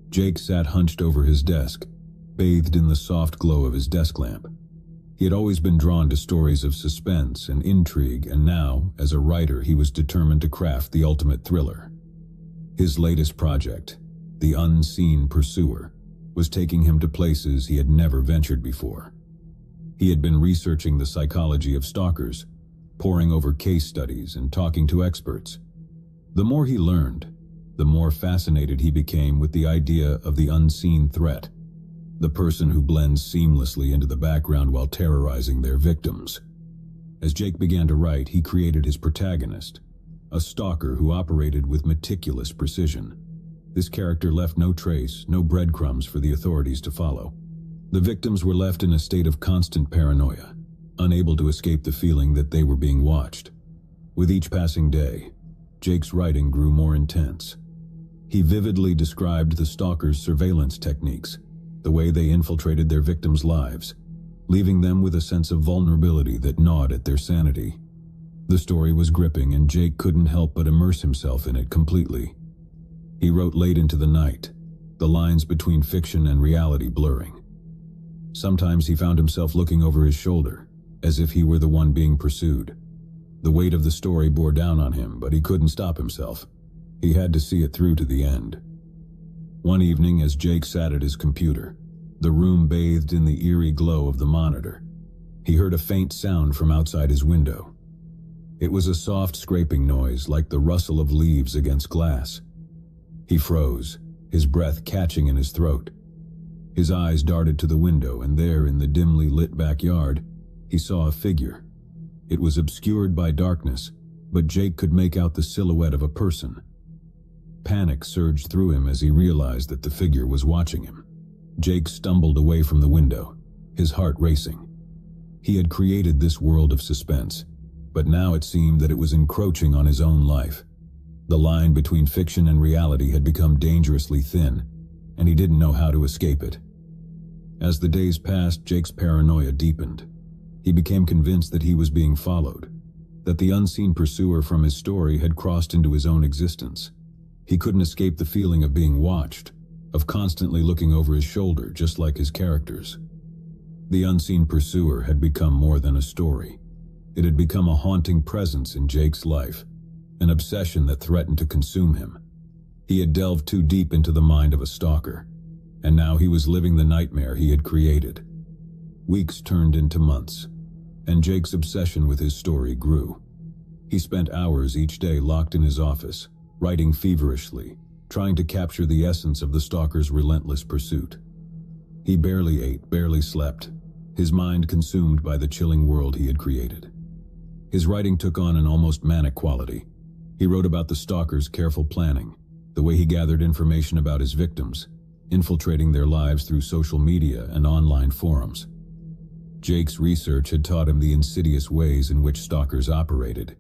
Jake sat hunched over his desk, bathed in the soft glow of his desk lamp. He had always been drawn to stories of suspense and intrigue, and now, as a writer, he was determined to craft the ultimate thriller. His latest project, The Unseen Pursuer, was taking him to places he had never ventured before. He had been researching the psychology of stalkers, poring over case studies and talking to experts. The more he learned, the more fascinated he became with the idea of the unseen threat, the person who blends seamlessly into the background while terrorizing their victims. As Jake began to write, he created his protagonist, a stalker who operated with meticulous precision. This character left no trace, no breadcrumbs for the authorities to follow. The victims were left in a state of constant paranoia, unable to escape the feeling that they were being watched. With each passing day, Jake's writing grew more intense. He vividly described the stalkers' surveillance techniques, the way they infiltrated their victims' lives, leaving them with a sense of vulnerability that gnawed at their sanity. The story was gripping, and Jake couldn't help but immerse himself in it completely. He wrote late into the night, the lines between fiction and reality blurring. Sometimes he found himself looking over his shoulder, as if he were the one being pursued. The weight of the story bore down on him, but he couldn't stop himself. He had to see it through to the end. One evening, as Jake sat at his computer, the room bathed in the eerie glow of the monitor, he heard a faint sound from outside his window. It was a soft scraping noise, like the rustle of leaves against glass. He froze, his breath catching in his throat. His eyes darted to the window, and there, in the dimly lit backyard, he saw a figure. It was obscured by darkness, but Jake could make out the silhouette of a person. Panic surged through him as he realized that the figure was watching him. Jake stumbled away from the window, his heart racing. He had created this world of suspense, but now it seemed that it was encroaching on his own life. The line between fiction and reality had become dangerously thin, and he didn't know how to escape it. As the days passed, Jake's paranoia deepened. He became convinced that he was being followed, that the unseen pursuer from his story had crossed into his own existence. He couldn't escape the feeling of being watched, of constantly looking over his shoulder, just like his characters. The unseen pursuer had become more than a story. It had become a haunting presence in Jake's life, an obsession that threatened to consume him. He had delved too deep into the mind of a stalker, and now he was living the nightmare he had created. Weeks turned into months, and Jake's obsession with his story grew. He spent hours each day locked in his office, writing feverishly, trying to capture the essence of the stalker's relentless pursuit. He barely ate, barely slept, his mind consumed by the chilling world he had created. His writing took on an almost manic quality. He wrote about the stalker's careful planning, the way he gathered information about his victims, infiltrating their lives through social media and online forums. Jake's research had taught him the insidious ways in which stalkers operated,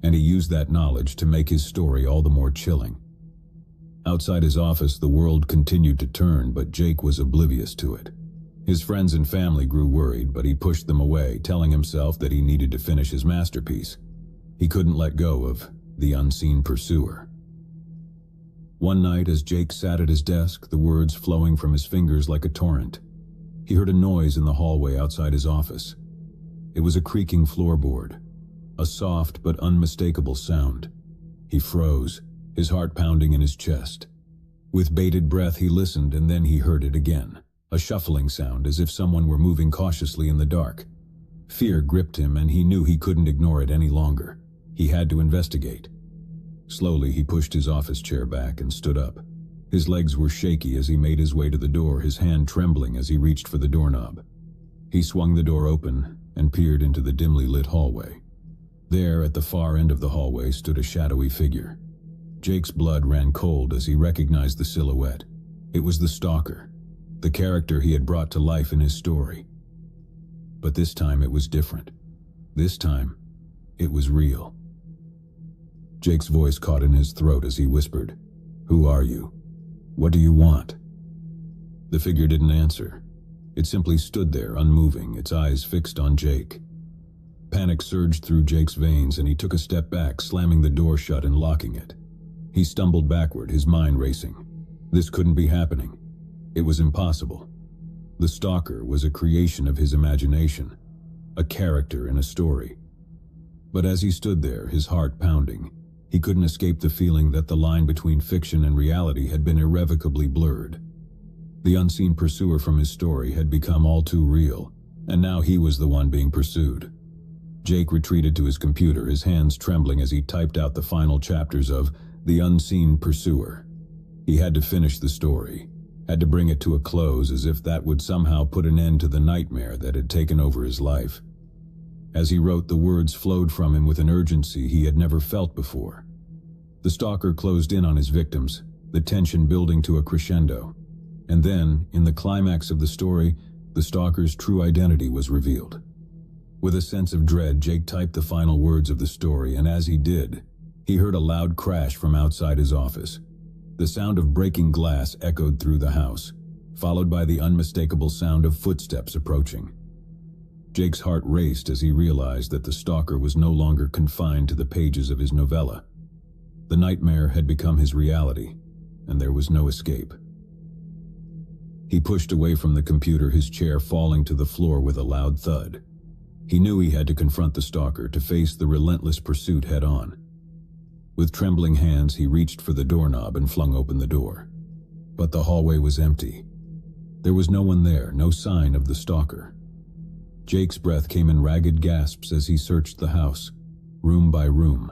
and he used that knowledge to make his story all the more chilling. Outside his office, the world continued to turn, but Jake was oblivious to it. His friends and family grew worried, but he pushed them away, telling himself that he needed to finish his masterpiece. He couldn't let go of the unseen pursuer. One night, as Jake sat at his desk, the words flowing from his fingers like a torrent, he heard a noise in the hallway outside his office. It was a creaking floorboard, a soft but unmistakable sound. He froze, his heart pounding in his chest. With bated breath, he listened, and then he heard it again, a shuffling sound as if someone were moving cautiously in the dark. Fear gripped him, and he knew he couldn't ignore it any longer. He had to investigate. Slowly, he pushed his office chair back and stood up. His legs were shaky as he made his way to the door, his hand trembling as he reached for the doorknob. He swung the door open and peered into the dimly lit hallway. There, at the far end of the hallway, stood a shadowy figure. Jake's blood ran cold as he recognized the silhouette. It was the stalker, the character he had brought to life in his story. But this time it was different. This time, it was real. Jake's voice caught in his throat as he whispered, "Who are you? What do you want?" The figure didn't answer. It simply stood there, unmoving, its eyes fixed on Jake. Panic surged through Jake's veins and he took a step back, slamming the door shut and locking it. He stumbled backward, his mind racing. This couldn't be happening. It was impossible. The stalker was a creation of his imagination, a character in a story. But as he stood there, his heart pounding, he couldn't escape the feeling that the line between fiction and reality had been irrevocably blurred. The unseen pursuer from his story had become all too real, and now he was the one being pursued. Jake retreated to his computer, his hands trembling as he typed out the final chapters of The Unseen Pursuer. He had to finish the story, had to bring it to a close, as if that would somehow put an end to the nightmare that had taken over his life. As he wrote, the words flowed from him with an urgency he had never felt before. The stalker closed in on his victims, the tension building to a crescendo. And then, in the climax of the story, the stalker's true identity was revealed. With a sense of dread, Jake typed the final words of the story, and as he did, he heard a loud crash from outside his office. The sound of breaking glass echoed through the house, followed by the unmistakable sound of footsteps approaching. Jake's heart raced as he realized that the stalker was no longer confined to the pages of his novella. The nightmare had become his reality, and there was no escape. He pushed away from the computer, his chair falling to the floor with a loud thud. He knew he had to confront the stalker, to face the relentless pursuit head-on. With trembling hands, he reached for the doorknob and flung open the door. But the hallway was empty. There was no one there, no sign of the stalker. Jake's breath came in ragged gasps as he searched the house, room by room,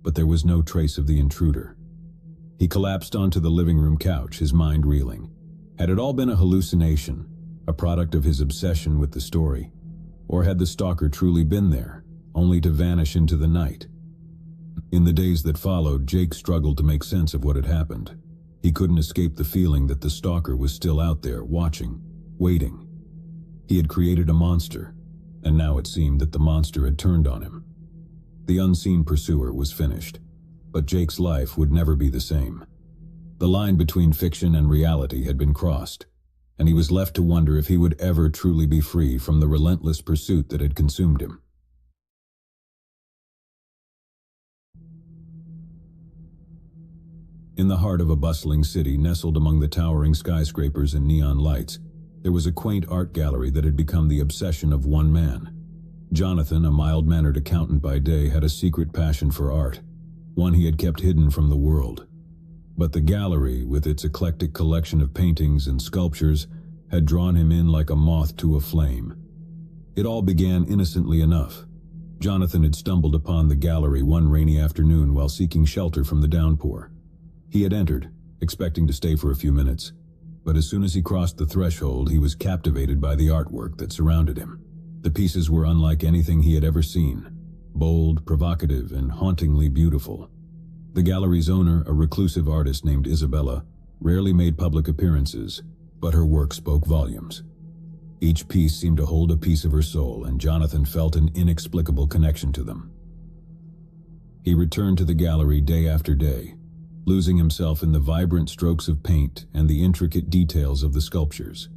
but there was no trace of the intruder. He collapsed onto the living room couch, his mind reeling. Had it all been a hallucination, a product of his obsession with the story? Or had the stalker truly been there, only to vanish into the night? In the days that followed, Jake struggled to make sense of what had happened. He couldn't escape the feeling that the stalker was still out there, watching, waiting. He had created a monster, and now it seemed that the monster had turned on him. The unseen pursuer was finished, but Jake's life would never be the same. The line between fiction and reality had been crossed, and he was left to wonder if he would ever truly be free from the relentless pursuit that had consumed him. In the heart of a bustling city, nestled among the towering skyscrapers and neon lights, there was a quaint art gallery that had become the obsession of one man. Jonathan, a mild-mannered accountant by day, had a secret passion for art, one he had kept hidden from the world. But the gallery, with its eclectic collection of paintings and sculptures, had drawn him in like a moth to a flame. It all began innocently enough. Jonathan had stumbled upon the gallery one rainy afternoon while seeking shelter from the downpour. He had entered, expecting to stay for a few minutes, but as soon as he crossed the threshold, he was captivated by the artwork that surrounded him. The pieces were unlike anything he had ever seen, bold, provocative, and hauntingly beautiful. The gallery's owner, a reclusive artist named Isabella, rarely made public appearances, but her work spoke volumes. Each piece seemed to hold a piece of her soul, and Jonathan felt an inexplicable connection to them. He returned to the gallery day after day, losing himself in the vibrant strokes of paint and the intricate details of the sculptures.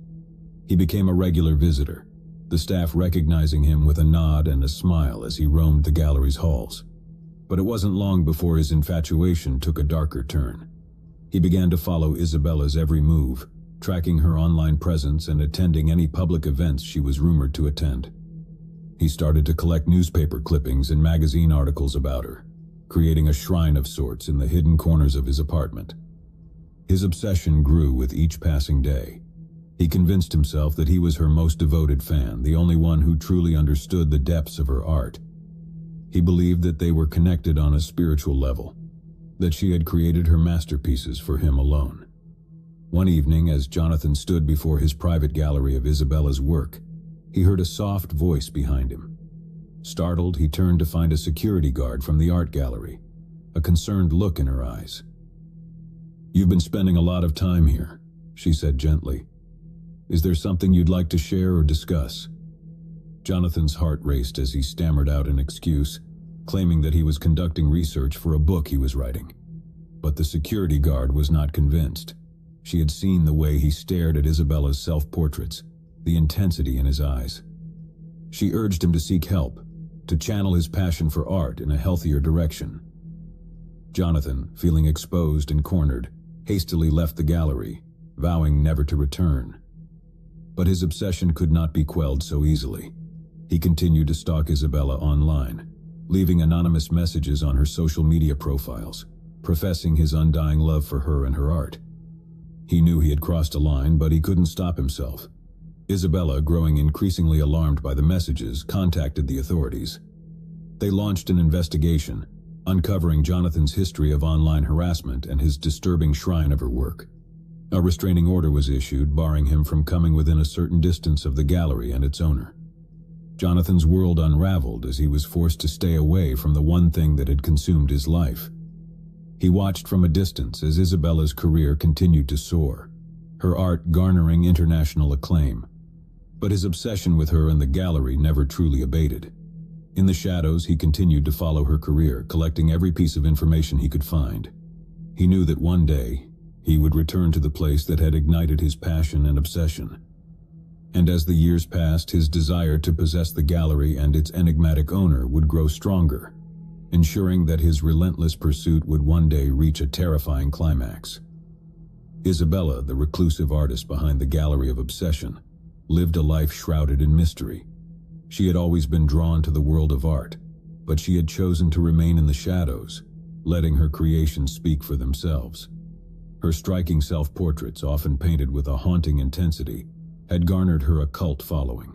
He became a regular visitor, the staff recognizing him with a nod and a smile as he roamed the gallery's halls. But it wasn't long before his infatuation took a darker turn. He began to follow Isabella's every move, tracking her online presence and attending any public events she was rumored to attend. He started to collect newspaper clippings and magazine articles about her, creating a shrine of sorts in the hidden corners of his apartment. His obsession grew with each passing day. He convinced himself that he was her most devoted fan, the only one who truly understood the depths of her art. He believed that they were connected on a spiritual level, that she had created her masterpieces for him alone. One evening, as Jonathan stood before his private gallery of Isabella's work, he heard a soft voice behind him. Startled, he turned to find a security guard from the art gallery, a concerned look in her eyes. "You've been spending a lot of time here," she said gently. "Is there something you'd like to share or discuss?" Jonathan's heart raced as he stammered out an excuse, claiming that he was conducting research for a book he was writing. But the security guard was not convinced. She had seen the way he stared at Isabella's self-portraits, the intensity in his eyes. She urged him to seek help, to channel his passion for art in a healthier direction. Jonathan, feeling exposed and cornered, hastily left the gallery, vowing never to return. But his obsession could not be quelled so easily. He continued to stalk Isabella online, leaving anonymous messages on her social media profiles, professing his undying love for her and her art. He knew he had crossed a line, but he couldn't stop himself. Isabella, growing increasingly alarmed by the messages, contacted the authorities. They launched an investigation, uncovering Jonathan's history of online harassment and his disturbing shrine of her work. A restraining order was issued, barring him from coming within a certain distance of the gallery and its owner. Jonathan's world unraveled as he was forced to stay away from the one thing that had consumed his life. He watched from a distance as Isabella's career continued to soar, her art garnering international acclaim. But his obsession with her and the gallery never truly abated. In the shadows, he continued to follow her career, collecting every piece of information he could find. He knew that one day, he would return to the place that had ignited his passion and obsession. And as the years passed, his desire to possess the gallery and its enigmatic owner would grow stronger, ensuring that his relentless pursuit would one day reach a terrifying climax. Isabella, the reclusive artist behind the Gallery of Obsession, lived a life shrouded in mystery. She had always been drawn to the world of art, but she had chosen to remain in the shadows, letting her creations speak for themselves. Her striking self-portraits, often painted with a haunting intensity, had garnered her a cult following.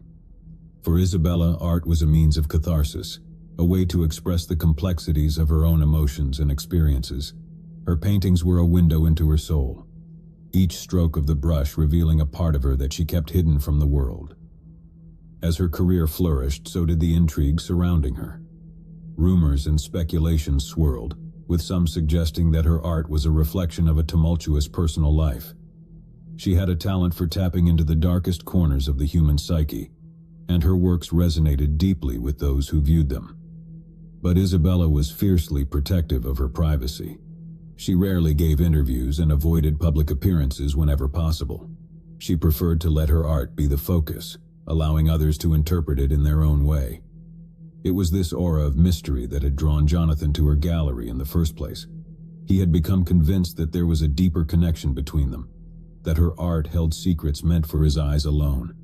For Isabella, art was a means of catharsis, a way to express the complexities of her own emotions and experiences. Her paintings were a window into her soul, each stroke of the brush revealing a part of her that she kept hidden from the world. As her career flourished, so did the intrigue surrounding her. Rumors and speculations swirled, with some suggesting that her art was a reflection of a tumultuous personal life. She had a talent for tapping into the darkest corners of the human psyche, and her works resonated deeply with those who viewed them. But Isabella was fiercely protective of her privacy. She rarely gave interviews and avoided public appearances whenever possible. She preferred to let her art be the focus, allowing others to interpret it in their own way. It was this aura of mystery that had drawn Jonathan to her gallery in the first place. He had become convinced that there was a deeper connection between them, that her art held secrets meant for his eyes alone.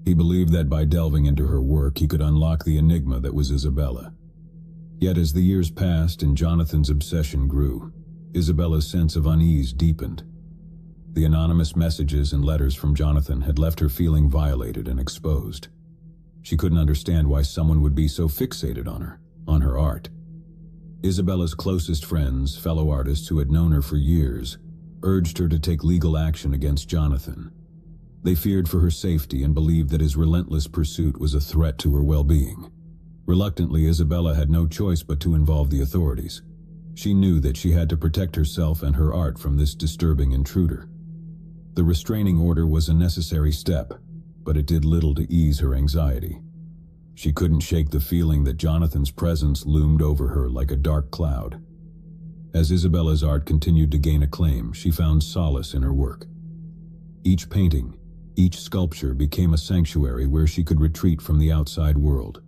He believed that by delving into her work, he could unlock the enigma that was Isabella. Yet as the years passed and Jonathan's obsession grew, Isabella's sense of unease deepened. The anonymous messages and letters from Jonathan had left her feeling violated and exposed. She couldn't understand why someone would be so fixated on her art. Isabella's closest friends, fellow artists who had known her for years, urged her to take legal action against Jonathan. They feared for her safety and believed that his relentless pursuit was a threat to her well-being. Reluctantly, Isabella had no choice but to involve the authorities. She knew that she had to protect herself and her art from this disturbing intruder. The restraining order was a necessary step, but it did little to ease her anxiety. She couldn't shake the feeling that Jonathan's presence loomed over her like a dark cloud. As Isabella's art continued to gain acclaim, she found solace in her work. Each painting, each sculpture became a sanctuary where she could retreat from the outside world.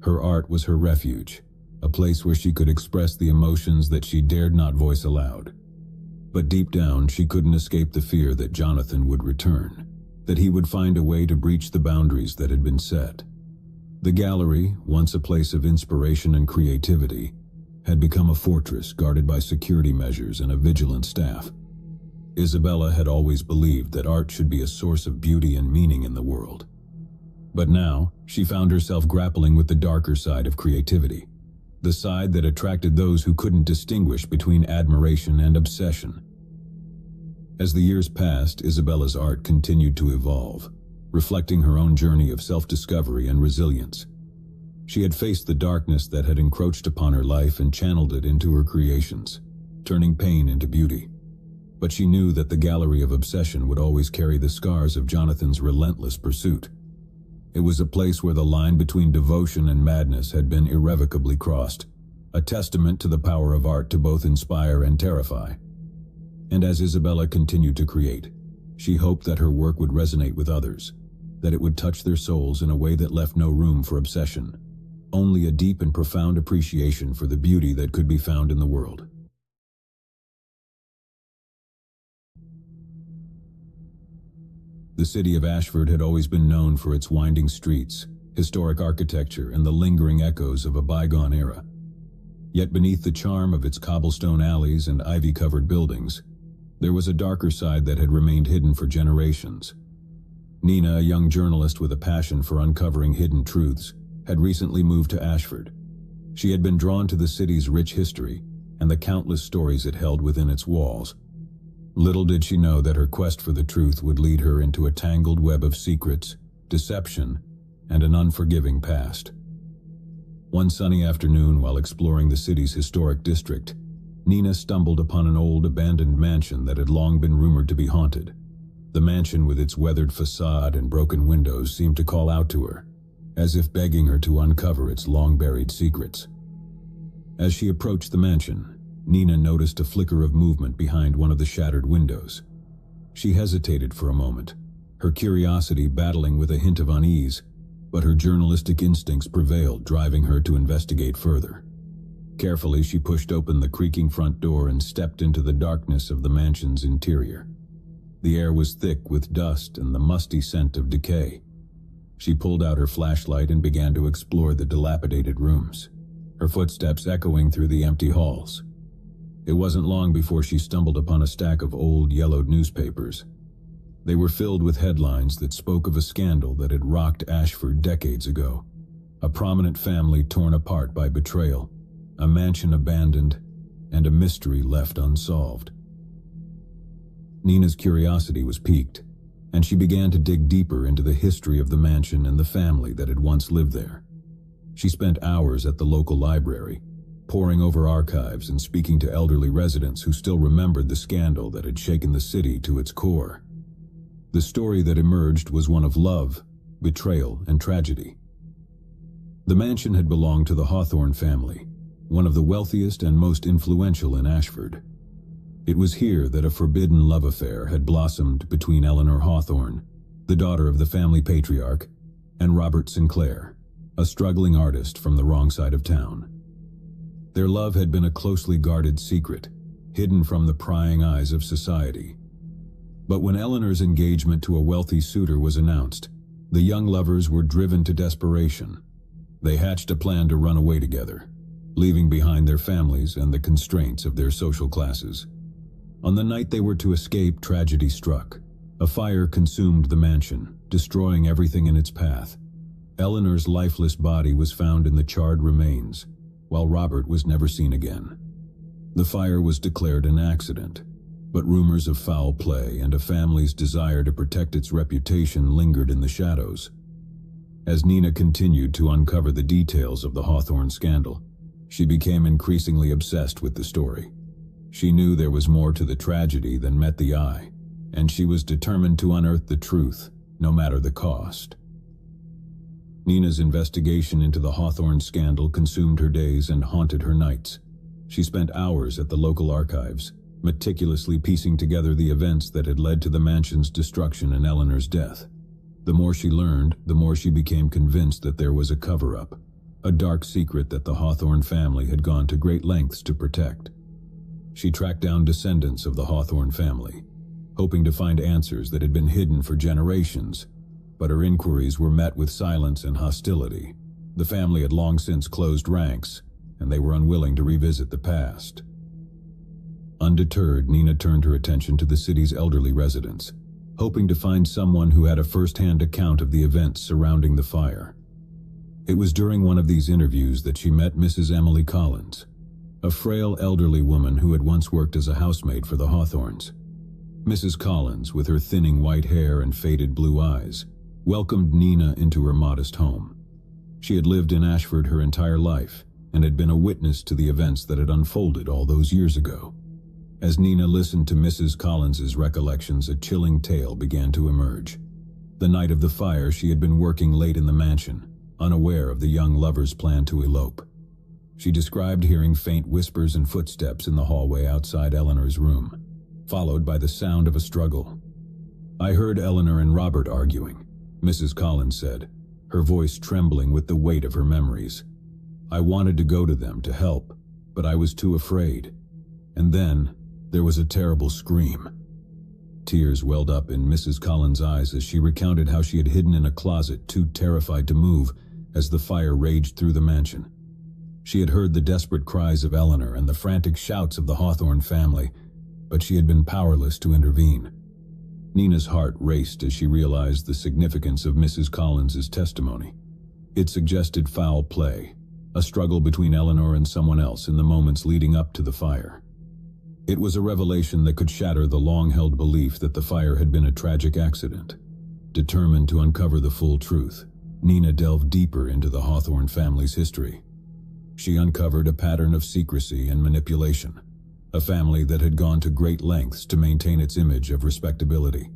Her art was her refuge, a place where she could express the emotions that she dared not voice aloud. But deep down, she couldn't escape the fear that Jonathan would return, that he would find a way to breach the boundaries that had been set. The gallery, once a place of inspiration and creativity, had become a fortress guarded by security measures and a vigilant staff. Isabella had always believed that art should be a source of beauty and meaning in the world. But now, she found herself grappling with the darker side of creativity, the side that attracted those who couldn't distinguish between admiration and obsession. As the years passed, Isabella's art continued to evolve, reflecting her own journey of self-discovery and resilience. She had faced the darkness that had encroached upon her life and channeled it into her creations, turning pain into beauty. But she knew that the Gallery of Obsession would always carry the scars of Jonathan's relentless pursuit. It was a place where the line between devotion and madness had been irrevocably crossed, a testament to the power of art to both inspire and terrify. And as Isabella continued to create, she hoped that her work would resonate with others, that it would touch their souls in a way that left no room for obsession. only a deep and profound appreciation for the beauty that could be found in the world. The city of Ashford had always been known for its winding streets, historic architecture, and the lingering echoes of a bygone era. Yet beneath the charm of its cobblestone alleys and ivy-covered buildings, there was a darker side that had remained hidden for generations. Nina, a young journalist with a passion for uncovering hidden truths, had recently moved to Ashford. She had been drawn to the city's rich history and the countless stories it held within its walls. Little did she know that her quest for the truth would lead her into a tangled web of secrets, deception, and an unforgiving past. One sunny afternoon, while exploring the city's historic district, Nina stumbled upon an old abandoned mansion that had long been rumored to be haunted. The mansion, with its weathered facade and broken windows, seemed to call out to her, as if begging her to uncover its long-buried secrets. As she approached the mansion, Nina noticed a flicker of movement behind one of the shattered windows. She hesitated for a moment, her curiosity battling with a hint of unease, but her journalistic instincts prevailed, driving her to investigate further. Carefully, she pushed open the creaking front door and stepped into the darkness of the mansion's interior. The air was thick with dust and the musty scent of decay. She pulled out her flashlight and began to explore the dilapidated rooms, her footsteps echoing through the empty halls. It wasn't long before she stumbled upon a stack of old, yellowed newspapers. They were filled with headlines that spoke of a scandal that had rocked Ashford decades ago. A prominent family torn apart by betrayal, a mansion abandoned, and a mystery left unsolved. Nina's curiosity was piqued, and she began to dig deeper into the history of the mansion and the family that had once lived there. She spent hours at the local library, poring over archives and speaking to elderly residents who still remembered the scandal that had shaken the city to its core. The story that emerged was one of love, betrayal, and tragedy. The mansion had belonged to the Hawthorne family, one of the wealthiest and most influential in Ashford. It was here that a forbidden love affair had blossomed between Eleanor Hawthorne, the daughter of the family patriarch, and Robert Sinclair, a struggling artist from the wrong side of town. Their love had been a closely guarded secret, hidden from the prying eyes of society. But when Eleanor's engagement to a wealthy suitor was announced, the young lovers were driven to desperation. They hatched a plan to run away together, leaving behind their families and the constraints of their social classes. On the night they were to escape, tragedy struck. A fire consumed the mansion, destroying everything in its path. Eleanor's lifeless body was found in the charred remains, while Robert was never seen again. The fire was declared an accident, but rumors of foul play and a family's desire to protect its reputation lingered in the shadows. As Nina continued to uncover the details of the Hawthorne scandal, she became increasingly obsessed with the story. She knew there was more to the tragedy than met the eye, and she was determined to unearth the truth, no matter the cost. Nina's investigation into the Hawthorne scandal consumed her days and haunted her nights. She spent hours at the local archives, meticulously piecing together the events that had led to the mansion's destruction and Eleanor's death. The more she learned, the more she became convinced that there was a cover-up, a dark secret that the Hawthorne family had gone to great lengths to protect. She tracked down descendants of the Hawthorne family, hoping to find answers that had been hidden for generations, but her inquiries were met with silence and hostility. The family had long since closed ranks, and they were unwilling to revisit the past. Undeterred, Nina turned her attention to the city's elderly residents, hoping to find someone who had a first-hand account of the events surrounding the fire. It was during one of these interviews that she met Mrs. Emily Collins, a frail elderly woman who had once worked as a housemaid for the Hawthornes. Mrs. Collins, with her thinning white hair and faded blue eyes, welcomed Nina into her modest home. She had lived in Ashford her entire life and had been a witness to the events that had unfolded all those years ago. As Nina listened to Mrs. Collins's recollections, a chilling tale began to emerge. The night of the fire, she had been working late in the mansion, unaware of the young lovers' plan to elope. She described hearing faint whispers and footsteps in the hallway outside Eleanor's room, followed by the sound of a struggle. "I heard Eleanor and Robert arguing," Mrs. Collins said, her voice trembling with the weight of her memories. I wanted to go to them to help, but I was too afraid. And then, there was a terrible scream. Tears welled up in Mrs. Collins' eyes as she recounted how she had hidden in a closet, too terrified to move, as the fire raged through the mansion. She had heard the desperate cries of Eleanor and the frantic shouts of the Hawthorne family, but she had been powerless to intervene. Nina's heart raced as she realized the significance of Mrs. Collins' testimony. It suggested foul play, a struggle between Eleanor and someone else in the moments leading up to the fire. It was a revelation that could shatter the long-held belief that the fire had been a tragic accident. Determined to uncover the full truth, Nina delved deeper into the Hawthorne family's history. She uncovered a pattern of secrecy and manipulation, a family that had gone to great lengths to maintain its image of respectability.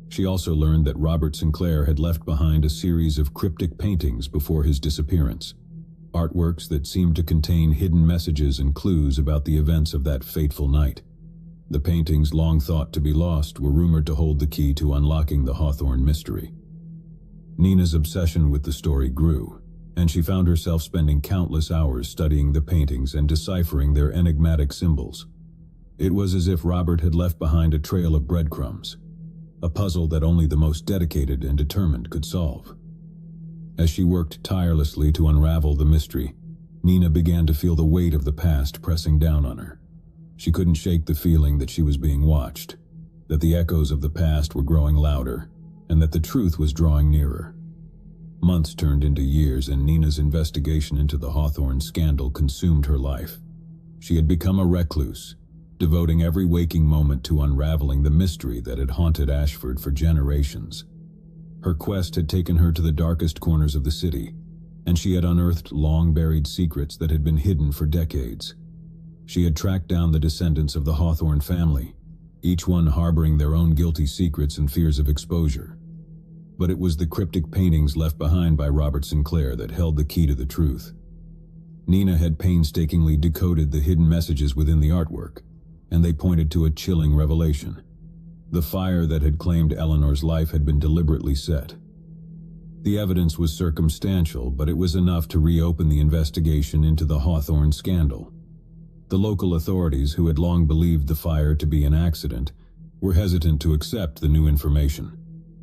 She also learned that Robert Sinclair had left behind a series of cryptic paintings before his disappearance, artworks that seemed to contain hidden messages and clues about the events of that fateful night. The paintings, long thought to be lost, were rumored to hold the key to unlocking the Hawthorne mystery. Nina's obsession with the story grew, and she found herself spending countless hours studying the paintings and deciphering their enigmatic symbols. It was as if Robert had left behind a trail of breadcrumbs, a puzzle that only the most dedicated and determined could solve. As she worked tirelessly to unravel the mystery, Nina began to feel the weight of the past pressing down on her. She couldn't shake the feeling that she was being watched, that the echoes of the past were growing louder, and that the truth was drawing nearer. Months turned into years, and Nina's investigation into the Hawthorne scandal consumed her life. She had become a recluse, devoting every waking moment to unraveling the mystery that had haunted Ashford for generations. Her quest had taken her to the darkest corners of the city, and she had unearthed long-buried secrets that had been hidden for decades. She had tracked down the descendants of the Hawthorne family, each one harboring their own guilty secrets and fears of exposure. But it was the cryptic paintings left behind by Robert Sinclair that held the key to the truth. Nina had painstakingly decoded the hidden messages within the artwork, and they pointed to a chilling revelation. The fire that had claimed Eleanor's life had been deliberately set. The evidence was circumstantial, but it was enough to reopen the investigation into the Hawthorne scandal. The local authorities, who had long believed the fire to be an accident, were hesitant to accept the new information.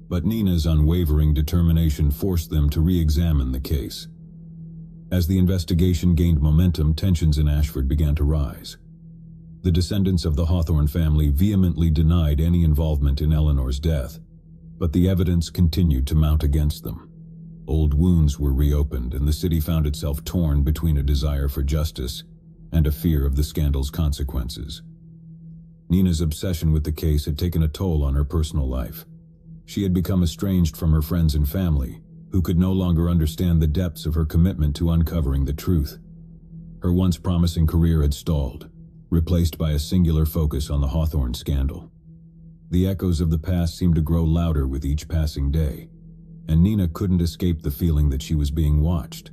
But Nina's unwavering determination forced them to re-examine the case. As the investigation gained momentum, tensions in Ashford began to rise. The descendants of the Hawthorne family vehemently denied any involvement in Eleanor's death, but the evidence continued to mount against them. Old wounds were reopened, and the city found itself torn between a desire for justice and a fear of the scandal's consequences. Nina's obsession with the case had taken a toll on her personal life. She had become estranged from her friends and family, who could no longer understand the depths of her commitment to uncovering the truth. Her once promising career had stalled, replaced by a singular focus on the Hawthorne scandal. The echoes of the past seemed to grow louder with each passing day, and Nina couldn't escape the feeling that she was being watched.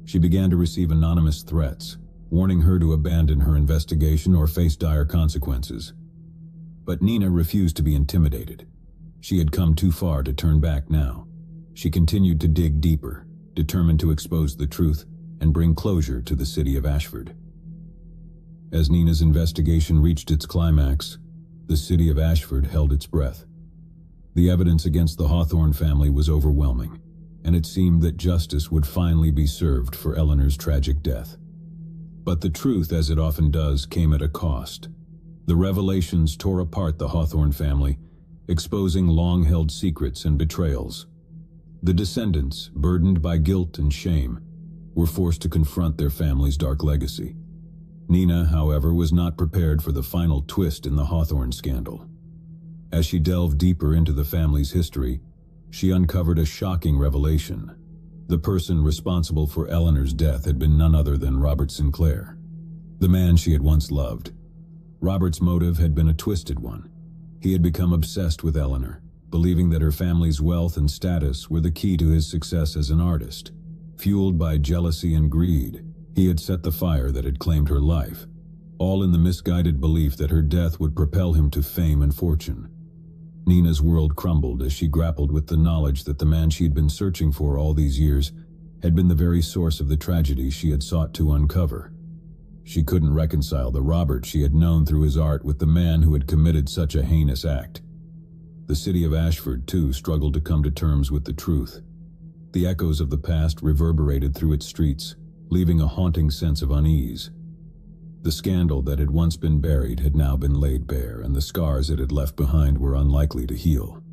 She began to receive anonymous threats, warning her to abandon her investigation or face dire consequences. But Nina refused to be intimidated. She had come too far to turn back now. She continued to dig deeper, determined to expose the truth and bring closure to the city of Ashford. As Nina's investigation reached its climax, the city of Ashford held its breath. The evidence against the Hawthorne family was overwhelming, and it seemed that justice would finally be served for Eleanor's tragic death. But the truth, as it often does, came at a cost. The revelations tore apart the Hawthorne family, exposing long-held secrets and betrayals. The descendants, burdened by guilt and shame, were forced to confront their family's dark legacy. Nina, however, was not prepared for the final twist in the Hawthorne scandal. As she delved deeper into the family's history, she uncovered a shocking revelation. The person responsible for Eleanor's death had been none other than Robert Sinclair, the man she had once loved. Robert's motive had been a twisted one. He had become obsessed with Eleanor, believing that her family's wealth and status were the key to his success as an artist. Fueled by jealousy and greed, he had set the fire that had claimed her life, all in the misguided belief that her death would propel him to fame and fortune. Nina's world crumbled as she grappled with the knowledge that the man she had been searching for all these years had been the very source of the tragedy she had sought to uncover. She couldn't reconcile the Robert she had known through his art with the man who had committed such a heinous act. The city of Ashford, too, struggled to come to terms with the truth. The echoes of the past reverberated through its streets, leaving a haunting sense of unease. The scandal that had once been buried had now been laid bare, and the scars it had left behind were unlikely to heal.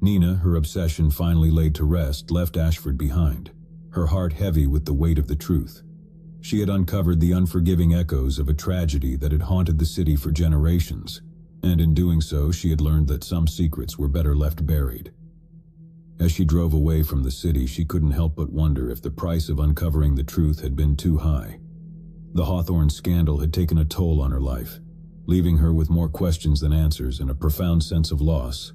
Nina, her obsession finally laid to rest, left Ashford behind, her heart heavy with the weight of the truth. She had uncovered the unforgiving echoes of a tragedy that had haunted the city for generations, and in doing so she had learned that some secrets were better left buried. As she drove away from the city, she couldn't help but wonder if the price of uncovering the truth had been too high. The Hawthorne scandal had taken a toll on her life, leaving her with more questions than answers and a profound sense of loss.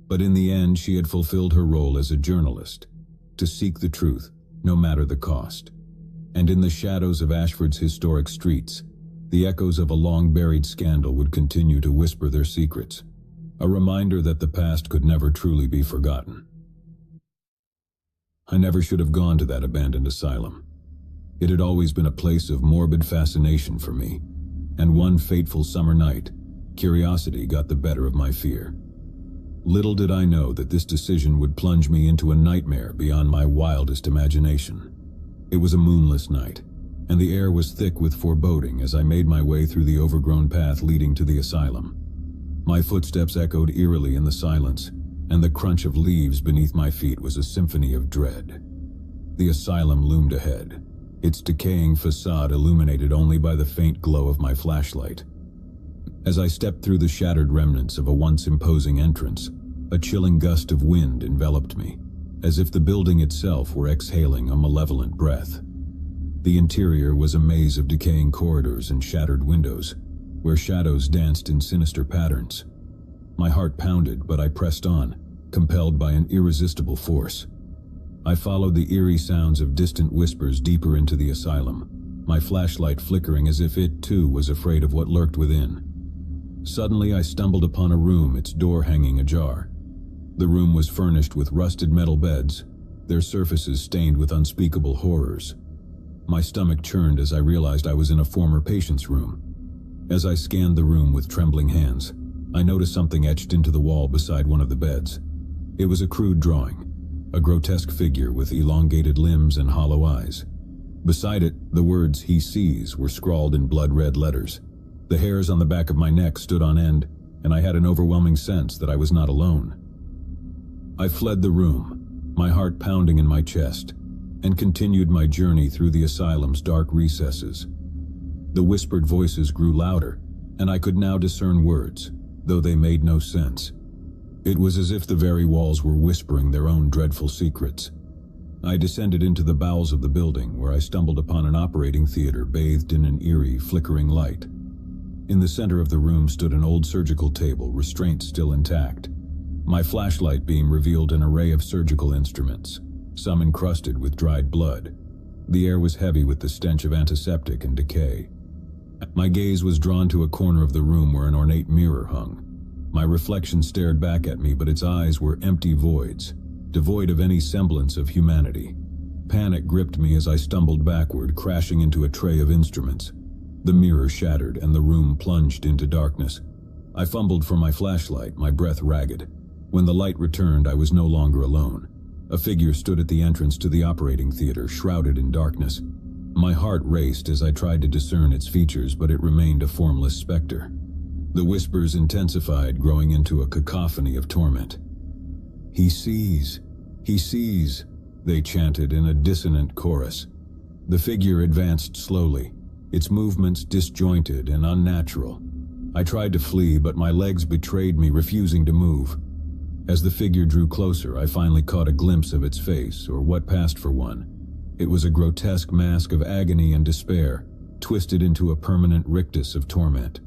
But in the end, she had fulfilled her role as a journalist, to seek the truth, no matter the cost. And in the shadows of Ashford's historic streets, the echoes of a long-buried scandal would continue to whisper their secrets, a reminder that the past could never truly be forgotten. I never should have gone to that abandoned asylum. It had always been a place of morbid fascination for me, and one fateful summer night, curiosity got the better of my fear. Little did I know that this decision would plunge me into a nightmare beyond my wildest imagination. It was a moonless night, and the air was thick with foreboding as I made my way through the overgrown path leading to the asylum. My footsteps echoed eerily in the silence, and the crunch of leaves beneath my feet was a symphony of dread. The asylum loomed ahead, its decaying facade illuminated only by the faint glow of my flashlight. As I stepped through the shattered remnants of a once imposing entrance, a chilling gust of wind enveloped me, as if the building itself were exhaling a malevolent breath. The interior was a maze of decaying corridors and shattered windows, where shadows danced in sinister patterns. My heart pounded, but I pressed on, compelled by an irresistible force. I followed the eerie sounds of distant whispers deeper into the asylum, my flashlight flickering as if it, too, was afraid of what lurked within. Suddenly I stumbled upon a room, its door hanging ajar. The room was furnished with rusted metal beds, their surfaces stained with unspeakable horrors. My stomach churned as I realized I was in a former patient's room. As I scanned the room with trembling hands, I noticed something etched into the wall beside one of the beds. It was a crude drawing, a grotesque figure with elongated limbs and hollow eyes. Beside it, the words "He sees" were scrawled in blood-red letters. The hairs on the back of my neck stood on end, and I had an overwhelming sense that I was not alone. I fled the room, my heart pounding in my chest, and continued my journey through the asylum's dark recesses. The whispered voices grew louder, and I could now discern words, though they made no sense. It was as if the very walls were whispering their own dreadful secrets. I descended into the bowels of the building, where I stumbled upon an operating theater bathed in an eerie, flickering light. In the center of the room stood an old surgical table, restraints still intact. My flashlight beam revealed an array of surgical instruments, some encrusted with dried blood. The air was heavy with the stench of antiseptic and decay. My gaze was drawn to a corner of the room where an ornate mirror hung. My reflection stared back at me, but its eyes were empty voids, devoid of any semblance of humanity. Panic gripped me as I stumbled backward, crashing into a tray of instruments. The mirror shattered, and the room plunged into darkness. I fumbled for my flashlight, my breath ragged. When the light returned, I was no longer alone. A figure stood at the entrance to the operating theater, shrouded in darkness. My heart raced as I tried to discern its features, but it remained a formless specter. The whispers intensified, growing into a cacophony of torment. "He sees! He sees!" they chanted in a dissonant chorus. The figure advanced slowly, its movements disjointed and unnatural. I tried to flee, but my legs betrayed me, refusing to move. As the figure drew closer, I finally caught a glimpse of its face, or what passed for one. It was a grotesque mask of agony and despair, twisted into a permanent rictus of torment.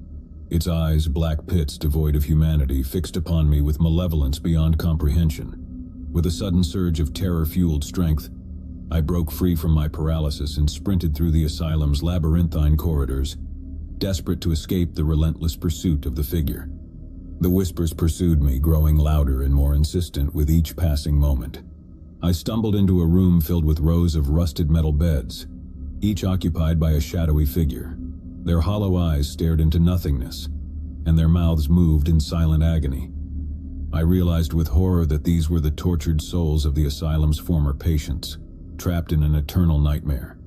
Its eyes, black pits devoid of humanity, fixed upon me with malevolence beyond comprehension. With a sudden surge of terror-fueled strength, I broke free from my paralysis and sprinted through the asylum's labyrinthine corridors, desperate to escape the relentless pursuit of the figure. The whispers pursued me, growing louder and more insistent with each passing moment. I stumbled into a room filled with rows of rusted metal beds, each occupied by a shadowy figure. Their hollow eyes stared into nothingness, and their mouths moved in silent agony. I realized with horror that these were the tortured souls of the asylum's former patients, trapped in an eternal nightmare.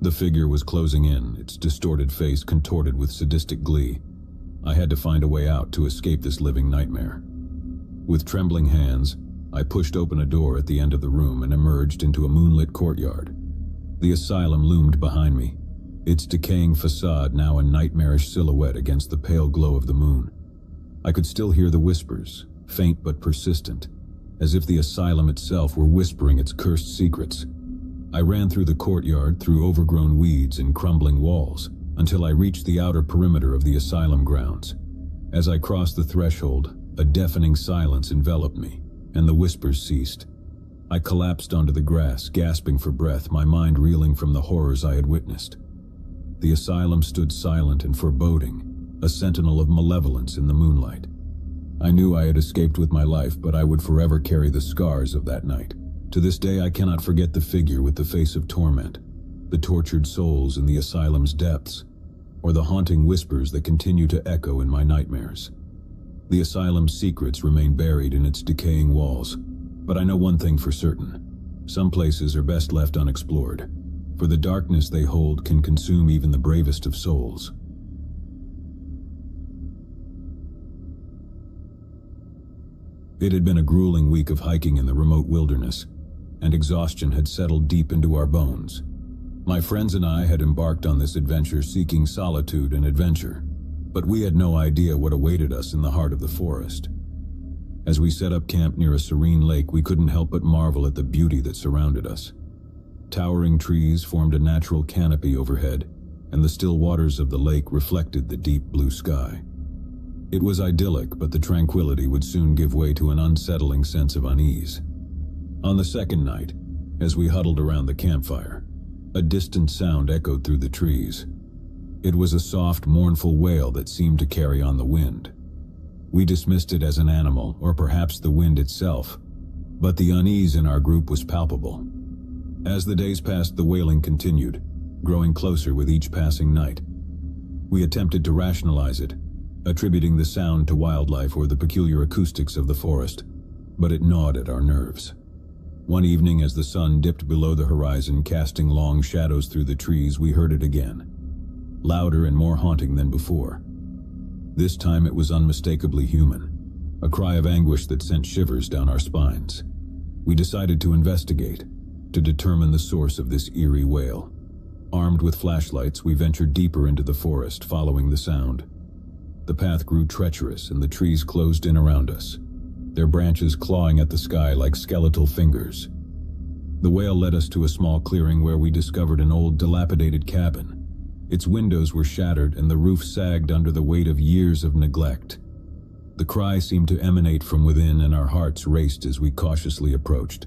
The figure was closing in, its distorted face contorted with sadistic glee. I had to find a way out to escape this living nightmare. With trembling hands, I pushed open a door at the end of the room and emerged into a moonlit courtyard. The asylum loomed behind me, its decaying facade now a nightmarish silhouette against the pale glow of the moon. I could still hear the whispers, faint but persistent, as if the asylum itself were whispering its cursed secrets. I ran through the courtyard, through overgrown weeds and crumbling walls, until I reached the outer perimeter of the asylum grounds. As I crossed the threshold, a deafening silence enveloped me, and the whispers ceased. I collapsed onto the grass, gasping for breath, my mind reeling from the horrors I had witnessed. The asylum stood silent and foreboding, a sentinel of malevolence in the moonlight. I knew I had escaped with my life, but I would forever carry the scars of that night. To this day, I cannot forget the figure with the face of torment, the tortured souls in the asylum's depths, or the haunting whispers that continue to echo in my nightmares. The asylum's secrets remain buried in its decaying walls, but I know one thing for certain. Some places are best left unexplored, for the darkness they hold can consume even the bravest of souls. It had been a grueling week of hiking in the remote wilderness, and exhaustion had settled deep into our bones. My friends and I had embarked on this adventure seeking solitude and adventure, but we had no idea what awaited us in the heart of the forest. As we set up camp near a serene lake, we couldn't help but marvel at the beauty that surrounded us. Towering trees formed a natural canopy overhead, and the still waters of the lake reflected the deep blue sky. It was idyllic, but the tranquility would soon give way to an unsettling sense of unease. On the second night, as we huddled around the campfire, a distant sound echoed through the trees. It was a soft, mournful wail that seemed to carry on the wind. We dismissed it as an animal, or perhaps the wind itself, but the unease in our group was palpable. As the days passed, the wailing continued, growing closer with each passing night. We attempted to rationalize it, attributing the sound to wildlife or the peculiar acoustics of the forest, but it gnawed at our nerves. One evening, as the sun dipped below the horizon, casting long shadows through the trees, we heard it again, louder and more haunting than before. This time it was unmistakably human, a cry of anguish that sent shivers down our spines. We decided to investigate, to determine the source of this eerie wail. Armed with flashlights, we ventured deeper into the forest, following the sound. The path grew treacherous and the trees closed in around us, their branches clawing at the sky like skeletal fingers. The wail led us to a small clearing where we discovered an old, dilapidated cabin. Its windows were shattered and the roof sagged under the weight of years of neglect. The cry seemed to emanate from within, and our hearts raced as we cautiously approached.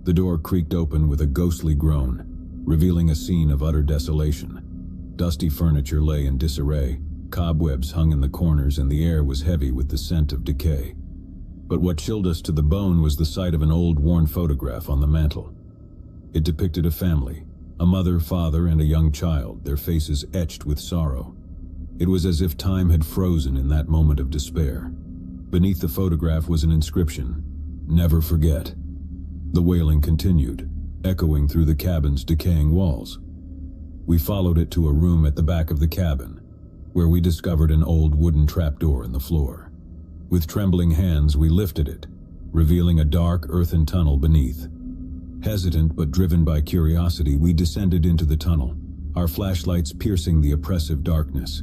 The door creaked open with a ghostly groan, revealing a scene of utter desolation. Dusty furniture lay in disarray, cobwebs hung in the corners, and the air was heavy with the scent of decay. But what chilled us to the bone was the sight of an old, worn photograph on the mantel. It depicted a family, a mother, father, and a young child, their faces etched with sorrow. It was as if time had frozen in that moment of despair. Beneath the photograph was an inscription, "Never forget." The wailing continued, echoing through the cabin's decaying walls. We followed it to a room at the back of the cabin, where we discovered an old wooden trapdoor in the floor. With trembling hands, we lifted it, revealing a dark earthen tunnel beneath. Hesitant but driven by curiosity, we descended into the tunnel, our flashlights piercing the oppressive darkness.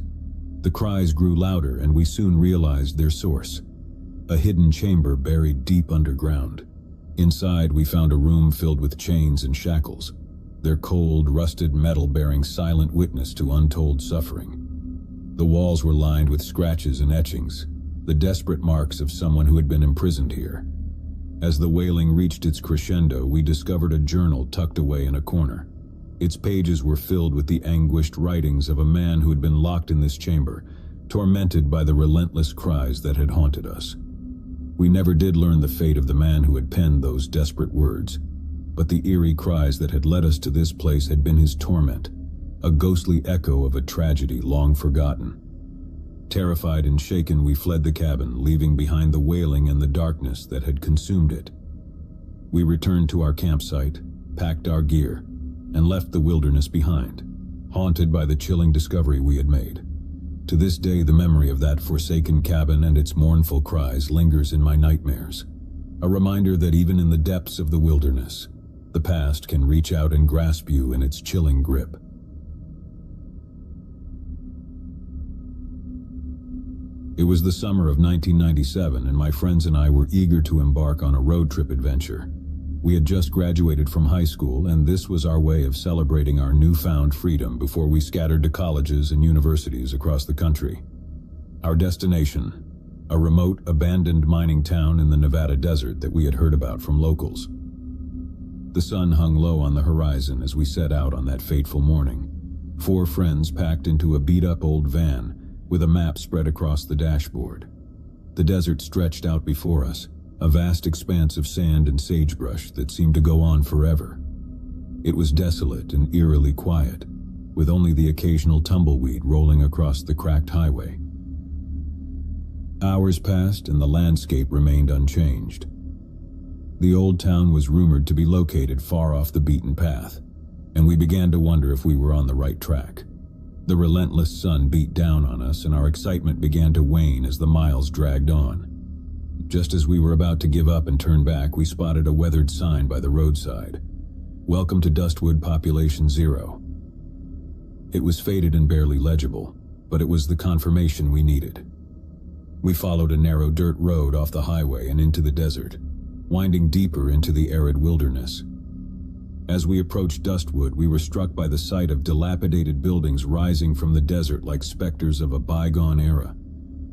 The cries grew louder, and we soon realized their source: a hidden chamber buried deep underground. Inside, we found a room filled with chains and shackles, their cold, rusted metal bearing silent witness to untold suffering. The walls were lined with scratches and etchings, the desperate marks of someone who had been imprisoned here. As the wailing reached its crescendo, we discovered a journal tucked away in a corner. Its pages were filled with the anguished writings of a man who had been locked in this chamber, tormented by the relentless cries that had haunted us. We never did learn the fate of the man who had penned those desperate words, but the eerie cries that had led us to this place had been his torment, a ghostly echo of a tragedy long forgotten. Terrified and shaken, we fled the cabin, leaving behind the wailing and the darkness that had consumed it. We returned to our campsite, packed our gear, and left the wilderness behind, haunted by the chilling discovery we had made. To this day, the memory of that forsaken cabin and its mournful cries lingers in my nightmares, a reminder that even in the depths of the wilderness, the past can reach out and grasp you in its chilling grip. It was the summer of 1997, and my friends and I were eager to embark on a road trip adventure. We had just graduated from high school, and this was our way of celebrating our newfound freedom before we scattered to colleges and universities across the country. Our destination, a remote, abandoned mining town in the Nevada desert that we had heard about from locals. The sun hung low on the horizon as we set out on that fateful morning. 4 friends packed into a beat-up old van with a map spread across the dashboard. The desert stretched out before us, a vast expanse of sand and sagebrush that seemed to go on forever. It was desolate and eerily quiet, with only the occasional tumbleweed rolling across the cracked highway. Hours passed and the landscape remained unchanged. The old town was rumored to be located far off the beaten path, and we began to wonder if we were on the right track. The relentless sun beat down on us, and our excitement began to wane as the miles dragged on. Just as we were about to give up and turn back, we spotted a weathered sign by the roadside. "Welcome to Dustwood Population Zero." It was faded and barely legible, but it was the confirmation we needed. We followed a narrow dirt road off the highway and into the desert, winding deeper into the arid wilderness. As we approached Dustwood, we were struck by the sight of dilapidated buildings rising from the desert like specters of a bygone era.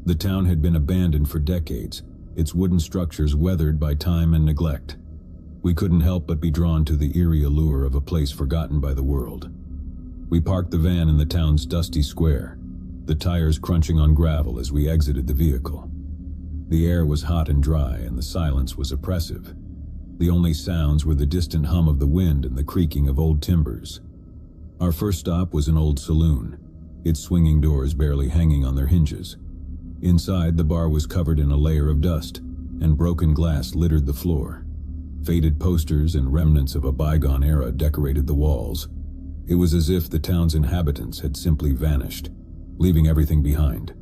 The town had been abandoned for decades, its wooden structures weathered by time and neglect. We couldn't help but be drawn to the eerie allure of a place forgotten by the world. We parked the van in the town's dusty square, the tires crunching on gravel as we exited the vehicle. The air was hot and dry, and the silence was oppressive. The only sounds were the distant hum of the wind and the creaking of old timbers. Our first stop was an old saloon, its swinging doors barely hanging on their hinges. Inside, the bar was covered in a layer of dust, and broken glass littered the floor. Faded posters and remnants of a bygone era decorated the walls. It was as if the town's inhabitants had simply vanished, leaving everything behind.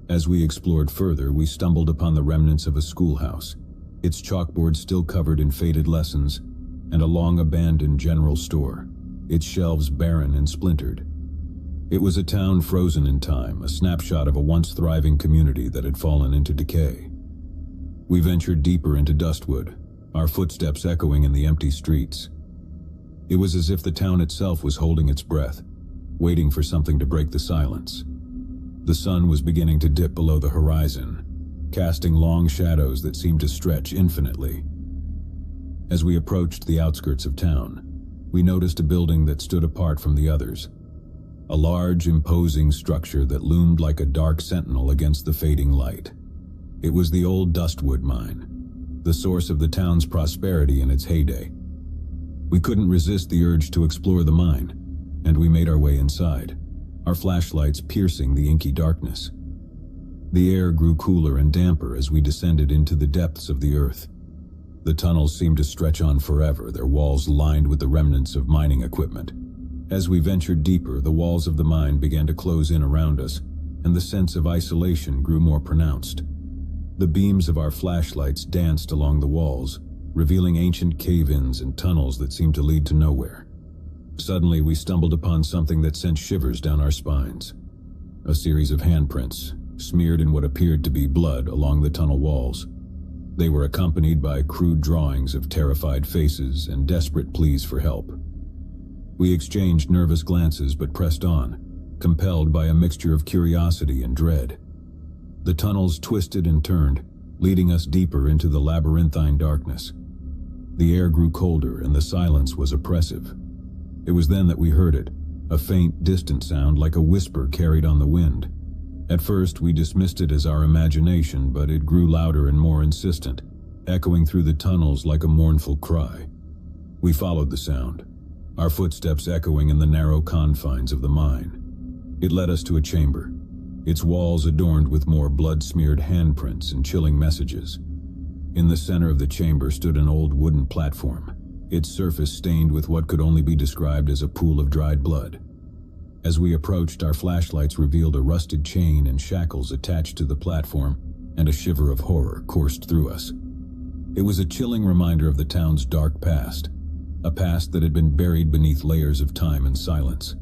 As we explored further, we stumbled upon the remnants of a schoolhouse, its chalkboard still covered in faded lessons, and a long-abandoned general store, its shelves barren and splintered. It was a town frozen in time, a snapshot of a once-thriving community that had fallen into decay. We ventured deeper into Dustwood, our footsteps echoing in the empty streets. It was as if the town itself was holding its breath, waiting for something to break the silence. The sun was beginning to dip below the horizon, casting long shadows that seemed to stretch infinitely. As we approached the outskirts of town, we noticed a building that stood apart from the others. A large, imposing structure that loomed like a dark sentinel against the fading light. It was the old Dustwood mine, the source of the town's prosperity in its heyday. We couldn't resist the urge to explore the mine, and we made our way inside, our flashlights piercing the inky darkness. The air grew cooler and damper as we descended into the depths of the earth. The tunnels seemed to stretch on forever, their walls lined with the remnants of mining equipment. As we ventured deeper, the walls of the mine began to close in around us, and the sense of isolation grew more pronounced. The beams of our flashlights danced along the walls, revealing ancient cave-ins and tunnels that seemed to lead to nowhere. Suddenly, we stumbled upon something that sent shivers down our spines. A series of handprints, smeared in what appeared to be blood along the tunnel walls. They were accompanied by crude drawings of terrified faces and desperate pleas for help. We exchanged nervous glances but pressed on, compelled by a mixture of curiosity and dread. The tunnels twisted and turned, leading us deeper into the labyrinthine darkness. The air grew colder and the silence was oppressive. It was then that we heard it, a faint, distant sound like a whisper carried on the wind. At first, we dismissed it as our imagination, but it grew louder and more insistent, echoing through the tunnels like a mournful cry. We followed the sound, our footsteps echoing in the narrow confines of the mine. It led us to a chamber, its walls adorned with more blood-smeared handprints and chilling messages. In the center of the chamber stood an old wooden platform, its surface stained with what could only be described as a pool of dried blood. As we approached, our flashlights revealed a rusted chain and shackles attached to the platform, and a shiver of horror coursed through us. It was a chilling reminder of the town's dark past, a past that had been buried beneath layers of time and silence.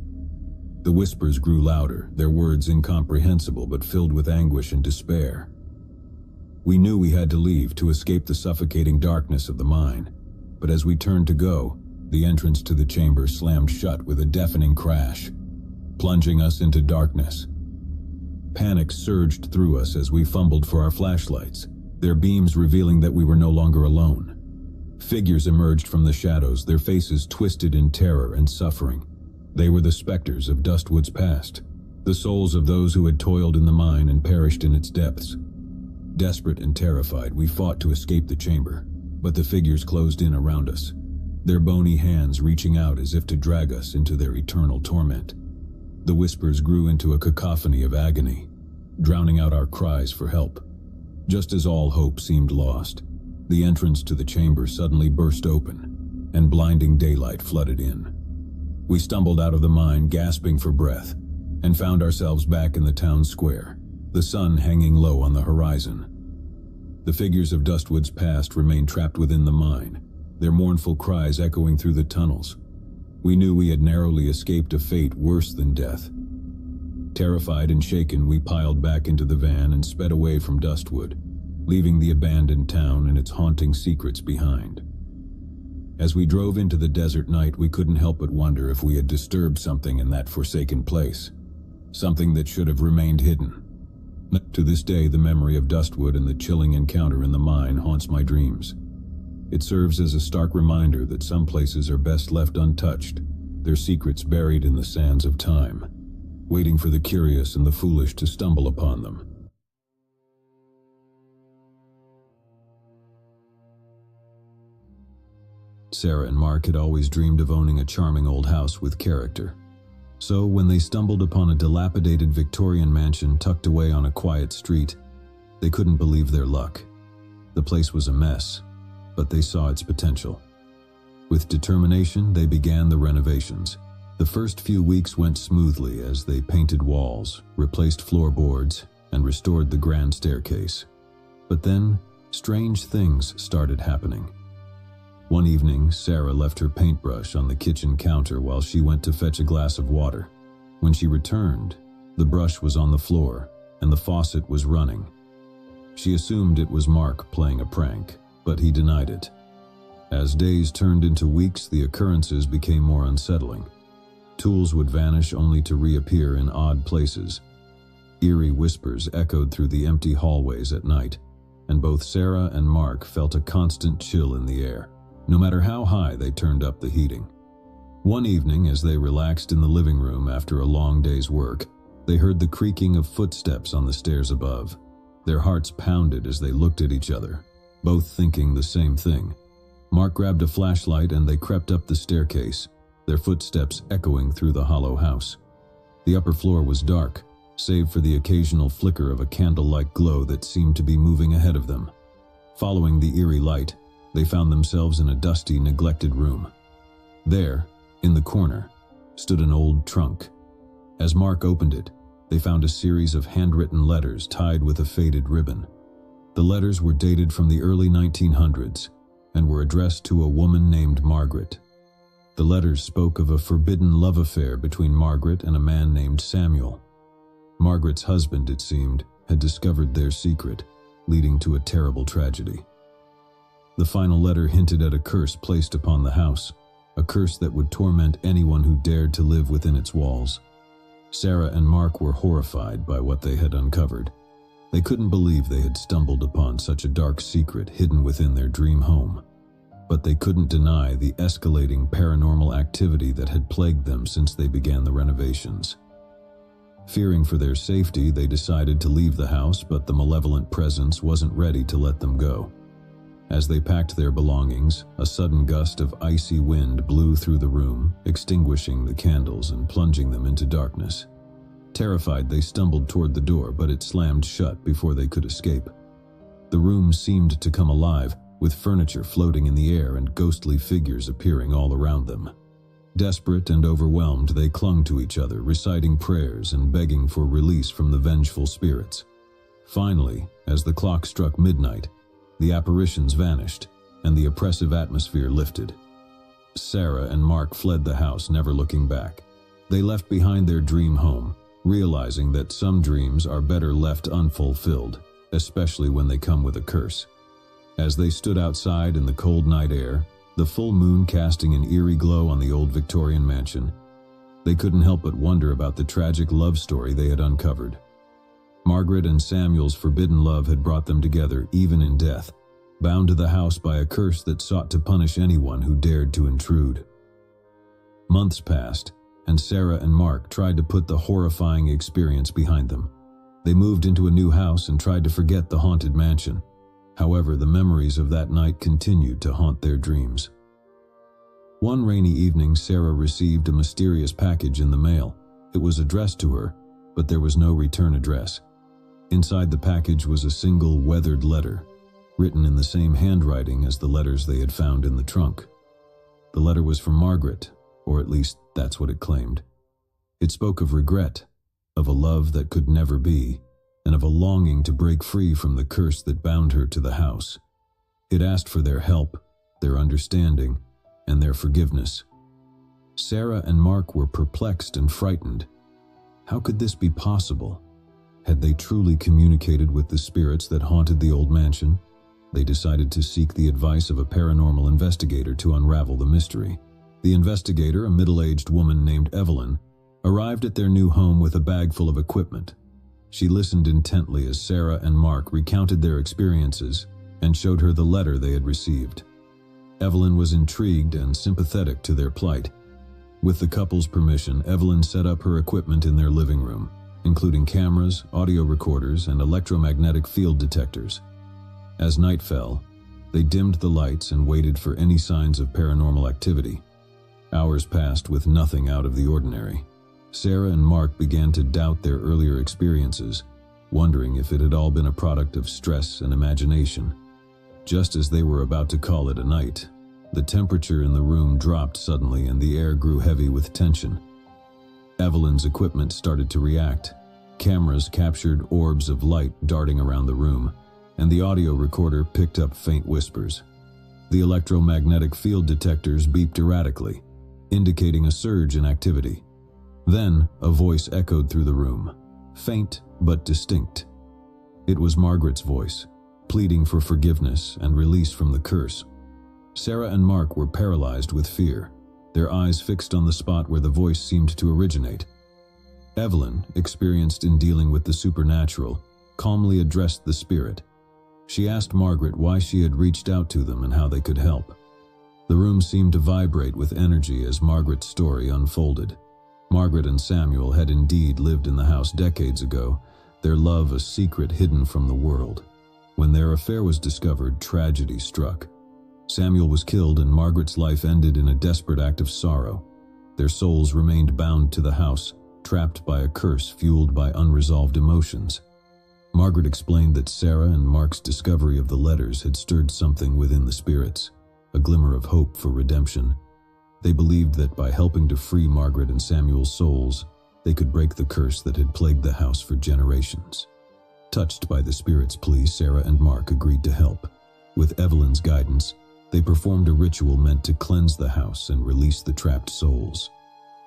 The whispers grew louder, their words incomprehensible but filled with anguish and despair. We knew we had to leave to escape the suffocating darkness of the mine, but as we turned to go, the entrance to the chamber slammed shut with a deafening crash, plunging us into darkness. Panic surged through us as we fumbled for our flashlights, their beams revealing that we were no longer alone. Figures emerged from the shadows, their faces twisted in terror and suffering. They were the specters of Dustwood's past, the souls of those who had toiled in the mine and perished in its depths. Desperate and terrified, we fought to escape the chamber, but the figures closed in around us, their bony hands reaching out as if to drag us into their eternal torment. The whispers grew into a cacophony of agony, drowning out our cries for help. Just as all hope seemed lost, the entrance to the chamber suddenly burst open, and blinding daylight flooded in. We stumbled out of the mine, gasping for breath, and found ourselves back in the town square, the sun hanging low on the horizon. The figures of Dustwood's past remained trapped within the mine, their mournful cries echoing through the tunnels. We knew we had narrowly escaped a fate worse than death. Terrified and shaken, we piled back into the van and sped away from Dustwood, leaving the abandoned town and its haunting secrets behind. As we drove into the desert night, we couldn't help but wonder if we had disturbed something in that forsaken place, something that should have remained hidden. To this day, the memory of Dustwood and the chilling encounter in the mine haunts my dreams. It serves as a stark reminder that some places are best left untouched, their secrets buried in the sands of time, waiting for the curious and the foolish to stumble upon them. Sarah and Mark had always dreamed of owning a charming old house with character. So when they stumbled upon a dilapidated Victorian mansion tucked away on a quiet street, they couldn't believe their luck. The place was a mess, but they saw its potential. With determination, they began the renovations. The first few weeks went smoothly as they painted walls, replaced floorboards, and restored the grand staircase. But then, strange things started happening. One evening, Sarah left her paintbrush on the kitchen counter while she went to fetch a glass of water. When she returned, the brush was on the floor, and the faucet was running. She assumed it was Mark playing a prank, but he denied it. As days turned into weeks, the occurrences became more unsettling. Tools would vanish only to reappear in odd places. Eerie whispers echoed through the empty hallways at night, and both Sarah and Mark felt a constant chill in the air, no matter how high they turned up the heating. One evening, as they relaxed in the living room after a long day's work, they heard the creaking of footsteps on the stairs above. Their hearts pounded as they looked at each other, both thinking the same thing. Mark grabbed a flashlight and they crept up the staircase, their footsteps echoing through the hollow house. The upper floor was dark, save for the occasional flicker of a candle-like glow that seemed to be moving ahead of them. Following the eerie light, they found themselves in a dusty, neglected room. There, in the corner, stood an old trunk. As Mark opened it, they found a series of handwritten letters tied with a faded ribbon. The letters were dated from the early 1900s and were addressed to a woman named Margaret. The letters spoke of a forbidden love affair between Margaret and a man named Samuel. Margaret's husband, it seemed, had discovered their secret, leading to a terrible tragedy. The final letter hinted at a curse placed upon the house, a curse that would torment anyone who dared to live within its walls. Sarah and Mark were horrified by what they had uncovered. They couldn't believe they had stumbled upon such a dark secret hidden within their dream home. But they couldn't deny the escalating paranormal activity that had plagued them since they began the renovations. Fearing for their safety, they decided to leave the house, but the malevolent presence wasn't ready to let them go. As they packed their belongings, a sudden gust of icy wind blew through the room, extinguishing the candles and plunging them into darkness. Terrified, they stumbled toward the door, but it slammed shut before they could escape. The room seemed to come alive, with furniture floating in the air and ghostly figures appearing all around them. Desperate and overwhelmed, they clung to each other, reciting prayers and begging for release from the vengeful spirits. Finally, as the clock struck midnight, the apparitions vanished, and the oppressive atmosphere lifted. Sarah and Mark fled the house, never looking back. They left behind their dream home, realizing that some dreams are better left unfulfilled, especially when they come with a curse. As they stood outside in the cold night air, the full moon casting an eerie glow on the old Victorian mansion, they couldn't help but wonder about the tragic love story they had uncovered. Margaret and Samuel's forbidden love had brought them together, even in death, bound to the house by a curse that sought to punish anyone who dared to intrude. Months passed, and Sarah and Mark tried to put the horrifying experience behind them. They moved into a new house and tried to forget the haunted mansion. However, the memories of that night continued to haunt their dreams. One rainy evening, Sarah received a mysterious package in the mail. It was addressed to her, but there was no return address. Inside the package was a single weathered letter, written in the same handwriting as the letters they had found in the trunk. The letter was from Margaret, or at least that's what it claimed. It spoke of regret, of a love that could never be, and of a longing to break free from the curse that bound her to the house. It asked for their help, their understanding, and their forgiveness. Sarah and Mark were perplexed and frightened. How could this be possible? Had they truly communicated with the spirits that haunted the old mansion? They decided to seek the advice of a paranormal investigator to unravel the mystery. The investigator, a middle-aged woman named Evelyn, arrived at their new home with a bag full of equipment. She listened intently as Sarah and Mark recounted their experiences and showed her the letter they had received. Evelyn was intrigued and sympathetic to their plight. With the couple's permission, Evelyn set up her equipment in their living room, including cameras, audio recorders, and electromagnetic field detectors. As night fell, they dimmed the lights and waited for any signs of paranormal activity. Hours passed with nothing out of the ordinary. Sarah and Mark began to doubt their earlier experiences, wondering if it had all been a product of stress and imagination. Just as they were about to call it a night, the temperature in the room dropped suddenly and the air grew heavy with tension. Evelyn's equipment started to react. Cameras captured orbs of light darting around the room, and the audio recorder picked up faint whispers. The electromagnetic field detectors beeped erratically, indicating a surge in activity. Then, a voice echoed through the room, faint but distinct. It was Margaret's voice, pleading for forgiveness and release from the curse. Sarah and Mark were paralyzed with fear, their eyes fixed on the spot where the voice seemed to originate. Evelyn, experienced in dealing with the supernatural, calmly addressed the spirit. She asked Margaret why she had reached out to them and how they could help. The room seemed to vibrate with energy as Margaret's story unfolded. Margaret and Samuel had indeed lived in the house decades ago, their love a secret hidden from the world. When their affair was discovered, tragedy struck. Samuel was killed and Margaret's life ended in a desperate act of sorrow. Their souls remained bound to the house, trapped by a curse fueled by unresolved emotions. Margaret explained that Sarah and Mark's discovery of the letters had stirred something within the spirits, a glimmer of hope for redemption. They believed that by helping to free Margaret and Samuel's souls, they could break the curse that had plagued the house for generations. Touched by the spirit's plea, Sarah and Mark agreed to help. With Evelyn's guidance, they performed a ritual meant to cleanse the house and release the trapped souls.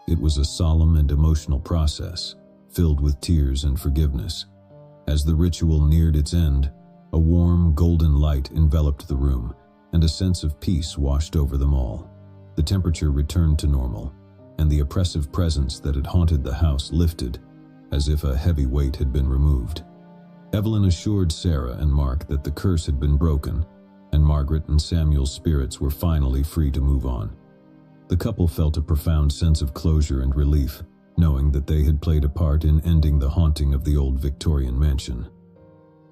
It was a solemn and emotional process, filled with tears and forgiveness. As the ritual neared its end, a warm, golden light enveloped the room, and a sense of peace washed over them all. The temperature returned to normal, and the oppressive presence that had haunted the house lifted, as if a heavy weight had been removed. Evelyn assured Sarah and Mark that the curse had been broken, and Margaret and Samuel's spirits were finally free to move on. The couple felt a profound sense of closure and relief, knowing that they had played a part in ending the haunting of the old Victorian mansion.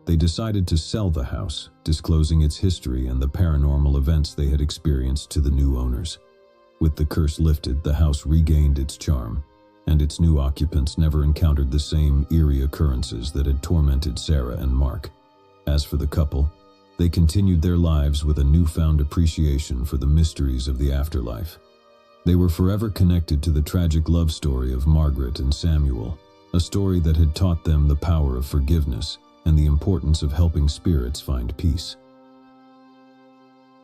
They decided to sell the house, disclosing its history and the paranormal events they had experienced to the new owners. With the curse lifted, the house regained its charm, and its new occupants never encountered the same eerie occurrences that had tormented Sarah and Mark. As for the couple, they continued their lives with a newfound appreciation for the mysteries of the afterlife. They were forever connected to the tragic love story of Margaret and Samuel, a story that had taught them the power of forgiveness and the importance of helping spirits find peace.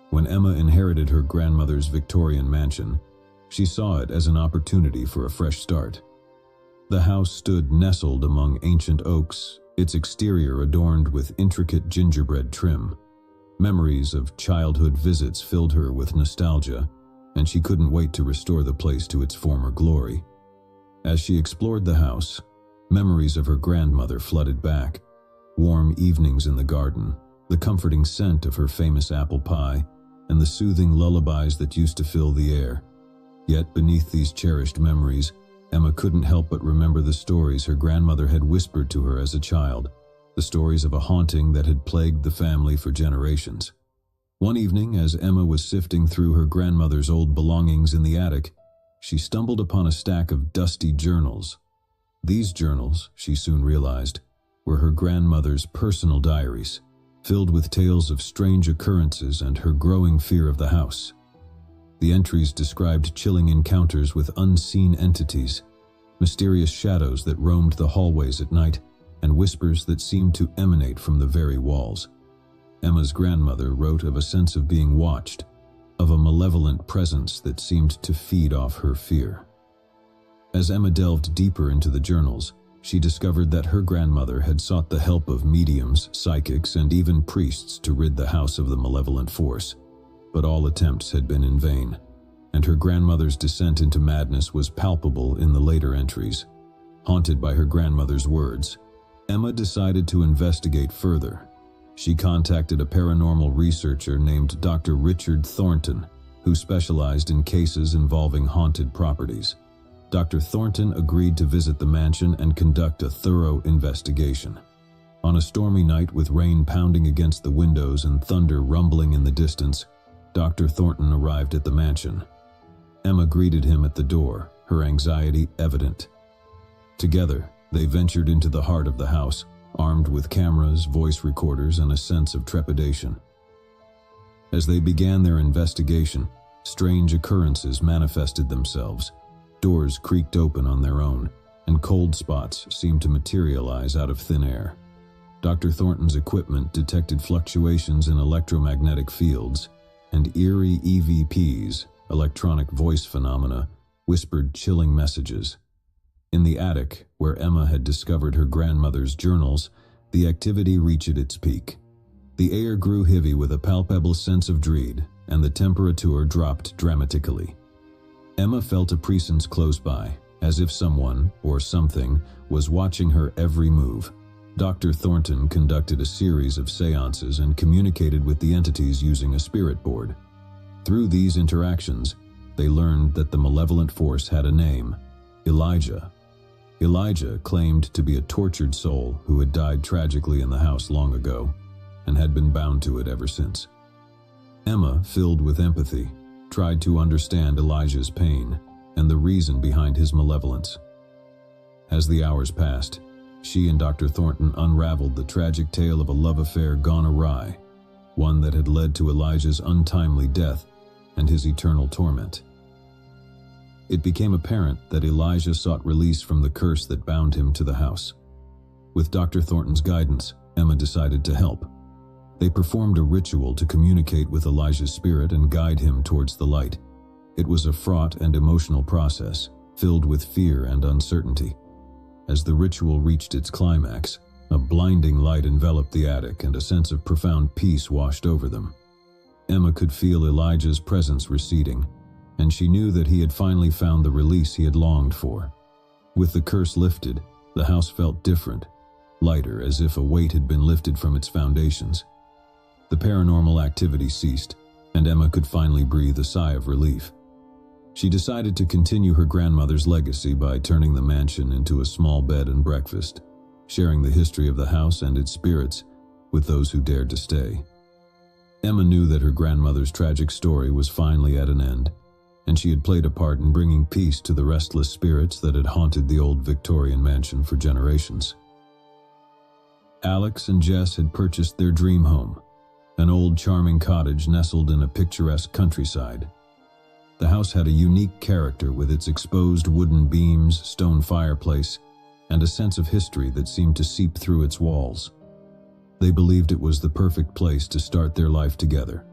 When Emma inherited her grandmother's Victorian mansion, she saw it as an opportunity for a fresh start. The house stood nestled among ancient oaks, its exterior adorned with intricate gingerbread trim. Memories of childhood visits filled her with nostalgia, and she couldn't wait to restore the place to its former glory. As she explored the house, memories of her grandmother flooded back. Warm evenings in the garden, the comforting scent of her famous apple pie, and the soothing lullabies that used to fill the air. Yet beneath these cherished memories, Emma couldn't help but remember the stories her grandmother had whispered to her as a child, the stories of a haunting that had plagued the family for generations. One evening, as Emma was sifting through her grandmother's old belongings in the attic, she stumbled upon a stack of dusty journals. These journals, she soon realized, were her grandmother's personal diaries, filled with tales of strange occurrences and her growing fear of the house. The entries described chilling encounters with unseen entities, mysterious shadows that roamed the hallways at night, and whispers that seemed to emanate from the very walls. Emma's grandmother wrote of a sense of being watched, of a malevolent presence that seemed to feed off her fear. As Emma delved deeper into the journals, she discovered that her grandmother had sought the help of mediums, psychics, and even priests to rid the house of the malevolent force. But all attempts had been in vain, and her grandmother's descent into madness was palpable in the later entries. Haunted by her grandmother's words, Emma decided to investigate further. She contacted a paranormal researcher named Dr. Richard Thornton, who specialized in cases involving haunted properties. Dr. Thornton agreed to visit the mansion and conduct a thorough investigation. On a stormy night with rain pounding against the windows and thunder rumbling in the distance, Dr. Thornton arrived at the mansion. Emma greeted him at the door, her anxiety evident. Together, they ventured into the heart of the house, armed with cameras, voice recorders, and a sense of trepidation. As they began their investigation, strange occurrences manifested themselves. Doors creaked open on their own, and cold spots seemed to materialize out of thin air. Dr. Thornton's equipment detected fluctuations in electromagnetic fields, and eerie EVPs, electronic voice phenomena, whispered chilling messages. In the attic, where Emma had discovered her grandmother's journals, the activity reached its peak. The air grew heavy with a palpable sense of dread, and the temperature dropped dramatically. Emma felt a presence close by, as if someone, or something, was watching her every move. Dr. Thornton conducted a series of seances and communicated with the entities using a spirit board. Through these interactions, they learned that the malevolent force had a name: Elijah. Elijah claimed to be a tortured soul who had died tragically in the house long ago, and had been bound to it ever since. Emma, filled with empathy, tried to understand Elijah's pain and the reason behind his malevolence. As the hours passed, she and Dr. Thornton unraveled the tragic tale of a love affair gone awry, one that had led to Elijah's untimely death and his eternal torment. It became apparent that Elijah sought release from the curse that bound him to the house. With Dr. Thornton's guidance, Emma decided to help. They performed a ritual to communicate with Elijah's spirit and guide him towards the light. It was a fraught and emotional process, filled with fear and uncertainty. As the ritual reached its climax, a blinding light enveloped the attic and a sense of profound peace washed over them. Emma could feel Elijah's presence receding, and she knew that he had finally found the release he had longed for. With the curse lifted, the house felt different, lighter, as if a weight had been lifted from its foundations. The paranormal activity ceased, and Emma could finally breathe a sigh of relief. She decided to continue her grandmother's legacy by turning the mansion into a small bed and breakfast, sharing the history of the house and its spirits, with those who dared to stay. Emma knew that her grandmother's tragic story was finally at an end, and she had played a part in bringing peace to the restless spirits that had haunted the old Victorian mansion for generations. Alex and Jess had purchased their dream home, an old charming cottage nestled in a picturesque countryside. The house had a unique character with its exposed wooden beams, stone fireplace, and a sense of history that seemed to seep through its walls. They believed it was the perfect place to start their life together.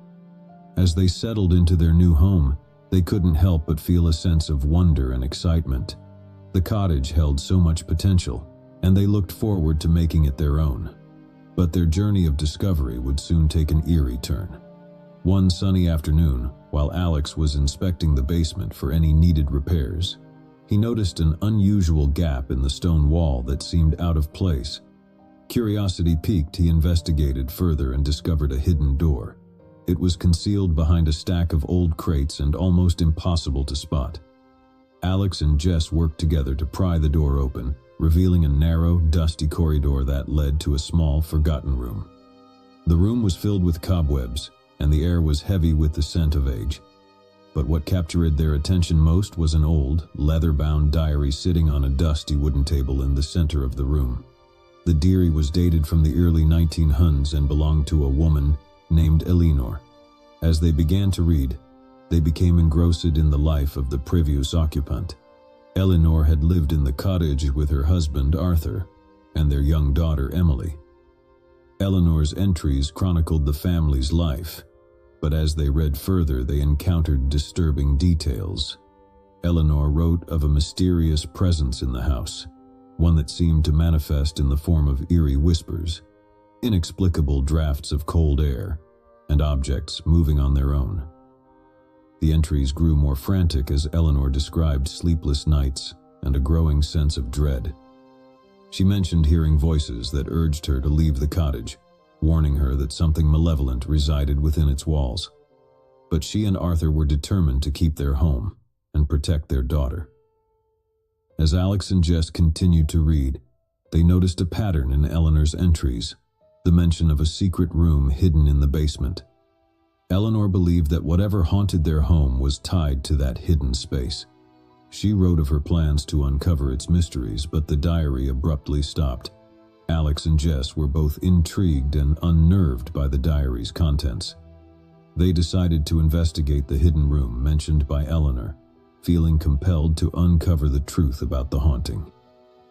As they settled into their new home, they couldn't help but feel a sense of wonder and excitement. The cottage held so much potential, and they looked forward to making it their own. But their journey of discovery would soon take an eerie turn. One sunny afternoon, while Alex was inspecting the basement for any needed repairs, he noticed an unusual gap in the stone wall that seemed out of place. Curiosity piqued, he investigated further and discovered a hidden door. It was concealed behind a stack of old crates and almost impossible to spot. Alex and Jess worked together to pry the door open, revealing a narrow, dusty corridor that led to a small, forgotten room. The room was filled with cobwebs, and the air was heavy with the scent of age. But what captured their attention most was an old, leather-bound diary sitting on a dusty wooden table in the center of the room. The diary was dated from the early 1900s and belonged to a woman named Eleanor. As they began to read, they became engrossed in the life of the previous occupant. Eleanor had lived in the cottage with her husband Arthur and their young daughter Emily. Eleanor's entries chronicled the family's life, but as they read further they encountered disturbing details. Eleanor wrote of a mysterious presence in the house, one that seemed to manifest in the form of eerie whispers, inexplicable drafts of cold air, and objects moving on their own. The entries grew more frantic as Eleanor described sleepless nights and a growing sense of dread. She mentioned hearing voices that urged her to leave the cottage, warning her that something malevolent resided within its walls. But she and Arthur were determined to keep their home and protect their daughter. As Alex and Jess continued to read, they noticed a pattern in Eleanor's entries, the mention of a secret room hidden in the basement. Eleanor believed that whatever haunted their home was tied to that hidden space. She wrote of her plans to uncover its mysteries, but the diary abruptly stopped. Alex and Jess were both intrigued and unnerved by the diary's contents. They decided to investigate the hidden room mentioned by Eleanor, feeling compelled to uncover the truth about the haunting.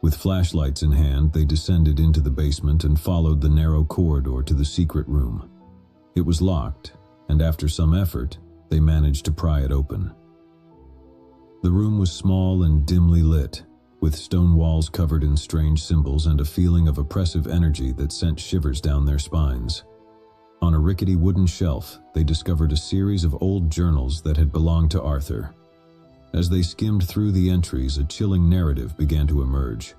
With flashlights in hand, they descended into the basement and followed the narrow corridor to the secret room. It was locked, and after some effort, they managed to pry it open. The room was small and dimly lit, with stone walls covered in strange symbols and a feeling of oppressive energy that sent shivers down their spines. On a rickety wooden shelf, they discovered a series of old journals that had belonged to Arthur. As they skimmed through the entries, a chilling narrative began to emerge.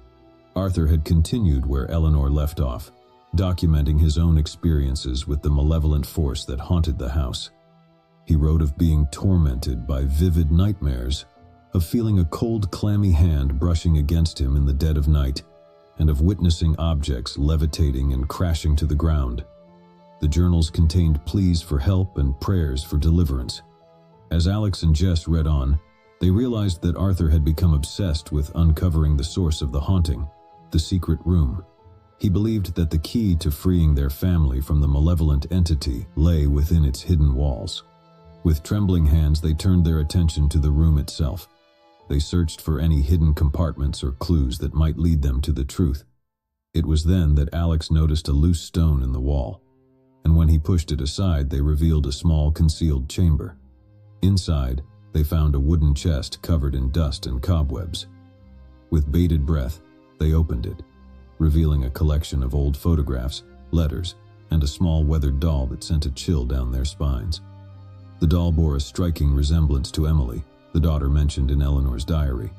Arthur had continued where Eleanor left off, documenting his own experiences with the malevolent force that haunted the house. He wrote of being tormented by vivid nightmares, of feeling a cold, clammy hand brushing against him in the dead of night, and of witnessing objects levitating and crashing to the ground. The journals contained pleas for help and prayers for deliverance. As Alex and Jess read on, they realized that Arthur had become obsessed with uncovering the source of the haunting, the secret room. He believed that the key to freeing their family from the malevolent entity lay within its hidden walls. With trembling hands, they turned their attention to the room itself. They searched for any hidden compartments or clues that might lead them to the truth. It was then that Alex noticed a loose stone in the wall, and when he pushed it aside, they revealed a small concealed chamber. Inside, they found a wooden chest covered in dust and cobwebs. With bated breath, they opened it, revealing a collection of old photographs, letters, and a small weathered doll that sent a chill down their spines. The doll bore a striking resemblance to Emily, the daughter mentioned in Eleanor's diary.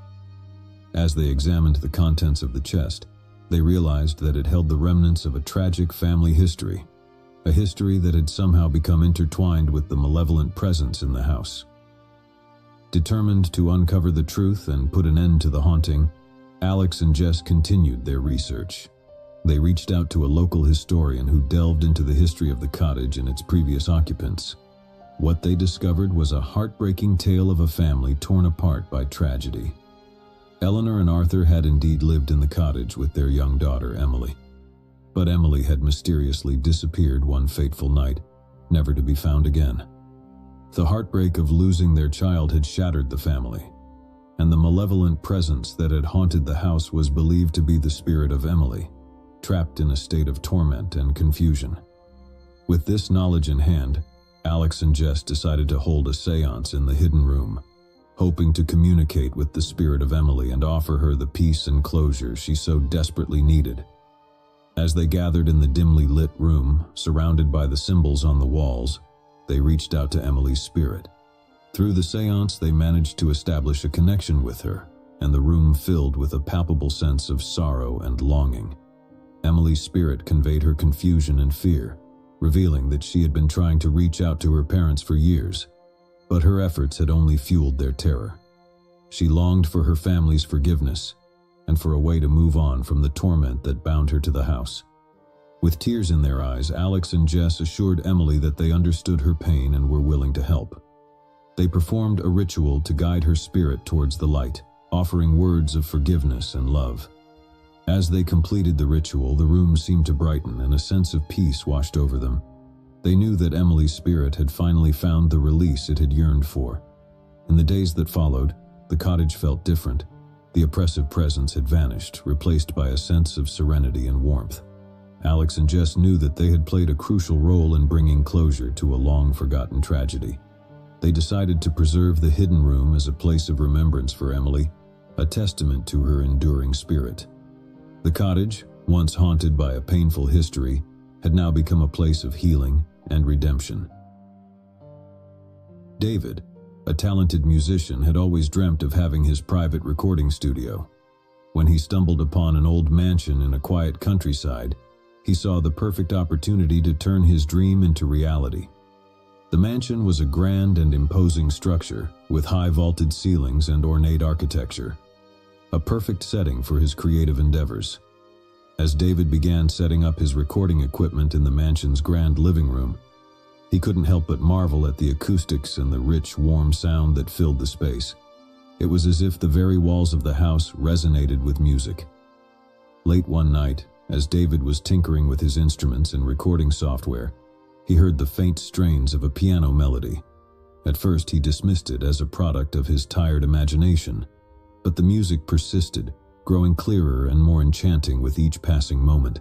As they examined the contents of the chest, they realized that it held the remnants of a tragic family history, a history that had somehow become intertwined with the malevolent presence in the house. Determined to uncover the truth and put an end to the haunting, Alex and Jess continued their research. They reached out to a local historian who delved into the history of the cottage and its previous occupants. What they discovered was a heartbreaking tale of a family torn apart by tragedy. Eleanor and Arthur had indeed lived in the cottage with their young daughter, Emily. But Emily had mysteriously disappeared one fateful night, never to be found again. The heartbreak of losing their child had shattered the family, and the malevolent presence that had haunted the house was believed to be the spirit of Emily, trapped in a state of torment and confusion. With this knowledge in hand, Alex and Jess decided to hold a seance in the hidden room, hoping to communicate with the spirit of Emily and offer her the peace and closure she so desperately needed. As they gathered in the dimly lit room, surrounded by the symbols on the walls, they reached out to Emily's spirit. Through the seance, they managed to establish a connection with her, and the room filled with a palpable sense of sorrow and longing. Emily's spirit conveyed her confusion and fear, revealing that she had been trying to reach out to her parents for years, but her efforts had only fueled their terror. She longed for her family's forgiveness, and for a way to move on from the torment that bound her to the house. With tears in their eyes, Alex and Jess assured Emily that they understood her pain and were willing to help. They performed a ritual to guide her spirit towards the light, offering words of forgiveness and love. As they completed the ritual, the room seemed to brighten and a sense of peace washed over them. They knew that Emily's spirit had finally found the release it had yearned for. In the days that followed, the cottage felt different. The oppressive presence had vanished, replaced by a sense of serenity and warmth. Alex and Jess knew that they had played a crucial role in bringing closure to a long-forgotten tragedy. They decided to preserve the hidden room as a place of remembrance for Emily, a testament to her enduring spirit. The cottage, once haunted by a painful history, had now become a place of healing and redemption. David, a talented musician, had always dreamt of having his private recording studio. When he stumbled upon an old mansion in a quiet countryside, he saw the perfect opportunity to turn his dream into reality. The mansion was a grand and imposing structure, with high vaulted ceilings and ornate architecture, a perfect setting for his creative endeavors. As David began setting up his recording equipment in the mansion's grand living room, he couldn't help but marvel at the acoustics and the rich, warm sound that filled the space. It was as if the very walls of the house resonated with music. Late one night, as David was tinkering with his instruments and recording software, he heard the faint strains of a piano melody. At first, he dismissed it as a product of his tired imagination, but the music persisted, growing clearer and more enchanting with each passing moment.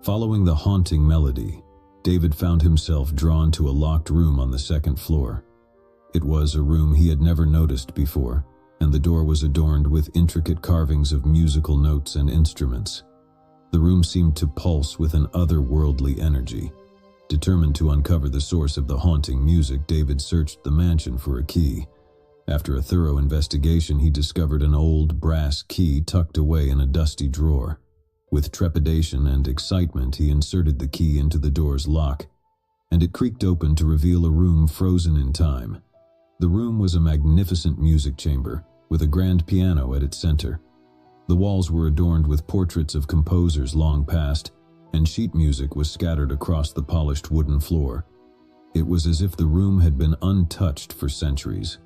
Following the haunting melody, David found himself drawn to a locked room on the second floor. It was a room he had never noticed before, and the door was adorned with intricate carvings of musical notes and instruments. The room seemed to pulse with an otherworldly energy. Determined to uncover the source of the haunting music, David searched the mansion for a key. After a thorough investigation, he discovered an old brass key tucked away in a dusty drawer. With trepidation and excitement, he inserted the key into the door's lock, and it creaked open to reveal a room frozen in time. The room was a magnificent music chamber, with a grand piano at its center. The walls were adorned with portraits of composers long past, and sheet music was scattered across the polished wooden floor. It was as if the room had been untouched for centuries.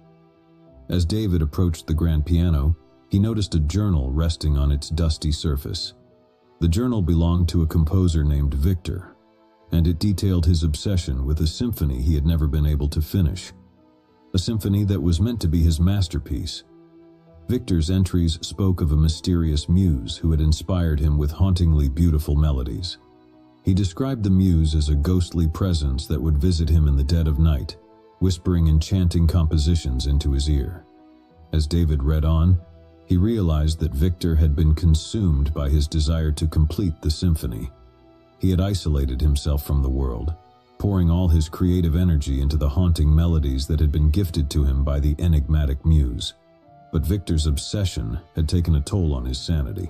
As David approached the grand piano, he noticed a journal resting on its dusty surface. The journal belonged to a composer named Victor, and it detailed his obsession with a symphony he had never been able to finish. A symphony that was meant to be his masterpiece. Victor's entries spoke of a mysterious muse who had inspired him with hauntingly beautiful melodies. He described the muse as a ghostly presence that would visit him in the dead of night, whispering enchanting compositions into his ear. As David read on, he realized that Victor had been consumed by his desire to complete the symphony. He had isolated himself from the world, pouring all his creative energy into the haunting melodies that had been gifted to him by the enigmatic muse. But Victor's obsession had taken a toll on his sanity.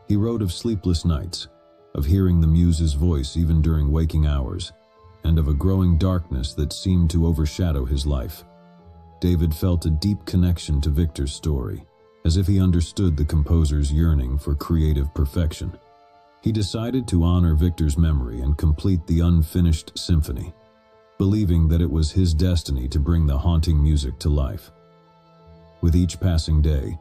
He wrote of sleepless nights, of hearing the muse's voice even during waking hours, and of a growing darkness that seemed to overshadow his life. David felt a deep connection to Victor's story, as if he understood the composer's yearning for creative perfection. He decided to honor Victor's memory and complete the unfinished symphony, believing that it was his destiny to bring the haunting music to life. With each passing day,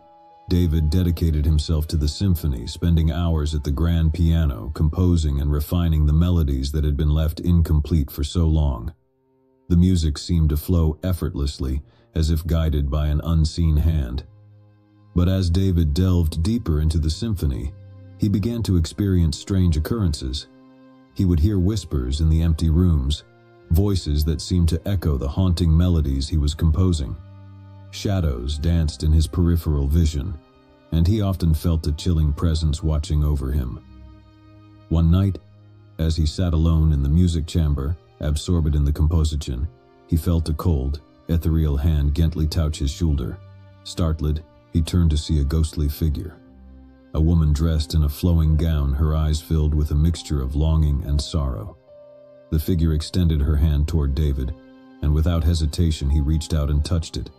David dedicated himself to the symphony, spending hours at the grand piano, composing and refining the melodies that had been left incomplete for so long. The music seemed to flow effortlessly, as if guided by an unseen hand. But as David delved deeper into the symphony, he began to experience strange occurrences. He would hear whispers in the empty rooms, voices that seemed to echo the haunting melodies he was composing. Shadows danced in his peripheral vision, and he often felt a chilling presence watching over him. One night, as he sat alone in the music chamber, absorbed in the composition, he felt a cold, ethereal hand gently touch his shoulder. Startled, he turned to see a ghostly figure. A woman dressed in a flowing gown, her eyes filled with a mixture of longing and sorrow. The figure extended her hand toward David, and without hesitation he reached out and touched it.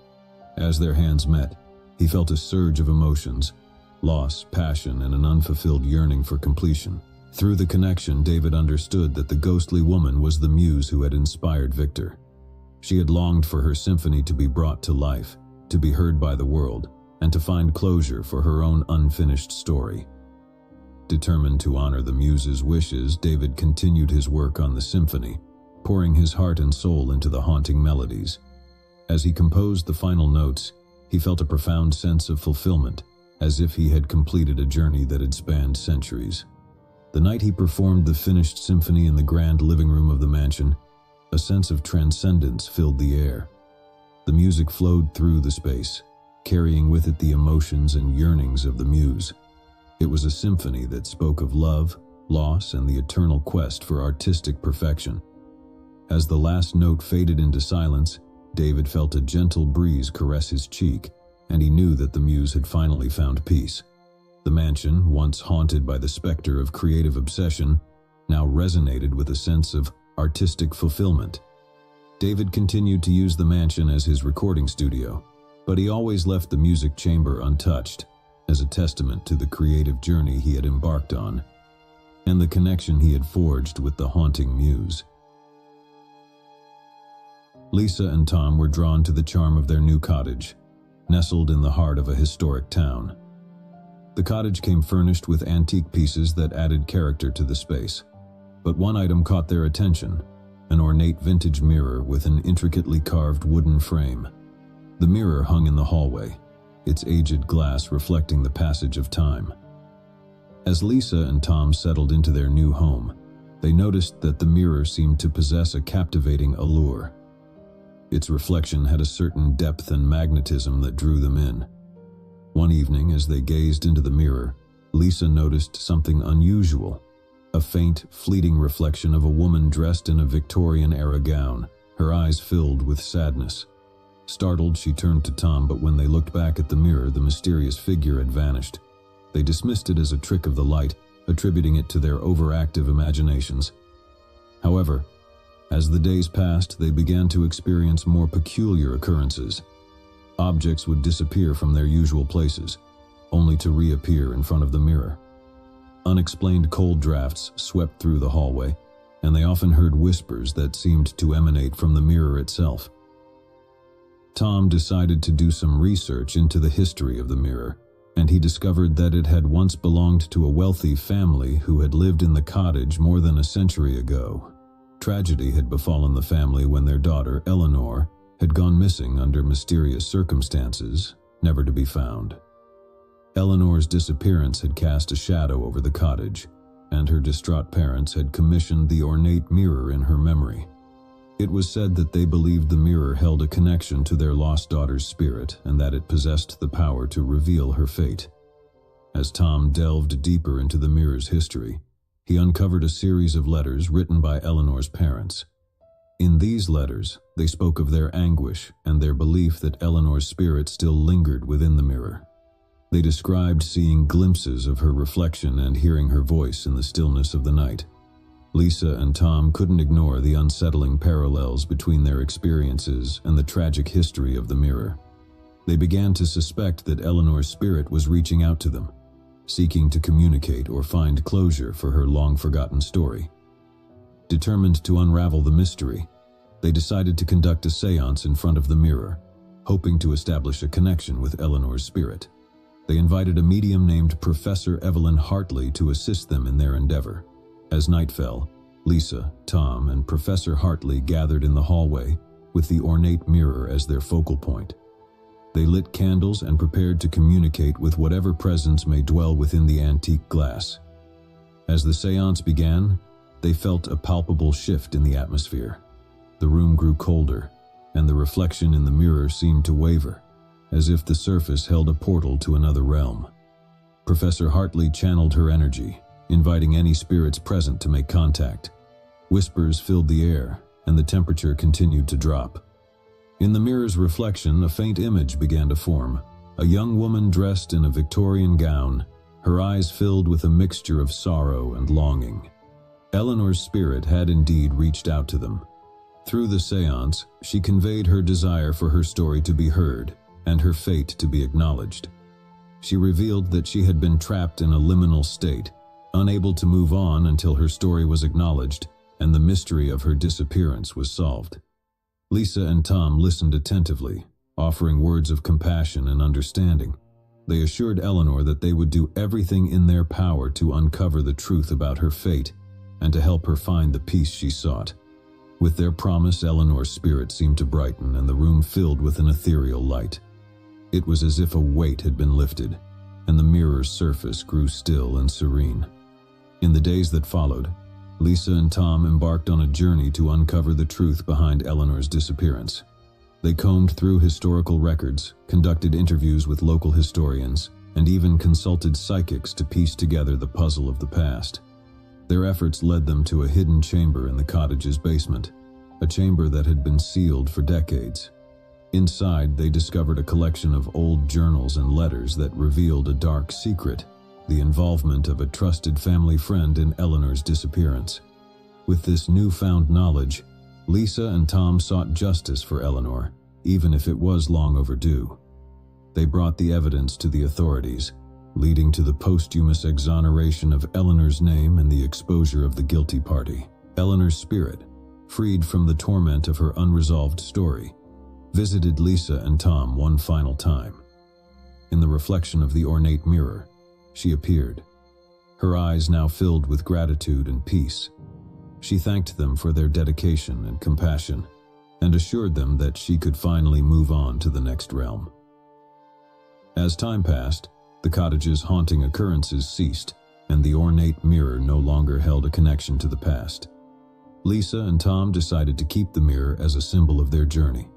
As their hands met, he felt a surge of emotions, loss, passion, and an unfulfilled yearning for completion. Through the connection, David understood that the ghostly woman was the muse who had inspired Victor. She had longed for her symphony to be brought to life, to be heard by the world, and to find closure for her own unfinished story. Determined to honor the muse's wishes, David continued his work on the symphony, pouring his heart and soul into the haunting melodies. As he composed the final notes, he felt a profound sense of fulfillment, as if he had completed a journey that had spanned centuries. The night he performed the finished symphony in the grand living room of the mansion, a sense of transcendence filled the air. The music flowed through the space, carrying with it the emotions and yearnings of the muse. It was a symphony that spoke of love, loss, and the eternal quest for artistic perfection. As the last note faded into silence, David felt a gentle breeze caress his cheek, and he knew that the muse had finally found peace. The mansion, once haunted by the specter of creative obsession, now resonated with a sense of artistic fulfillment. David continued to use the mansion as his recording studio, but he always left the music chamber untouched, as a testament to the creative journey he had embarked on, and the connection he had forged with the haunting muse. Lisa and Tom were drawn to the charm of their new cottage, nestled in the heart of a historic town. The cottage came furnished with antique pieces that added character to the space, but one item caught their attention: an ornate vintage mirror with an intricately carved wooden frame. The mirror hung in the hallway, its aged glass reflecting the passage of time. As Lisa and Tom settled into their new home, they noticed that the mirror seemed to possess a captivating allure. Its reflection had a certain depth and magnetism that drew them in. One evening, as they gazed into the mirror, Lisa noticed something unusual: a faint, fleeting reflection of a woman dressed in a Victorian-era gown, her eyes filled with sadness. Startled, she turned to Tom, but when they looked back at the mirror, the mysterious figure had vanished. They dismissed it as a trick of the light, attributing it to their overactive imaginations. However, as the days passed, they began to experience more peculiar occurrences. Objects would disappear from their usual places, only to reappear in front of the mirror. Unexplained cold drafts swept through the hallway, and they often heard whispers that seemed to emanate from the mirror itself. Tom decided to do some research into the history of the mirror, and he discovered that it had once belonged to a wealthy family who had lived in the cottage more than a century ago. Tragedy had befallen the family when their daughter, Eleanor, had gone missing under mysterious circumstances, never to be found. Eleanor's disappearance had cast a shadow over the cottage, and her distraught parents had commissioned the ornate mirror in her memory. It was said that they believed the mirror held a connection to their lost daughter's spirit, and that it possessed the power to reveal her fate. As Tom delved deeper into the mirror's history, he uncovered a series of letters written by Eleanor's parents. In these letters, they spoke of their anguish and their belief that Eleanor's spirit still lingered within the mirror. They described seeing glimpses of her reflection and hearing her voice in the stillness of the night. Lisa and Tom couldn't ignore the unsettling parallels between their experiences and the tragic history of the mirror. They began to suspect that Eleanor's spirit was reaching out to them, seeking to communicate or find closure for her long-forgotten story. Determined to unravel the mystery, they decided to conduct a séance in front of the mirror, hoping to establish a connection with Eleanor's spirit. They invited a medium named Professor Evelyn Hartley to assist them in their endeavor. As night fell, Lisa, Tom, and Professor Hartley gathered in the hallway, with the ornate mirror as their focal point. They lit candles and prepared to communicate with whatever presence may dwell within the antique glass. As the séance began, they felt a palpable shift in the atmosphere. The room grew colder, and the reflection in the mirror seemed to waver, as if the surface held a portal to another realm. Professor Hartley channeled her energy, inviting any spirits present to make contact. Whispers filled the air, and the temperature continued to drop. In the mirror's reflection, a faint image began to form. A young woman dressed in a Victorian gown, her eyes filled with a mixture of sorrow and longing. Eleanor's spirit had indeed reached out to them. Through the séance, she conveyed her desire for her story to be heard, and her fate to be acknowledged. She revealed that she had been trapped in a liminal state, unable to move on until her story was acknowledged and the mystery of her disappearance was solved. Lisa and Tom listened attentively, offering words of compassion and understanding. They assured Eleanor that they would do everything in their power to uncover the truth about her fate and to help her find the peace she sought. With their promise, Eleanor's spirit seemed to brighten and the room filled with an ethereal light. It was as if a weight had been lifted, and the mirror's surface grew still and serene. In the days that followed, Lisa and Tom embarked on a journey to uncover the truth behind Eleanor's disappearance. They combed through historical records, conducted interviews with local historians, and even consulted psychics to piece together the puzzle of the past. Their efforts led them to a hidden chamber in the cottage's basement, a chamber that had been sealed for decades. Inside, they discovered a collection of old journals and letters that revealed a dark secret: the involvement of a trusted family friend in Eleanor's disappearance. With this newfound knowledge, Lisa and Tom sought justice for Eleanor, even if it was long overdue. They brought the evidence to the authorities, leading to the posthumous exoneration of Eleanor's name and the exposure of the guilty party. Eleanor's spirit, freed from the torment of her unresolved story, visited Lisa and Tom one final time. In the reflection of the ornate mirror, she appeared, her eyes now filled with gratitude and peace. She thanked them for their dedication and compassion, and assured them that she could finally move on to the next realm. As time passed, the cottage's haunting occurrences ceased, and the ornate mirror no longer held a connection to the past. Lisa and Tom decided to keep the mirror as a symbol of their journey,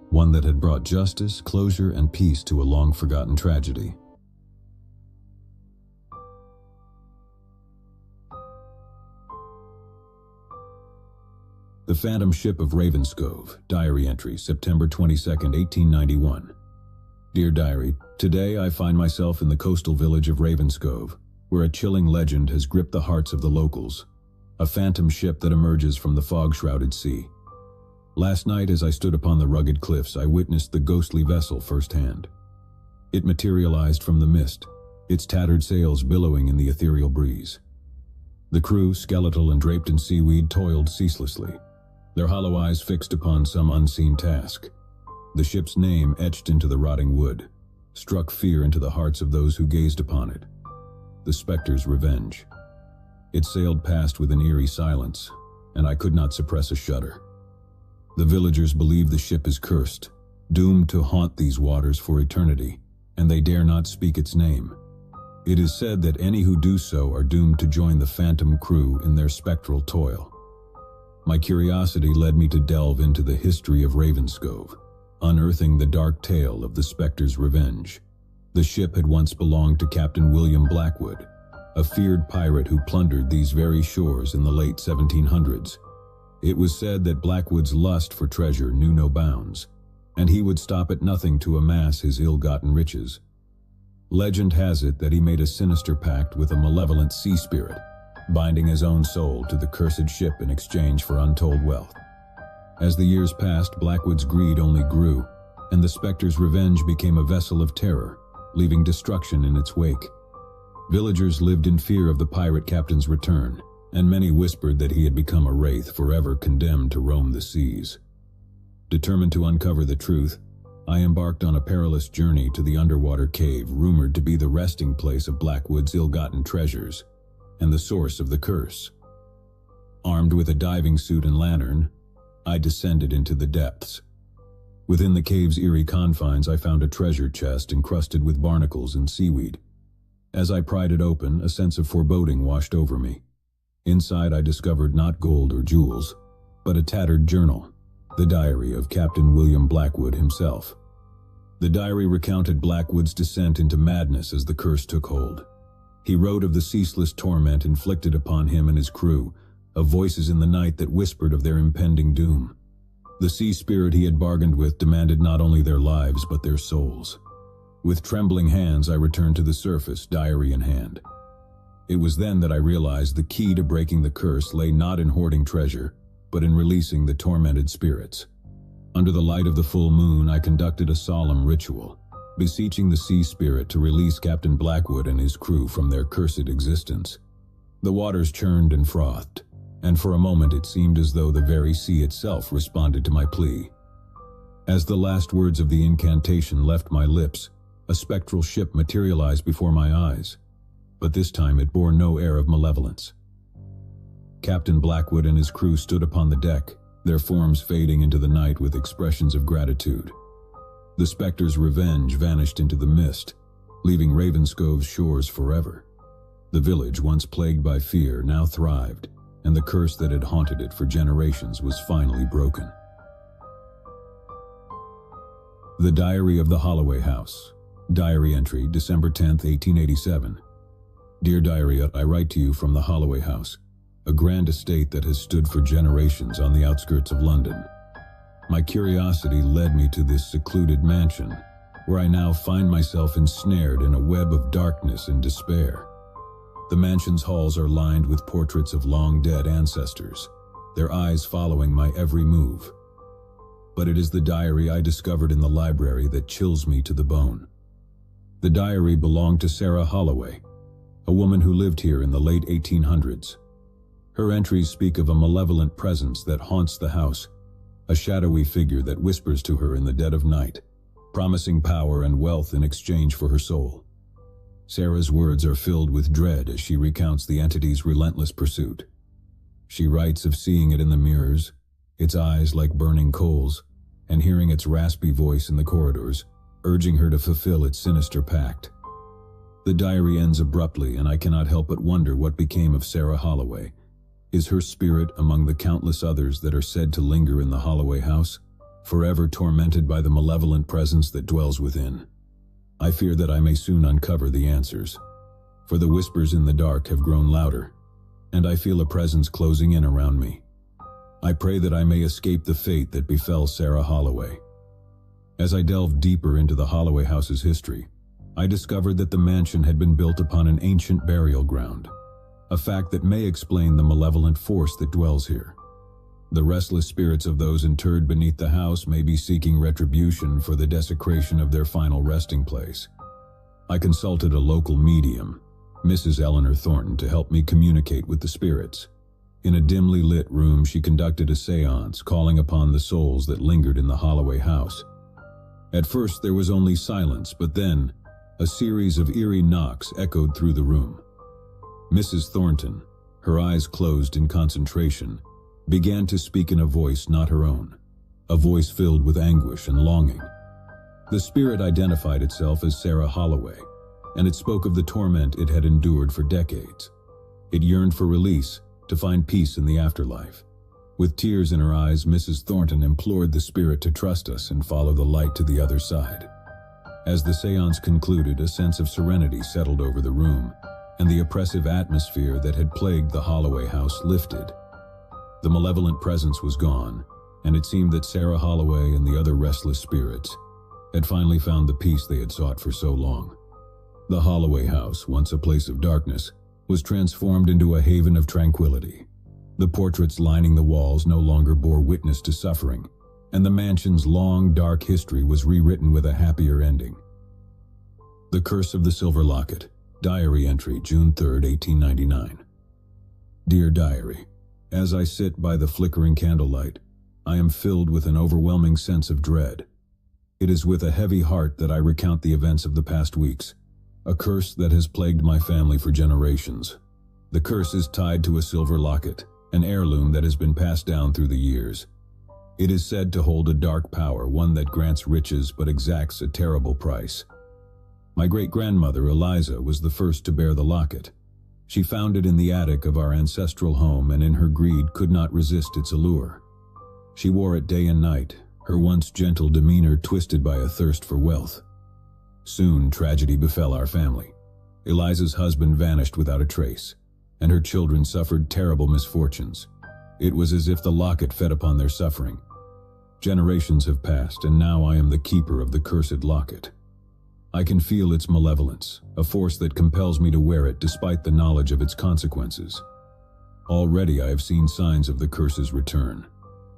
one that had brought justice, closure, and peace to a long-forgotten tragedy. The Phantom Ship of Ravenscove, Diary Entry, September 22, 1891. Dear Diary, today I find myself in the coastal village of Ravenscove, where a chilling legend has gripped the hearts of the locals. A phantom ship that emerges from the fog-shrouded sea. Last night, as I stood upon the rugged cliffs, I witnessed the ghostly vessel firsthand. It materialized from the mist, its tattered sails billowing in the ethereal breeze. The crew, skeletal and draped in seaweed, toiled ceaselessly, their hollow eyes fixed upon some unseen task. The ship's name, etched into the rotting wood, struck fear into the hearts of those who gazed upon it. The Spectre's Revenge. It sailed past with an eerie silence, and I could not suppress a shudder. The villagers believe the ship is cursed, doomed to haunt these waters for eternity, and they dare not speak its name. It is said that any who do so are doomed to join the phantom crew in their spectral toil. My curiosity led me to delve into the history of Ravenscove, unearthing the dark tale of the Spectre's Revenge. The ship had once belonged to Captain William Blackwood, a feared pirate who plundered these very shores in the late 1700s. It was said that Blackwood's lust for treasure knew no bounds, and he would stop at nothing to amass his ill-gotten riches. Legend has it that he made a sinister pact with a malevolent sea spirit, binding his own soul to the cursed ship in exchange for untold wealth. As the years passed, Blackwood's greed only grew, and the Spectre's Revenge became a vessel of terror, leaving destruction in its wake. Villagers lived in fear of the pirate captain's return, and many whispered that he had become a wraith forever condemned to roam the seas. Determined to uncover the truth, I embarked on a perilous journey to the underwater cave rumored to be the resting place of Blackwood's ill-gotten treasures and the source of the curse. Armed with a diving suit and lantern, I descended into the depths. Within the cave's eerie confines, I found a treasure chest encrusted with barnacles and seaweed. As I pried it open, a sense of foreboding washed over me. Inside, I discovered not gold or jewels, but a tattered journal, the diary of Captain William Blackwood himself. The diary recounted Blackwood's descent into madness as the curse took hold. He wrote of the ceaseless torment inflicted upon him and his crew, of voices in the night that whispered of their impending doom. The sea spirit he had bargained with demanded not only their lives but their souls. With trembling hands, I returned to the surface, diary in hand. It was then that I realized the key to breaking the curse lay not in hoarding treasure, but in releasing the tormented spirits. Under the light of the full moon, I conducted a solemn ritual, beseeching the sea spirit to release Captain Blackwood and his crew from their cursed existence. The waters churned and frothed, and for a moment it seemed as though the very sea itself responded to my plea. As the last words of the incantation left my lips, a spectral ship materialized before my eyes, but this time it bore no air of malevolence. Captain Blackwood and his crew stood upon the deck, their forms fading into the night with expressions of gratitude. The specter's revenge vanished into the mist, leaving Ravenscove's shores forever. The village, once plagued by fear, now thrived, and the curse that had haunted it for generations was finally broken. The Diary of the Holloway House. Diary entry, December 10th, 1887. Dear Diary, I write to you from the Holloway House, a grand estate that has stood for generations on the outskirts of London. My curiosity led me to this secluded mansion, where I now find myself ensnared in a web of darkness and despair. The mansion's halls are lined with portraits of long-dead ancestors, their eyes following my every move. But it is the diary I discovered in the library that chills me to the bone. The diary belonged to Sarah Holloway, a woman who lived here in the late 1800s. Her entries speak of a malevolent presence that haunts the house, a shadowy figure that whispers to her in the dead of night, promising power and wealth in exchange for her soul. Sarah's words are filled with dread as she recounts the entity's relentless pursuit. She writes of seeing it in the mirrors, its eyes like burning coals, and hearing its raspy voice in the corridors, urging her to fulfill its sinister pact. The diary ends abruptly, and I cannot help but wonder what became of Sarah Holloway. Is her spirit among the countless others that are said to linger in the Holloway house, forever tormented by the malevolent presence that dwells within? I fear that I may soon uncover the answers, for the whispers in the dark have grown louder, and I feel a presence closing in around me. I pray that I may escape the fate that befell Sarah Holloway. As I delved deeper into the Holloway house's history, I discovered that the mansion had been built upon an ancient burial ground, a fact that may explain the malevolent force that dwells here. The restless spirits of those interred beneath the house may be seeking retribution for the desecration of their final resting place. I consulted a local medium, Mrs. Eleanor Thornton, to help me communicate with the spirits. In a dimly lit room, she conducted a seance, calling upon the souls that lingered in the Holloway house. At first there was only silence, but then a series of eerie knocks echoed through the room. Mrs. Thornton, her eyes closed in concentration, began to speak in a voice not her own, a voice filled with anguish and longing. The spirit identified itself as Sarah Holloway, and it spoke of the torment it had endured for decades. It yearned for release, to find peace in the afterlife. With tears in her eyes, Mrs. Thornton implored the spirit to trust us and follow the light to the other side. As the seance concluded, a sense of serenity settled over the room, and the oppressive atmosphere that had plagued the Holloway house lifted. The malevolent presence was gone, and it seemed that Sarah Holloway and the other restless spirits had finally found the peace they had sought for so long. The Holloway house, once a place of darkness, was transformed into a haven of tranquility. The portraits lining the walls no longer bore witness to suffering, and the mansion's long, dark history was rewritten with a happier ending. The Curse of the Silver Locket. Diary entry, June 3, 1899. Dear Diary, as I sit by the flickering candlelight, I am filled with an overwhelming sense of dread. It is with a heavy heart that I recount the events of the past weeks, a curse that has plagued my family for generations. The curse is tied to a silver locket, an heirloom that has been passed down through the years. It is said to hold a dark power, one that grants riches but exacts a terrible price. My great-grandmother, Eliza, was the first to bear the locket. She found it in the attic of our ancestral home and in her greed could not resist its allure. She wore it day and night, her once gentle demeanor twisted by a thirst for wealth. Soon tragedy befell our family. Eliza's husband vanished without a trace, and her children suffered terrible misfortunes. It was as if the locket fed upon their suffering. Generations have passed, and now I am the keeper of the cursed locket. I can feel its malevolence, a force that compels me to wear it despite the knowledge of its consequences. Already I have seen signs of the curse's return.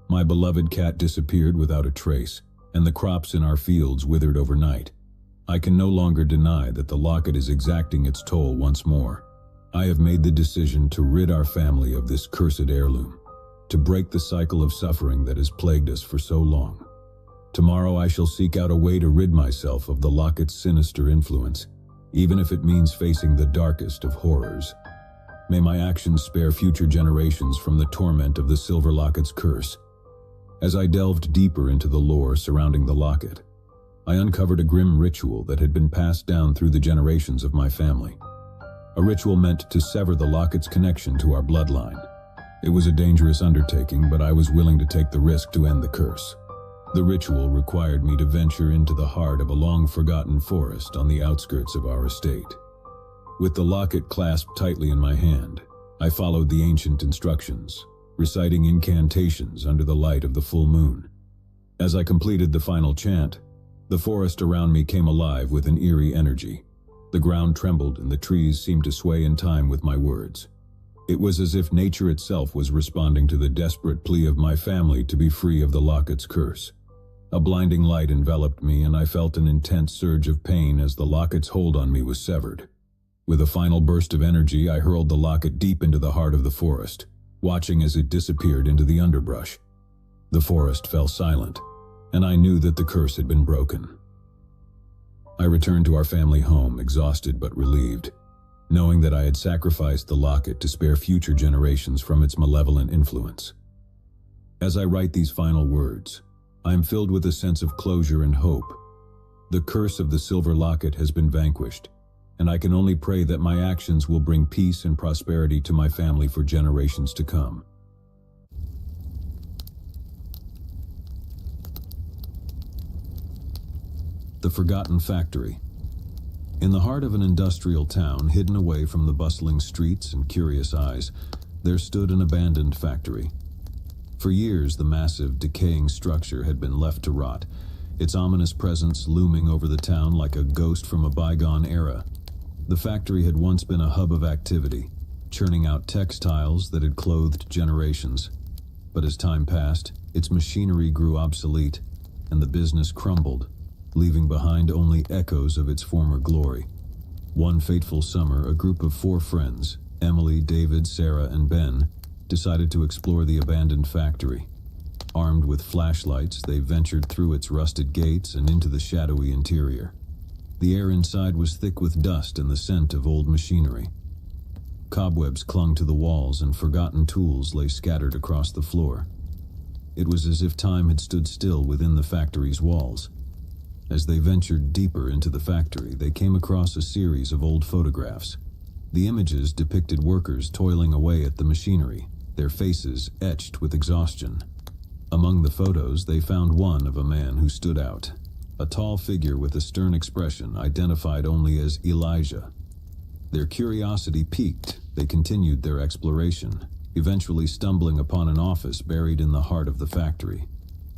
My beloved cat disappeared without a trace, and the crops in our fields withered overnight. I can no longer deny that the locket is exacting its toll once more. I have made the decision to rid our family of this cursed heirloom, to break the cycle of suffering that has plagued us for so long. Tomorrow I shall seek out a way to rid myself of the locket's sinister influence, even if it means facing the darkest of horrors. May my actions spare future generations from the torment of the silver locket's curse. As I delved deeper into the lore surrounding the locket, I uncovered a grim ritual that had been passed down through the generations of my family. A ritual meant to sever the locket's connection to our bloodline. It was a dangerous undertaking, but I was willing to take the risk to end the curse. The ritual required me to venture into the heart of a long-forgotten forest on the outskirts of our estate. With the locket clasped tightly in my hand, I followed the ancient instructions, reciting incantations under the light of the full moon. As I completed the final chant, the forest around me came alive with an eerie energy. The ground trembled and the trees seemed to sway in time with my words. It was as if nature itself was responding to the desperate plea of my family to be free of the locket's curse. A blinding light enveloped me, and I felt an intense surge of pain as the locket's hold on me was severed. With a final burst of energy, I hurled the locket deep into the heart of the forest, watching as it disappeared into the underbrush. The forest fell silent, and I knew that the curse had been broken. I returned to our family home, exhausted but relieved, knowing that I had sacrificed the locket to spare future generations from its malevolent influence. As I write these final words, I am filled with a sense of closure and hope. The curse of the silver locket has been vanquished, and I can only pray that my actions will bring peace and prosperity to my family for generations to come. The Forgotten Factory. In the heart of an industrial town, hidden away from the bustling streets and curious eyes, there stood an abandoned factory. For years, the massive, decaying structure had been left to rot, its ominous presence looming over the town like a ghost from a bygone era. The factory had once been a hub of activity, churning out textiles that had clothed generations. But as time passed, its machinery grew obsolete, and the business crumbled, leaving behind only echoes of its former glory. One fateful summer, a group of 4 friends, Emily, David, Sarah, and Ben, decided to explore the abandoned factory. Armed with flashlights, they ventured through its rusted gates and into the shadowy interior. The air inside was thick with dust and the scent of old machinery. Cobwebs clung to the walls and forgotten tools lay scattered across the floor. It was as if time had stood still within the factory's walls. As they ventured deeper into the factory, they came across a series of old photographs. The images depicted workers toiling away at the machinery, their faces etched with exhaustion. Among the photos, they found one of a man who stood out, a tall figure with a stern expression identified only as Elijah. Their curiosity piqued, they continued their exploration, eventually stumbling upon an office buried in the heart of the factory.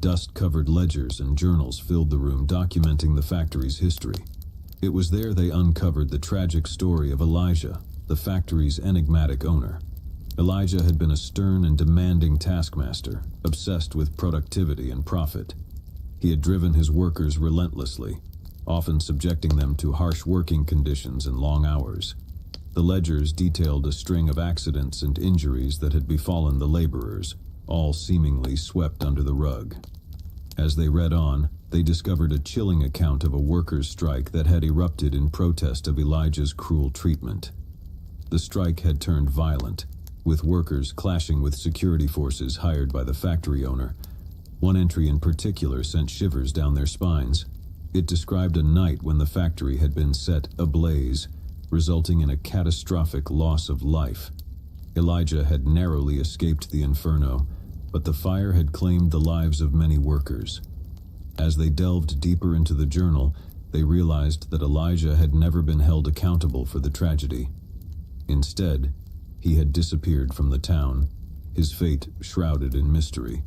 Dust-covered ledgers and journals filled the room, documenting the factory's history. It was there they uncovered the tragic story of Elijah, the factory's enigmatic owner. Elijah had been a stern and demanding taskmaster, obsessed with productivity and profit. He had driven his workers relentlessly, often subjecting them to harsh working conditions and long hours. The ledgers detailed a string of accidents and injuries that had befallen the laborers, all seemingly swept under the rug. As they read on, they discovered a chilling account of a workers' strike that had erupted in protest of Elijah's cruel treatment. The strike had turned violent, with workers clashing with security forces hired by the factory owner. One entry in particular sent shivers down their spines. It described a night when the factory had been set ablaze, resulting in a catastrophic loss of life. Elijah had narrowly escaped the inferno, but the fire had claimed the lives of many workers. As they delved deeper into the journal, they realized that Elijah had never been held accountable for the tragedy. Instead, he had disappeared from the town, his fate shrouded in mystery.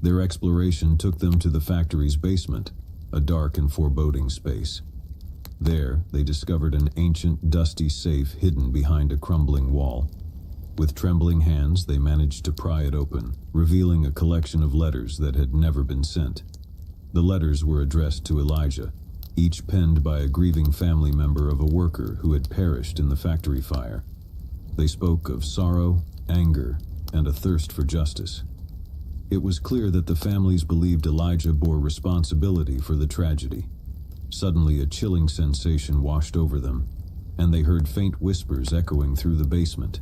Their exploration took them to the factory's basement, a dark and foreboding space. There, they discovered an ancient, dusty safe hidden behind a crumbling wall. With trembling hands, they managed to pry it open, revealing a collection of letters that had never been sent. The letters were addressed to Elijah, each penned by a grieving family member of a worker who had perished in the factory fire. They spoke of sorrow, anger, and a thirst for justice. It was clear that the families believed Elijah bore responsibility for the tragedy. Suddenly, a chilling sensation washed over them, and they heard faint whispers echoing through the basement.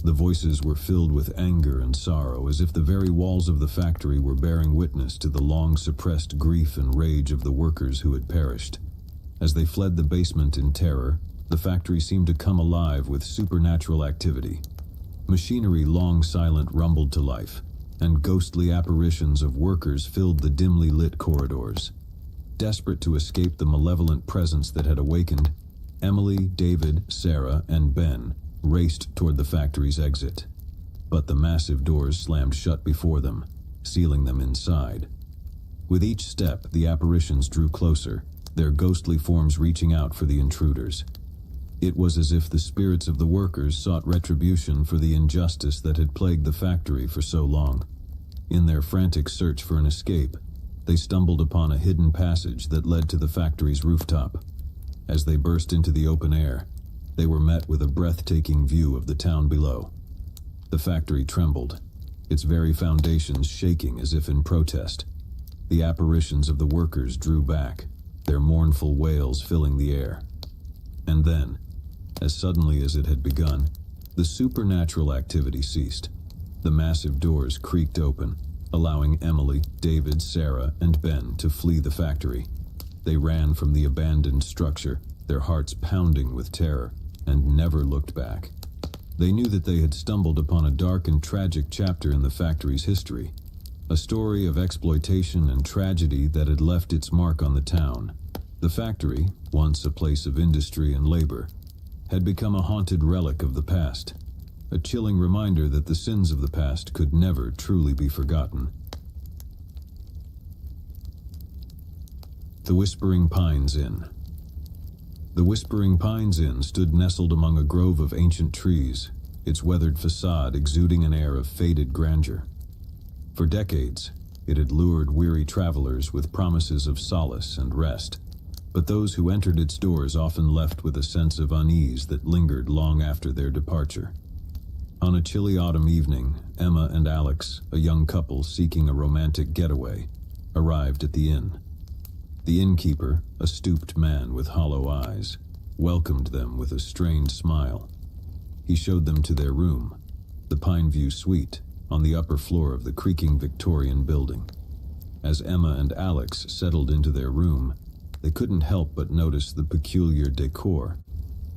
The voices were filled with anger and sorrow, as if the very walls of the factory were bearing witness to the long-suppressed grief and rage of the workers who had perished. As they fled the basement in terror, the factory seemed to come alive with supernatural activity. Machinery long silent rumbled to life, and ghostly apparitions of workers filled the dimly lit corridors. Desperate to escape the malevolent presence that had awakened, Emily, David, Sarah, and Ben raced toward the factory's exit. But the massive doors slammed shut before them, sealing them inside. With each step, the apparitions drew closer, their ghostly forms reaching out for the intruders. It was as if the spirits of the workers sought retribution for the injustice that had plagued the factory for so long. In their frantic search for an escape, they stumbled upon a hidden passage that led to the factory's rooftop. As they burst into the open air, they were met with a breathtaking view of the town below. The factory trembled, its very foundations shaking as if in protest. The apparitions of the workers drew back, their mournful wails filling the air. And then, as suddenly as it had begun, the supernatural activity ceased. The massive doors creaked open, allowing Emily, David, Sarah, and Ben to flee the factory. They ran from the abandoned structure, their hearts pounding with terror, and never looked back. They knew that they had stumbled upon a dark and tragic chapter in the factory's history, a story of exploitation and tragedy that had left its mark on the town. The factory, once a place of industry and labor, had become a haunted relic of the past, a chilling reminder that the sins of the past could never truly be forgotten. The Whispering Pines Inn. The Whispering Pines Inn stood nestled among a grove of ancient trees, its weathered facade exuding an air of faded grandeur. For decades, it had lured weary travelers with promises of solace and rest, but those who entered its doors often left with a sense of unease that lingered long after their departure. On a chilly autumn evening, Emma and Alex, a young couple seeking a romantic getaway, arrived at the inn. The innkeeper, a stooped man with hollow eyes, welcomed them with a strained smile. He showed them to their room, the Pineview Suite, on the upper floor of the creaking Victorian building. As Emma and Alex settled into their room, they couldn't help but notice the peculiar decor.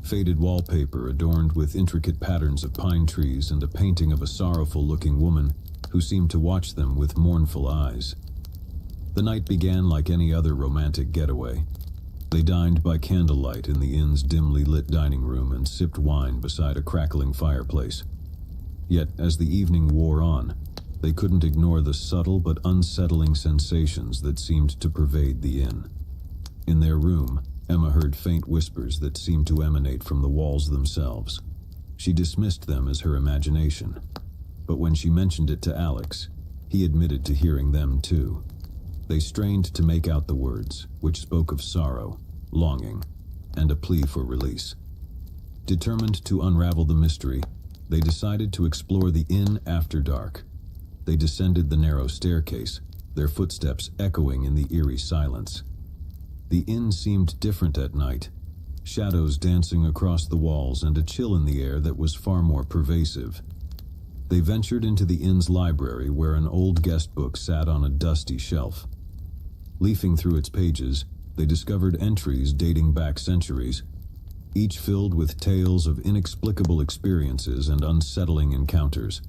Faded wallpaper adorned with intricate patterns of pine trees and a painting of a sorrowful-looking woman who seemed to watch them with mournful eyes. The night began like any other romantic getaway. They dined by candlelight in the inn's dimly lit dining room and sipped wine beside a crackling fireplace. Yet, as the evening wore on, they couldn't ignore the subtle but unsettling sensations that seemed to pervade the inn. In their room, Emma heard faint whispers that seemed to emanate from the walls themselves. She dismissed them as her imagination, but when she mentioned it to Alex, he admitted to hearing them too. They strained to make out the words, which spoke of sorrow, longing, and a plea for release. Determined to unravel the mystery, they decided to explore the inn after dark. They descended the narrow staircase, their footsteps echoing in the eerie silence. The inn seemed different at night, shadows dancing across the walls and a chill in the air that was far more pervasive. They ventured into the inn's library where an old guest book sat on a dusty shelf. Leafing through its pages, they discovered entries dating back centuries, each filled with tales of inexplicable experiences and unsettling encounters.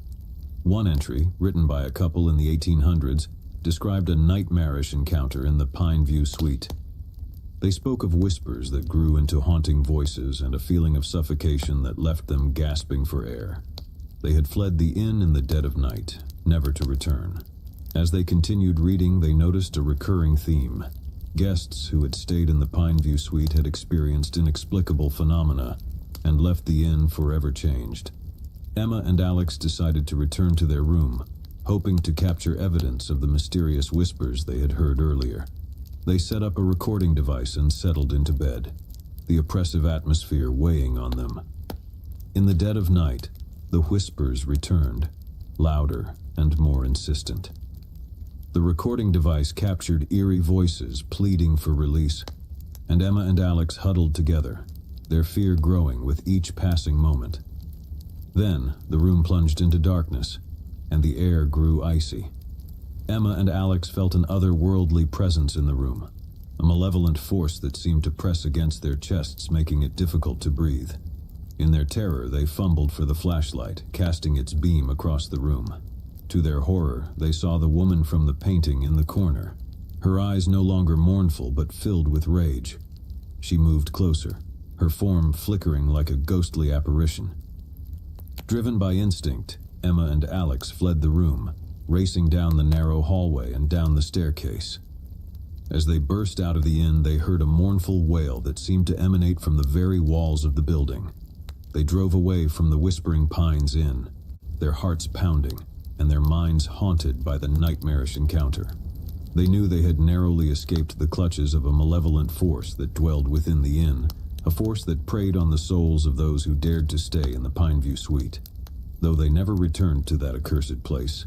One entry, written by a couple in the 1800s, described a nightmarish encounter in the Pine View suite. They spoke of whispers that grew into haunting voices and a feeling of suffocation that left them gasping for air. They had fled the inn in the dead of night, never to return. As they continued reading, they noticed a recurring theme. Guests who had stayed in the Pine View suite had experienced inexplicable phenomena and left the inn forever changed. Emma and Alex decided to return to their room, hoping to capture evidence of the mysterious whispers they had heard earlier. They set up a recording device and settled into bed, the oppressive atmosphere weighing on them. In the dead of night, the whispers returned, louder and more insistent. The recording device captured eerie voices pleading for release, and Emma and Alex huddled together, their fear growing with each passing moment. Then, the room plunged into darkness, and the air grew icy. Emma and Alex felt an otherworldly presence in the room, a malevolent force that seemed to press against their chests, making it difficult to breathe. In their terror, they fumbled for the flashlight, casting its beam across the room. To their horror, they saw the woman from the painting in the corner, her eyes no longer mournful but filled with rage. She moved closer, her form flickering like a ghostly apparition. Driven by instinct, Emma and Alex fled the room, racing down the narrow hallway and down the staircase. As they burst out of the inn, they heard a mournful wail that seemed to emanate from the very walls of the building. They drove away from the Whispering Pines Inn, their hearts pounding and their minds haunted by the nightmarish encounter. They knew they had narrowly escaped the clutches of a malevolent force that dwelled within the inn, a force that preyed on the souls of those who dared to stay in the Pineview suite. Though they never returned to that accursed place,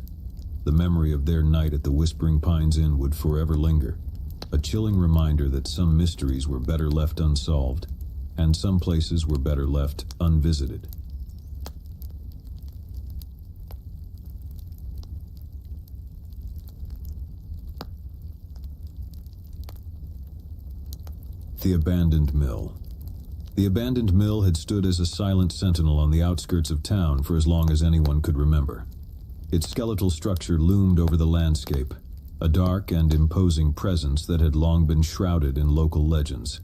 the memory of their night at the Whispering Pines Inn would forever linger, a chilling reminder that some mysteries were better left unsolved, and some places were better left unvisited. The Abandoned Mill. The abandoned mill had stood as a silent sentinel on the outskirts of town for as long as anyone could remember. Its skeletal structure loomed over the landscape, a dark and imposing presence that had long been shrouded in local legends.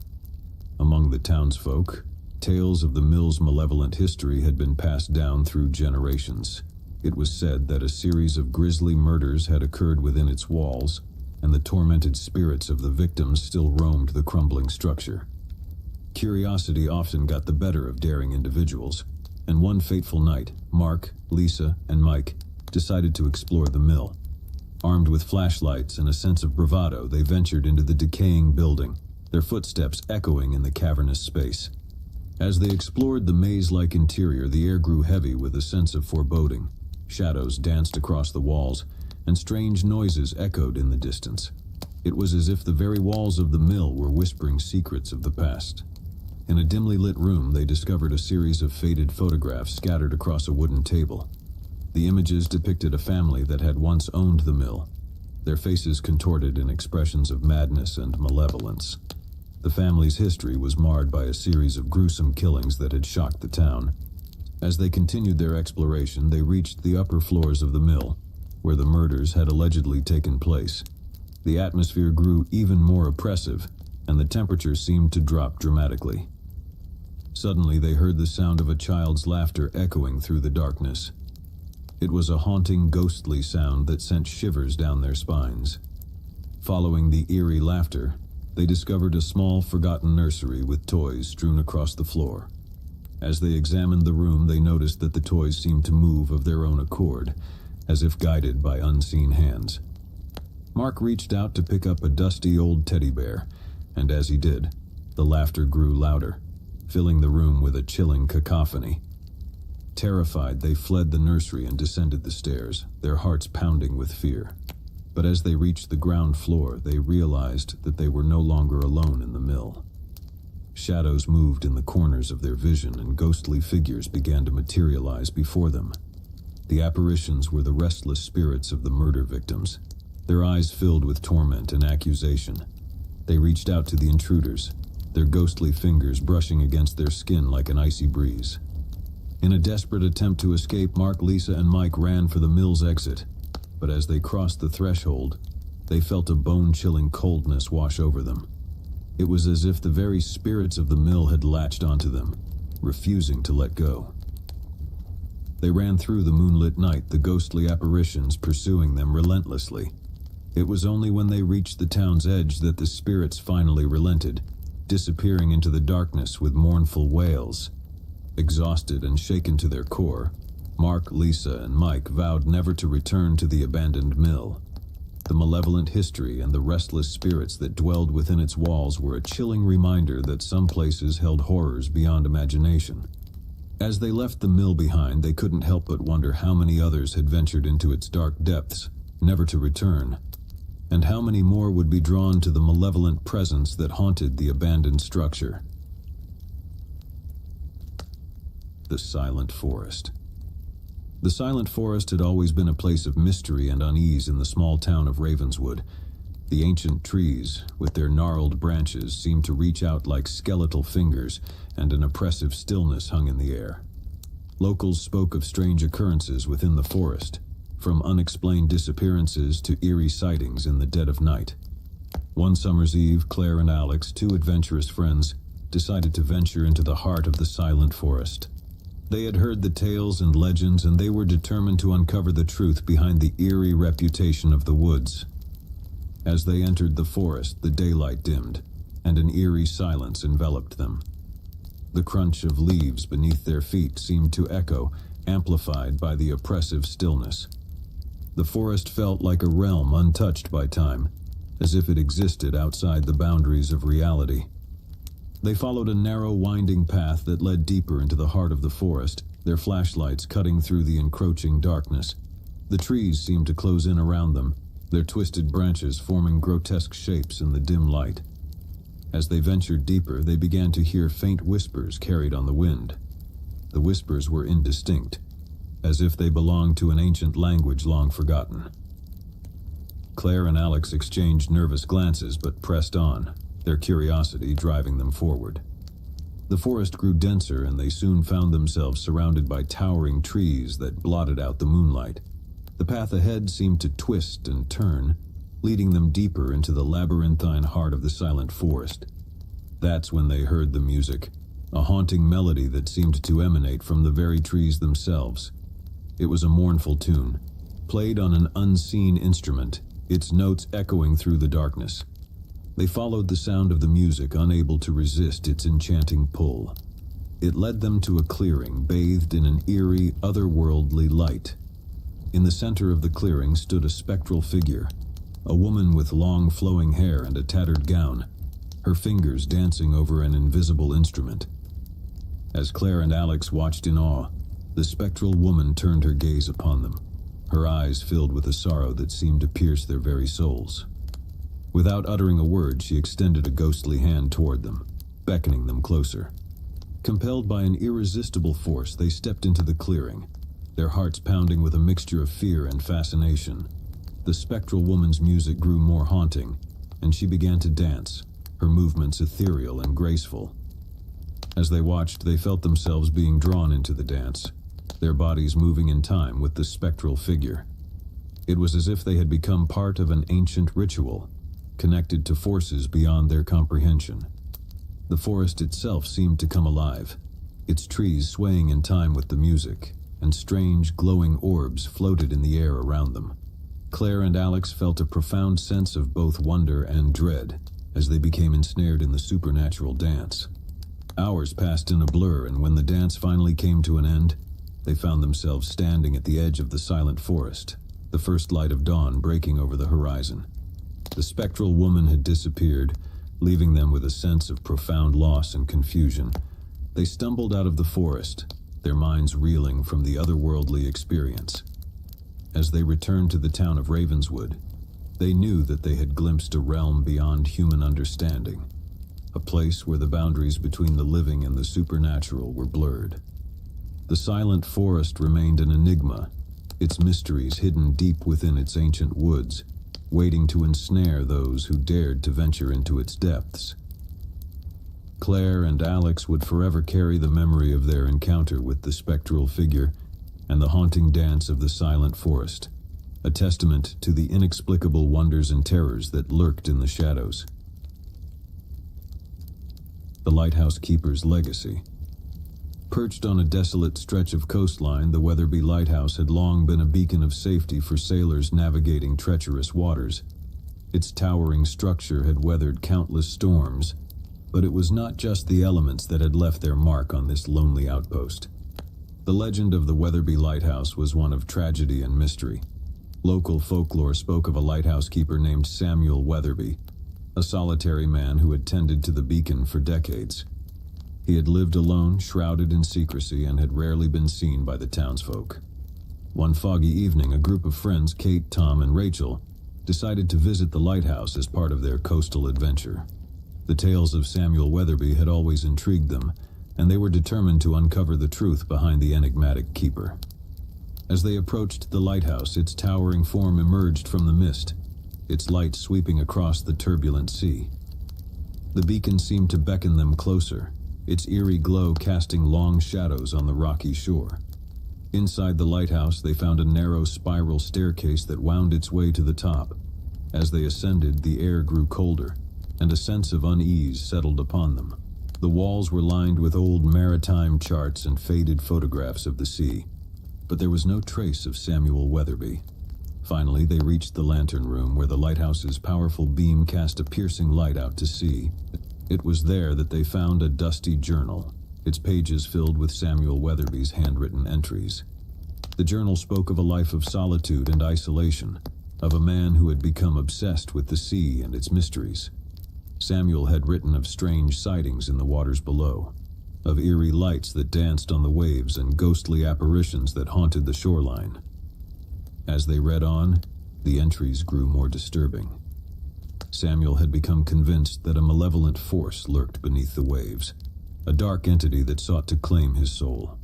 Among the townsfolk, tales of the mill's malevolent history had been passed down through generations. It was said that a series of grisly murders had occurred within its walls, and the tormented spirits of the victims still roamed the crumbling structure. Curiosity often got the better of daring individuals, and one fateful night, Mark, Lisa, and Mike decided to explore the mill. Armed with flashlights and a sense of bravado, they ventured into the decaying building, their footsteps echoing in the cavernous space. As they explored the maze-like interior, the air grew heavy with a sense of foreboding. Shadows danced across the walls, and strange noises echoed in the distance. It was as if the very walls of the mill were whispering secrets of the past. In a dimly lit room, they discovered a series of faded photographs scattered across a wooden table. The images depicted a family that had once owned the mill, their faces contorted in expressions of madness and malevolence. The family's history was marred by a series of gruesome killings that had shocked the town. As they continued their exploration, they reached the upper floors of the mill, where the murders had allegedly taken place. The atmosphere grew even more oppressive, and the temperature seemed to drop dramatically. Suddenly, they heard the sound of a child's laughter echoing through the darkness. It was a haunting, ghostly sound that sent shivers down their spines. Following the eerie laughter, they discovered a small, forgotten nursery with toys strewn across the floor. As they examined the room, they noticed that the toys seemed to move of their own accord, as if guided by unseen hands. Mark reached out to pick up a dusty old teddy bear, and as he did, the laughter grew louder, filling the room with a chilling cacophony. Terrified, they fled the nursery and descended the stairs, their hearts pounding with fear. But as they reached the ground floor, they realized that they were no longer alone in the mill. Shadows moved in the corners of their vision, and ghostly figures began to materialize before them. The apparitions were the restless spirits of the murder victims, their eyes filled with torment and accusation. They reached out to the intruders, their ghostly fingers brushing against their skin like an icy breeze. In a desperate attempt to escape, Mark, Lisa, and Mike ran for the mill's exit. But as they crossed the threshold, they felt a bone-chilling coldness wash over them. It was as if the very spirits of the mill had latched onto them, refusing to let go. They ran through the moonlit night, the ghostly apparitions pursuing them relentlessly. It was only when they reached the town's edge that the spirits finally relented, disappearing into the darkness with mournful wails. Exhausted and shaken to their core, Mark, Lisa, and Mike vowed never to return to the abandoned mill. The malevolent history and the restless spirits that dwelled within its walls were a chilling reminder that some places held horrors beyond imagination. As they left the mill behind, they couldn't help but wonder how many others had ventured into its dark depths, never to return, and how many more would be drawn to the malevolent presence that haunted the abandoned structure. The Silent Forest. The Silent Forest had always been a place of mystery and unease in the small town of Ravenswood. The ancient trees, with their gnarled branches, seemed to reach out like skeletal fingers, and an oppressive stillness hung in the air. Locals spoke of strange occurrences within the forest, from unexplained disappearances to eerie sightings in the dead of night. One summer's eve, Claire and Alex, two adventurous friends, decided to venture into the heart of the Silent Forest. They had heard the tales and legends, and they were determined to uncover the truth behind the eerie reputation of the woods. As they entered the forest, the daylight dimmed, and an eerie silence enveloped them. The crunch of leaves beneath their feet seemed to echo, amplified by the oppressive stillness. The forest felt like a realm untouched by time, as if it existed outside the boundaries of reality. They followed a narrow, winding path that led deeper into the heart of the forest, their flashlights cutting through the encroaching darkness. The trees seemed to close in around them, their twisted branches forming grotesque shapes in the dim light. As they ventured deeper, they began to hear faint whispers carried on the wind. The whispers were indistinct, as if they belonged to an ancient language long forgotten. Claire and Alex exchanged nervous glances but pressed on, their curiosity driving them forward. The forest grew denser, and they soon found themselves surrounded by towering trees that blotted out the moonlight. The path ahead seemed to twist and turn, leading them deeper into the labyrinthine heart of the Silent Forest. That's when they heard the music, a haunting melody that seemed to emanate from the very trees themselves. It was a mournful tune, played on an unseen instrument, its notes echoing through the darkness. They followed the sound of the music, unable to resist its enchanting pull. It led them to a clearing bathed in an eerie, otherworldly light. In the center of the clearing stood a spectral figure, a woman with long flowing hair and a tattered gown, her fingers dancing over an invisible instrument. As Claire and Alex watched in awe, the spectral woman turned her gaze upon them, her eyes filled with a sorrow that seemed to pierce their very souls. Without uttering a word, she extended a ghostly hand toward them, beckoning them closer. Compelled by an irresistible force, they stepped into the clearing, their hearts pounding with a mixture of fear and fascination. The spectral woman's music grew more haunting, and she began to dance, her movements ethereal and graceful. As they watched, they felt themselves being drawn into the dance, their bodies moving in time with the spectral figure. It was as if they had become part of an ancient ritual, connected to forces beyond their comprehension. The forest itself seemed to come alive, its trees swaying in time with the music, and strange, glowing orbs floated in the air around them. Claire and Alex felt a profound sense of both wonder and dread as they became ensnared in the supernatural dance. Hours passed in a blur, and when the dance finally came to an end, they found themselves standing at the edge of the Silent Forest, the first light of dawn breaking over the horizon. The spectral woman had disappeared, leaving them with a sense of profound loss and confusion. They stumbled out of the forest, their minds reeling from the otherworldly experience. As they returned to the town of Ravenswood, they knew that they had glimpsed a realm beyond human understanding, a place where the boundaries between the living and the supernatural were blurred. The silent forest remained an enigma, its mysteries hidden deep within its ancient woods, waiting to ensnare those who dared to venture into its depths. Claire and Alex would forever carry the memory of their encounter with the spectral figure and the haunting dance of the silent forest, a testament to the inexplicable wonders and terrors that lurked in the shadows. The lighthouse keeper's legacy. Perched on a desolate stretch of coastline, the Weatherby Lighthouse had long been a beacon of safety for sailors navigating treacherous waters. Its towering structure had weathered countless storms, but it was not just the elements that had left their mark on this lonely outpost. The legend of the Weatherby Lighthouse was one of tragedy and mystery. Local folklore spoke of a lighthouse keeper named Samuel Weatherby, a solitary man who had tended to the beacon for decades. He had lived alone, shrouded in secrecy, and had rarely been seen by the townsfolk. One foggy evening, a group of friends, Kate, Tom, and Rachel, decided to visit the lighthouse as part of their coastal adventure. The tales of Samuel Weatherby had always intrigued them, and they were determined to uncover the truth behind the enigmatic keeper. As they approached the lighthouse, its towering form emerged from the mist, its light sweeping across the turbulent sea. The beacon seemed to beckon them closer, its eerie glow casting long shadows on the rocky shore. Inside the lighthouse, they found a narrow spiral staircase that wound its way to the top. As they ascended, the air grew colder, and a sense of unease settled upon them. The walls were lined with old maritime charts and faded photographs of the sea, but there was no trace of Samuel Weatherby. Finally, they reached the lantern room where the lighthouse's powerful beam cast a piercing light out to sea. It was there that they found a dusty journal, its pages filled with Samuel Weatherby's handwritten entries. The journal spoke of a life of solitude and isolation, of a man who had become obsessed with the sea and its mysteries. Samuel had written of strange sightings in the waters below, of eerie lights that danced on the waves and ghostly apparitions that haunted the shoreline. As they read on, the entries grew more disturbing. Samuel had become convinced that a malevolent force lurked beneath the waves, a dark entity that sought to claim his soul.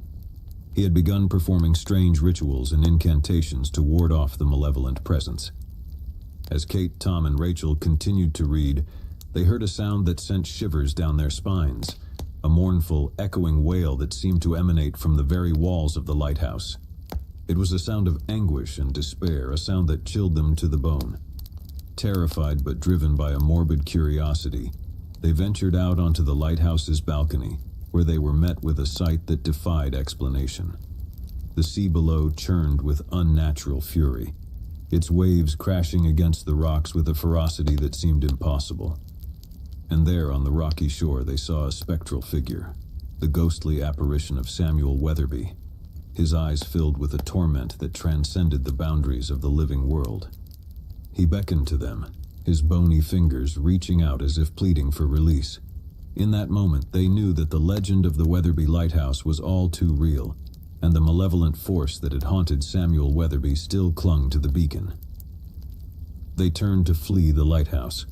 He had begun performing strange rituals and incantations to ward off the malevolent presence. As Kate, Tom, and Rachel continued to read, they heard a sound that sent shivers down their spines, a mournful, echoing wail that seemed to emanate from the very walls of the lighthouse. It was a sound of anguish and despair, a sound that chilled them to the bone. Terrified but driven by a morbid curiosity, they ventured out onto the lighthouse's balcony, where they were met with a sight that defied explanation. The sea below churned with unnatural fury, its waves crashing against the rocks with a ferocity that seemed impossible. And there on the rocky shore they saw a spectral figure, the ghostly apparition of Samuel Weatherby, his eyes filled with a torment that transcended the boundaries of the living world. He beckoned to them, his bony fingers reaching out as if pleading for release. In that moment, they knew that the legend of the Weatherby Lighthouse was all too real, and the malevolent force that had haunted Samuel Weatherby still clung to the beacon. They turned to flee the lighthouse,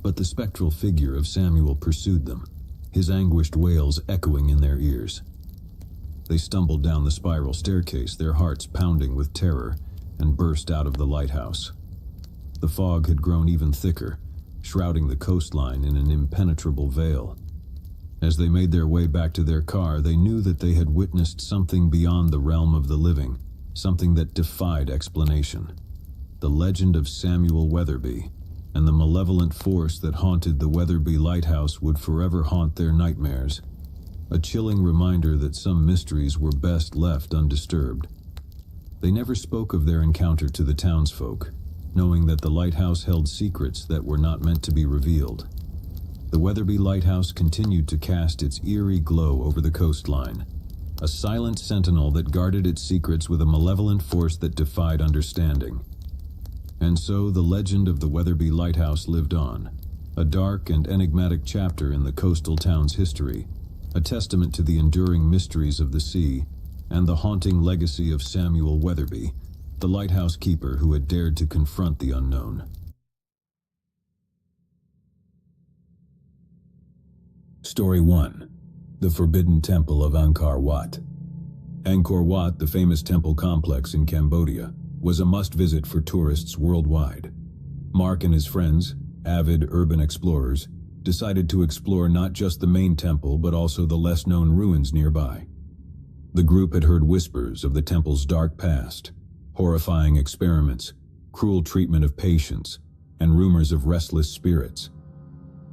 but the spectral figure of Samuel pursued them, his anguished wails echoing in their ears. They stumbled down the spiral staircase, their hearts pounding with terror, and burst out of the lighthouse. The fog had grown even thicker, shrouding the coastline in an impenetrable veil. As they made their way back to their car, they knew that they had witnessed something beyond the realm of the living, something that defied explanation. The legend of Samuel Weatherby and the malevolent force that haunted the Weatherby Lighthouse would forever haunt their nightmares, a chilling reminder that some mysteries were best left undisturbed. They never spoke of their encounter to the townsfolk, knowing that the lighthouse held secrets that were not meant to be revealed. The Weatherby Lighthouse continued to cast its eerie glow over the coastline, a silent sentinel that guarded its secrets with a malevolent force that defied understanding. And so the legend of the Weatherby Lighthouse lived on, a dark and enigmatic chapter in the coastal town's history, a testament to the enduring mysteries of the sea and the haunting legacy of Samuel Weatherby, the lighthouse keeper who had dared to confront the unknown. Story 1. The Forbidden Temple of Angkor Wat. Angkor Wat, the famous temple complex in Cambodia, was a must-visit for tourists worldwide. Mark and his friends, avid urban explorers, decided to explore not just the main temple but also the less-known ruins nearby. The group had heard whispers of the temple's dark past, horrifying experiments, cruel treatment of patients, and rumors of restless spirits.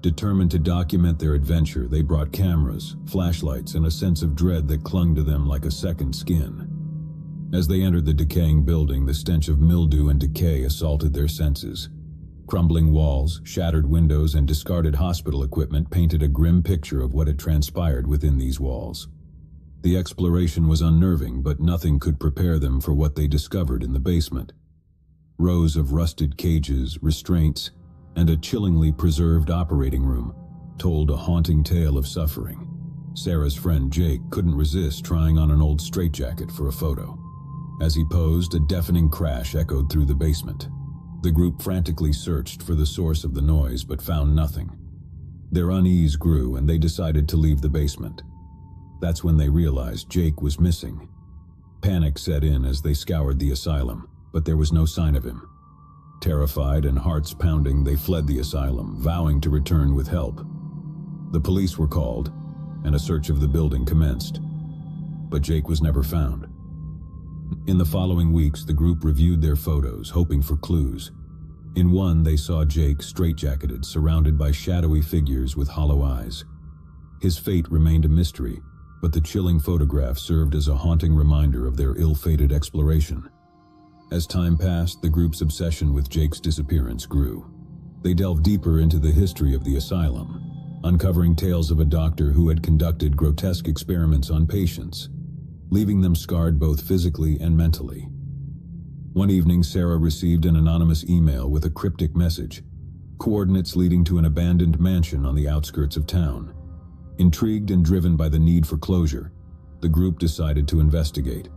Determined to document their adventure, they brought cameras, flashlights, and a sense of dread that clung to them like a second skin. As they entered the decaying building, the stench of mildew and decay assaulted their senses. Crumbling walls, shattered windows, and discarded hospital equipment painted a grim picture of what had transpired within these walls. The exploration was unnerving, but nothing could prepare them for what they discovered in the basement. Rows of rusted cages, restraints, and a chillingly preserved operating room told a haunting tale of suffering. Sarah's friend Jake couldn't resist trying on an old straitjacket for a photo. As he posed, a deafening crash echoed through the basement. The group frantically searched for the source of the noise but found nothing. Their unease grew and they decided to leave the basement. That's when they realized Jake was missing. Panic set in as they scoured the asylum, but there was no sign of him. Terrified and hearts pounding, they fled the asylum, vowing to return with help. The police were called, and a search of the building commenced. But Jake was never found. In the following weeks, the group reviewed their photos, hoping for clues. In one, they saw Jake straitjacketed, surrounded by shadowy figures with hollow eyes. His fate remained a mystery, but the chilling photograph served as a haunting reminder of their ill-fated exploration. As time passed, the group's obsession with Jake's disappearance grew. They delved deeper into the history of the asylum, uncovering tales of a doctor who had conducted grotesque experiments on patients, leaving them scarred both physically and mentally. One evening, Sarah received an anonymous email with a cryptic message, coordinates leading to an abandoned mansion on the outskirts of town. Intrigued and driven by the need for closure, the group decided to investigate.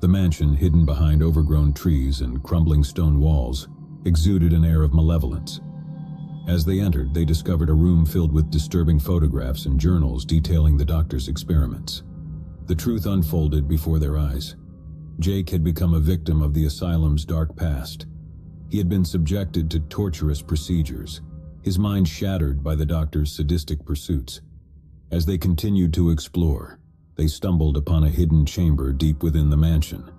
The mansion, hidden behind overgrown trees and crumbling stone walls, exuded an air of malevolence. As they entered, they discovered a room filled with disturbing photographs and journals detailing the doctor's experiments. The truth unfolded before their eyes. Jake had become a victim of the asylum's dark past. He had been subjected to torturous procedures, his mind shattered by the doctor's sadistic pursuits. As they continued to explore, they stumbled upon a hidden chamber deep within the mansion.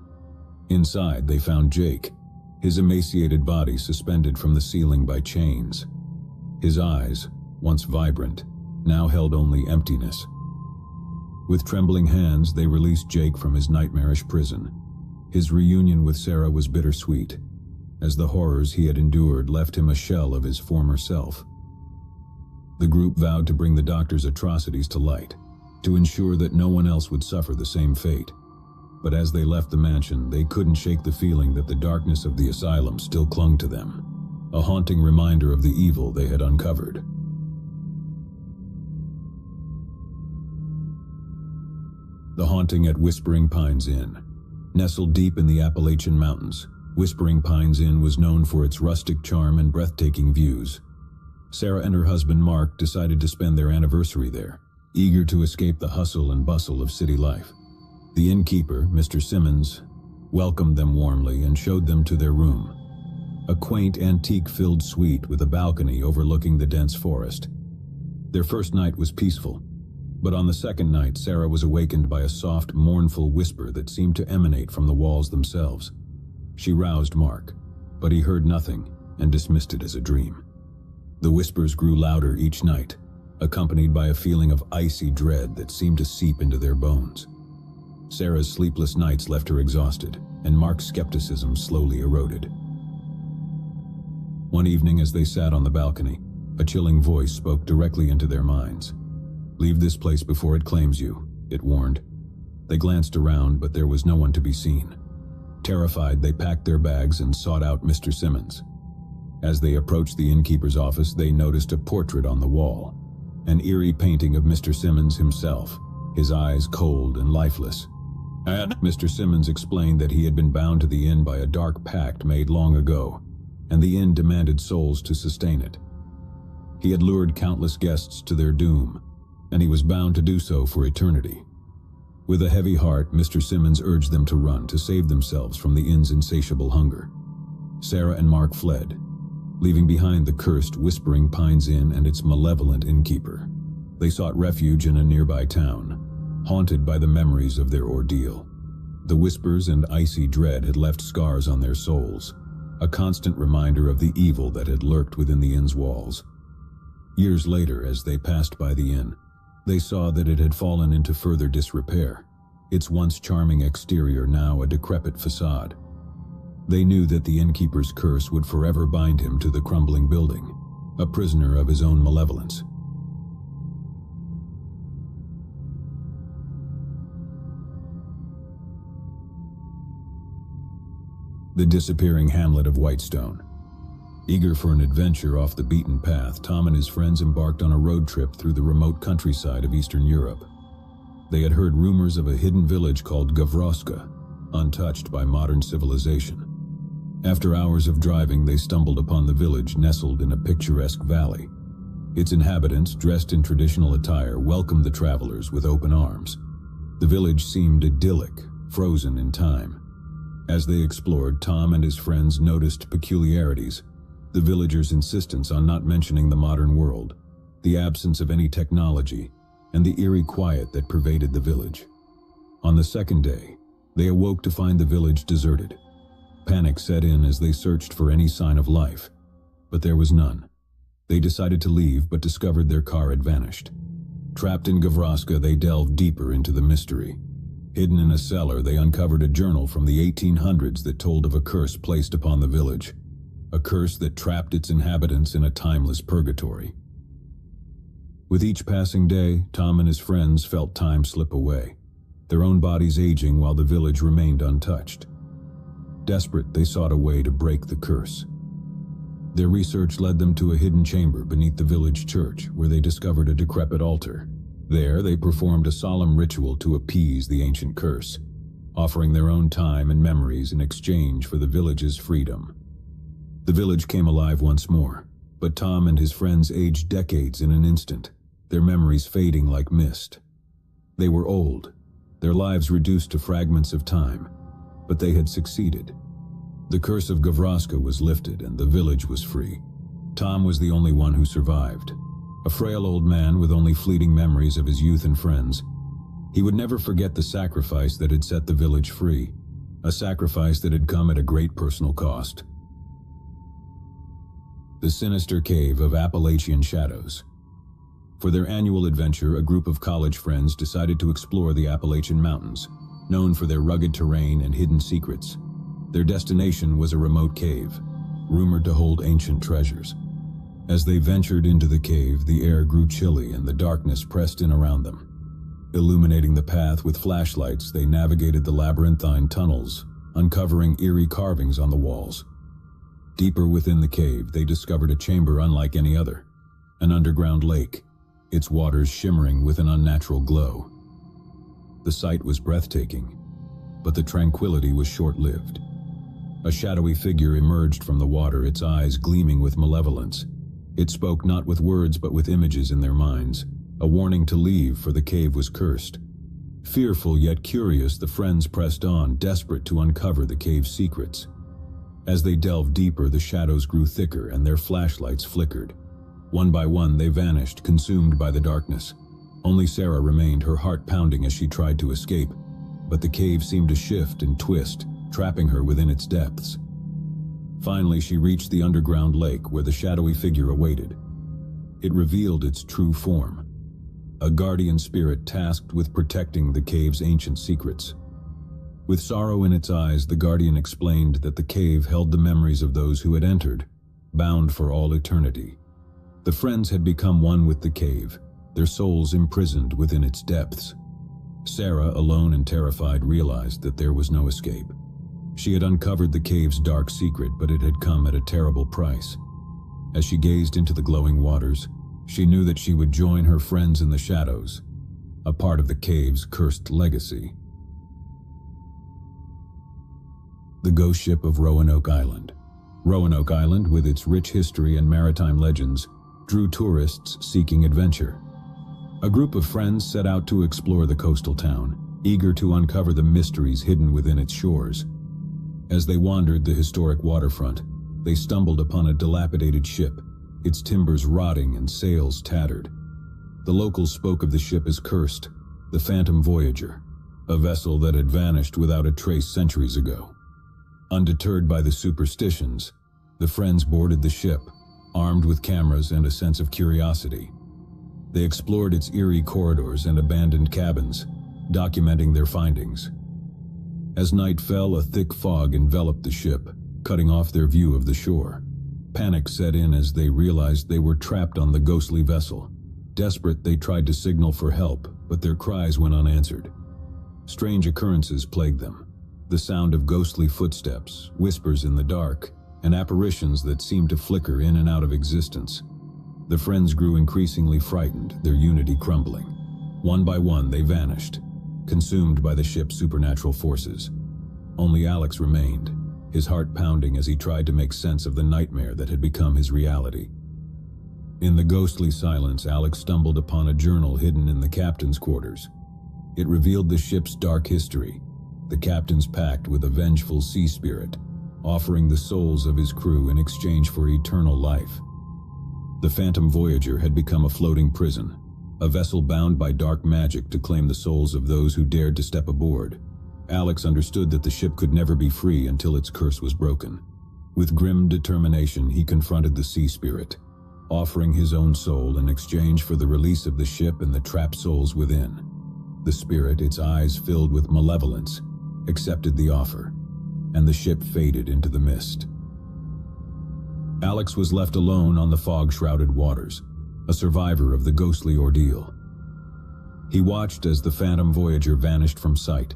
Inside, they found Jake, his emaciated body suspended from the ceiling by chains. His eyes, once vibrant, now held only emptiness. With trembling hands, they released Jake from his nightmarish prison. His reunion with Sarah was bittersweet, as the horrors he had endured left him a shell of his former self. The group vowed to bring the doctor's atrocities to light, to ensure that no one else would suffer the same fate. But as they left the mansion, they couldn't shake the feeling that the darkness of the asylum still clung to them, a haunting reminder of the evil they had uncovered. The Haunting at Whispering Pines Inn. Nestled deep in the Appalachian Mountains, Whispering Pines Inn was known for its rustic charm and breathtaking views. Sarah and her husband Mark decided to spend their anniversary there, eager to escape the hustle and bustle of city life. The innkeeper, Mr. Simmons, welcomed them warmly and showed them to their room, a quaint antique-filled suite with a balcony overlooking the dense forest. Their first night was peaceful, but on the second night, Sarah was awakened by a soft, mournful whisper that seemed to emanate from the walls themselves. She roused Mark, but he heard nothing and dismissed it as a dream. The whispers grew louder each night, accompanied by a feeling of icy dread that seemed to seep into their bones. Sarah's sleepless nights left her exhausted, and Mark's skepticism slowly eroded. One evening, as they sat on the balcony, a chilling voice spoke directly into their minds. "Leave this place before it claims you," it warned. They glanced around, but there was no one to be seen. Terrified, they packed their bags and sought out Mr. Simmons. As they approached the innkeeper's office, they noticed a portrait on the wall, an eerie painting of Mr. Simmons himself, his eyes cold and lifeless. And Mr. Simmons explained that he had been bound to the inn by a dark pact made long ago, and the inn demanded souls to sustain it. He had lured countless guests to their doom, and he was bound to do so for eternity. With a heavy heart, Mr. Simmons urged them to run to save themselves from the inn's insatiable hunger. Sarah and Mark fled, leaving behind the cursed Whispering Pines Inn and its malevolent innkeeper. They sought refuge in a nearby town, haunted by the memories of their ordeal. The whispers and icy dread had left scars on their souls, a constant reminder of the evil that had lurked within the inn's walls. Years later, as they passed by the inn, they saw that it had fallen into further disrepair, its once charming exterior now a decrepit facade. They knew that the innkeeper's curse would forever bind him to the crumbling building, a prisoner of his own malevolence. The disappearing hamlet of Whitestone. Eager for an adventure off the beaten path, Tom and his friends embarked on a road trip through the remote countryside of Eastern Europe. They had heard rumors of a hidden village called Gavroska, untouched by modern civilization. After hours of driving, they stumbled upon the village nestled in a picturesque valley. Its inhabitants, dressed in traditional attire, welcomed the travelers with open arms. The village seemed idyllic, frozen in time. As they explored, Tom and his friends noticed peculiarities: the villagers' insistence on not mentioning the modern world, the absence of any technology, and the eerie quiet that pervaded the village. On the second day, they awoke to find the village deserted. Panic set in as they searched for any sign of life, but there was none. They decided to leave, but discovered their car had vanished. Trapped in Gavroska, they delved deeper into the mystery. Hidden in a cellar, they uncovered a journal from the 1800s that told of a curse placed upon the village, a curse that trapped its inhabitants in a timeless purgatory. With each passing day, Tom and his friends felt time slip away, their own bodies aging while the village remained untouched. Desperate, they sought a way to break the curse. Their research led them to a hidden chamber beneath the village church, where they discovered a decrepit altar. There, they performed a solemn ritual to appease the ancient curse, offering their own time and memories in exchange for the village's freedom. The village came alive once more, but Tom and his friends aged decades in an instant, their memories fading like mist. They were old, their lives reduced to fragments of time, but they had succeeded. The curse of Gavroska was lifted and the village was free. Tom was the only one who survived, a frail old man with only fleeting memories of his youth and friends. He would never forget the sacrifice that had set the village free, a sacrifice that had come at a great personal cost. The sinister cave of Appalachian Shadows. For their annual adventure, a group of college friends decided to explore the Appalachian Mountains, known for their rugged terrain and hidden secrets. Their destination was a remote cave, rumored to hold ancient treasures. As they ventured into the cave, the air grew chilly and the darkness pressed in around them. Illuminating the path with flashlights, they navigated the labyrinthine tunnels, uncovering eerie carvings on the walls. Deeper within the cave, they discovered a chamber unlike any other, an underground lake, its waters shimmering with an unnatural glow. The sight was breathtaking, but the tranquility was short-lived. A shadowy figure emerged from the water, its eyes gleaming with malevolence. It spoke not with words but with images in their minds, a warning to leave, for the cave was cursed. Fearful yet curious, the friends pressed on, desperate to uncover the cave's secrets. As they delved deeper, the shadows grew thicker and their flashlights flickered. One by one, they vanished, consumed by the darkness. Only Sarah remained, her heart pounding as she tried to escape, but the cave seemed to shift and twist, trapping her within its depths. Finally, she reached the underground lake where the shadowy figure awaited. It revealed its true form, a guardian spirit tasked with protecting the cave's ancient secrets. With sorrow in its eyes, the guardian explained that the cave held the memories of those who had entered, bound for all eternity. The friends had become one with the cave, their souls imprisoned within its depths. Sarah, alone and terrified, realized that there was no escape. She had uncovered the cave's dark secret, but it had come at a terrible price. As she gazed into the glowing waters, she knew that she would join her friends in the shadows, a part of the cave's cursed legacy. The ghost ship of Roanoke Island. Roanoke Island, with its rich history and maritime legends, drew tourists seeking adventure. A group of friends set out to explore the coastal town, eager to uncover the mysteries hidden within its shores. As they wandered the historic waterfront, they stumbled upon a dilapidated ship, its timbers rotting and sails tattered. The locals spoke of the ship as cursed, the Phantom Voyager, a vessel that had vanished without a trace centuries ago. Undeterred by the superstitions, the friends boarded the ship, armed with cameras and a sense of curiosity. They explored its eerie corridors and abandoned cabins, documenting their findings. As night fell, a thick fog enveloped the ship, cutting off their view of the shore. Panic set in as they realized they were trapped on the ghostly vessel. Desperate, they tried to signal for help, but their cries went unanswered. Strange occurrences plagued them. The sound of ghostly footsteps, whispers in the dark, and apparitions that seemed to flicker in and out of existence. The friends grew increasingly frightened, their unity crumbling. One by one, they vanished, consumed by the ship's supernatural forces. Only Alex remained, his heart pounding as he tried to make sense of the nightmare that had become his reality. In the ghostly silence, Alex stumbled upon a journal hidden in the captain's quarters. It revealed the ship's dark history, the captain's pact with a vengeful sea spirit, offering the souls of his crew in exchange for eternal life. The Phantom Voyager had become a floating prison, a vessel bound by dark magic to claim the souls of those who dared to step aboard. Alex understood that the ship could never be free until its curse was broken. With grim determination, he confronted the sea spirit, offering his own soul in exchange for the release of the ship and the trapped souls within. The spirit, its eyes filled with malevolence, accepted the offer, and the ship faded into the mist. Alex was left alone on the fog-shrouded waters, a survivor of the ghostly ordeal. He watched as the Phantom Voyager vanished from sight,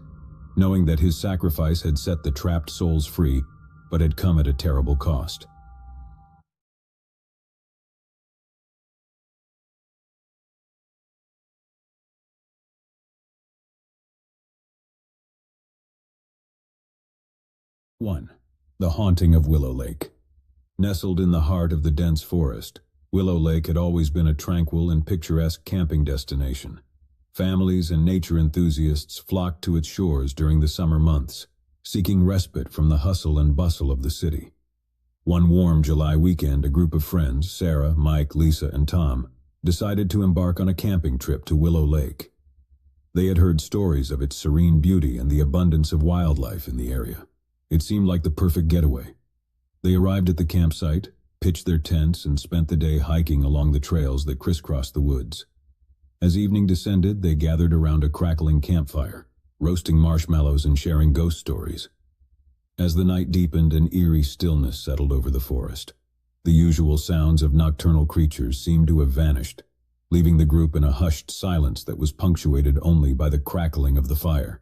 knowing that his sacrifice had set the trapped souls free, but had come at a terrible cost. One, the haunting of Willow Lake. Nestled in the heart of the dense forest, Willow Lake had always been a tranquil and picturesque camping destination. Families and nature enthusiasts flocked to its shores during the summer months, seeking respite from the hustle and bustle of the city. One warm July weekend, a group of friends, Sarah, Mike, Lisa, and Tom, decided to embark on a camping trip to Willow Lake. They had heard stories of its serene beauty and the abundance of wildlife in the area. It seemed like the perfect getaway. They arrived at the campsite, pitched their tents, and spent the day hiking along the trails that crisscrossed the woods. As evening descended, they gathered around a crackling campfire, roasting marshmallows and sharing ghost stories. As the night deepened, an eerie stillness settled over the forest. The usual sounds of nocturnal creatures seemed to have vanished, leaving the group in a hushed silence that was punctuated only by the crackling of the fire.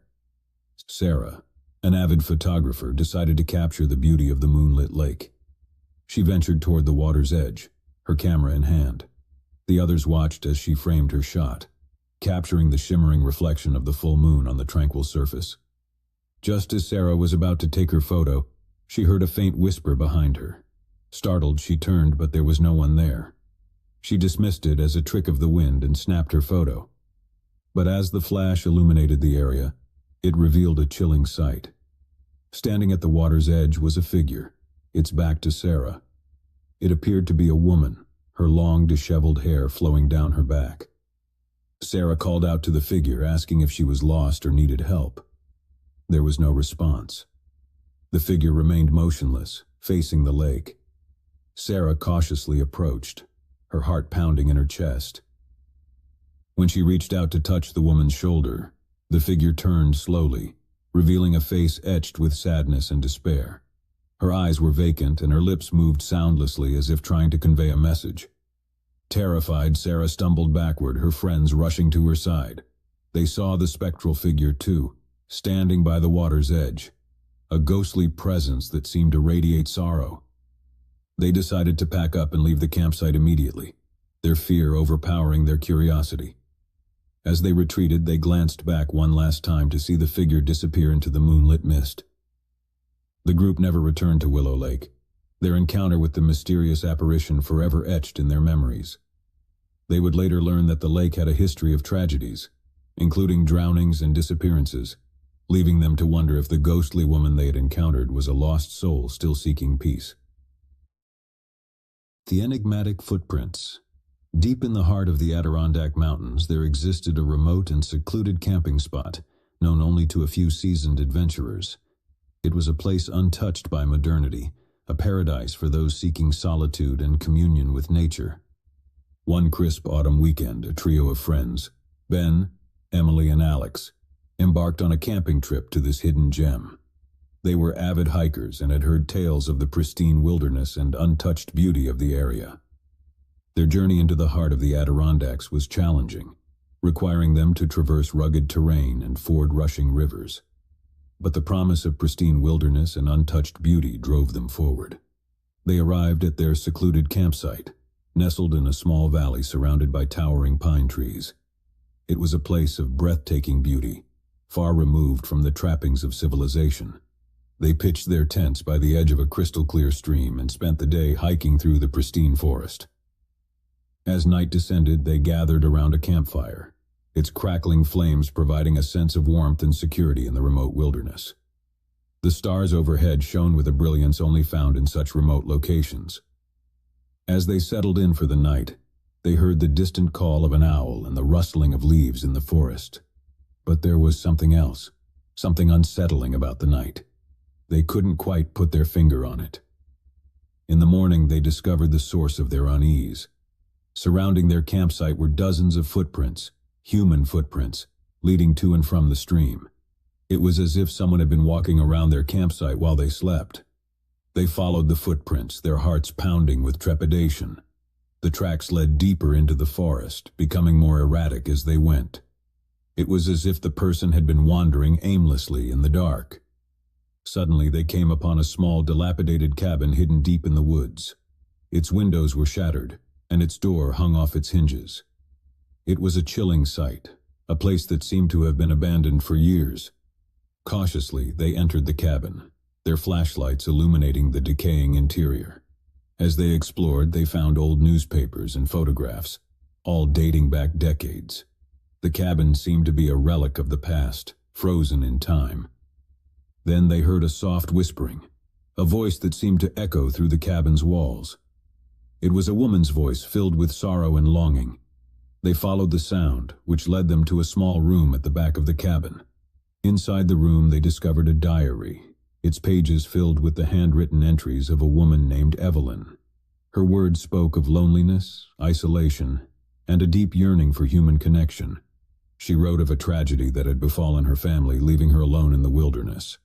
Sarah, an avid photographer, decided to capture the beauty of the moonlit lake. She ventured toward the water's edge, her camera in hand. The others watched as she framed her shot, capturing the shimmering reflection of the full moon on the tranquil surface. Just as Sarah was about to take her photo, she heard a faint whisper behind her. Startled, she turned, but there was no one there. She dismissed it as a trick of the wind and snapped her photo. But as the flash illuminated the area, it revealed a chilling sight. Standing at the water's edge was a figure, its back to Sarah. It appeared to be a woman, her long, disheveled hair flowing down her back. Sarah called out to the figure, asking if she was lost or needed help. There was no response. The figure remained motionless, facing the lake. Sarah cautiously approached, her heart pounding in her chest. When she reached out to touch the woman's shoulder, the figure turned slowly, revealing a face etched with sadness and despair. Her eyes were vacant and her lips moved soundlessly as if trying to convey a message. Terrified, Sarah stumbled backward, her friends rushing to her side. They saw the spectral figure too, standing by the water's edge. a ghostly presence that seemed to radiate sorrow. They decided to pack up and leave the campsite immediately, their fear overpowering their curiosity. As they retreated, they glanced back one last time to see the figure disappear into the moonlit mist. The group never returned to Willow Lake, their encounter with the mysterious apparition forever etched in their memories. They would later learn that the lake had a history of tragedies, including drownings and disappearances, leaving them to wonder if the ghostly woman they had encountered was a lost soul still seeking peace. The enigmatic footprints. Deep in the heart of the Adirondack Mountains, there existed a remote and secluded camping spot, known only to a few seasoned adventurers. It was a place untouched by modernity, a paradise for those seeking solitude and communion with nature. One crisp autumn weekend, a trio of friends, Ben, Emily, and Alex, embarked on a camping trip to this hidden gem. They were avid hikers and had heard tales of the pristine wilderness and untouched beauty of the area. Their journey into the heart of the Adirondacks was challenging, requiring them to traverse rugged terrain and ford rushing rivers. But the promise of pristine wilderness and untouched beauty drove them forward. They arrived at their secluded campsite, nestled in a small valley surrounded by towering pine trees. It was a place of breathtaking beauty, far removed from the trappings of civilization. They pitched their tents by the edge of a crystal-clear stream and spent the day hiking through the pristine forest. As night descended, they gathered around a campfire, its crackling flames providing a sense of warmth and security in the remote wilderness. The stars overhead shone with a brilliance only found in such remote locations. As they settled in for the night, they heard the distant call of an owl and the rustling of leaves in the forest. But there was something else, something unsettling about the night. They couldn't quite put their finger on it. In the morning, they discovered the source of their unease. Surrounding their campsite were dozens of footprints, human footprints, leading to and from the stream. It was as if someone had been walking around their campsite while they slept. They followed the footprints, their hearts pounding with trepidation. The tracks led deeper into the forest, becoming more erratic as they went. It was as if the person had been wandering aimlessly in the dark. Suddenly, they came upon a small, dilapidated cabin hidden deep in the woods. Its windows were shattered, and its door hung off its hinges. It was a chilling sight, a place that seemed to have been abandoned for years. Cautiously, they entered the cabin, their flashlights illuminating the decaying interior. As they explored, they found old newspapers and photographs, all dating back decades. The cabin seemed to be a relic of the past, frozen in time. Then they heard a soft whispering, a voice that seemed to echo through the cabin's walls. It was a woman's voice filled with sorrow and longing. They followed the sound, which led them to a small room at the back of the cabin. Inside the room, they discovered a diary, its pages filled with the handwritten entries of a woman named Evelyn. Her words spoke of loneliness, isolation, and a deep yearning for human connection. She wrote of a tragedy that had befallen her family, leaving her alone in the wilderness.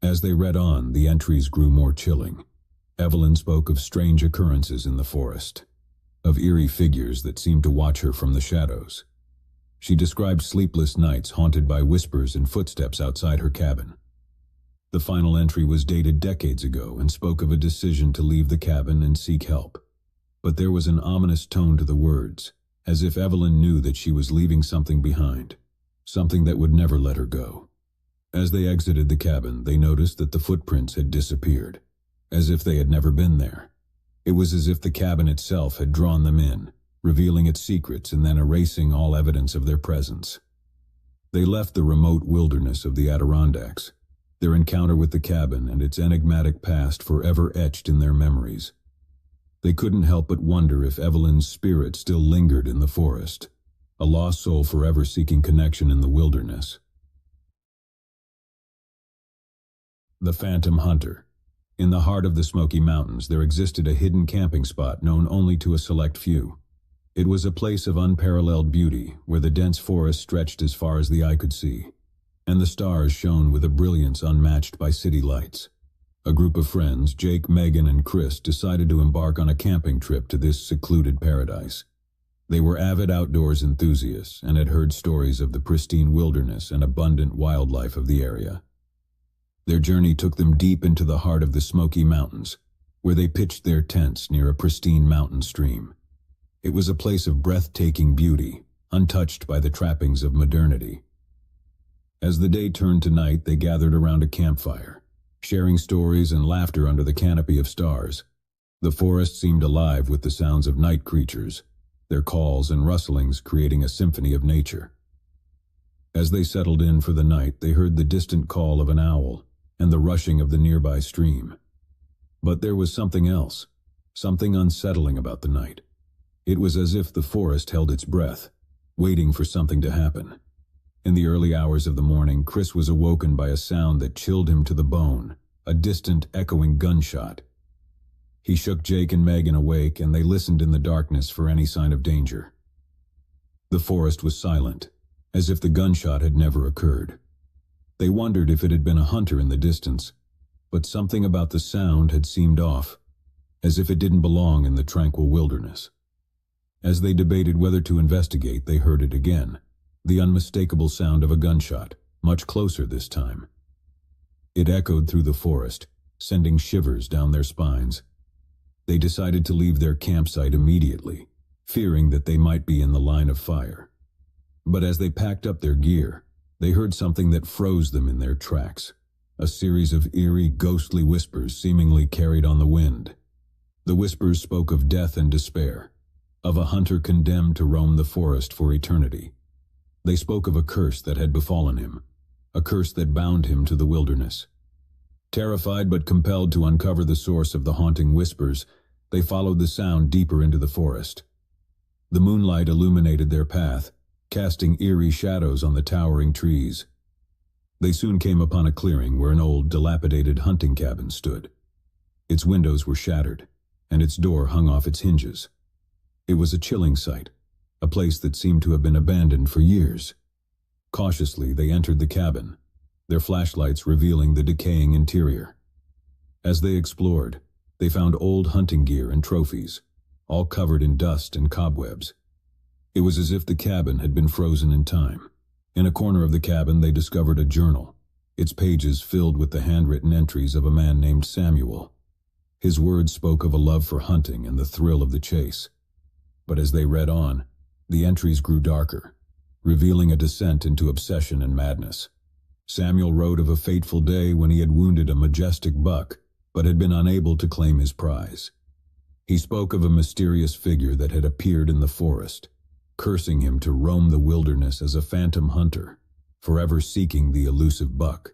As they read on, the entries grew more chilling. Evelyn spoke of strange occurrences in the forest, of eerie figures that seemed to watch her from the shadows. She described sleepless nights haunted by whispers and footsteps outside her cabin. The final entry was dated decades ago and spoke of a decision to leave the cabin and seek help. But there was an ominous tone to the words, as if Evelyn knew that she was leaving something behind, something that would never let her go. As they exited the cabin, they noticed that the footprints had disappeared, as if they had never been there. It was as if the cabin itself had drawn them in, revealing its secrets and then erasing all evidence of their presence. They left the remote wilderness of the Adirondacks, their encounter with the cabin and its enigmatic past forever etched in their memories. They couldn't help but wonder if Evelyn's spirit still lingered in the forest, a lost soul forever seeking connection in the wilderness. The Phantom Hunter. In the heart of the Smoky Mountains, there existed a hidden camping spot known only to a select few. It was a place of unparalleled beauty, where the dense forest stretched as far as the eye could see, and the stars shone with a brilliance unmatched by city lights. A group of friends, Jake, Megan, and Chris, decided to embark on a camping trip to this secluded paradise. They were avid outdoors enthusiasts and had heard stories of the pristine wilderness and abundant wildlife of the area. Their journey took them deep into the heart of the Smoky Mountains, where they pitched their tents near a pristine mountain stream. It was a place of breathtaking beauty, untouched by the trappings of modernity. As the day turned to night, they gathered around a campfire, sharing stories and laughter under the canopy of stars. The forest seemed alive with the sounds of night creatures, their calls and rustlings creating a symphony of nature. As they settled in for the night, they heard the distant call of an owl and the rushing of the nearby stream. But there was something else, something unsettling about the night. It was as if the forest held its breath, waiting for something to happen. In the early hours of the morning, Chris was awoken by a sound that chilled him to the bone, a distant, echoing gunshot. He shook Jake and Megan awake, and they listened in the darkness for any sign of danger. The forest was silent, as if the gunshot had never occurred. They wondered if it had been a hunter in the distance, but something about the sound had seemed off, as if it didn't belong in the tranquil wilderness. As they debated whether to investigate, they heard it again. The unmistakable sound of a gunshot, much closer this time. It echoed through the forest, sending shivers down their spines. They decided to leave their campsite immediately, fearing that they might be in the line of fire. But as they packed up their gear, they heard something that froze them in their tracks. A series of eerie, ghostly whispers seemingly carried on the wind. The whispers spoke of death and despair, of a hunter condemned to roam the forest for eternity. They spoke of a curse that had befallen him, a curse that bound him to the wilderness. Terrified but compelled to uncover the source of the haunting whispers, they followed the sound deeper into the forest. The moonlight illuminated their path, casting eerie shadows on the towering trees. They soon came upon a clearing where an old, dilapidated hunting cabin stood. Its windows were shattered, and its door hung off its hinges. It was a chilling sight, a place that seemed to have been abandoned for years. Cautiously, they entered the cabin, their flashlights revealing the decaying interior. As they explored, they found old hunting gear and trophies, all covered in dust and cobwebs. It was as if the cabin had been frozen in time. In a corner of the cabin, they discovered a journal, its pages filled with the handwritten entries of a man named Samuel. His words spoke of a love for hunting and the thrill of the chase. But as they read on, the entries grew darker, revealing a descent into obsession and madness. Samuel wrote of a fateful day when he had wounded a majestic buck, but had been unable to claim his prize. He spoke of a mysterious figure that had appeared in the forest, cursing him to roam the wilderness as a phantom hunter, forever seeking the elusive buck.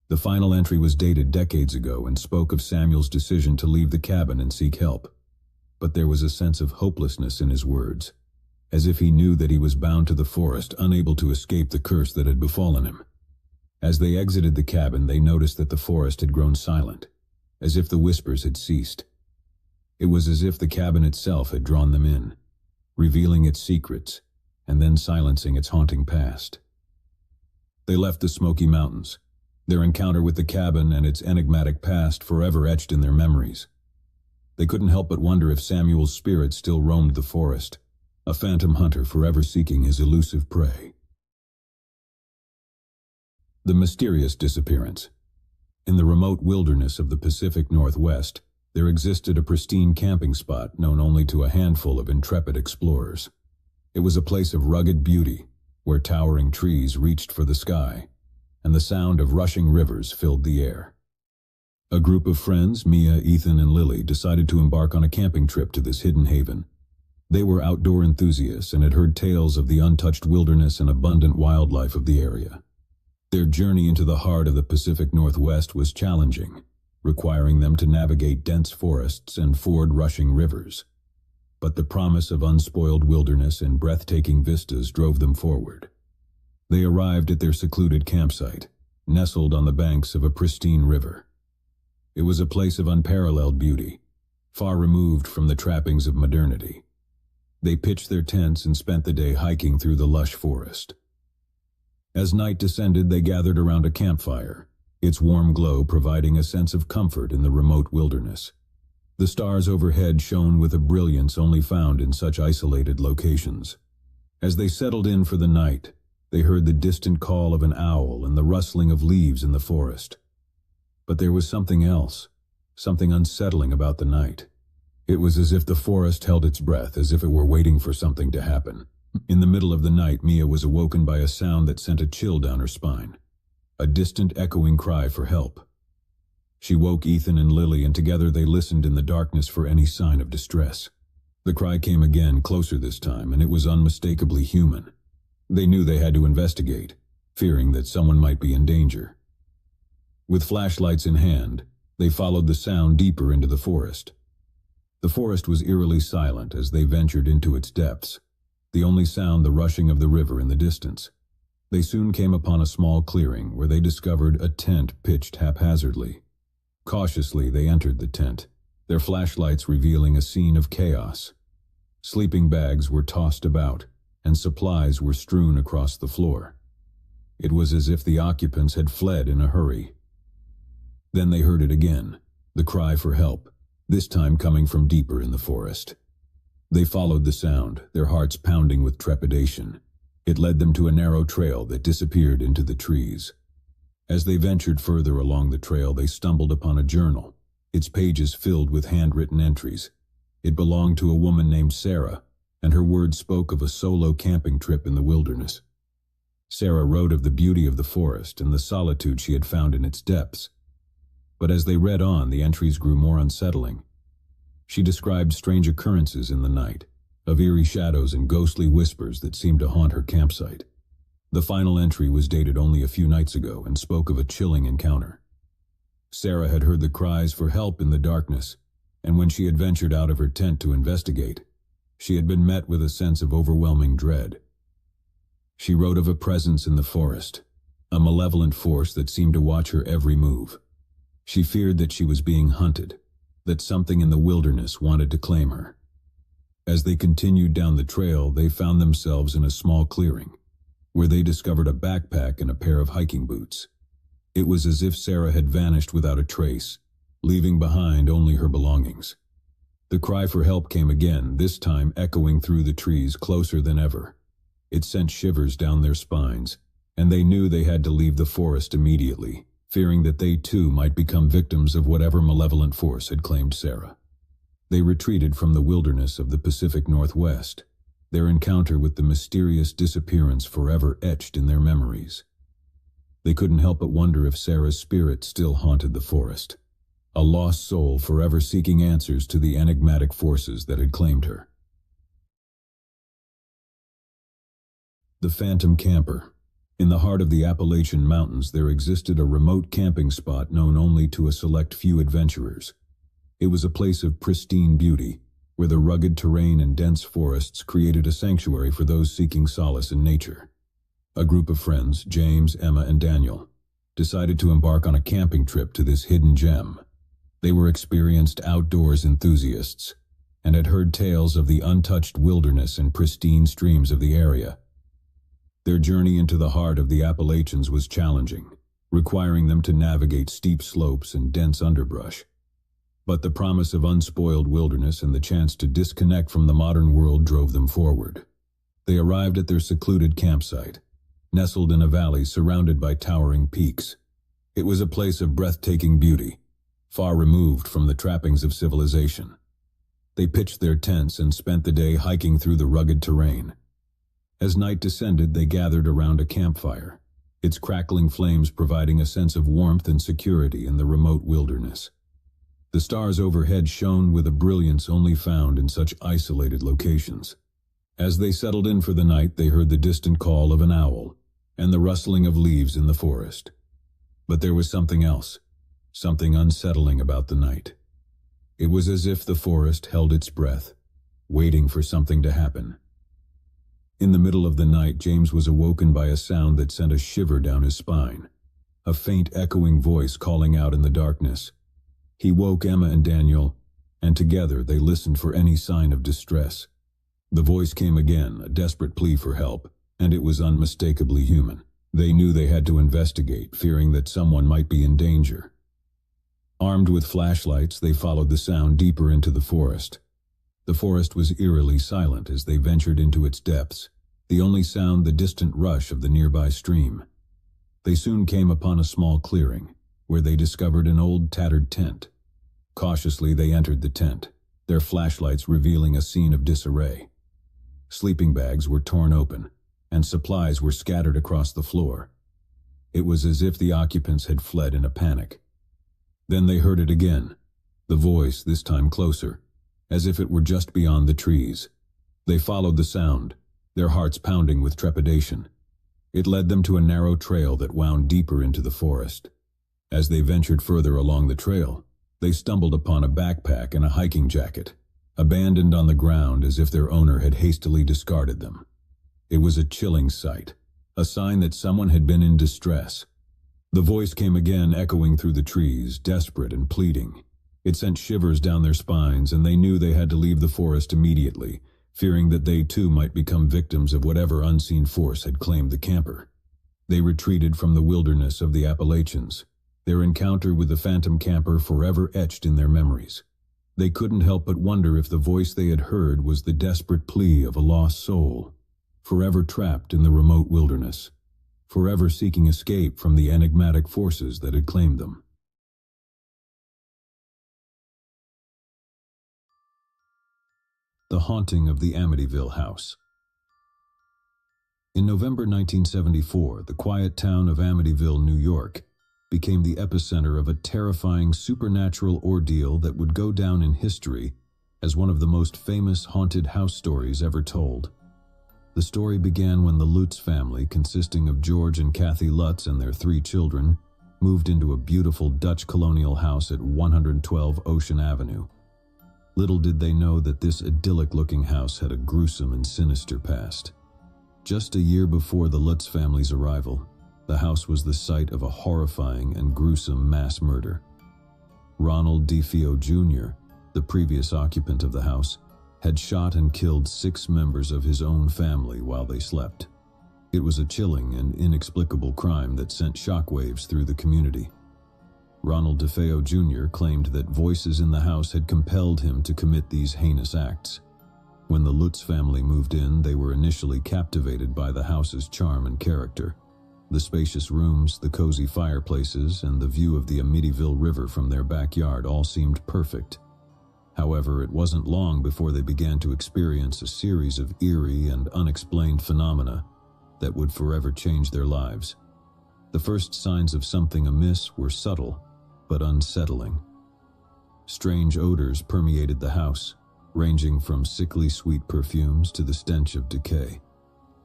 The final entry was dated decades ago and spoke of Samuel's decision to leave the cabin and seek help. But there was a sense of hopelessness in his words, as if he knew that he was bound to the forest, unable to escape the curse that had befallen him. As they exited the cabin, they noticed that the forest had grown silent, as if the whispers had ceased. It was as if the cabin itself had drawn them in, revealing its secrets, and then silencing its haunting past. They left the Smoky Mountains, their encounter with the cabin and its enigmatic past forever etched in their memories. They couldn't help but wonder if Samuel's spirit still roamed the forest, a phantom hunter forever seeking his elusive prey. The mysterious disappearance. In the remote wilderness of the Pacific Northwest, there existed a pristine camping spot known only to a handful of intrepid explorers. It was a place of rugged beauty, where towering trees reached for the sky, and the sound of rushing rivers filled the air. A group of friends, Mia, Ethan, and Lily, decided to embark on a camping trip to this hidden haven. They were outdoor enthusiasts and had heard tales of the untouched wilderness and abundant wildlife of the area. Their journey into the heart of the Pacific Northwest was challenging, requiring them to navigate dense forests and ford rushing rivers. But the promise of unspoiled wilderness and breathtaking vistas drove them forward. They arrived at their secluded campsite, nestled on the banks of a pristine river. It was a place of unparalleled beauty, far removed from the trappings of modernity. They pitched their tents and spent the day hiking through the lush forest. As night descended, they gathered around a campfire, its warm glow providing a sense of comfort in the remote wilderness. The stars overhead shone with a brilliance only found in such isolated locations. As they settled in for the night, they heard the distant call of an owl and the rustling of leaves in the forest. But there was something else, something unsettling about the night. It was as if the forest held its breath, as if it were waiting for something to happen. In the middle of the night, Mia was awoken by a sound that sent a chill down her spine. A distant, echoing cry for help. She woke Ethan and Lily, and together they listened in the darkness for any sign of distress. The cry came again, closer this time, and it was unmistakably human. They knew they had to investigate, fearing that someone might be in danger. With flashlights in hand, they followed the sound deeper into the forest. The forest was eerily silent as they ventured into its depths, the only sound the rushing of the river in the distance. They soon came upon a small clearing where they discovered a tent pitched haphazardly. Cautiously they entered the tent, their flashlights revealing a scene of chaos. Sleeping bags were tossed about, and supplies were strewn across the floor. It was as if the occupants had fled in a hurry. Then they heard it again, the cry for help, this time coming from deeper in the forest. They followed the sound, their hearts pounding with trepidation. It led them to a narrow trail that disappeared into the trees. As they ventured further along the trail, they stumbled upon a journal, its pages filled with handwritten entries. It belonged to a woman named Sarah, and her words spoke of a solo camping trip in the wilderness. Sarah wrote of the beauty of the forest and the solitude she had found in its depths. But as they read on, the entries grew more unsettling. She described strange occurrences in the night, of eerie shadows and ghostly whispers that seemed to haunt her campsite. The final entry was dated only a few nights ago and spoke of a chilling encounter. Sarah had heard the cries for help in the darkness, and when she had ventured out of her tent to investigate, she had been met with a sense of overwhelming dread. She wrote of a presence in the forest, a malevolent force that seemed to watch her every move. She feared that she was being hunted, that something in the wilderness wanted to claim her. As they continued down the trail, they found themselves in a small clearing, where they discovered a backpack and a pair of hiking boots. It was as if Sarah had vanished without a trace, leaving behind only her belongings. The cry for help came again, this time echoing through the trees closer than ever. It sent shivers down their spines, and they knew they had to leave the forest immediately, fearing that they too might become victims of whatever malevolent force had claimed Sarah. They retreated from the wilderness of the Pacific Northwest, their encounter with the mysterious disappearance forever etched in their memories. They couldn't help but wonder if Sarah's spirit still haunted the forest, a lost soul forever seeking answers to the enigmatic forces that had claimed her. The Phantom Camper. In the heart of the Appalachian Mountains, there existed a remote camping spot known only to a select few adventurers. It was a place of pristine beauty, where the rugged terrain and dense forests created a sanctuary for those seeking solace in nature. A group of friends, James, Emma, and Daniel, decided to embark on a camping trip to this hidden gem. They were experienced outdoors enthusiasts, and had heard tales of the untouched wilderness and pristine streams of the area. Their journey into the heart of the Appalachians was challenging, requiring them to navigate steep slopes and dense underbrush. But the promise of unspoiled wilderness and the chance to disconnect from the modern world drove them forward. They arrived at their secluded campsite, nestled in a valley surrounded by towering peaks. It was a place of breathtaking beauty, far removed from the trappings of civilization. They pitched their tents and spent the day hiking through the rugged terrain. As night descended, they gathered around a campfire, its crackling flames providing a sense of warmth and security in the remote wilderness. The stars overhead shone with a brilliance only found in such isolated locations. As they settled in for the night, they heard the distant call of an owl and the rustling of leaves in the forest. But there was something else, something unsettling about the night. It was as if the forest held its breath, waiting for something to happen. In the middle of the night, James was awoken by a sound that sent a shiver down his spine, a faint echoing voice calling out in the darkness. He woke Emma and Daniel, and together they listened for any sign of distress. The voice came again, a desperate plea for help, and it was unmistakably human. They knew they had to investigate, fearing that someone might be in danger. Armed with flashlights, they followed the sound deeper into the forest. The forest was eerily silent as they ventured into its depths, the only sound the distant rush of the nearby stream. They soon came upon a small clearing, where they discovered an old tattered tent. Cautiously, they entered the tent, their flashlights revealing a scene of disarray. Sleeping bags were torn open, and supplies were scattered across the floor. It was as if the occupants had fled in a panic. Then they heard it again, the voice this time closer, as if it were just beyond the trees. They followed the sound, their hearts pounding with trepidation. It led them to a narrow trail that wound deeper into the forest. As they ventured further along the trail, they stumbled upon a backpack and a hiking jacket, abandoned on the ground as if their owner had hastily discarded them. It was a chilling sight, a sign that someone had been in distress. The voice came again, echoing through the trees, desperate and pleading. It sent shivers down their spines, and they knew they had to leave the forest immediately, fearing that they too might become victims of whatever unseen force had claimed the camper. They retreated from the wilderness of the Appalachians, their encounter with the phantom camper forever etched in their memories. They couldn't help but wonder if the voice they had heard was the desperate plea of a lost soul, forever trapped in the remote wilderness, forever seeking escape from the enigmatic forces that had claimed them. The Haunting of the Amityville House. In November 1974, the quiet town of Amityville, New York, became the epicenter of a terrifying supernatural ordeal that would go down in history as one of the most famous haunted house stories ever told. The story began when the Lutz family, consisting of George and Kathy Lutz and their 3 children, moved into a beautiful Dutch colonial house at 112 Ocean Avenue. Little did they know that this idyllic-looking house had a gruesome and sinister past. Just a year before the Lutz family's arrival, the house was the site of a horrifying and gruesome mass murder. Ronald DeFeo Jr., the previous occupant of the house, had shot and killed 6 members of his own family while they slept. It was a chilling and inexplicable crime that sent shockwaves through the community. Ronald DeFeo Jr. claimed that voices in the house had compelled him to commit these heinous acts. When the Lutz family moved in, they were initially captivated by the house's charm and character. The spacious rooms, the cozy fireplaces, and the view of the Amityville River from their backyard all seemed perfect. However, it wasn't long before they began to experience a series of eerie and unexplained phenomena that would forever change their lives. The first signs of something amiss were subtle, but unsettling. Strange odors permeated the house, ranging from sickly sweet perfumes to the stench of decay.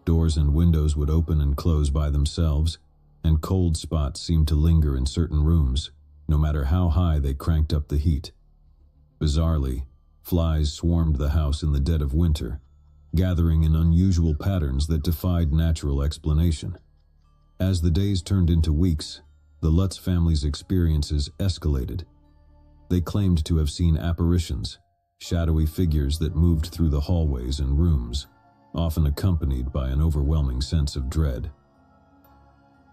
Doors and windows would open and close by themselves, and cold spots seemed to linger in certain rooms, no matter how high they cranked up the heat. Bizarrely, flies swarmed the house in the dead of winter, gathering in unusual patterns that defied natural explanation. As the days turned into weeks, the Lutz family's experiences escalated. They claimed to have seen apparitions, shadowy figures that moved through the hallways and rooms, often accompanied by an overwhelming sense of dread.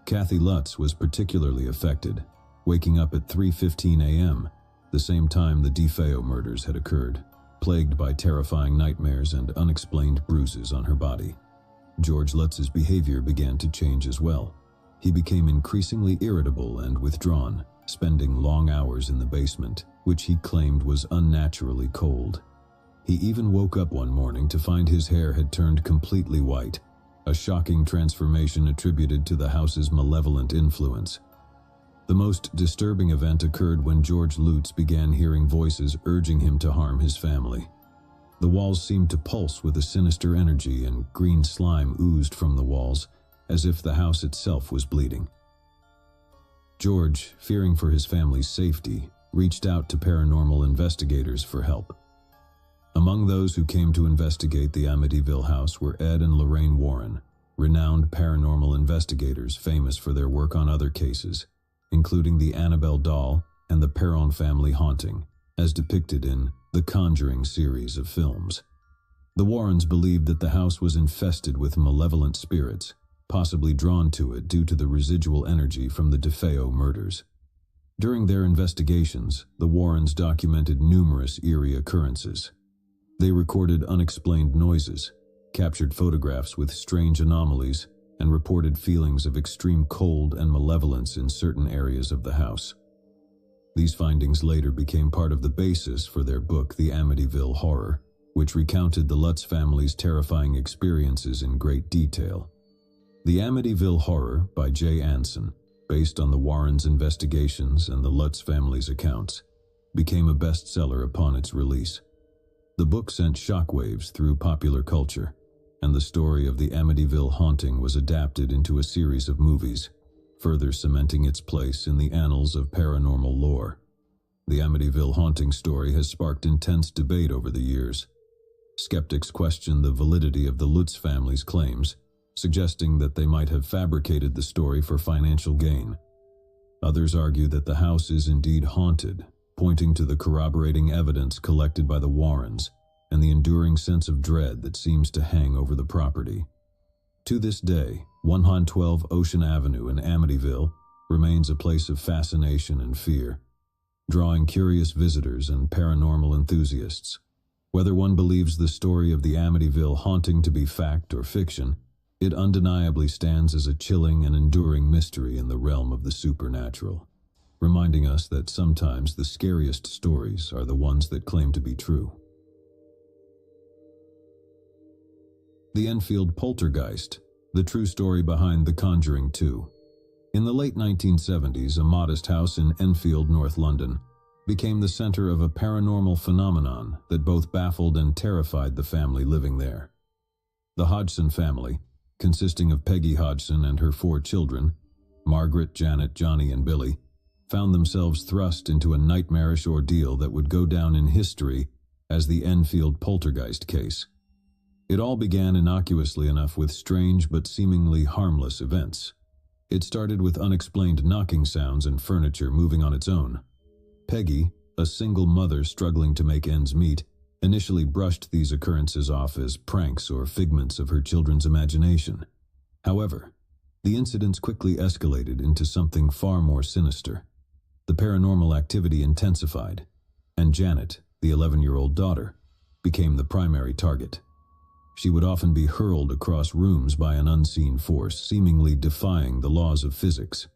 Kathy Lutz was particularly affected, waking up at 3:15 a.m., the same time the DeFeo murders had occurred, plagued by terrifying nightmares and unexplained bruises on her body. George Lutz's behavior began to change as well. He became increasingly irritable and withdrawn, spending long hours in the basement, which he claimed was unnaturally cold. He even woke up one morning to find his hair had turned completely white, a shocking transformation attributed to the house's malevolent influence. The most disturbing event occurred when George Lutz began hearing voices urging him to harm his family. The walls seemed to pulse with a sinister energy, and green slime oozed from the walls, as if the house itself was bleeding. George, fearing for his family's safety, reached out to paranormal investigators for help. Among those who came to investigate the Amityville house were Ed and Lorraine Warren, renowned paranormal investigators famous for their work on other cases, including the Annabelle doll and the Perron family haunting, as depicted in the Conjuring series of films. The Warrens believed that the house was infested with malevolent spirits, possibly drawn to it due to the residual energy from the DeFeo murders. During their investigations, the Warrens documented numerous eerie occurrences. They recorded unexplained noises, captured photographs with strange anomalies, and reported feelings of extreme cold and malevolence in certain areas of the house. These findings later became part of the basis for their book, The Amityville Horror, which recounted the Lutz family's terrifying experiences in great detail. The Amityville Horror by J. Anson, based on the Warrens' investigations and the Lutz family's accounts, became a bestseller upon its release. The book sent shockwaves through popular culture, and the story of the Amityville haunting was adapted into a series of movies, further cementing its place in the annals of paranormal lore. The Amityville haunting story has sparked intense debate over the years. Skeptics question the validity of the Lutz family's claims, suggesting that they might have fabricated the story for financial gain. Others argue that the house is indeed haunted, pointing to the corroborating evidence collected by the Warrens and the enduring sense of dread that seems to hang over the property. To this day, 112 Ocean Avenue in Amityville remains a place of fascination and fear, drawing curious visitors and paranormal enthusiasts. Whether one believes the story of the Amityville haunting to be fact or fiction, it undeniably stands as a chilling and enduring mystery in the realm of the supernatural, reminding us that sometimes the scariest stories are the ones that claim to be true. The Enfield Poltergeist, the true story behind The Conjuring 2. In the late 1970s, a modest house in Enfield, North London, became the center of a paranormal phenomenon that both baffled and terrified the family living there. The Hodgson family, consisting of Peggy Hodgson and her 4 children, Margaret, Janet, Johnny, and Billy, found themselves thrust into a nightmarish ordeal that would go down in history as the Enfield Poltergeist case. It all began innocuously enough with strange but seemingly harmless events. It started with unexplained knocking sounds and furniture moving on its own. Peggy, a single mother struggling to make ends meet, initially brushed these occurrences off as pranks or figments of her children's imagination. However, the incidents quickly escalated into something far more sinister. The paranormal activity intensified, and Janet, the 11-year-old daughter, became the primary target. She would often be hurled across rooms by an unseen force, seemingly defying the laws of physics.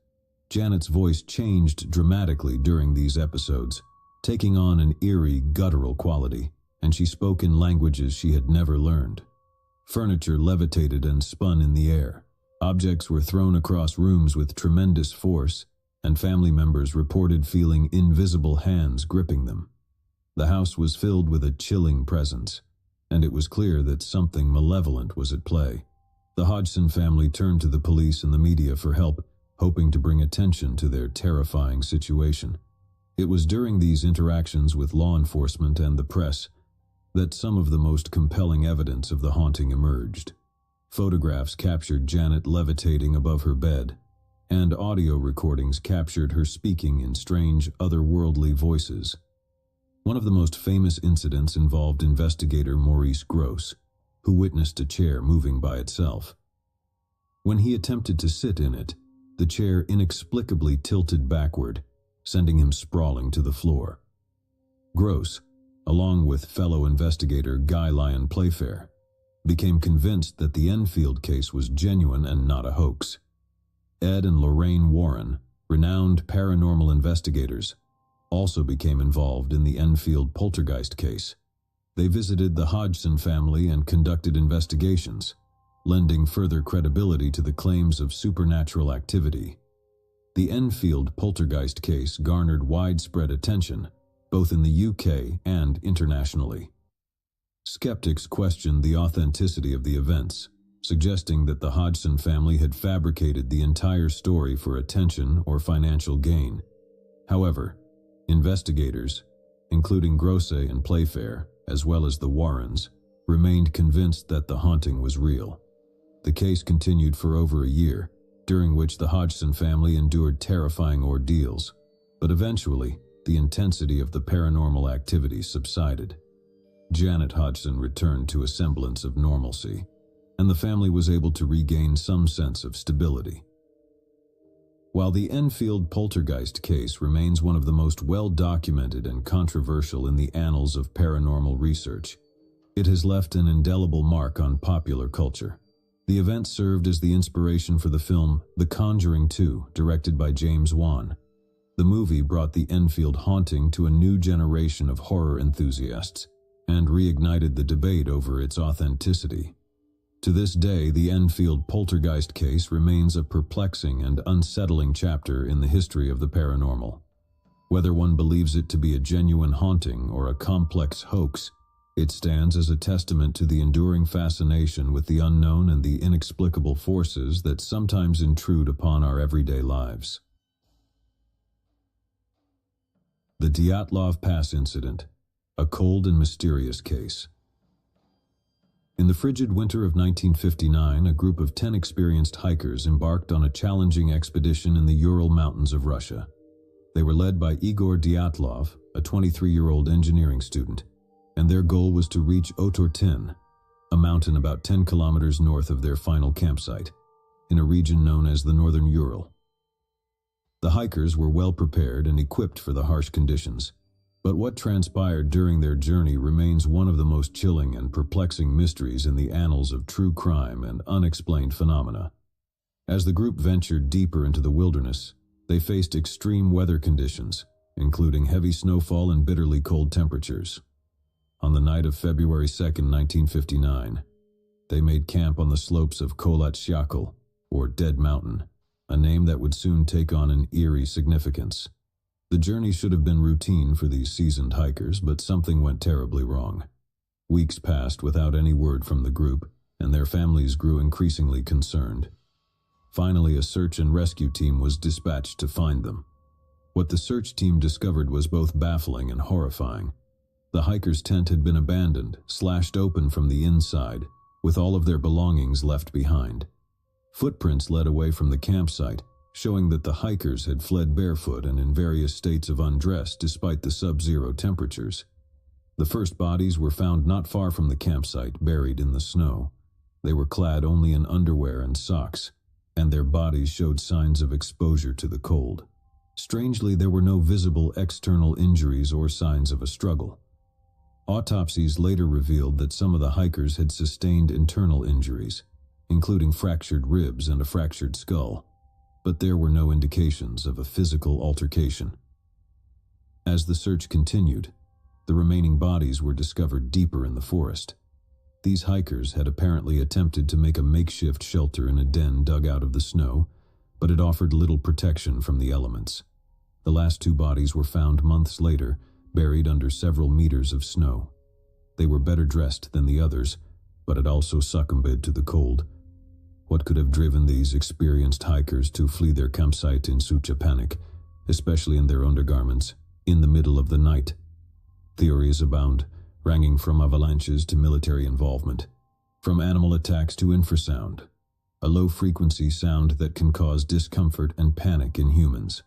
Janet's voice changed dramatically during these episodes, taking on an eerie, guttural quality, and she spoke in languages she had never learned. Furniture levitated and spun in the air. Objects were thrown across rooms with tremendous force, and family members reported feeling invisible hands gripping them. The house was filled with a chilling presence, and it was clear that something malevolent was at play. The Hodgson family turned to the police and the media for help, hoping to bring attention to their terrifying situation. It was during these interactions with law enforcement and the press that some of the most compelling evidence of the haunting emerged. Photographs captured Janet levitating above her bed, and audio recordings captured her speaking in strange, otherworldly voices. One of the most famous incidents involved investigator Maurice Gross, who witnessed a chair moving by itself. When he attempted to sit in it, the chair inexplicably tilted backward, sending him sprawling to the floor. Gross, along with fellow investigator Guy Lyon Playfair, became convinced that the Enfield case was genuine and not a hoax. Ed and Lorraine Warren, renowned paranormal investigators, also became involved in the Enfield Poltergeist case. They visited the Hodgson family and conducted investigations, lending further credibility to the claims of supernatural activity. The Enfield Poltergeist case garnered widespread attention, both in the UK and internationally. Skeptics questioned the authenticity of the events, suggesting that the Hodgson family had fabricated the entire story for attention or financial gain. However, investigators, including Grosse and Playfair, as well as the Warrens, remained convinced that the haunting was real. The case continued for over a year, during which the Hodgson family endured terrifying ordeals, but eventually, the intensity of the paranormal activity subsided. Janet Hodgson returned to a semblance of normalcy, and the family was able to regain some sense of stability. While the Enfield Poltergeist case remains one of the most well-documented and controversial in the annals of paranormal research, it has left an indelible mark on popular culture. The event served as the inspiration for the film The Conjuring 2, directed by James Wan. The movie brought the Enfield haunting to a new generation of horror enthusiasts and reignited the debate over its authenticity. To this day, the Enfield poltergeist case remains a perplexing and unsettling chapter in the history of the paranormal. Whether one believes it to be a genuine haunting or a complex hoax, it stands as a testament to the enduring fascination with the unknown and the inexplicable forces that sometimes intrude upon our everyday lives. The Dyatlov Pass Incident, a cold and mysterious case. In the frigid winter of 1959, a group of 10 experienced hikers embarked on a challenging expedition in the Ural Mountains of Russia. They were led by Igor Dyatlov, a 23-year-old engineering student, and their goal was to reach Otorten, a mountain about 10 kilometers north of their final campsite, in a region known as the Northern Ural. The hikers were well prepared and equipped for the harsh conditions, but what transpired during their journey remains one of the most chilling and perplexing mysteries in the annals of true crime and unexplained phenomena. As the group ventured deeper into the wilderness, they faced extreme weather conditions, including heavy snowfall and bitterly cold temperatures. On the night of February 2, 1959, they made camp on the slopes of Kholat Syakhl, or Dead Mountain, a name that would soon take on an eerie significance. The journey should have been routine for these seasoned hikers, but something went terribly wrong. Weeks passed without any word from the group, and their families grew increasingly concerned. Finally, a search and rescue team was dispatched to find them. What the search team discovered was both baffling and horrifying. The hikers' tent had been abandoned, slashed open from the inside, with all of their belongings left behind. Footprints led away from the campsite, showing that the hikers had fled barefoot and in various states of undress despite the sub-zero temperatures. The first bodies were found not far from the campsite, buried in the snow. They were clad only in underwear and socks, and their bodies showed signs of exposure to the cold. Strangely, there were no visible external injuries or signs of a struggle. Autopsies later revealed that some of the hikers had sustained internal injuries, including fractured ribs and a fractured skull, but there were no indications of a physical altercation. As the search continued, the remaining bodies were discovered deeper in the forest. These hikers had apparently attempted to make a makeshift shelter in a den dug out of the snow, but it offered little protection from the elements. The last two bodies were found months later, buried under several meters of snow. They were better dressed than the others, but had also succumbed to the cold. What could have driven these experienced hikers to flee their campsite in such a panic, especially in their undergarments, in the middle of the night? Theories abound, ranging from avalanches to military involvement, from animal attacks to infrasound, a low-frequency sound that can cause discomfort and panic in humans.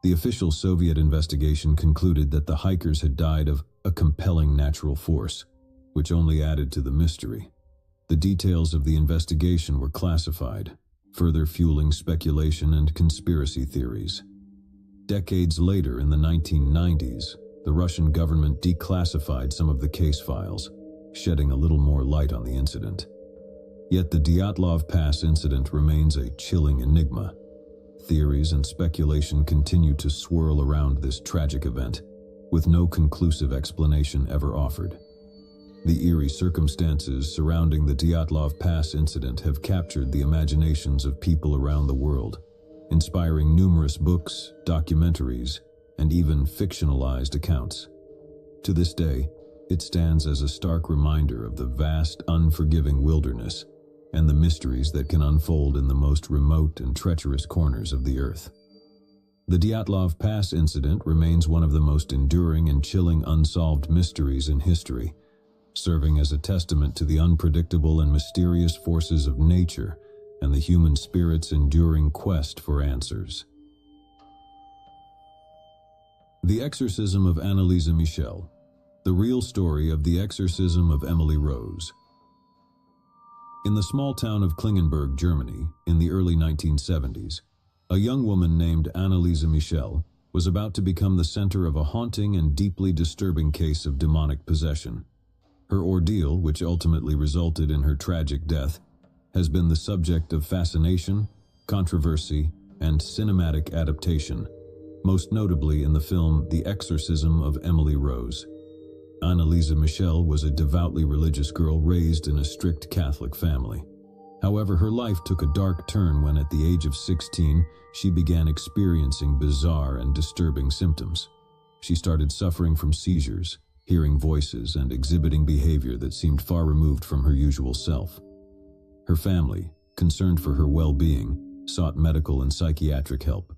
The official Soviet investigation concluded that the hikers had died of a compelling natural force, which only added to the mystery. The details of the investigation were classified, further fueling speculation and conspiracy theories. Decades later, in the 1990s, the Russian government declassified some of the case files, shedding a little more light on the incident. Yet the Dyatlov Pass incident remains a chilling enigma. Theories and speculation continue to swirl around this tragic event, with no conclusive explanation ever offered. The eerie circumstances surrounding the Dyatlov Pass incident have captured the imaginations of people around the world, inspiring numerous books, documentaries, and even fictionalized accounts. To this day, it stands as a stark reminder of the vast, unforgiving wilderness and the mysteries that can unfold in the most remote and treacherous corners of the earth. The Dyatlov Pass incident remains one of the most enduring and chilling unsolved mysteries in history, serving as a testament to the unpredictable and mysterious forces of nature and the human spirit's enduring quest for answers. The Exorcism of Anneliese Michel, the real story of the exorcism of Emily Rose. In the small town of Klingenberg, Germany, in the early 1970s, a young woman named Anneliese Michel was about to become the center of a haunting and deeply disturbing case of demonic possession. Her ordeal, which ultimately resulted in her tragic death, has been the subject of fascination, controversy, and cinematic adaptation, most notably in the film The Exorcism of Emily Rose. Anneliese Michel was a devoutly religious girl raised in a strict Catholic family. However, her life took a dark turn when at the age of 16, she began experiencing bizarre and disturbing symptoms. She started suffering from seizures, hearing voices, and exhibiting behavior that seemed far removed from her usual self. Her family, concerned for her well-being, sought medical and psychiatric help.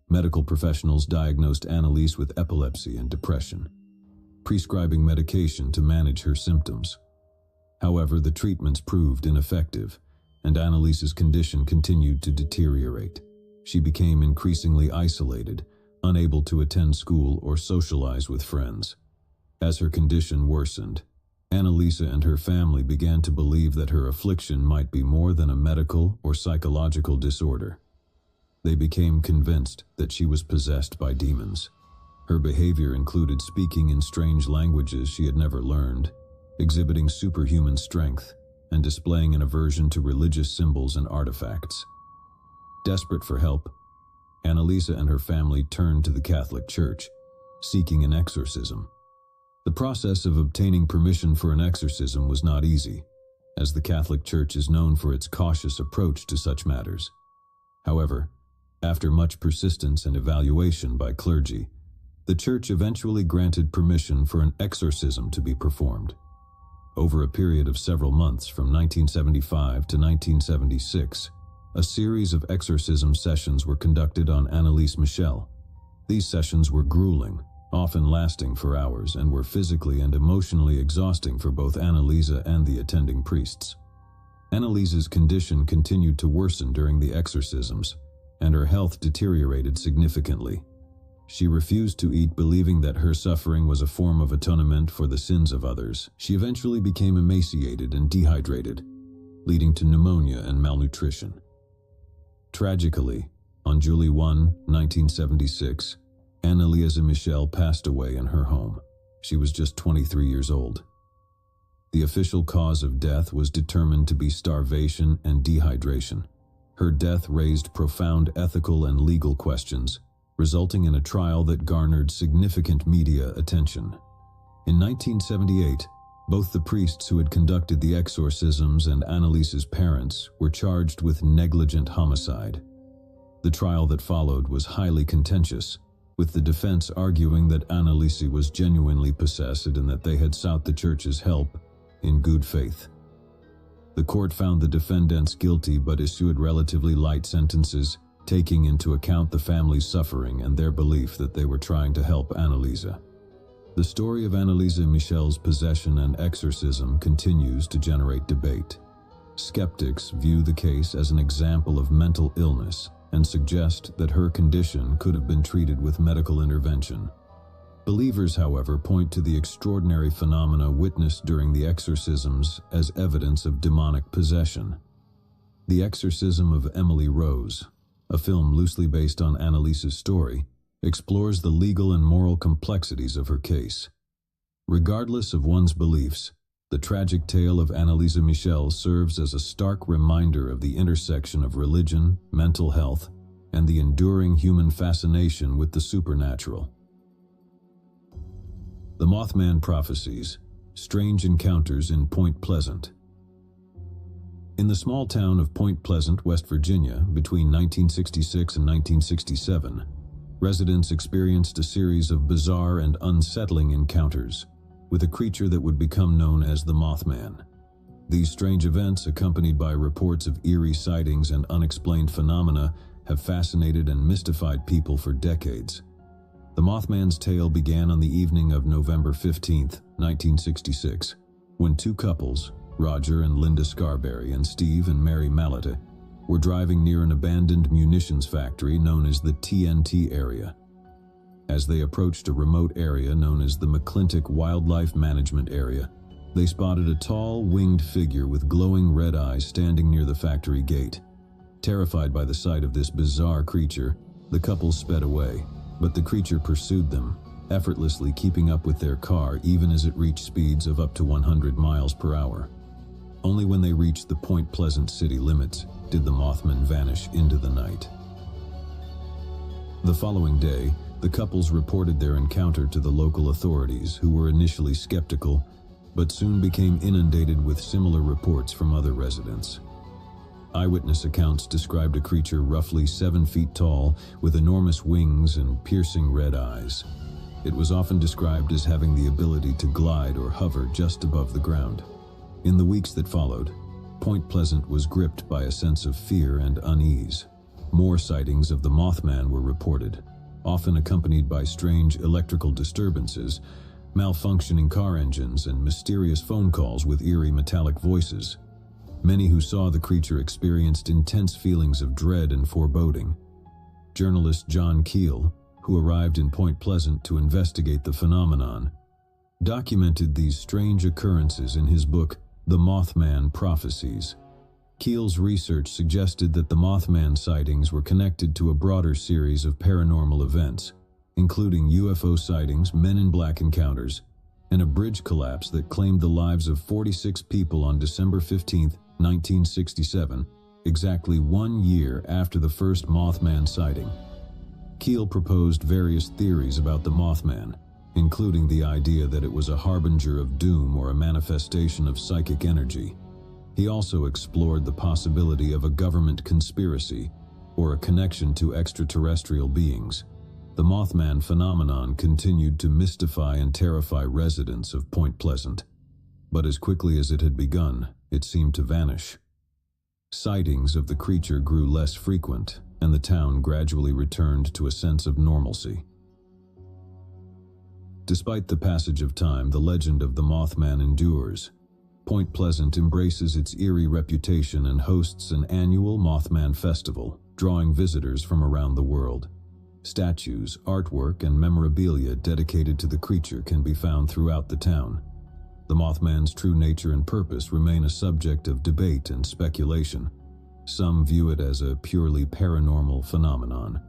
Medical professionals diagnosed Anneliese with epilepsy and depression, prescribing medication to manage her symptoms. However, the treatments proved ineffective, and Anneliese's condition continued to deteriorate. She became increasingly isolated, unable to attend school or socialize with friends. As her condition worsened, Anneliese and her family began to believe that her affliction might be more than a medical or psychological disorder. They became convinced that she was possessed by demons. Her behavior included speaking in strange languages she had never learned, exhibiting superhuman strength, and displaying an aversion to religious symbols and artifacts. Desperate for help, Anneliese and her family turned to the Catholic Church, seeking an exorcism. The process of obtaining permission for an exorcism was not easy, as the Catholic Church is known for its cautious approach to such matters. However, after much persistence and evaluation by clergy, the Church eventually granted permission for an exorcism to be performed. Over a period of several months from 1975 to 1976, a series of exorcism sessions were conducted on Anneliese Michel. These sessions were grueling, often lasting for hours, and were physically and emotionally exhausting for both Anneliese and the attending priests. Anneliese's condition continued to worsen during the exorcisms, and her health deteriorated significantly. She refused to eat, believing that her suffering was a form of atonement for the sins of others. She eventually became emaciated and dehydrated, leading to pneumonia and malnutrition. Tragically, on July 1, 1976, Anneliese Michel passed away in her home. She was just 23 years old. The official cause of death was determined to be starvation and dehydration. Her death raised profound ethical and legal questions, resulting in a trial that garnered significant media attention. In 1978, both the priests who had conducted the exorcisms and Anneliese's parents were charged with negligent homicide. The trial that followed was highly contentious, with the defense arguing that Anneliese was genuinely possessed and that they had sought the Church's help in good faith. The court found the defendants guilty but issued relatively light sentences, taking into account the family's suffering and their belief that they were trying to help Anneliese. The story of Anneliese Michel's possession and exorcism continues to generate debate. Skeptics view the case as an example of mental illness and suggest that her condition could have been treated with medical intervention. Believers, however, point to the extraordinary phenomena witnessed during the exorcisms as evidence of demonic possession. The Exorcism of Emily Rose, a film loosely based on Anneliese's story, explores the legal and moral complexities of her case. Regardless of one's beliefs, the tragic tale of Anneliese Michel serves as a stark reminder of the intersection of religion, mental health, and the enduring human fascination with the supernatural. The Mothman Prophecies, Strange Encounters in Point Pleasant. In the small town of Point Pleasant, West Virginia, between 1966 and 1967, residents experienced a series of bizarre and unsettling encounters with a creature that would become known as the Mothman. These strange events, accompanied by reports of eerie sightings and unexplained phenomena, have fascinated and mystified people for decades. The Mothman's tale began on the evening of November 15, 1966, when two couples, Roger and Linda Scarberry and Steve and Mary Malata, were driving near an abandoned munitions factory known as the TNT area. As they approached a remote area known as the McClintock Wildlife Management Area, they spotted a tall, winged figure with glowing red eyes standing near the factory gate. Terrified by the sight of this bizarre creature, the couple sped away, but the creature pursued them, effortlessly keeping up with their car even as it reached speeds of up to 100 miles per hour. Only when they reached the Point Pleasant city limits did the Mothman vanish into the night. The following day, the couples reported their encounter to the local authorities, who were initially skeptical, but soon became inundated with similar reports from other residents. Eyewitness accounts described a creature roughly 7 feet tall, with enormous wings and piercing red eyes. It was often described as having the ability to glide or hover just above the ground. In the weeks that followed, Point Pleasant was gripped by a sense of fear and unease. More sightings of the Mothman were reported, often accompanied by strange electrical disturbances, malfunctioning car engines, and mysterious phone calls with eerie metallic voices. Many who saw the creature experienced intense feelings of dread and foreboding. Journalist John Keel, who arrived in Point Pleasant to investigate the phenomenon, documented these strange occurrences in his book, The Mothman Prophecies. Keel's research suggested that the Mothman sightings were connected to a broader series of paranormal events, including UFO sightings, Men in Black encounters, and a bridge collapse that claimed the lives of 46 people on December 15, 1967, exactly 1 year after the first Mothman sighting. Keel proposed various theories about the Mothman, including the idea that it was a harbinger of doom or a manifestation of psychic energy. He also explored the possibility of a government conspiracy or a connection to extraterrestrial beings. The Mothman phenomenon continued to mystify and terrify residents of Point Pleasant, but as quickly as it had begun, it seemed to vanish. Sightings of the creature grew less frequent, and the town gradually returned to a sense of normalcy. Despite the passage of time, the legend of the Mothman endures. Point Pleasant embraces its eerie reputation and hosts an annual Mothman Festival, drawing visitors from around the world. Statues, artwork, and memorabilia dedicated to the creature can be found throughout the town. The Mothman's true nature and purpose remain a subject of debate and speculation. Some view it as a purely paranormal phenomenon,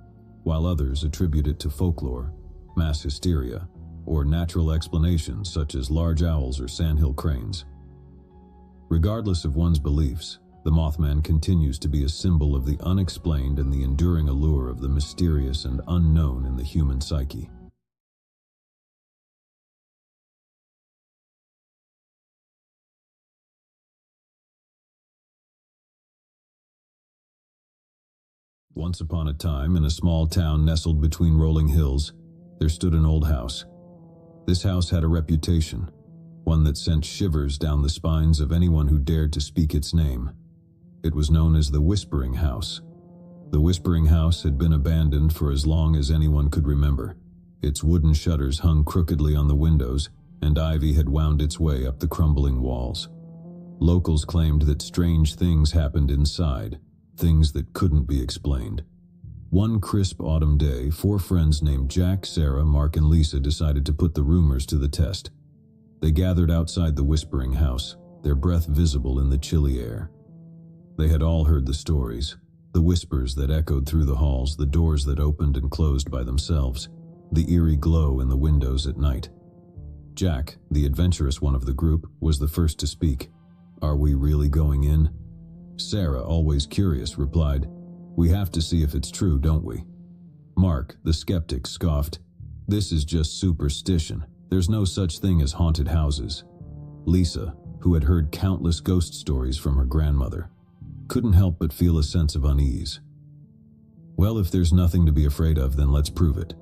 while others attribute it to folklore, mass hysteria, or natural explanations such as large owls or sandhill cranes. Regardless of one's beliefs, the Mothman continues to be a symbol of the unexplained and the enduring allure of the mysterious and unknown in the human psyche. Once upon a time, in a small town nestled between rolling hills, there stood an old house. This house had a reputation, one that sent shivers down the spines of anyone who dared to speak its name. It was known as the Whispering House. The Whispering House had been abandoned for as long as anyone could remember. Its wooden shutters hung crookedly on the windows, and ivy had wound its way up the crumbling walls. Locals claimed that strange things happened inside, things that couldn't be explained. One crisp autumn day, 4 friends named Jack, Sarah, Mark, and Lisa decided to put the rumors to the test. They gathered outside the Whispering House, their breath visible in the chilly air. They had all heard the stories, the whispers that echoed through the halls, the doors that opened and closed by themselves, the eerie glow in the windows at night. Jack, the adventurous one of the group, was the first to speak. "Are we really going in?" Sarah, always curious, replied, "We have to see if it's true, don't we?" Mark, the skeptic, scoffed, "This is just superstition. There's no such thing as haunted houses." Lisa, who had heard countless ghost stories from her grandmother, couldn't help but feel a sense of unease. "Well, if there's nothing to be afraid of, then let's prove it."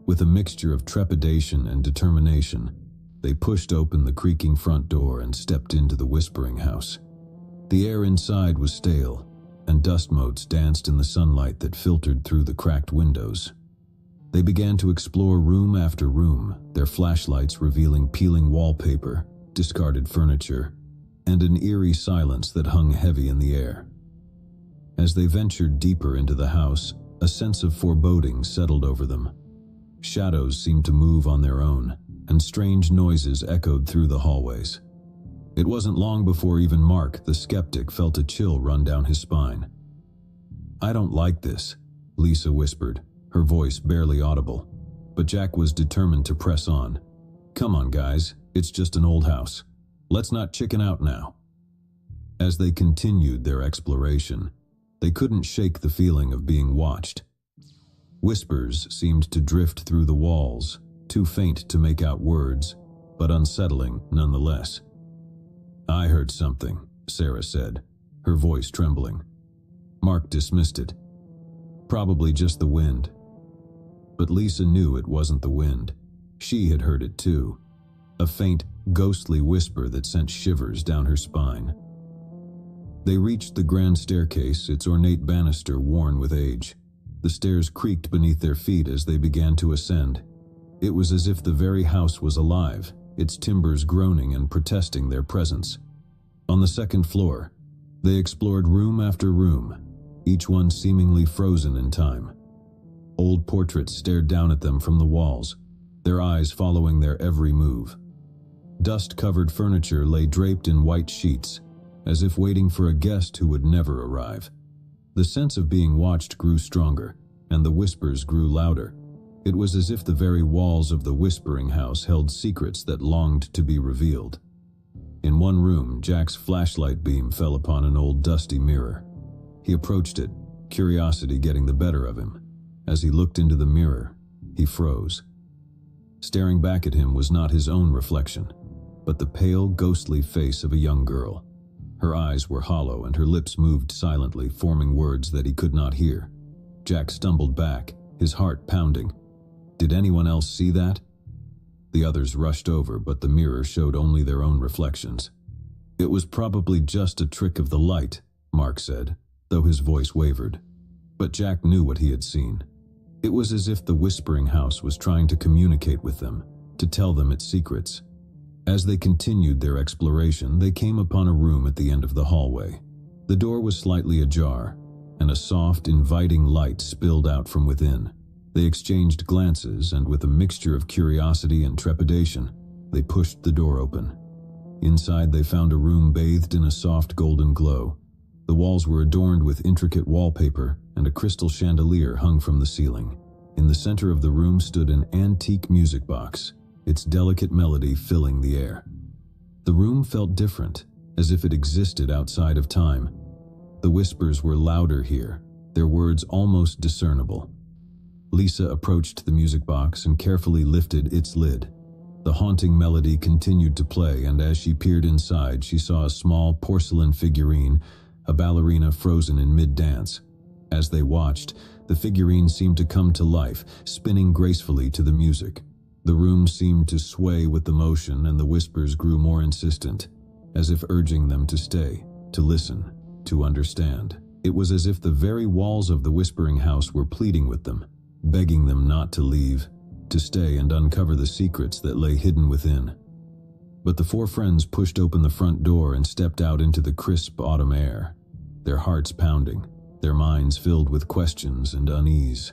With a mixture of trepidation and determination, they pushed open the creaking front door and stepped into the Whispering House. The air inside was stale, and dust motes danced in the sunlight that filtered through the cracked windows. They began to explore room after room, their flashlights revealing peeling wallpaper, discarded furniture, and an eerie silence that hung heavy in the air. As they ventured deeper into the house, a sense of foreboding settled over them. Shadows seemed to move on their own, and strange noises echoed through the hallways. It wasn't long before even Mark, the skeptic, felt a chill run down his spine. "I don't like this," Lisa whispered, her voice barely audible. But Jack was determined to press on. "Come on, guys, it's just an old house. Let's not chicken out now. As they continued their exploration, they couldn't shake the feeling of being watched. Whispers seemed to drift through the walls, too faint to make out words, but unsettling nonetheless. "I heard something," Sarah said, her voice trembling. Mark dismissed it. "Probably just the wind." But Lisa knew it wasn't the wind. She had heard it too. A faint, ghostly whisper that sent shivers down her spine. They reached the grand staircase, its ornate banister worn with age. The stairs creaked beneath their feet as they began to ascend. It was as if the very house was alive, its timbers groaning and protesting their presence. On the second floor, they explored room after room, each one seemingly frozen in time. Old portraits stared down at them from the walls, their eyes following their every move. Dust-covered furniture lay draped in white sheets, as if waiting for a guest who would never arrive. The sense of being watched grew stronger, and the whispers grew louder. It was as if the very walls of the Whispering House held secrets that longed to be revealed. In one room, Jack's flashlight beam fell upon an old dusty mirror. He approached it, curiosity getting the better of him. As he looked into the mirror, he froze. Staring back at him was not his own reflection, but the pale, ghostly face of a young girl. Her eyes were hollow and her lips moved silently, forming words that he could not hear. Jack stumbled back, his heart pounding. Did anyone else see that? The others rushed over, but the mirror showed only their own reflections. "It was probably just a trick of the light," Mark said, though his voice wavered. But Jack knew what he had seen. It was as if the Whispering House was trying to communicate with them, to tell them its secrets. As they continued their exploration, they came upon a room at the end of the hallway. The door was slightly ajar, and a soft, inviting light spilled out from within. They exchanged glances, and with a mixture of curiosity and trepidation, they pushed the door open. Inside, they found a room bathed in a soft golden glow. The walls were adorned with intricate wallpaper, and a crystal chandelier hung from the ceiling. In the center of the room stood an antique music box, its delicate melody filling the air. The room felt different, as if it existed outside of time. The whispers were louder here, their words almost discernible. Lisa approached the music box and carefully lifted its lid. The haunting melody continued to play, and as she peered inside, she saw a small porcelain figurine, a ballerina frozen in mid-dance. As they watched, the figurine seemed to come to life, spinning gracefully to the music. The room seemed to sway with the motion, and the whispers grew more insistent, as if urging them to stay, to listen, to understand. It was as if the very walls of the Whispering House were pleading with them, begging them not to leave, to stay and uncover the secrets that lay hidden within. But the four friends pushed open the front door and stepped out into the crisp autumn air, their hearts pounding, their minds filled with questions and unease.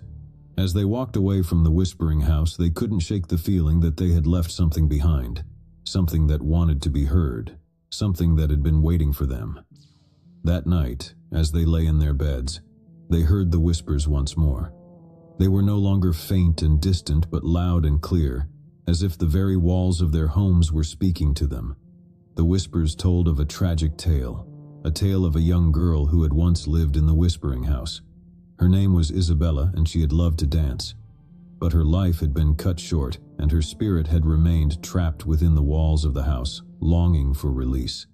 As they walked away from the Whispering House, they couldn't shake the feeling that they had left something behind, something that wanted to be heard, something that had been waiting for them. That night, as they lay in their beds, they heard the whispers once more. They were no longer faint and distant, but loud and clear, as if the very walls of their homes were speaking to them. The whispers told of a tragic tale, a tale of a young girl who had once lived in the Whispering House. Her name was Isabella, and she had loved to dance. But her life had been cut short, and her spirit had remained trapped within the walls of the house, longing for release.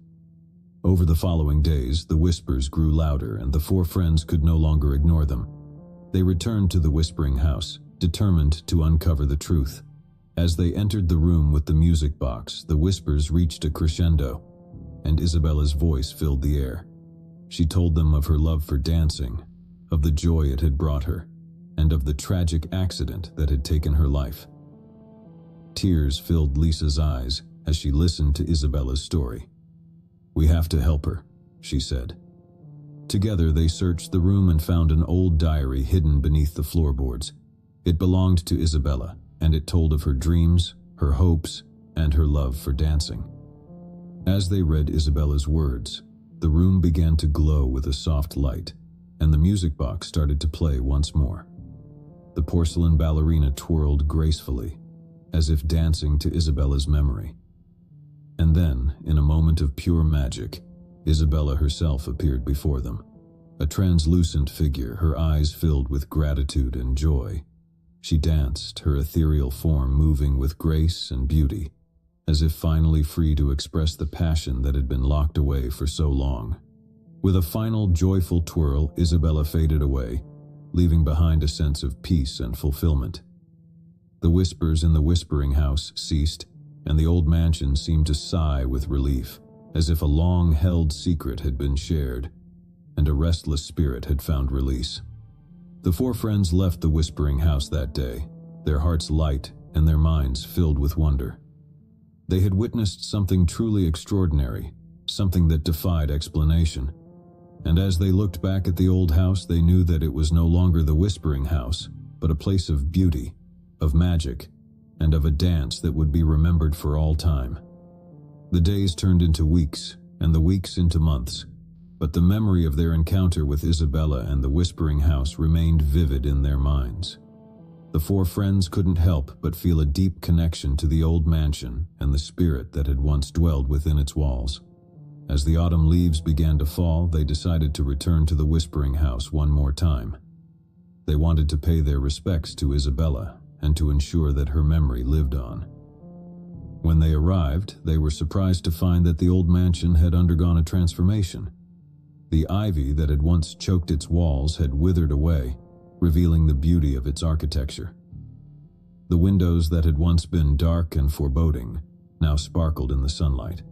Over the following days, the whispers grew louder, and the four friends could no longer ignore them. They returned to the Whispering House, determined to uncover the truth. As they entered the room with the music box, the whispers reached a crescendo, and Isabella's voice filled the air. She told them of her love for dancing, of the joy it had brought her, and of the tragic accident that had taken her life. Tears filled Lisa's eyes as she listened to Isabella's story. "We have to help her," she said. Together they searched the room and found an old diary hidden beneath the floorboards. It belonged to Isabella, and it told of her dreams, her hopes, and her love for dancing. As they read Isabella's words, the room began to glow with a soft light, and the music box started to play once more. The porcelain ballerina twirled gracefully, as if dancing to Isabella's memory. And then, in a moment of pure magic, Isabella herself appeared before them. A translucent figure, her eyes filled with gratitude and joy. She danced, her ethereal form moving with grace and beauty, as if finally free to express the passion that had been locked away for so long. With a final joyful twirl, Isabella faded away, leaving behind a sense of peace and fulfillment. The whispers in the whispering house ceased, and the old mansion seemed to sigh with relief, as if a long-held secret had been shared, and a restless spirit had found release. The four friends left the whispering house that day, their hearts light and their minds filled with wonder. They had witnessed something truly extraordinary, something that defied explanation. And as they looked back at the old house, they knew that it was no longer the whispering house, but a place of beauty, of magic, and of a dance that would be remembered for all time. The days turned into weeks, and the weeks into months, but the memory of their encounter with Isabella and the whispering house remained vivid in their minds. The four friends couldn't help but feel a deep connection to the old mansion and the spirit that had once dwelled within its walls. As the autumn leaves began to fall, they decided to return to the whispering house one more time. They wanted to pay their respects to Isabella and to ensure that her memory lived on. When they arrived, they were surprised to find that the old mansion had undergone a transformation. The ivy that had once choked its walls had withered away, revealing the beauty of its architecture. The windows that had once been dark and foreboding now sparkled in the sunlight.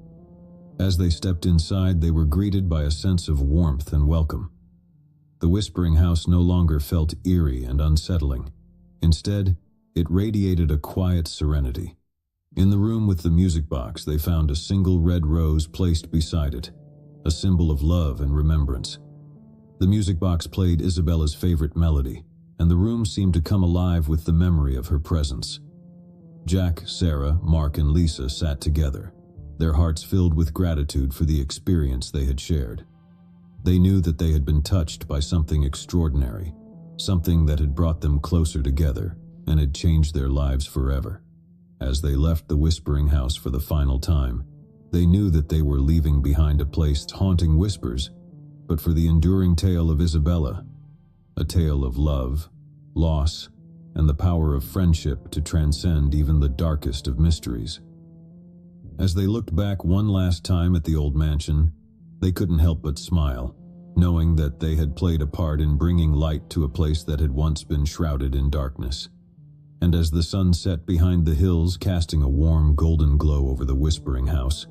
As they stepped inside, they were greeted by a sense of warmth and welcome. The whispering house no longer felt eerie and unsettling. Instead, it radiated a quiet serenity. In the room with the music box, they found a single red rose placed beside it, a symbol of love and remembrance. The music box played Isabella's favorite melody, and the room seemed to come alive with the memory of her presence. Jack, Sarah, Mark, and Lisa sat together, their hearts filled with gratitude for the experience they had shared. They knew that they had been touched by something extraordinary, something that had brought them closer together and had changed their lives forever. As they left the whispering house for the final time, they knew that they were leaving behind a place haunting whispers, but for the enduring tale of Isabella, a tale of love, loss, and the power of friendship to transcend even the darkest of mysteries. As they looked back one last time at the old mansion, they couldn't help but smile, knowing that they had played a part in bringing light to a place that had once been shrouded in darkness. And as the sun set behind the hills, casting a warm golden glow over the whispering house,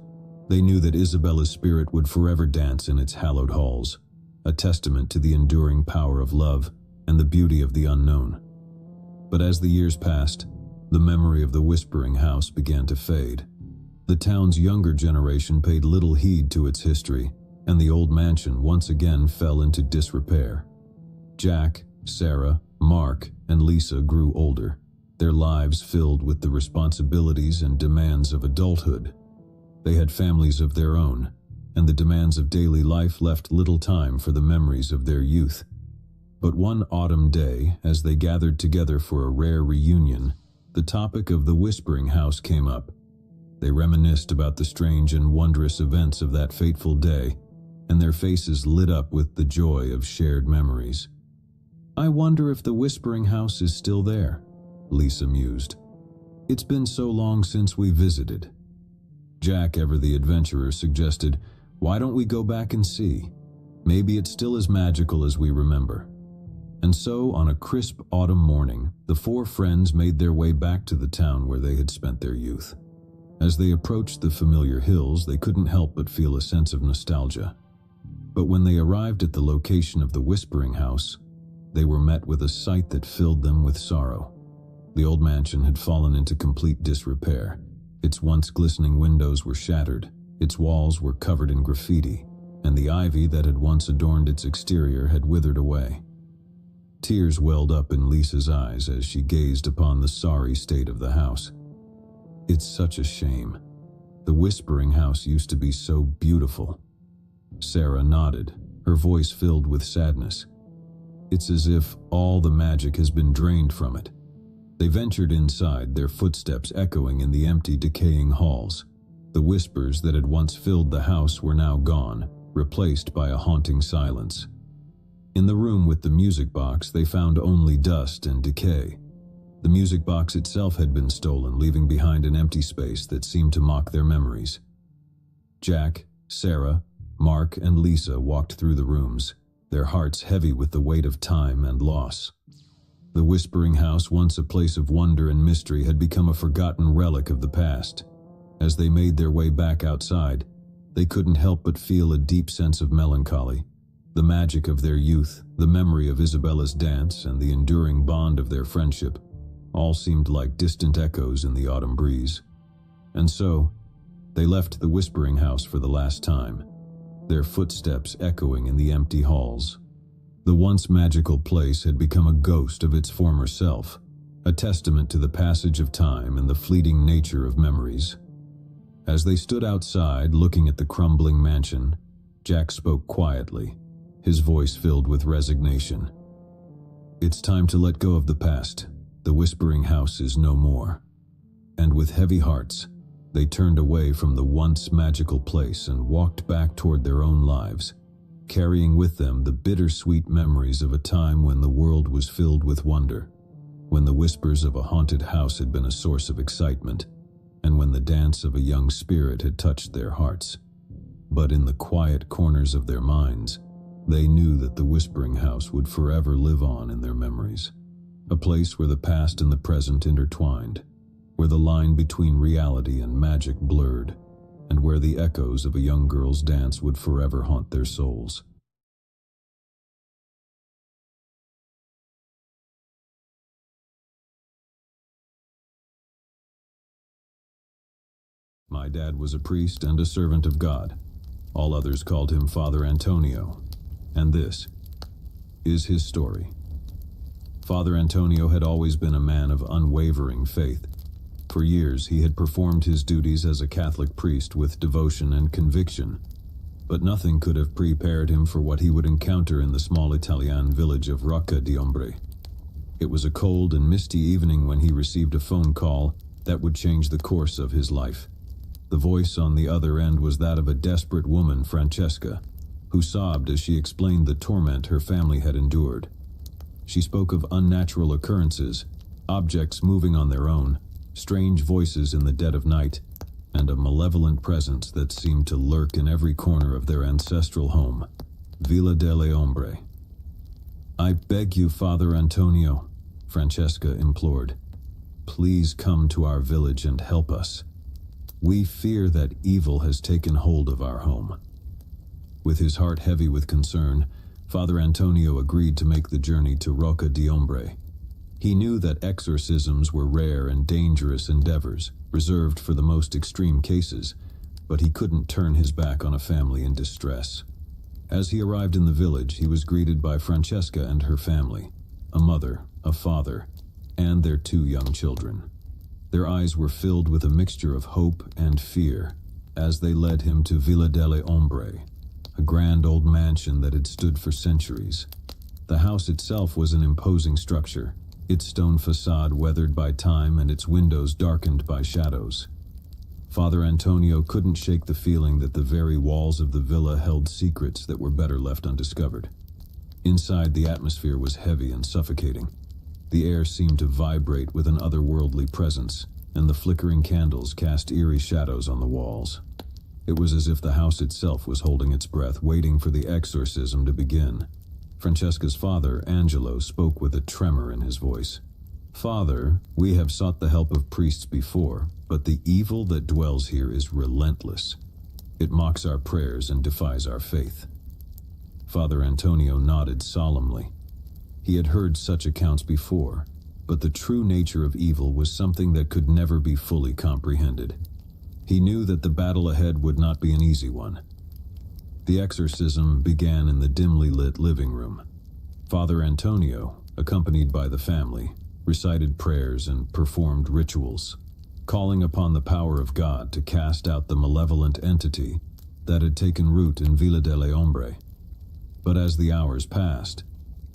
they knew that Isabella's spirit would forever dance in its hallowed halls, a testament to the enduring power of love and the beauty of the unknown. But as the years passed, the memory of the whispering house began to fade. The town's younger generation paid little heed to its history, and the old mansion once again fell into disrepair. Jack, Sarah, Mark, and Lisa grew older, their lives filled with the responsibilities and demands of adulthood. They had families of their own, and the demands of daily life left little time for the memories of their youth. But one autumn day, as they gathered together for a rare reunion, the topic of the whispering house came up. They reminisced about the strange and wondrous events of that fateful day, and their faces lit up with the joy of shared memories. "I wonder if the whispering house is still there," Lisa mused. "It's been so long since we visited." Jack, ever the adventurer, suggested, "Why don't we go back and see? Maybe it's still as magical as we remember." And so, on a crisp autumn morning, the four friends made their way back to the town where they had spent their youth. As they approached the familiar hills, they couldn't help but feel a sense of nostalgia. But when they arrived at the location of the whispering house, they were met with a sight that filled them with sorrow. The old mansion had fallen into complete disrepair. Its once glistening windows were shattered, its walls were covered in graffiti, and the ivy that had once adorned its exterior had withered away. Tears welled up in Lisa's eyes as she gazed upon the sorry state of the house. "It's such a shame. The whispering house used to be so beautiful." Sarah nodded, her voice filled with sadness. "It's as if all the magic has been drained from it." They ventured inside, their footsteps echoing in the empty, decaying halls. The whispers that had once filled the house were now gone, replaced by a haunting silence. In the room with the music box, they found only dust and decay. The music box itself had been stolen, leaving behind an empty space that seemed to mock their memories. Jack, Sarah, Mark, and Lisa walked through the rooms, their hearts heavy with the weight of time and loss. The Whispering House, once a place of wonder and mystery, had become a forgotten relic of the past. As they made their way back outside, they couldn't help but feel a deep sense of melancholy. The magic of their youth, the memory of Isabella's dance, and the enduring bond of their friendship all seemed like distant echoes in the autumn breeze. And so, they left the Whispering House for the last time, their footsteps echoing in the empty halls. The once magical place had become a ghost of its former self, a testament to the passage of time and the fleeting nature of memories. As they stood outside, looking at the crumbling mansion, Jack spoke quietly, his voice filled with resignation. "It's time to let go of the past. The Whispering House is no more." And with heavy hearts, they turned away from the once magical place and walked back toward their own lives, carrying with them the bittersweet memories of a time when the world was filled with wonder, when the whispers of a haunted house had been a source of excitement, and when the dance of a young spirit had touched their hearts. But in the quiet corners of their minds, they knew that the Whispering House would forever live on in their memories, a place where the past and the present intertwined, where the line between reality and magic blurred, and where the echoes of a young girl's dance would forever haunt their souls. My dad was a priest and a servant of God. All others called him Father Antonio, and this is his story. Father Antonio had always been a man of unwavering faith. For years, he had performed his duties as a Catholic priest with devotion and conviction, but nothing could have prepared him for what he would encounter in the small Italian village of Rocca di Ombre. It was a cold and misty evening when he received a phone call that would change the course of his life. The voice on the other end was that of a desperate woman, Francesca, who sobbed as she explained the torment her family had endured. She spoke of unnatural occurrences, objects moving on their own, strange voices in the dead of night, and a malevolent presence that seemed to lurk in every corner of their ancestral home, Villa delle Ombre. "I beg you, Father Antonio," Francesca implored. "Please come to our village and help us. We fear that evil has taken hold of our home." With his heart heavy with concern, Father Antonio agreed to make the journey to Rocca di Ombre. He knew that exorcisms were rare and dangerous endeavors, reserved for the most extreme cases, but he couldn't turn his back on a family in distress. As he arrived in the village, he was greeted by Francesca and her family, a mother, a father, and their 2 young children. Their eyes were filled with a mixture of hope and fear as they led him to Villa delle Ombre, a grand old mansion that had stood for centuries. The house itself was an imposing structure, its stone facade weathered by time and its windows darkened by shadows. Father Antonio couldn't shake the feeling that the very walls of the villa held secrets that were better left undiscovered. Inside, the atmosphere was heavy and suffocating. The air seemed to vibrate with an otherworldly presence, and the flickering candles cast eerie shadows on the walls. It was as if the house itself was holding its breath, waiting for the exorcism to begin. Francesca's father, Angelo, spoke with a tremor in his voice. "Father, we have sought the help of priests before, but the evil that dwells here is relentless. It mocks our prayers and defies our faith." Father Antonio nodded solemnly. He had heard such accounts before, but the true nature of evil was something that could never be fully comprehended. He knew that the battle ahead would not be an easy one. The exorcism began in the dimly lit living room. Father Antonio, accompanied by the family, recited prayers and performed rituals, calling upon the power of God to cast out the malevolent entity that had taken root in Villa delle Ombre. But as the hours passed,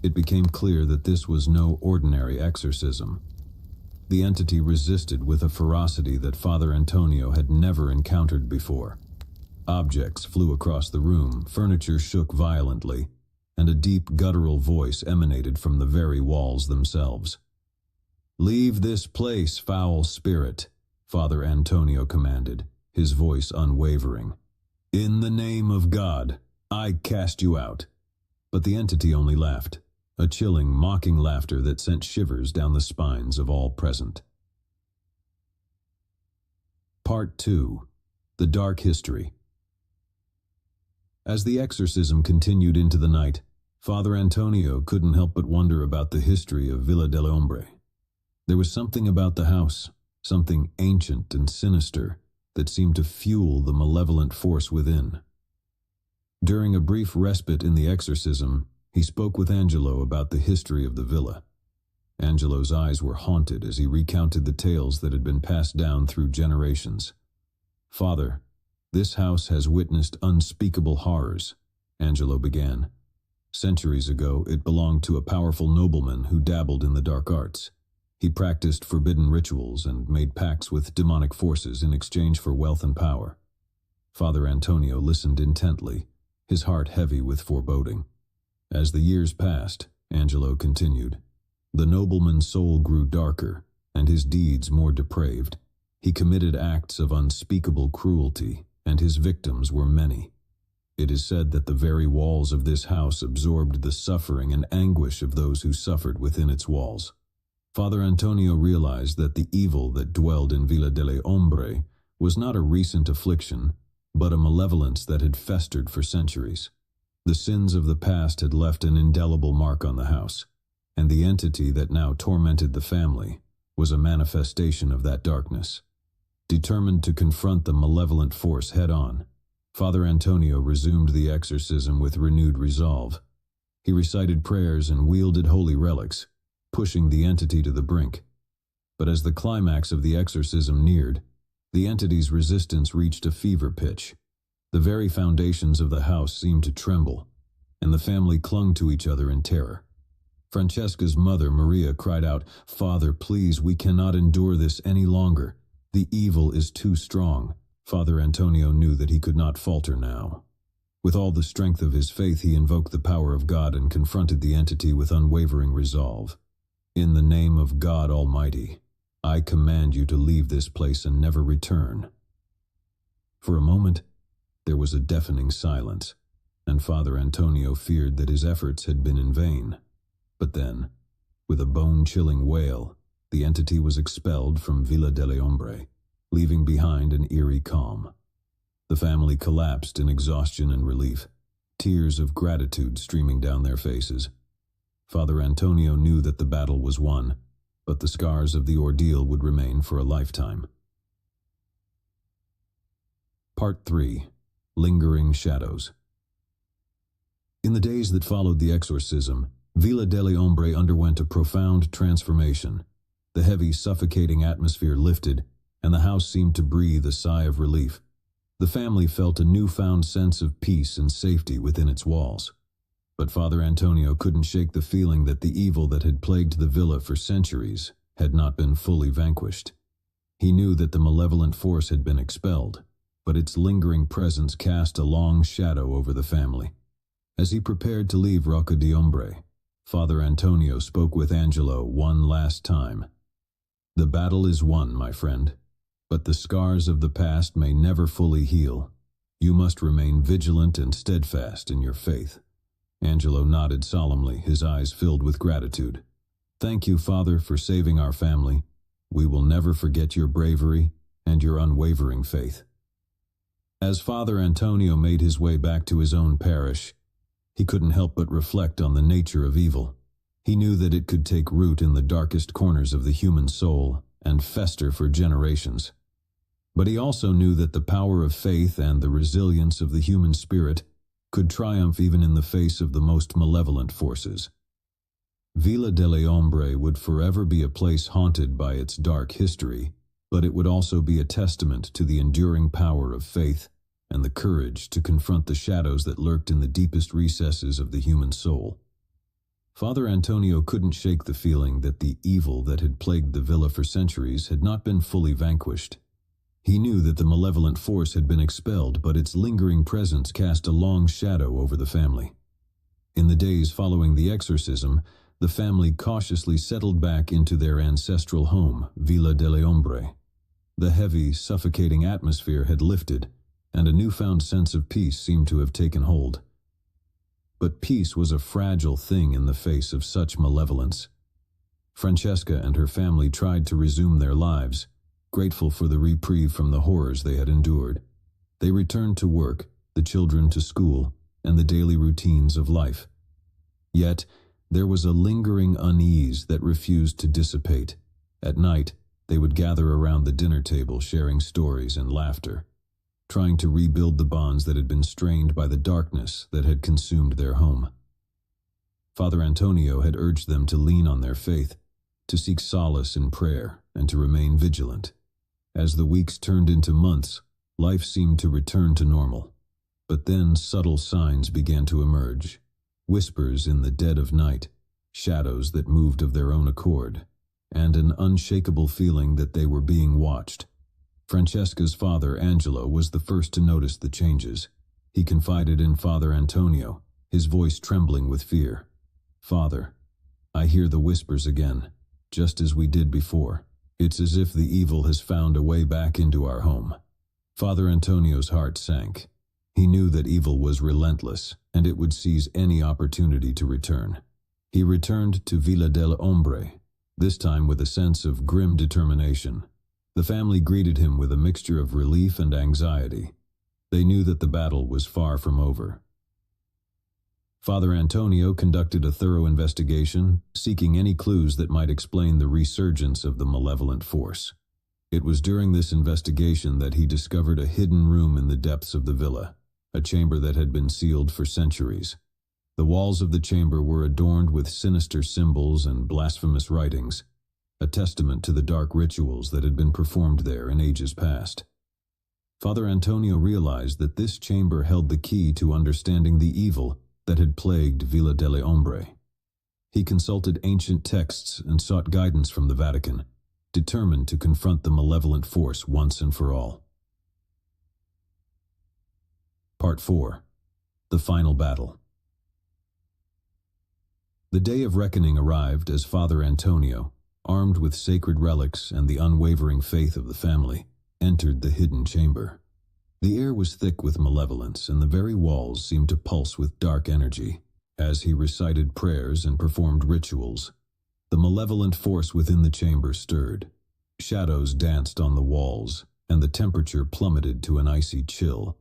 it became clear that this was no ordinary exorcism. The entity resisted with a ferocity that Father Antonio had never encountered before. Objects flew across the room, furniture shook violently, and a deep guttural voice emanated from the very walls themselves. "Leave this place, foul spirit," Father Antonio commanded, his voice unwavering. "In the name of God, I cast you out." But the entity only laughed, a chilling, mocking laughter that sent shivers down the spines of all present. Part 2. The Dark History. As the exorcism continued into the night, Father Antonio couldn't help but wonder about the history of Villa delle Ombre. There was something about the house, something ancient and sinister, that seemed to fuel the malevolent force within. During a brief respite in the exorcism, he spoke with Angelo about the history of the villa. Angelo's eyes were haunted as he recounted the tales that had been passed down through generations. "Father, this house has witnessed unspeakable horrors," Angelo began. "Centuries ago, it belonged to a powerful nobleman who dabbled in the dark arts. He practiced forbidden rituals and made pacts with demonic forces in exchange for wealth and power." Father Antonio listened intently, his heart heavy with foreboding. As the years passed, Angelo continued, the nobleman's soul grew darker, and his deeds more depraved. He committed acts of unspeakable cruelty, and his victims were many. It is said that the very walls of this house absorbed the suffering and anguish of those who suffered within its walls. Father Antonio realized that the evil that dwelled in Villa delle Ombre was not a recent affliction, but a malevolence that had festered for centuries. The sins of the past had left an indelible mark on the house, and the entity that now tormented the family was a manifestation of that darkness. Determined to confront the malevolent force head-on, Father Antonio resumed the exorcism with renewed resolve. He recited prayers and wielded holy relics, pushing the entity to the brink. But as the climax of the exorcism neared, the entity's resistance reached a fever pitch. The very foundations of the house seemed to tremble, and the family clung to each other in terror. Francesca's mother, Maria, cried out, "Father, please, we cannot endure this any longer. The evil is too strong." Father Antonio knew that he could not falter now. With all the strength of his faith, he invoked the power of God and confronted the entity with unwavering resolve. "In the name of God Almighty, I command you to leave this place and never return." For a moment, there was a deafening silence, and Father Antonio feared that his efforts had been in vain. But then, with a bone-chilling wail, the entity was expelled from Villa delle Ombre, leaving behind an eerie calm. The family collapsed in exhaustion and relief, tears of gratitude streaming down their faces. Father Antonio knew that the battle was won, but the scars of the ordeal would remain for a lifetime. Part 3. Lingering Shadows. In the days that followed the exorcism, Villa delle Ombre underwent a profound transformation. The heavy, suffocating atmosphere lifted, and the house seemed to breathe a sigh of relief. The family felt a newfound sense of peace and safety within its walls. But Father Antonio couldn't shake the feeling that the evil that had plagued the villa for centuries had not been fully vanquished. He knew that the malevolent force had been expelled, but its lingering presence cast a long shadow over the family. As he prepared to leave Rocca di Ombre, Father Antonio spoke with Angelo one last time. "The battle is won, my friend, but the scars of the past may never fully heal. You must remain vigilant and steadfast in your faith." Angelo nodded solemnly, his eyes filled with gratitude. "Thank you, Father, for saving our family. We will never forget your bravery and your unwavering faith." As Father Antonio made his way back to his own parish, he couldn't help but reflect on the nature of evil. He knew that it could take root in the darkest corners of the human soul and fester for generations. But he also knew that the power of faith and the resilience of the human spirit could triumph even in the face of the most malevolent forces. Villa delle Ombre would forever be a place haunted by its dark history, but it would also be a testament to the enduring power of faith and the courage to confront the shadows that lurked in the deepest recesses of the human soul. Father Antonio couldn't shake the feeling that the evil that had plagued the villa for centuries had not been fully vanquished. He knew that the malevolent force had been expelled, but its lingering presence cast a long shadow over the family. In the days following the exorcism, the family cautiously settled back into their ancestral home, Villa delle Ombre. The heavy, suffocating atmosphere had lifted, and a newfound sense of peace seemed to have taken hold. But peace was a fragile thing in the face of such malevolence. Francesca and her family tried to resume their lives, grateful for the reprieve from the horrors they had endured. They returned to work, the children to school, and the daily routines of life. Yet, there was a lingering unease that refused to dissipate. At night, they would gather around the dinner table sharing stories and laughter, trying to rebuild the bonds that had been strained by the darkness that had consumed their home. Father Antonio had urged them to lean on their faith, to seek solace in prayer, and to remain vigilant. As the weeks turned into months, life seemed to return to normal. But then subtle signs began to emerge. Whispers in the dead of night, shadows that moved of their own accord, and an unshakable feeling that they were being watched. Francesca's father, Angelo, was the first to notice the changes. He confided in Father Antonio, his voice trembling with fear. "Father, I hear the whispers again, just as we did before. It's as if the evil has found a way back into our home." Father Antonio's heart sank. He knew that evil was relentless, and it would seize any opportunity to return. He returned to Villa delle Ombre, this time with a sense of grim determination. The family greeted him with a mixture of relief and anxiety. They knew that the battle was far from over. Father Antonio conducted a thorough investigation, seeking any clues that might explain the resurgence of the malevolent force. It was during this investigation that he discovered a hidden room in the depths of the villa, a chamber that had been sealed for centuries. The walls of the chamber were adorned with sinister symbols and blasphemous writings, a testament to the dark rituals that had been performed there in ages past. Father Antonio realized that this chamber held the key to understanding the evil that had plagued Villa delle Ombre. He consulted ancient texts and sought guidance from the Vatican, determined to confront the malevolent force once and for all. Part 4. The Final Battle. The day of reckoning arrived as Father Antonio, armed with sacred relics and the unwavering faith of the family, entered the hidden chamber. The air was thick with malevolence, and the very walls seemed to pulse with dark energy. As he recited prayers and performed rituals, the malevolent force within the chamber stirred. Shadows danced on the walls, and the temperature plummeted to an icy chill.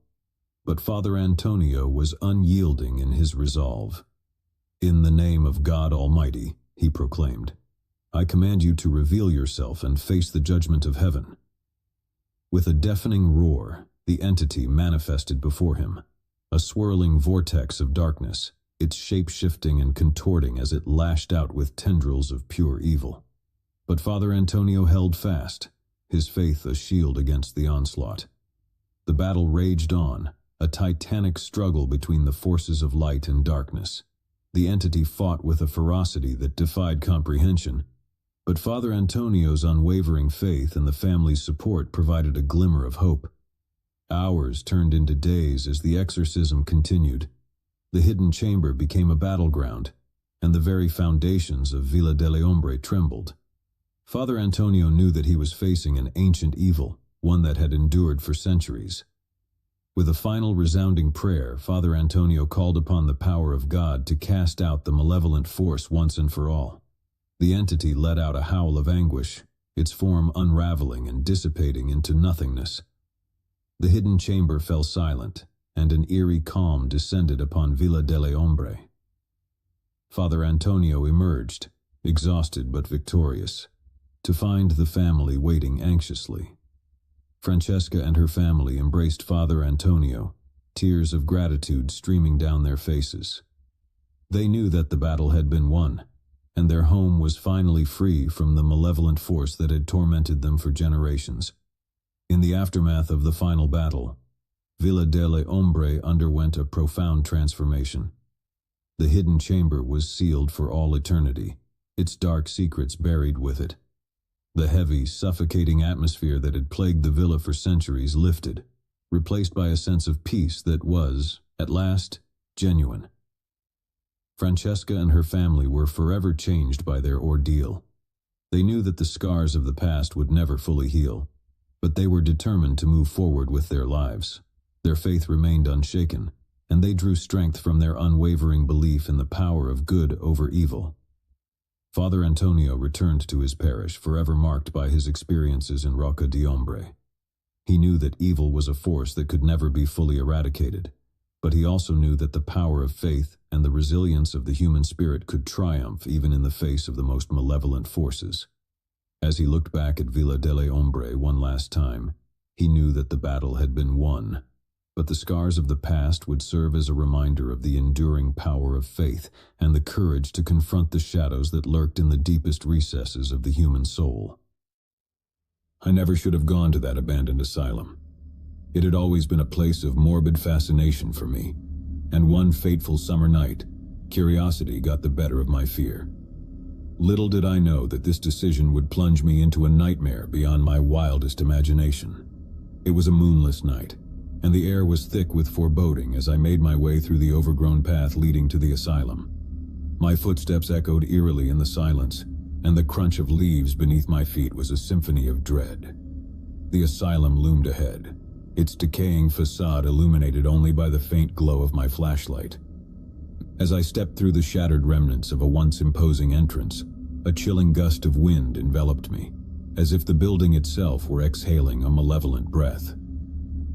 But Father Antonio was unyielding in his resolve. "In the name of God Almighty," he proclaimed, "I command you to reveal yourself and face the judgment of heaven." With a deafening roar, the entity manifested before him, a swirling vortex of darkness, its shape shifting and contorting as it lashed out with tendrils of pure evil. But Father Antonio held fast, his faith a shield against the onslaught. The battle raged on, a titanic struggle between the forces of light and darkness. The entity fought with a ferocity that defied comprehension, but Father Antonio's unwavering faith and the family's support provided a glimmer of hope. Hours turned into days as the exorcism continued. The hidden chamber became a battleground, and the very foundations of Villa delle Ombre trembled. Father Antonio knew that he was facing an ancient evil, one that had endured for centuries. With a final resounding prayer, Father Antonio called upon the power of God to cast out the malevolent force once and for all. The entity let out a howl of anguish, its form unraveling and dissipating into nothingness. The hidden chamber fell silent, and an eerie calm descended upon Villa delle Ombre. Father Antonio emerged, exhausted but victorious, to find the family waiting anxiously. Francesca and her family embraced Father Antonio, tears of gratitude streaming down their faces. They knew that the battle had been won, and their home was finally free from the malevolent force that had tormented them for generations. In the aftermath of the final battle, Villa delle Ombre underwent a profound transformation. The hidden chamber was sealed for all eternity, its dark secrets buried with it. The heavy, suffocating atmosphere that had plagued the villa for centuries lifted, replaced by a sense of peace that was, at last, genuine. Francesca and her family were forever changed by their ordeal. They knew that the scars of the past would never fully heal, but they were determined to move forward with their lives. Their faith remained unshaken, and they drew strength from their unwavering belief in the power of good over evil. Father Antonio returned to his parish, forever marked by his experiences in Rocca di Ombre. He knew that evil was a force that could never be fully eradicated, but he also knew that the power of faith and the resilience of the human spirit could triumph even in the face of the most malevolent forces. As he looked back at Villa delle Ombre one last time, he knew that the battle had been won, but the scars of the past would serve as a reminder of the enduring power of faith and the courage to confront the shadows that lurked in the deepest recesses of the human soul. I never should have gone to that abandoned asylum. It had always been a place of morbid fascination for me, and one fateful summer night, curiosity got the better of my fear. Little did I know that this decision would plunge me into a nightmare beyond my wildest imagination. It was a moonless night, and the air was thick with foreboding as I made my way through the overgrown path leading to the asylum. My footsteps echoed eerily in the silence, and the crunch of leaves beneath my feet was a symphony of dread. The asylum loomed ahead, its decaying facade illuminated only by the faint glow of my flashlight. As I stepped through the shattered remnants of a once imposing entrance, a chilling gust of wind enveloped me, as if the building itself were exhaling a malevolent breath.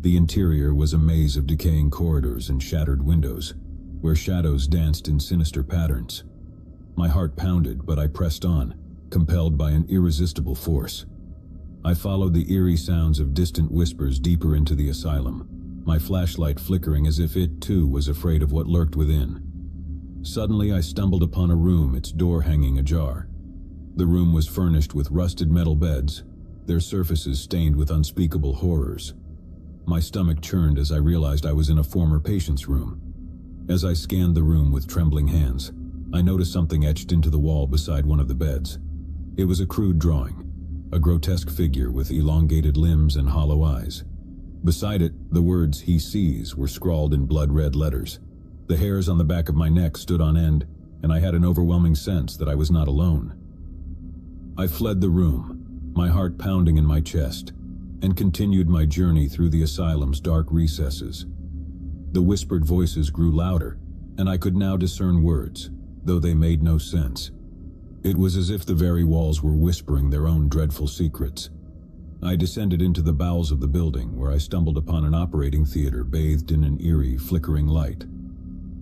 The interior was a maze of decaying corridors and shattered windows, where shadows danced in sinister patterns. My heart pounded, but I pressed on, compelled by an irresistible force. I followed the eerie sounds of distant whispers deeper into the asylum, my flashlight flickering as if it, too, was afraid of what lurked within. Suddenly I stumbled upon a room, its door hanging ajar. The room was furnished with rusted metal beds, their surfaces stained with unspeakable horrors. My stomach churned as I realized I was in a former patient's room. As I scanned the room with trembling hands, I noticed something etched into the wall beside one of the beds. It was a crude drawing, a grotesque figure with elongated limbs and hollow eyes. Beside it, the words "He sees" were scrawled in blood-red letters. The hairs on the back of my neck stood on end, and I had an overwhelming sense that I was not alone. I fled the room, my heart pounding in my chest, and continued my journey through the asylum's dark recesses. The whispered voices grew louder, and I could now discern words, though they made no sense. It was as if the very walls were whispering their own dreadful secrets. I descended into the bowels of the building, where I stumbled upon an operating theater bathed in an eerie, flickering light.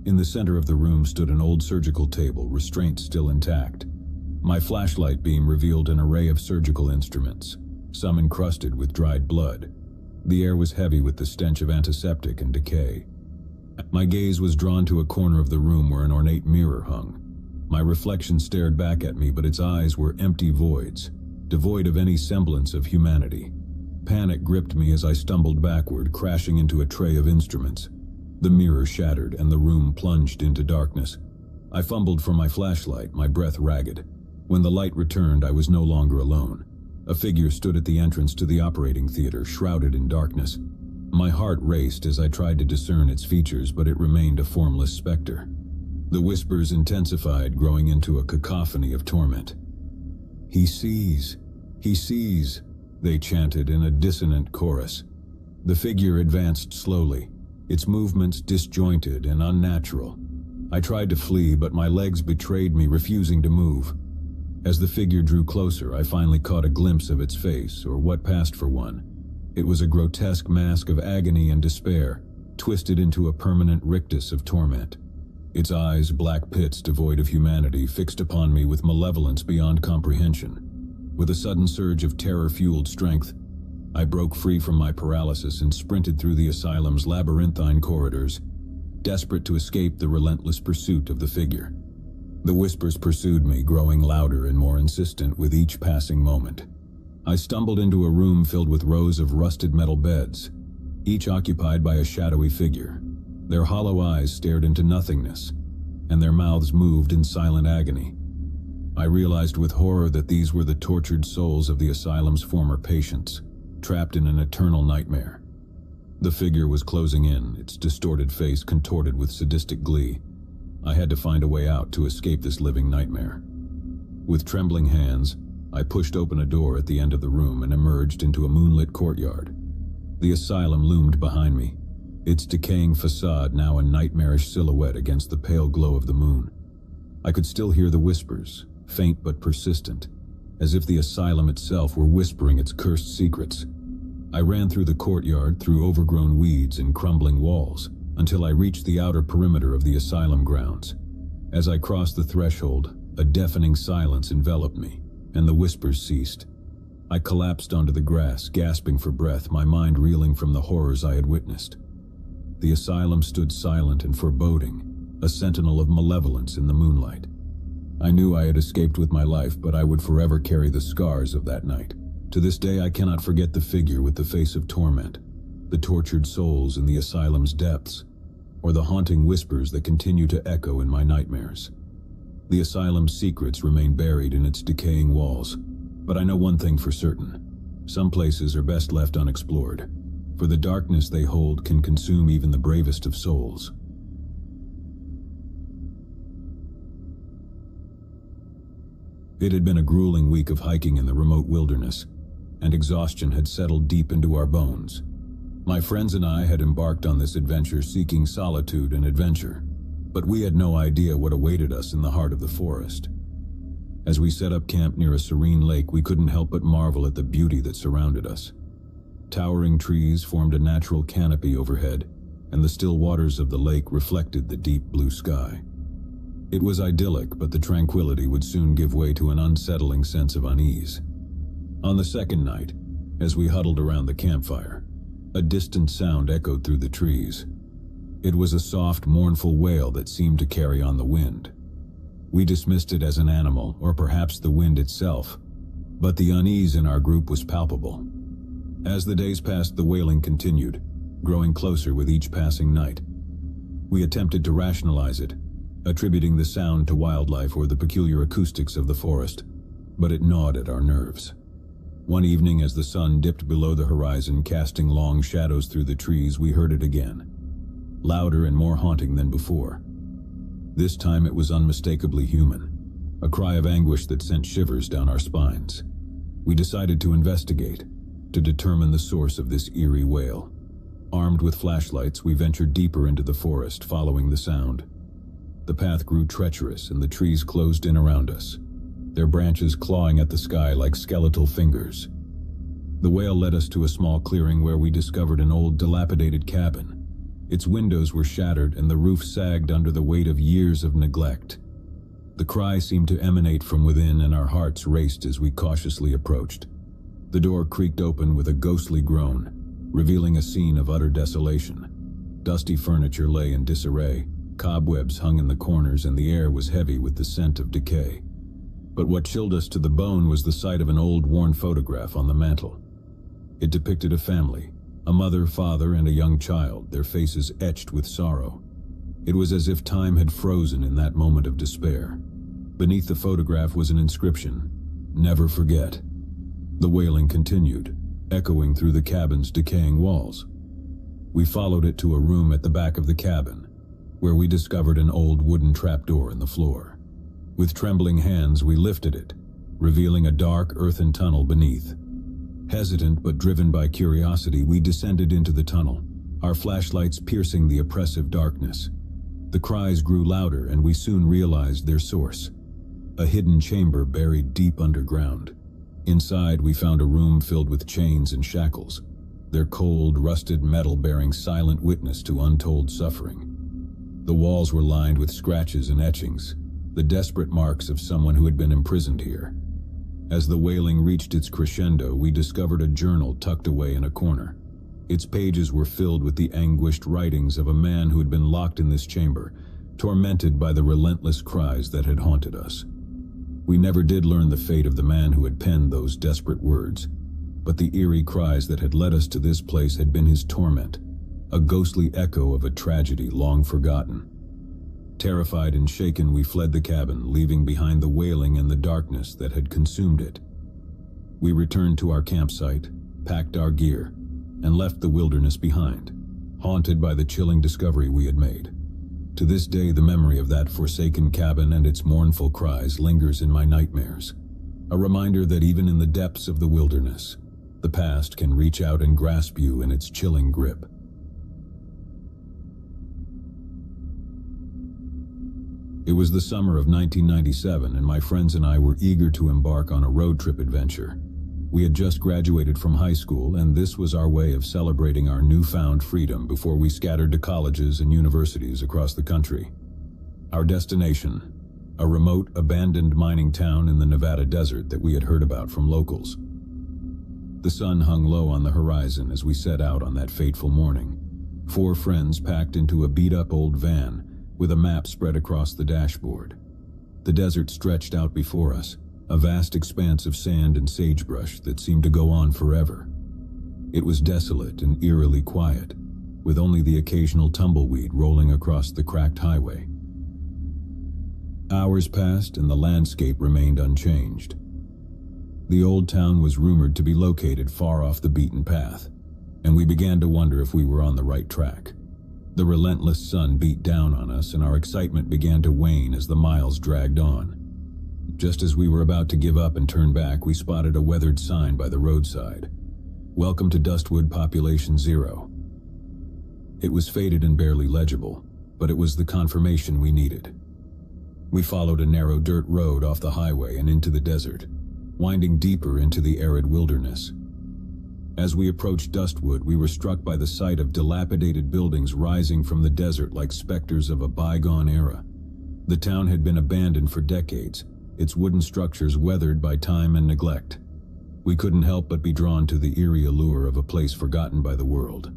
In the center of the room stood an old surgical table, restraints still intact. My flashlight beam revealed an array of surgical instruments, some encrusted with dried blood. The air was heavy with the stench of antiseptic and decay. My gaze was drawn to a corner of the room where an ornate mirror hung. My reflection stared back at me, but its eyes were empty voids, devoid of any semblance of humanity. Panic gripped me as I stumbled backward, crashing into a tray of instruments. The mirror shattered, and the room plunged into darkness. I fumbled for my flashlight, my breath ragged. When the light returned, I was no longer alone. A figure stood at the entrance to the operating theater, shrouded in darkness. My heart raced as I tried to discern its features, but it remained a formless specter. The whispers intensified, growing into a cacophony of torment. "He sees! He sees!" they chanted in a dissonant chorus. The figure advanced slowly, its movements disjointed and unnatural. I tried to flee, but my legs betrayed me, refusing to move. As the figure drew closer, I finally caught a glimpse of its face, or what passed for one. It was a grotesque mask of agony and despair, twisted into a permanent rictus of torment. Its eyes, black pits devoid of humanity, fixed upon me with malevolence beyond comprehension. With a sudden surge of terror-fueled strength, I broke free from my paralysis and sprinted through the asylum's labyrinthine corridors, desperate to escape the relentless pursuit of the figure. The whispers pursued me, growing louder and more insistent with each passing moment. I stumbled into a room filled with rows of rusted metal beds, each occupied by a shadowy figure. Their hollow eyes stared into nothingness, and their mouths moved in silent agony. I realized with horror that these were the tortured souls of the asylum's former patients, trapped in an eternal nightmare. The figure was closing in, its distorted face contorted with sadistic glee. I had to find a way out to escape this living nightmare. With trembling hands, I pushed open a door at the end of the room and emerged into a moonlit courtyard. The asylum loomed behind me, its decaying facade now a nightmarish silhouette against the pale glow of the moon. I could still hear the whispers, faint but persistent, as if the asylum itself were whispering its cursed secrets. I ran through the courtyard, through overgrown weeds and crumbling walls, until I reached the outer perimeter of the asylum grounds. As I crossed the threshold, a deafening silence enveloped me, and the whispers ceased. I collapsed onto the grass, gasping for breath, my mind reeling from the horrors I had witnessed. The asylum stood silent and foreboding, a sentinel of malevolence in the moonlight. I knew I had escaped with my life, but I would forever carry the scars of that night. To this day, I cannot forget the figure with the face of torment, the tortured souls in the asylum's depths, or the haunting whispers that continue to echo in my nightmares. The asylum's secrets remain buried in its decaying walls, but I know one thing for certain. Some places are best left unexplored, for the darkness they hold can consume even the bravest of souls. It had been a grueling week of hiking in the remote wilderness, and exhaustion had settled deep into our bones. My friends and I had embarked on this adventure seeking solitude and adventure, but we had no idea what awaited us in the heart of the forest. As we set up camp near a serene lake, we couldn't help but marvel at the beauty that surrounded us. Towering trees formed a natural canopy overhead, and the still waters of the lake reflected the deep blue sky. It was idyllic, but the tranquility would soon give way to an unsettling sense of unease. On the second night, as we huddled around the campfire, a distant sound echoed through the trees. It was a soft, mournful wail that seemed to carry on the wind. We dismissed it as an animal, or perhaps the wind itself, but the unease in our group was palpable. As the days passed, the wailing continued, growing closer with each passing night. We attempted to rationalize it, attributing the sound to wildlife or the peculiar acoustics of the forest, but it gnawed at our nerves. One evening, as the sun dipped below the horizon, casting long shadows through the trees, we heard it again, louder and more haunting than before. This time it was unmistakably human, a cry of anguish that sent shivers down our spines. We decided to investigate, to determine the source of this eerie wail. Armed with flashlights, we ventured deeper into the forest, following the sound. The path grew treacherous and the trees closed in around us, their branches clawing at the sky like skeletal fingers. The wail led us to a small clearing where we discovered an old, dilapidated cabin. Its windows were shattered and the roof sagged under the weight of years of neglect. The cry seemed to emanate from within, and our hearts raced as we cautiously approached. The door creaked open with a ghostly groan, revealing a scene of utter desolation. Dusty furniture lay in disarray, cobwebs hung in the corners, and the air was heavy with the scent of decay. But what chilled us to the bone was the sight of an old, worn photograph on the mantel. It depicted a family, a mother, father, and a young child, their faces etched with sorrow. It was as if time had frozen in that moment of despair. Beneath the photograph was an inscription, "Never forget." The wailing continued, echoing through the cabin's decaying walls. We followed it to a room at the back of the cabin, where we discovered an old wooden trapdoor in the floor. With trembling hands, we lifted it, revealing a dark earthen tunnel beneath. Hesitant but driven by curiosity, we descended into the tunnel, our flashlights piercing the oppressive darkness. The cries grew louder, and we soon realized their source. A hidden chamber buried deep underground. Inside, we found a room filled with chains and shackles, their cold, rusted metal bearing silent witness to untold suffering. The walls were lined with scratches and etchings, the desperate marks of someone who had been imprisoned here. As the wailing reached its crescendo, we discovered a journal tucked away in a corner. Its pages were filled with the anguished writings of a man who had been locked in this chamber, tormented by the relentless cries that had haunted us. We never did learn the fate of the man who had penned those desperate words, but the eerie cries that had led us to this place had been his torment, a ghostly echo of a tragedy long forgotten. Terrified and shaken, we fled the cabin, leaving behind the wailing and the darkness that had consumed it. We returned to our campsite, packed our gear, and left the wilderness behind, haunted by the chilling discovery we had made. To this day, the memory of that forsaken cabin and its mournful cries lingers in my nightmares, a reminder that even in the depths of the wilderness, the past can reach out and grasp you in its chilling grip. It was the summer of 1997, and my friends and I were eager to embark on a road trip adventure. We had just graduated from high school, and this was our way of celebrating our newfound freedom before we scattered to colleges and universities across the country. Our destination, a remote, abandoned mining town in the Nevada desert that we had heard about from locals. The sun hung low on the horizon as we set out on that fateful morning. 4 friends packed into a beat-up old van with a map spread across the dashboard. The desert stretched out before us, a vast expanse of sand and sagebrush that seemed to go on forever. It was desolate and eerily quiet, with only the occasional tumbleweed rolling across the cracked highway. Hours passed and the landscape remained unchanged. The old town was rumored to be located far off the beaten path, and we began to wonder if we were on the right track. The relentless sun beat down on us, and our excitement began to wane as the miles dragged on. Just as we were about to give up and turn back, we spotted a weathered sign by the roadside. "Welcome to Dustwood Population Zero." It was faded and barely legible, but it was the confirmation we needed. We followed a narrow dirt road off the highway and into the desert, winding deeper into the arid wilderness. As we approached Dustwood, we were struck by the sight of dilapidated buildings rising from the desert like specters of a bygone era. The town had been abandoned for decades, its wooden structures weathered by time and neglect. We couldn't help but be drawn to the eerie allure of a place forgotten by the world.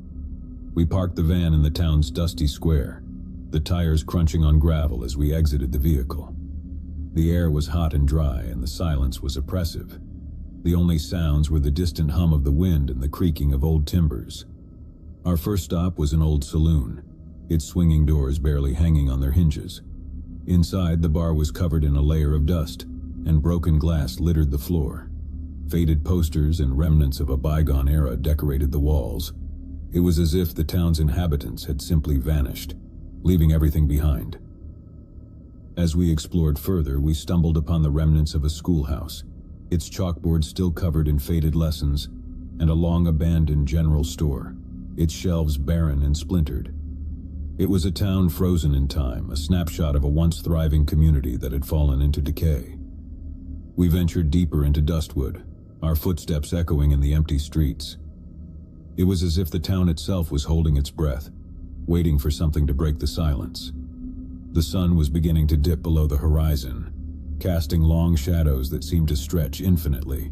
We parked the van in the town's dusty square, the tires crunching on gravel as we exited the vehicle. The air was hot and dry, and the silence was oppressive. The only sounds were the distant hum of the wind and the creaking of old timbers. Our first stop was an old saloon, its swinging doors barely hanging on their hinges. Inside, the bar was covered in a layer of dust, and broken glass littered the floor. Faded posters and remnants of a bygone era decorated the walls. It was as if the town's inhabitants had simply vanished, leaving everything behind. As we explored further, we stumbled upon the remnants of a schoolhouse, its chalkboard still covered in faded lessons, and a long-abandoned general store, its shelves barren and splintered. It was a town frozen in time, a snapshot of a once-thriving community that had fallen into decay. We ventured deeper into Dustwood, our footsteps echoing in the empty streets. It was as if the town itself was holding its breath, waiting for something to break the silence. The sun was beginning to dip below the horizon, casting long shadows that seemed to stretch infinitely.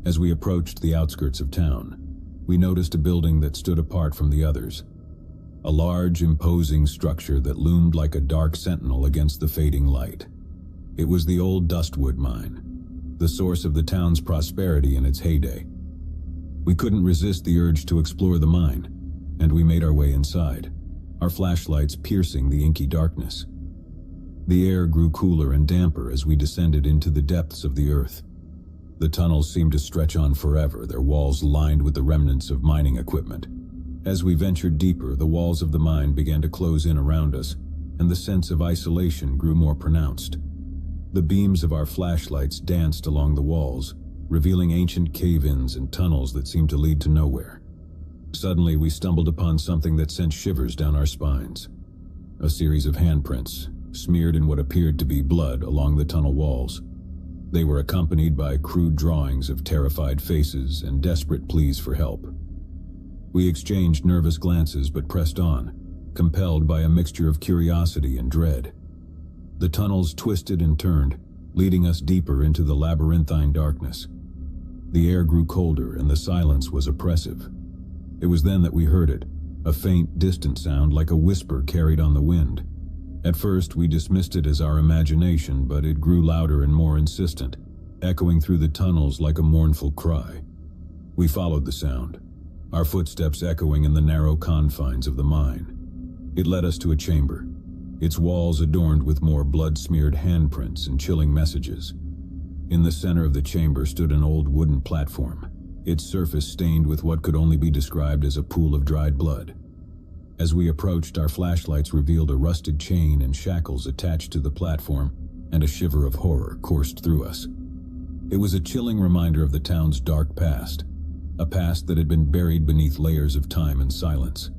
As we approached the outskirts of town, we noticed a building that stood apart from the others. A large, imposing structure that loomed like a dark sentinel against the fading light. It was the old Dustwood mine, the source of the town's prosperity in its heyday. We couldn't resist the urge to explore the mine, and we made our way inside, our flashlights piercing the inky darkness. The air grew cooler and damper as we descended into the depths of the earth. The tunnels seemed to stretch on forever, their walls lined with the remnants of mining equipment. As we ventured deeper, the walls of the mine began to close in around us, and the sense of isolation grew more pronounced. The beams of our flashlights danced along the walls, revealing ancient cave-ins and tunnels that seemed to lead to nowhere. Suddenly, we stumbled upon something that sent shivers down our spines. A series of handprints, smeared in what appeared to be blood along the tunnel walls. They were accompanied by crude drawings of terrified faces and desperate pleas for help. We exchanged nervous glances but pressed on, compelled by a mixture of curiosity and dread. The tunnels twisted and turned, leading us deeper into the labyrinthine darkness. The air grew colder and the silence was oppressive. It was then that we heard it, a faint, distant sound like a whisper carried on the wind. At first, we dismissed it as our imagination, but it grew louder and more insistent, echoing through the tunnels like a mournful cry. We followed the sound, our footsteps echoing in the narrow confines of the mine. It led us to a chamber, its walls adorned with more blood-smeared handprints and chilling messages. In the center of the chamber stood an old wooden platform, its surface stained with what could only be described as a pool of dried blood. As we approached, our flashlights revealed a rusted chain and shackles attached to the platform, and a shiver of horror coursed through us. It was a chilling reminder of the town's dark past, a past that had been buried beneath layers of time and silence.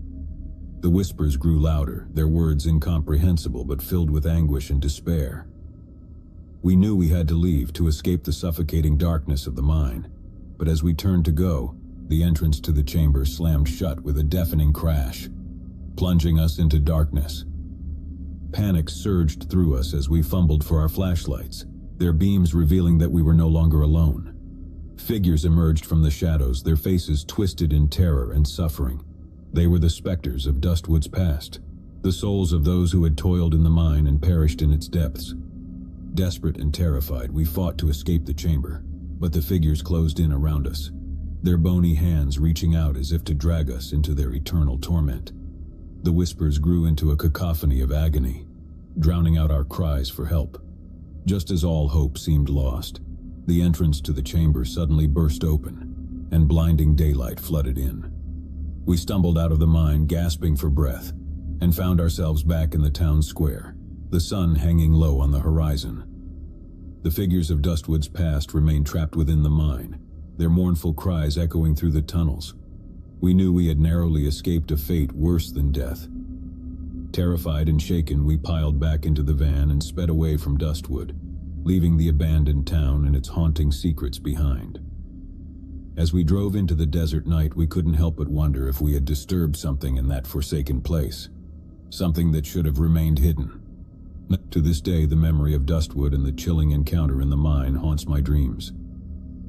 The whispers grew louder, their words incomprehensible but filled with anguish and despair. We knew we had to leave to escape the suffocating darkness of the mine, but as we turned to go, the entrance to the chamber slammed shut with a deafening crash, plunging us into darkness. Panic surged through us as we fumbled for our flashlights, their beams revealing that we were no longer alone. Figures emerged from the shadows, their faces twisted in terror and suffering. They were the specters of Dustwood's past, the souls of those who had toiled in the mine and perished in its depths. Desperate and terrified, we fought to escape the chamber, but the figures closed in around us, their bony hands reaching out as if to drag us into their eternal torment. The whispers grew into a cacophony of agony, drowning out our cries for help. Just as all hope seemed lost, the entrance to the chamber suddenly burst open, and blinding daylight flooded in. We stumbled out of the mine, gasping for breath, and found ourselves back in the town square, the sun hanging low on the horizon. The figures of Dustwood's past remained trapped within the mine, their mournful cries echoing through the tunnels. We knew we had narrowly escaped a fate worse than death. Terrified and shaken, we piled back into the van and sped away from Dustwood, leaving the abandoned town and its haunting secrets behind. As we drove into the desert night, we couldn't help but wonder if we had disturbed something in that forsaken place, something that should have remained hidden. To this day, the memory of Dustwood and the chilling encounter in the mine haunts my dreams.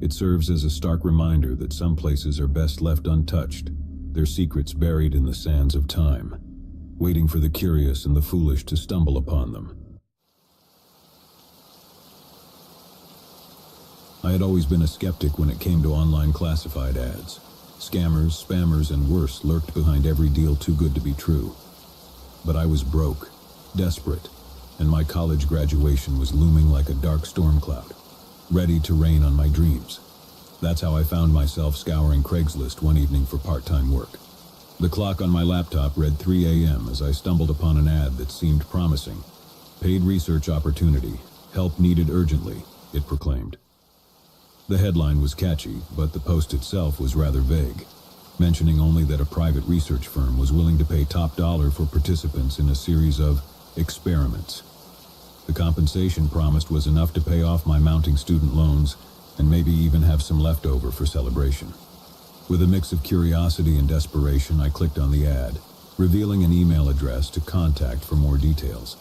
It serves as a stark reminder that some places are best left untouched, their secrets buried in the sands of time, waiting for the curious and the foolish to stumble upon them. I had always been a skeptic when it came to online classified ads. Scammers, spammers, and worse lurked behind every deal too good to be true. But I was broke, desperate, and my college graduation was looming like a dark storm cloud, ready to rain on my dreams. That's how I found myself scouring Craigslist one evening for part-time work. The clock on my laptop read 3 a.m. as I stumbled upon an ad that seemed promising. Paid research opportunity, help needed urgently, it proclaimed. The headline was catchy, but the post itself was rather vague, mentioning only that a private research firm was willing to pay top dollar for participants in a series of experiments. The compensation promised was enough to pay off my mounting student loans and maybe even have some left over for celebration. With a mix of curiosity and desperation, I clicked on the ad, revealing an email address to contact for more details.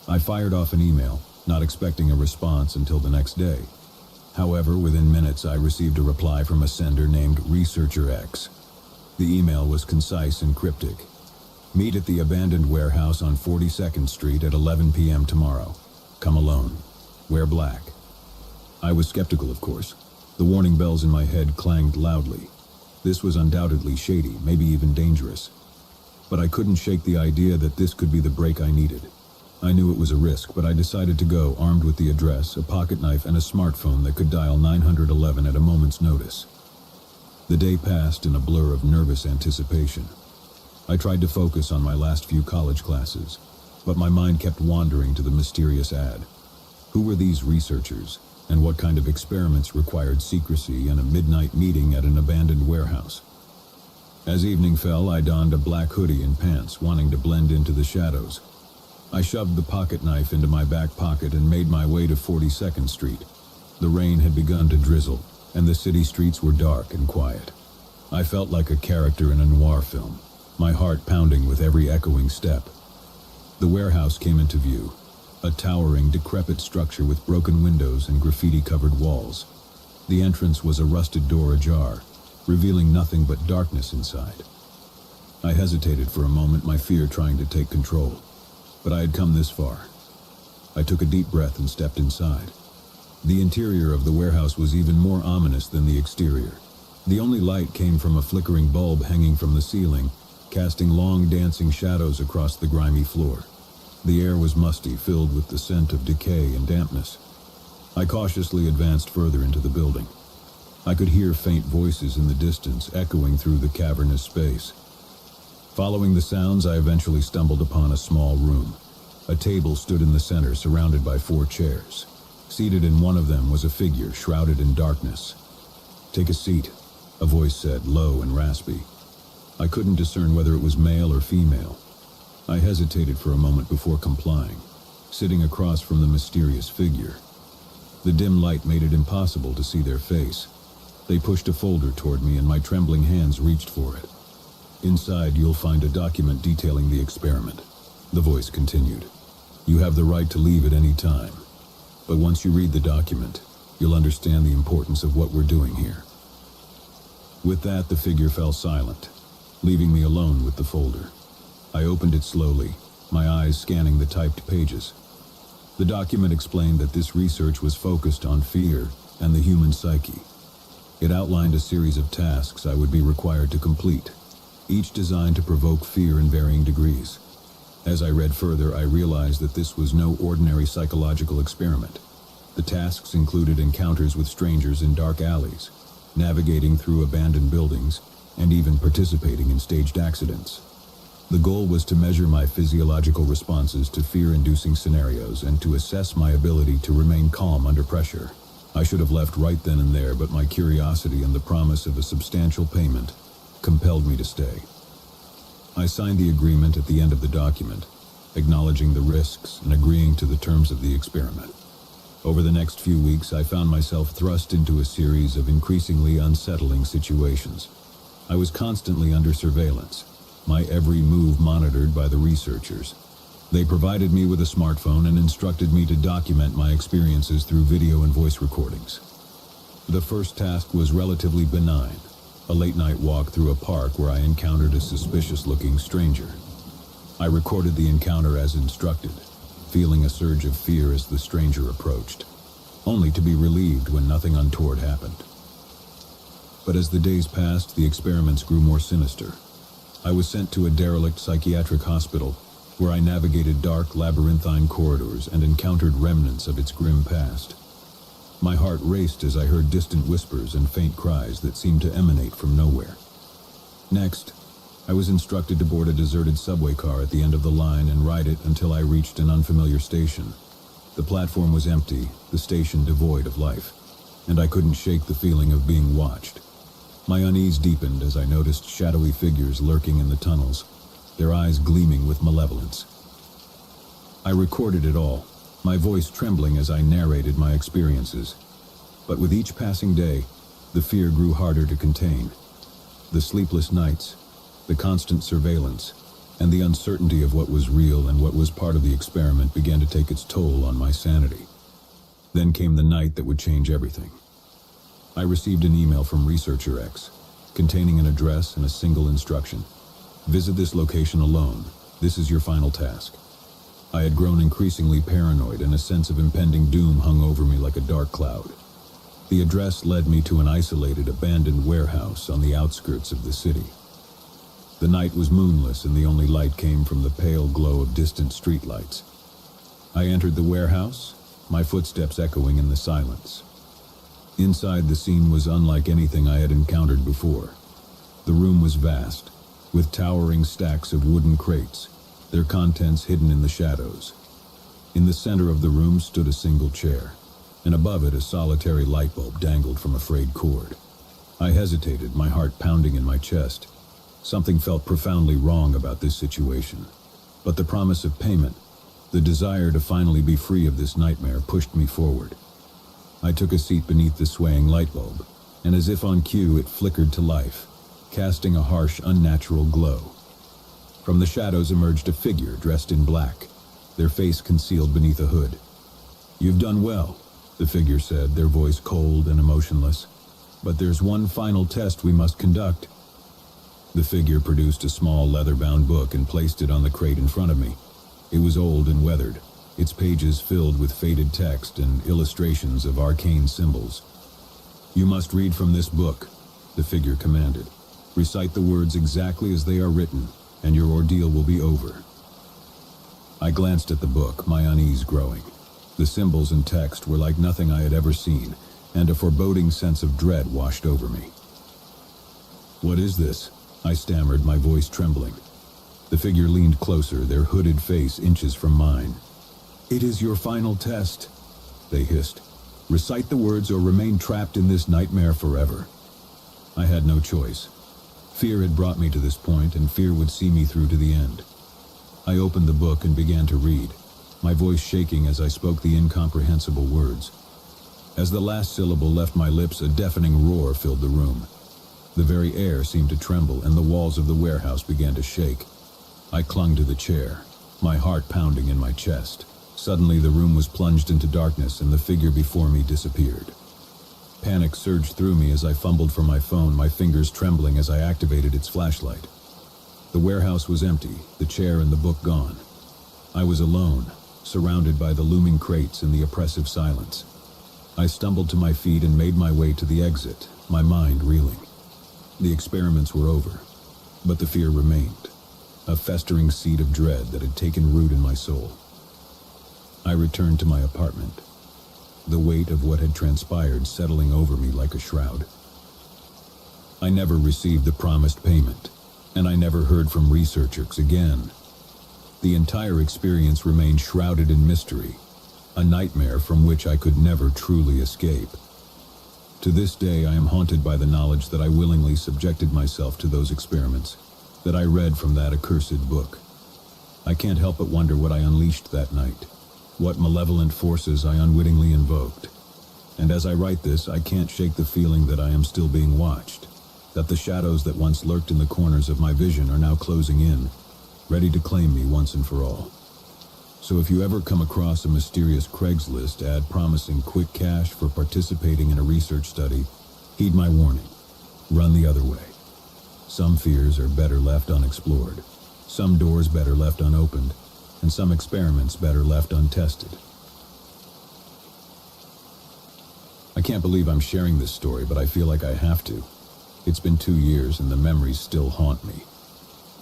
I fired off an email, not expecting a response until the next day. However, within minutes I received a reply from a sender named Researcher X. The email was concise and cryptic. Meet at the abandoned warehouse on 42nd Street at 11 p.m. tomorrow. Come alone. Wear black. I was skeptical, of course. The warning bells in my head clanged loudly. This was undoubtedly shady, maybe even dangerous. But I couldn't shake the idea that this could be the break I needed. I knew it was a risk, but I decided to go armed with the address, a pocket knife, and a smartphone that could dial 911 at a moment's notice. The day passed in a blur of nervous anticipation. I tried to focus on my last few college classes, but my mind kept wandering to the mysterious ad. Who were these researchers, and what kind of experiments required secrecy and a midnight meeting at an abandoned warehouse? As evening fell, I donned a black hoodie and pants, wanting to blend into the shadows. I shoved the pocket knife into my back pocket and made my way to 42nd Street. The rain had begun to drizzle, and the city streets were dark and quiet. I felt like a character in a noir film, my heart pounding with every echoing step. The warehouse came into view, a towering, decrepit structure with broken windows and graffiti-covered walls. The entrance was a rusted door ajar, revealing nothing but darkness inside. I hesitated for a moment, my fear trying to take control. But I had come this far. I took a deep breath and stepped inside. The interior of the warehouse was even more ominous than the exterior. The only light came from a flickering bulb hanging from the ceiling, casting long dancing shadows across the grimy floor. The air was musty, filled with the scent of decay and dampness. I cautiously advanced further into the building. I could hear faint voices in the distance echoing through the cavernous space. Following the sounds, I eventually stumbled upon a small room. A table stood in the center, surrounded by 4 chairs. Seated in one of them was a figure shrouded in darkness. "Take a seat," a voice said, low and raspy. I couldn't discern whether it was male or female. I hesitated for a moment before complying, sitting across from the mysterious figure. The dim light made it impossible to see their face. They pushed a folder toward me and my trembling hands reached for it. "Inside, you'll find a document detailing the experiment," the voice continued. "You have the right to leave at any time. But once you read the document, you'll understand the importance of what we're doing here." With that, the figure fell silent, leaving me alone with the folder. I opened it slowly, my eyes scanning the typed pages. The document explained that this research was focused on fear and the human psyche. It outlined a series of tasks I would be required to complete, each designed to provoke fear in varying degrees. As I read further, I realized that this was no ordinary psychological experiment. The tasks included encounters with strangers in dark alleys, navigating through abandoned buildings, and even participating in staged accidents. The goal was to measure my physiological responses to fear-inducing scenarios and to assess my ability to remain calm under pressure. I should have left right then and there, but my curiosity and the promise of a substantial payment compelled me to stay. I signed the agreement at the end of the document, acknowledging the risks and agreeing to the terms of the experiment. Over the next few weeks, I found myself thrust into a series of increasingly unsettling situations. I was constantly under surveillance, my every move monitored by the researchers. They provided me with a smartphone and instructed me to document my experiences through video and voice recordings. The first task was relatively benign, a late-night walk through a park where I encountered a suspicious-looking stranger. I recorded the encounter as instructed, feeling a surge of fear as the stranger approached, only to be relieved when nothing untoward happened. But as the days passed, the experiments grew more sinister. I was sent to a derelict psychiatric hospital, where I navigated dark, labyrinthine corridors and encountered remnants of its grim past. My heart raced as I heard distant whispers and faint cries that seemed to emanate from nowhere. Next, I was instructed to board a deserted subway car at the end of the line and ride it until I reached an unfamiliar station. The platform was empty, the station devoid of life, and I couldn't shake the feeling of being watched. My unease deepened as I noticed shadowy figures lurking in the tunnels, their eyes gleaming with malevolence. I recorded it all, my voice trembling as I narrated my experiences. But with each passing day, the fear grew harder to contain. The sleepless nights, the constant surveillance, and the uncertainty of what was real and what was part of the experiment began to take its toll on my sanity. Then came the night that would change everything. I received an email from Researcher X, containing an address and a single instruction. "Visit this location alone. This is your final task." I had grown increasingly paranoid, and a sense of impending doom hung over me like a dark cloud. The address led me to an isolated, abandoned warehouse on the outskirts of the city. The night was moonless, and the only light came from the pale glow of distant streetlights. I entered the warehouse, my footsteps echoing in the silence. Inside, the scene was unlike anything I had encountered before. The room was vast, with towering stacks of wooden crates, their contents hidden in the shadows. In the center of the room stood a single chair, and above it a solitary light bulb dangled from a frayed cord. I hesitated, my heart pounding in my chest. Something felt profoundly wrong about this situation. But the promise of payment, the desire to finally be free of this nightmare, pushed me forward. I took a seat beneath the swaying light bulb, and as if on cue, it flickered to life, casting a harsh, unnatural glow. From the shadows emerged a figure dressed in black, their face concealed beneath a hood. "You've done well," the figure said, their voice cold and emotionless. "But there's one final test we must conduct." The figure produced a small leather-bound book and placed it on the crate in front of me. It was old and weathered, its pages filled with faded text and illustrations of arcane symbols. "You must read from this book," the figure commanded. "Recite the words exactly as they are written, and your ordeal will be over." I glanced at the book, my unease growing. The symbols and text were like nothing I had ever seen, and a foreboding sense of dread washed over me. "What is this?" I stammered, my voice trembling. The figure leaned closer, their hooded face inches from mine. "It is your final test," they hissed. "Recite the words or remain trapped in this nightmare forever." I had no choice. Fear had brought me to this point, and fear would see me through to the end. I opened the book and began to read, my voice shaking as I spoke the incomprehensible words. As the last syllable left my lips, a deafening roar filled the room. The very air seemed to tremble, and the walls of the warehouse began to shake. I clung to the chair, my heart pounding in my chest. Suddenly the room was plunged into darkness, and the figure before me disappeared. Panic surged through me as I fumbled for my phone, my fingers trembling as I activated its flashlight. The warehouse was empty, the chair and the book gone. I was alone, surrounded by the looming crates and the oppressive silence. I stumbled to my feet and made my way to the exit, my mind reeling. The experiments were over, but the fear remained, a festering seed of dread that had taken root in my soul. I returned to my apartment, the weight of what had transpired settling over me like a shroud. I never received the promised payment, and I never heard from researchers again. The entire experience remained shrouded in mystery, a nightmare from which I could never truly escape. To this day, I am haunted by the knowledge that I willingly subjected myself to those experiments, that I read from that accursed book. I can't help but wonder what I unleashed that night, what malevolent forces I unwittingly invoked. And as I write this, I can't shake the feeling that I am still being watched, that the shadows that once lurked in the corners of my vision are now closing in, ready to claim me once and for all. So if you ever come across a mysterious Craigslist ad promising quick cash for participating in a research study, heed my warning. Run the other way. Some fears are better left unexplored, some doors better left unopened, and some experiments better left untested. I can't believe I'm sharing this story, but I feel like I have to. It's been 2 years and the memories still haunt me.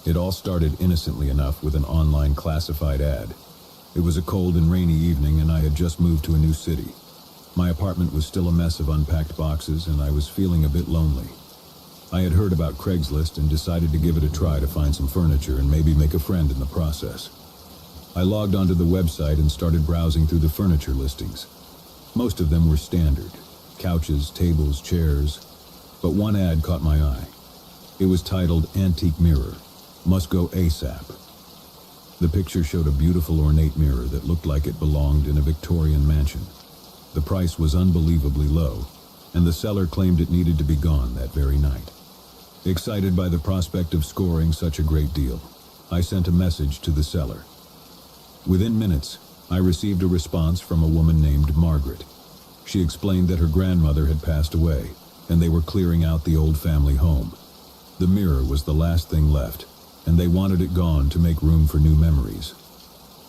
It all started innocently enough with an online classified ad. It was a cold and rainy evening, and I had just moved to a new city. My apartment was still a mess of unpacked boxes, and I was feeling a bit lonely. I had heard about Craigslist and decided to give it a try to find some furniture and maybe make a friend in the process. I logged onto the website and started browsing through the furniture listings. Most of them were standard: couches, tables, chairs. But one ad caught my eye. It was titled "Antique Mirror. Must Go ASAP." The picture showed a beautiful ornate mirror that looked like it belonged in a Victorian mansion. The price was unbelievably low, and the seller claimed it needed to be gone that very night. Excited by the prospect of scoring such a great deal, I sent a message to the seller. Within minutes, I received a response from a woman named Margaret. She explained that her grandmother had passed away, and they were clearing out the old family home. The mirror was the last thing left, and they wanted it gone to make room for new memories.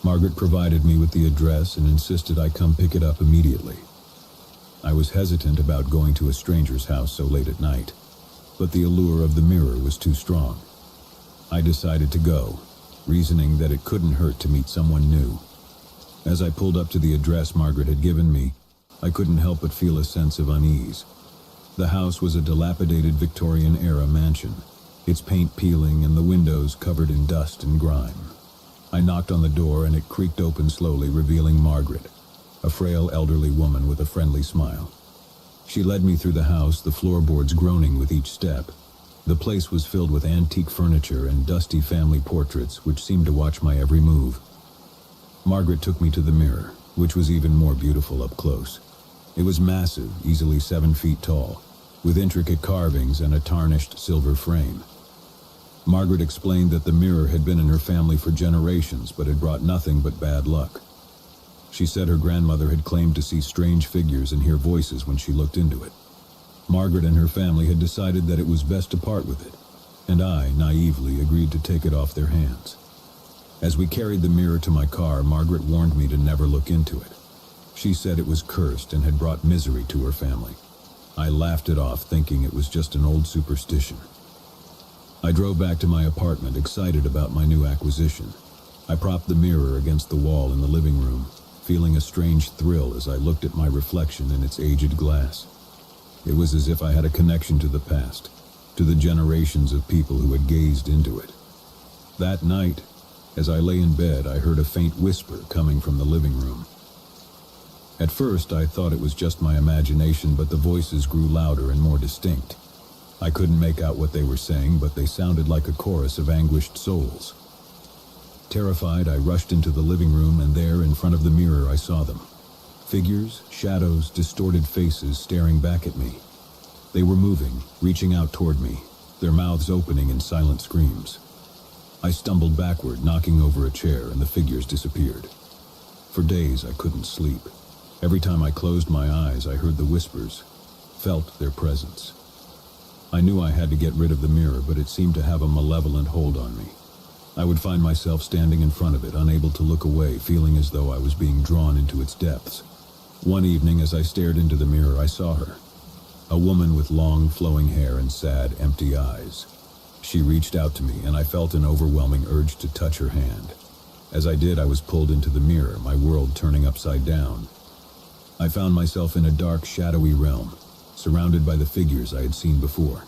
Margaret provided me with the address and insisted I come pick it up immediately. I was hesitant about going to a stranger's house so late at night, but the allure of the mirror was too strong. I decided to go, reasoning that it couldn't hurt to meet someone new. As I pulled up to the address Margaret had given me, I couldn't help but feel a sense of unease. The house was a dilapidated Victorian-era mansion, its paint peeling and the windows covered in dust and grime. I knocked on the door and it creaked open slowly, revealing Margaret, a frail elderly woman with a friendly smile. She led me through the house, the floorboards groaning with each step. The place was filled with antique furniture and dusty family portraits which seemed to watch my every move. Margaret took me to the mirror, which was even more beautiful up close. It was massive, easily 7 feet tall, with intricate carvings and a tarnished silver frame. Margaret explained that the mirror had been in her family for generations, but had brought nothing but bad luck. She said her grandmother had claimed to see strange figures and hear voices when she looked into it. Margaret and her family had decided that it was best to part with it, and I, naively, agreed to take it off their hands. As we carried the mirror to my car, Margaret warned me to never look into it. She said it was cursed and had brought misery to her family. I laughed it off, thinking it was just an old superstition. I drove back to my apartment, excited about my new acquisition. I propped the mirror against the wall in the living room, feeling a strange thrill as I looked at my reflection in its aged glass. It was as if I had a connection to the past, to the generations of people who had gazed into it. That night, as I lay in bed, I heard a faint whisper coming from the living room. At first, I thought it was just my imagination, but the voices grew louder and more distinct. I couldn't make out what they were saying, but they sounded like a chorus of anguished souls. Terrified, I rushed into the living room, and there, in front of the mirror, I saw them. Figures, shadows, distorted faces staring back at me. They were moving, reaching out toward me, their mouths opening in silent screams. I stumbled backward, knocking over a chair, and the figures disappeared. For days, I couldn't sleep. Every time I closed my eyes, I heard the whispers, felt their presence. I knew I had to get rid of the mirror, but it seemed to have a malevolent hold on me. I would find myself standing in front of it, unable to look away, feeling as though I was being drawn into its depths. One evening, as I stared into the mirror, I saw her. A woman with long, flowing hair and sad, empty eyes. She reached out to me, and I felt an overwhelming urge to touch her hand. As I did, I was pulled into the mirror, my world turning upside down. I found myself in a dark, shadowy realm, surrounded by the figures I had seen before.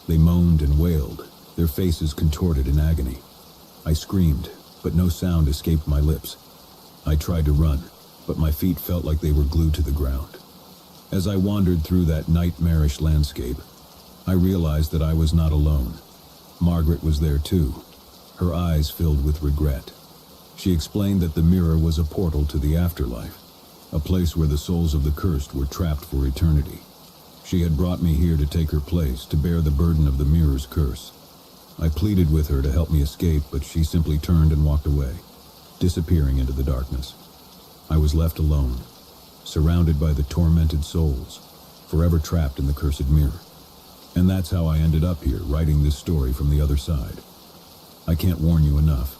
They moaned and wailed, their faces contorted in agony. I screamed, but no sound escaped my lips. I tried to run, but my feet felt like they were glued to the ground. As I wandered through that nightmarish landscape, I realized that I was not alone. Margaret was there too, her eyes filled with regret. She explained that the mirror was a portal to the afterlife, a place where the souls of the cursed were trapped for eternity. She had brought me here to take her place, to bear the burden of the mirror's curse. I pleaded with her to help me escape, but she simply turned and walked away, disappearing into the darkness. I was left alone, surrounded by the tormented souls, forever trapped in the cursed mirror. And that's how I ended up here, writing this story from the other side. I can't warn you enough.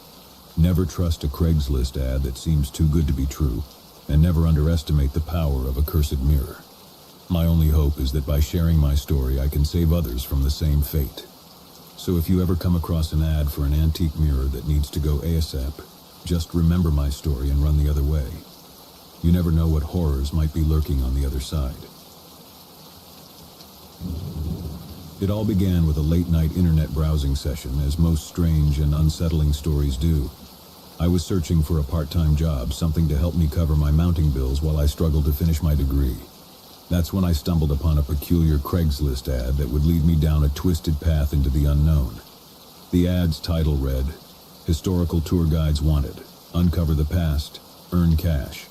Never trust a Craigslist ad that seems too good to be true, and never underestimate the power of a cursed mirror. My only hope is that by sharing my story, I can save others from the same fate. So if you ever come across an ad for an antique mirror that needs to go ASAP, just remember my story and run the other way. You never know what horrors might be lurking on the other side. It all began with a late-night internet browsing session, as most strange and unsettling stories do. I was searching for a part-time job, something to help me cover my mounting bills while I struggled to finish my degree. That's when I stumbled upon a peculiar Craigslist ad that would lead me down a twisted path into the unknown. The ad's title read, "Historical Tour Guides Wanted. Uncover the Past, Earn Cash."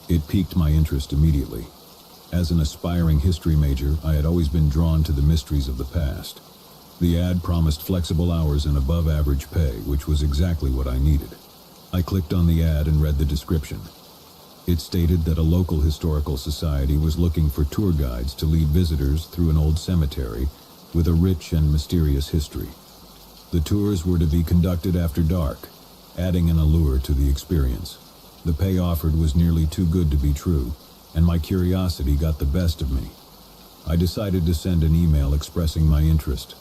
It piqued my interest immediately. As an aspiring history major, I had always been drawn to the mysteries of the past. The ad promised flexible hours and above-average pay, which was exactly what I needed. I clicked on the ad and read the description. It stated that a local historical society was looking for tour guides to lead visitors through an old cemetery with a rich and mysterious history. The tours were to be conducted after dark, adding an allure to the experience. The pay offered was nearly too good to be true, and my curiosity got the best of me. I decided to send an email expressing my interest.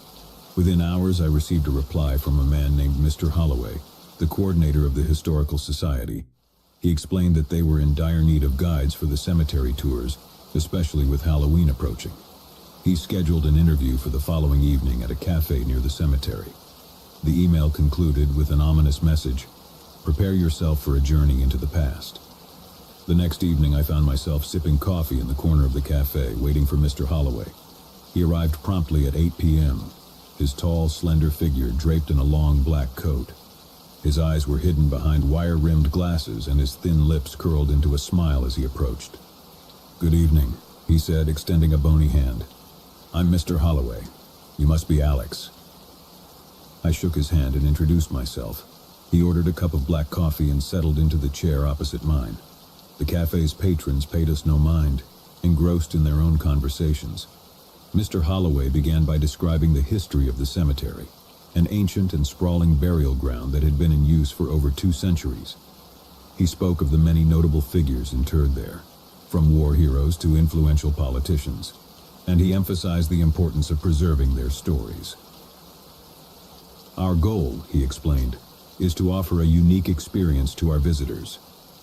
Within hours, I received a reply from a man named Mr. Holloway, the coordinator of the Historical Society. He explained that they were in dire need of guides for the cemetery tours, especially with Halloween approaching. He scheduled an interview for the following evening at a cafe near the cemetery. The email concluded with an ominous message: "Prepare yourself for a journey into the past." The next evening, I found myself sipping coffee in the corner of the cafe, waiting for Mr. Holloway. He arrived promptly at 8 p.m., his tall, slender figure draped in a long black coat. His eyes were hidden behind wire-rimmed glasses, and his thin lips curled into a smile as he approached. "Good evening," he said, extending a bony hand. "I'm Mr. Holloway. You must be Alex." I shook his hand and introduced myself. He ordered a cup of black coffee and settled into the chair opposite mine. The cafe's patrons paid us no mind, engrossed in their own conversations. Mr. Holloway began by describing the history of the cemetery, an ancient and sprawling burial ground that had been in use for over 2 centuries. He spoke of the many notable figures interred there, from war heroes to influential politicians, and he emphasized the importance of preserving their stories. "Our goal," he explained, is to offer a unique experience to our visitors,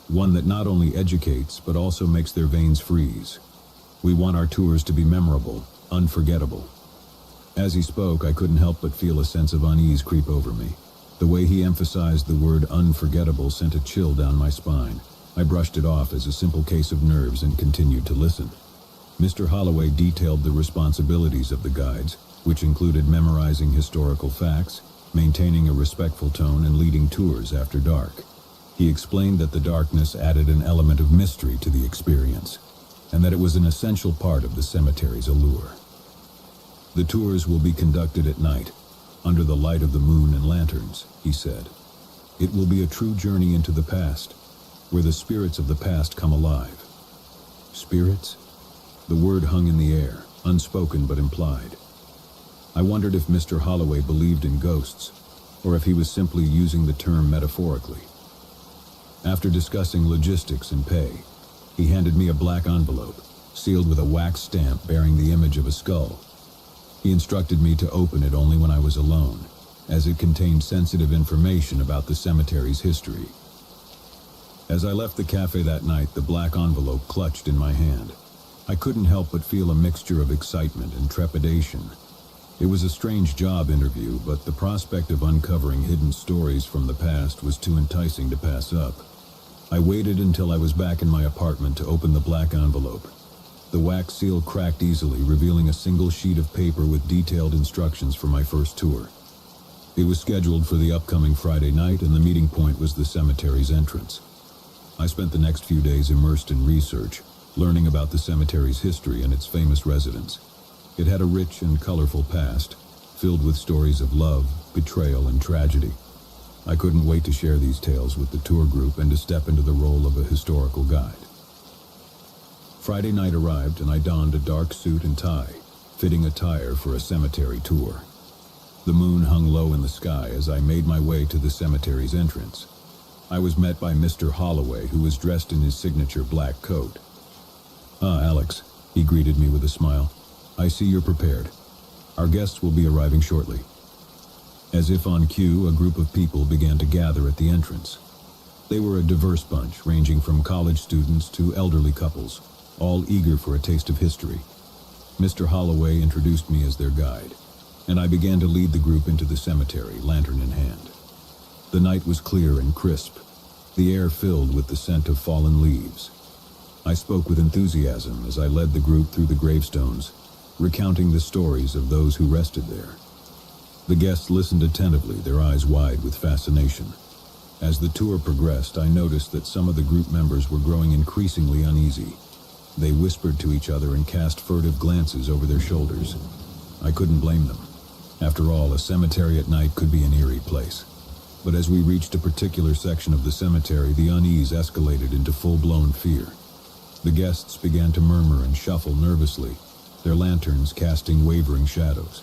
one that not only educates but also makes their veins freeze. We want our tours to be memorable, unforgettable. As he spoke, I couldn't help but feel a sense of unease creep over me. The way he emphasized the word unforgettable sent a chill down my spine. I brushed it off as a simple case of nerves and continued to listen. Mr. Holloway detailed the responsibilities of the guides, which included memorizing historical facts, maintaining a respectful tone, and leading tours after dark. He explained that the darkness added an element of mystery to the experience, and that it was an essential part of the cemetery's allure. The tours will be conducted at night, under the light of the moon and lanterns, he said. It will be a true journey into the past, where the spirits of the past come alive. Spirits? The word hung in the air, unspoken but implied. I wondered if Mr. Holloway believed in ghosts, or if he was simply using the term metaphorically. After discussing logistics and pay, he handed me a black envelope, sealed with a wax stamp bearing the image of a skull. He instructed me to open it only when I was alone, as it contained sensitive information about the cemetery's history. As I left the cafe that night, the black envelope clutched in my hand. I couldn't help but feel a mixture of excitement and trepidation. It was a strange job interview, but the prospect of uncovering hidden stories from the past was too enticing to pass up. I waited until I was back in my apartment to open the black envelope. The wax seal cracked easily, revealing a single sheet of paper with detailed instructions for my first tour. It was scheduled for the upcoming Friday night, and the meeting point was the cemetery's entrance. I spent the next few days immersed in research, learning about the cemetery's history and its famous residents. It had a rich and colorful past, filled with stories of love, betrayal, and tragedy. I couldn't wait to share these tales with the tour group and to step into the role of a historical guide. Friday night arrived, and I donned a dark suit and tie, fitting attire for a cemetery tour. The moon hung low in the sky as I made my way to the cemetery's entrance. I was met by Mr. Holloway, who was dressed in his signature black coat. "Ah, Alex," he greeted me with a smile. "I see you're prepared. Our guests will be arriving shortly." As if on cue, a group of people began to gather at the entrance. They were a diverse bunch, ranging from college students to elderly couples, all eager for a taste of history. Mr. Holloway introduced me as their guide, and I began to lead the group into the cemetery, lantern in hand. The night was clear and crisp, the air filled with the scent of fallen leaves. I spoke with enthusiasm as I led the group through the gravestones, recounting the stories of those who rested there. The guests listened attentively, their eyes wide with fascination. As the tour progressed, I noticed that some of the group members were growing increasingly uneasy. They whispered to each other and cast furtive glances over their shoulders. I couldn't blame them. After all, a cemetery at night could be an eerie place. But as we reached a particular section of the cemetery, the unease escalated into full-blown fear. The guests began to murmur and shuffle nervously, their lanterns casting wavering shadows.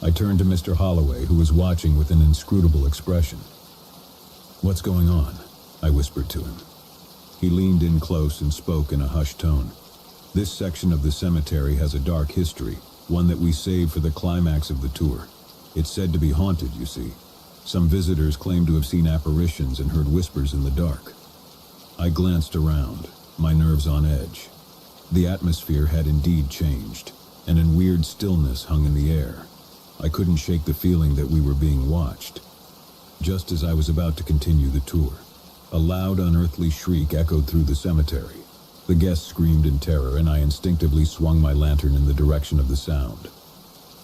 I turned to Mr. Holloway, who was watching with an inscrutable expression. "What's going on?" I whispered to him. He leaned in close and spoke in a hushed tone. "This section of the cemetery has a dark history, one that we save for the climax of the tour. It's said to be haunted, you see. Some visitors claim to have seen apparitions and heard whispers in the dark." I glanced around, my nerves on edge. The atmosphere had indeed changed, and a weird stillness hung in the air. I couldn't shake the feeling that we were being watched. Just as I was about to continue the tour, a loud, unearthly shriek echoed through the cemetery. The guests screamed in terror, and I instinctively swung my lantern in the direction of the sound.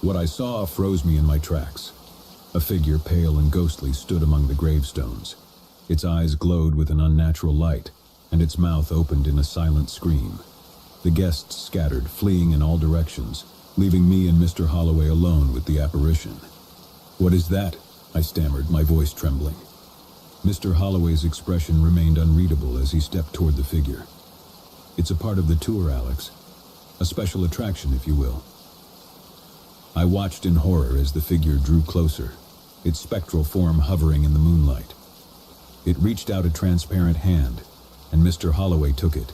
What I saw froze me in my tracks. A figure, pale and ghostly, stood among the gravestones. Its eyes glowed with an unnatural light, and its mouth opened in a silent scream. The guests scattered, fleeing in all directions, leaving me and Mr. Holloway alone with the apparition. "What is that?" I stammered, my voice trembling. Mr. Holloway's expression remained unreadable as he stepped toward the figure. "It's a part of the tour, Alex. A special attraction, if you will." I watched in horror as the figure drew closer, its spectral form hovering in the moonlight. It reached out a transparent hand, and Mr. Holloway took it,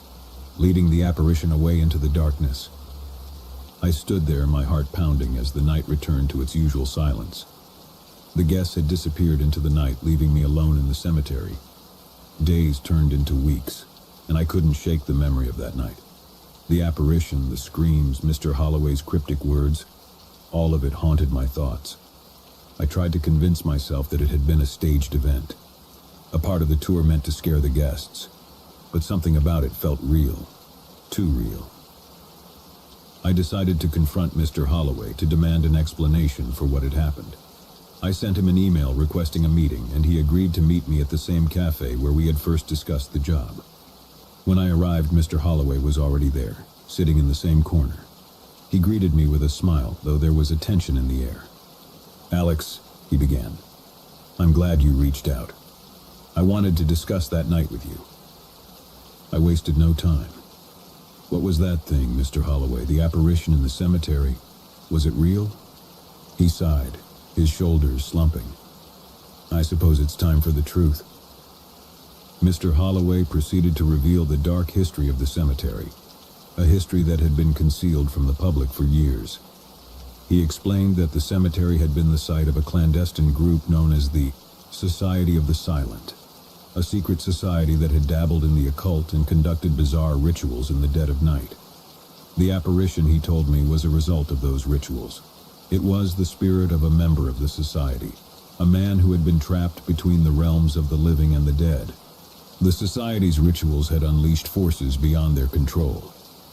leading the apparition away into the darkness. I stood there, my heart pounding as the night returned to its usual silence. The guests had disappeared into the night, leaving me alone in the cemetery. Days turned into weeks, and I couldn't shake the memory of that night. The apparition, the screams, Mr. Holloway's cryptic words, all of it haunted my thoughts. I tried to convince myself that it had been a staged event, a part of the tour meant to scare the guests, but something about it felt real, too real. I decided to confront Mr. Holloway to demand an explanation for what had happened. I sent him an email requesting a meeting, and he agreed to meet me at the same cafe where we had first discussed the job. When I arrived, Mr. Holloway was already there, sitting in the same corner. He greeted me with a smile, though there was a tension in the air. "Alex," he began, "I'm glad you reached out. I wanted to discuss that night with you." I wasted no time. "What was that thing, Mr. Holloway, the apparition in the cemetery? Was it real?" He sighed, his shoulders slumping. "I suppose it's time for the truth." Mr. Holloway proceeded to reveal the dark history of the cemetery, a history that had been concealed from the public for years. He explained that the cemetery had been the site of a clandestine group known as the Society of the Silent, a secret society that had dabbled in the occult and conducted bizarre rituals in the dead of night. The apparition, he told me, was a result of those rituals. It was the spirit of a member of the society, a man who had been trapped between the realms of the living and the dead. The society's rituals had unleashed forces beyond their control,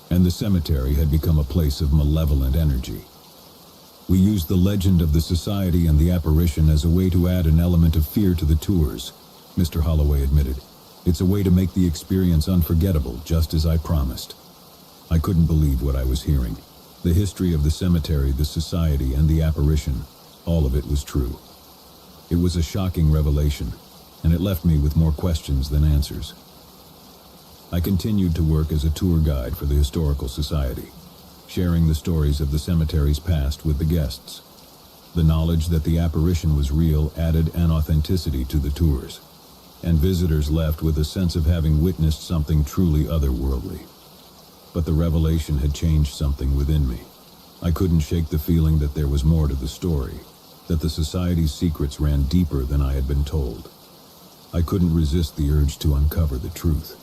and the cemetery had become a place of malevolent energy. "We used the legend of the society and the apparition as a way to add an element of fear to the tours," Mr. Holloway admitted. "It's a way to make the experience unforgettable, just as I promised." I couldn't believe what I was hearing. The history of the cemetery, the society, and the apparition, all of it was true. It was a shocking revelation, and it left me with more questions than answers. I continued to work as a tour guide for the Historical Society, sharing the stories of the cemetery's past with the guests. The knowledge that the apparition was real added an authenticity to the tours, and visitors left with a sense of having witnessed something truly otherworldly. But the revelation had changed something within me. I couldn't shake the feeling that there was more to the story, that the society's secrets ran deeper than I had been told. I couldn't resist the urge to uncover the truth.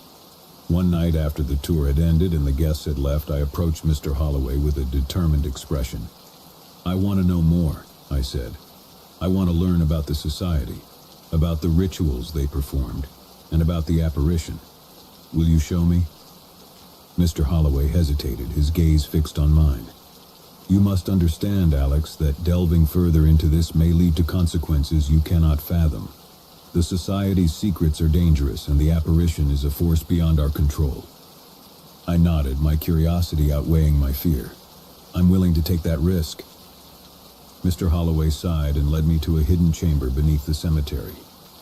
One night after the tour had ended and the guests had left, I approached Mr. Holloway with a determined expression. "I want to know more," I said. "I want to learn about the society, about the rituals they performed, and about the apparition. Will you show me?" Mr. Holloway hesitated, his gaze fixed on mine. "You must understand, Alex, that delving further into this may lead to consequences you cannot fathom. The society's secrets are dangerous, and the apparition is a force beyond our control." I nodded, my curiosity outweighing my fear. "I'm willing to take that risk." Mr. Holloway sighed and led me to a hidden chamber beneath the cemetery,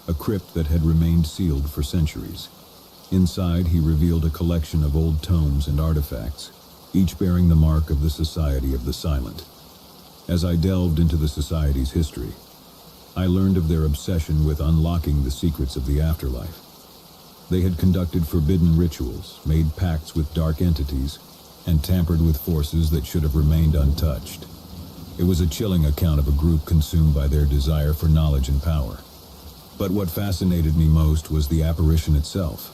a crypt that had remained sealed for centuries. Inside, he revealed a collection of old tomes and artifacts, each bearing the mark of the Society of the Silent. As I delved into the society's history, I learned of their obsession with unlocking the secrets of the afterlife. They had conducted forbidden rituals, made pacts with dark entities, and tampered with forces that should have remained untouched. It was a chilling account of a group consumed by their desire for knowledge and power. But what fascinated me most was the apparition itself.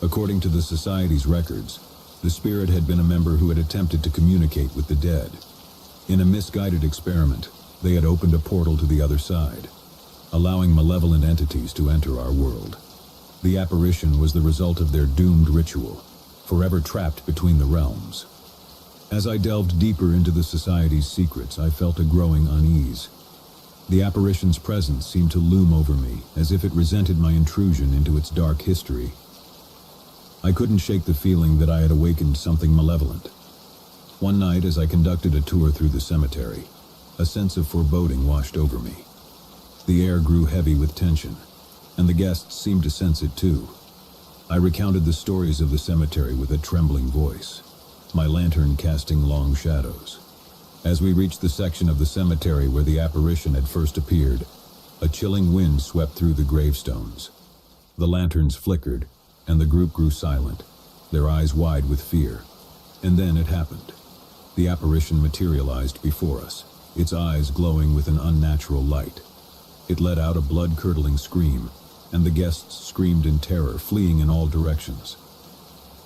According to the society's records, the spirit had been a member who had attempted to communicate with the dead. In a misguided experiment, they had opened a portal to the other side, allowing malevolent entities to enter our world. The apparition was the result of their doomed ritual, forever trapped between the realms. As I delved deeper into the society's secrets, I felt a growing unease. The apparition's presence seemed to loom over me, as if it resented my intrusion into its dark history. I couldn't shake the feeling that I had awakened something malevolent. One night, as I conducted a tour through the cemetery, a sense of foreboding washed over me. The air grew heavy with tension, and the guests seemed to sense it too. I recounted the stories of the cemetery with a trembling voice, my lantern casting long shadows. As we reached the section of the cemetery where the apparition had first appeared, a chilling wind swept through the gravestones. The lanterns flickered, and the group grew silent, their eyes wide with fear. And then it happened. The apparition materialized before us, its eyes glowing with an unnatural light. It let out a blood-curdling scream, and the guests screamed in terror, fleeing in all directions.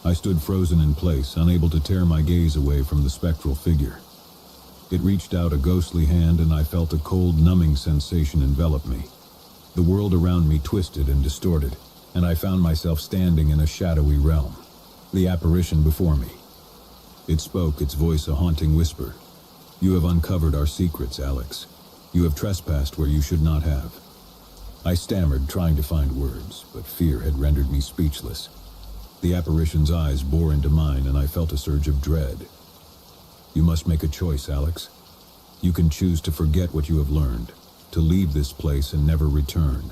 I stood frozen in place, unable to tear my gaze away from the spectral figure. It reached out a ghostly hand, and I felt a cold, numbing sensation envelop me. The world around me twisted and distorted, and I found myself standing in a shadowy realm. The apparition before me. It spoke, its voice a haunting whisper. "You have uncovered our secrets, Alex. You have trespassed where you should not have." I stammered, trying to find words, but fear had rendered me speechless. The apparition's eyes bore into mine, and I felt a surge of dread. "You must make a choice, Alex. You can choose to forget what you have learned, to leave this place and never return.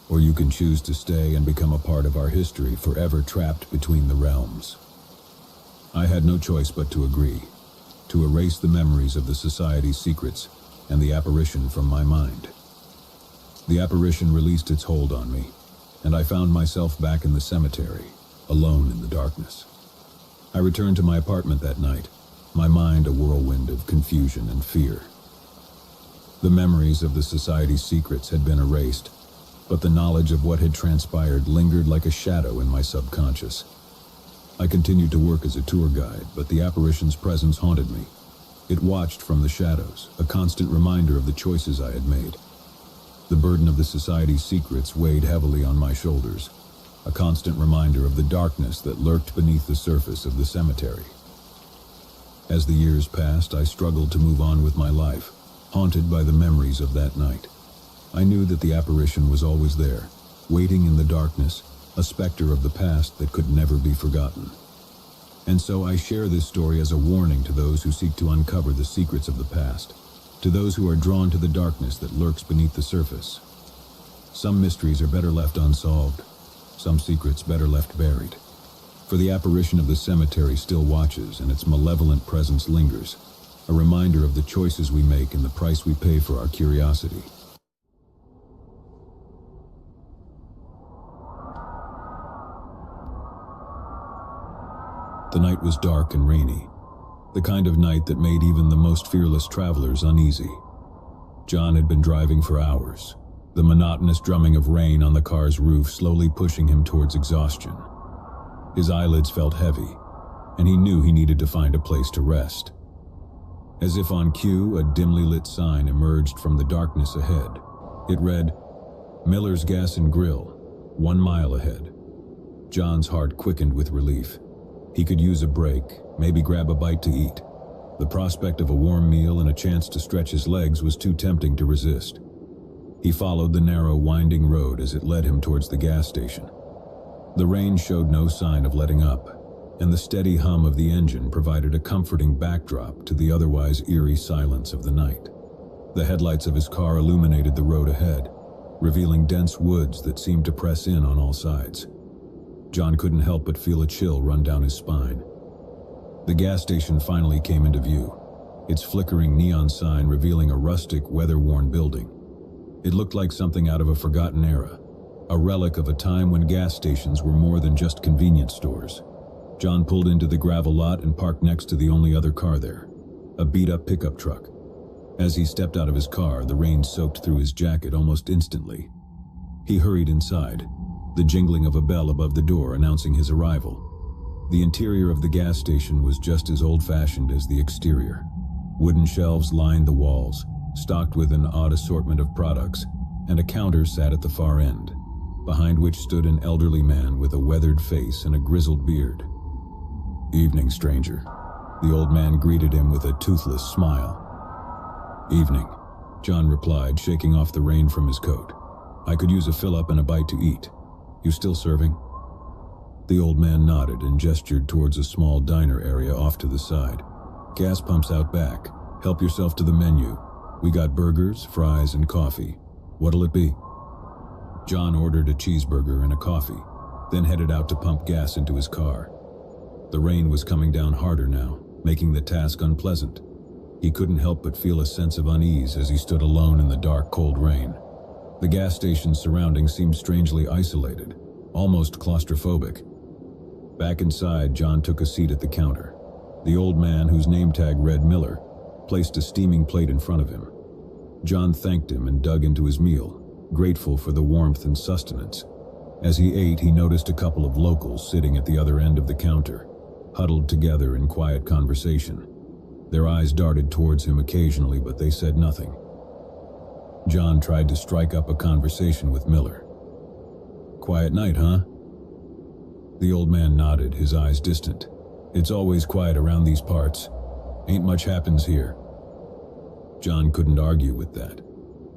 Or you can choose to stay and become a part of our history, forever trapped between the realms." I had no choice but to agree, to erase the memories of the Society's secrets and the apparition from my mind. The apparition released its hold on me, and I found myself back in the cemetery, alone in the darkness. I returned to my apartment that night, my mind a whirlwind of confusion and fear. The memories of the Society's secrets had been erased, but the knowledge of what had transpired lingered like a shadow in my subconscious. I continued to work as a tour guide, but the apparition's presence haunted me. It watched from the shadows, a constant reminder of the choices I had made. The burden of the Society's secrets weighed heavily on my shoulders, a constant reminder of the darkness that lurked beneath the surface of the cemetery. As the years passed, I struggled to move on with my life, haunted by the memories of that night. I knew that the apparition was always there, waiting in the darkness, a specter of the past that could never be forgotten. And so I share this story as a warning to those who seek to uncover the secrets of the past, to those who are drawn to the darkness that lurks beneath the surface. Some mysteries are better left unsolved, some secrets better left buried. For the apparition of the cemetery still watches, and its malevolent presence lingers, a reminder of the choices we make and the price we pay for our curiosity. The night was dark and rainy, the kind of night that made even the most fearless travelers uneasy. John had been driving for hours, the monotonous drumming of rain on the car's roof slowly pushing him towards exhaustion. His eyelids felt heavy, and he knew he needed to find a place to rest. As if on cue, a dimly lit sign emerged from the darkness ahead. It read, "Miller's Gas and Grill, 1 mile ahead." John's heart quickened with relief. He could use a break, maybe grab a bite to eat. The prospect of a warm meal and a chance to stretch his legs was too tempting to resist. He followed the narrow, winding road as it led him towards the gas station. The rain showed no sign of letting up, and the steady hum of the engine provided a comforting backdrop to the otherwise eerie silence of the night. The headlights of his car illuminated the road ahead, revealing dense woods that seemed to press in on all sides. John couldn't help but feel a chill run down his spine. The gas station finally came into view, its flickering neon sign revealing a rustic, weather-worn building. It looked like something out of a forgotten era, a relic of a time when gas stations were more than just convenience stores. John pulled into the gravel lot and parked next to the only other car there, a beat-up pickup truck. As he stepped out of his car, the rain soaked through his jacket almost instantly. He hurried inside, the jingling of a bell above the door announcing his arrival. The interior of the gas station was just as old-fashioned as the exterior. Wooden shelves lined the walls, stocked with an odd assortment of products, and a counter sat at the far end, behind which stood an elderly man with a weathered face and a grizzled beard. "Evening, stranger." The old man greeted him with a toothless smile. "Evening," John replied, shaking off the rain from his coat. "I could use a fill-up and a bite to eat. You still serving?" The old man nodded and gestured towards a small diner area off to the side. "Gas pumps out back. Help yourself to the menu. We got burgers, fries, and coffee. What'll it be?" John ordered a cheeseburger and a coffee, then headed out to pump gas into his car. The rain was coming down harder now, making the task unpleasant. He couldn't help but feel a sense of unease as he stood alone in the dark, cold rain. The gas station's surroundings seemed strangely isolated, almost claustrophobic. Back inside, John took a seat at the counter. The old man, whose name tag read Miller, placed a steaming plate in front of him. John thanked him and dug into his meal, grateful for the warmth and sustenance. As he ate, he noticed a couple of locals sitting at the other end of the counter, huddled together in quiet conversation. Their eyes darted towards him occasionally, but they said nothing. John tried to strike up a conversation with Miller. "Quiet night, huh?" The old man nodded, his eyes distant. "It's always quiet around these parts. Ain't much happens here." John couldn't argue with that.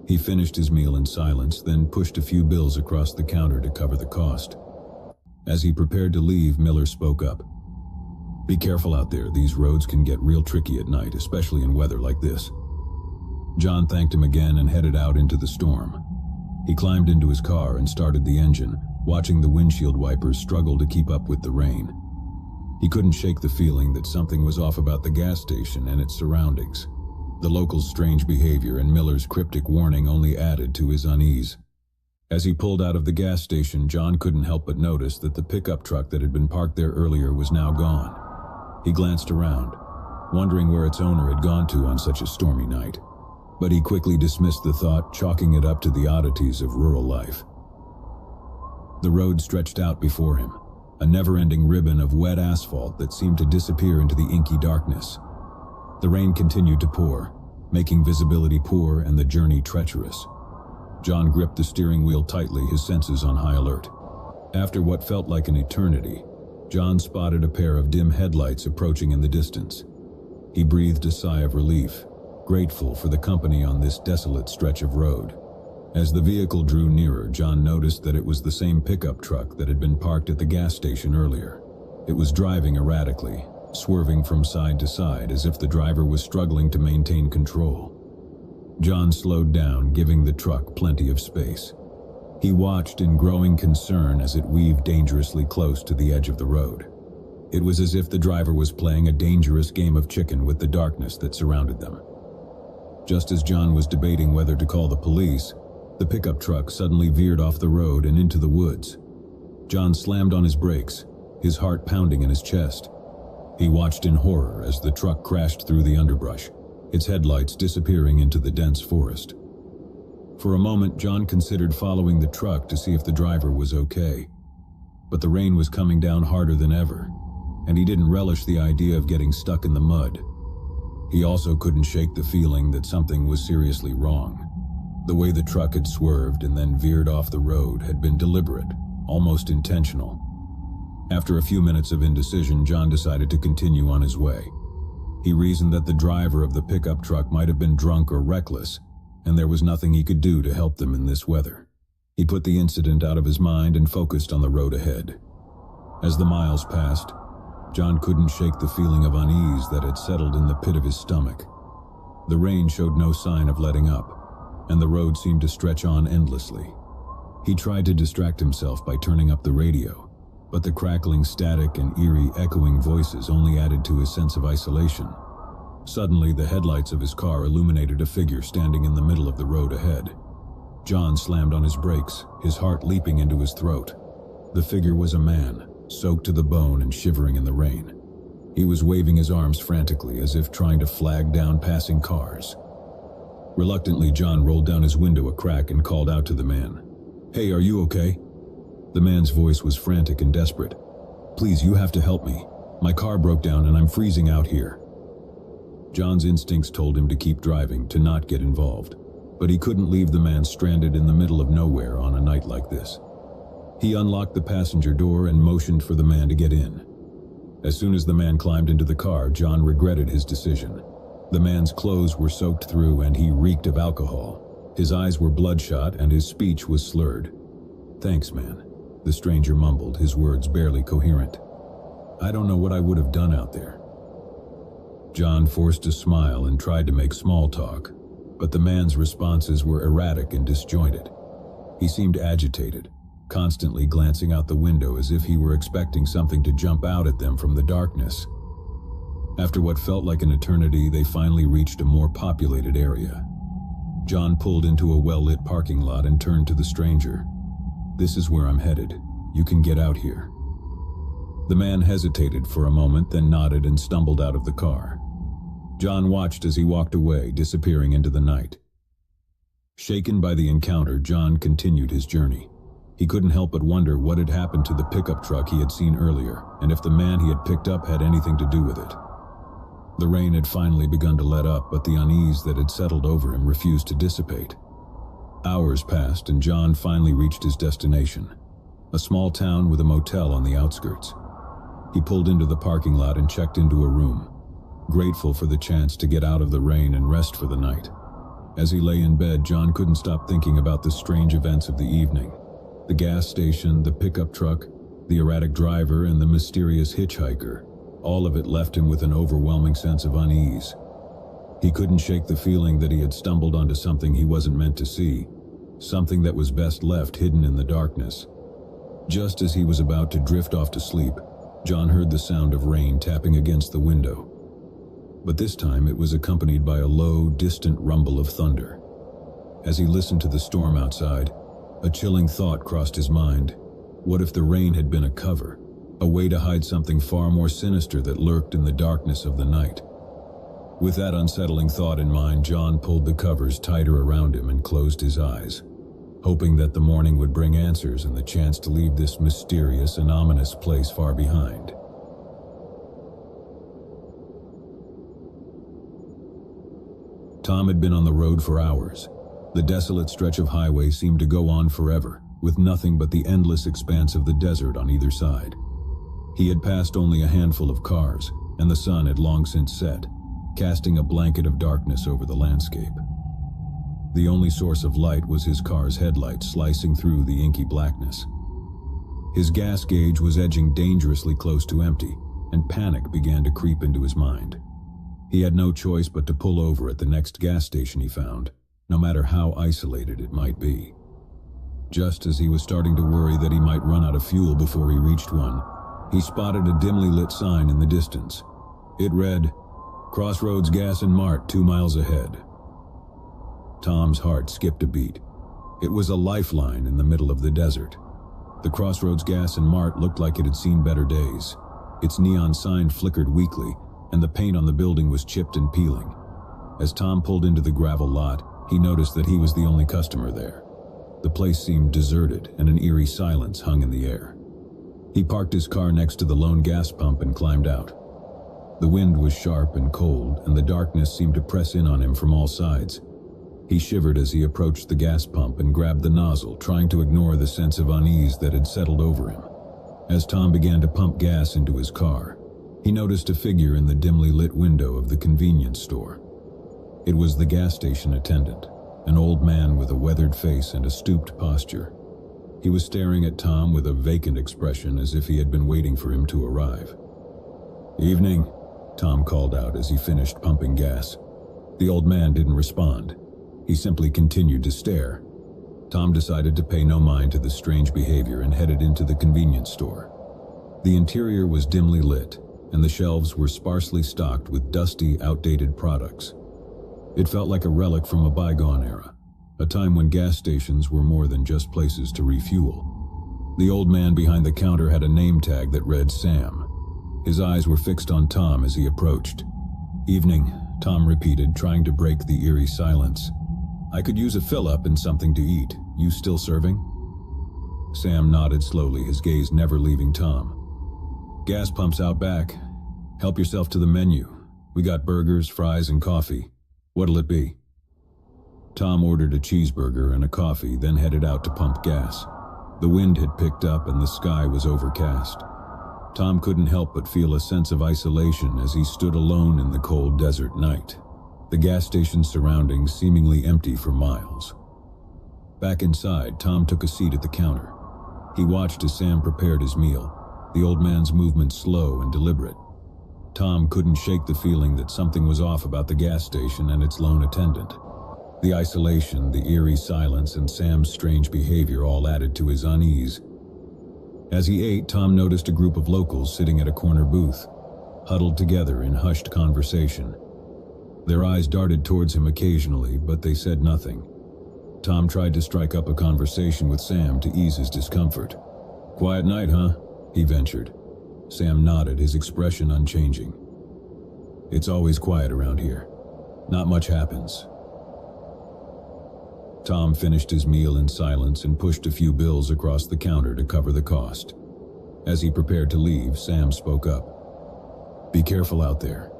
He finished his meal in silence, then pushed a few bills across the counter to cover the cost. As he prepared to leave, Miller spoke up. "Be careful out there. These roads can get real tricky at night, especially in weather like this." John thanked him again and headed out into the storm. He climbed into his car and started the engine, watching the windshield wipers struggle to keep up with the rain. He couldn't shake the feeling that something was off about the gas station and its surroundings. The locals' strange behavior and Miller's cryptic warning only added to his unease. As he pulled out of the gas station, John couldn't help but notice that the pickup truck that had been parked there earlier was now gone. He glanced around, wondering where its owner had gone to on such a stormy night. But he quickly dismissed the thought, chalking it up to the oddities of rural life. The road stretched out before him, a never-ending ribbon of wet asphalt that seemed to disappear into the inky darkness. The rain continued to pour, making visibility poor and the journey treacherous. John gripped the steering wheel tightly, his senses on high alert. After what felt like an eternity, John spotted a pair of dim headlights approaching in the distance. He breathed a sigh of relief, grateful for the company on this desolate stretch of road. As the vehicle drew nearer, John noticed that it was the same pickup truck that had been parked at the gas station earlier. It was driving erratically, swerving from side to side as if the driver was struggling to maintain control. John slowed down, giving the truck plenty of space. He watched in growing concern as it weaved dangerously close to the edge of the road. It was as if the driver was playing a dangerous game of chicken with the darkness that surrounded them. Just as John was debating whether to call the police, the pickup truck suddenly veered off the road and into the woods. John slammed on his brakes, his heart pounding in his chest. He watched in horror as the truck crashed through the underbrush, its headlights disappearing into the dense forest. For a moment, John considered following the truck to see if the driver was okay. But the rain was coming down harder than ever, and he didn't relish the idea of getting stuck in the mud. He also couldn't shake the feeling that something was seriously wrong. The way the truck had swerved and then veered off the road had been deliberate, almost intentional. After a few minutes of indecision, John decided to continue on his way. He reasoned that the driver of the pickup truck might have been drunk or reckless, and there was nothing he could do to help them in this weather. He put the incident out of his mind and focused on the road ahead. As the miles passed, John couldn't shake the feeling of unease that had settled in the pit of his stomach. The rain showed no sign of letting up, and the road seemed to stretch on endlessly. He tried to distract himself by turning up the radio, but the crackling static and eerie echoing voices only added to his sense of isolation. Suddenly, the headlights of his car illuminated a figure standing in the middle of the road ahead. John slammed on his brakes, his heart leaping into his throat. The figure was a man, soaked to the bone and shivering in the rain. He was waving his arms frantically as if trying to flag down passing cars. Reluctantly, John rolled down his window a crack and called out to the man. "Hey, are you okay?" The man's voice was frantic and desperate. "Please, you have to help me. My car broke down and I'm freezing out here." John's instincts told him to keep driving, to not get involved, but he couldn't leave the man stranded in the middle of nowhere on a night like this. He unlocked the passenger door and motioned for the man to get in. As soon as the man climbed into the car, John regretted his decision. The man's clothes were soaked through and he reeked of alcohol. His eyes were bloodshot and his speech was slurred. "Thanks, man," the stranger mumbled, his words barely coherent. "I don't know what I would have done out there." John forced a smile and tried to make small talk, but the man's responses were erratic and disjointed. He seemed agitated, constantly glancing out the window as if he were expecting something to jump out at them from the darkness. After what felt like an eternity, they finally reached a more populated area. John pulled into a well-lit parking lot and turned to the stranger. "This is where I'm headed. You can get out here." The man hesitated for a moment, then nodded and stumbled out of the car. John watched as he walked away, disappearing into the night. Shaken by the encounter, John continued his journey. He couldn't help but wonder what had happened to the pickup truck he had seen earlier, and if the man he had picked up had anything to do with it. The rain had finally begun to let up, but the unease that had settled over him refused to dissipate. Hours passed, and John finally reached his destination, a small town with a motel on the outskirts. He pulled into the parking lot and checked into a room, grateful for the chance to get out of the rain and rest for the night. As he lay in bed, John couldn't stop thinking about the strange events of the evening. The gas station, the pickup truck, the erratic driver, and the mysterious hitchhiker. All of it left him with an overwhelming sense of unease. He couldn't shake the feeling that he had stumbled onto something he wasn't meant to see, something that was best left hidden in the darkness. Just as he was about to drift off to sleep, John heard the sound of rain tapping against the window. But this time it was accompanied by a low, distant rumble of thunder. As he listened to the storm outside, a chilling thought crossed his mind. What if the rain had been a cover, a way to hide something far more sinister that lurked in the darkness of the night? With that unsettling thought in mind, John pulled the covers tighter around him and closed his eyes, hoping that the morning would bring answers and the chance to leave this mysterious and ominous place far behind. Tom had been on the road for hours. The desolate stretch of highway seemed to go on forever, with nothing but the endless expanse of the desert on either side. He had passed only a handful of cars, and the sun had long since set, casting a blanket of darkness over the landscape. The only source of light was his car's headlights slicing through the inky blackness. His gas gauge was edging dangerously close to empty, and panic began to creep into his mind. He had no choice but to pull over at the next gas station he found, no matter how isolated it might be. Just as he was starting to worry that he might run out of fuel before he reached one, he spotted a dimly lit sign in the distance. It read, "Crossroads Gas and Mart, 2 miles ahead." Tom's heart skipped a beat. It was a lifeline in the middle of the desert. The Crossroads Gas and Mart looked like it had seen better days. Its neon sign flickered weakly, and the paint on the building was chipped and peeling. As Tom pulled into the gravel lot, he noticed that he was the only customer there. The place seemed deserted, and an eerie silence hung in the air. He parked his car next to the lone gas pump and climbed out. The wind was sharp and cold, and the darkness seemed to press in on him from all sides. He shivered as he approached the gas pump and grabbed the nozzle, trying to ignore the sense of unease that had settled over him. As Tom began to pump gas into his car, he noticed a figure in the dimly lit window of the convenience store. It was the gas station attendant, an old man with a weathered face and a stooped posture. He was staring at Tom with a vacant expression, as if he had been waiting for him to arrive. "Evening," Tom called out as he finished pumping gas. The old man didn't respond. He simply continued to stare. Tom decided to pay no mind to the strange behavior and headed into the convenience store. The interior was dimly lit, and the shelves were sparsely stocked with dusty, outdated products. It felt like a relic from a bygone era, a time when gas stations were more than just places to refuel. The old man behind the counter had a name tag that read Sam. His eyes were fixed on Tom as he approached. "Evening," Tom repeated, trying to break the eerie silence. "I could use a fill-up and something to eat. You still serving?" Sam nodded slowly, his gaze never leaving Tom. "Gas pumps out back. Help yourself to the menu. We got burgers, fries, and coffee. What'll it be?" Tom ordered a cheeseburger and a coffee, then headed out to pump gas. The wind had picked up and the sky was overcast. Tom couldn't help but feel a sense of isolation as he stood alone in the cold desert night, the gas station's surroundings seemingly empty for miles. Back inside, Tom took a seat at the counter. He watched as Sam prepared his meal, the old man's movements slow and deliberate. Tom couldn't shake the feeling that something was off about the gas station and its lone attendant. The isolation, the eerie silence, and Sam's strange behavior all added to his unease. As he ate, Tom noticed a group of locals sitting at a corner booth, huddled together in hushed conversation. Their eyes darted towards him occasionally, but they said nothing. Tom tried to strike up a conversation with Sam to ease his discomfort. "Quiet night, huh?" he ventured. Sam nodded, his expression unchanging. "It's always quiet around here. Not much happens." Tom finished his meal in silence and pushed a few bills across the counter to cover the cost. As he prepared to leave, Sam spoke up. "Be careful out there.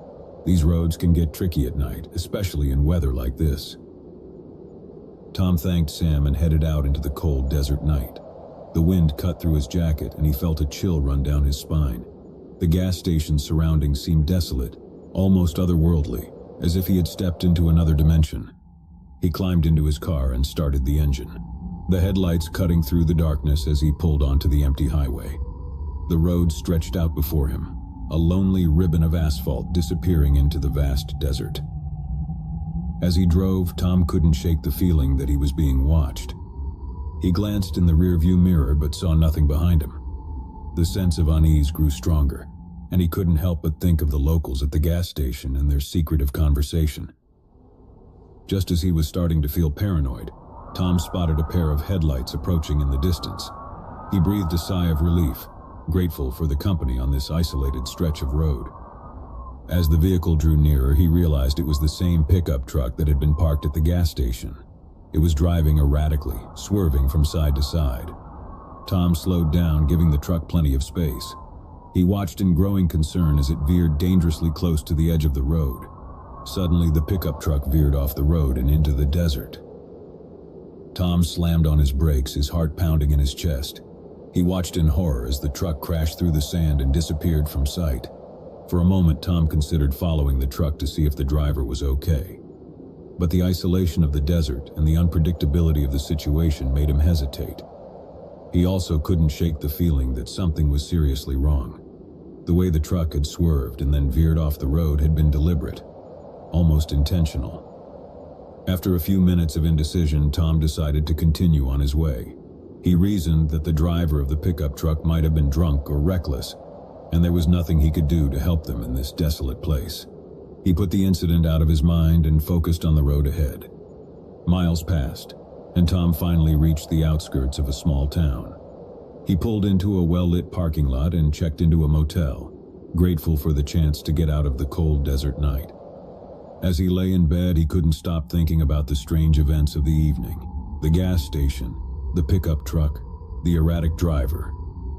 These roads can get tricky at night, especially in weather like this." Tom thanked Sam and headed out into the cold desert night. The wind cut through his jacket and he felt a chill run down his spine. The gas station's surroundings seemed desolate, almost otherworldly, as if he had stepped into another dimension. He climbed into his car and started the engine, the headlights cutting through the darkness as he pulled onto the empty highway. The road stretched out before him, a lonely ribbon of asphalt disappearing into the vast desert. As he drove, Tom couldn't shake the feeling that he was being watched. He glanced in the rearview mirror but saw nothing behind him. The sense of unease grew stronger, and he couldn't help but think of the locals at the gas station and their secretive conversation. Just as he was starting to feel paranoid, Tom spotted a pair of headlights approaching in the distance. He breathed a sigh of relief, grateful for the company on this isolated stretch of road. As the vehicle drew nearer, he realized it was the same pickup truck that had been parked at the gas station. It was driving erratically, swerving from side to side. Tom slowed down, giving the truck plenty of space. He watched in growing concern as it veered dangerously close to the edge of the road. Suddenly, the pickup truck veered off the road and into the desert. Tom slammed on his brakes, his heart pounding in his chest. He watched in horror as the truck crashed through the sand and disappeared from sight. For a moment, Tom considered following the truck to see if the driver was okay. But the isolation of the desert and the unpredictability of the situation made him hesitate. He also couldn't shake the feeling that something was seriously wrong. The way the truck had swerved and then veered off the road had been deliberate, almost intentional. After a few minutes of indecision, Tom decided to continue on his way. He reasoned that the driver of the pickup truck might have been drunk or reckless, and there was nothing he could do to help them in this desolate place. He put the incident out of his mind and focused on the road ahead. Miles passed, and Tom finally reached the outskirts of a small town. He pulled into a well-lit parking lot and checked into a motel, grateful for the chance to get out of the cold desert night. As he lay in bed, he couldn't stop thinking about the strange events of the evening. The gas station, the pickup truck, the erratic driver,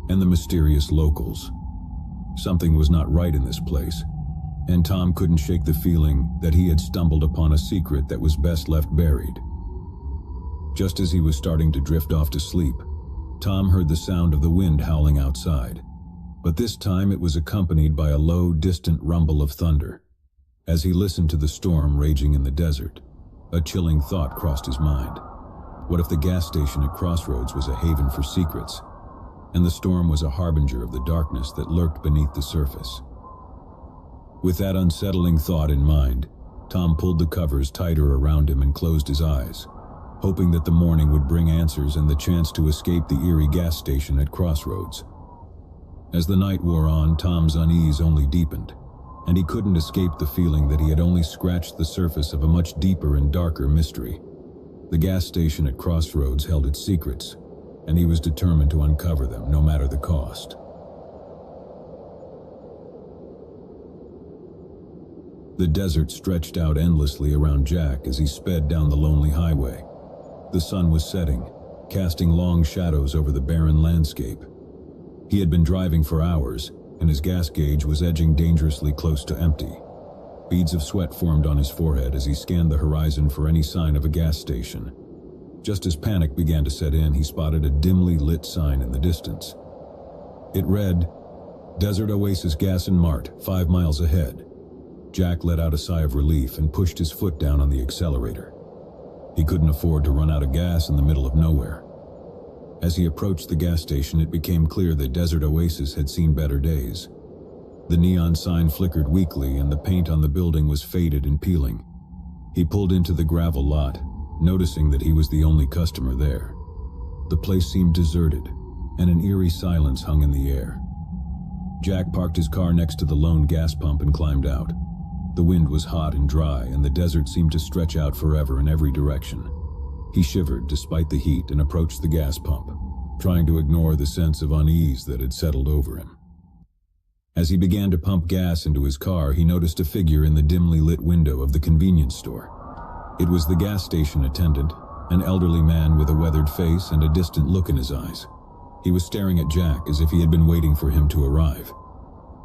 and the mysterious locals. Something was not right in this place, and Tom couldn't shake the feeling that he had stumbled upon a secret that was best left buried. Just as he was starting to drift off to sleep, Tom heard the sound of the wind howling outside, but this time it was accompanied by a low, distant rumble of thunder. As he listened to the storm raging in the desert, a chilling thought crossed his mind. What if the gas station at Crossroads was a haven for secrets, and the storm was a harbinger of the darkness that lurked beneath the surface? With that unsettling thought in mind, Tom pulled the covers tighter around him and closed his eyes, hoping that the morning would bring answers and the chance to escape the eerie gas station at Crossroads. As the night wore on, Tom's unease only deepened, and he couldn't escape the feeling that he had only scratched the surface of a much deeper and darker mystery. The gas station at Crossroads held its secrets, and he was determined to uncover them, no matter the cost. The desert stretched out endlessly around Jack as he sped down the lonely highway. The sun was setting, casting long shadows over the barren landscape. He had been driving for hours, and his gas gauge was edging dangerously close to empty. Beads of sweat formed on his forehead as he scanned the horizon for any sign of a gas station. Just as panic began to set in, he spotted a dimly lit sign in the distance. It read, "Desert Oasis Gas and Mart, 5 miles ahead." Jack let out a sigh of relief and pushed his foot down on the accelerator. He couldn't afford to run out of gas in the middle of nowhere. As he approached the gas station, it became clear that Desert Oasis had seen better days. The neon sign flickered weakly and the paint on the building was faded and peeling. He pulled into the gravel lot, noticing that he was the only customer there. The place seemed deserted, and an eerie silence hung in the air. Jack parked his car next to the lone gas pump and climbed out. The wind was hot and dry, and the desert seemed to stretch out forever in every direction. He shivered despite the heat and approached the gas pump, trying to ignore the sense of unease that had settled over him. As he began to pump gas into his car, he noticed a figure in the dimly lit window of the convenience store. It was the gas station attendant, an elderly man with a weathered face and a distant look in his eyes. He was staring at Jack as if he had been waiting for him to arrive.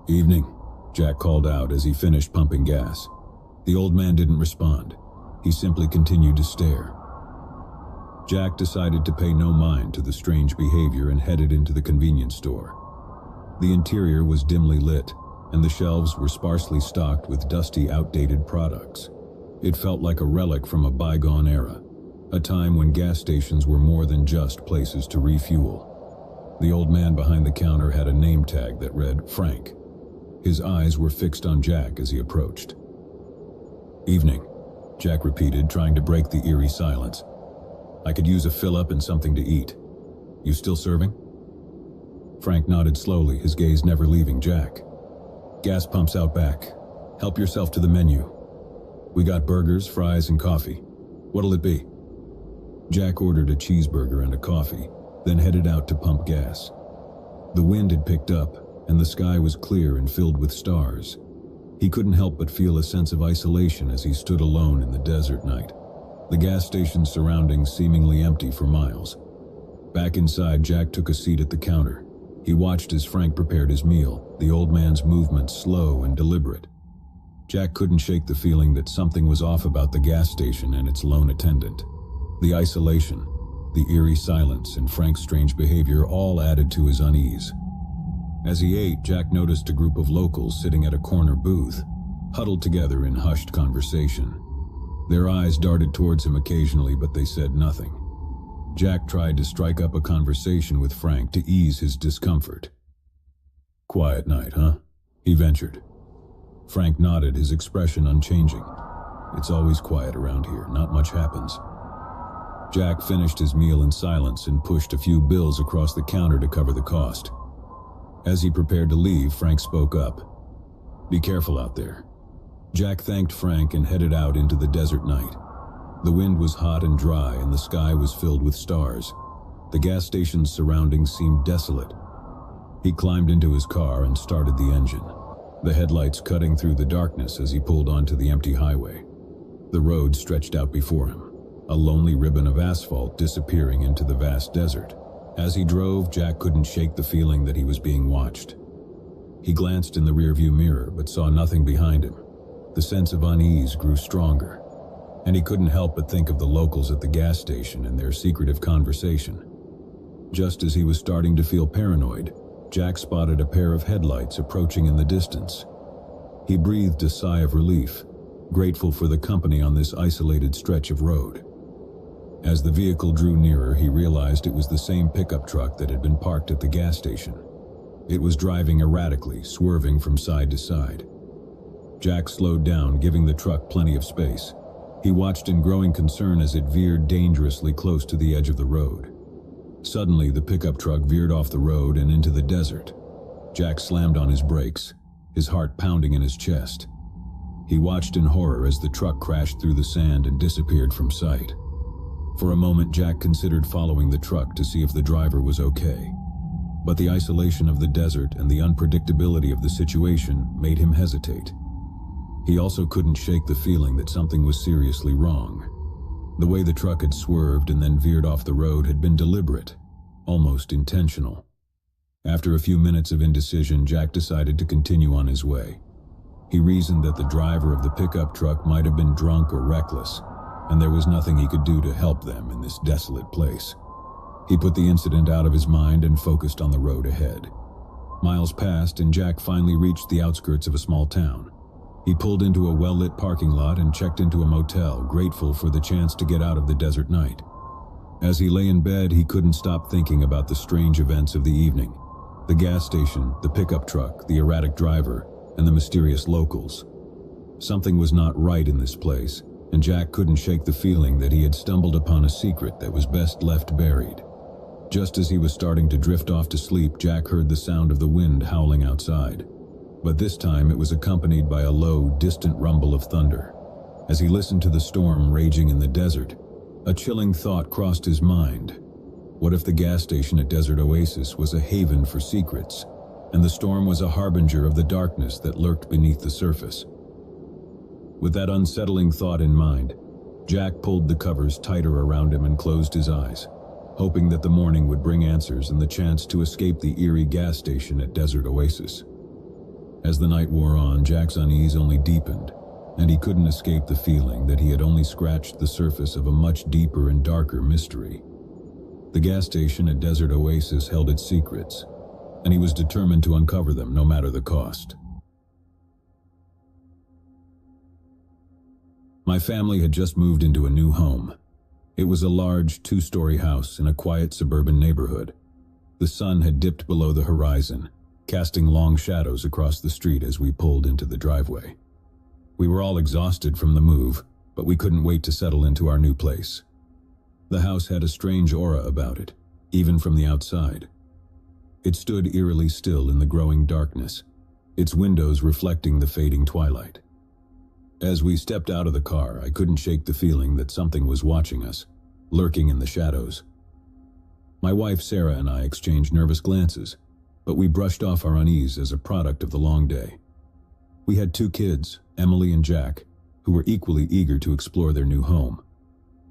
"Evening," Jack called out as he finished pumping gas. The old man didn't respond. He simply continued to stare. Jack decided to pay no mind to the strange behavior and headed into the convenience store. The interior was dimly lit, and the shelves were sparsely stocked with dusty, outdated products. It felt like a relic from a bygone era, a time when gas stations were more than just places to refuel. The old man behind the counter had a name tag that read Frank. His eyes were fixed on Jack as he approached. "Evening," Jack repeated, trying to break the eerie silence. "I could use a fill-up and something to eat. You still serving?" Frank nodded slowly, his gaze never leaving Jack. "Gas pumps out back. Help yourself to the menu. We got burgers, fries, and coffee. What'll it be?" Jack ordered a cheeseburger and a coffee, then headed out to pump gas. The wind had picked up, and the sky was clear and filled with stars. He couldn't help but feel a sense of isolation as he stood alone in the desert night, the gas station's surroundings seemingly empty for miles. Back inside, Jack took a seat at the counter. He watched as Frank prepared his meal, the old man's movements slow and deliberate. Jack couldn't shake the feeling that something was off about the gas station and its lone attendant. The isolation, the eerie silence, and Frank's strange behavior all added to his unease. As he ate, Jack noticed a group of locals sitting at a corner booth, huddled together in hushed conversation. Their eyes darted towards him occasionally, but they said nothing. Jack tried to strike up a conversation with Frank to ease his discomfort. "Quiet night, huh?" he ventured. Frank nodded, his expression unchanging. "It's always quiet around here, not much happens." Jack finished his meal in silence and pushed a few bills across the counter to cover the cost. As he prepared to leave, Frank spoke up. "Be careful out there." Jack thanked Frank and headed out into the desert night. The wind was hot and dry, and the sky was filled with stars. The gas station's surroundings seemed desolate. He climbed into his car and started the engine, the headlights cutting through the darkness as he pulled onto the empty highway. The road stretched out before him, a lonely ribbon of asphalt disappearing into the vast desert. As he drove, Jack couldn't shake the feeling that he was being watched. He glanced in the rearview mirror, but saw nothing behind him. The sense of unease grew stronger, and he couldn't help but think of the locals at the gas station and their secretive conversation. Just as he was starting to feel paranoid, Jack spotted a pair of headlights approaching in the distance. He breathed a sigh of relief, grateful for the company on this isolated stretch of road. As the vehicle drew nearer, he realized it was the same pickup truck that had been parked at the gas station. It was driving erratically, swerving from side to side. Jack slowed down, giving the truck plenty of space. He watched in growing concern as it veered dangerously close to the edge of the road. Suddenly, the pickup truck veered off the road and into the desert. Jack slammed on his brakes, his heart pounding in his chest. He watched in horror as the truck crashed through the sand and disappeared from sight. For a moment, Jack considered following the truck to see if the driver was okay. But the isolation of the desert and the unpredictability of the situation made him hesitate. He also couldn't shake the feeling that something was seriously wrong. The way the truck had swerved and then veered off the road had been deliberate, almost intentional. After a few minutes of indecision, Jack decided to continue on his way. He reasoned that the driver of the pickup truck might have been drunk or reckless, and there was nothing he could do to help them in this desolate place. He put the incident out of his mind and focused on the road ahead. Miles passed, and Jack finally reached the outskirts of a small town. He pulled into a well-lit parking lot and checked into a motel, grateful for the chance to get out of the desert night. As he lay in bed, he couldn't stop thinking about the strange events of the evening. The gas station, the pickup truck, the erratic driver, and the mysterious locals. Something was not right in this place, and Jack couldn't shake the feeling that he had stumbled upon a secret that was best left buried. Just as he was starting to drift off to sleep, Jack heard the sound of the wind howling outside. But this time it was accompanied by a low, distant rumble of thunder. As he listened to the storm raging in the desert, a chilling thought crossed his mind. What if the gas station at Desert Oasis was a haven for secrets, and the storm was a harbinger of the darkness that lurked beneath the surface? With that unsettling thought in mind, Jack pulled the covers tighter around him and closed his eyes, hoping that the morning would bring answers and the chance to escape the eerie gas station at Desert Oasis. As the night wore on, Jack's unease only deepened, and he couldn't escape the feeling that he had only scratched the surface of a much deeper and darker mystery. The gas station at Desert Oasis held its secrets, and he was determined to uncover them no matter the cost. My family had just moved into a new home. It was a large, two-story house in a quiet suburban neighborhood. The sun had dipped below the horizon, casting long shadows across the street as we pulled into the driveway. We were all exhausted from the move, but we couldn't wait to settle into our new place. The house had a strange aura about it, even from the outside. It stood eerily still in the growing darkness, its windows reflecting the fading twilight. As we stepped out of the car, I couldn't shake the feeling that something was watching us, lurking in the shadows. My wife Sarah and I exchanged nervous glances, but we brushed off our unease as a product of the long day. We had 2 kids, Emily and Jack, who were equally eager to explore their new home.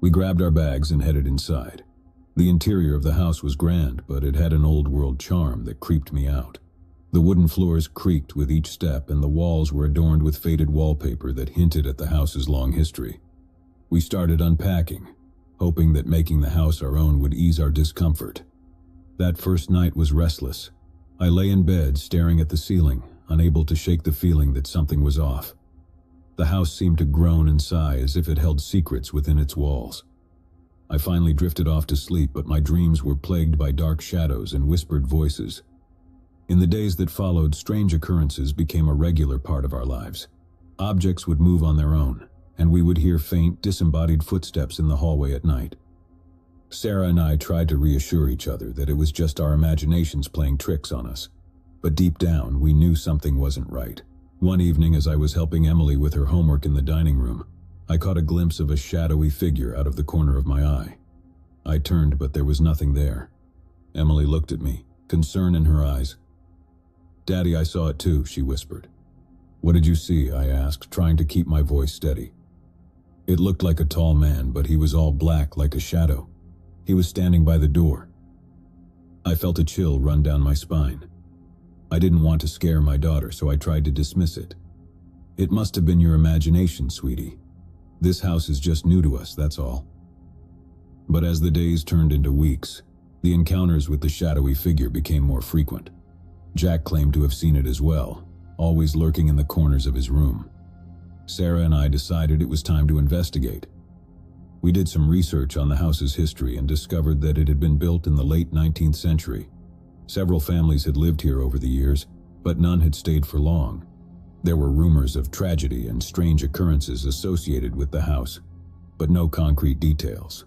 We grabbed our bags and headed inside. The interior of the house was grand, but it had an old-world charm that creeped me out. The wooden floors creaked with each step, and the walls were adorned with faded wallpaper that hinted at the house's long history. We started unpacking, hoping that making the house our own would ease our discomfort. That first night was restless. I lay in bed, staring at the ceiling, unable to shake the feeling that something was off. The house seemed to groan and sigh as if it held secrets within its walls. I finally drifted off to sleep, but my dreams were plagued by dark shadows and whispered voices. In the days that followed, strange occurrences became a regular part of our lives. Objects would move on their own, and we would hear faint, disembodied footsteps in the hallway at night. Sarah and I tried to reassure each other that it was just our imaginations playing tricks on us, but deep down we knew something wasn't right. One evening, as I was helping Emily with her homework in the dining room, I caught a glimpse of a shadowy figure out of the corner of my eye. I turned, but there was nothing there. Emily looked at me, concern in her eyes. "Daddy, I saw it too," she whispered. "What did you see?" I asked, trying to keep my voice steady. It looked like a tall man, but he was all black like a shadow. He was standing by the door. I felt a chill run down my spine. I didn't want to scare my daughter, so I tried to dismiss it. "It must have been your imagination, sweetie. This house is just new to us, that's all." But as the days turned into weeks, the encounters with the shadowy figure became more frequent. Jack claimed to have seen it as well, always lurking in the corners of his room. Sarah and I decided it was time to investigate. We did some research on the house's history and discovered that it had been built in the late 19th century. Several families had lived here over the years, but none had stayed for long. There were rumors of tragedy and strange occurrences associated with the house, but no concrete details.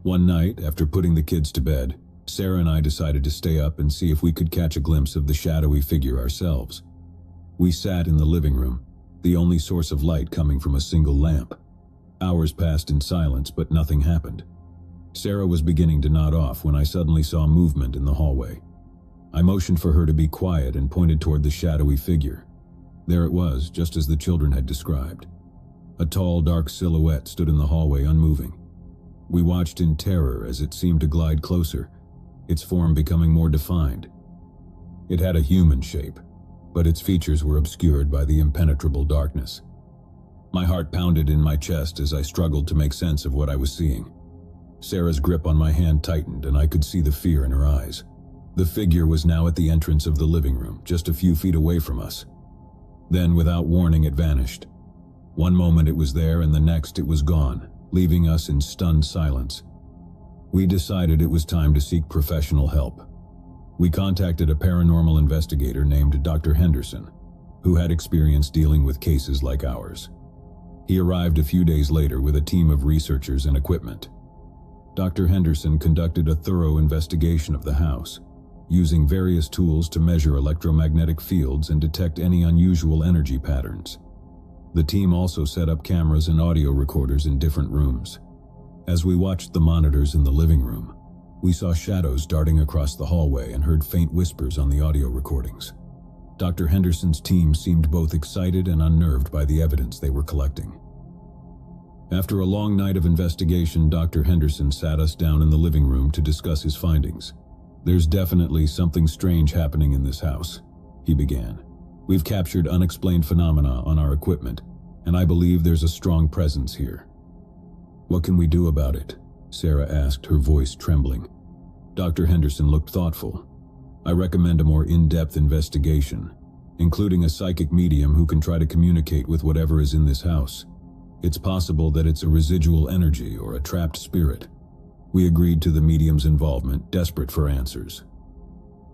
One night, after putting the kids to bed, Sarah and I decided to stay up and see if we could catch a glimpse of the shadowy figure ourselves. We sat in the living room, the only source of light coming from a single lamp. Hours passed in silence, but nothing happened. Sarah was beginning to nod off when I suddenly saw movement in the hallway. I motioned for her to be quiet and pointed toward the shadowy figure. There it was, just as the children had described. A tall, dark silhouette stood in the hallway, unmoving. We watched in terror as it seemed to glide closer, its form becoming more defined. It had a human shape, but its features were obscured by the impenetrable darkness. My heart pounded in my chest as I struggled to make sense of what I was seeing. Sarah's grip on my hand tightened, and I could see the fear in her eyes. The figure was now at the entrance of the living room, just a few feet away from us. Then, without warning, it vanished. One moment it was there, and the next it was gone, leaving us in stunned silence. We decided it was time to seek professional help. We contacted a paranormal investigator named Dr. Henderson, who had experience dealing with cases like ours. He arrived a few days later with a team of researchers and equipment. Dr. Henderson conducted a thorough investigation of the house, using various tools to measure electromagnetic fields and detect any unusual energy patterns. The team also set up cameras and audio recorders in different rooms. As we watched the monitors in the living room, we saw shadows darting across the hallway and heard faint whispers on the audio recordings. Dr. Henderson's team seemed both excited and unnerved by the evidence they were collecting. After a long night of investigation, Dr. Henderson sat us down in the living room to discuss his findings. "There's definitely something strange happening in this house," he began. "We've captured unexplained phenomena on our equipment, and I believe there's a strong presence here." "What can we do about it?" Sarah asked, her voice trembling. Dr. Henderson looked thoughtful. "I recommend a more in-depth investigation, including a psychic medium who can try to communicate with whatever is in this house. It's possible that it's a residual energy or a trapped spirit." We agreed to the medium's involvement, desperate for answers.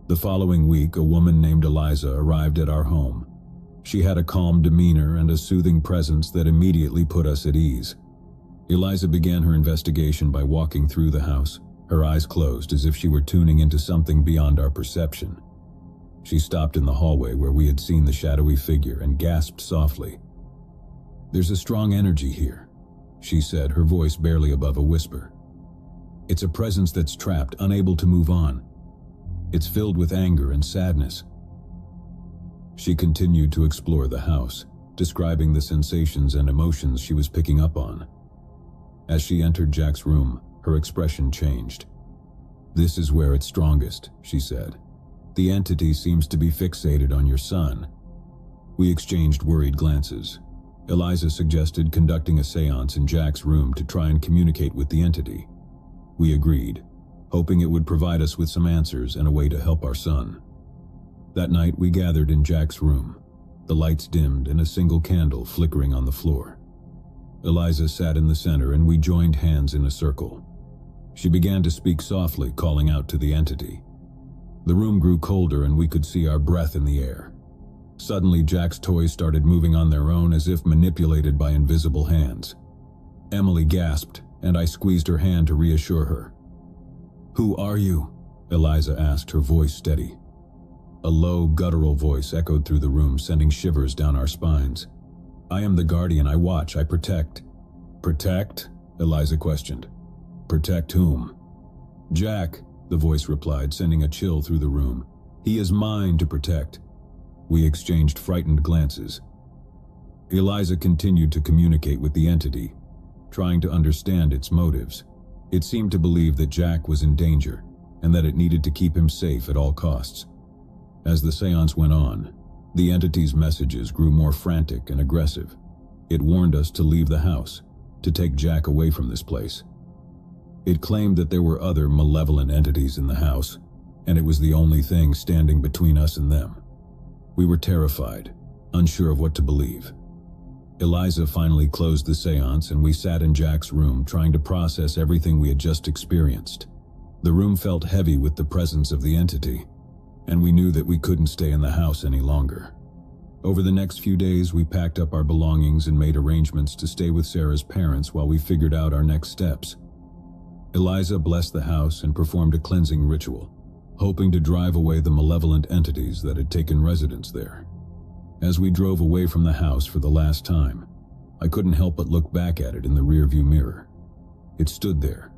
The following week, a woman named Eliza arrived at our home. She had a calm demeanor and a soothing presence that immediately put us at ease. Eliza began her investigation by walking through the house, her eyes closed as if she were tuning into something beyond our perception. She stopped in the hallway where we had seen the shadowy figure and gasped softly. "There's a strong energy here," she said, her voice barely above a whisper. "It's a presence that's trapped, unable to move on. It's filled with anger and sadness." She continued to explore the house, describing the sensations and emotions she was picking up on. As she entered Jack's room, her expression changed. "This is where it's strongest," she said. "The entity seems to be fixated on your son." We exchanged worried glances. Eliza suggested conducting a seance in Jack's room to try and communicate with the entity. We agreed, hoping it would provide us with some answers and a way to help our son. That night we gathered in Jack's room, the lights dimmed and a single candle flickering on the floor. Eliza sat in the center and we joined hands in a circle. She began to speak softly, calling out to the entity. The room grew colder and we could see our breath in the air. Suddenly Jack's toys started moving on their own as if manipulated by invisible hands. Emily gasped, and I squeezed her hand to reassure her. "Who are you?" Eliza asked, her voice steady. A low, guttural voice echoed through the room, sending shivers down our spines. "I am the guardian. I watch. I protect." "Protect?" Eliza questioned. "Protect whom?" "Jack," the voice replied, sending a chill through the room. "He is mine to protect." We exchanged frightened glances. Eliza continued to communicate with the entity, trying to understand its motives. It seemed to believe that Jack was in danger, and that it needed to keep him safe at all costs. As the seance went on, the entity's messages grew more frantic and aggressive. It warned us to leave the house, to take Jack away from this place. It claimed that there were other malevolent entities in the house, and it was the only thing standing between us and them. We were terrified, unsure of what to believe. Eliza finally closed the seance and we sat in Jack's room trying to process everything we had just experienced. The room felt heavy with the presence of the entity, and we knew that we couldn't stay in the house any longer. Over the next few days, we packed up our belongings and made arrangements to stay with Sarah's parents while we figured out our next steps. Eliza blessed the house and performed a cleansing ritual, hoping to drive away the malevolent entities that had taken residence there. As we drove away from the house for the last time, I couldn't help but look back at it in the rearview mirror. It stood there,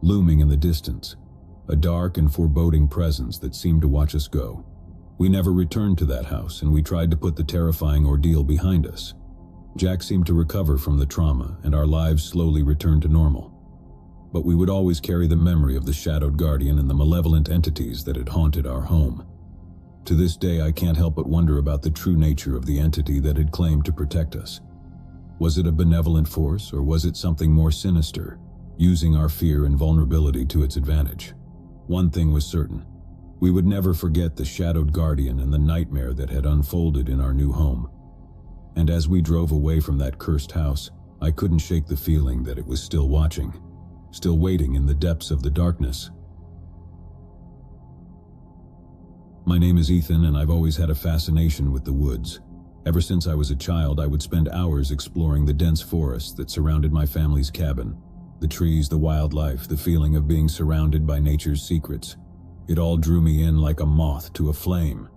looming in the distance, a dark and foreboding presence that seemed to watch us go. We never returned to that house, and we tried to put the terrifying ordeal behind us. Jack seemed to recover from the trauma, and our lives slowly returned to normal. But we would always carry the memory of the shadowed guardian and the malevolent entities that had haunted our home. To this day, I can't help but wonder about the true nature of the entity that had claimed to protect us. Was it a benevolent force, or was it something more sinister, using our fear and vulnerability to its advantage? One thing was certain. We would never forget the shadowed guardian and the nightmare that had unfolded in our new home. And as we drove away from that cursed house, I couldn't shake the feeling that it was still watching, still waiting in the depths of the darkness. My name is Ethan, and I've always had a fascination with the woods. Ever since I was a child, I would spend hours exploring the dense forest that surrounded my family's cabin. The trees, the wildlife, the feeling of being surrounded by nature's secrets. It all drew me in like a moth to a flame.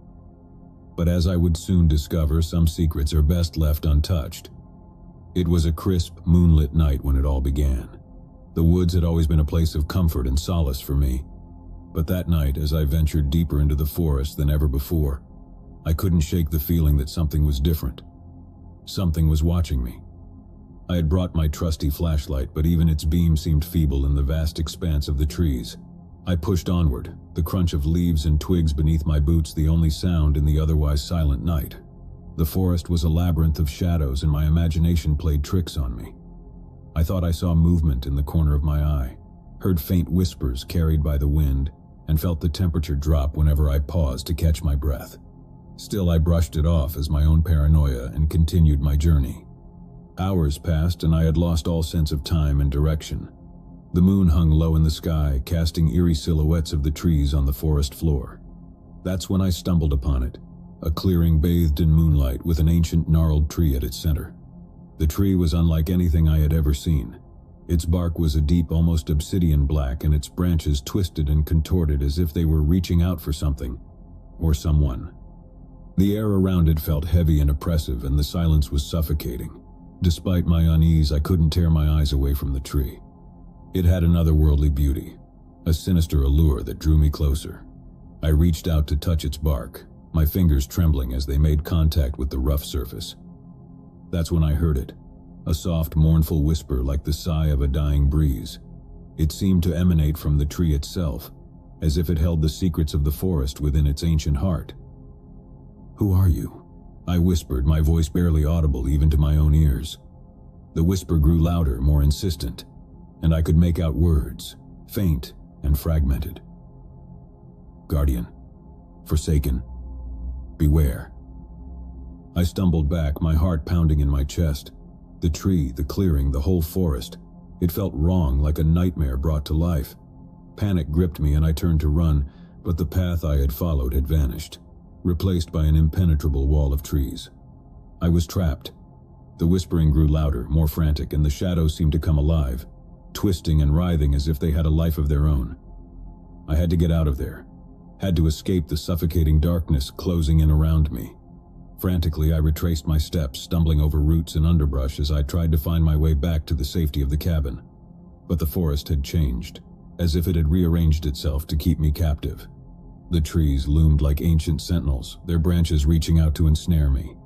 But as I would soon discover, some secrets are best left untouched. It was a crisp, moonlit night when it all began. The woods had always been a place of comfort and solace for me. But that night, as I ventured deeper into the forest than ever before, I couldn't shake the feeling that something was different. Something was watching me. I had brought my trusty flashlight, but even its beam seemed feeble in the vast expanse of the trees. I pushed onward, the crunch of leaves and twigs beneath my boots the only sound in the otherwise silent night. The forest was a labyrinth of shadows, and my imagination played tricks on me. I thought I saw movement in the corner of my eye, heard faint whispers carried by the wind, and felt the temperature drop whenever I paused to catch my breath. Still, I brushed it off as my own paranoia and continued my journey. Hours passed, and I had lost all sense of time and direction. The moon hung low in the sky, casting eerie silhouettes of the trees on the forest floor. That's when I stumbled upon it, a clearing bathed in moonlight with an ancient gnarled tree at its center. The tree was unlike anything I had ever seen. Its bark was a deep, almost obsidian black, and its branches twisted and contorted as if they were reaching out for something, or someone. The air around it felt heavy and oppressive, and the silence was suffocating. Despite my unease, I couldn't tear my eyes away from the tree. It had an otherworldly beauty, a sinister allure that drew me closer. I reached out to touch its bark, my fingers trembling as they made contact with the rough surface. That's when I heard it, a soft, mournful whisper like the sigh of a dying breeze. It seemed to emanate from the tree itself, as if it held the secrets of the forest within its ancient heart. "Who are you?" I whispered, my voice barely audible even to my own ears. The whisper grew louder, more insistent, and I could make out words, faint and fragmented. "Guardian. Forsaken. Beware." I stumbled back, my heart pounding in my chest. The tree, the clearing, the whole forest. It felt wrong, like a nightmare brought to life. Panic gripped me and I turned to run, but the path I had followed had vanished, replaced by an impenetrable wall of trees. I was trapped. The whispering grew louder, more frantic, and the shadows seemed to come alive, twisting and writhing as if they had a life of their own. I had to get out of there, had to escape the suffocating darkness closing in around me. Frantically, I retraced my steps, stumbling over roots and underbrush as I tried to find my way back to the safety of the cabin. But the forest had changed, as if it had rearranged itself to keep me captive. The trees loomed like ancient sentinels, their branches reaching out to ensnare me.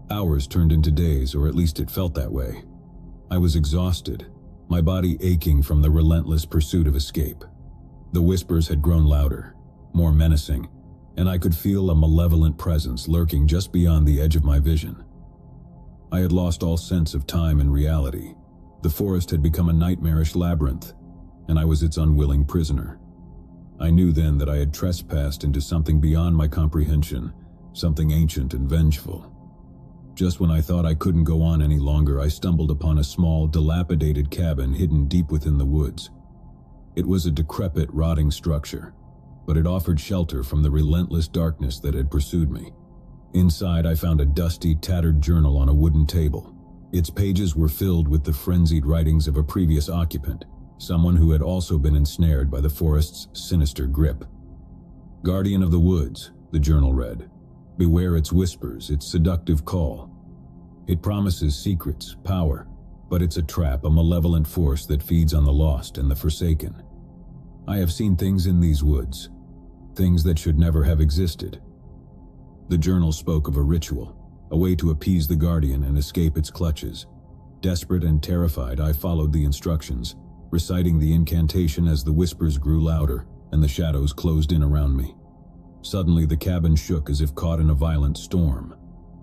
Hours turned into days, or at least it felt that way. I was exhausted, my body aching from the relentless pursuit of escape. The whispers had grown louder, more menacing, and I could feel a malevolent presence lurking just beyond the edge of my vision. I had lost all sense of time and reality. The forest had become a nightmarish labyrinth, and I was its unwilling prisoner. I knew then that I had trespassed into something beyond my comprehension, something ancient and vengeful. Just when I thought I couldn't go on any longer, I stumbled upon a small, dilapidated cabin hidden deep within the woods. It was a decrepit, rotting structure, but it offered shelter from the relentless darkness that had pursued me. Inside, I found a dusty, tattered journal on a wooden table. Its pages were filled with the frenzied writings of a previous occupant, someone who had also been ensnared by the forest's sinister grip. "Guardian of the woods," the journal read. "Beware its whispers, its seductive call. It promises secrets, power, but it's a trap, a malevolent force that feeds on the lost and the forsaken. I have seen things in these woods, things that should never have existed." The journal spoke of a ritual, a way to appease the guardian and escape its clutches. Desperate and terrified, I followed the instructions, reciting the incantation as the whispers grew louder and the shadows closed in around me. Suddenly, the cabin shook as if caught in a violent storm.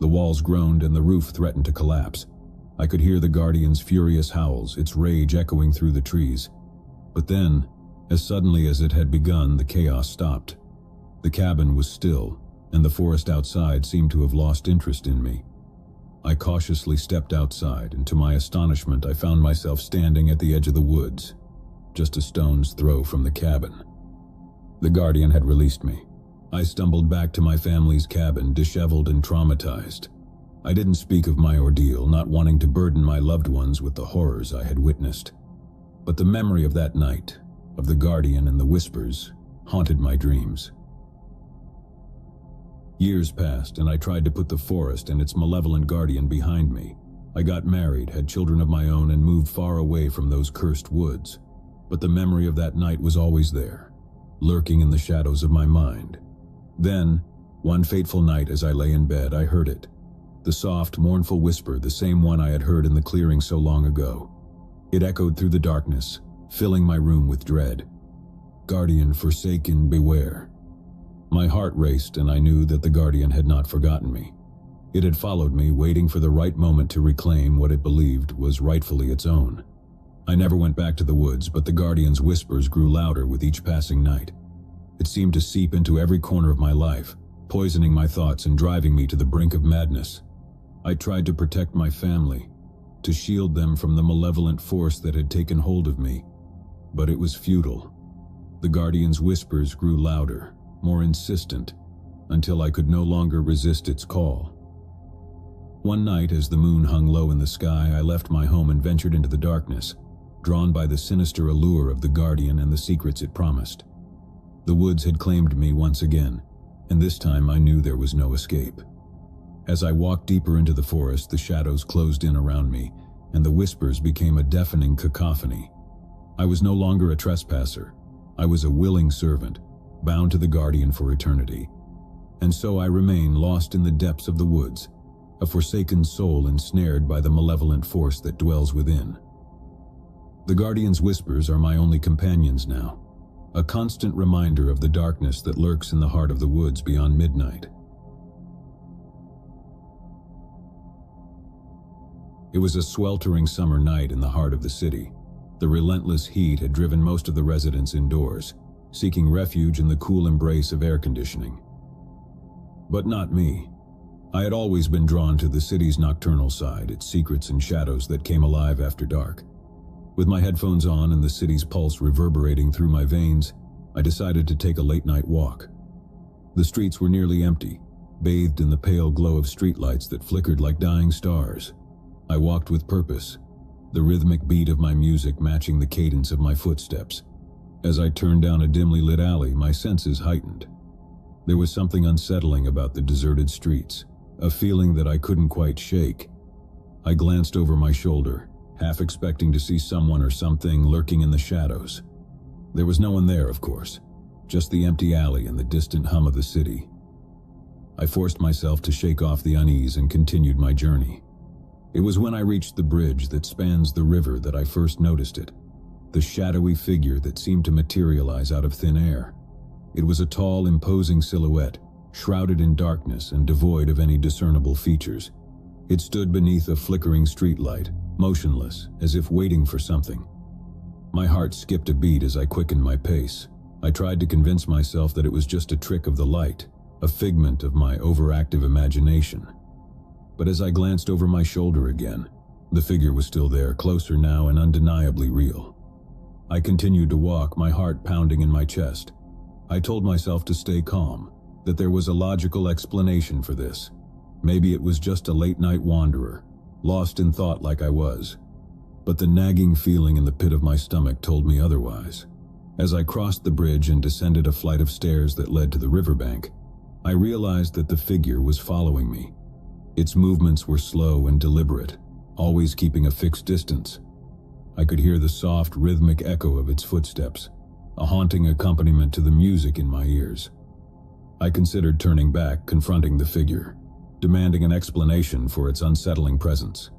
The walls groaned and the roof threatened to collapse. I could hear the guardian's furious howls, its rage echoing through the trees. But then, as suddenly as it had begun, the chaos stopped. The cabin was still, and the forest outside seemed to have lost interest in me. I cautiously stepped outside, and to my astonishment I found myself standing at the edge of the woods, just a stone's throw from the cabin. The guardian had released me. I stumbled back to my family's cabin, disheveled and traumatized. I didn't speak of my ordeal, not wanting to burden my loved ones with the horrors I had witnessed. But the memory of that night, of the guardian and the whispers, haunted my dreams. Years passed, and I tried to put the forest and its malevolent guardian behind me. I got married, had children of my own, and moved far away from those cursed woods. But the memory of that night was always there, lurking in the shadows of my mind. Then, one fateful night as I lay in bed, I heard it. The soft, mournful whisper, the same one I had heard in the clearing so long ago. It echoed through the darkness, filling my room with dread. "Guardian forsaken, beware." My heart raced, and I knew that the Guardian had not forgotten me. It had followed me, waiting for the right moment to reclaim what it believed was rightfully its own. I never went back to the woods, but the Guardian's whispers grew louder with each passing night. It seemed to seep into every corner of my life, poisoning my thoughts and driving me to the brink of madness. I tried to protect my family, to shield them from the malevolent force that had taken hold of me, but it was futile. The Guardian's whispers grew louder, more insistent, until I could no longer resist its call. One night, as the moon hung low in the sky, I left my home and ventured into the darkness, drawn by the sinister allure of the Guardian and the secrets it promised. The woods had claimed me once again, and this time I knew there was no escape. As I walked deeper into the forest, the shadows closed in around me, and the whispers became a deafening cacophony. I was no longer a trespasser. I was a willing servant, bound to the Guardian for eternity. And so I remain lost in the depths of the woods, a forsaken soul ensnared by the malevolent force that dwells within. The Guardian's whispers are my only companions now, a constant reminder of the darkness that lurks in the heart of the woods beyond midnight. It was a sweltering summer night in the heart of the city. The relentless heat had driven most of the residents indoors, seeking refuge in the cool embrace of air conditioning. But not me. I had always been drawn to the city's nocturnal side, its secrets and shadows that came alive after dark. With my headphones on and the city's pulse reverberating through my veins, I decided to take a late-night walk. The streets were nearly empty, bathed in the pale glow of streetlights that flickered like dying stars. I walked with purpose, the rhythmic beat of my music matching the cadence of my footsteps. As I turned down a dimly lit alley, my senses heightened. There was something unsettling about the deserted streets, a feeling that I couldn't quite shake. I glanced over my shoulder, half expecting to see someone or something lurking in the shadows. There was no one there, of course, just the empty alley and the distant hum of the city. I forced myself to shake off the unease and continued my journey. It was when I reached the bridge that spans the river that I first noticed it, the shadowy figure that seemed to materialize out of thin air. It was a tall, imposing silhouette, shrouded in darkness and devoid of any discernible features. It stood beneath a flickering streetlight, motionless, as if waiting for something. My heart skipped a beat as I quickened my pace. I tried to convince myself that it was just a trick of the light, a figment of my overactive imagination. But as I glanced over my shoulder again, the figure was still there, closer now and undeniably real. I continued to walk, my heart pounding in my chest. I told myself to stay calm, that there was a logical explanation for this. Maybe it was just a late-night wanderer, lost in thought like I was. But the nagging feeling in the pit of my stomach told me otherwise. As I crossed the bridge and descended a flight of stairs that led to the riverbank, I realized that the figure was following me. Its movements were slow and deliberate, always keeping a fixed distance. I could hear the soft, rhythmic echo of its footsteps, a haunting accompaniment to the music in my ears. I considered turning back, confronting the figure, demanding an explanation for its unsettling presence.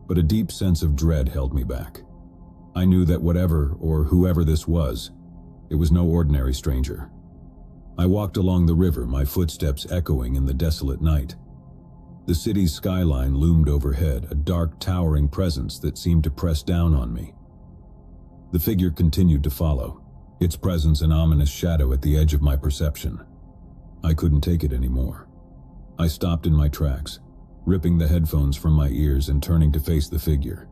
But a deep sense of dread held me back. I knew that whatever or whoever this was, it was no ordinary stranger. I walked along the river, my footsteps echoing in the desolate night. The city's skyline loomed overhead, a dark, towering presence that seemed to press down on me. The figure continued to follow, its presence an ominous shadow at the edge of my perception. I couldn't take it anymore. I stopped in my tracks, ripping the headphones from my ears and turning to face the figure.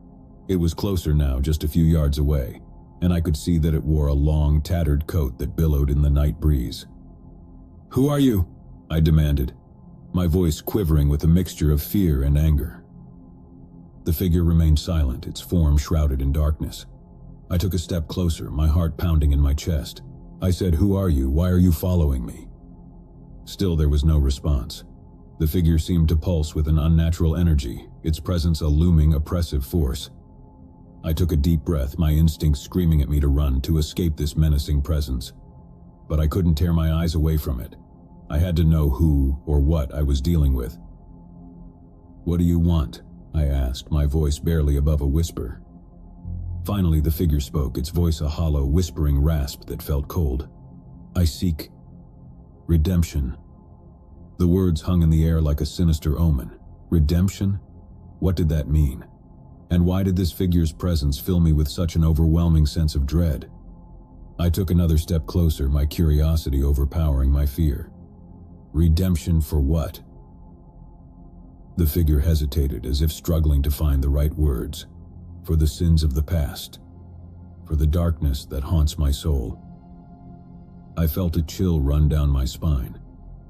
It was closer now, just a few yards away, and I could see that it wore a long, tattered coat that billowed in the night breeze. "Who are you?" I demanded, my voice quivering with a mixture of fear and anger. The figure remained silent, its form shrouded in darkness. I took a step closer, my heart pounding in my chest. I said, "Who are you? Why are you following me?" Still there was no response. The figure seemed to pulse with an unnatural energy, its presence a looming, oppressive force. I took a deep breath, my instincts screaming at me to run, to escape this menacing presence. But I couldn't tear my eyes away from it. I had to know who or what I was dealing with. "What do you want?" I asked, my voice barely above a whisper. Finally, the figure spoke, its voice a hollow, whispering rasp that felt cold. "I seek redemption." The words hung in the air like a sinister omen. Redemption? What did that mean? And why did this figure's presence fill me with such an overwhelming sense of dread? I took another step closer, my curiosity overpowering my fear. Redemption for what? The figure hesitated, as if struggling to find the right words. For the sins of the past. For the darkness that haunts my soul. I felt a chill run down my spine.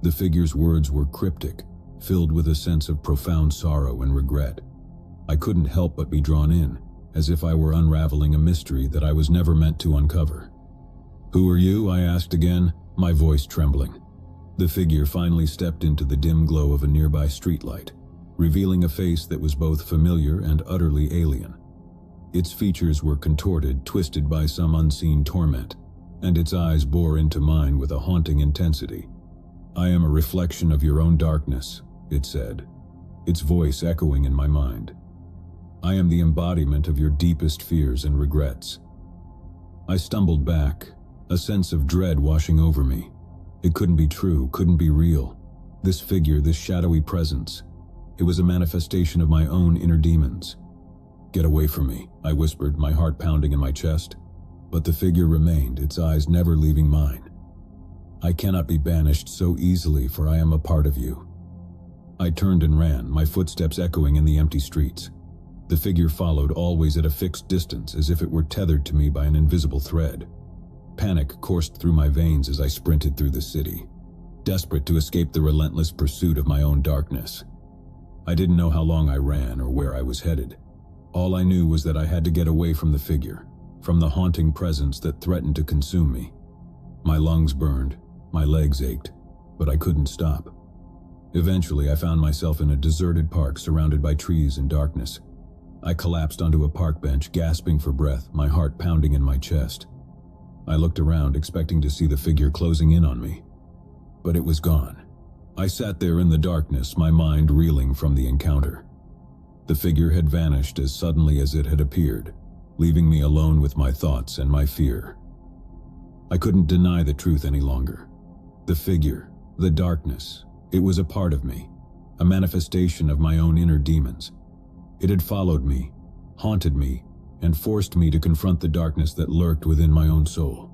The figure's words were cryptic, filled with a sense of profound sorrow and regret. I couldn't help but be drawn in, as if I were unraveling a mystery that I was never meant to uncover. "Who are you?" I asked again, my voice trembling. The figure finally stepped into the dim glow of a nearby streetlight, revealing a face that was both familiar and utterly alien. Its features were contorted, twisted by some unseen torment, and its eyes bore into mine with a haunting intensity. "I am a reflection of your own darkness," it said, its voice echoing in my mind. "I am the embodiment of your deepest fears and regrets." I stumbled back, a sense of dread washing over me. It couldn't be true, couldn't be real. This figure, this shadowy presence, it was a manifestation of my own inner demons. "Get away from me," I whispered, my heart pounding in my chest. But the figure remained, its eyes never leaving mine. "I cannot be banished so easily, for I am a part of you." I turned and ran, my footsteps echoing in the empty streets. The figure followed, always at a fixed distance, as if it were tethered to me by an invisible thread. Panic coursed through my veins as I sprinted through the city, desperate to escape the relentless pursuit of my own darkness. I didn't know how long I ran or where I was headed. All I knew was that I had to get away from the figure, from the haunting presence that threatened to consume me. My lungs burned, my legs ached, but I couldn't stop. Eventually, I found myself in a deserted park surrounded by trees and darkness. I collapsed onto a park bench, gasping for breath, my heart pounding in my chest. I looked around, expecting to see the figure closing in on me. But it was gone. I sat there in the darkness, my mind reeling from the encounter. The figure had vanished as suddenly as it had appeared, leaving me alone with my thoughts and my fear. I couldn't deny the truth any longer. The figure, the darkness, it was a part of me, a manifestation of my own inner demons. It had followed me, haunted me, and forced me to confront the darkness that lurked within my own soul.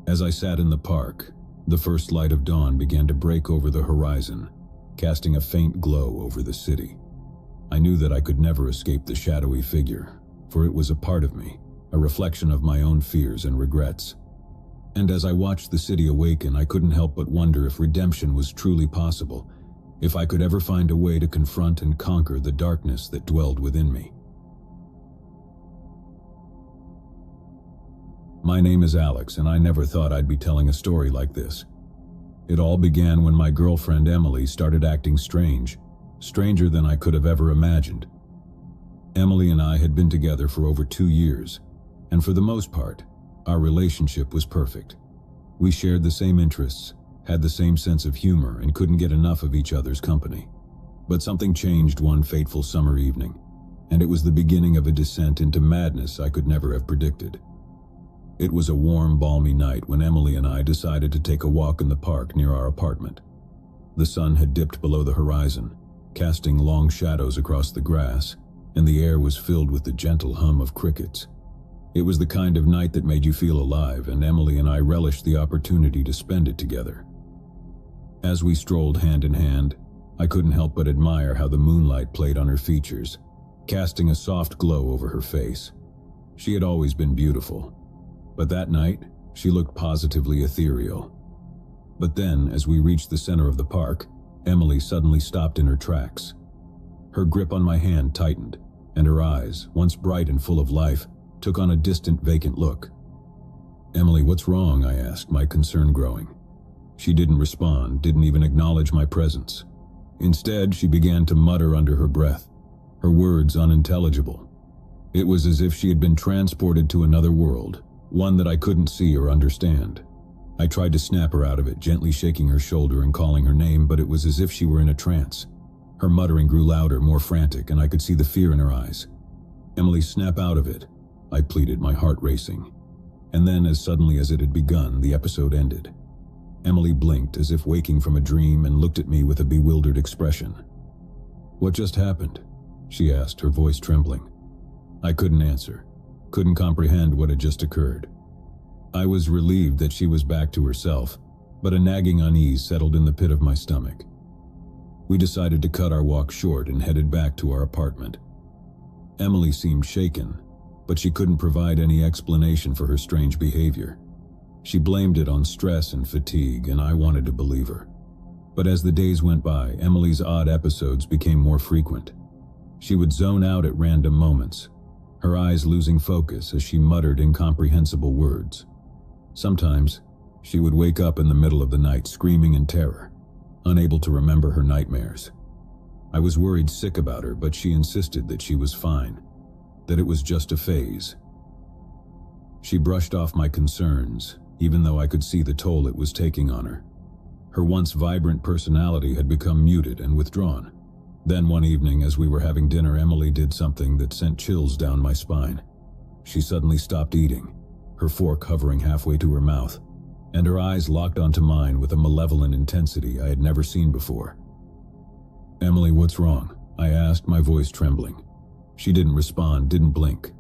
As I sat in the park, the first light of dawn began to break over the horizon, casting a faint glow over the city. I knew that I could never escape the shadowy figure, for it was a part of me, a reflection of my own fears and regrets. And as I watched the city awaken, I couldn't help but wonder if redemption was truly possible, if I could ever find a way to confront and conquer the darkness that dwelled within me. My name is Alex, and I never thought I'd be telling a story like this. It all began when my girlfriend Emily started acting strange, stranger than I could have ever imagined. Emily and I had been together for over 2 years, and for the most part, our relationship was perfect. We shared the same interests, had the same sense of humor, and couldn't get enough of each other's company. But something changed one fateful summer evening, and it was the beginning of a descent into madness I could never have predicted. It was a warm, balmy night when Emily and I decided to take a walk in the park near our apartment. The sun had dipped below the horizon, casting long shadows across the grass, and the air was filled with the gentle hum of crickets. It was the kind of night that made you feel alive, and Emily and I relished the opportunity to spend it together. As we strolled hand in hand, I couldn't help but admire how the moonlight played on her features, casting a soft glow over her face. She had always been beautiful, but that night, she looked positively ethereal. But then, as we reached the center of the park, Emily suddenly stopped in her tracks. Her grip on my hand tightened, and her eyes, once bright and full of life, took on a distant, vacant look. "Emily, what's wrong?" I asked, my concern growing. She didn't respond, didn't even acknowledge my presence. Instead, she began to mutter under her breath, her words unintelligible. It was as if she had been transported to another world, one that I couldn't see or understand. I tried to snap her out of it, gently shaking her shoulder and calling her name, but it was as if she were in a trance. Her muttering grew louder, more frantic, and I could see the fear in her eyes. "Emily, snap out of it," I pleaded, my heart racing. And then, as suddenly as it had begun, the episode ended. Emily blinked as if waking from a dream and looked at me with a bewildered expression. "What just happened?" she asked, her voice trembling. I couldn't answer, couldn't comprehend what had just occurred. I was relieved that she was back to herself, but a nagging unease settled in the pit of my stomach. We decided to cut our walk short and headed back to our apartment. Emily seemed shaken, but she couldn't provide any explanation for her strange behavior. She blamed it on stress and fatigue, and I wanted to believe her. But as the days went by, Emily's odd episodes became more frequent. She would zone out at random moments, her eyes losing focus as she muttered incomprehensible words. Sometimes, she would wake up in the middle of the night screaming in terror, unable to remember her nightmares. I was worried sick about her, but she insisted that she was fine, that it was just a phase. She brushed off my concerns, even though I could see the toll it was taking on her. Her once vibrant personality had become muted and withdrawn. Then one evening, as we were having dinner, Emily did something that sent chills down my spine. She suddenly stopped eating, her fork hovering halfway to her mouth, and her eyes locked onto mine with a malevolent intensity I had never seen before. "Emily, what's wrong?" I asked, my voice trembling. She didn't respond, didn't blink.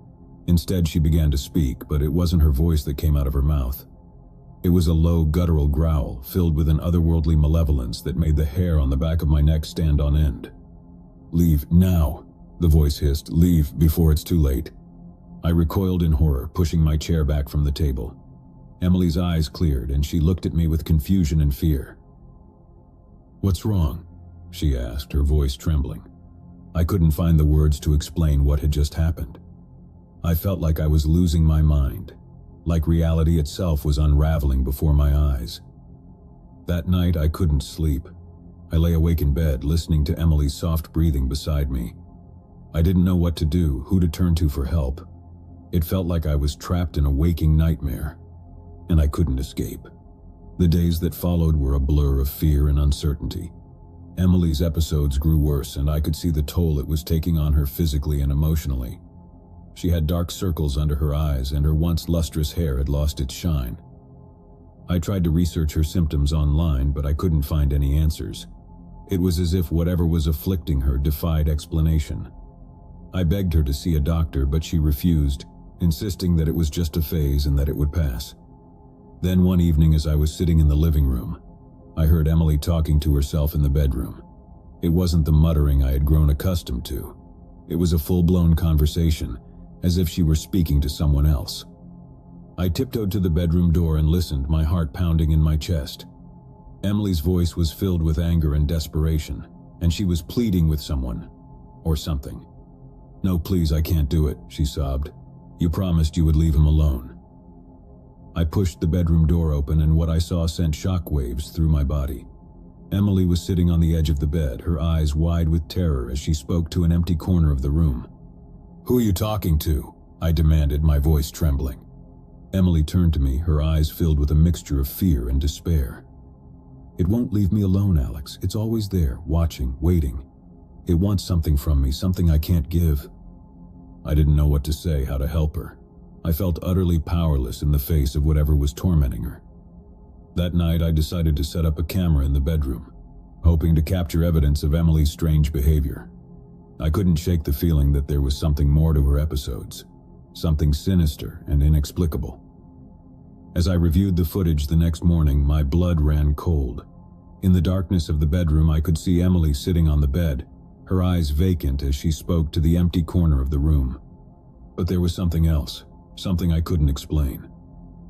Instead, she began to speak, but it wasn't her voice that came out of her mouth. It was a low, guttural growl, filled with an otherworldly malevolence that made the hair on the back of my neck stand on end. "Leave, now," the voice hissed. "Leave, before it's too late." I recoiled in horror, pushing my chair back from the table. Emily's eyes cleared, and she looked at me with confusion and fear. "What's wrong?" she asked, her voice trembling. I couldn't find the words to explain what had just happened. I felt like I was losing my mind, like reality itself was unraveling before my eyes. That night I couldn't sleep. I lay awake in bed, listening to Emily's soft breathing beside me. I didn't know what to do, who to turn to for help. It felt like I was trapped in a waking nightmare, and I couldn't escape. The days that followed were a blur of fear and uncertainty. Emily's episodes grew worse, and I could see the toll it was taking on her physically and emotionally. She had dark circles under her eyes, and her once lustrous hair had lost its shine. I tried to research her symptoms online, but I couldn't find any answers. It was as if whatever was afflicting her defied explanation. I begged her to see a doctor, but she refused, insisting that it was just a phase and that it would pass. Then one evening, as I was sitting in the living room, I heard Emily talking to herself in the bedroom. It wasn't the muttering I had grown accustomed to. It was a full-blown conversation, as if she were speaking to someone else. I tiptoed to the bedroom door and listened, my heart pounding in my chest. Emily's voice was filled with anger and desperation, and she was pleading with someone, or something. "No, please, I can't do it," she sobbed. "You promised you would leave him alone." I pushed the bedroom door open, and what I saw sent shockwaves through my body. Emily was sitting on the edge of the bed, her eyes wide with terror as she spoke to an empty corner of the room. "Who are you talking to?" I demanded, my voice trembling. Emily turned to me, her eyes filled with a mixture of fear and despair. "It won't leave me alone, Alex. It's always there, watching, waiting. It wants something from me, something I can't give." I didn't know what to say, how to help her. I felt utterly powerless in the face of whatever was tormenting her. That night, I decided to set up a camera in the bedroom, hoping to capture evidence of Emily's strange behavior. I couldn't shake the feeling that there was something more to her episodes, something sinister and inexplicable. As I reviewed the footage the next morning, my blood ran cold. In the darkness of the bedroom, I could see Emily sitting on the bed, her eyes vacant as she spoke to the empty corner of the room. But there was something else, something I couldn't explain.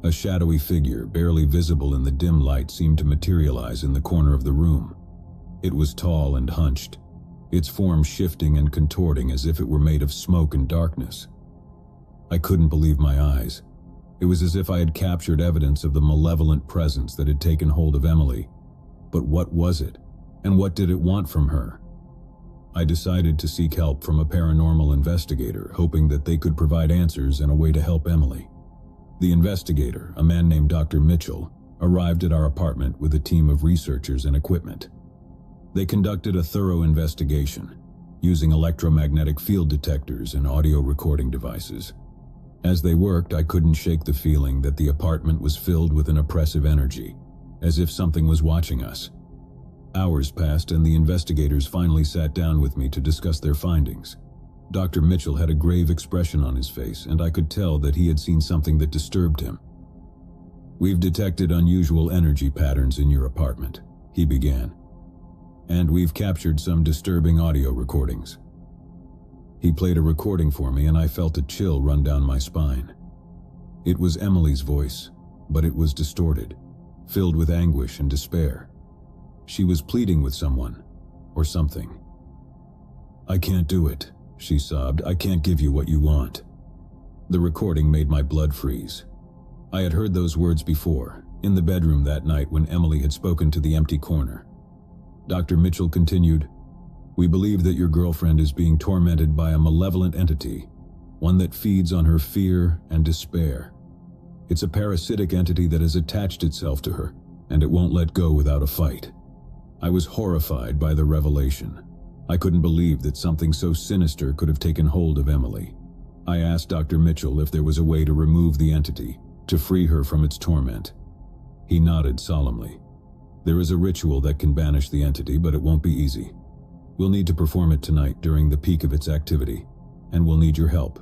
A shadowy figure, barely visible in the dim light, seemed to materialize in the corner of the room. It was tall and hunched, its form shifting and contorting as if it were made of smoke and darkness. I couldn't believe my eyes. It was as if I had captured evidence of the malevolent presence that had taken hold of Emily. But what was it? And what did it want from her? I decided to seek help from a paranormal investigator, hoping that they could provide answers and a way to help Emily. The investigator, a man named Dr. Mitchell, arrived at our apartment with a team of researchers and equipment. They conducted a thorough investigation, using electromagnetic field detectors and audio recording devices. As they worked, I couldn't shake the feeling that the apartment was filled with an oppressive energy, as if something was watching us. Hours passed and the investigators finally sat down with me to discuss their findings. Dr. Mitchell had a grave expression on his face, and I could tell that he had seen something that disturbed him. "We've detected unusual energy patterns in your apartment," he began. "And we've captured some disturbing audio recordings." He played a recording for me and I felt a chill run down my spine. It was Emily's voice, but it was distorted, filled with anguish and despair. She was pleading with someone, or something. "I can't do it," she sobbed. "I can't give you what you want." The recording made my blood freeze. I had heard those words before, in the bedroom that night when Emily had spoken to the empty corner. Dr. Mitchell continued, "We believe that your girlfriend is being tormented by a malevolent entity, one that feeds on her fear and despair. It's a parasitic entity that has attached itself to her, and it won't let go without a fight." I was horrified by the revelation. I couldn't believe that something so sinister could have taken hold of Emily. I asked Dr. Mitchell if there was a way to remove the entity, to free her from its torment. He nodded solemnly. "There is a ritual that can banish the entity, but it won't be easy. We'll need to perform it tonight during the peak of its activity, and we'll need your help."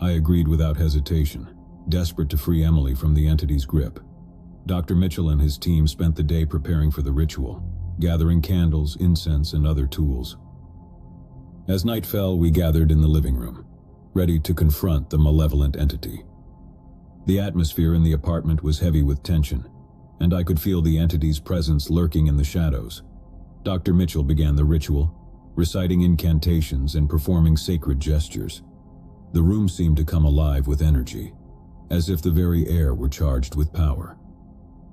I agreed without hesitation, desperate to free Emily from the entity's grip. Dr. Mitchell and his team spent the day preparing for the ritual, gathering candles, incense, and other tools. As night fell, we gathered in the living room, ready to confront the malevolent entity. The atmosphere in the apartment was heavy with tension, and I could feel the entity's presence lurking in the shadows. Dr. Mitchell began the ritual, reciting incantations and performing sacred gestures. The room seemed to come alive with energy, as if the very air were charged with power.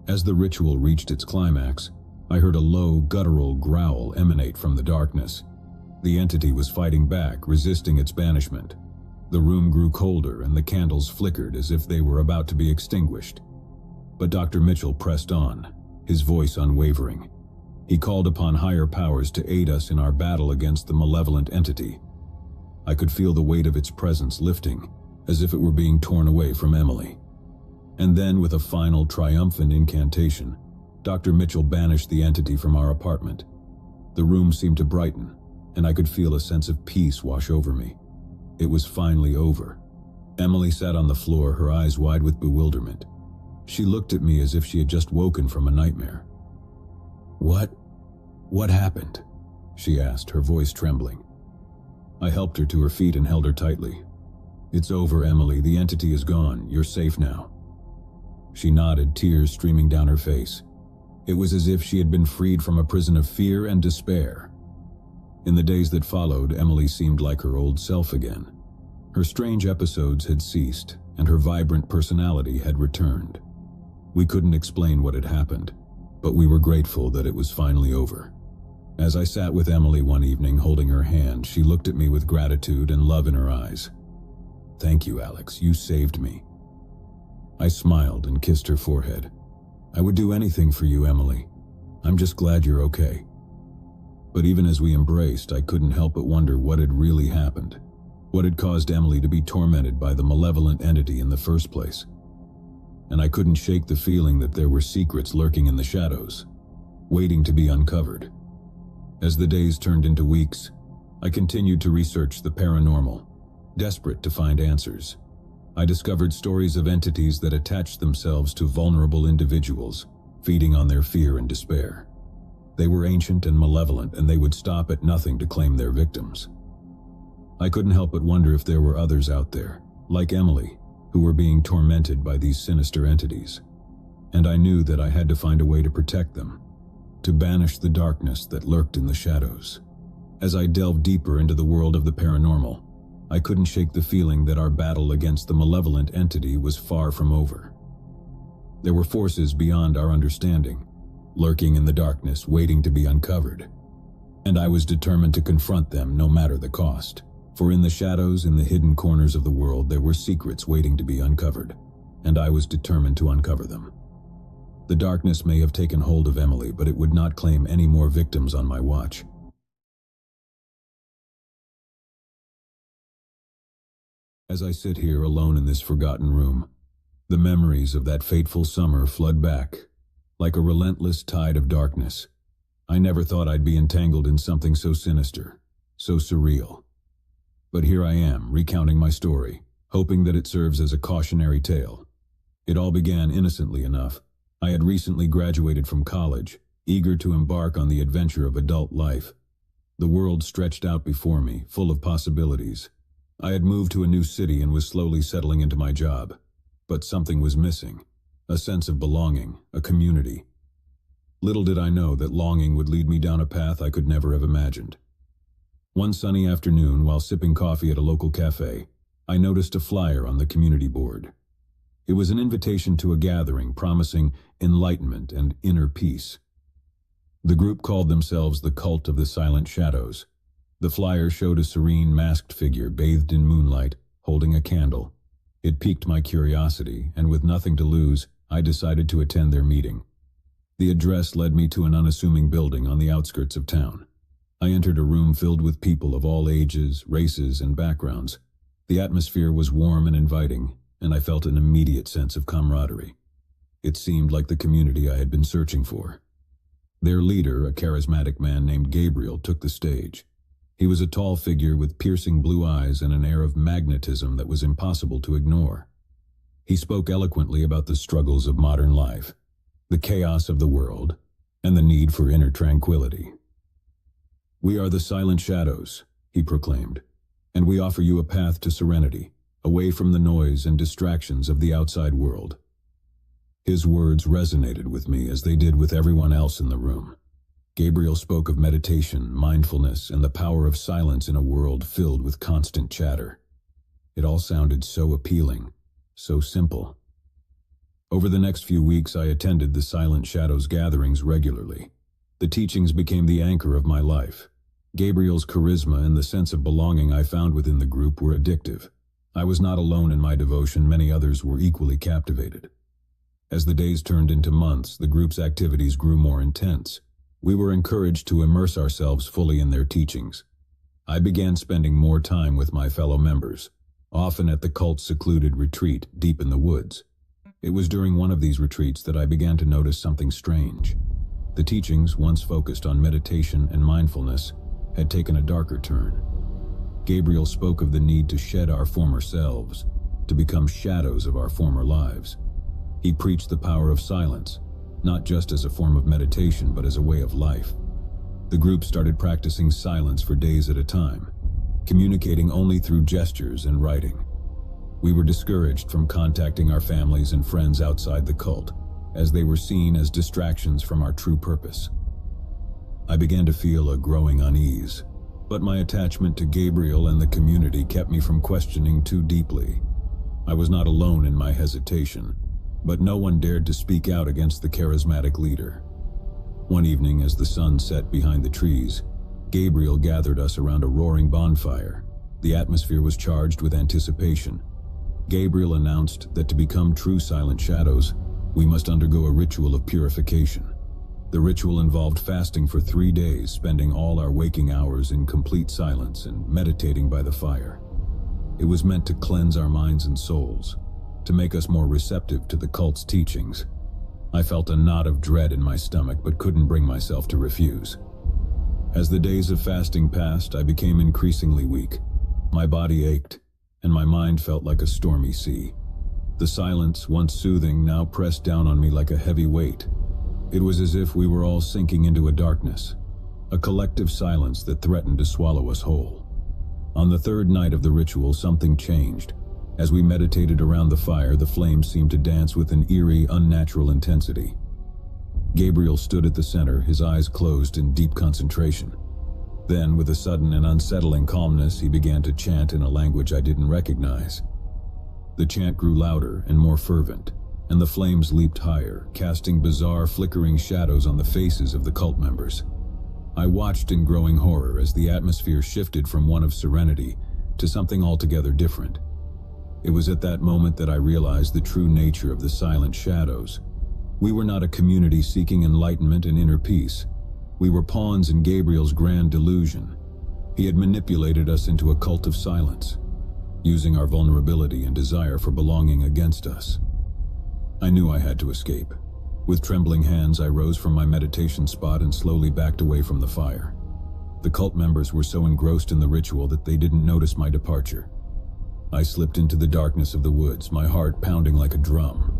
As the ritual reached its climax, I heard a low, guttural growl emanate from the darkness. The entity was fighting back, resisting its banishment. The room grew colder and the candles flickered as if they were about to be extinguished. But Dr. Mitchell pressed on, his voice unwavering. He called upon higher powers to aid us in our battle against the malevolent entity. I could feel the weight of its presence lifting, as if it were being torn away from Emily. And then, with a final triumphant incantation, Dr. Mitchell banished the entity from our apartment. The room seemed to brighten, and I could feel a sense of peace wash over me. It was finally over. Emily sat on the floor, her eyes wide with bewilderment. She looked at me as if she had just woken from a nightmare. What happened?" she asked, her voice trembling. I helped her to her feet and held her tightly. "It's over, Emily. The entity is gone. You're safe now." She nodded, tears streaming down her face. It was as if she had been freed from a prison of fear and despair. In the days that followed, Emily seemed like her old self again. Her strange episodes had ceased, and her vibrant personality had returned. We couldn't explain what had happened, but we were grateful that it was finally over. As I sat with Emily one evening holding her hand, she looked at me with gratitude and love in her eyes. "Thank you, Alex. You saved me." I smiled and kissed her forehead. "I would do anything for you, Emily. I'm just glad you're okay." But even as we embraced, I couldn't help but wonder what had really happened. What had caused Emily to be tormented by the malevolent entity in the first place? And I couldn't shake the feeling that there were secrets lurking in the shadows, waiting to be uncovered. As the days turned into weeks, I continued to research the paranormal, desperate to find answers. I discovered stories of entities that attached themselves to vulnerable individuals, feeding on their fear and despair. They were ancient and malevolent, and they would stop at nothing to claim their victims. I couldn't help but wonder if there were others out there, like Emily, who were being tormented by these sinister entities. And I knew that I had to find a way to protect them, to banish the darkness that lurked in the shadows. As I delved deeper into the world of the paranormal, I couldn't shake the feeling that our battle against the malevolent entity was far from over. There were forces beyond our understanding, lurking in the darkness, waiting to be uncovered. And I was determined to confront them no matter the cost. For in the shadows, in the hidden corners of the world, there were secrets waiting to be uncovered, and I was determined to uncover them. The darkness may have taken hold of Emily, but it would not claim any more victims on my watch. As I sit here alone in this forgotten room, the memories of that fateful summer flood back, like a relentless tide of darkness. I never thought I'd be entangled in something so sinister, so surreal. But here I am, recounting my story, hoping that it serves as a cautionary tale. It all began innocently enough. I had recently graduated from college, eager to embark on the adventure of adult life. The world stretched out before me, full of possibilities. I had moved to a new city and was slowly settling into my job. But something was missing, a sense of belonging, a community. Little did I know that longing would lead me down a path I could never have imagined. One sunny afternoon, while sipping coffee at a local cafe, I noticed a flyer on the community board. It was an invitation to a gathering promising enlightenment and inner peace. The group called themselves the Cult of the Silent Shadows. The flyer showed a serene, masked figure bathed in moonlight, holding a candle. It piqued my curiosity, and with nothing to lose, I decided to attend their meeting. The address led me to an unassuming building on the outskirts of town. I entered a room filled with people of all ages, races, and backgrounds. The atmosphere was warm and inviting, and I felt an immediate sense of camaraderie. It seemed like the community I had been searching for. Their leader, a charismatic man named Gabriel, took the stage. He was a tall figure with piercing blue eyes and an air of magnetism that was impossible to ignore. He spoke eloquently about the struggles of modern life, the chaos of the world, and the need for inner tranquility. "We are the Silent Shadows," he proclaimed, "and we offer you a path to serenity, away from the noise and distractions of the outside world." His words resonated with me as they did with everyone else in the room. Gabriel spoke of meditation, mindfulness, and the power of silence in a world filled with constant chatter. It all sounded so appealing, so simple. Over the next few weeks, I attended the Silent Shadows gatherings regularly. The teachings became the anchor of my life. Gabriel's charisma and the sense of belonging I found within the group were addictive. I was not alone in my devotion, many others were equally captivated. As the days turned into months, the group's activities grew more intense. We were encouraged to immerse ourselves fully in their teachings. I began spending more time with my fellow members, often at the cult's secluded retreat deep in the woods. It was during one of these retreats that I began to notice something strange. The teachings, once focused on meditation and mindfulness, had taken a darker turn. Gabriel spoke of the need to shed our former selves, to become shadows of our former lives. He preached the power of silence, not just as a form of meditation, but as a way of life. The group started practicing silence for days at a time, communicating only through gestures and writing. We were discouraged from contacting our families and friends outside the cult, as they were seen as distractions from our true purpose. I began to feel a growing unease, but my attachment to Gabriel and the community kept me from questioning too deeply. I was not alone in my hesitation, but no one dared to speak out against the charismatic leader. One evening, as the sun set behind the trees, Gabriel gathered us around a roaring bonfire. The atmosphere was charged with anticipation. Gabriel announced that to become true Silent Shadows, we must undergo a ritual of purification. The ritual involved fasting for 3 days, spending all our waking hours in complete silence and meditating by the fire. It was meant to cleanse our minds and souls, to make us more receptive to the cult's teachings. I felt a knot of dread in my stomach, but couldn't bring myself to refuse. As the days of fasting passed, I became increasingly weak. My body ached, and my mind felt like a stormy sea. The silence, once soothing, now pressed down on me like a heavy weight. It was as if we were all sinking into a darkness, a collective silence that threatened to swallow us whole. On the third night of the ritual, something changed. As we meditated around the fire, the flames seemed to dance with an eerie, unnatural intensity. Gabriel stood at the center, his eyes closed in deep concentration. Then, with a sudden and unsettling calmness, he began to chant in a language I didn't recognize. The chant grew louder and more fervent, and the flames leaped higher, casting bizarre, flickering shadows on the faces of the cult members. I watched in growing horror as the atmosphere shifted from one of serenity to something altogether different. It was at that moment that I realized the true nature of the Silent Shadows. We were not a community seeking enlightenment and inner peace. We were pawns in Gabriel's grand delusion. He had manipulated us into a cult of silence, using our vulnerability and desire for belonging against us. I knew I had to escape. With trembling hands, I rose from my meditation spot and slowly backed away from the fire. The cult members were so engrossed in the ritual that they didn't notice my departure. I slipped into the darkness of the woods, my heart pounding like a drum.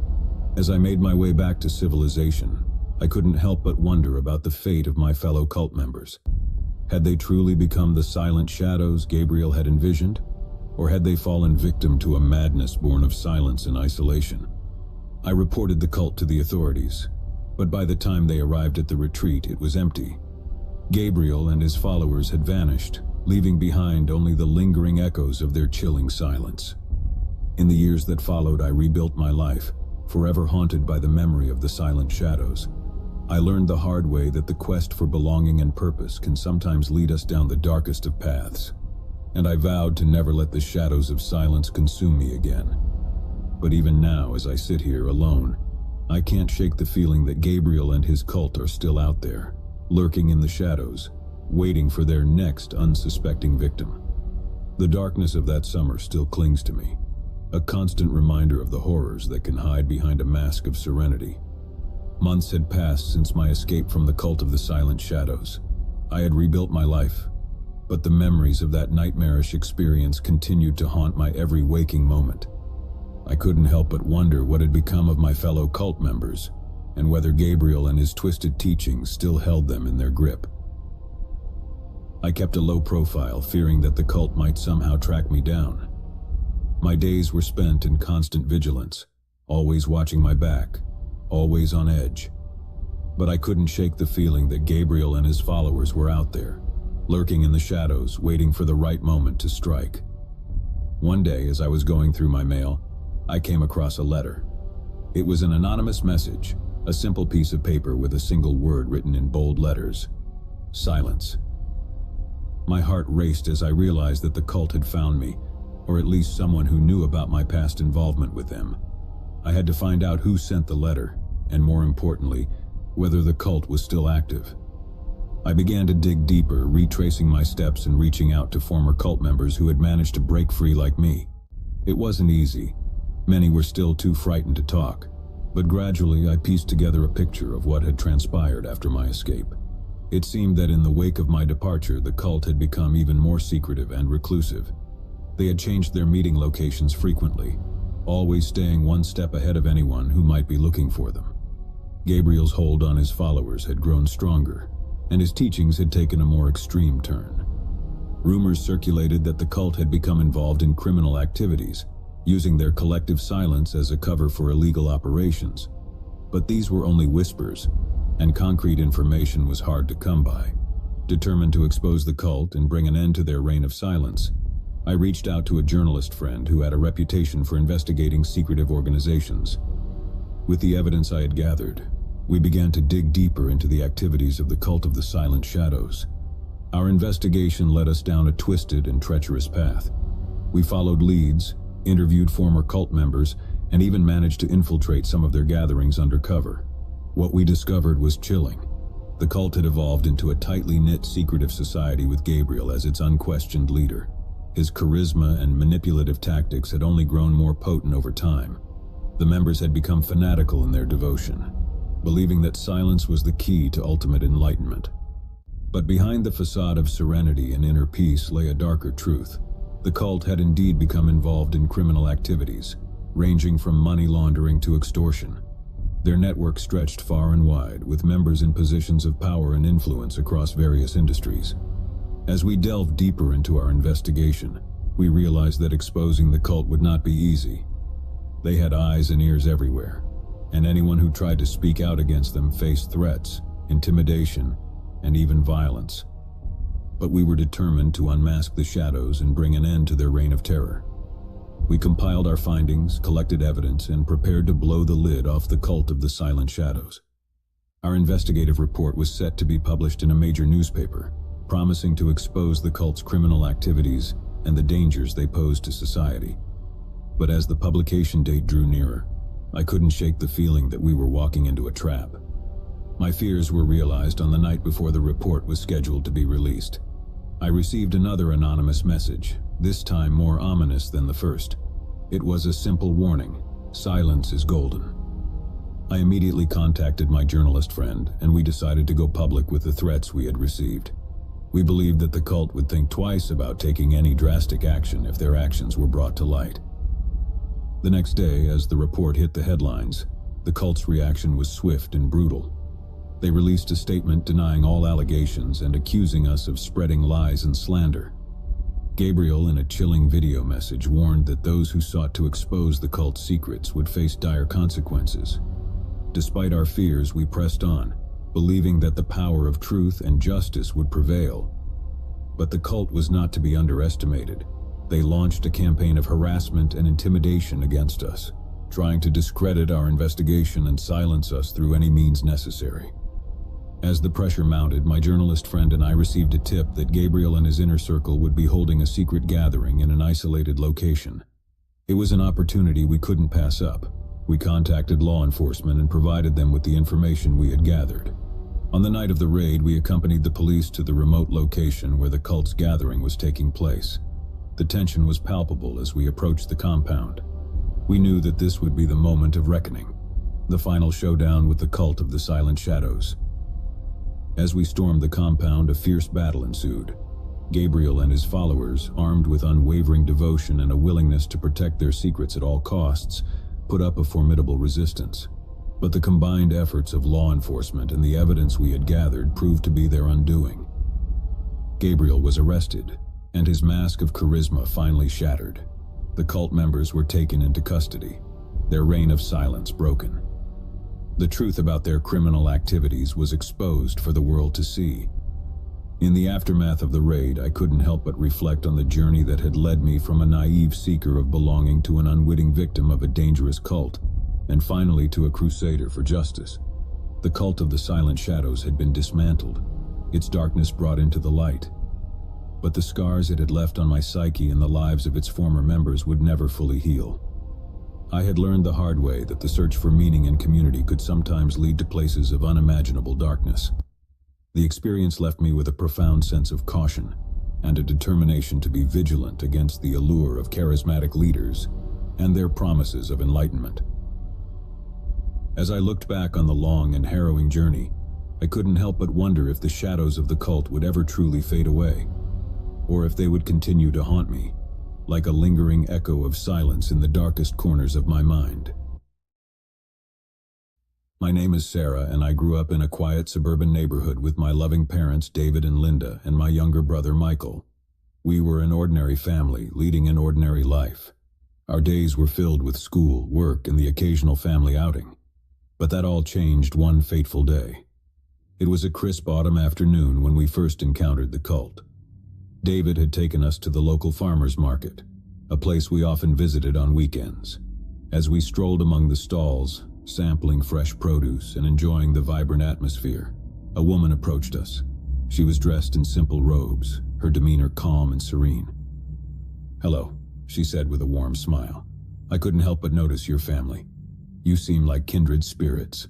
As I made my way back to civilization, I couldn't help but wonder about the fate of my fellow cult members. Had they truly become the silent shadows Gabriel had envisioned? Or had they fallen victim to a madness born of silence and isolation? I reported the cult to the authorities, but by the time they arrived at the retreat, it was empty. Gabriel and his followers had vanished, leaving behind only the lingering echoes of their chilling silence. In the years that followed, I rebuilt my life, forever haunted by the memory of the silent shadows. I learned the hard way that the quest for belonging and purpose can sometimes lead us down the darkest of paths, and I vowed to never let the shadows of silence consume me again. But even now, as I sit here alone, I can't shake the feeling that Gabriel and his cult are still out there, lurking in the shadows, waiting for their next unsuspecting victim. The darkness of that summer still clings to me, a constant reminder of the horrors that can hide behind a mask of serenity. Months had passed since my escape from the cult of the silent shadows. I had rebuilt my life, but the memories of that nightmarish experience continued to haunt my every waking moment. I couldn't help but wonder what had become of my fellow cult members, and whether Gabriel and his twisted teachings still held them in their grip. I kept a low profile, fearing that the cult might somehow track me down. My days were spent in constant vigilance, always watching my back, always on edge. But I couldn't shake the feeling that Gabriel and his followers were out there, lurking in the shadows, waiting for the right moment to strike. One day, as I was going through my mail, I came across a letter. It was an anonymous message, a simple piece of paper with a single word written in bold letters: silence. My heart raced as I realized that the cult had found me, or at least someone who knew about my past involvement with them. I had to find out who sent the letter, and more importantly, whether the cult was still active. I began to dig deeper, retracing my steps and reaching out to former cult members who had managed to break free like me. It wasn't easy. Many were still too frightened to talk, but gradually I pieced together a picture of what had transpired after my escape. It seemed that in the wake of my departure, the cult had become even more secretive and reclusive. They had changed their meeting locations frequently, always staying one step ahead of anyone who might be looking for them. Gabriel's hold on his followers had grown stronger, and his teachings had taken a more extreme turn. Rumors circulated that the cult had become involved in criminal activities, using their collective silence as a cover for illegal operations. But these were only whispers, and concrete information was hard to come by. Determined to expose the cult and bring an end to their reign of silence, I reached out to a journalist friend who had a reputation for investigating secretive organizations. With the evidence I had gathered, we began to dig deeper into the activities of the cult of the silent shadows. Our investigation led us down a twisted and treacherous path. We followed leads, interviewed former cult members, and even managed to infiltrate some of their gatherings undercover. What we discovered was chilling. The cult had evolved into a tightly knit, secretive society with Gabriel as its unquestioned leader. His charisma and manipulative tactics had only grown more potent over time. The members had become fanatical in their devotion, believing that silence was the key to ultimate enlightenment. But behind the facade of serenity and inner peace lay a darker truth. The cult had indeed become involved in criminal activities, ranging from money laundering to extortion. Their network stretched far and wide, with members in positions of power and influence across various industries. As we delved deeper into our investigation, we realized that exposing the cult would not be easy. They had eyes and ears everywhere, and anyone who tried to speak out against them faced threats, intimidation, and even violence. But we were determined to unmask the shadows and bring an end to their reign of terror. We compiled our findings, collected evidence, and prepared to blow the lid off the cult of the silent shadows. Our investigative report was set to be published in a major newspaper, promising to expose the cult's criminal activities and the dangers they posed to society. But as the publication date drew nearer, I couldn't shake the feeling that we were walking into a trap. My fears were realized on the night before the report was scheduled to be released. I received another anonymous message, this time more ominous than the first. It was a simple warning: silence is golden. I immediately contacted my journalist friend, and we decided to go public with the threats we had received. We believed that the cult would think twice about taking any drastic action if their actions were brought to light. The next day, as the report hit the headlines, the cult's reaction was swift and brutal. They released a statement denying all allegations and accusing us of spreading lies and slander. Gabriel, in a chilling video message, warned that those who sought to expose the cult's secrets would face dire consequences. Despite our fears, we pressed on, believing that the power of truth and justice would prevail. But the cult was not to be underestimated. They launched a campaign of harassment and intimidation against us, trying to discredit our investigation and silence us through any means necessary. As the pressure mounted, my journalist friend and I received a tip that Gabriel and his inner circle would be holding a secret gathering in an isolated location. It was an opportunity we couldn't pass up. We contacted law enforcement and provided them with the information we had gathered. On the night of the raid, we accompanied the police to the remote location where the cult's gathering was taking place. The tension was palpable as we approached the compound. We knew that this would be the moment of reckoning, the final showdown with the cult of the Silent Shadows. As we stormed the compound, a fierce battle ensued. Gabriel and his followers, armed with unwavering devotion and a willingness to protect their secrets at all costs, put up a formidable resistance. But the combined efforts of law enforcement and the evidence we had gathered proved to be their undoing. Gabriel was arrested, and his mask of charisma finally shattered. The cult members were taken into custody, their reign of silence broken. The truth about their criminal activities was exposed for the world to see. In the aftermath of the raid, I couldn't help but reflect on the journey that had led me from a naive seeker of belonging to an unwitting victim of a dangerous cult, and finally to a crusader for justice. The cult of the Silent Shadows had been dismantled, its darkness brought into the light. But the scars it had left on my psyche and the lives of its former members would never fully heal. I had learned the hard way that the search for meaning and community could sometimes lead to places of unimaginable darkness. The experience left me with a profound sense of caution and a determination to be vigilant against the allure of charismatic leaders and their promises of enlightenment. As I looked back on the long and harrowing journey, I couldn't help but wonder if the shadows of the cult would ever truly fade away, or if they would continue to haunt me, like a lingering echo of silence in the darkest corners of my mind. My name is Sarah, and I grew up in a quiet suburban neighborhood with my loving parents David and Linda and my younger brother Michael. We were an ordinary family, leading an ordinary life. Our days were filled with school, work, and the occasional family outing. But that all changed one fateful day. It was a crisp autumn afternoon when we first encountered the cult. David had taken us to the local farmers market, a place we often visited on weekends. As we strolled among the stalls, sampling fresh produce and enjoying the vibrant atmosphere, a woman approached us. She was dressed in simple robes, her demeanor calm and serene. "Hello," she said with a warm smile. "I couldn't help but notice your family. You seem like kindred spirits."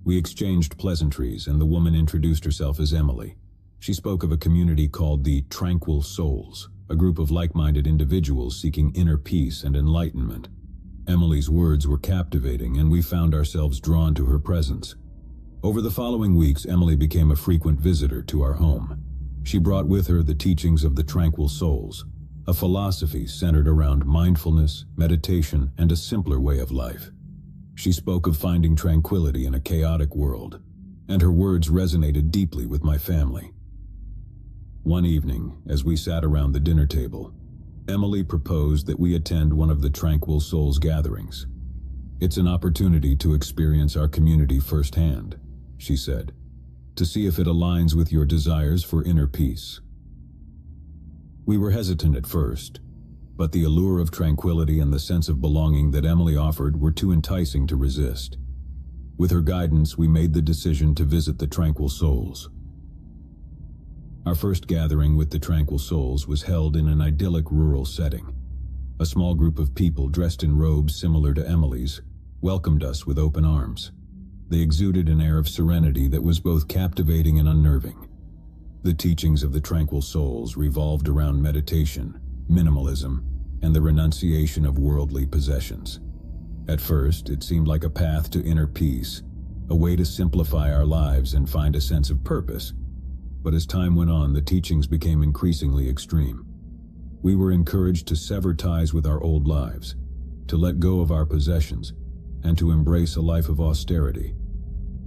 We exchanged pleasantries, and the woman introduced herself as Emily. She spoke of a community called the Tranquil Souls, a group of like-minded individuals seeking inner peace and enlightenment. Emily's words were captivating, and we found ourselves drawn to her presence. Over the following weeks, Emily became a frequent visitor to our home. She brought with her the teachings of the Tranquil Souls, a philosophy centered around mindfulness, meditation, and a simpler way of life. She spoke of finding tranquility in a chaotic world, and her words resonated deeply with my family. One evening, as we sat around the dinner table, Emily proposed that we attend one of the Tranquil Souls gatherings. "It's an opportunity to experience our community firsthand," she said, "to see if it aligns with your desires for inner peace." We were hesitant at first, but the allure of tranquility and the sense of belonging that Emily offered were too enticing to resist. With her guidance, we made the decision to visit the Tranquil Souls. Our first gathering with the Tranquil Souls was held in an idyllic rural setting. A small group of people dressed in robes similar to Emily's welcomed us with open arms. They exuded an air of serenity that was both captivating and unnerving. The teachings of the Tranquil Souls revolved around meditation, minimalism, and the renunciation of worldly possessions. At first, it seemed like a path to inner peace, a way to simplify our lives and find a sense of purpose. But as time went on, the teachings became increasingly extreme. We were encouraged to sever ties with our old lives, to let go of our possessions, and to embrace a life of austerity.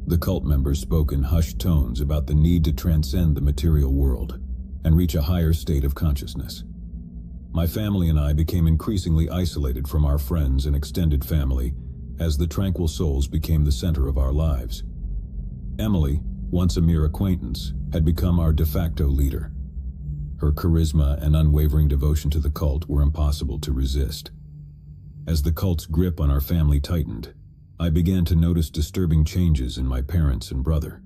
The cult members spoke in hushed tones about the need to transcend the material world and reach a higher state of consciousness. My family and I became increasingly isolated from our friends and extended family as the Tranquil Souls became the center of our lives. Emily, once a mere acquaintance, had become our de facto leader. Her charisma and unwavering devotion to the cult were impossible to resist. As the cult's grip on our family tightened, I began to notice disturbing changes in my parents and brother.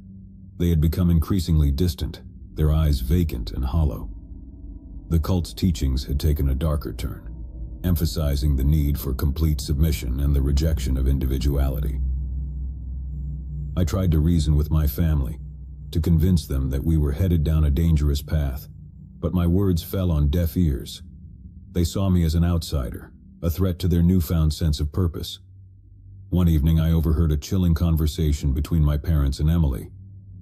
They had become increasingly distant, their eyes vacant and hollow. The cult's teachings had taken a darker turn, emphasizing the need for complete submission and the rejection of individuality. I tried to reason with my family, to convince them that we were headed down a dangerous path, but my words fell on deaf ears. They saw me as an outsider, a threat to their newfound sense of purpose. One evening I overheard a chilling conversation between my parents and Emily.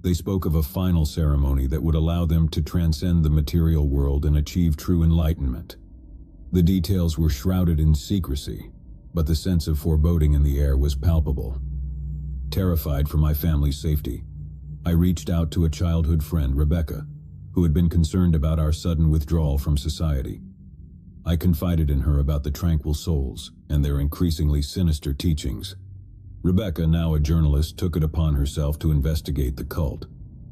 They spoke of a final ceremony that would allow them to transcend the material world and achieve true enlightenment. The details were shrouded in secrecy, but the sense of foreboding in the air was palpable. Terrified for my family's safety, I reached out to a childhood friend, Rebecca, who had been concerned about our sudden withdrawal from society. I confided in her about the Tranquil Souls and their increasingly sinister teachings. Rebecca, now a journalist, took it upon herself to investigate the cult.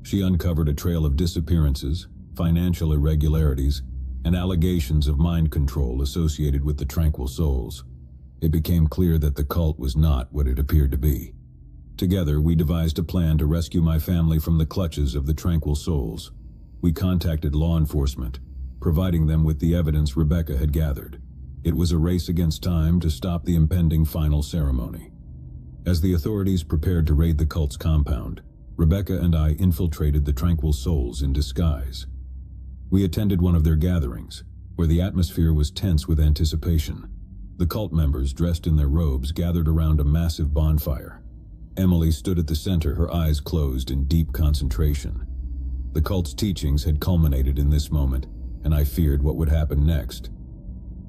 She uncovered a trail of disappearances, financial irregularities, and allegations of mind control associated with the Tranquil Souls. It became clear that the cult was not what it appeared to be. Together, we devised a plan to rescue my family from the clutches of the Tranquil Souls. We contacted law enforcement, providing them with the evidence Rebecca had gathered. It was a race against time to stop the impending final ceremony. As the authorities prepared to raid the cult's compound, Rebecca and I infiltrated the Tranquil Souls in disguise. We attended one of their gatherings, where the atmosphere was tense with anticipation. The cult members, dressed in their robes, gathered around a massive bonfire. Emily stood at the center, her eyes closed in deep concentration. The cult's teachings had culminated in this moment, and I feared what would happen next.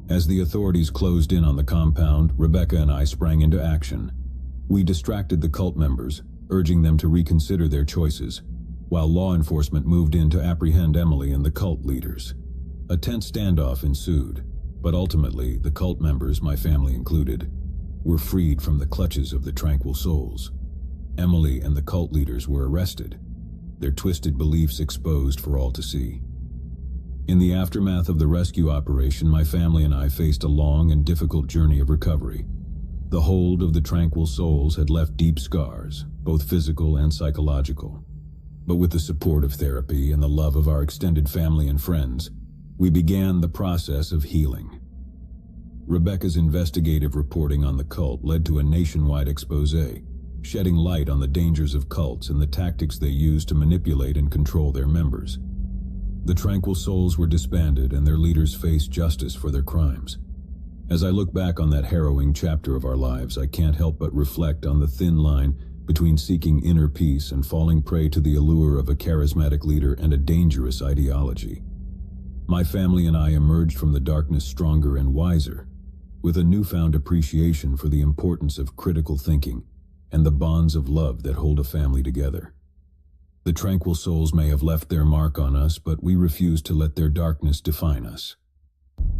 As the authorities closed in on the compound, Rebecca and I sprang into action. We distracted the cult members, urging them to reconsider their choices, while law enforcement moved in to apprehend Emily and the cult leaders. A tense standoff ensued, but ultimately the cult members, my family included, were freed from the clutches of the Tranquil Souls. Emily and the cult leaders were arrested, their twisted beliefs exposed for all to see. In the aftermath of the rescue operation, my family and I faced a long and difficult journey of recovery. The hold of the Tranquil Souls had left deep scars, both physical and psychological. But with the support of therapy and the love of our extended family and friends, we began the process of healing. Rebecca's investigative reporting on the cult led to a nationwide expose, shedding light on the dangers of cults and the tactics they use to manipulate and control their members. The Tranquil Souls were disbanded and their leaders faced justice for their crimes. As I look back on that harrowing chapter of our lives, I can't help but reflect on the thin line between seeking inner peace and falling prey to the allure of a charismatic leader and a dangerous ideology. My family and I emerged from the darkness stronger and wiser, with a newfound appreciation for the importance of critical thinking and the bonds of love that hold a family together. The Tranquil Souls may have left their mark on us, but we refused to let their darkness define us.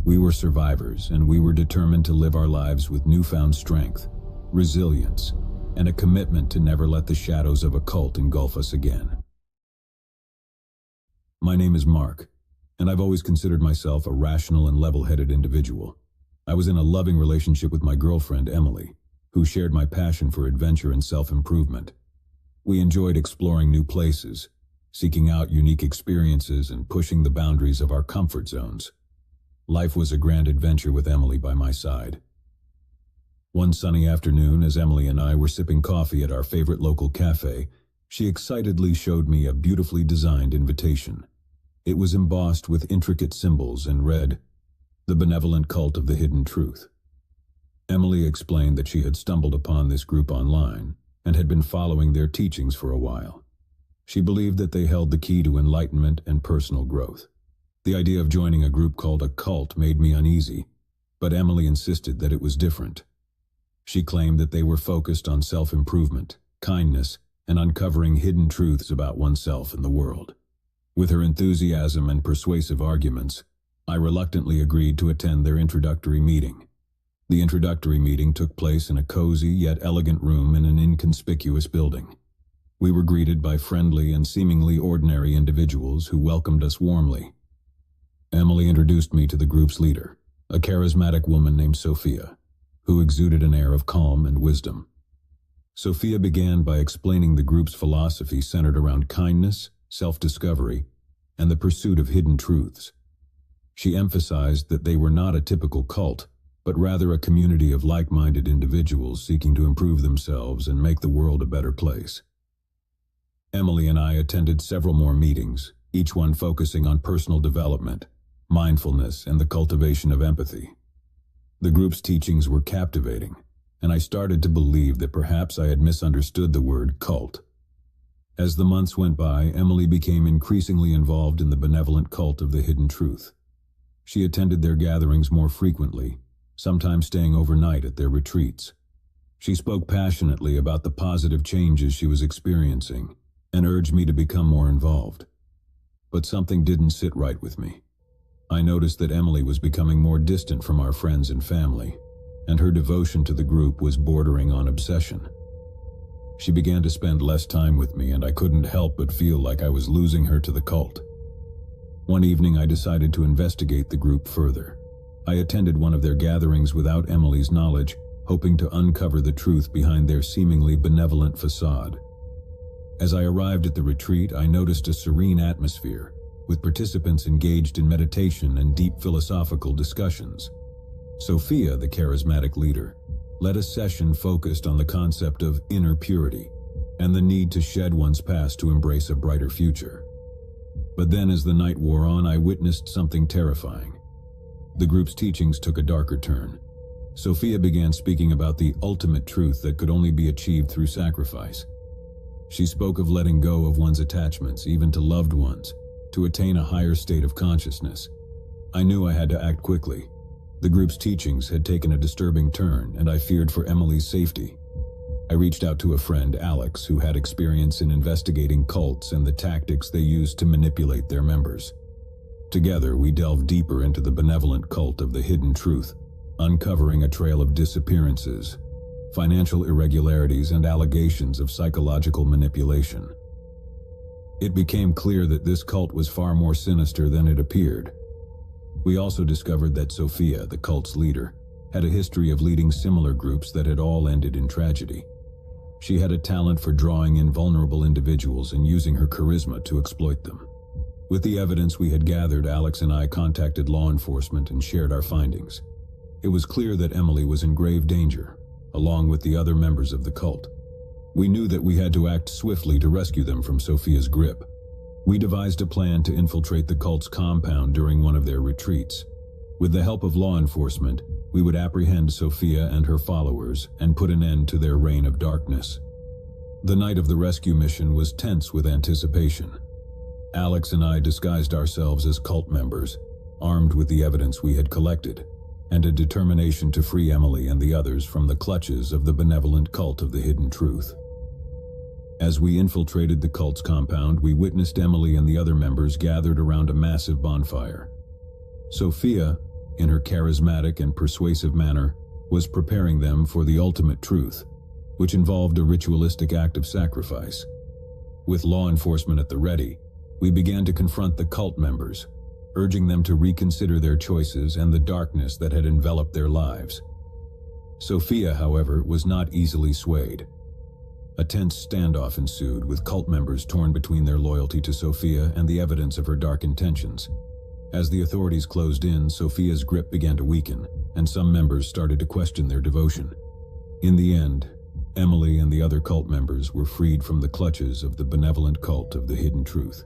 We were survivors, and we were determined to live our lives with newfound strength, resilience, and a commitment to never let the shadows of a cult engulf us again. My name is Mark, and I've always considered myself a rational and level-headed individual. I was in a loving relationship with my girlfriend, Emily, who shared my passion for adventure and self-improvement. We enjoyed exploring new places, seeking out unique experiences, and pushing the boundaries of our comfort zones. Life was a grand adventure with Emily by my side. One sunny afternoon, as Emily and I were sipping coffee at our favorite local cafe, she excitedly showed me a beautifully designed invitation. It was embossed with intricate symbols and read, "The Benevolent Cult of the Hidden Truth." Emily explained that she had stumbled upon this group online and had been following their teachings for a while. She believed that they held the key to enlightenment and personal growth. The idea of joining a group called a cult made me uneasy, but Emily insisted that it was different. She claimed that they were focused on self-improvement, kindness, and uncovering hidden truths about oneself and the world. With her enthusiasm and persuasive arguments, I reluctantly agreed to attend their introductory meeting. The introductory meeting took place in a cozy yet elegant room in an inconspicuous building. We were greeted by friendly and seemingly ordinary individuals who welcomed us warmly. Emily introduced me to the group's leader, a charismatic woman named Sophia, who exuded an air of calm and wisdom. Sophia began by explaining the group's philosophy centered around kindness, self-discovery, and the pursuit of hidden truths. She emphasized that they were not a typical cult, but rather a community of like-minded individuals seeking to improve themselves and make the world a better place. Emily and I attended several more meetings, each one focusing on personal development, mindfulness, and the cultivation of empathy. The group's teachings were captivating, and I started to believe that perhaps I had misunderstood the word cult. As the months went by, Emily became increasingly involved in the benevolent cult of the hidden truth. She attended their gatherings more frequently, sometimes staying overnight at their retreats. She spoke passionately about the positive changes she was experiencing and urged me to become more involved. But something didn't sit right with me. I noticed that Emily was becoming more distant from our friends and family, and her devotion to the group was bordering on obsession. She began to spend less time with me, and I couldn't help but feel like I was losing her to the cult. One evening I decided to investigate the group further. I attended one of their gatherings without Emily's knowledge, hoping to uncover the truth behind their seemingly benevolent facade. As I arrived at the retreat, I noticed a serene atmosphere, with participants engaged in meditation and deep philosophical discussions. Sophia, the charismatic leader, led a session focused on the concept of inner purity and the need to shed one's past to embrace a brighter future. But then, as the night wore on, I witnessed something terrifying. The group's teachings took a darker turn. Sophia began speaking about the ultimate truth that could only be achieved through sacrifice. She spoke of letting go of one's attachments, even to loved ones, to attain a higher state of consciousness. I knew I had to act quickly. The group's teachings had taken a disturbing turn, and I feared for Emily's safety. I reached out to a friend, Alex, who had experience in investigating cults and the tactics they used to manipulate their members. Together, we delved deeper into the benevolent cult of the hidden truth, uncovering a trail of disappearances, financial irregularities, and allegations of psychological manipulation. It became clear that this cult was far more sinister than it appeared. We also discovered that Sophia, the cult's leader, had a history of leading similar groups that had all ended in tragedy. She had a talent for drawing in vulnerable individuals and using her charisma to exploit them. With the evidence we had gathered, Alex and I contacted law enforcement and shared our findings. It was clear that Emily was in grave danger, along with the other members of the cult. We knew that we had to act swiftly to rescue them from Sophia's grip. We devised a plan to infiltrate the cult's compound during one of their retreats. With the help of law enforcement, we would apprehend Sophia and her followers and put an end to their reign of darkness. The night of the rescue mission was tense with anticipation. Alex and I disguised ourselves as cult members, armed with the evidence we had collected, and a determination to free Emily and the others from the clutches of the benevolent cult of the hidden truth. As we infiltrated the cult's compound, we witnessed Emily and the other members gathered around a massive bonfire. Sophia, in her charismatic and persuasive manner, was preparing them for the ultimate truth, which involved a ritualistic act of sacrifice. With law enforcement at the ready, we began to confront the cult members, urging them to reconsider their choices and the darkness that had enveloped their lives. Sophia, however, was not easily swayed. A tense standoff ensued, with cult members torn between their loyalty to Sophia and the evidence of her dark intentions. As the authorities closed in, Sophia's grip began to weaken, and some members started to question their devotion. In the end, Emily and the other cult members were freed from the clutches of the benevolent cult of the hidden truth.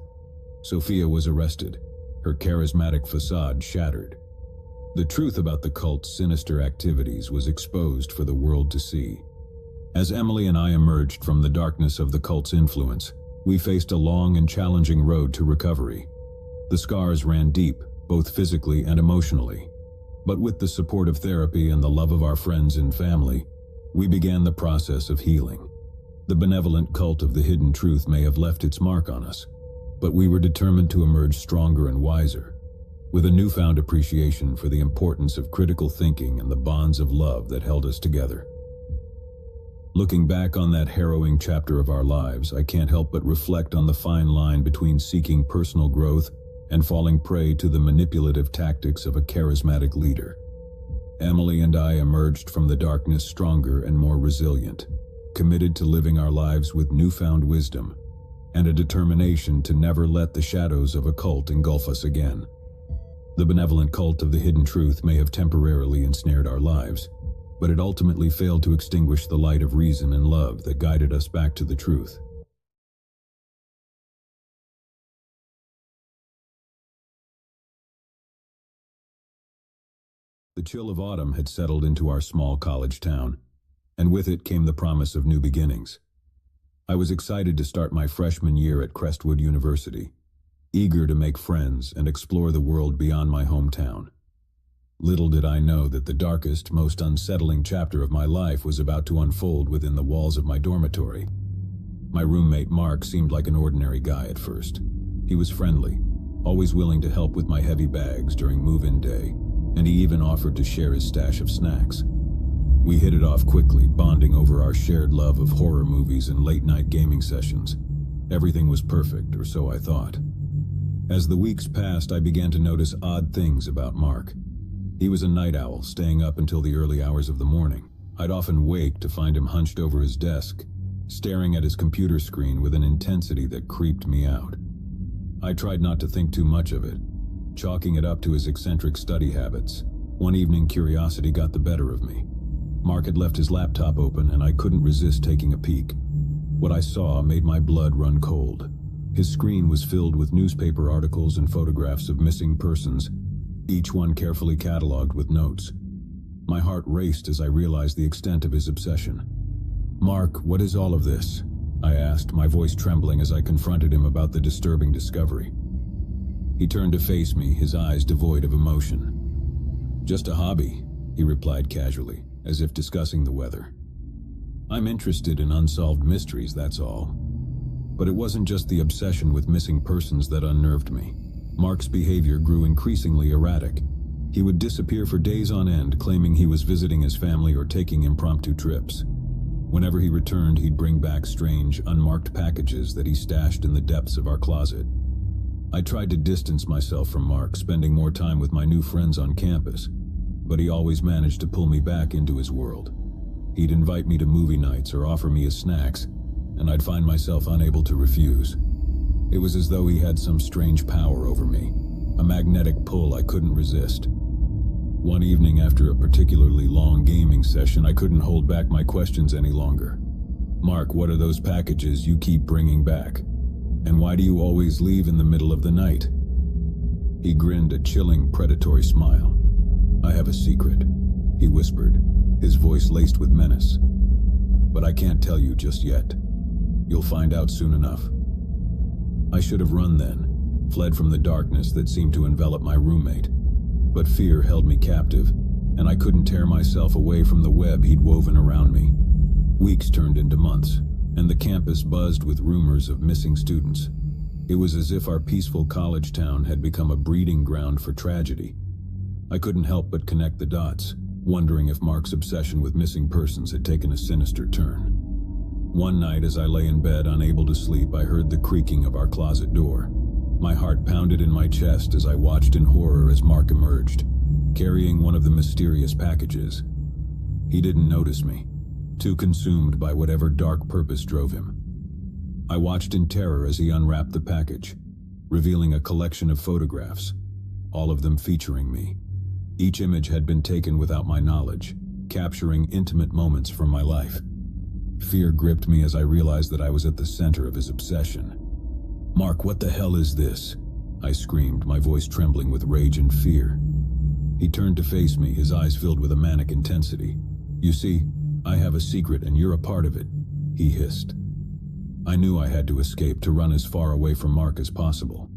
Sophia was arrested, her charismatic facade shattered. The truth about the cult's sinister activities was exposed for the world to see. As Emily and I emerged from the darkness of the cult's influence, we faced a long and challenging road to recovery. The scars ran deep, both physically and emotionally. But with the support of therapy and the love of our friends and family, we began the process of healing. The benevolent cult of the hidden truth may have left its mark on us, but we were determined to emerge stronger and wiser, with a newfound appreciation for the importance of critical thinking and the bonds of love that held us together. Looking back on that harrowing chapter of our lives, I can't help but reflect on the fine line between seeking personal growth and falling prey to the manipulative tactics of a charismatic leader. Emily and I emerged from the darkness stronger and more resilient, committed to living our lives with newfound wisdom and a determination to never let the shadows of a cult engulf us again. The benevolent cult of the hidden truth may have temporarily ensnared our lives, but it ultimately failed to extinguish the light of reason and love that guided us back to the truth. The chill of autumn had settled into our small college town, and with it came the promise of new beginnings. I was excited to start my freshman year at Crestwood University, eager to make friends and explore the world beyond my hometown. Little did I know that the darkest, most unsettling chapter of my life was about to unfold within the walls of my dormitory. My roommate Mark seemed like an ordinary guy at first. He was friendly, always willing to help with my heavy bags during move-in day, and he even offered to share his stash of snacks. We hit it off quickly, bonding over our shared love of horror movies and late-night gaming sessions. Everything was perfect, or so I thought. As the weeks passed, I began to notice odd things about Mark. He was a night owl, staying up until the early hours of the morning. I'd often wake to find him hunched over his desk, staring at his computer screen with an intensity that creeped me out. I tried not to think too much of it, chalking it up to his eccentric study habits. One evening, curiosity got the better of me. Mark had left his laptop open, and I couldn't resist taking a peek. What I saw made my blood run cold. His screen was filled with newspaper articles and photographs of missing persons, each one carefully cataloged with notes. My heart raced as I realized the extent of his obsession. "Mark, what is all of this?" I asked, my voice trembling as I confronted him about the disturbing discovery. He turned to face me, his eyes devoid of emotion. "Just a hobby," he replied casually, as if discussing the weather. "I'm interested in unsolved mysteries, that's all." But it wasn't just the obsession with missing persons that unnerved me. Mark's behavior grew increasingly erratic. He would disappear for days on end, claiming he was visiting his family or taking impromptu trips. Whenever he returned, he'd bring back strange, unmarked packages that he stashed in the depths of our closet. I tried to distance myself from Mark, spending more time with my new friends on campus, but he always managed to pull me back into his world. He'd invite me to movie nights or offer me his snacks, and I'd find myself unable to refuse. It was as though he had some strange power over me, a magnetic pull I couldn't resist. One evening after a particularly long gaming session, I couldn't hold back my questions any longer. "Mark, what are those packages you keep bringing back? And why do you always leave in the middle of the night?" He grinned a chilling, predatory smile. "I have a secret," he whispered, his voice laced with menace. "But I can't tell you just yet. You'll find out soon enough." I should have run then, fled from the darkness that seemed to envelop my roommate. But fear held me captive, and I couldn't tear myself away from the web he'd woven around me. Weeks turned into months, and the campus buzzed with rumors of missing students. It was as if our peaceful college town had become a breeding ground for tragedy. I couldn't help but connect the dots, wondering if Mark's obsession with missing persons had taken a sinister turn. One night, as I lay in bed unable to sleep, I heard the creaking of our closet door. My heart pounded in my chest as I watched in horror as Mark emerged, carrying one of the mysterious packages. He didn't notice me, too consumed by whatever dark purpose drove him. I watched in terror as he unwrapped the package, revealing a collection of photographs. all of them featuring me. Each image had been taken without my knowledge, capturing intimate moments from my life. Fear gripped me as I realized that I was at the center of his obsession. "Mark, what the hell is this?" I screamed, my voice trembling with rage and fear. He turned to face me, his eyes filled with a manic intensity. "You see, I have a secret and you're a part of it," he hissed. I knew I had to escape, to run as far away from Mark as possible.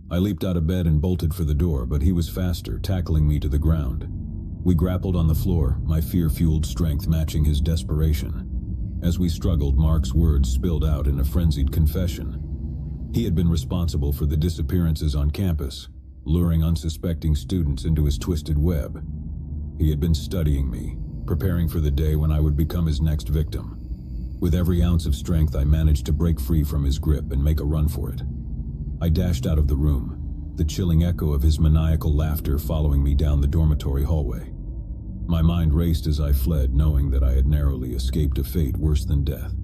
I leaped out of bed and bolted for the door, but he was faster, tackling me to the ground. We grappled on the floor, my fear-fueled strength matching his desperation. As we struggled, Mark's words spilled out in a frenzied confession. He had been responsible for the disappearances on campus, luring unsuspecting students into his twisted web. He had been studying me, preparing for the day when I would become his next victim. With every ounce of strength, I managed to break free from his grip and make a run for it. I dashed out of the room, the chilling echo of his maniacal laughter following me down the dormitory hallway. My mind raced as I fled, knowing that I had narrowly escaped a fate worse than death.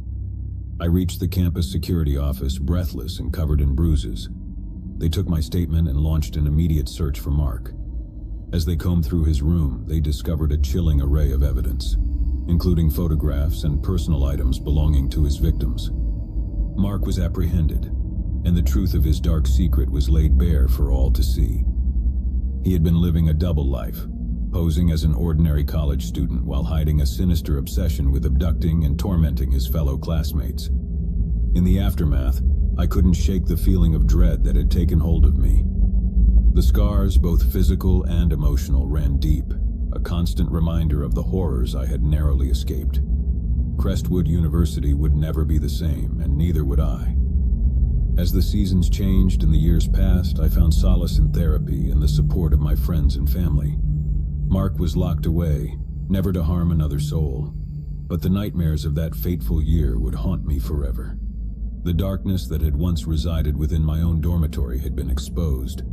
I reached the campus security office, breathless and covered in bruises. They took my statement and launched an immediate search for Mark. As they combed through his room, they discovered a chilling array of evidence, including photographs and personal items belonging to his victims. Mark was apprehended, and the truth of his dark secret was laid bare for all to see. He had been living a double life, posing as an ordinary college student while hiding a sinister obsession with abducting and tormenting his fellow classmates. In the aftermath, I couldn't shake the feeling of dread that had taken hold of me. The scars, both physical and emotional, ran deep, a constant reminder of the horrors I had narrowly escaped. Crestwood University would never be the same, and neither would I. As the seasons changed and the years passed, I found solace in therapy and the support of my friends and family. Mark was locked away, never to harm another soul, but the nightmares of that fateful year would haunt me forever. The darkness that had once resided within my own dormitory had been exposed,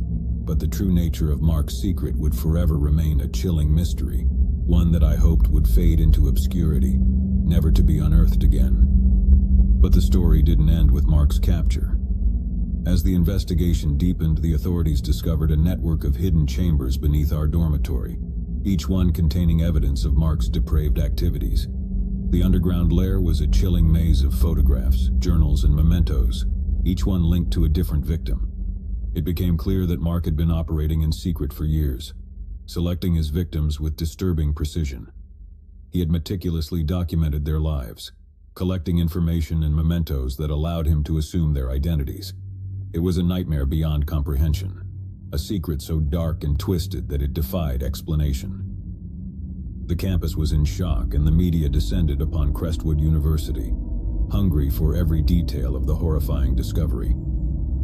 but the true nature of Mark's secret would forever remain a chilling mystery, one that I hoped would fade into obscurity, never to be unearthed again. But the story didn't end with Mark's capture. As the investigation deepened, the authorities discovered a network of hidden chambers beneath our dormitory, each one containing evidence of Mark's depraved activities. The underground lair was a chilling maze of photographs, journals, and mementos, each one linked to a different victim. It became clear that Mark had been operating in secret for years, selecting his victims with disturbing precision. He had meticulously documented their lives, collecting information and mementos that allowed him to assume their identities. It was a nightmare beyond comprehension, a secret so dark and twisted that it defied explanation. The campus was in shock, and the media descended upon Crestwood University, hungry for every detail of the horrifying discovery.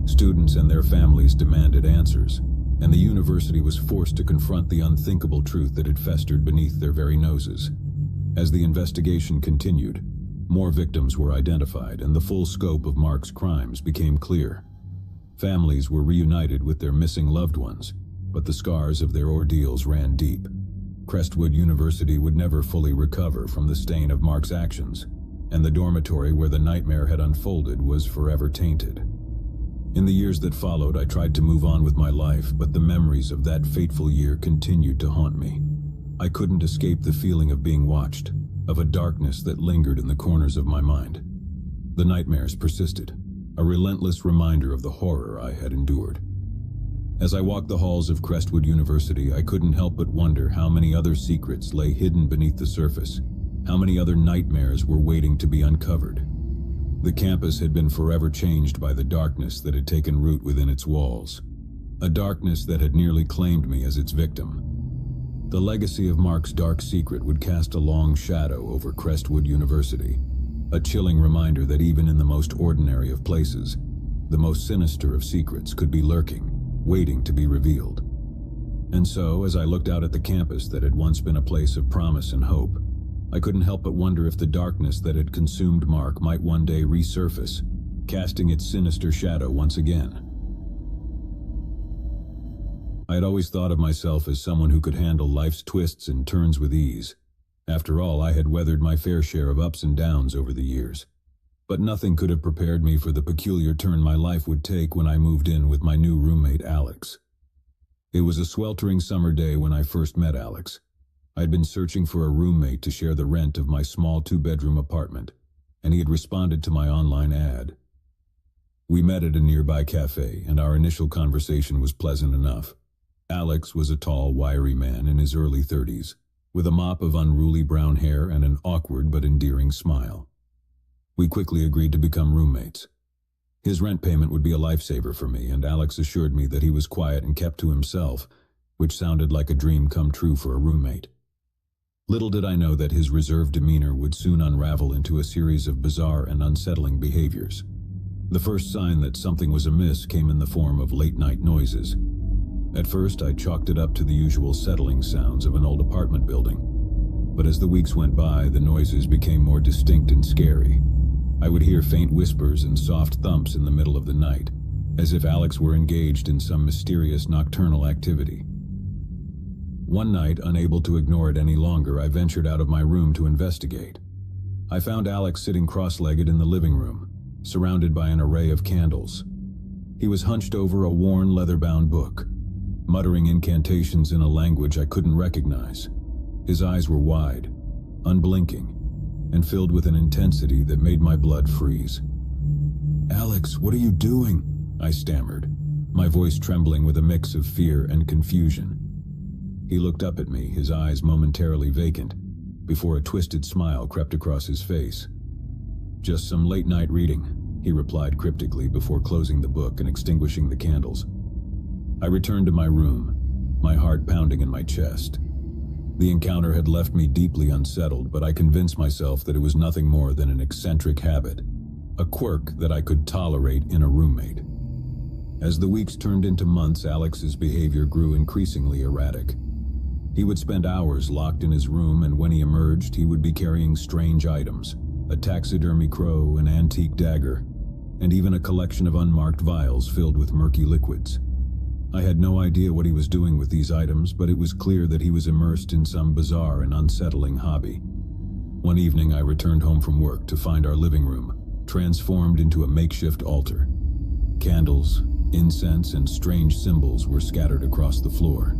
Students and their families demanded answers, and the university was forced to confront the unthinkable truth that had festered beneath their very noses. As the investigation continued, more victims were identified, and the full scope of Mark's crimes became clear. Families were reunited with their missing loved ones, but the scars of their ordeals ran deep. Crestwood University would never fully recover from the stain of Mark's actions, and the dormitory where the nightmare had unfolded was forever tainted. In the years that followed, I tried to move on with my life, but the memories of that fateful year continued to haunt me. I couldn't escape the feeling of being watched, of a darkness that lingered in the corners of my mind. The nightmares persisted, a relentless reminder of the horror I had endured. As I walked the halls of Crestwood University, I couldn't help but wonder how many other secrets lay hidden beneath the surface, how many other nightmares were waiting to be uncovered. The campus had been forever changed by the darkness that had taken root within its walls, a darkness that had nearly claimed me as its victim. The legacy of Mark's dark secret would cast a long shadow over Crestwood University, a chilling reminder that even in the most ordinary of places, the most sinister of secrets could be lurking, waiting to be revealed. And so, as I looked out at the campus that had once been a place of promise and hope, I couldn't help but wonder if the darkness that had consumed Mark might one day resurface, casting its sinister shadow once again. I had always thought of myself as someone who could handle life's twists and turns with ease. After all, I had weathered my fair share of ups and downs over the years. But nothing could have prepared me for the peculiar turn my life would take when I moved in with my new roommate, Alex. It was a sweltering summer day when I first met Alex. I had been searching for a roommate to share the rent of my small 2-bedroom apartment, and he had responded to my online ad. We met at a nearby cafe, and our initial conversation was pleasant enough. Alex was a tall, wiry man in his early 30s, with a mop of unruly brown hair and an awkward but endearing smile. We quickly agreed to become roommates. His rent payment would be a lifesaver for me, and Alex assured me that he was quiet and kept to himself, which sounded like a dream come true for a roommate. Little did I know that his reserved demeanor would soon unravel into a series of bizarre and unsettling behaviors. The first sign that something was amiss came in the form of late-night noises. At first, I chalked it up to the usual settling sounds of an old apartment building. But as the weeks went by, the noises became more distinct and scary. I would hear faint whispers and soft thumps in the middle of the night, as if Alex were engaged in some mysterious nocturnal activity. One night, unable to ignore it any longer, I ventured out of my room to investigate. I found Alex sitting cross-legged in the living room, surrounded by an array of candles. He was hunched over a worn, leather-bound book, muttering incantations in a language I couldn't recognize. His eyes were wide, unblinking, and filled with an intensity that made my blood freeze. "Alex, what are you doing?" I stammered, my voice trembling with a mix of fear and confusion. He looked up at me, his eyes momentarily vacant, before a twisted smile crept across his face. "Just some late-night reading," he replied cryptically before closing the book and extinguishing the candles. I returned to my room, my heart pounding in my chest. The encounter had left me deeply unsettled, but I convinced myself that it was nothing more than an eccentric habit, a quirk that I could tolerate in a roommate. As the weeks turned into months, Alex's behavior grew increasingly erratic. He would spend hours locked in his room, and when he emerged, he would be carrying strange items, a taxidermy crow, an antique dagger, and even a collection of unmarked vials filled with murky liquids. I had no idea what he was doing with these items, but it was clear that he was immersed in some bizarre and unsettling hobby. One evening, I returned home from work to find our living room transformed into a makeshift altar. Candles, incense, and strange symbols were scattered across the floor.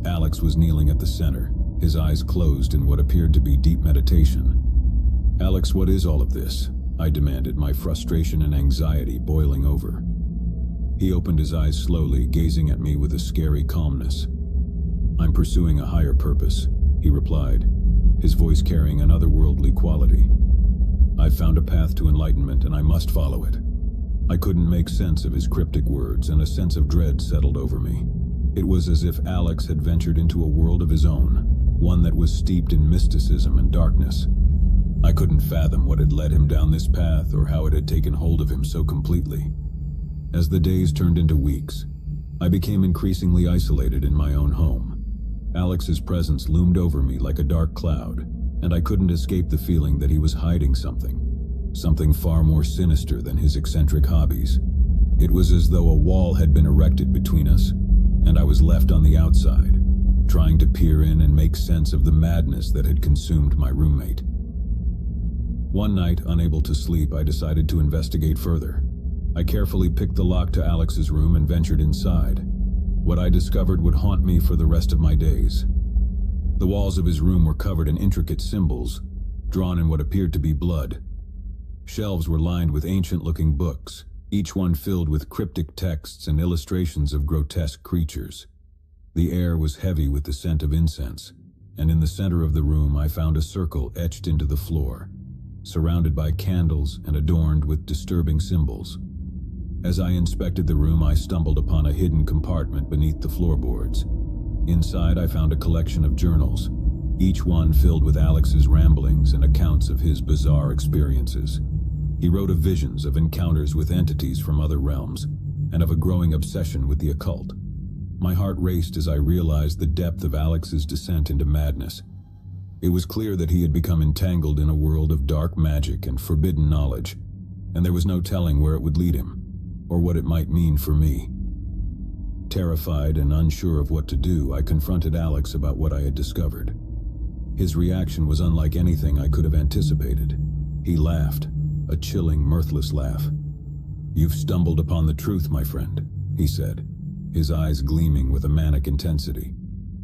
Alex was kneeling at the center, his eyes closed in what appeared to be deep meditation. "Alex, what is all of this?" I demanded, my frustration and anxiety boiling over. He opened his eyes slowly, gazing at me with a scary calmness. "I'm pursuing a higher purpose," he replied, his voice carrying an otherworldly quality. "I've found a path to enlightenment, and I must follow it." I couldn't make sense of his cryptic words, and a sense of dread settled over me. It was as if Alex had ventured into a world of his own, one that was steeped in mysticism and darkness. I couldn't fathom what had led him down this path or how it had taken hold of him so completely. As the days turned into weeks, I became increasingly isolated in my own home. Alex's presence loomed over me like a dark cloud, and I couldn't escape the feeling that he was hiding something far more sinister than his eccentric hobbies. It was as though a wall had been erected between us, and I was left on the outside, trying to peer in and make sense of the madness that had consumed my roommate. One night, unable to sleep, I decided to investigate further. I carefully picked the lock to Alex's room and ventured inside. What I discovered would haunt me for the rest of my days. The walls of his room were covered in intricate symbols, drawn in what appeared to be blood. Shelves were lined with ancient-looking books, each one filled with cryptic texts and illustrations of grotesque creatures. The air was heavy with the scent of incense, and in the center of the room I found a circle etched into the floor, surrounded by candles and adorned with disturbing symbols. As I inspected the room, I stumbled upon a hidden compartment beneath the floorboards. Inside, I found a collection of journals, each one filled with Alex's ramblings and accounts of his bizarre experiences. He wrote of visions of encounters with entities from other realms, and of a growing obsession with the occult. My heart raced as I realized the depth of Alex's descent into madness. It was clear that he had become entangled in a world of dark magic and forbidden knowledge, and there was no telling where it would lead him, or what it might mean for me. Terrified and unsure of what to do, I confronted Alex about what I had discovered. His reaction was unlike anything I could have anticipated. He laughed, a chilling, mirthless laugh. "You've stumbled upon the truth, my friend," he said, his eyes gleaming with a manic intensity.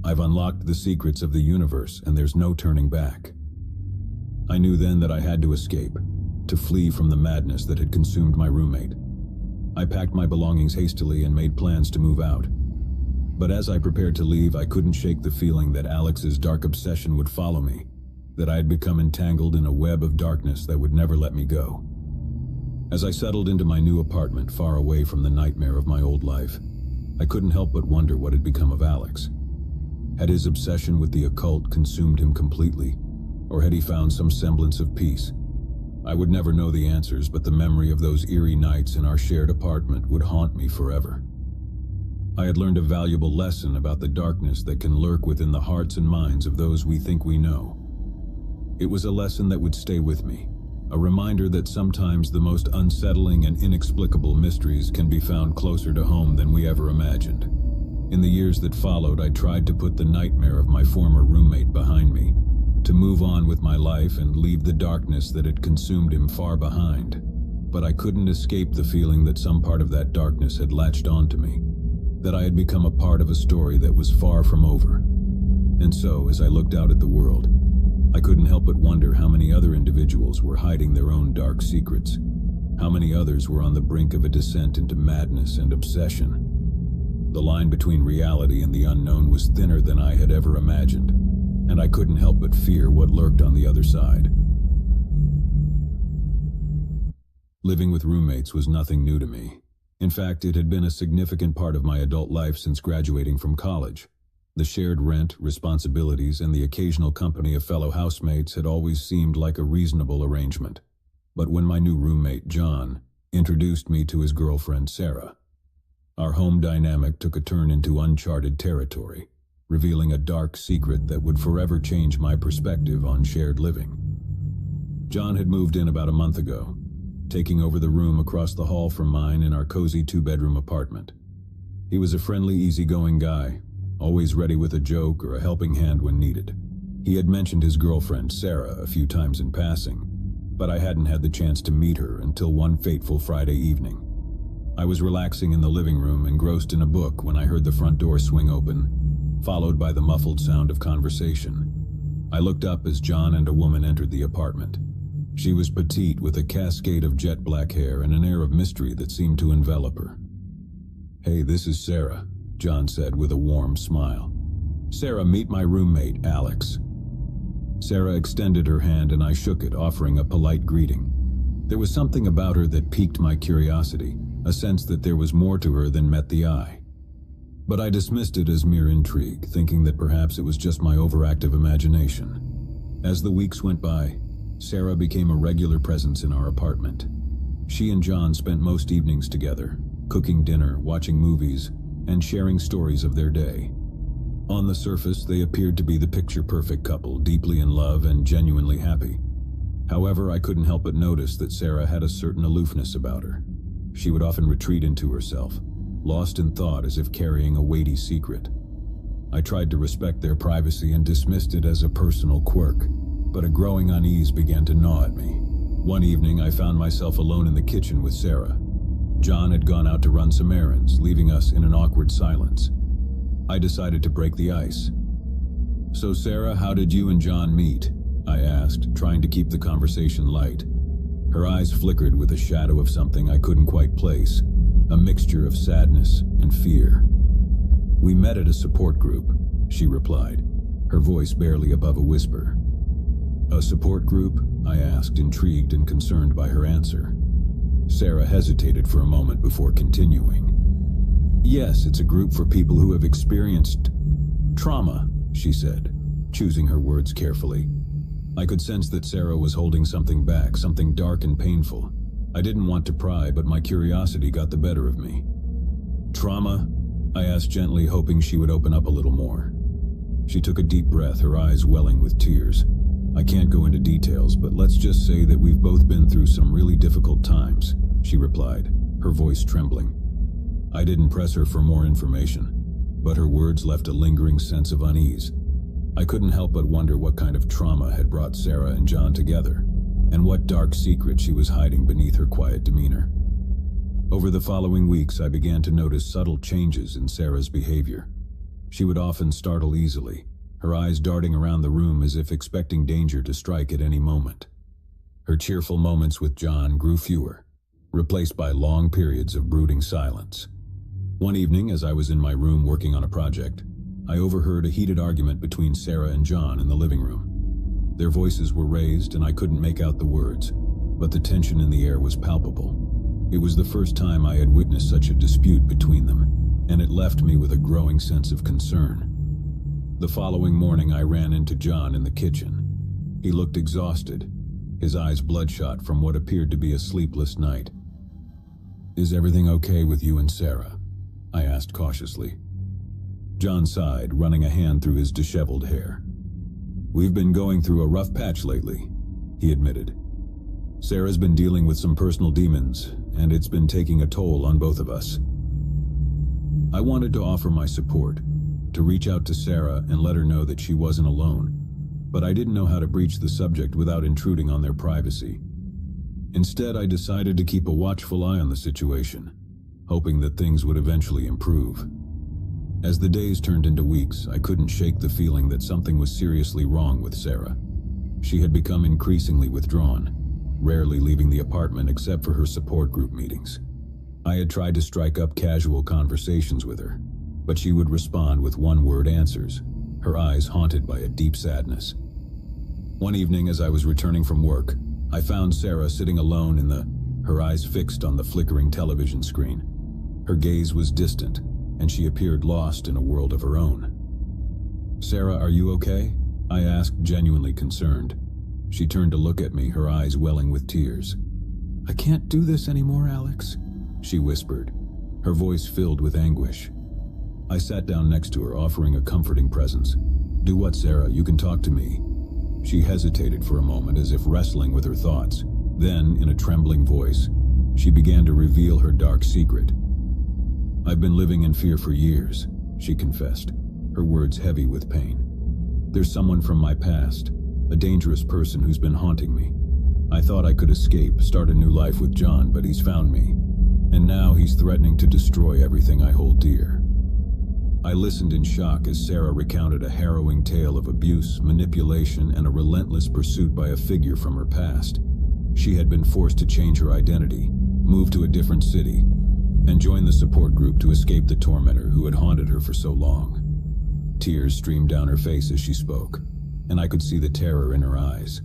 "I've unlocked the secrets of the universe, and there's no turning back." I knew then that I had to escape, to flee from the madness that had consumed my roommate. I packed my belongings hastily and made plans to move out. But as I prepared to leave, I couldn't shake the feeling that Alex's dark obsession would follow me, that I had become entangled in a web of darkness that would never let me go. As I settled into my new apartment, far away from the nightmare of my old life, I couldn't help but wonder what had become of Alex. Had his obsession with the occult consumed him completely, or had he found some semblance of peace? I would never know the answers, but the memory of those eerie nights in our shared apartment would haunt me forever. I had learned a valuable lesson about the darkness that can lurk within the hearts and minds of those we think we know. It was a lesson that would stay with me, a reminder that sometimes the most unsettling and inexplicable mysteries can be found closer to home than we ever imagined. In the years that followed, I tried to put the nightmare of my former roommate behind me, to move on with my life and leave the darkness that had consumed him far behind. But I couldn't escape the feeling that some part of that darkness had latched onto me, that I had become a part of a story that was far from over. And so, as I looked out at the world, I couldn't help but wonder how many other individuals were hiding their own dark secrets, how many others were on the brink of a descent into madness and obsession. The line between reality and the unknown was thinner than I had ever imagined, and I couldn't help but fear what lurked on the other side. Living with roommates was nothing new to me. In fact, it had been a significant part of my adult life since graduating from college. The shared rent, responsibilities, and the occasional company of fellow housemates had always seemed like a reasonable arrangement. But when my new roommate, John, introduced me to his girlfriend, Sarah, our home dynamic took a turn into uncharted territory, revealing a dark secret that would forever change my perspective on shared living. John had moved in about a month ago, taking over the room across the hall from mine in our cozy two-bedroom apartment. He was a friendly, easygoing guy, always ready with a joke or a helping hand when needed. He had mentioned his girlfriend, Sarah, a few times in passing, but I hadn't had the chance to meet her until one fateful Friday evening. I was relaxing in the living room, engrossed in a book, when I heard the front door swing open, followed by the muffled sound of conversation. I looked up as John and a woman entered the apartment. She was petite, with a cascade of jet black hair and an air of mystery that seemed to envelop her. "Hey, this is Sarah," John said with a warm smile. "Sarah, meet my roommate, Alex." Sarah extended her hand and I shook it, offering a polite greeting. There was something about her that piqued my curiosity, a sense that there was more to her than met the eye. But I dismissed it as mere intrigue, thinking that perhaps it was just my overactive imagination. As the weeks went by, Sarah became a regular presence in our apartment. She and John spent most evenings together, cooking dinner, watching movies, and sharing stories of their day. On the surface, they appeared to be the picture-perfect couple, deeply in love and genuinely happy. However, I couldn't help but notice that Sarah had a certain aloofness about her. She would often retreat into herself, lost in thought as if carrying a weighty secret. I tried to respect their privacy and dismissed it as a personal quirk, but a growing unease began to gnaw at me. One evening, I found myself alone in the kitchen with Sarah. John had gone out to run some errands, leaving us in an awkward silence. I decided to break the ice. "So Sarah, how did you and John meet?" I asked, trying to keep the conversation light. Her eyes flickered with a shadow of something I couldn't quite place, a mixture of sadness and fear. "We met at a support group," she replied, her voice barely above a whisper. "A support group?" I asked, intrigued and concerned by her answer. Sarah hesitated for a moment before continuing. "Yes, it's a group for people who have experienced trauma," she said, choosing her words carefully. I could sense that Sarah was holding something back, something dark and painful. I didn't want to pry, but my curiosity got the better of me. "Trauma?" I asked gently, hoping she would open up a little more. She took a deep breath, her eyes welling with tears. "I can't go into details, but let's just say that we've both been through some really difficult times," she replied, her voice trembling. I didn't press her for more information, but her words left a lingering sense of unease. I couldn't help but wonder what kind of trauma had brought Sarah and John together, and what dark secret she was hiding beneath her quiet demeanor. Over the following weeks, I began to notice subtle changes in Sarah's behavior. She would often startle easily, her eyes darting around the room as if expecting danger to strike at any moment. Her cheerful moments with John grew fewer, replaced by long periods of brooding silence. One evening, as I was in my room working on a project, I overheard a heated argument between Sarah and John in the living room. Their voices were raised and I couldn't make out the words, but the tension in the air was palpable. It was the first time I had witnessed such a dispute between them, and it left me with a growing sense of concern. The following morning, I ran into John in the kitchen. He looked exhausted, his eyes bloodshot from what appeared to be a sleepless night. "Is everything okay with you and Sarah?" I asked cautiously. John sighed, running a hand through his disheveled hair. "We've been going through a rough patch lately," he admitted. "Sarah's been dealing with some personal demons, and it's been taking a toll on both of us." I wanted to offer my support, to reach out to Sarah and let her know that she wasn't alone, but I didn't know how to breach the subject without intruding on their privacy. Instead, I decided to keep a watchful eye on the situation, hoping that things would eventually improve. As the days turned into weeks, I couldn't shake the feeling that something was seriously wrong with Sarah. She had become increasingly withdrawn, rarely leaving the apartment except for her support group meetings. I had tried to strike up casual conversations with her, but she would respond with one-word answers, her eyes haunted by a deep sadness. One evening, as I was returning from work, I found Sarah sitting alone her eyes fixed on the flickering television screen. Her gaze was distant, and she appeared lost in a world of her own. "Sarah, are you okay?" I asked, genuinely concerned. She turned to look at me, her eyes welling with tears. "I can't do this anymore, Alex," she whispered, her voice filled with anguish. I sat down next to her, offering a comforting presence. "Do what, Sarah? You can talk to me." She hesitated for a moment, as if wrestling with her thoughts. Then, in a trembling voice, she began to reveal her dark secret. "I've been living in fear for years," she confessed, her words heavy with pain. "There's someone from my past, a dangerous person who's been haunting me. I thought I could escape, start a new life with John, but he's found me. And now he's threatening to destroy everything I hold dear." I listened in shock as Sarah recounted a harrowing tale of abuse, manipulation, and a relentless pursuit by a figure from her past. She had been forced to change her identity, move to a different city, and join the support group to escape the tormentor who had haunted her for so long. Tears streamed down her face as she spoke, and I could see the terror in her eyes.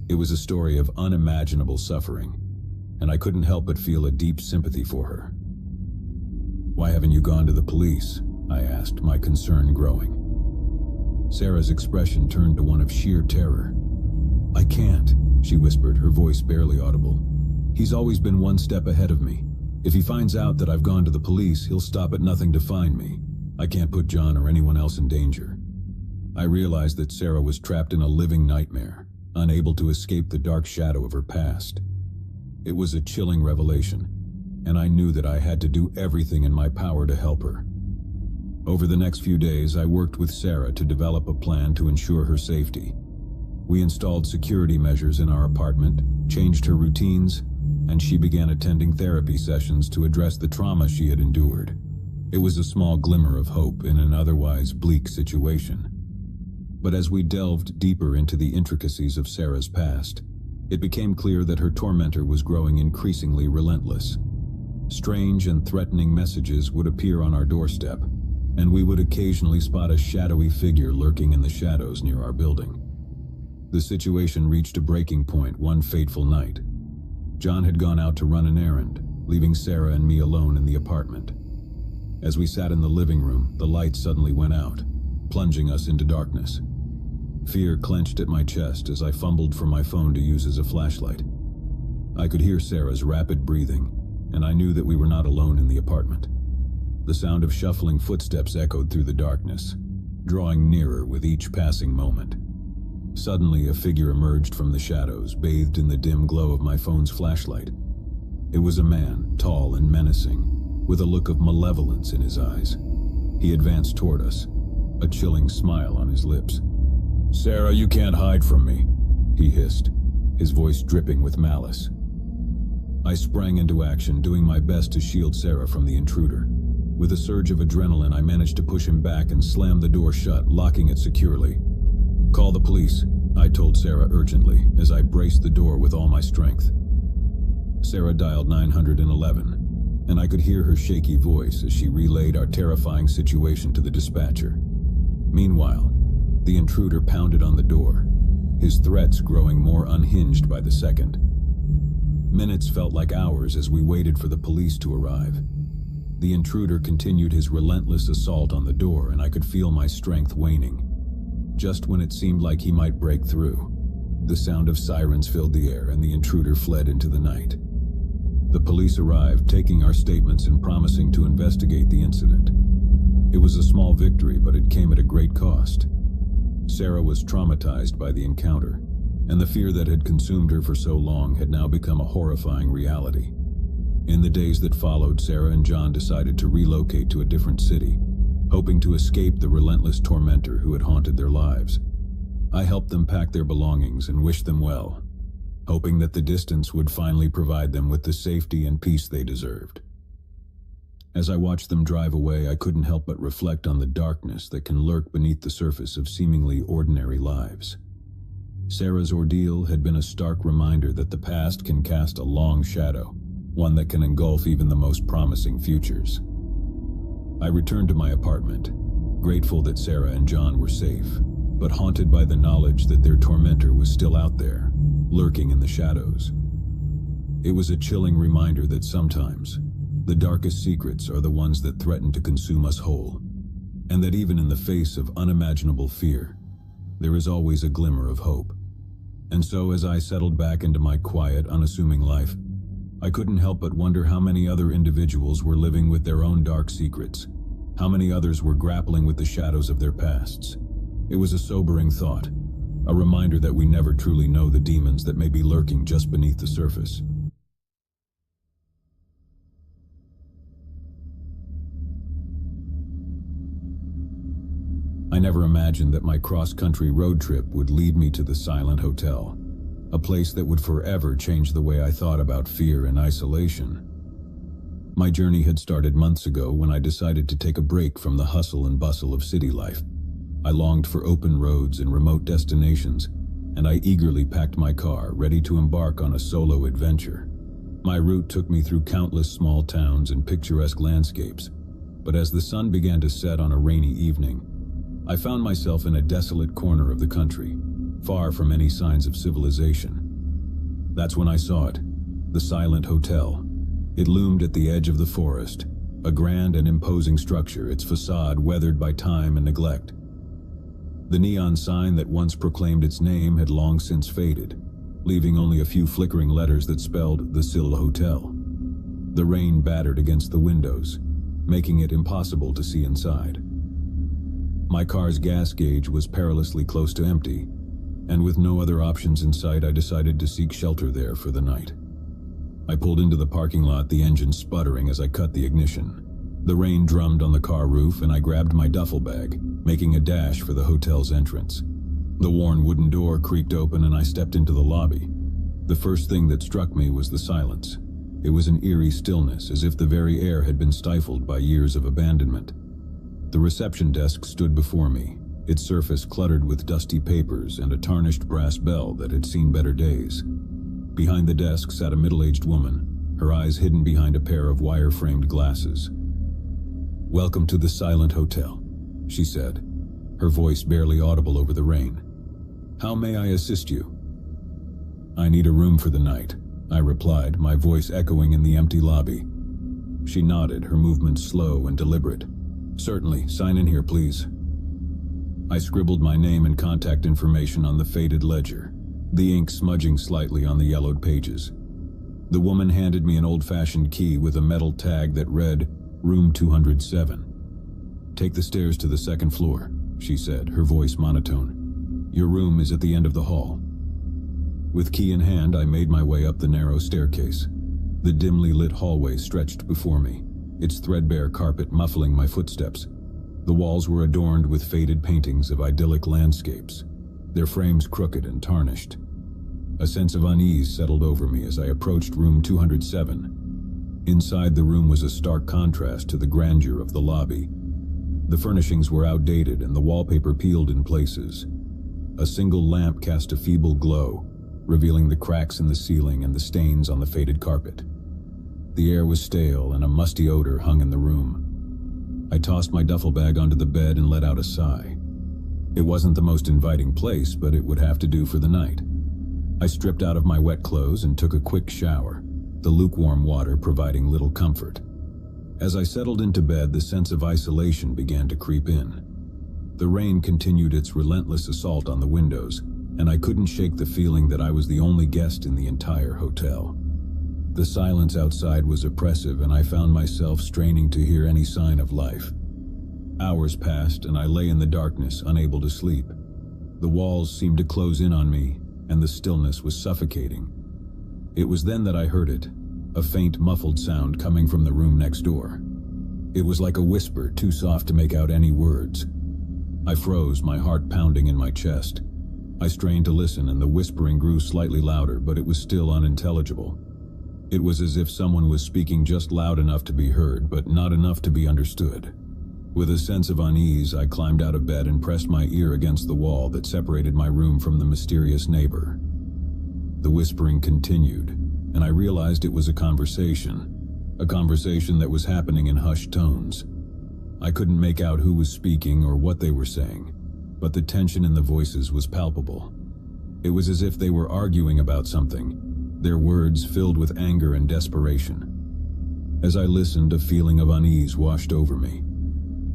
It was a story of unimaginable suffering, and I couldn't help but feel a deep sympathy for her. "Why haven't you gone to the police?" I asked, my concern growing. Sarah's expression turned to one of sheer terror. "I can't," she whispered, her voice barely audible. "He's always been one step ahead of me. If he finds out that I've gone to the police, he'll stop at nothing to find me. I can't put John or anyone else in danger." I realized that Sarah was trapped in a living nightmare, unable to escape the dark shadow of her past. It was a chilling revelation, and I knew that I had to do everything in my power to help her. Over the next few days, I worked with Sarah to develop a plan to ensure her safety. We installed security measures in our apartment, changed her routines, and she began attending therapy sessions to address the trauma she had endured. It was a small glimmer of hope in an otherwise bleak situation. But as we delved deeper into the intricacies of Sarah's past, it became clear that her tormentor was growing increasingly relentless. Strange and threatening messages would appear on our doorstep, and we would occasionally spot a shadowy figure lurking in the shadows near our building. The situation reached a breaking point one fateful night. John had gone out to run an errand, leaving Sarah and me alone in the apartment. As we sat in the living room, the light suddenly went out, plunging us into darkness. Fear clenched at my chest as I fumbled for my phone to use as a flashlight. I could hear Sarah's rapid breathing, and I knew that we were not alone in the apartment. The sound of shuffling footsteps echoed through the darkness, drawing nearer with each passing moment. Suddenly, a figure emerged from the shadows, bathed in the dim glow of my phone's flashlight. It was a man, tall and menacing, with a look of malevolence in his eyes. He advanced toward us, a chilling smile on his lips. "Sarah, you can't hide from me," he hissed, his voice dripping with malice. I sprang into action, doing my best to shield Sarah from the intruder. With a surge of adrenaline, I managed to push him back and slam the door shut, locking it securely. "Call the police," I told Sarah urgently, as I braced the door with all my strength. Sarah dialed 911, and I could hear her shaky voice as she relayed our terrifying situation to the dispatcher. Meanwhile, the intruder pounded on the door, his threats growing more unhinged by the second. Minutes felt like hours as we waited for the police to arrive. The intruder continued his relentless assault on the door, and I could feel my strength waning. Just when it seemed like he might break through, the sound of sirens filled the air and the intruder fled into the night. The police arrived, taking our statements and promising to investigate the incident. It was a small victory, but it came at a great cost. Sarah was traumatized by the encounter, and the fear that had consumed her for so long had now become a horrifying reality. In the days that followed, Sarah and John decided to relocate to a different city, hoping to escape the relentless tormentor who had haunted their lives. I helped them pack their belongings and wished them well, hoping that the distance would finally provide them with the safety and peace they deserved. As I watched them drive away, I couldn't help but reflect on the darkness that can lurk beneath the surface of seemingly ordinary lives. Sarah's ordeal had been a stark reminder that the past can cast a long shadow, one that can engulf even the most promising futures. I returned to my apartment, grateful that Sarah and John were safe, but haunted by the knowledge that their tormentor was still out there, lurking in the shadows. It was a chilling reminder that sometimes, the darkest secrets are the ones that threaten to consume us whole, and that even in the face of unimaginable fear, there is always a glimmer of hope. And so as I settled back into my quiet, unassuming life, I couldn't help but wonder how many other individuals were living with their own dark secrets, how many others were grappling with the shadows of their pasts. It was a sobering thought, a reminder that we never truly know the demons that may be lurking just beneath the surface. I never imagined that my cross-country road trip would lead me to the Silent Hotel, a place that would forever change the way I thought about fear and isolation. My journey had started months ago when I decided to take a break from the hustle and bustle of city life. I longed for open roads and remote destinations, and I eagerly packed my car, ready to embark on a solo adventure. My route took me through countless small towns and picturesque landscapes, but as the sun began to set on a rainy evening, I found myself in a desolate corner of the country, far from any signs of civilization. That's when I saw it, the Silent Hotel. It loomed at the edge of the forest, a grand and imposing structure, its facade weathered by time and neglect. The neon sign that once proclaimed its name had long since faded, leaving only a few flickering letters that spelled the Sill Hotel. The rain battered against the windows, making it impossible to see inside. My car's gas gauge was perilously close to empty, and with no other options in sight, I decided to seek shelter there for the night. I pulled into the parking lot, the engine sputtering as I cut the ignition. The rain drummed on the car roof, and I grabbed my duffel bag, making a dash for the hotel's entrance. The worn wooden door creaked open, and I stepped into the lobby. The first thing that struck me was the silence. It was an eerie stillness, as if the very air had been stifled by years of abandonment. The reception desk stood before me, its surface cluttered with dusty papers and a tarnished brass bell that had seen better days. Behind the desk sat a middle-aged woman, her eyes hidden behind a pair of wire-framed glasses. "Welcome to the Silent Hotel," she said, her voice barely audible over the rain. "How may I assist you?" "I need a room for the night," I replied, my voice echoing in the empty lobby. She nodded, her movements slow and deliberate. "Certainly, sign in here, please." I scribbled my name and contact information on the faded ledger, the ink smudging slightly on the yellowed pages. The woman handed me an old-fashioned key with a metal tag that read, "Room 207. "Take the stairs to the second floor," she said, her voice monotone. "Your room is at the end of the hall." With key in hand, I made my way up the narrow staircase. The dimly lit hallway stretched before me, its threadbare carpet muffling my footsteps. The walls were adorned with faded paintings of idyllic landscapes, their frames crooked and tarnished. A sense of unease settled over me as I approached room 207. Inside the room was a stark contrast to the grandeur of the lobby. The furnishings were outdated and the wallpaper peeled in places. A single lamp cast a feeble glow, revealing the cracks in the ceiling and the stains on the faded carpet. The air was stale and a musty odor hung in the room. I tossed my duffel bag onto the bed and let out a sigh. It wasn't the most inviting place, but it would have to do for the night. I stripped out of my wet clothes and took a quick shower, the lukewarm water providing little comfort. As I settled into bed, the sense of isolation began to creep in. The rain continued its relentless assault on the windows, and I couldn't shake the feeling that I was the only guest in the entire hotel. The silence outside was oppressive, and I found myself straining to hear any sign of life. Hours passed, and I lay in the darkness, unable to sleep. The walls seemed to close in on me, and the stillness was suffocating. It was then that I heard it, a faint, muffled sound coming from the room next door. It was like a whisper, too soft to make out any words. I froze, my heart pounding in my chest. I strained to listen, and the whispering grew slightly louder, but it was still unintelligible. It was as if someone was speaking just loud enough to be heard, but not enough to be understood. With a sense of unease, I climbed out of bed and pressed my ear against the wall that separated my room from the mysterious neighbor. The whispering continued, and I realized it was a conversation that was happening in hushed tones. I couldn't make out who was speaking or what they were saying, but the tension in the voices was palpable. It was as if they were arguing about something, their words filled with anger and desperation. As I listened, a feeling of unease washed over me.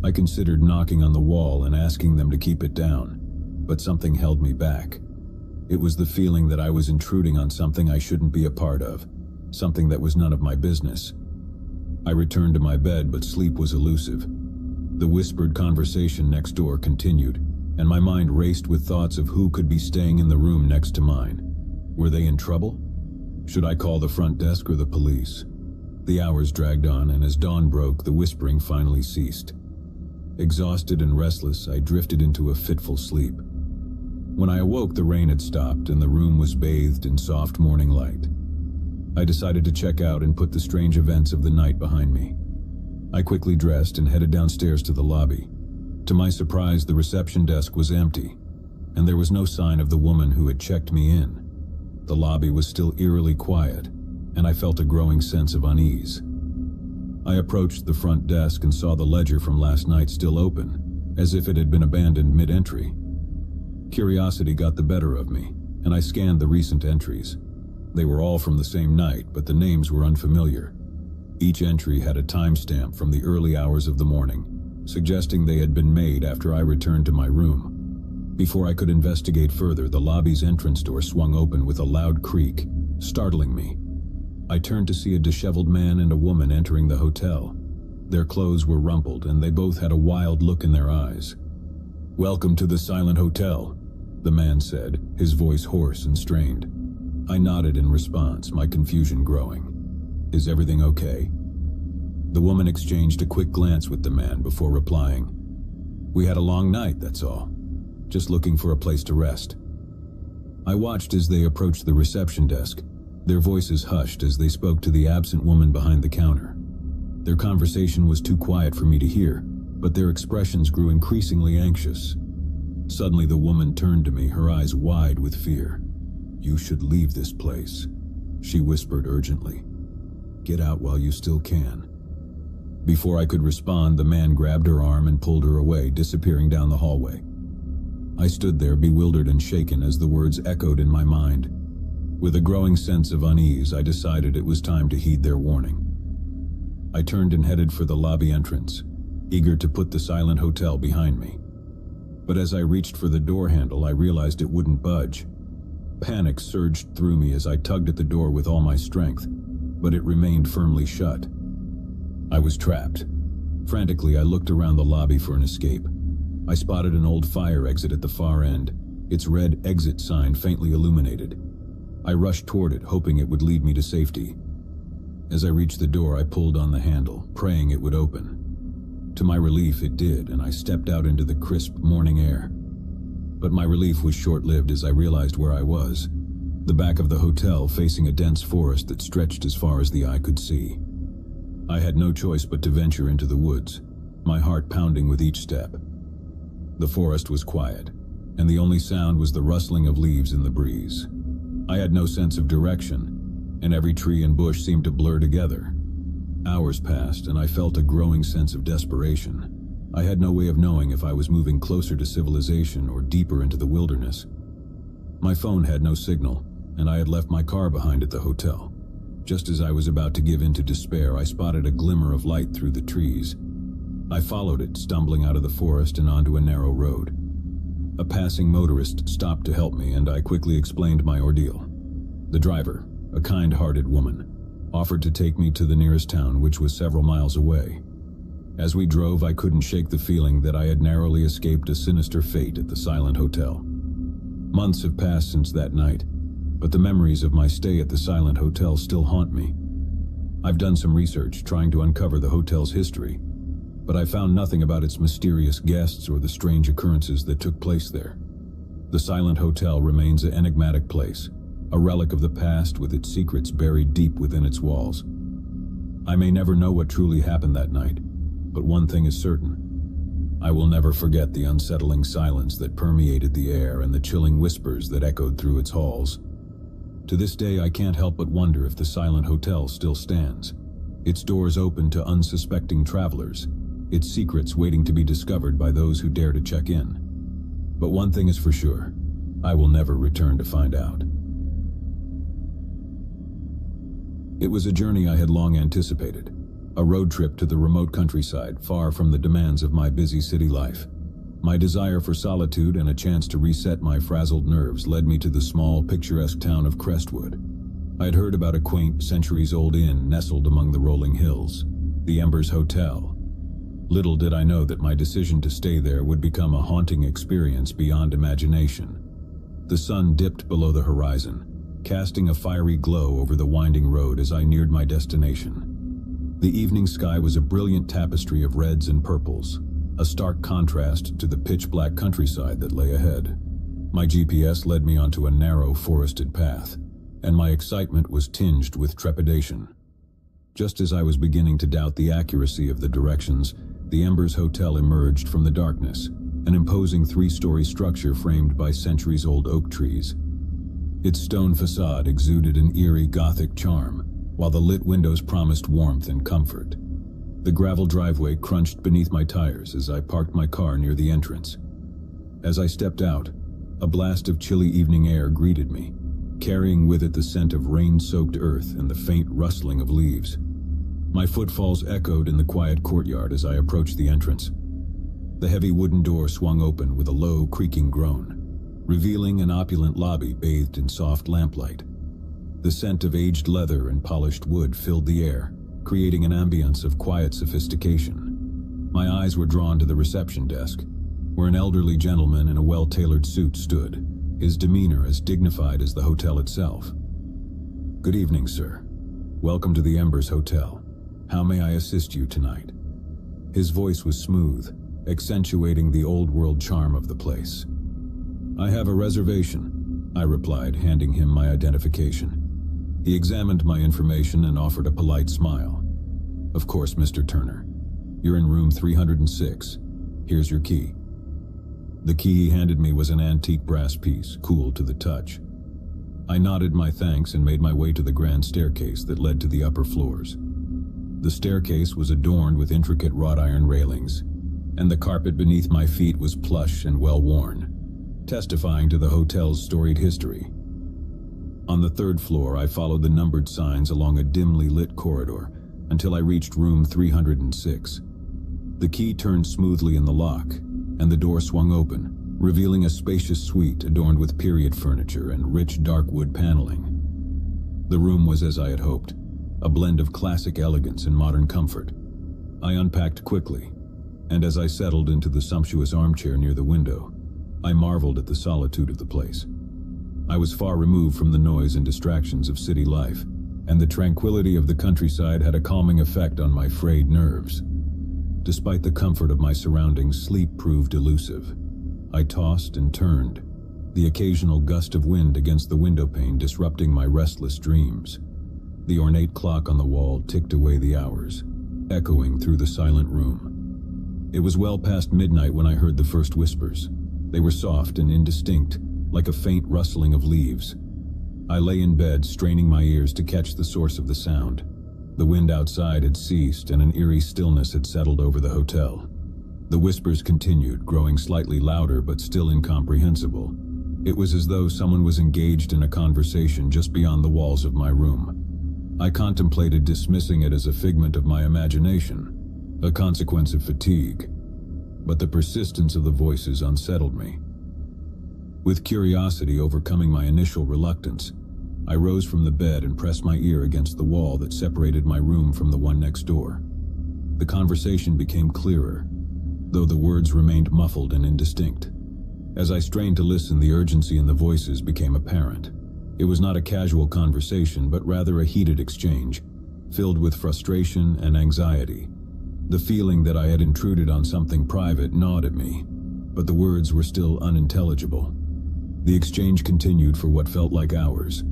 I considered knocking on the wall and asking them to keep it down, but something held me back. It was the feeling that I was intruding on something I shouldn't be a part of, something that was none of my business. I returned to my bed, but sleep was elusive. The whispered conversation next door continued, and my mind raced with thoughts of who could be staying in the room next to mine. Were they in trouble? Should I call the front desk or the police? The hours dragged on, and as dawn broke, the whispering finally ceased. Exhausted and restless, I drifted into a fitful sleep. When I awoke, the rain had stopped and the room was bathed in soft morning light. I decided to check out and put the strange events of the night behind me. I quickly dressed and headed downstairs to the lobby. To my surprise, the reception desk was empty, and there was no sign of the woman who had checked me in. The lobby was still eerily quiet, and I felt a growing sense of unease. I approached the front desk and saw the ledger from last night still open, as if it had been abandoned mid-entry. Curiosity got the better of me, and I scanned the recent entries. They were all from the same night, but the names were unfamiliar. Each entry had a timestamp from the early hours of the morning, suggesting they had been made after I returned to my room. Before I could investigate further, the lobby's entrance door swung open with a loud creak, startling me. I turned to see a disheveled man and a woman entering the hotel. Their clothes were rumpled, and they both had a wild look in their eyes. "Welcome to the Silent Hotel," the man said, his voice hoarse and strained. I nodded in response, my confusion growing. "Is everything okay?" The woman exchanged a quick glance with the man before replying. "We had a long night, that's all. Just looking for a place to rest." I watched as they approached the reception desk. Their voices hushed as they spoke to the absent woman behind the counter. Their conversation was too quiet for me to hear, but their expressions grew increasingly anxious. Suddenly the woman turned to me, her eyes wide with fear. "You should leave this place," she whispered urgently. "Get out while you still can." Before I could respond, the man grabbed her arm and pulled her away, disappearing down the hallway. I stood there, bewildered and shaken, as the words echoed in my mind. With a growing sense of unease, I decided it was time to heed their warning. I turned and headed for the lobby entrance, eager to put the Silent Hotel behind me. But as I reached for the door handle, I realized it wouldn't budge. Panic surged through me as I tugged at the door with all my strength, but it remained firmly shut. I was trapped. Frantically, I looked around the lobby for an escape. I spotted an old fire exit at the far end, its red exit sign faintly illuminated. I rushed toward it, hoping it would lead me to safety. As I reached the door, I pulled on the handle, praying it would open. To my relief, it did, and I stepped out into the crisp morning air. But my relief was short-lived as I realized where I was. the back of the hotel facing a dense forest that stretched as far as the eye could see. I had no choice but to venture into the woods, my heart pounding with each step. The forest was quiet, and the only sound was the rustling of leaves in the breeze. I had no sense of direction, and every tree and bush seemed to blur together. Hours passed, and I felt a growing sense of desperation. I had no way of knowing if I was moving closer to civilization or deeper into the wilderness. My phone had no signal, and I had left my car behind at the hotel. Just as I was about to give in to despair, I spotted a glimmer of light through the trees. I followed it, stumbling out of the forest and onto a narrow road. A passing motorist stopped to help me, and I quickly explained my ordeal. The driver, a kind-hearted woman, offered to take me to the nearest town, which was several miles away. As we drove, I couldn't shake the feeling that I had narrowly escaped a sinister fate at the Silent Hotel. Months have passed since that night, but the memories of my stay at the Silent Hotel still haunt me. I've done some research trying to uncover the hotel's history, but I found nothing about its mysterious guests or the strange occurrences that took place there. The Silent Hotel remains an enigmatic place, a relic of the past with its secrets buried deep within its walls. I may never know what truly happened that night, but one thing is certain. I will never forget the unsettling silence that permeated the air and the chilling whispers that echoed through its halls. To this day, I can't help but wonder if the Silent Hotel still stands, its doors open to unsuspecting travelers, its secrets waiting to be discovered by those who dare to check in. But one thing is for sure, I will never return to find out. It was a journey I had long anticipated, a road trip to the remote countryside, far from the demands of my busy city life. My desire for solitude and a chance to reset my frazzled nerves led me to the small, picturesque town of Crestwood. I had heard about a quaint, centuries-old inn nestled among the rolling hills, the Embers Hotel. Little did I know that my decision to stay there would become a haunting experience beyond imagination. The sun dipped below the horizon, casting a fiery glow over the winding road as I neared my destination. The evening sky was a brilliant tapestry of reds and purples, a stark contrast to the pitch-black countryside that lay ahead. My GPS led me onto a narrow, forested path, and my excitement was tinged with trepidation. Just as I was beginning to doubt the accuracy of the directions, the Embers Hotel emerged from the darkness, an imposing three-story structure framed by centuries-old oak trees. Its stone facade exuded an eerie Gothic charm, while the lit windows promised warmth and comfort. The gravel driveway crunched beneath my tires as I parked my car near the entrance. As I stepped out, a blast of chilly evening air greeted me, carrying with it the scent of rain-soaked earth and the faint rustling of leaves. My footfalls echoed in the quiet courtyard as I approached the entrance. The heavy wooden door swung open with a low, creaking groan, revealing an opulent lobby bathed in soft lamplight. The scent of aged leather and polished wood filled the air, creating an ambience of quiet sophistication. My eyes were drawn to the reception desk, where an elderly gentleman in a well-tailored suit stood, his demeanor as dignified as the hotel itself. "Good evening, sir. Welcome to the Embers Hotel. How may I assist you tonight?" His voice was smooth, accentuating the old-world charm of the place. "I have a reservation," I replied, handing him my identification. He examined my information and offered a polite smile. "Of course, Mr. Turner. You're in room 306. Here's your key." The key he handed me was an antique brass piece, cool to the touch. I nodded my thanks and made my way to the grand staircase that led to the upper floors. The staircase was adorned with intricate wrought iron railings, and the carpet beneath my feet was plush and well-worn, testifying to the hotel's storied history. On the third floor, I followed the numbered signs along a dimly lit corridor until I reached room 306. The key turned smoothly in the lock, and the door swung open, revealing a spacious suite adorned with period furniture and rich dark wood paneling. The room was as I had hoped, a blend of classic elegance and modern comfort. I unpacked quickly, and as I settled into the sumptuous armchair near the window, I marveled at the solitude of the place. I was far removed from the noise and distractions of city life, and the tranquility of the countryside had a calming effect on my frayed nerves. Despite the comfort of my surroundings, sleep proved elusive. I tossed and turned, the occasional gust of wind against the windowpane disrupting my restless dreams. The ornate clock on the wall ticked away the hours, echoing through the silent room. It was well past midnight when I heard the first whispers. They were soft and indistinct, like a faint rustling of leaves. I lay in bed, straining my ears to catch the source of the sound. The wind outside had ceased, and an eerie stillness had settled over the hotel. The whispers continued, growing slightly louder but still incomprehensible. It was as though someone was engaged in a conversation just beyond the walls of my room. I contemplated dismissing it as a figment of my imagination, a consequence of fatigue, but the persistence of the voices unsettled me. With curiosity overcoming my initial reluctance, I rose from the bed and pressed my ear against the wall that separated my room from the one next door. The conversation became clearer, though the words remained muffled and indistinct. As I strained to listen, the urgency in the voices became apparent. It was not a casual conversation, but rather a heated exchange, filled with frustration and anxiety. The feeling that I had intruded on something private gnawed at me, but the words were still unintelligible. The exchange continued for what felt like hours,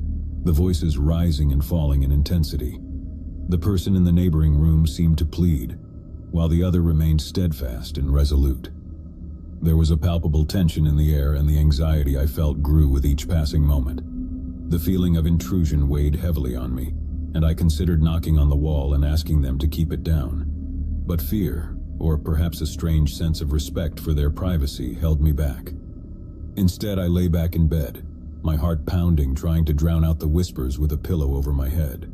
the voices rising and falling in intensity. The person in the neighboring room seemed to plead, while the other remained steadfast and resolute. There was a palpable tension in the air, and the anxiety I felt grew with each passing moment. The feeling of intrusion weighed heavily on me, and I considered knocking on the wall and asking them to keep it down. But fear, or perhaps a strange sense of respect for their privacy, held me back. Instead, I lay back in bed, my heart pounding, trying to drown out the whispers with a pillow over my head.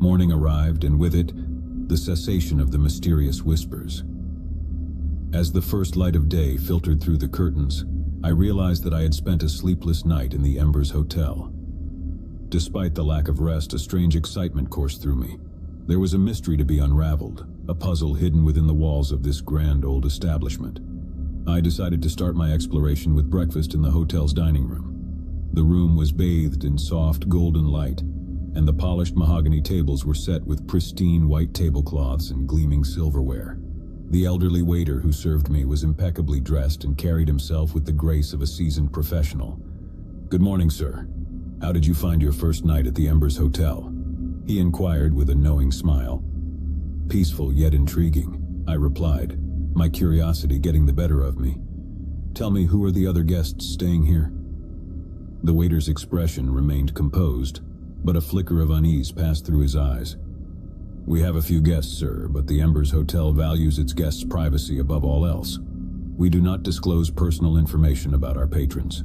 Morning arrived, and with it, the cessation of the mysterious whispers. As the first light of day filtered through the curtains, I realized that I had spent a sleepless night in the Embers Hotel. Despite the lack of rest, a strange excitement coursed through me. There was a mystery to be unraveled, a puzzle hidden within the walls of this grand old establishment. I decided to start my exploration with breakfast in the hotel's dining room. The room was bathed in soft golden light, and the polished mahogany tables were set with pristine white tablecloths and gleaming silverware. The elderly waiter who served me was impeccably dressed and carried himself with the grace of a seasoned professional. "Good morning, sir. How did you find your first night at the Embers Hotel?" he inquired with a knowing smile. "Peaceful yet intriguing," I replied, my curiosity getting the better of me. "Tell me, who are the other guests staying here?" The waiter's expression remained composed, but a flicker of unease passed through his eyes. "We have a few guests, sir, but the Embers Hotel values its guests' privacy above all else. We do not disclose personal information about our patrons."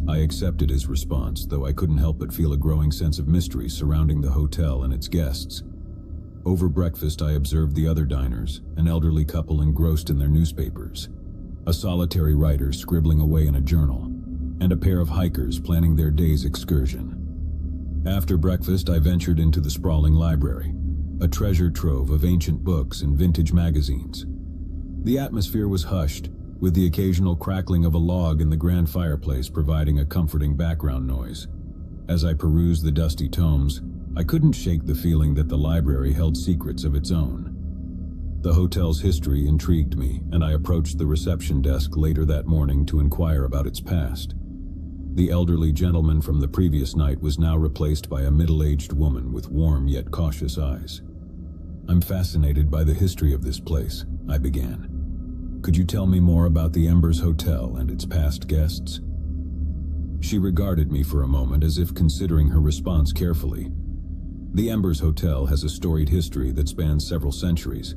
I accepted his response, though I couldn't help but feel a growing sense of mystery surrounding the hotel and its guests. Over breakfast, I observed the other diners, an elderly couple engrossed in their newspapers, a solitary writer scribbling away in a journal, and a pair of hikers planning their day's excursion. After breakfast, I ventured into the sprawling library, a treasure trove of ancient books and vintage magazines. The atmosphere was hushed, with the occasional crackling of a log in the grand fireplace providing a comforting background noise. As I perused the dusty tomes, I couldn't shake the feeling that the library held secrets of its own. The hotel's history intrigued me, and I approached the reception desk later that morning to inquire about its past. The elderly gentleman from the previous night was now replaced by a middle-aged woman with warm yet cautious eyes. "I'm fascinated by the history of this place," I began. "Could you tell me more about the Embers Hotel and its past guests?" She regarded me for a moment as if considering her response carefully. The Embers Hotel has a storied history that spans several centuries.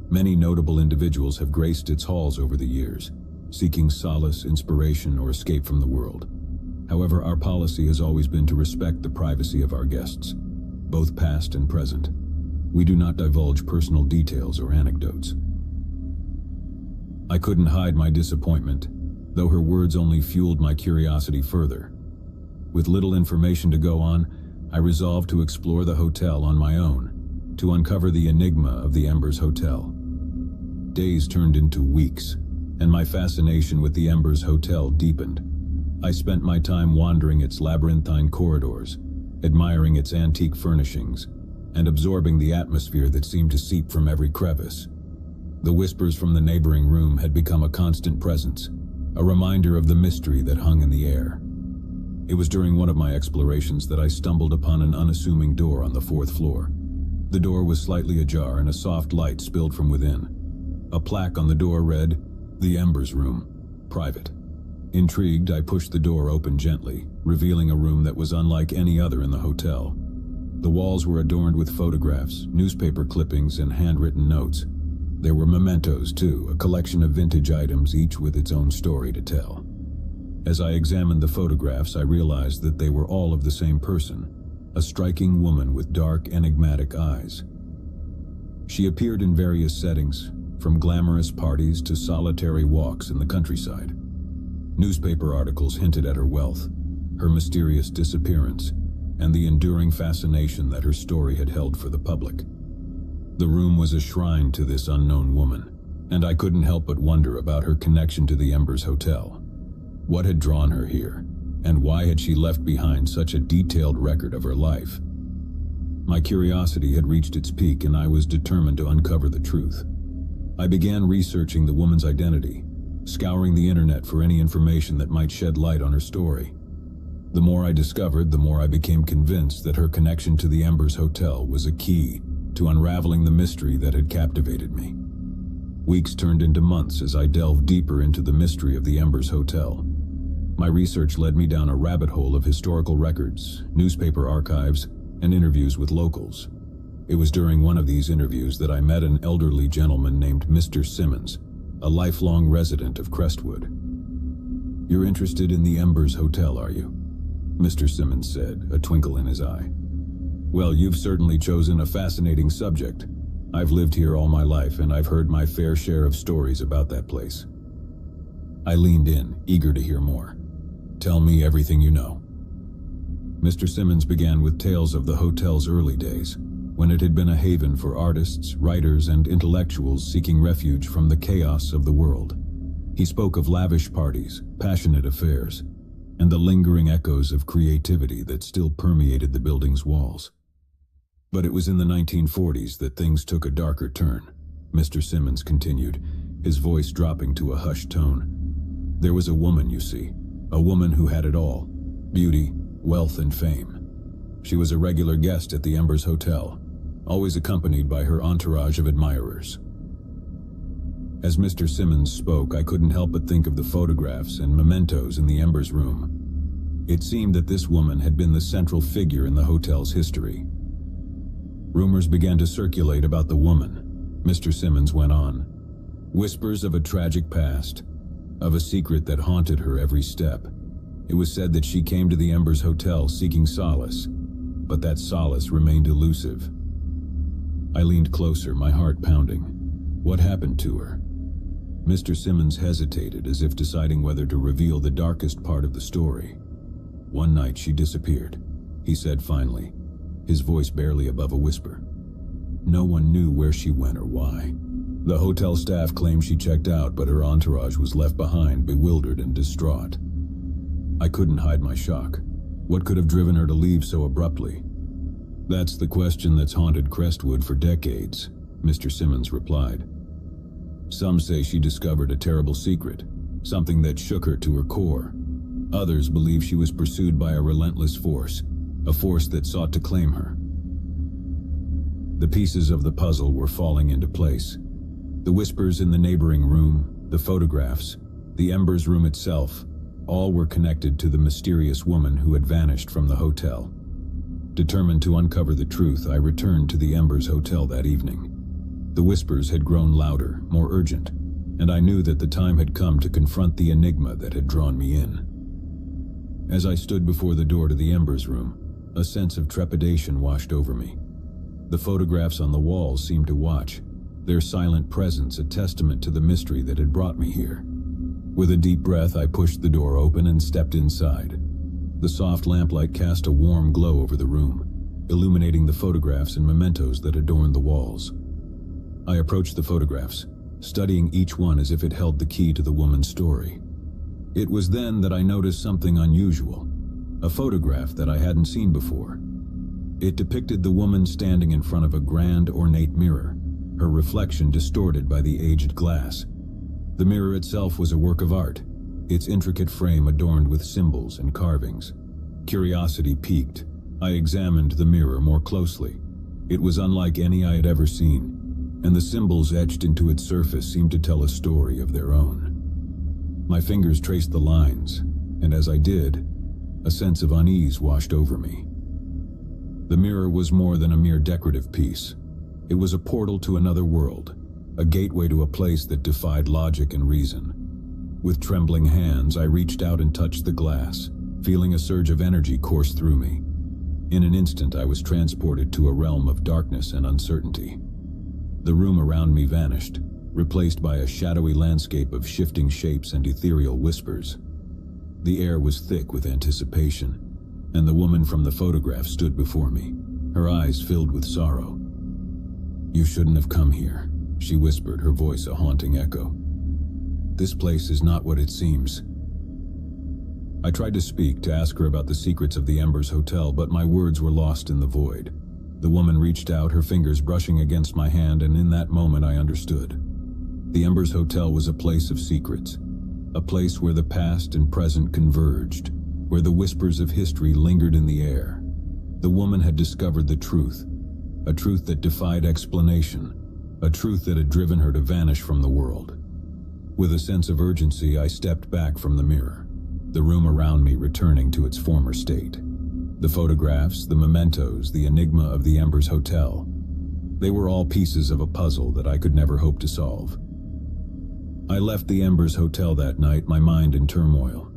Many notable individuals have graced its halls over the years, seeking solace, inspiration, or escape from the world. However, our policy has always been to respect the privacy of our guests, both past and present. We do not divulge personal details or anecdotes. I couldn't hide my disappointment, though her words only fueled my curiosity further. With little information to go on, I resolved to explore the hotel on my own, to uncover the enigma of the Embers Hotel. Days turned into weeks, and my fascination with the Embers Hotel deepened. I spent my time wandering its labyrinthine corridors, admiring its antique furnishings, and absorbing the atmosphere that seemed to seep from every crevice. The whispers from the neighboring room had become a constant presence, a reminder of the mystery that hung in the air. It was during one of my explorations that I stumbled upon an unassuming door on the 4th floor. The door was slightly ajar and a soft light spilled from within. A plaque on the door read, "The Embers Room, Private." Intrigued, I pushed the door open gently, revealing a room that was unlike any other in the hotel. The walls were adorned with photographs, newspaper clippings, and handwritten notes. There were mementos, too, a collection of vintage items, each with its own story to tell. As I examined the photographs, I realized that they were all of the same person, a striking woman with dark, enigmatic eyes. She appeared in various settings, from glamorous parties to solitary walks in the countryside. Newspaper articles hinted at her wealth, her mysterious disappearance, and the enduring fascination that her story had held for the public. The room was a shrine to this unknown woman, and I couldn't help but wonder about her connection to the Embers Hotel. What had drawn her here, and why had she left behind such a detailed record of her life? My curiosity had reached its peak, and I was determined to uncover the truth. I began researching the woman's identity, scouring the internet for any information that might shed light on her story. The more I discovered, the more I became convinced that her connection to the Embers Hotel was a key to unraveling the mystery that had captivated me. Weeks turned into months as I delved deeper into the mystery of the Embers Hotel. My research led me down a rabbit hole of historical records, newspaper archives, and interviews with locals. It was during one of these interviews that I met an elderly gentleman named Mr. Simmons, a lifelong resident of Crestwood. "You're interested in the Embers Hotel, are you?" Mr. Simmons said, a twinkle in his eye. "Well, you've certainly chosen a fascinating subject. I've lived here all my life, and I've heard my fair share of stories about that place." I leaned in, eager to hear more. "Tell me everything you know." Mr. Simmons began with tales of the hotel's early days, when it had been a haven for artists, writers, and intellectuals seeking refuge from the chaos of the world. He spoke of lavish parties, passionate affairs, and the lingering echoes of creativity that still permeated the building's walls. But it was in the 1940s that things took a darker turn, Mr. Simmons continued, his voice dropping to a hushed tone. "There was a woman, you see, a woman who had it all: beauty, wealth, and fame. She was a regular guest at the Embers Hotel, always accompanied by her entourage of admirers." As Mr. Simmons spoke, I couldn't help but think of the photographs and mementos in the Embers room. It seemed that this woman had been the central figure in the hotel's history. Rumors began to circulate about the woman, Mr. Simmons went on. Whispers of a tragic past, of a secret that haunted her every step. It was said that she came to the Embers Hotel seeking solace, but that solace remained elusive. I leaned closer, my heart pounding. What happened to her? Mr. Simmons hesitated, as if deciding whether to reveal the darkest part of the story. "One night she disappeared," he said finally, his voice barely above a whisper. "No one knew where she went or why. The hotel staff claimed she checked out, but her entourage was left behind, bewildered and distraught." I couldn't hide my shock. What could have driven her to leave so abruptly? "That's the question that's haunted Crestwood for decades," Mr. Simmons replied. "Some say she discovered a terrible secret, something that shook her to her core. Others believe she was pursued by a relentless force, a force that sought to claim her." The pieces of the puzzle were falling into place. The whispers in the neighboring room, the photographs, the Embers room itself, all were connected to the mysterious woman who had vanished from the hotel. Determined to uncover the truth, I returned to the Embers Hotel that evening. The whispers had grown louder, more urgent, and I knew that the time had come to confront the enigma that had drawn me in. As I stood before the door to the Embers room, a sense of trepidation washed over me. The photographs on the walls seemed to watch, their silent presence a testament to the mystery that had brought me here. With a deep breath, I pushed the door open and stepped inside. The soft lamplight cast a warm glow over the room, illuminating the photographs and mementos that adorned the walls. I approached the photographs, studying each one as if it held the key to the woman's story. It was then that I noticed something unusual, a photograph that I hadn't seen before. It depicted the woman standing in front of a grand, ornate mirror, her reflection distorted by the aged glass. The mirror itself was a work of art, its intricate frame adorned with symbols and carvings. Curiosity piqued. I examined the mirror more closely. It was unlike any I had ever seen, and the symbols etched into its surface seemed to tell a story of their own. My fingers traced the lines, and as I did, a sense of unease washed over me. The mirror was more than a mere decorative piece. It was a portal to another world, a gateway to a place that defied logic and reason. With trembling hands, I reached out and touched the glass, feeling a surge of energy course through me. In an instant, I was transported to a realm of darkness and uncertainty. The room around me vanished, replaced by a shadowy landscape of shifting shapes and ethereal whispers. The air was thick with anticipation, and the woman from the photograph stood before me, her eyes filled with sorrow. "You shouldn't have come here," she whispered, her voice a haunting echo. "This place is not what it seems." I tried to speak, to ask her about the secrets of the Embers Hotel, but my words were lost in the void. The woman reached out, her fingers brushing against my hand, and in that moment I understood. The Embers Hotel was a place of secrets, a place where the past and present converged, where the whispers of history lingered in the air. The woman had discovered the truth, a truth that defied explanation, a truth that had driven her to vanish from the world. With a sense of urgency, I stepped back from the mirror, the room around me returning to its former state. The photographs, the mementos, the enigma of the Embers Hotel. They were all pieces of a puzzle that I could never hope to solve. I left the Embers Hotel that night, my mind in turmoil.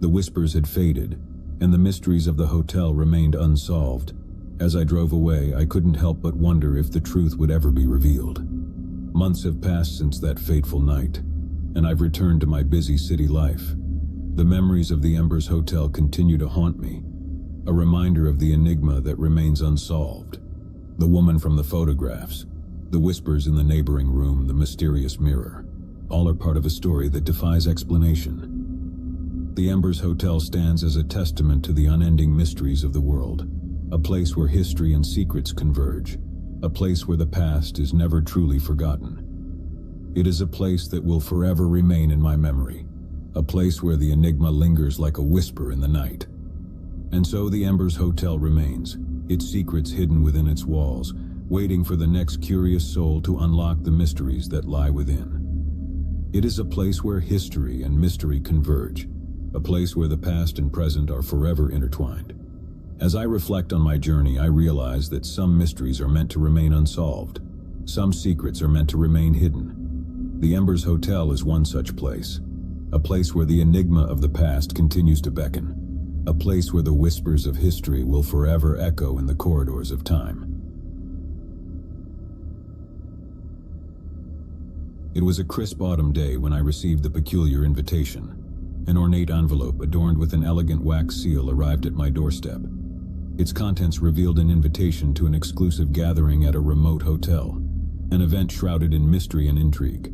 The whispers had faded, and the mysteries of the hotel remained unsolved. As I drove away, I couldn't help but wonder if the truth would ever be revealed. Months have passed since that fateful night, and I've returned to my busy city life. The memories of the Embers Hotel continue to haunt me, a reminder of the enigma that remains unsolved. The woman from the photographs, the whispers in the neighboring room, the mysterious mirror, all are part of a story that defies explanation. The Embers Hotel stands as a testament to the unending mysteries of the world, a place where history and secrets converge, a place where the past is never truly forgotten. It is a place that will forever remain in my memory, a place where the enigma lingers like a whisper in the night. And so the Embers Hotel remains, its secrets hidden within its walls, waiting for the next curious soul to unlock the mysteries that lie within. It is a place where history and mystery converge, a place where the past and present are forever intertwined. As I reflect on my journey, I realize that some mysteries are meant to remain unsolved. Some secrets are meant to remain hidden. The Embers Hotel is one such place, a place where the enigma of the past continues to beckon, a place where the whispers of history will forever echo in the corridors of time. It was a crisp autumn day when I received the peculiar invitation. An ornate envelope adorned with an elegant wax seal arrived at my doorstep. Its contents revealed an invitation to an exclusive gathering at a remote hotel, an event shrouded in mystery and intrigue.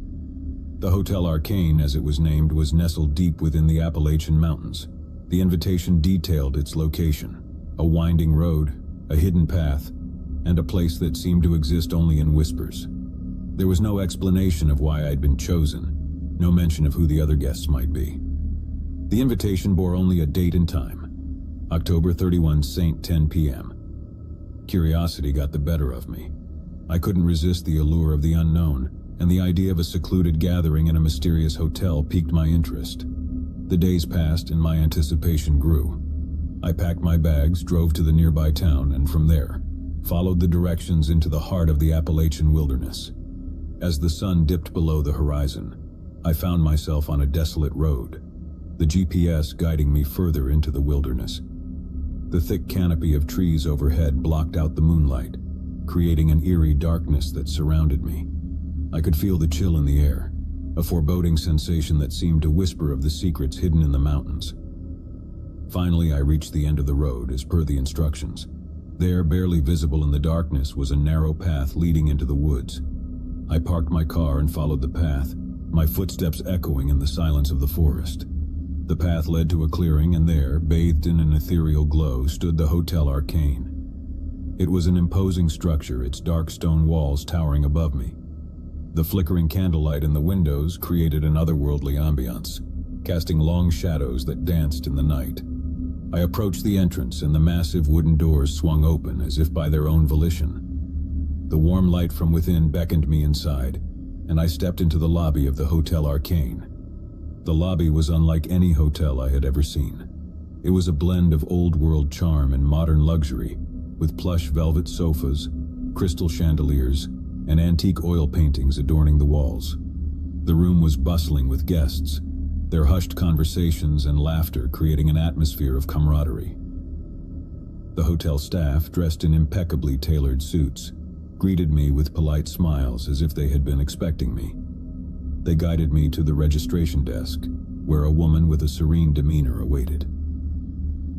The Hotel Arcane, as it was named, was nestled deep within the Appalachian Mountains. The invitation detailed its location, a winding road, a hidden path, and a place that seemed to exist only in whispers. There was no explanation of why I'd been chosen, no mention of who the other guests might be. The invitation bore only a date and time, October 31, St. 10 p.m. Curiosity got the better of me. I couldn't resist the allure of the unknown, and the idea of a secluded gathering in a mysterious hotel piqued my interest. The days passed and my anticipation grew. I packed my bags, drove to the nearby town, and from there, followed the directions into the heart of the Appalachian wilderness. As the sun dipped below the horizon, I found myself on a desolate road, the GPS guiding me further into the wilderness. The thick canopy of trees overhead blocked out the moonlight, creating an eerie darkness that surrounded me. I could feel the chill in the air, a foreboding sensation that seemed to whisper of the secrets hidden in the mountains. Finally, I reached the end of the road as per the instructions. There, barely visible in the darkness, was a narrow path leading into the woods. I parked my car and followed the path, my footsteps echoing in the silence of the forest. The path led to a clearing, and there, bathed in an ethereal glow, stood the Hotel Arcane. It was an imposing structure, its dark stone walls towering above me. The flickering candlelight in the windows created an otherworldly ambiance. casting long shadows that danced in the night. I approached the entrance, and the massive wooden doors swung open as if by their own volition. The warm light from within beckoned me inside, and I stepped into the lobby of the Hotel Arcane. The lobby was unlike any hotel I had ever seen. It was a blend of old-world charm and modern luxury, with plush velvet sofas, crystal chandeliers, and antique oil paintings adorning the walls. The room was bustling with guests, their hushed conversations and laughter creating an atmosphere of camaraderie. The hotel staff, dressed in impeccably tailored suits, greeted me with polite smiles as if they had been expecting me. They guided me to the registration desk, where a woman with a serene demeanor awaited.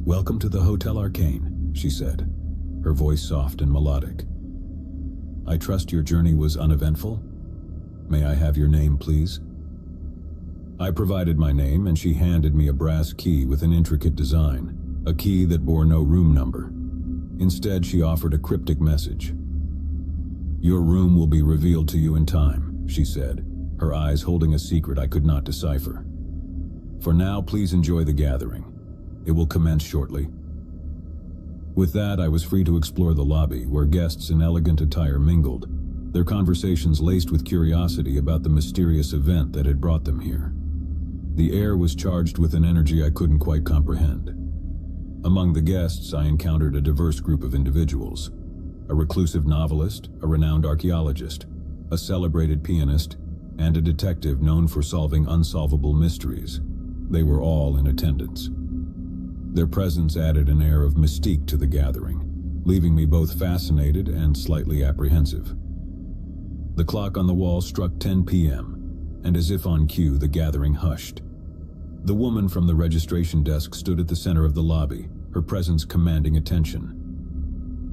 "Welcome to the Hotel Arcane," she said, her voice soft and melodic. "I trust your journey was uneventful? May I have your name, please?" I provided my name, and she handed me a brass key with an intricate design, a key that bore no room number. Instead, she offered a cryptic message. "Your room will be revealed to you in time," she said, her eyes holding a secret I could not decipher. "For now, please enjoy the gathering. It will commence shortly." With that, I was free to explore the lobby, where guests in elegant attire mingled, their conversations laced with curiosity about the mysterious event that had brought them here. The air was charged with an energy I couldn't quite comprehend. Among the guests, I encountered a diverse group of individuals: a reclusive novelist, a renowned archaeologist, a celebrated pianist, and a detective known for solving unsolvable mysteries. They were all in attendance. Their presence added an air of mystique to the gathering, leaving me both fascinated and slightly apprehensive. The clock on the wall struck 10 p.m., and as if on cue, the gathering hushed. The woman from the registration desk stood at the center of the lobby, her presence commanding attention.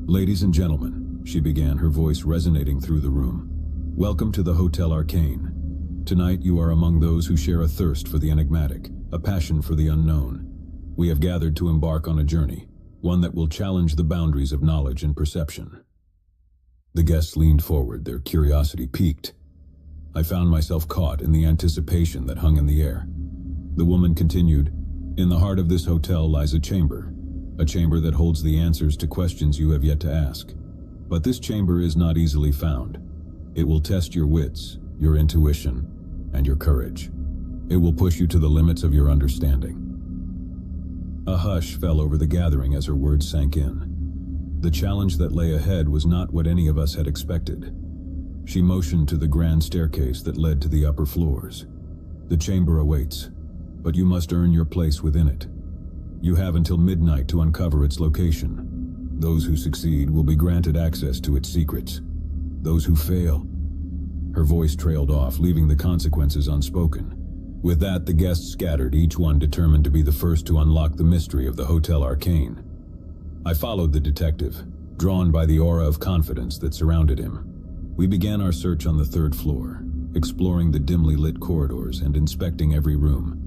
"Ladies and gentlemen," she began, her voice resonating through the room, "welcome to the Hotel Arcane. Tonight you are among those who share a thirst for the enigmatic, a passion for the unknown. We have gathered to embark on a journey, one that will challenge the boundaries of knowledge and perception." The guests leaned forward, their curiosity piqued. I found myself caught in the anticipation that hung in the air. The woman continued, "In the heart of this hotel lies a chamber that holds the answers to questions you have yet to ask. But this chamber is not easily found. It will test your wits, your intuition, and your courage. It will push you to the limits of your understanding." A hush fell over the gathering as her words sank in. The challenge that lay ahead was not what any of us had expected. She motioned to the grand staircase that led to the upper floors. "The chamber awaits, but you must earn your place within it. You have until midnight to uncover its location. Those who succeed will be granted access to its secrets. Those who fail..." Her voice trailed off, leaving the consequences unspoken. With that, the guests scattered, each one determined to be the first to unlock the mystery of the Hotel Arcane. I followed the detective, drawn by the aura of confidence that surrounded him. We began our search on the third floor, exploring the dimly lit corridors and inspecting every room.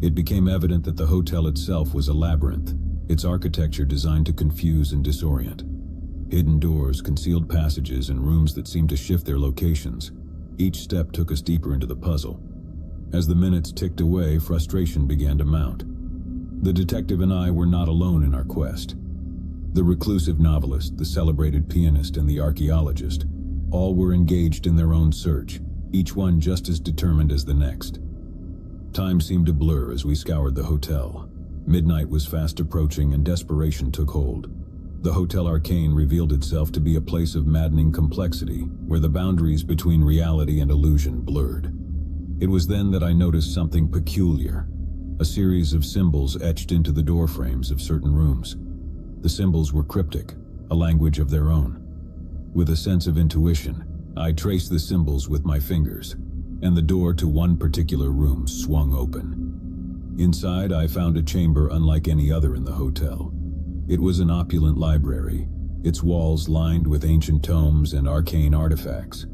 It became evident that the hotel itself was a labyrinth, its architecture designed to confuse and disorient. Hidden doors, concealed passages, and rooms that seemed to shift their locations. Each step took us deeper into the puzzle. As the minutes ticked away, frustration began to mount. The detective and I were not alone in our quest. The reclusive novelist, the celebrated pianist, and the archaeologist, all were engaged in their own search, each one just as determined as the next. Time seemed to blur as we scoured the hotel. Midnight was fast approaching and desperation took hold. The Hotel Arcane revealed itself to be a place of maddening complexity, where the boundaries between reality and illusion blurred. It was then that I noticed something peculiar, a series of symbols etched into the door frames of certain rooms. The symbols were cryptic, a language of their own. With a sense of intuition, I traced the symbols with my fingers, and the door to one particular room swung open. Inside, I found a chamber unlike any other in the hotel. It was an opulent library, its walls lined with ancient tomes and arcane artifacts.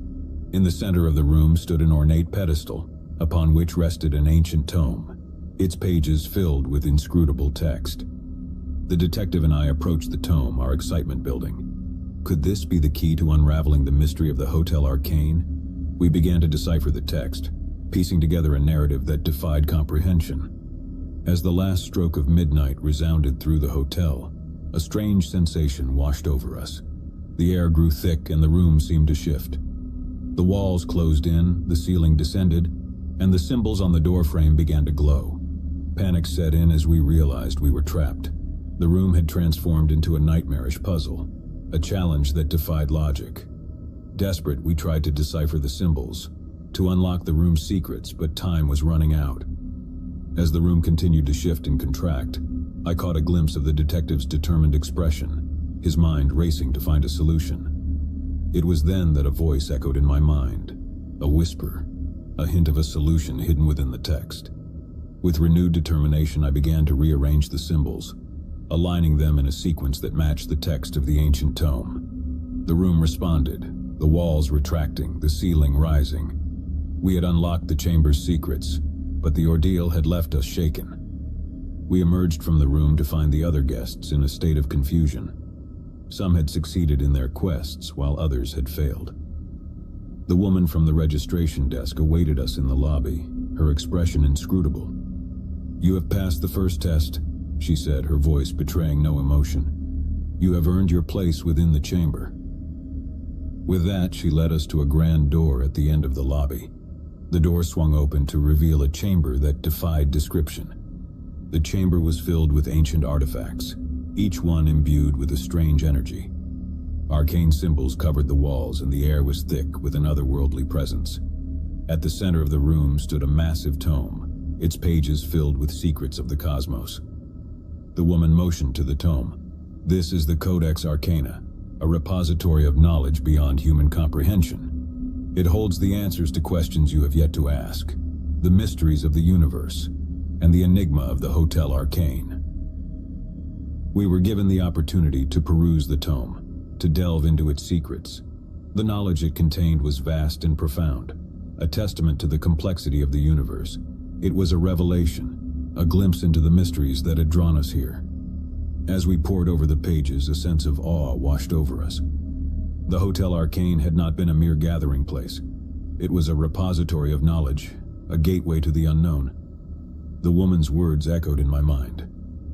In the center of the room stood an ornate pedestal, upon which rested an ancient tome, its pages filled with inscrutable text. The detective and I approached the tome, our excitement building. Could this be the key to unraveling the mystery of the Hotel Arcane? We began to decipher the text, piecing together a narrative that defied comprehension. As the last stroke of midnight resounded through the hotel, a strange sensation washed over us. The air grew thick and the room seemed to shift. The walls closed in, the ceiling descended, and the symbols on the doorframe began to glow. Panic set in as we realized we were trapped. The room had transformed into a nightmarish puzzle, a challenge that defied logic. Desperate, we tried to decipher the symbols, to unlock the room's secrets, but time was running out. As the room continued to shift and contract, I caught a glimpse of the detective's determined expression, his mind racing to find a solution. It was then that a voice echoed in my mind, a whisper, a hint of a solution hidden within the text. With renewed determination, I began to rearrange the symbols, aligning them in a sequence that matched the text of the ancient tome. The room responded, the walls retracting, the ceiling rising. We had unlocked the chamber's secrets, but the ordeal had left us shaken. We emerged from the room to find the other guests in a state of confusion. Some had succeeded in their quests, while others had failed. The woman from the registration desk awaited us in the lobby, her expression inscrutable. "You have passed the first test," she said, her voice betraying no emotion. "You have earned your place within the chamber." With that, she led us to a grand door at the end of the lobby. The door swung open to reveal a chamber that defied description. The chamber was filled with ancient artifacts, each one imbued with a strange energy. Arcane symbols covered the walls and the air was thick with an otherworldly presence. At the center of the room stood a massive tome, its pages filled with secrets of the cosmos. The woman motioned to the tome. "This is the Codex Arcana, a repository of knowledge beyond human comprehension. It holds the answers to questions you have yet to ask, the mysteries of the universe, and the enigma of the Hotel Arcane." We were given the opportunity to peruse the tome, to delve into its secrets. The knowledge it contained was vast and profound, a testament to the complexity of the universe. It was a revelation, a glimpse into the mysteries that had drawn us here. As we pored over the pages, a sense of awe washed over us. The Hotel Arcane had not been a mere gathering place. It was a repository of knowledge, a gateway to the unknown. The woman's words echoed in my mind.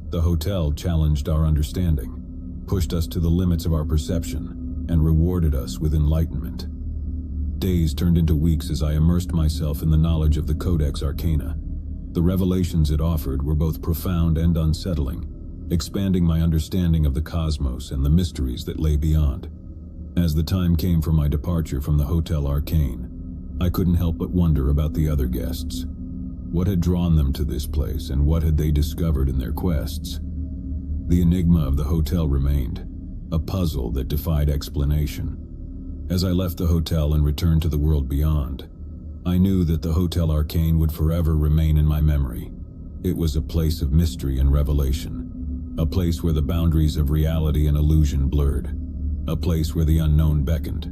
The hotel challenged our understanding, pushed us to the limits of our perception, and rewarded us with enlightenment. Days turned into weeks as I immersed myself in the knowledge of the Codex Arcana. The revelations it offered were both profound and unsettling, expanding my understanding of the cosmos and the mysteries that lay beyond. As the time came for my departure from the Hotel Arcane, I couldn't help but wonder about the other guests. What had drawn them to this place, and what had they discovered in their quests? The enigma of the hotel remained, a puzzle that defied explanation. As I left the hotel and returned to the world beyond, I knew that the Hotel Arcane would forever remain in my memory. It was a place of mystery and revelation, a place where the boundaries of reality and illusion blurred, a place where the unknown beckoned.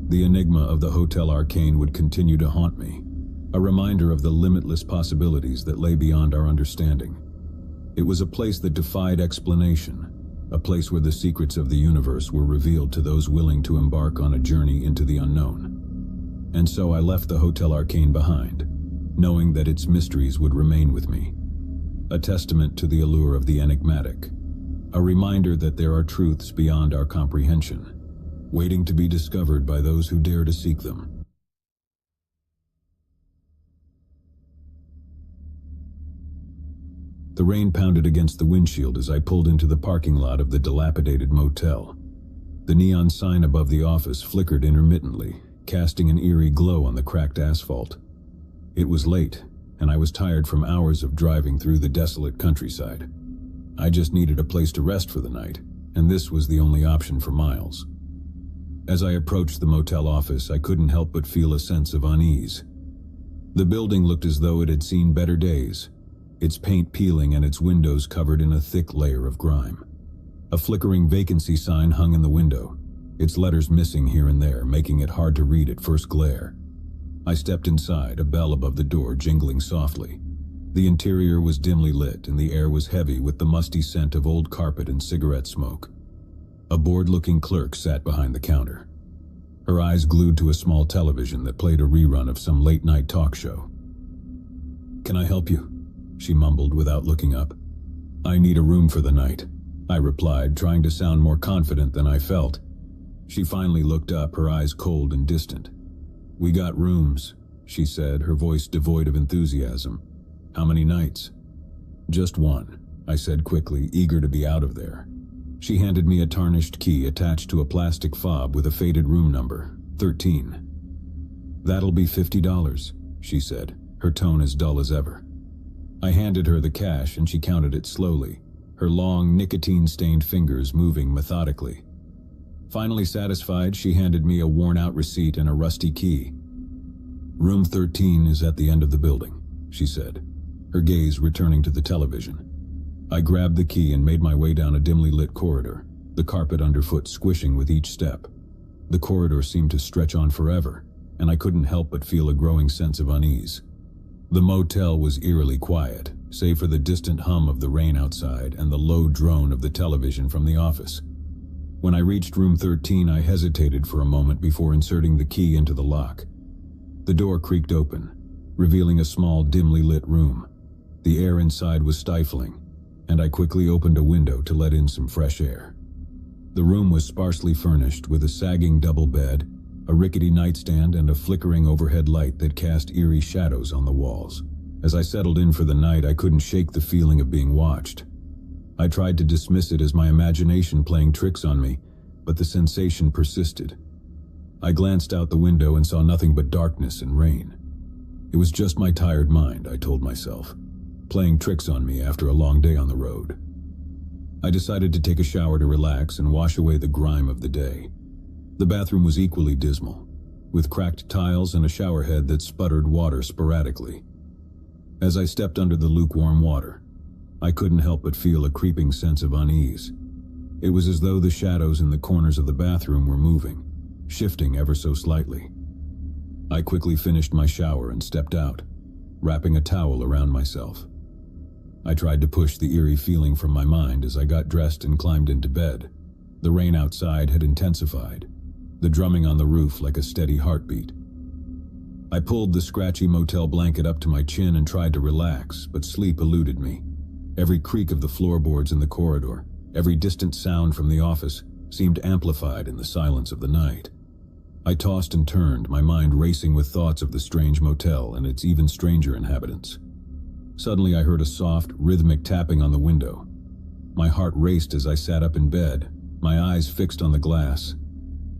The enigma of the Hotel Arcane would continue to haunt me, a reminder of the limitless possibilities that lay beyond our understanding. It was a place that defied explanation, a place where the secrets of the universe were revealed to those willing to embark on a journey into the unknown. And so I left the Hotel Arcane behind, knowing that its mysteries would remain with me. A testament to the allure of the enigmatic, a reminder that there are truths beyond our comprehension, waiting to be discovered by those who dare to seek them. The rain pounded against the windshield as I pulled into the parking lot of the dilapidated motel. The neon sign above the office flickered intermittently, casting an eerie glow on the cracked asphalt. It was late, and I was tired from hours of driving through the desolate countryside. I just needed a place to rest for the night, and this was the only option for miles. As I approached the motel office, I couldn't help but feel a sense of unease. The building looked as though it had seen better days, its paint peeling and its windows covered in a thick layer of grime. A flickering vacancy sign hung in the window, its letters missing here and there, making it hard to read at first glare. I stepped inside, a bell above the door jingling softly. The interior was dimly lit, and the air was heavy with the musty scent of old carpet and cigarette smoke. A bored-looking clerk sat behind the counter. her eyes glued to a small television that played a rerun of some late-night talk show. "Can I help you?" she mumbled without looking up. "I need a room for the night," I replied, trying to sound more confident than I felt. She finally looked up, her eyes cold and distant. "We got rooms," she said, her voice devoid of enthusiasm. "How many nights?" "Just one," I said quickly, eager to be out of there. She handed me a tarnished key attached to a plastic fob with a faded room number, 13. "That'll be $50, she said, her tone as dull as ever. I handed her the cash and she counted it slowly, her long, nicotine-stained fingers moving methodically. Finally satisfied, she handed me a worn-out receipt and a rusty key. "Room 13 is at the end of the building," she said, her gaze returning to the television. I grabbed the key and made my way down a dimly lit corridor, the carpet underfoot squishing with each step. The corridor seemed to stretch on forever, and I couldn't help but feel a growing sense of unease. The motel was eerily quiet, save for the distant hum of the rain outside and the low drone of the television from the office. When I reached room 13, I hesitated for a moment before inserting the key into the lock. The door creaked open, revealing a small, dimly lit room. The air inside was stifling, and I quickly opened a window to let in some fresh air. The room was sparsely furnished with a sagging double bed, a rickety nightstand, and a flickering overhead light that cast eerie shadows on the walls. As I settled in for the night, I couldn't shake the feeling of being watched. I tried to dismiss it as my imagination playing tricks on me, but the sensation persisted. I glanced out the window and saw nothing but darkness and rain. It was just my tired mind, I told myself, playing tricks on me after a long day on the road. I decided to take a shower to relax and wash away the grime of the day. The bathroom was equally dismal, with cracked tiles and a shower head that sputtered water sporadically. As I stepped under the lukewarm water, I couldn't help but feel a creeping sense of unease. It was as though the shadows in the corners of the bathroom were moving, shifting ever so slightly. I quickly finished my shower and stepped out, wrapping a towel around myself. I tried to push the eerie feeling from my mind as I got dressed and climbed into bed. The rain outside had intensified, the drumming on the roof like a steady heartbeat. I pulled the scratchy motel blanket up to my chin and tried to relax, but sleep eluded me. Every creak of the floorboards in the corridor, every distant sound from the office, seemed amplified in the silence of the night. I tossed and turned, my mind racing with thoughts of the strange motel and its even stranger inhabitants. Suddenly I heard a soft, rhythmic tapping on the window. My heart raced as I sat up in bed, my eyes fixed on the glass.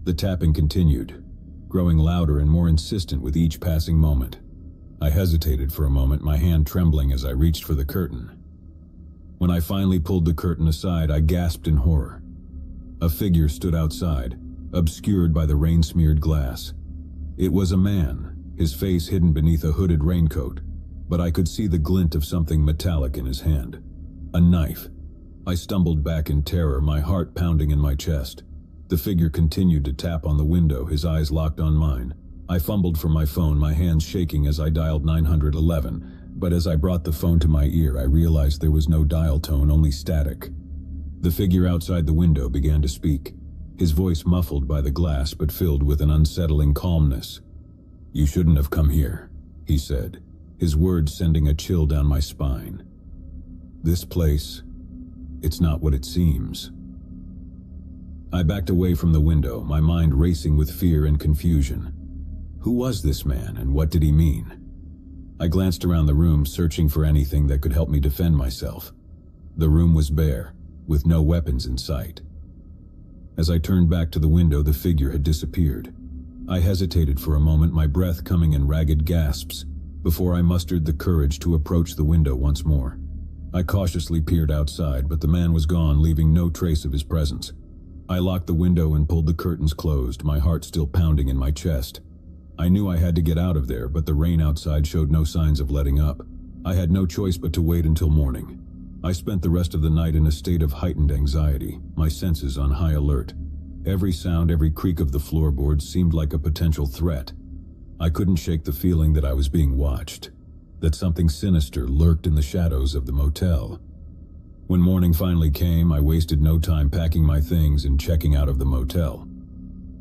The tapping continued, growing louder and more insistent with each passing moment. I hesitated for a moment, my hand trembling as I reached for the curtain. When I finally pulled the curtain aside, I gasped in horror. A figure stood outside, obscured by the rain-smeared glass. It was a man, his face hidden beneath a hooded raincoat, but I could see the glint of something metallic in his hand. A knife. I stumbled back in terror, my heart pounding in my chest. The figure continued to tap on the window, his eyes locked on mine. I fumbled for my phone, my hands shaking as I dialed 911, but as I brought the phone to my ear, I realized there was no dial tone, only static. The figure outside the window began to speak, his voice muffled by the glass but filled with an unsettling calmness. "You shouldn't have come here," he said, his words sending a chill down my spine. "This place, it's not what it seems." I backed away from the window, my mind racing with fear and confusion. Who was this man, and what did he mean? I glanced around the room, searching for anything that could help me defend myself. The room was bare, with no weapons in sight. As I turned back to the window, the figure had disappeared. I hesitated for a moment, my breath coming in ragged gasps, before I mustered the courage to approach the window once more. I cautiously peered outside, but the man was gone, leaving no trace of his presence. I locked the window and pulled the curtains closed, my heart still pounding in my chest. I knew I had to get out of there, but the rain outside showed no signs of letting up. I had no choice but to wait until morning. I spent the rest of the night in a state of heightened anxiety, my senses on high alert. Every sound, every creak of the floorboards seemed like a potential threat. I couldn't shake the feeling that I was being watched, that something sinister lurked in the shadows of the motel. When morning finally came, I wasted no time packing my things and checking out of the motel.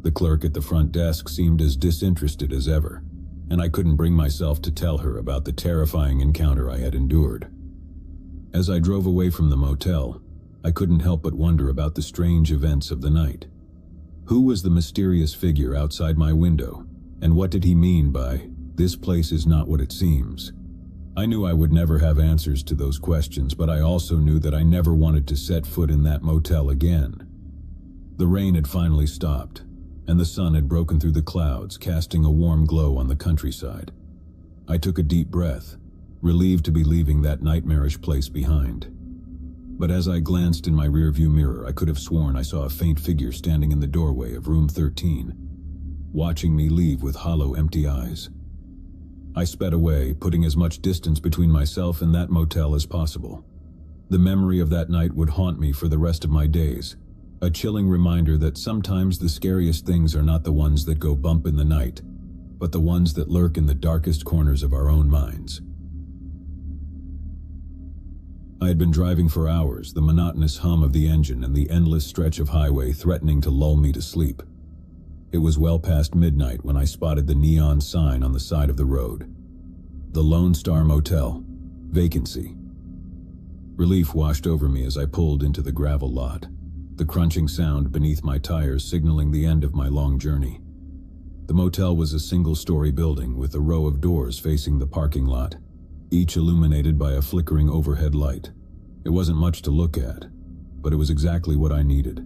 The clerk at the front desk seemed as disinterested as ever, and I couldn't bring myself to tell her about the terrifying encounter I had endured. As I drove away from the motel, I couldn't help but wonder about the strange events of the night. Who was the mysterious figure outside my window, and what did he mean by, "This place is not what it seems"? I knew I would never have answers to those questions, but I also knew that I never wanted to set foot in that motel again. The rain had finally stopped, and the sun had broken through the clouds, casting a warm glow on the countryside. I took a deep breath, relieved to be leaving that nightmarish place behind. But as I glanced in my rearview mirror, I could have sworn I saw a faint figure standing in the doorway of room 13, watching me leave with hollow, empty eyes. I sped away, putting as much distance between myself and that motel as possible. The memory of that night would haunt me for the rest of my days, a chilling reminder that sometimes the scariest things are not the ones that go bump in the night, but the ones that lurk in the darkest corners of our own minds. I had been driving for hours, the monotonous hum of the engine and the endless stretch of highway threatening to lull me to sleep. It was well past midnight when I spotted the neon sign on the side of the road. The Lone Star Motel. Vacancy. Relief washed over me as I pulled into the gravel lot, the crunching sound beneath my tires signaling the end of my long journey. The motel was a single-story building with a row of doors facing the parking lot, each illuminated by a flickering overhead light. It wasn't much to look at, but it was exactly what I needed,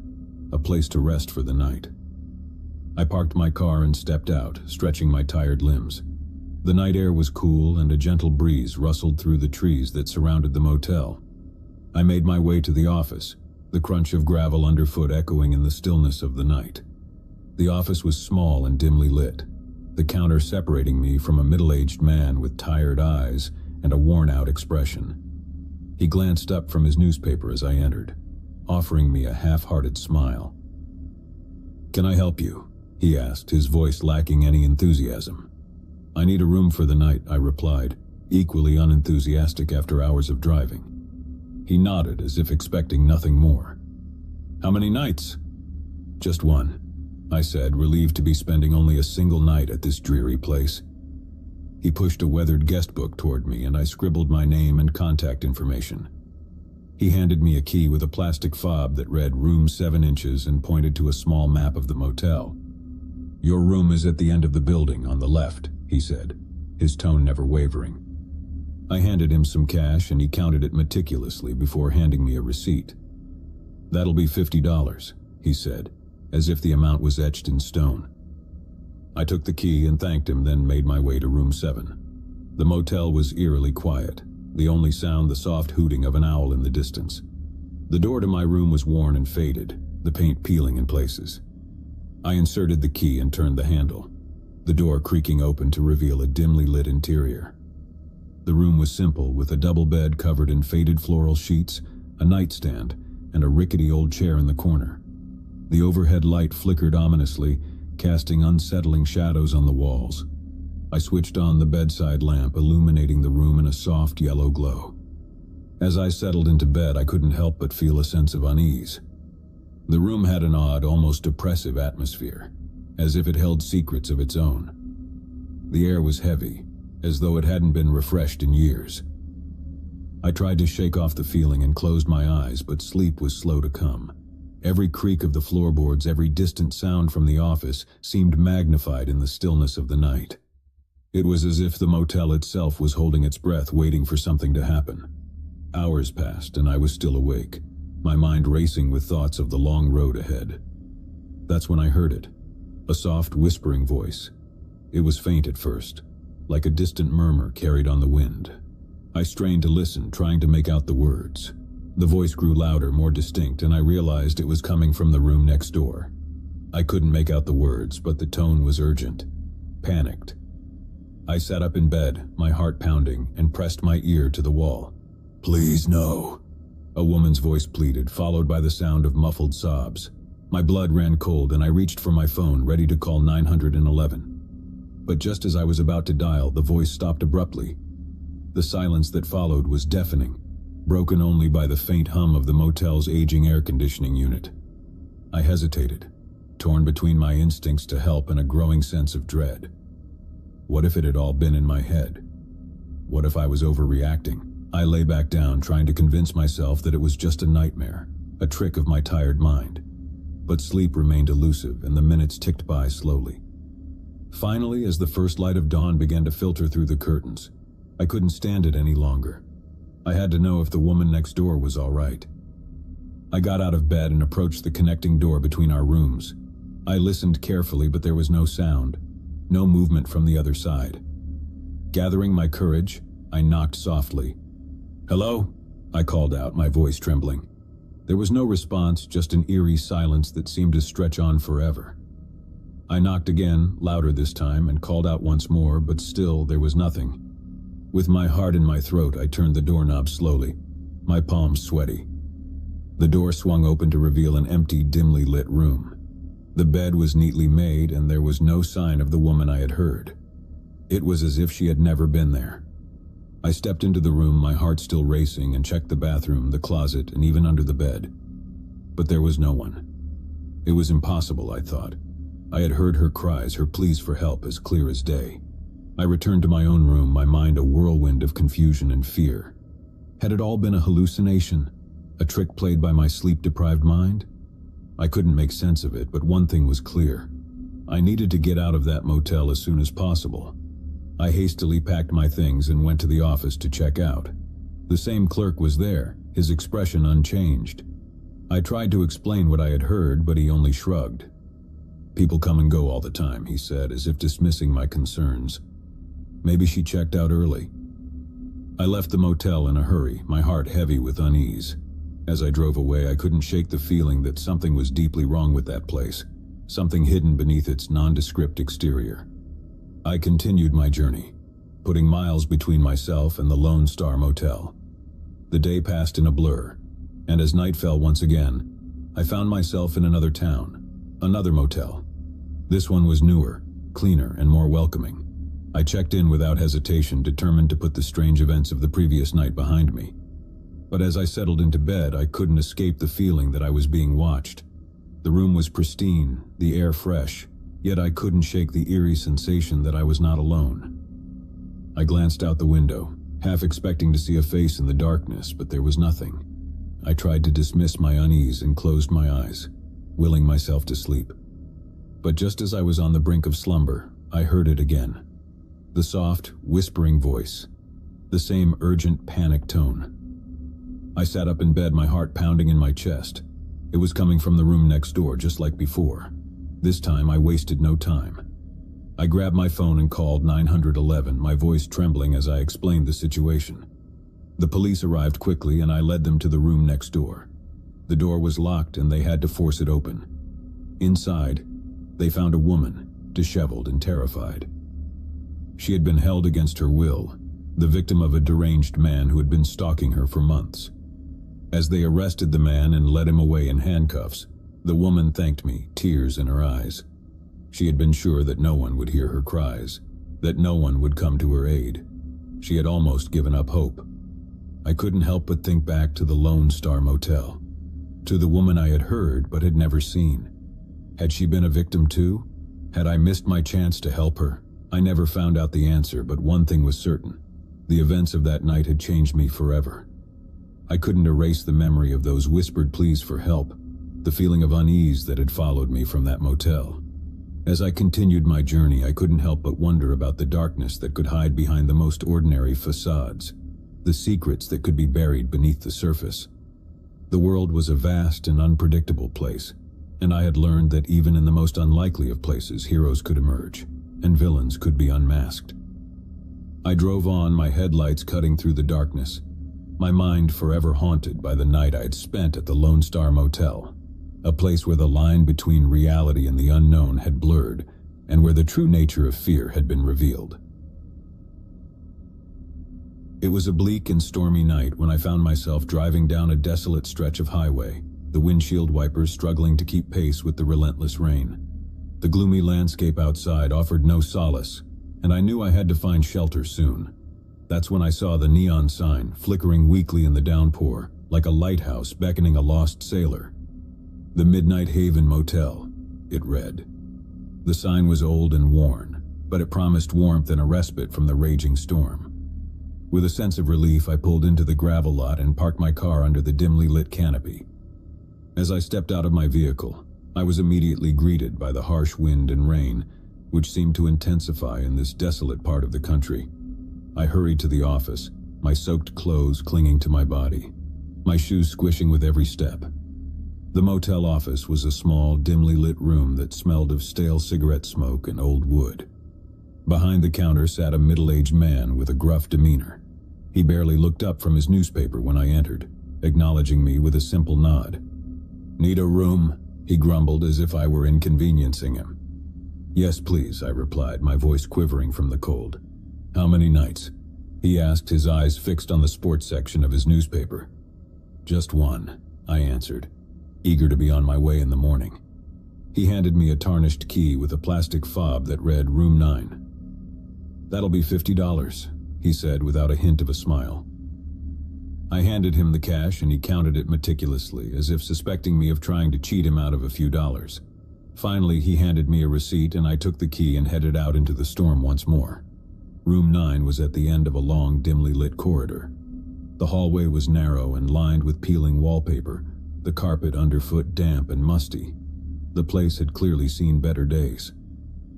a place to rest for the night. I parked my car and stepped out, stretching my tired limbs. The night air was cool and a gentle breeze rustled through the trees that surrounded the motel. I made my way to the office, the crunch of gravel underfoot echoing in the stillness of the night. The office was small and dimly lit, the counter separating me from a middle-aged man with tired eyes and a worn-out expression. He glanced up from his newspaper as I entered, offering me a half-hearted smile. "Can I help you?" he asked, his voice lacking any enthusiasm. "I need a room for the night," I replied, equally unenthusiastic after hours of driving. He nodded as if expecting nothing more. "How many nights?" "Just one," I said, relieved to be spending only a single night at this dreary place. He pushed a weathered guest book toward me and I scribbled my name and contact information. He handed me a key with a plastic fob that read room 7 inches and pointed to a small map of the motel. "Your room is at the end of the building on the left," he said, his tone never wavering. I handed him some cash and he counted it meticulously before handing me a receipt. "That'll be $50, he said, as if the amount was etched in stone. I took the key and thanked him, then made my way to room 7. The motel was eerily quiet, the only sound the soft hooting of an owl in the distance. The door to my room was worn and faded, the paint peeling in places. I inserted the key and turned the handle, the door creaking open to reveal a dimly lit interior. The room was simple, with a double bed covered in faded floral sheets, a nightstand, and a rickety old chair in the corner. The overhead light flickered ominously, casting unsettling shadows on the walls. I switched on the bedside lamp, illuminating the room in a soft yellow glow. As I settled into bed, I couldn't help but feel a sense of unease. The room had an odd, almost oppressive atmosphere, as if it held secrets of its own. The air was heavy, as though it hadn't been refreshed in years. I tried to shake off the feeling and closed my eyes, but sleep was slow to come. Every creak of the floorboards, every distant sound from the office seemed magnified in the stillness of the night. It was as if the motel itself was holding its breath, waiting for something to happen. Hours passed and I was still awake, my mind racing with thoughts of the long road ahead. That's when I heard it, a soft whispering voice. It was faint at first, like a distant murmur carried on the wind. I strained to listen, trying to make out the words. The voice grew louder, more distinct, and I realized it was coming from the room next door. I couldn't make out the words, but the tone was urgent, panicked. I sat up in bed, my heart pounding, and pressed my ear to the wall. "Please, no," a woman's voice pleaded, followed by the sound of muffled sobs. My blood ran cold and I reached for my phone, ready to call 911. But just as I was about to dial, the voice stopped abruptly. The silence that followed was deafening, broken only by the faint hum of the motel's aging air conditioning unit. I hesitated, torn between my instincts to help and a growing sense of dread. What if it had all been in my head? What if I was overreacting? I lay back down, trying to convince myself that it was just a nightmare, a trick of my tired mind. But sleep remained elusive, and the minutes ticked by slowly. Finally, as the first light of dawn began to filter through the curtains, I couldn't stand it any longer. I had to know if the woman next door was all right. I got out of bed and approached the connecting door between our rooms. I listened carefully, but there was no sound, no movement from the other side. Gathering my courage, I knocked softly. "Hello?" I called out, my voice trembling. There was no response, just an eerie silence that seemed to stretch on forever. I knocked again, louder this time, and called out once more, but still there was nothing. With my heart in my throat, I turned the doorknob slowly, my palms sweaty. The door swung open to reveal an empty, dimly lit room. The bed was neatly made, and there was no sign of the woman I had heard. It was as if she had never been there. I stepped into the room, my heart still racing, and checked the bathroom, the closet, and even under the bed. But there was no one. It was impossible, I thought. I had heard her cries, her pleas for help, as clear as day. I returned to my own room, my mind a whirlwind of confusion and fear. Had it all been a hallucination, a trick played by my sleep-deprived mind? I couldn't make sense of it, but one thing was clear. I needed to get out of that motel as soon as possible. I hastily packed my things and went to the office to check out. The same clerk was there, his expression unchanged. I tried to explain what I had heard, but he only shrugged. "People come and go all the time," he said, as if dismissing my concerns. Maybe she checked out early. I left the motel in a hurry, my heart heavy with unease. As I drove away, I couldn't shake the feeling that something was deeply wrong with that place, something hidden beneath its nondescript exterior. I continued my journey, putting miles between myself and the Lone Star Motel. The day passed in a blur, and as night fell once again, I found myself in another town, another motel. This one was newer, cleaner, and more welcoming. I checked in without hesitation, determined to put the strange events of the previous night behind me. But as I settled into bed, I couldn't escape the feeling that I was being watched. The room was pristine, the air fresh, yet I couldn't shake the eerie sensation that I was not alone. I glanced out the window, half expecting to see a face in the darkness, but there was nothing. I tried to dismiss my unease and closed my eyes, willing myself to sleep. But just as I was on the brink of slumber, I heard it again. The soft, whispering voice, the same urgent, panic tone. I sat up in bed, my heart pounding in my chest. It was coming from the room next door, just like before. This time, I wasted no time. I grabbed my phone and called 911, my voice trembling as I explained the situation. The police arrived quickly, and I led them to the room next door. The door was locked, and they had to force it open. Inside, they found a woman, disheveled and terrified. She had been held against her will, the victim of a deranged man who had been stalking her for months. As they arrested the man and led him away in handcuffs, the woman thanked me, tears in her eyes. She had been sure that no one would hear her cries, that no one would come to her aid. She had almost given up hope. I couldn't help but think back to the Lone Star Motel, to the woman I had heard but had never seen. Had she been a victim too? Had I missed my chance to help her? I never found out the answer, but one thing was certain. The events of that night had changed me forever. I couldn't erase the memory of those whispered pleas for help, the feeling of unease that had followed me from that motel. As I continued my journey, I couldn't help but wonder about the darkness that could hide behind the most ordinary facades, the secrets that could be buried beneath the surface. The world was a vast and unpredictable place, and I had learned that even in the most unlikely of places, heroes could emerge, and villains could be unmasked. I drove on, my headlights cutting through the darkness, my mind forever haunted by the night I had spent at the Lone Star Motel, a place where the line between reality and the unknown had blurred, and where the true nature of fear had been revealed. It was a bleak and stormy night when I found myself driving down a desolate stretch of highway, the windshield wipers struggling to keep pace with the relentless rain. The gloomy landscape outside offered no solace, and I knew I had to find shelter soon. That's when I saw the neon sign flickering weakly in the downpour, like a lighthouse beckoning a lost sailor. The Midnight Haven Motel, it read. The sign was old and worn, but it promised warmth and a respite from the raging storm. With a sense of relief, I pulled into the gravel lot and parked my car under the dimly lit canopy. As I stepped out of my vehicle, I was immediately greeted by the harsh wind and rain, which seemed to intensify in this desolate part of the country. I hurried to the office, my soaked clothes clinging to my body, my shoes squishing with every step. The motel office was a small, dimly lit room that smelled of stale cigarette smoke and old wood. Behind the counter sat a middle-aged man with a gruff demeanor. He barely looked up from his newspaper when I entered, acknowledging me with a simple nod. "Need a room?" he grumbled as if I were inconveniencing him. "Yes, please," I replied, my voice quivering from the cold. "How many nights?" he asked, his eyes fixed on the sports section of his newspaper. "Just one," I answered, eager to be on my way in the morning. He handed me a tarnished key with a plastic fob that read Room 9. "That'll be $50, he said without a hint of a smile. I handed him the cash and he counted it meticulously, as if suspecting me of trying to cheat him out of a few dollars. Finally, he handed me a receipt and I took the key and headed out into the storm once more. Room 9 was at the end of a long, dimly lit corridor. The hallway was narrow and lined with peeling wallpaper, the carpet underfoot damp and musty. The place had clearly seen better days.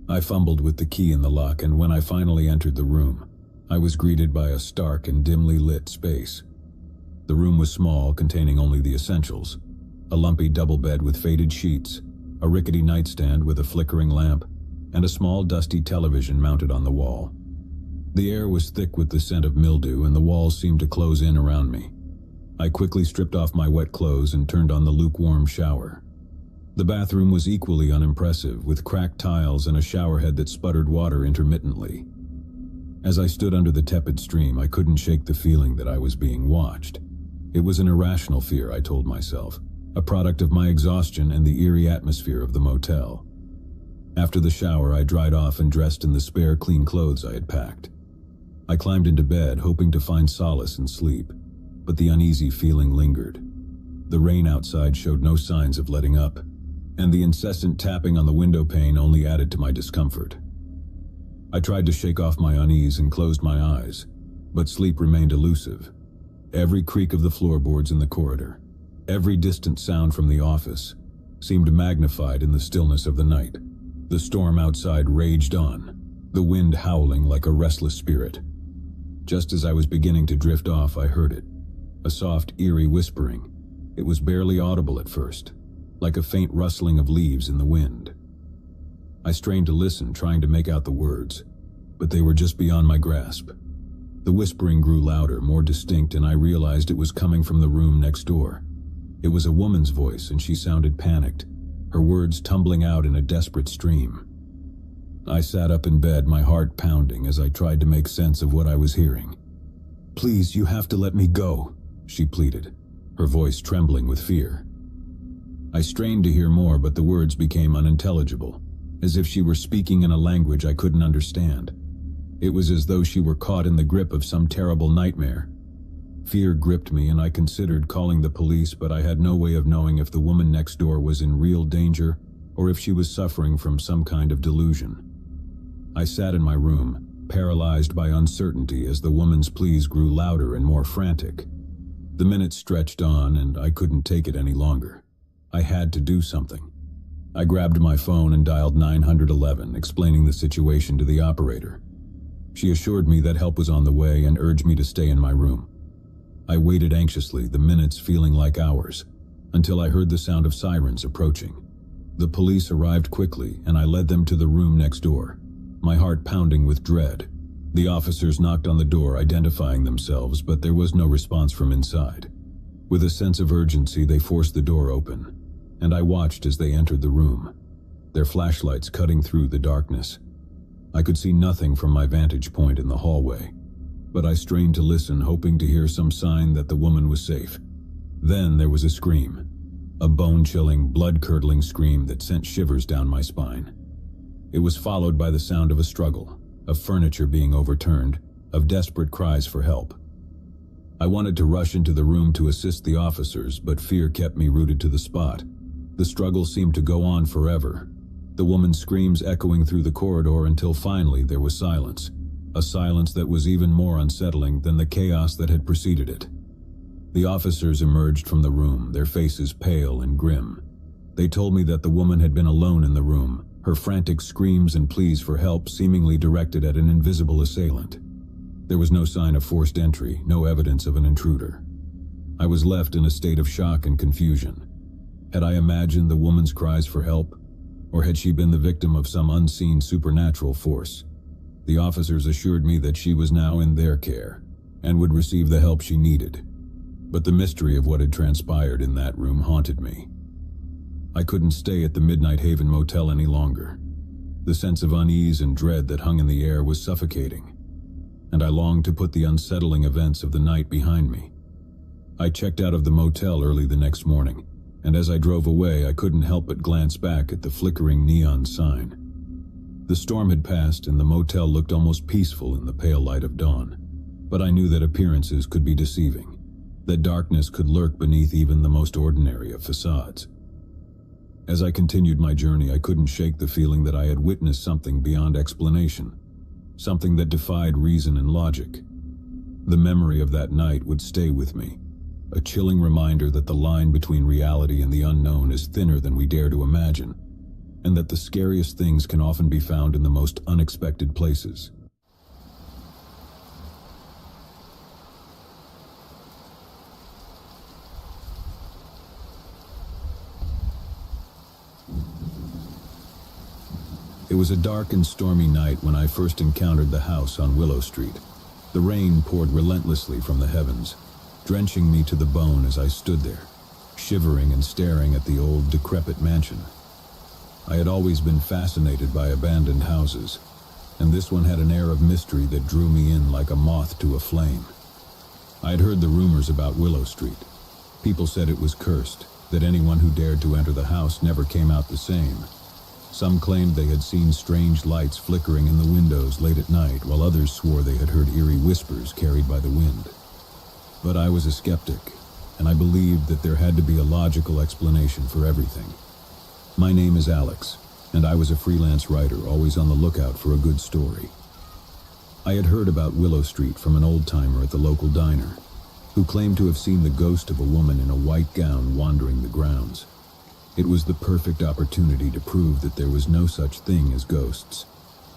I fumbled with the key in the lock, and when I finally entered the room, I was greeted by a stark and dimly lit space. The room was small, containing only the essentials: a lumpy double bed with faded sheets, a rickety nightstand with a flickering lamp, and a small dusty television mounted on the wall. The air was thick with the scent of mildew, and the walls seemed to close in around me. I quickly stripped off my wet clothes and turned on the lukewarm shower. The bathroom was equally unimpressive, with cracked tiles and a showerhead that sputtered water intermittently. As I stood under the tepid stream, I couldn't shake the feeling that I was being watched. It was an irrational fear, I told myself, a product of my exhaustion and the eerie atmosphere of the motel. After the shower, I dried off and dressed in the spare clean clothes I had packed. I climbed into bed, hoping to find solace in sleep, but the uneasy feeling lingered. The rain outside showed no signs of letting up, and the incessant tapping on the window pane only added to my discomfort. I tried to shake off my unease and closed my eyes, but sleep remained elusive. Every creak of the floorboards in the corridor, every distant sound from the office, seemed magnified in the stillness of the night. The storm outside raged on, the wind howling like a restless spirit. Just as I was beginning to drift off, I heard it, a soft, eerie whispering. It was barely audible at first, like a faint rustling of leaves in the wind. I strained to listen, trying to make out the words, but they were just beyond my grasp. The whispering grew louder, more distinct, and I realized it was coming from the room next door. It was a woman's voice, and she sounded panicked, her words tumbling out in a desperate stream. I sat up in bed, my heart pounding as I tried to make sense of what I was hearing. "Please, you have to let me go," she pleaded, her voice trembling with fear. I strained to hear more, but the words became unintelligible, as if she were speaking in a language I couldn't understand. It was as though she were caught in the grip of some terrible nightmare. Fear gripped me, and I considered calling the police, but I had no way of knowing if the woman next door was in real danger or if she was suffering from some kind of delusion. I sat in my room, paralyzed by uncertainty as the woman's pleas grew louder and more frantic. The minutes stretched on, and I couldn't take it any longer. I had to do something. I grabbed my phone and dialed 911, explaining the situation to the operator. She assured me that help was on the way and urged me to stay in my room. I waited anxiously, the minutes feeling like hours, until I heard the sound of sirens approaching. The police arrived quickly, and I led them to the room next door, my heart pounding with dread. The officers knocked on the door, identifying themselves, but there was no response from inside. With a sense of urgency, they forced the door open, and I watched as they entered the room, their flashlights cutting through the darkness. I could see nothing from my vantage point in the hallway, but I strained to listen, hoping to hear some sign that the woman was safe. Then there was a scream, a bone-chilling, blood-curdling scream that sent shivers down my spine. It was followed by the sound of a struggle, of furniture being overturned, of desperate cries for help. I wanted to rush into the room to assist the officers, but fear kept me rooted to the spot. The struggle seemed to go on forever, the woman's screams echoing through the corridor until finally there was silence. A silence that was even more unsettling than the chaos that had preceded it. The officers emerged from the room, their faces pale and grim. They told me that the woman had been alone in the room, her frantic screams and pleas for help seemingly directed at an invisible assailant. There was no sign of forced entry, no evidence of an intruder. I was left in a state of shock and confusion. Had I imagined the woman's cries for help, or had she been the victim of some unseen supernatural force? The officers assured me that she was now in their care, and would receive the help she needed. But the mystery of what had transpired in that room haunted me. I couldn't stay at the Midnight Haven Motel any longer. The sense of unease and dread that hung in the air was suffocating, and I longed to put the unsettling events of the night behind me. I checked out of the motel early the next morning, and as I drove away, I couldn't help but glance back at the flickering neon sign. The storm had passed, and the motel looked almost peaceful in the pale light of dawn, but I knew that appearances could be deceiving, that darkness could lurk beneath even the most ordinary of facades. As I continued my journey, I couldn't shake the feeling that I had witnessed something beyond explanation, something that defied reason and logic. The memory of that night would stay with me, a chilling reminder that the line between reality and the unknown is thinner than we dare to imagine, and that the scariest things can often be found in the most unexpected places. It was a dark and stormy night when I first encountered the house on Willow Street. The rain poured relentlessly from the heavens, drenching me to the bone as I stood there, shivering and staring at the old, decrepit mansion. I had always been fascinated by abandoned houses, and this one had an air of mystery that drew me in like a moth to a flame. I had heard the rumors about Willow Street. People said it was cursed, that anyone who dared to enter the house never came out the same. Some claimed they had seen strange lights flickering in the windows late at night, while others swore they had heard eerie whispers carried by the wind. But I was a skeptic, and I believed that there had to be a logical explanation for everything. My name is Alex, and I was a freelance writer, always on the lookout for a good story. I had heard about Willow Street from an old-timer at the local diner, who claimed to have seen the ghost of a woman in a white gown wandering the grounds. It was the perfect opportunity to prove that there was no such thing as ghosts,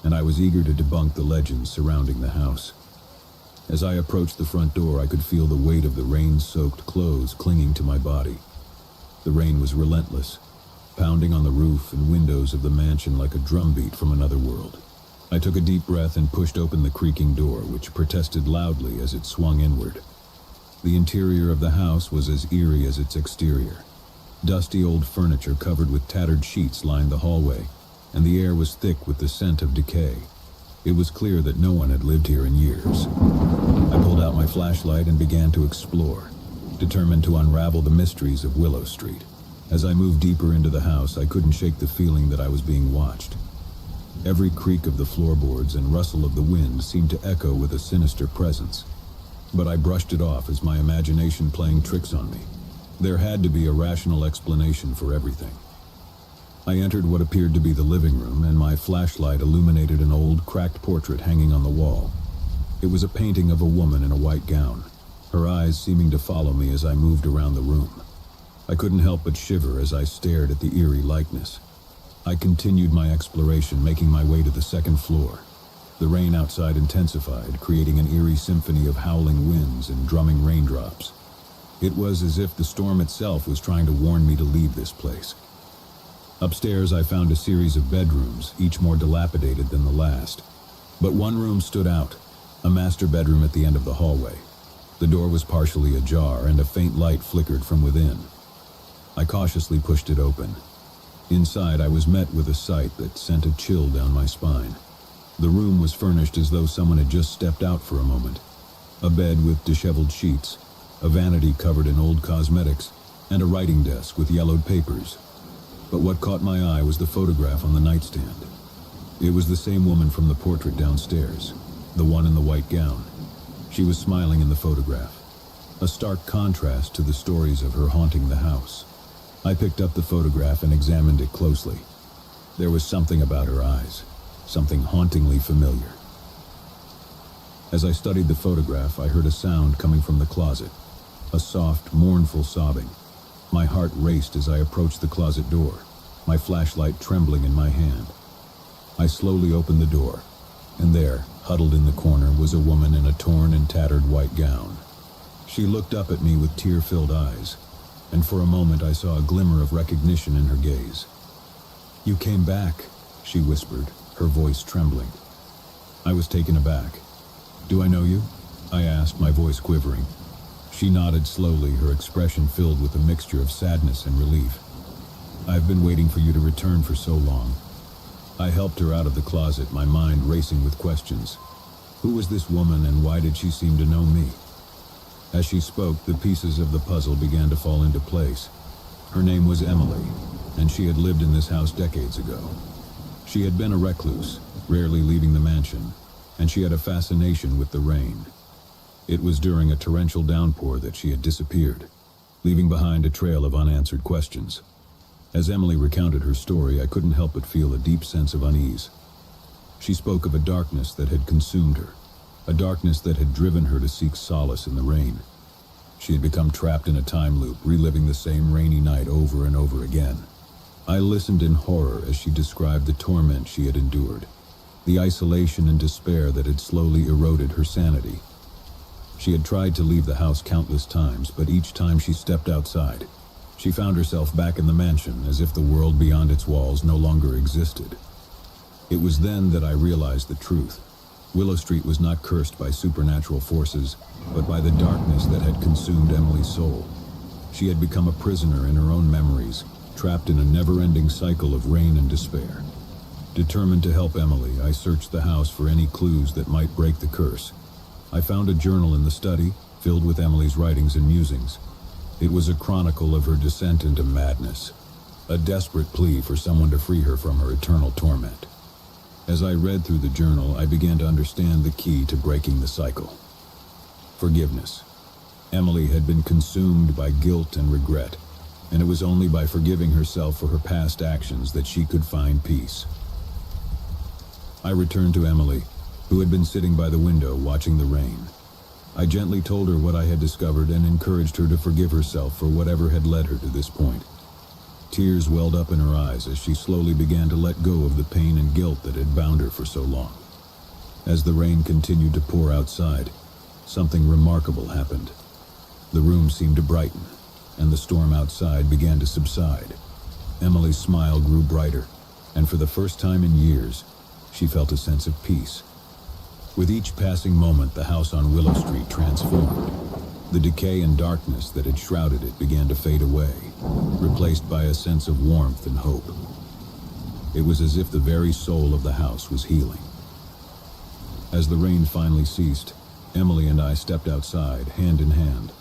and I was eager to debunk the legends surrounding the house. As I approached the front door, I could feel the weight of the rain-soaked clothes clinging to my body. The rain was relentless, pounding on the roof and windows of the mansion like a drumbeat from another world. I took a deep breath and pushed open the creaking door, which protested loudly as it swung inward. The interior of the house was as eerie as its exterior. Dusty old furniture covered with tattered sheets lined the hallway, and the air was thick with the scent of decay. It was clear that no one had lived here in years. I pulled out my flashlight and began to explore, determined to unravel the mysteries of Willow Street. As I moved deeper into the house, I couldn't shake the feeling that I was being watched. Every creak of the floorboards and rustle of the wind seemed to echo with a sinister presence. But I brushed it off as my imagination playing tricks on me. There had to be a rational explanation for everything. I entered what appeared to be the living room, and my flashlight illuminated an old, cracked portrait hanging on the wall. It was a painting of a woman in a white gown, her eyes seeming to follow me as I moved around the room. I couldn't help but shiver as I stared at the eerie likeness. I continued my exploration, making my way to the second floor. The rain outside intensified, creating an eerie symphony of howling winds and drumming raindrops. It was as if the storm itself was trying to warn me to leave this place. Upstairs, I found a series of bedrooms, each more dilapidated than the last. But one room stood out, a master bedroom at the end of the hallway. The door was partially ajar, and a faint light flickered from within. I cautiously pushed it open. Inside, I was met with a sight that sent a chill down my spine. The room was furnished as though someone had just stepped out for a moment. A bed with disheveled sheets, a vanity covered in old cosmetics, and a writing desk with yellowed papers. But what caught my eye was the photograph on the nightstand. It was the same woman from the portrait downstairs, the one in the white gown. She was smiling in the photograph, a stark contrast to the stories of her haunting the house. I picked up the photograph and examined it closely. There was something about her eyes, something hauntingly familiar. As I studied the photograph, I heard a sound coming from the closet, a soft, mournful sobbing. My heart raced as I approached the closet door, my flashlight trembling in my hand. I slowly opened the door, and there, huddled in the corner, was a woman in a torn and tattered white gown. She looked up at me with tear-filled eyes, and for a moment I saw a glimmer of recognition in her gaze. "You came back," she whispered, her voice trembling. I was taken aback. "Do I know you?" I asked, my voice quivering. She nodded slowly, her expression filled with a mixture of sadness and relief. "I've been waiting for you to return for so long." I helped her out of the closet, my mind racing with questions. Who was this woman, and why did she seem to know me? As she spoke, the pieces of the puzzle began to fall into place. Her name was Emily, and she had lived in this house decades ago. She had been a recluse, rarely leaving the mansion, and she had a fascination with the rain. It was during a torrential downpour that she had disappeared, leaving behind a trail of unanswered questions. As Emily recounted her story, I couldn't help but feel a deep sense of unease. She spoke of a darkness that had consumed her, a darkness that had driven her to seek solace in the rain. She had become trapped in a time loop, reliving the same rainy night over and over again. I listened in horror as she described the torment she had endured, the isolation and despair that had slowly eroded her sanity. She had tried to leave the house countless times, but each time she stepped outside, she found herself back in the mansion, as if the world beyond its walls no longer existed. It was then that I realized the truth. Willow Street was not cursed by supernatural forces, but by the darkness that had consumed Emily's soul. She had become a prisoner in her own memories, trapped in a never-ending cycle of rain and despair. Determined to help Emily, I searched the house for any clues that might break the curse. I found a journal in the study, filled with Emily's writings and musings. It was a chronicle of her descent into madness, a desperate plea for someone to free her from her eternal torment. As I read through the journal, I began to understand the key to breaking the cycle. Forgiveness. Emily had been consumed by guilt and regret, and it was only by forgiving herself for her past actions that she could find peace. I returned to Emily, who had been sitting by the window watching the rain. I gently told her what I had discovered and encouraged her to forgive herself for whatever had led her to this point. Tears welled up in her eyes as she slowly began to let go of the pain and guilt that had bound her for so long. As the rain continued to pour outside, something remarkable happened. The room seemed to brighten, and the storm outside began to subside. Emily's smile grew brighter, and for the first time in years, she felt a sense of peace. With each passing moment, the house on Willow Street transformed. The decay and darkness that had shrouded it began to fade away, replaced by a sense of warmth and hope. It was as if the very soul of the house was healing. As the rain finally ceased, Emily and I stepped outside, hand in hand.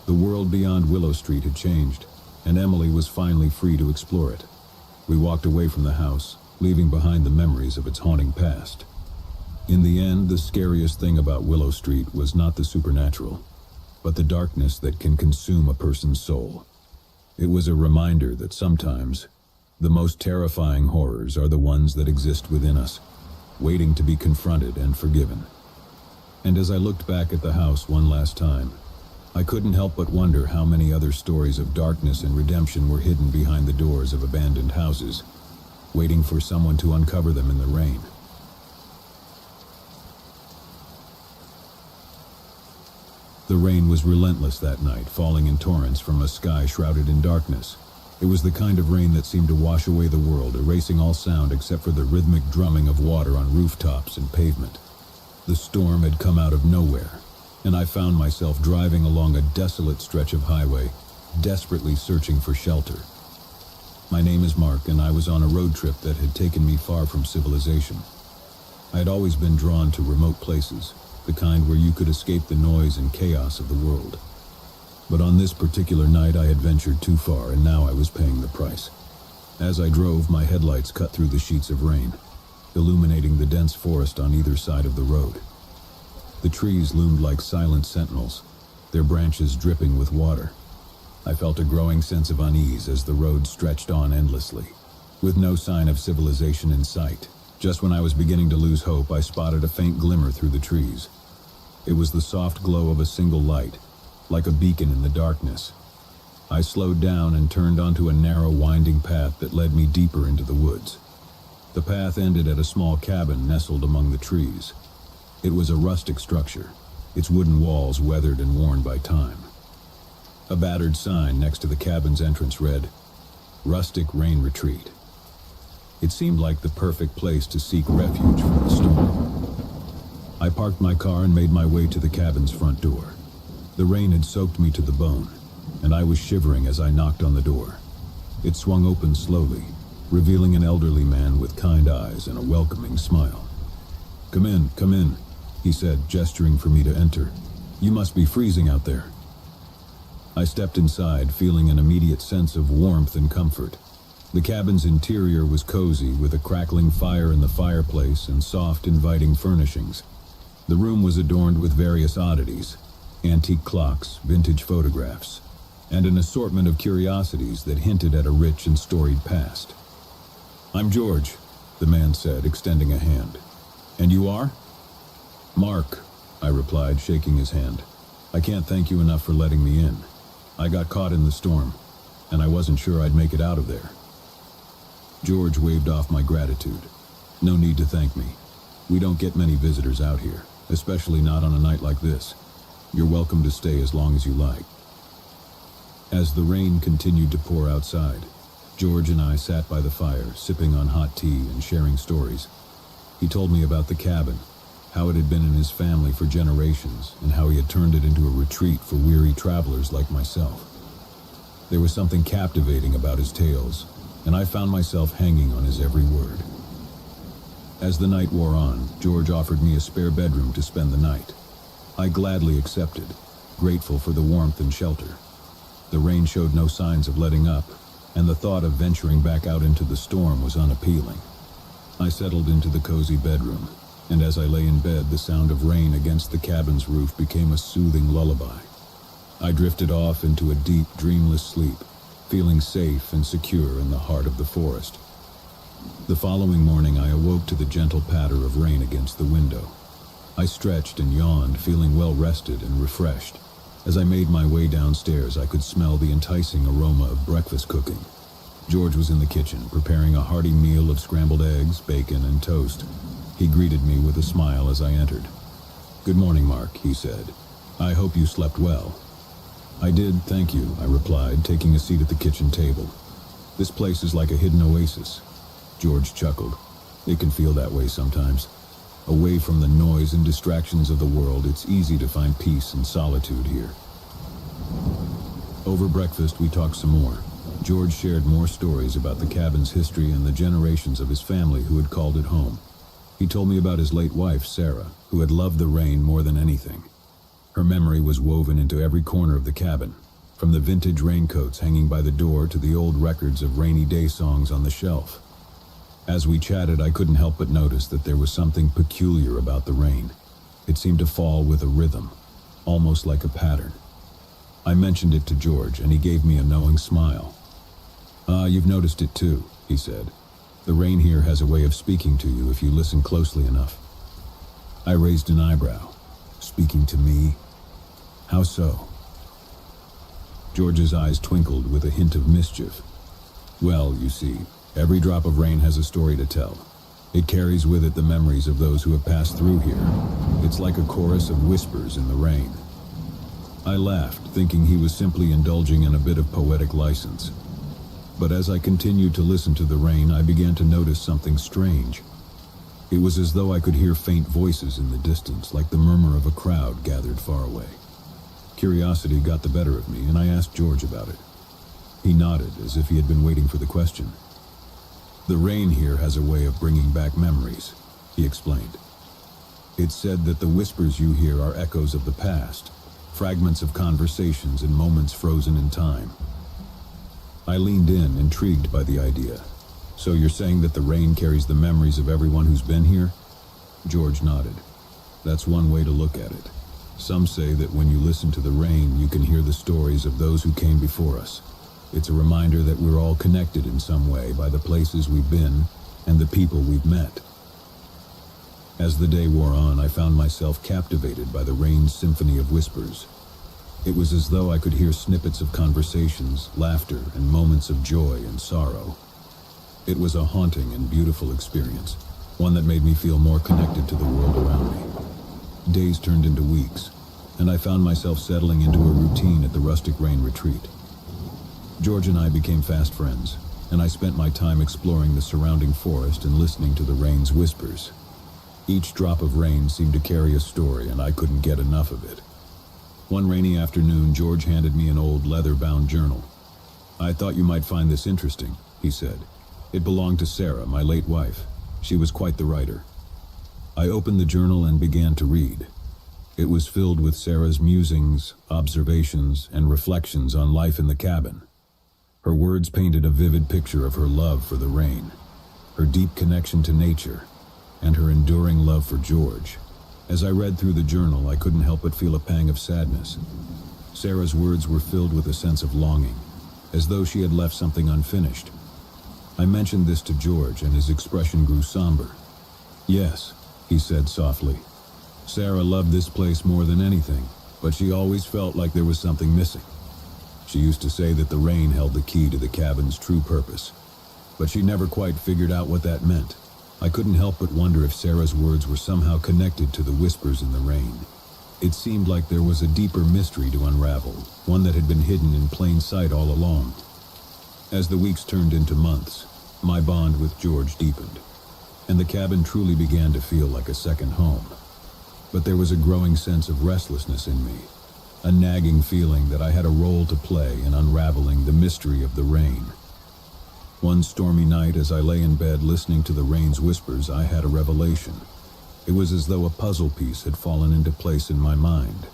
The world beyond Willow Street had changed, and Emily was finally free to explore it. We walked away from the house, leaving behind the memories of its haunting past. In the end, the scariest thing about Willow Street was not the supernatural, but the darkness that can consume a person's soul. It was a reminder that sometimes, the most terrifying horrors are the ones that exist within us, waiting to be confronted and forgiven. And as I looked back at the house one last time, I couldn't help but wonder how many other stories of darkness and redemption were hidden behind the doors of abandoned houses, waiting for someone to uncover them in the rain. The rain was relentless that night, falling in torrents from a sky shrouded in darkness. It was the kind of rain that seemed to wash away the world, erasing all sound except for the rhythmic drumming of water on rooftops and pavement. The storm had come out of nowhere, and I found myself driving along a desolate stretch of highway, desperately searching for shelter. My name is Mark, and I was on a road trip that had taken me far from civilization. I had always been drawn to remote places, the kind where you could escape the noise and chaos of the world. But on this particular night I had ventured too far, and now I was paying the price. As I drove, my headlights cut through the sheets of rain, illuminating the dense forest on either side of the road. The trees loomed like silent sentinels, their branches dripping with water. I felt a growing sense of unease as the road stretched on endlessly, with no sign of civilization in sight. Just when I was beginning to lose hope, I spotted a faint glimmer through the trees. It was the soft glow of a single light, like a beacon in the darkness. I slowed down and turned onto a narrow, winding path that led me deeper into the woods. The path ended at a small cabin nestled among the trees. It was a rustic structure, its wooden walls weathered and worn by time. A battered sign next to the cabin's entrance read, "Rustic Rain Retreat." It seemed like the perfect place to seek refuge from the storm. I parked my car and made my way to the cabin's front door. The rain had soaked me to the bone, and I was shivering as I knocked on the door. It swung open slowly, revealing an elderly man with kind eyes and a welcoming smile. Come in," he said, gesturing for me to enter. "You must be freezing out there." I stepped inside, feeling an immediate sense of warmth and comfort. The cabin's interior was cozy, with a crackling fire in the fireplace and soft, inviting furnishings. The room was adorned with various oddities, antique clocks, vintage photographs, and an assortment of curiosities that hinted at a rich and storied past. "I'm George," the man said, extending a hand. "And you are?" "Mark," I replied, shaking his hand. "I can't thank you enough for letting me in. I got caught in the storm, and I wasn't sure I'd make it out of there." George waved off my gratitude. "No need to thank me. We don't get many visitors out here, especially not on a night like this. You're welcome to stay as long as you like." As the rain continued to pour outside, George and I sat by the fire, sipping on hot tea and sharing stories. He told me about the cabin, how it had been in his family for generations, and how he had turned it into a retreat for weary travelers like myself. There was something captivating about his tales, and I found myself hanging on his every word. As the night wore on, George offered me a spare bedroom to spend the night. I gladly accepted, grateful for the warmth and shelter. The rain showed no signs of letting up, and the thought of venturing back out into the storm was unappealing. I settled into the cozy bedroom, and as I lay in bed, the sound of rain against the cabin's roof became a soothing lullaby. I drifted off into a deep, dreamless sleep, feeling safe and secure in the heart of the forest. The following morning, I awoke to the gentle patter of rain against the window. I stretched and yawned, feeling well rested and refreshed. As I made my way downstairs, I could smell the enticing aroma of breakfast cooking. George was in the kitchen, preparing a hearty meal of scrambled eggs, bacon, and toast. He greeted me with a smile as I entered. "Good morning, Mark," he said. "I hope you slept well." "I did, thank you," I replied, taking a seat at the kitchen table. "This place is like a hidden oasis." George chuckled. "It can feel that way sometimes. Away from the noise and distractions of the world, it's easy to find peace and solitude here." Over breakfast, we talked some more. George shared more stories about the cabin's history and the generations of his family who had called it home. He told me about his late wife, Sarah, who had loved the rain more than anything. Her memory was woven into every corner of the cabin, from the vintage raincoats hanging by the door to the old records of rainy day songs on the shelf. As we chatted, I couldn't help but notice that there was something peculiar about the rain. It seemed to fall with a rhythm, almost like a pattern. I mentioned it to George, and he gave me a knowing smile. "Ah, you've noticed it too," he said. "The rain here has a way of speaking to you if you listen closely enough." I raised an eyebrow. "Speaking to me? How so?" George's eyes twinkled with a hint of mischief. "Well, you see, every drop of rain has a story to tell. It carries with it the memories of those who have passed through here. It's like a chorus of whispers in the rain." I laughed, thinking he was simply indulging in a bit of poetic license. But as I continued to listen to the rain, I began to notice something strange. It was as though I could hear faint voices in the distance, like the murmur of a crowd gathered far away. Curiosity got the better of me, and I asked George about it. He nodded, as if he had been waiting for the question. "The rain here has a way of bringing back memories," he explained. "It's said that the whispers you hear are echoes of the past, fragments of conversations and moments frozen in time." I leaned in, intrigued by the idea. "So you're saying that the rain carries the memories of everyone who's been here?" George nodded. "That's one way to look at it. Some say that when you listen to the rain, you can hear the stories of those who came before us. It's a reminder that we're all connected in some way by the places we've been and the people we've met. As the day wore on, I found myself captivated by the rain's symphony of whispers. It was as though I could hear snippets of conversations, laughter, and moments of joy and sorrow. It was a haunting and beautiful experience, one that made me feel more connected to the world around me. Days turned into weeks, and I found myself settling into a routine at the rustic rain retreat. George and I became fast friends, and I spent my time exploring the surrounding forest and listening to the rain's whispers. Each drop of rain seemed to carry a story, and I couldn't get enough of it. One rainy afternoon, George handed me an old leather-bound journal. "I thought you might find this interesting," he said. "It belonged to Sarah, my late wife. She was quite the writer." I opened the journal and began to read. It was filled with Sarah's musings, observations, and reflections on life in the cabin. Her words painted a vivid picture of her love for the rain, her deep connection to nature, and her enduring love for George. As I read through the journal, I couldn't help but feel a pang of sadness. Sarah's words were filled with a sense of longing, as though she had left something unfinished. I mentioned this to George, and his expression grew somber. "Yes," he said softly. "Sarah loved this place more than anything, but she always felt like there was something missing. She used to say that the rain held the key to the cabin's true purpose, but she never quite figured out what that meant." I couldn't help but wonder if Sarah's words were somehow connected to the whispers in the rain. It seemed like there was a deeper mystery to unravel, one that had been hidden in plain sight all along. As the weeks turned into months, my bond with George deepened, and the cabin truly began to feel like a second home. But there was a growing sense of restlessness in me, a nagging feeling that I had a role to play in unraveling the mystery of the rain. One stormy night, as I lay in bed listening to the rain's whispers, I had a revelation. It was as though a puzzle piece had fallen into place in my mind.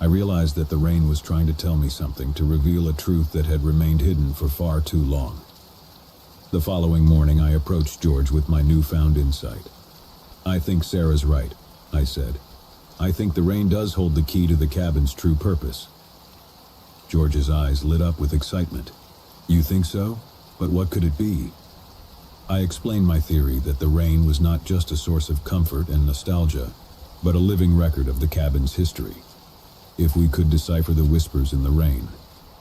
I realized that the rain was trying to tell me something, to reveal a truth that had remained hidden for far too long. The following morning, I approached George with my newfound insight. "I think Sarah's right," I said. "I think the rain does hold the key to the cabin's true purpose." George's eyes lit up with excitement. "You think so? But what could it be?" I explained my theory that the rain was not just a source of comfort and nostalgia, but a living record of the cabin's history. If we could decipher the whispers in the rain,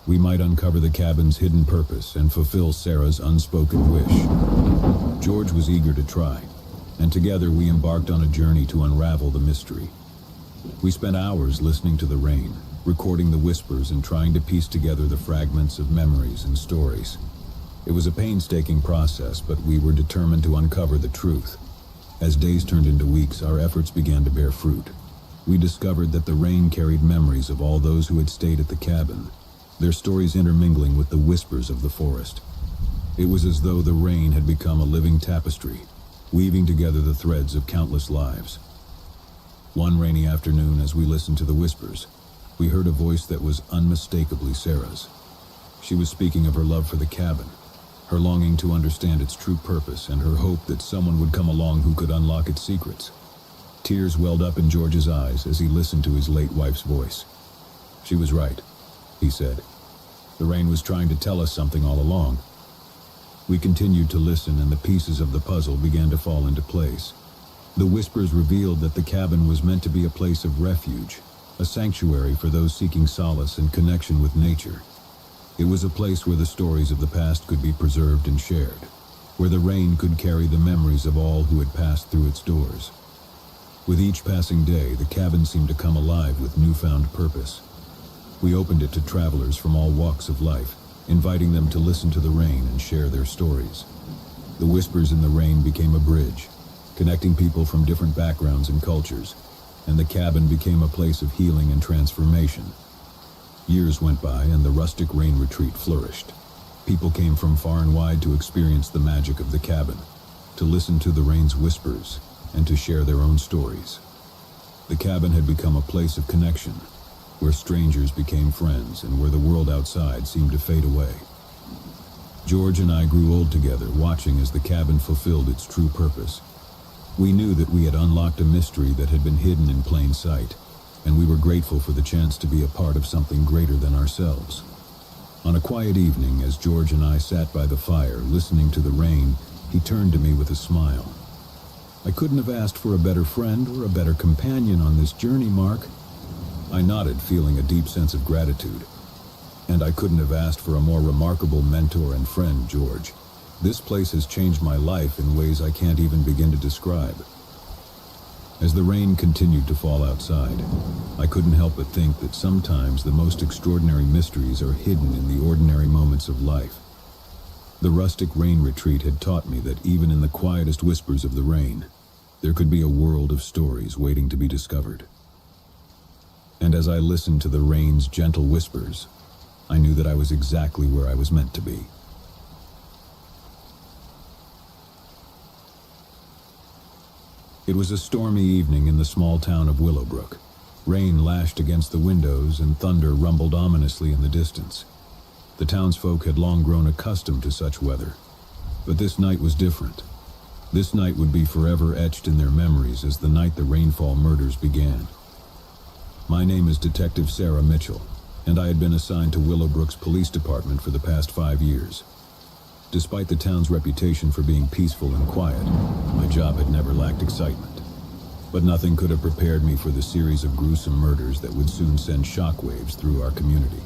we might uncover the cabin's hidden purpose and fulfill Sarah's unspoken wish. George was eager to try, and together we embarked on a journey to unravel the mystery. We spent hours listening to the rain, recording the whispers and trying to piece together the fragments of memories and stories. It was a painstaking process, but we were determined to uncover the truth. As days turned into weeks, our efforts began to bear fruit. We discovered that the rain carried memories of all those who had stayed at the cabin, their stories intermingling with the whispers of the forest. It was as though the rain had become a living tapestry, weaving together the threads of countless lives. One rainy afternoon, as we listened to the whispers, we heard a voice that was unmistakably Sarah's. She was speaking of her love for the cabin, her longing to understand its true purpose, and her hope that someone would come along who could unlock its secrets. Tears welled up in George's eyes as he listened to his late wife's voice. "She was right," he said. "The rain was trying to tell us something all along." We continued to listen, and the pieces of the puzzle began to fall into place. The whispers revealed that the cabin was meant to be a place of refuge, a sanctuary for those seeking solace and connection with nature. It was a place where the stories of the past could be preserved and shared, where the rain could carry the memories of all who had passed through its doors. With each passing day, the cabin seemed to come alive with newfound purpose. We opened it to travelers from all walks of life, inviting them to listen to the rain and share their stories. The whispers in the rain became a bridge, connecting people from different backgrounds and cultures, and the cabin became a place of healing and transformation. Years went by, and the rustic rain retreat flourished. People came from far and wide to experience the magic of the cabin, to listen to the rain's whispers, and to share their own stories. The cabin had become a place of connection, where strangers became friends and where the world outside seemed to fade away. George and I grew old together, watching as the cabin fulfilled its true purpose. We knew that we had unlocked a mystery that had been hidden in plain sight, and we were grateful for the chance to be a part of something greater than ourselves. On a quiet evening, as George and I sat by the fire, listening to the rain, he turned to me with a smile. "I couldn't have asked for a better friend or a better companion on this journey, Mark." I nodded, feeling a deep sense of gratitude. "And I couldn't have asked for a more remarkable mentor and friend, George. This place has changed my life in ways I can't even begin to describe." As the rain continued to fall outside, I couldn't help but think that sometimes the most extraordinary mysteries are hidden in the ordinary moments of life. The rustic rain retreat had taught me that even in the quietest whispers of the rain, there could be a world of stories waiting to be discovered. And as I listened to the rain's gentle whispers, I knew that I was exactly where I was meant to be. It was a stormy evening in the small town of Willowbrook. Rain lashed against the windows and thunder rumbled ominously in the distance. The townsfolk had long grown accustomed to such weather, but this night was different. This night would be forever etched in their memories as the night the Rainfall murders began. My name is Detective Sarah Mitchell, and I had been assigned to Willowbrook's police department for the past 5 years. Despite the town's reputation for being peaceful and quiet, my job had never lacked excitement. But nothing could have prepared me for the series of gruesome murders that would soon send shockwaves through our community.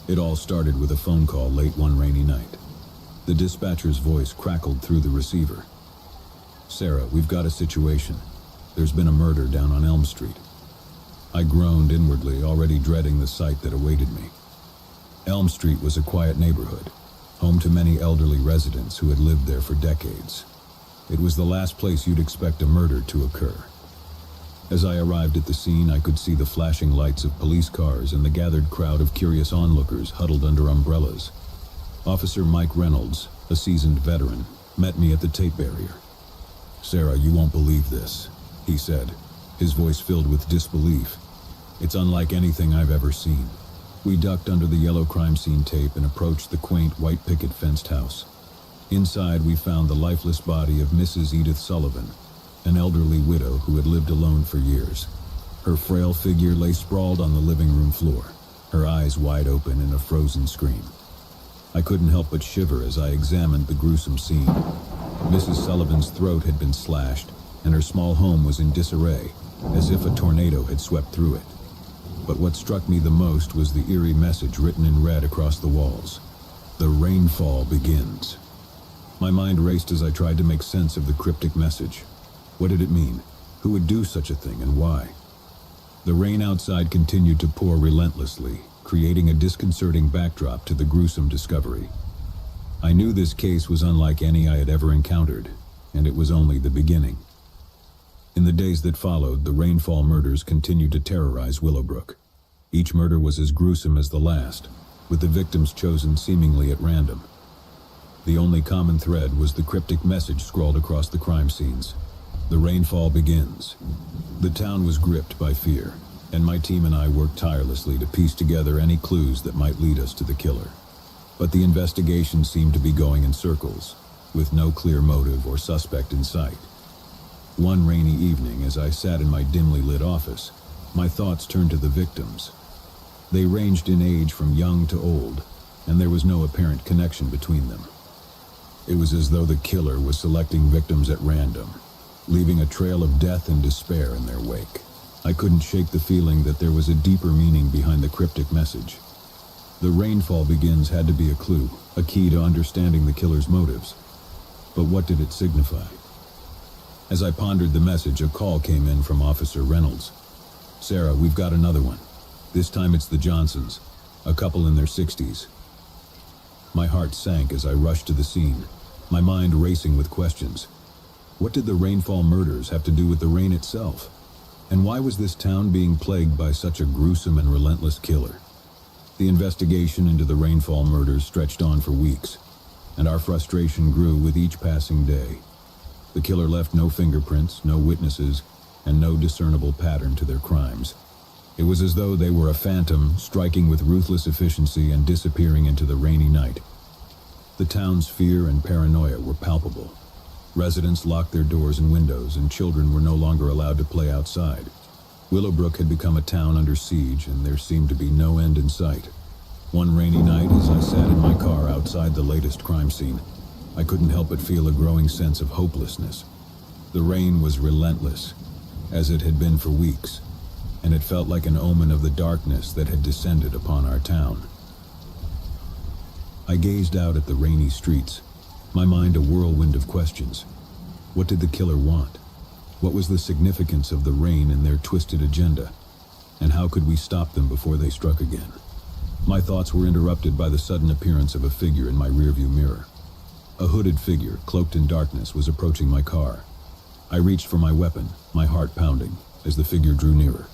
It all started with a phone call late one rainy night. The dispatcher's voice crackled through the receiver. "Sarah, we've got a situation. There's been a murder down on Elm Street." I groaned inwardly, already dreading the sight that awaited me. Elm Street was a quiet neighborhood, home to many elderly residents who had lived there for decades. It was the last place you'd expect a murder to occur. As I arrived at the scene, I could see the flashing lights of police cars and the gathered crowd of curious onlookers huddled under umbrellas. Officer Mike Reynolds, a seasoned veteran, met me at the tape barrier. "Sarah, you won't believe this," he said, his voice filled with disbelief. "It's unlike anything I've ever seen." We ducked under the yellow crime scene tape and approached the quaint white picket fenced house. Inside, we found the lifeless body of Mrs. Edith Sullivan, an elderly widow who had lived alone for years. Her frail figure lay sprawled on the living room floor, her eyes wide open in a frozen scream. I couldn't help but shiver as I examined the gruesome scene. Mrs. Sullivan's throat had been slashed, and her small home was in disarray, as if a tornado had swept through it. But what struck me the most was the eerie message written in red across the walls. "The rainfall begins." My mind raced as I tried to make sense of the cryptic message. What did it mean? Who would do such a thing, and why? The rain outside continued to pour relentlessly, creating a disconcerting backdrop to the gruesome discovery. I knew this case was unlike any I had ever encountered, and it was only the beginning. In the days that followed, the Rainfall murders continued to terrorize Willowbrook. Each murder was as gruesome as the last, with the victims chosen seemingly at random. The only common thread was the cryptic message scrawled across the crime scenes. "The rainfall begins." The town was gripped by fear, and my team and I worked tirelessly to piece together any clues that might lead us to the killer. But the investigation seemed to be going in circles, with no clear motive or suspect in sight. One rainy evening, as I sat in my dimly lit office, my thoughts turned to the victims. They ranged in age from young to old, and there was no apparent connection between them. It was as though the killer was selecting victims at random, leaving a trail of death and despair in their wake. I couldn't shake the feeling that there was a deeper meaning behind the cryptic message. "The rainfall begins" had to be a clue, a key to understanding the killer's motives. But what did it signify? As I pondered the message, a call came in from Officer Reynolds. "Sarah, we've got another one. This time it's the Johnsons, a couple in their 60s. My heart sank as I rushed to the scene, my mind racing with questions. What did the Rainfall murders have to do with the rain itself? And why was this town being plagued by such a gruesome and relentless killer? The investigation into the Rainfall murders stretched on for weeks, and our frustration grew with each passing day. The killer left no fingerprints, no witnesses, and no discernible pattern to their crimes. It was as though they were a phantom, striking with ruthless efficiency and disappearing into the rainy night. The town's fear and paranoia were palpable. Residents locked their doors and windows, and children were no longer allowed to play outside. Willowbrook had become a town under siege, and there seemed to be no end in sight. One rainy night, as I sat in my car outside the latest crime scene, I couldn't help but feel a growing sense of hopelessness. The rain was relentless, as it had been for weeks, and it felt like an omen of the darkness that had descended upon our town. I gazed out at the rainy streets, my mind a whirlwind of questions. What did the killer want? What was the significance of the rain and their twisted agenda? And how could we stop them before they struck again? My thoughts were interrupted by the sudden appearance of a figure in my rearview mirror. A hooded figure, cloaked in darkness, was approaching my car. I reached for my weapon, my heart pounding, as the figure drew nearer.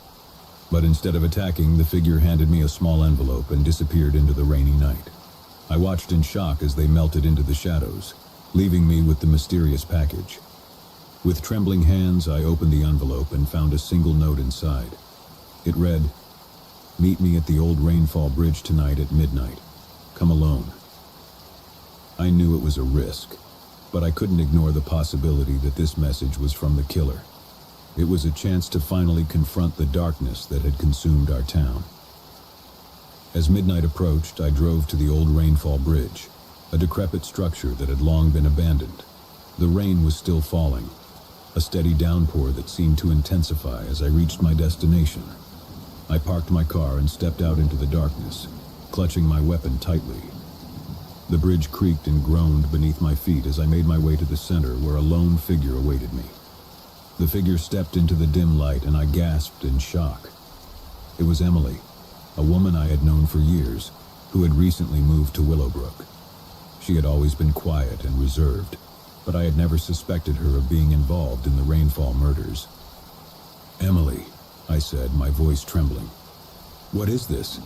But instead of attacking, the figure handed me a small envelope and disappeared into the rainy night. I watched in shock as they melted into the shadows, leaving me with the mysterious package. With trembling hands, I opened the envelope and found a single note inside. It read, "Meet me at the old Rainfall Bridge tonight at midnight. Come alone." I knew it was a risk, but I couldn't ignore the possibility that this message was from the killer. It was a chance to finally confront the darkness that had consumed our town. As midnight approached, I drove to the old Rainfall Bridge, a decrepit structure that had long been abandoned. The rain was still falling, a steady downpour that seemed to intensify as I reached my destination. I parked my car and stepped out into the darkness, clutching my weapon tightly. The bridge creaked and groaned beneath my feet as I made my way to the center, where a lone figure awaited me. The figure stepped into the dim light and I gasped in shock. It was Emily, a woman I had known for years, who had recently moved to Willowbrook. She had always been quiet and reserved, but I had never suspected her of being involved in the Rainfall murders. "Emily," I said, my voice trembling. "What is this?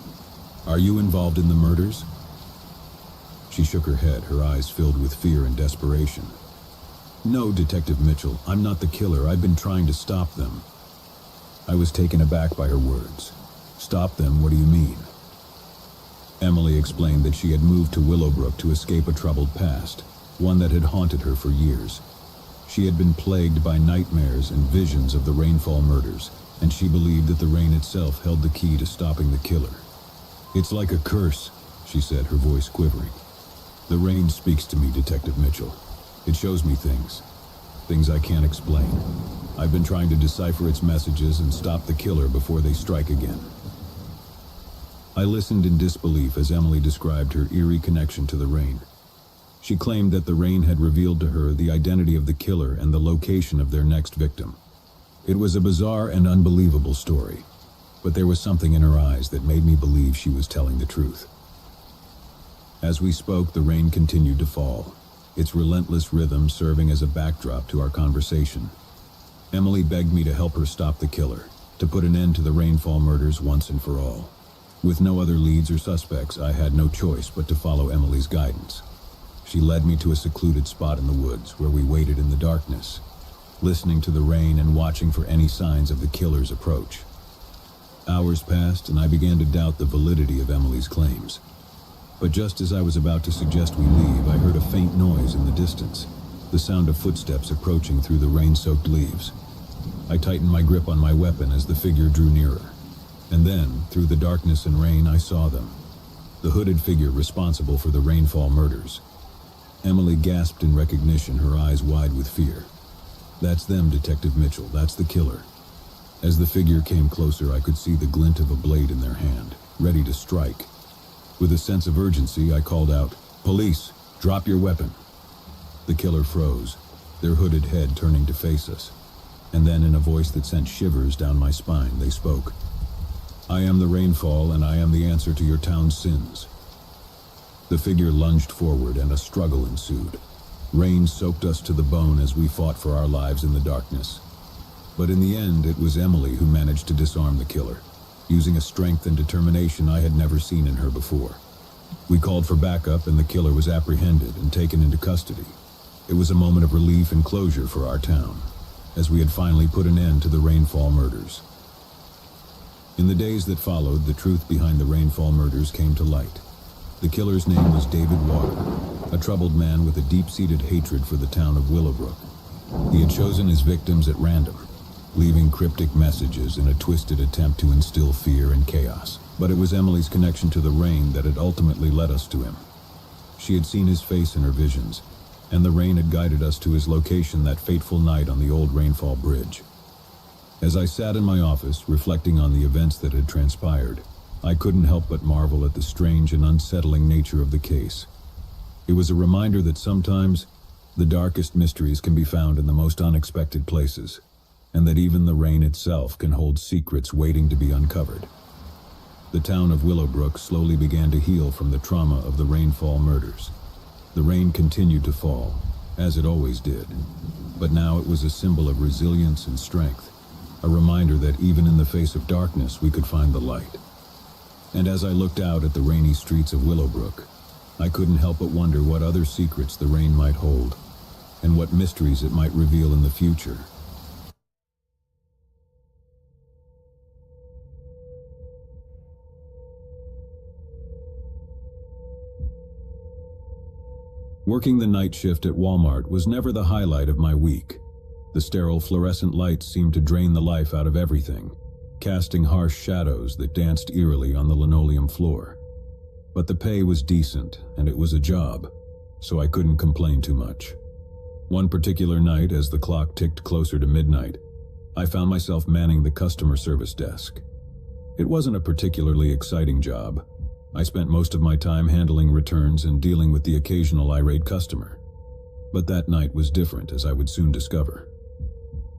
Are you involved in the murders?" She shook her head, her eyes filled with fear and desperation. "No, Detective Mitchell, I'm not the killer. I've been trying to stop them." I was taken aback by her words. "Stop them? What do you mean?" Emily explained that she had moved to Willowbrook to escape a troubled past, one that had haunted her for years. She had been plagued by nightmares and visions of the Rainfall murders, and she believed that the rain itself held the key to stopping the killer. "It's like a curse," she said, her voice quivering. "The rain speaks to me, Detective Mitchell. It shows me things I can't explain. I've been trying to decipher its messages and stop the killer before they strike again." I listened in disbelief as Emily described her eerie connection to the rain. She claimed that the rain had revealed to her the identity of the killer and the location of their next victim. It was a bizarre and unbelievable story, but there was something in her eyes that made me believe she was telling the truth. As we spoke, the rain continued to fall, its relentless rhythm serving as a backdrop to our conversation. Emily begged me to help her stop the killer, to put an end to the Rainfall murders once and for all. With no other leads or suspects, I had no choice but to follow Emily's guidance. She led me to a secluded spot in the woods where we waited in the darkness, listening to the rain and watching for any signs of the killer's approach. Hours passed and I began to doubt the validity of Emily's claims. But just as I was about to suggest we leave, I heard a faint noise in the distance, the sound of footsteps approaching through the rain-soaked leaves. I tightened my grip on my weapon as the figure drew nearer. And then, through the darkness and rain, I saw them. The hooded figure responsible for the Rainfall murders. Emily gasped in recognition, her eyes wide with fear. "That's them, Detective Mitchell. That's the killer." As the figure came closer, I could see the glint of a blade in their hand, ready to strike. With a sense of urgency, I called out, "Police, drop your weapon." The killer froze, their hooded head turning to face us. And then, in a voice that sent shivers down my spine, they spoke. "I am the Rainfall, and I am the answer to your town's sins." The figure lunged forward, and a struggle ensued. Rain soaked us to the bone as we fought for our lives in the darkness. But in the end, it was Emily who managed to disarm the killer, using a strength and determination I had never seen in her before. We called for backup, and the killer was apprehended and taken into custody. It was a moment of relief and closure for our town, as we had finally put an end to the Rainfall murders. In the days that followed, the truth behind the Rainfall murders came to light. The killer's name was David Walker, a troubled man with a deep-seated hatred for the town of Willowbrook. He had chosen his victims at random, leaving cryptic messages in a twisted attempt to instill fear and chaos. But it was Emily's connection to the rain that had ultimately led us to him. She had seen his face in her visions, and the rain had guided us to his location that fateful night on the old Rainfall Bridge. As I sat in my office, reflecting on the events that had transpired, I couldn't help but marvel at the strange and unsettling nature of the case. It was a reminder that sometimes the darkest mysteries can be found in the most unexpected places, and that even the rain itself can hold secrets waiting to be uncovered. The town of Willowbrook slowly began to heal from the trauma of the Rainfall murders. The rain continued to fall, as it always did, but now it was a symbol of resilience and strength, a reminder that even in the face of darkness we could find the light. And as I looked out at the rainy streets of Willowbrook, I couldn't help but wonder what other secrets the rain might hold, and what mysteries it might reveal in the future. Working the night shift at Walmart was never the highlight of my week. The sterile fluorescent lights seemed to drain the life out of everything, casting harsh shadows that danced eerily on the linoleum floor. But the pay was decent, and it was a job, so I couldn't complain too much. One particular night, as the clock ticked closer to midnight, I found myself manning the customer service desk. It wasn't a particularly exciting job. I spent most of my time handling returns and dealing with the occasional irate customer. But that night was different, as I would soon discover.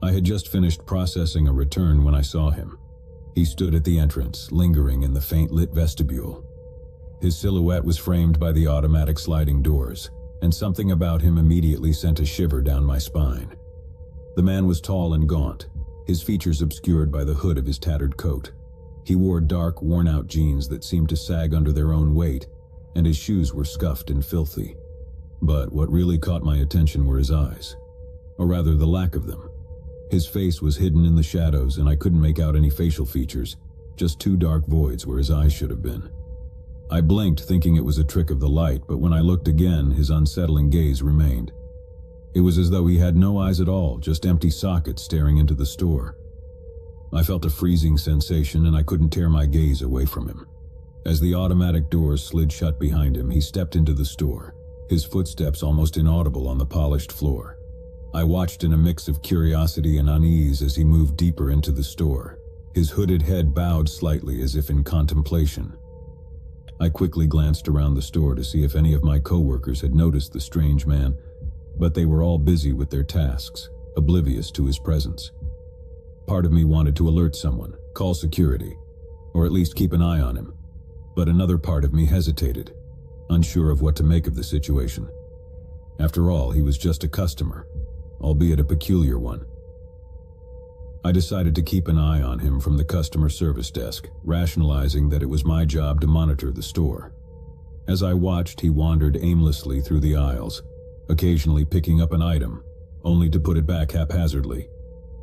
I had just finished processing a return when I saw him. He stood at the entrance, lingering in the faint-lit vestibule. His silhouette was framed by the automatic sliding doors, and something about him immediately sent a shiver down my spine. The man was tall and gaunt, his features obscured by the hood of his tattered coat. He wore dark, worn-out jeans that seemed to sag under their own weight, and his shoes were scuffed and filthy. But what really caught my attention were his eyes, or rather the lack of them. His face was hidden in the shadows, and I couldn't make out any facial features, just two dark voids where his eyes should have been. I blinked, thinking it was a trick of the light, but when I looked again, his unsettling gaze remained. It was as though he had no eyes at all, just empty sockets staring into the store. I felt a freezing sensation, and I couldn't tear my gaze away from him. As the automatic doors slid shut behind him, he stepped into the store, his footsteps almost inaudible on the polished floor. I watched in a mix of curiosity and unease as he moved deeper into the store, his hooded head bowed slightly as if in contemplation. I quickly glanced around the store to see if any of my coworkers had noticed the strange man, but they were all busy with their tasks, oblivious to his presence. Part of me wanted to alert someone, call security, or at least keep an eye on him, but another part of me hesitated, unsure of what to make of the situation. After all, he was just a customer, albeit a peculiar one. I decided to keep an eye on him from the customer service desk, rationalizing that it was my job to monitor the store. As I watched, he wandered aimlessly through the aisles, occasionally picking up an item, only to put it back haphazardly.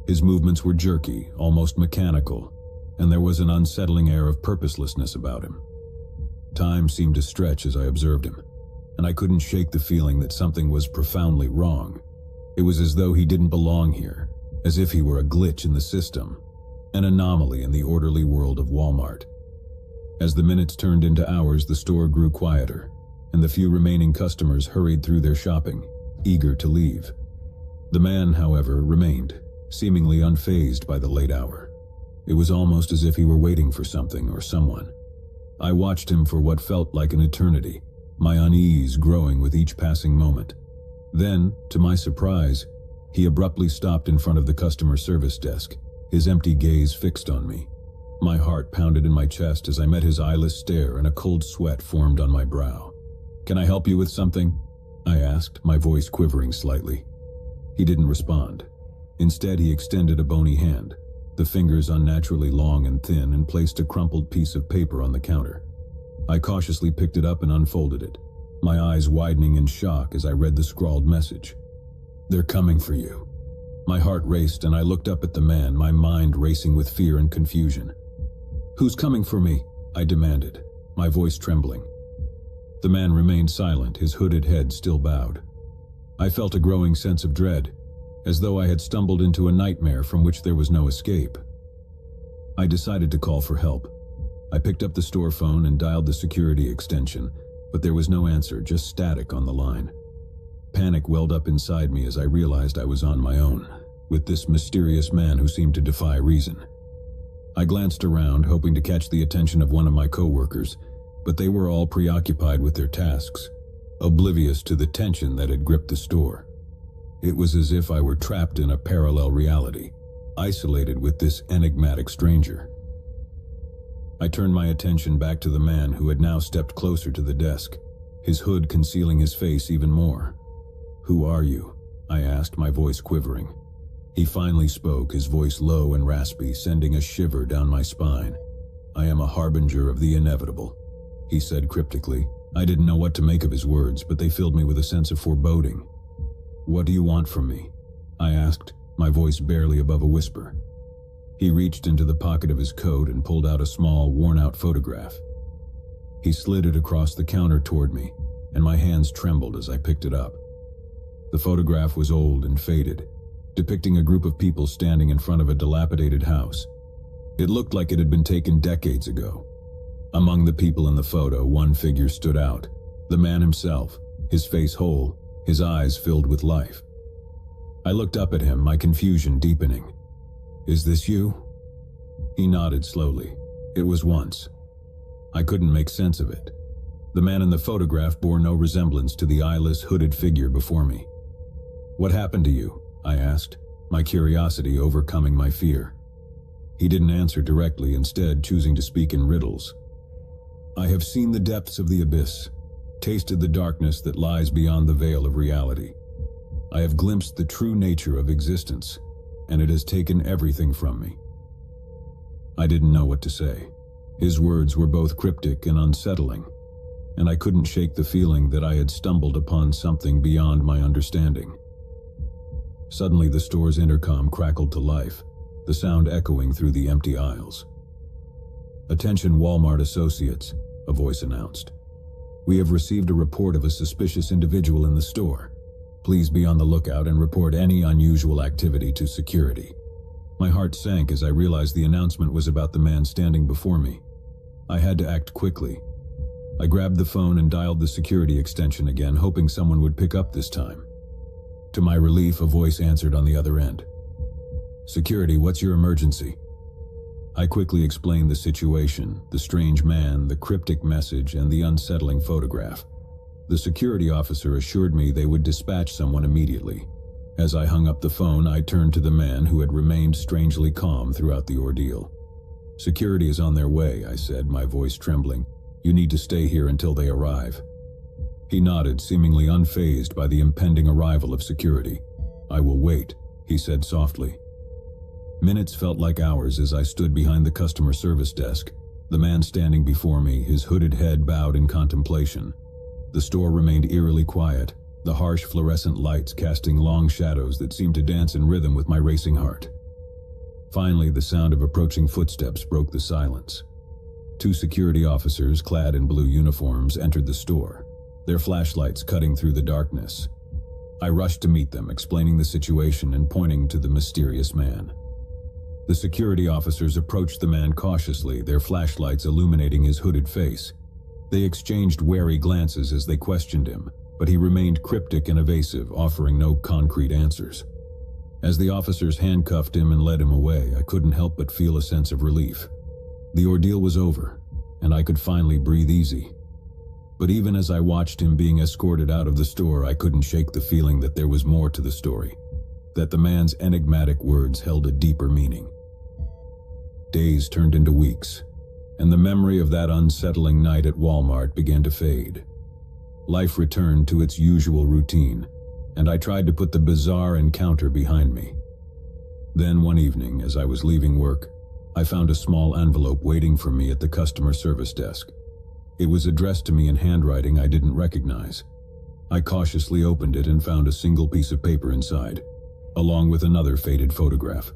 His movements were jerky, almost mechanical, and there was an unsettling air of purposelessness about him. Time seemed to stretch as I observed him, and I couldn't shake the feeling that something was profoundly wrong. It was as though he didn't belong here, as if he were a glitch in the system, an anomaly in the orderly world of Walmart. As the minutes turned into hours, the store grew quieter, and the few remaining customers hurried through their shopping, eager to leave. The man, however, remained, seemingly unfazed by the late hour. It was almost as if he were waiting for something or someone. I watched him for what felt like an eternity, my unease growing with each passing moment. Then, to my surprise, he abruptly stopped in front of the customer service desk, his empty gaze fixed on me. My heart pounded in my chest as I met his eyeless stare, and a cold sweat formed on my brow. "Can I help you with something?" I asked, my voice quivering slightly. He didn't respond. Instead, he extended a bony hand, the fingers unnaturally long and thin, and placed a crumpled piece of paper on the counter. I cautiously picked it up and unfolded it, my eyes widening in shock as I read the scrawled message. "They're coming for you." My heart raced, and I looked up at the man, my mind racing with fear and confusion. "Who's coming for me?" I demanded, my voice trembling. The man remained silent, his hooded head still bowed. I felt a growing sense of dread, as though I had stumbled into a nightmare from which there was no escape. I decided to call for help. I picked up the store phone and dialed the security extension, but there was no answer, just static on the line. Panic welled up inside me as I realized I was on my own, with this mysterious man who seemed to defy reason. I glanced around, hoping to catch the attention of one of my coworkers, but they were all preoccupied with their tasks, oblivious to the tension that had gripped the store. It was as if I were trapped in a parallel reality, isolated with this enigmatic stranger. I turned my attention back to the man who had now stepped closer to the desk, his hood concealing his face even more. "Who are you?" I asked, my voice quivering. He finally spoke, his voice low and raspy, sending a shiver down my spine. "I am a harbinger of the inevitable," he said cryptically. I didn't know what to make of his words, but they filled me with a sense of foreboding. "What do you want from me?" I asked, my voice barely above a whisper. He reached into the pocket of his coat and pulled out a small, worn-out photograph. He slid it across the counter toward me, and my hands trembled as I picked it up. The photograph was old and faded, depicting a group of people standing in front of a dilapidated house. It looked like it had been taken decades ago. Among the people in the photo, one figure stood out, the man himself, his face whole, his eyes filled with life. I looked up at him, my confusion deepening. "Is this you?" He nodded slowly. It was once. I couldn't make sense of it. The man in the photograph bore no resemblance to the eyeless, hooded figure before me. "What happened to you?" I asked, my curiosity overcoming my fear. He didn't answer directly, instead choosing to speak in riddles. "I have seen the depths of the abyss, tasted the darkness that lies beyond the veil of reality. I have glimpsed the true nature of existence, and it has taken everything from me." I didn't know what to say. His words were both cryptic and unsettling, and I couldn't shake the feeling that I had stumbled upon something beyond my understanding. Suddenly the store's intercom crackled to life, the sound echoing through the empty aisles. "Attention Walmart associates," a voice announced. "We have received a report of a suspicious individual in the store. Please be on the lookout and report any unusual activity to security." My heart sank as I realized the announcement was about the man standing before me. I had to act quickly. I grabbed the phone and dialed the security extension again, hoping someone would pick up this time. To my relief, a voice answered on the other end. "Security, what's your emergency?" I quickly explained the situation, the strange man, the cryptic message, and the unsettling photograph. The security officer assured me they would dispatch someone immediately. As I hung up the phone, I turned to the man who had remained strangely calm throughout the ordeal. "Security is on their way," I said, my voice trembling. "You need to stay here until they arrive." He nodded, seemingly unfazed by the impending arrival of security. "I will wait," he said softly. Minutes felt like hours as I stood behind the customer service desk, the man standing before me, his hooded head bowed in contemplation. The store remained eerily quiet, the harsh fluorescent lights casting long shadows that seemed to dance in rhythm with my racing heart. Finally, the sound of approaching footsteps broke the silence. Two security officers, clad in blue uniforms, entered the store, their flashlights cutting through the darkness. I rushed to meet them, explaining the situation and pointing to the mysterious man. The security officers approached the man cautiously, their flashlights illuminating his hooded face. They exchanged wary glances as they questioned him, but he remained cryptic and evasive, offering no concrete answers. As the officers handcuffed him and led him away, I couldn't help but feel a sense of relief. The ordeal was over, and I could finally breathe easy. But even as I watched him being escorted out of the store, I couldn't shake the feeling that there was more to the story, that the man's enigmatic words held a deeper meaning. Days turned into weeks, and the memory of that unsettling night at Walmart began to fade. Life returned to its usual routine, and I tried to put the bizarre encounter behind me. Then one evening, as I was leaving work, I found a small envelope waiting for me at the customer service desk. It was addressed to me in handwriting I didn't recognize. I cautiously opened it and found a single piece of paper inside, along with another faded photograph.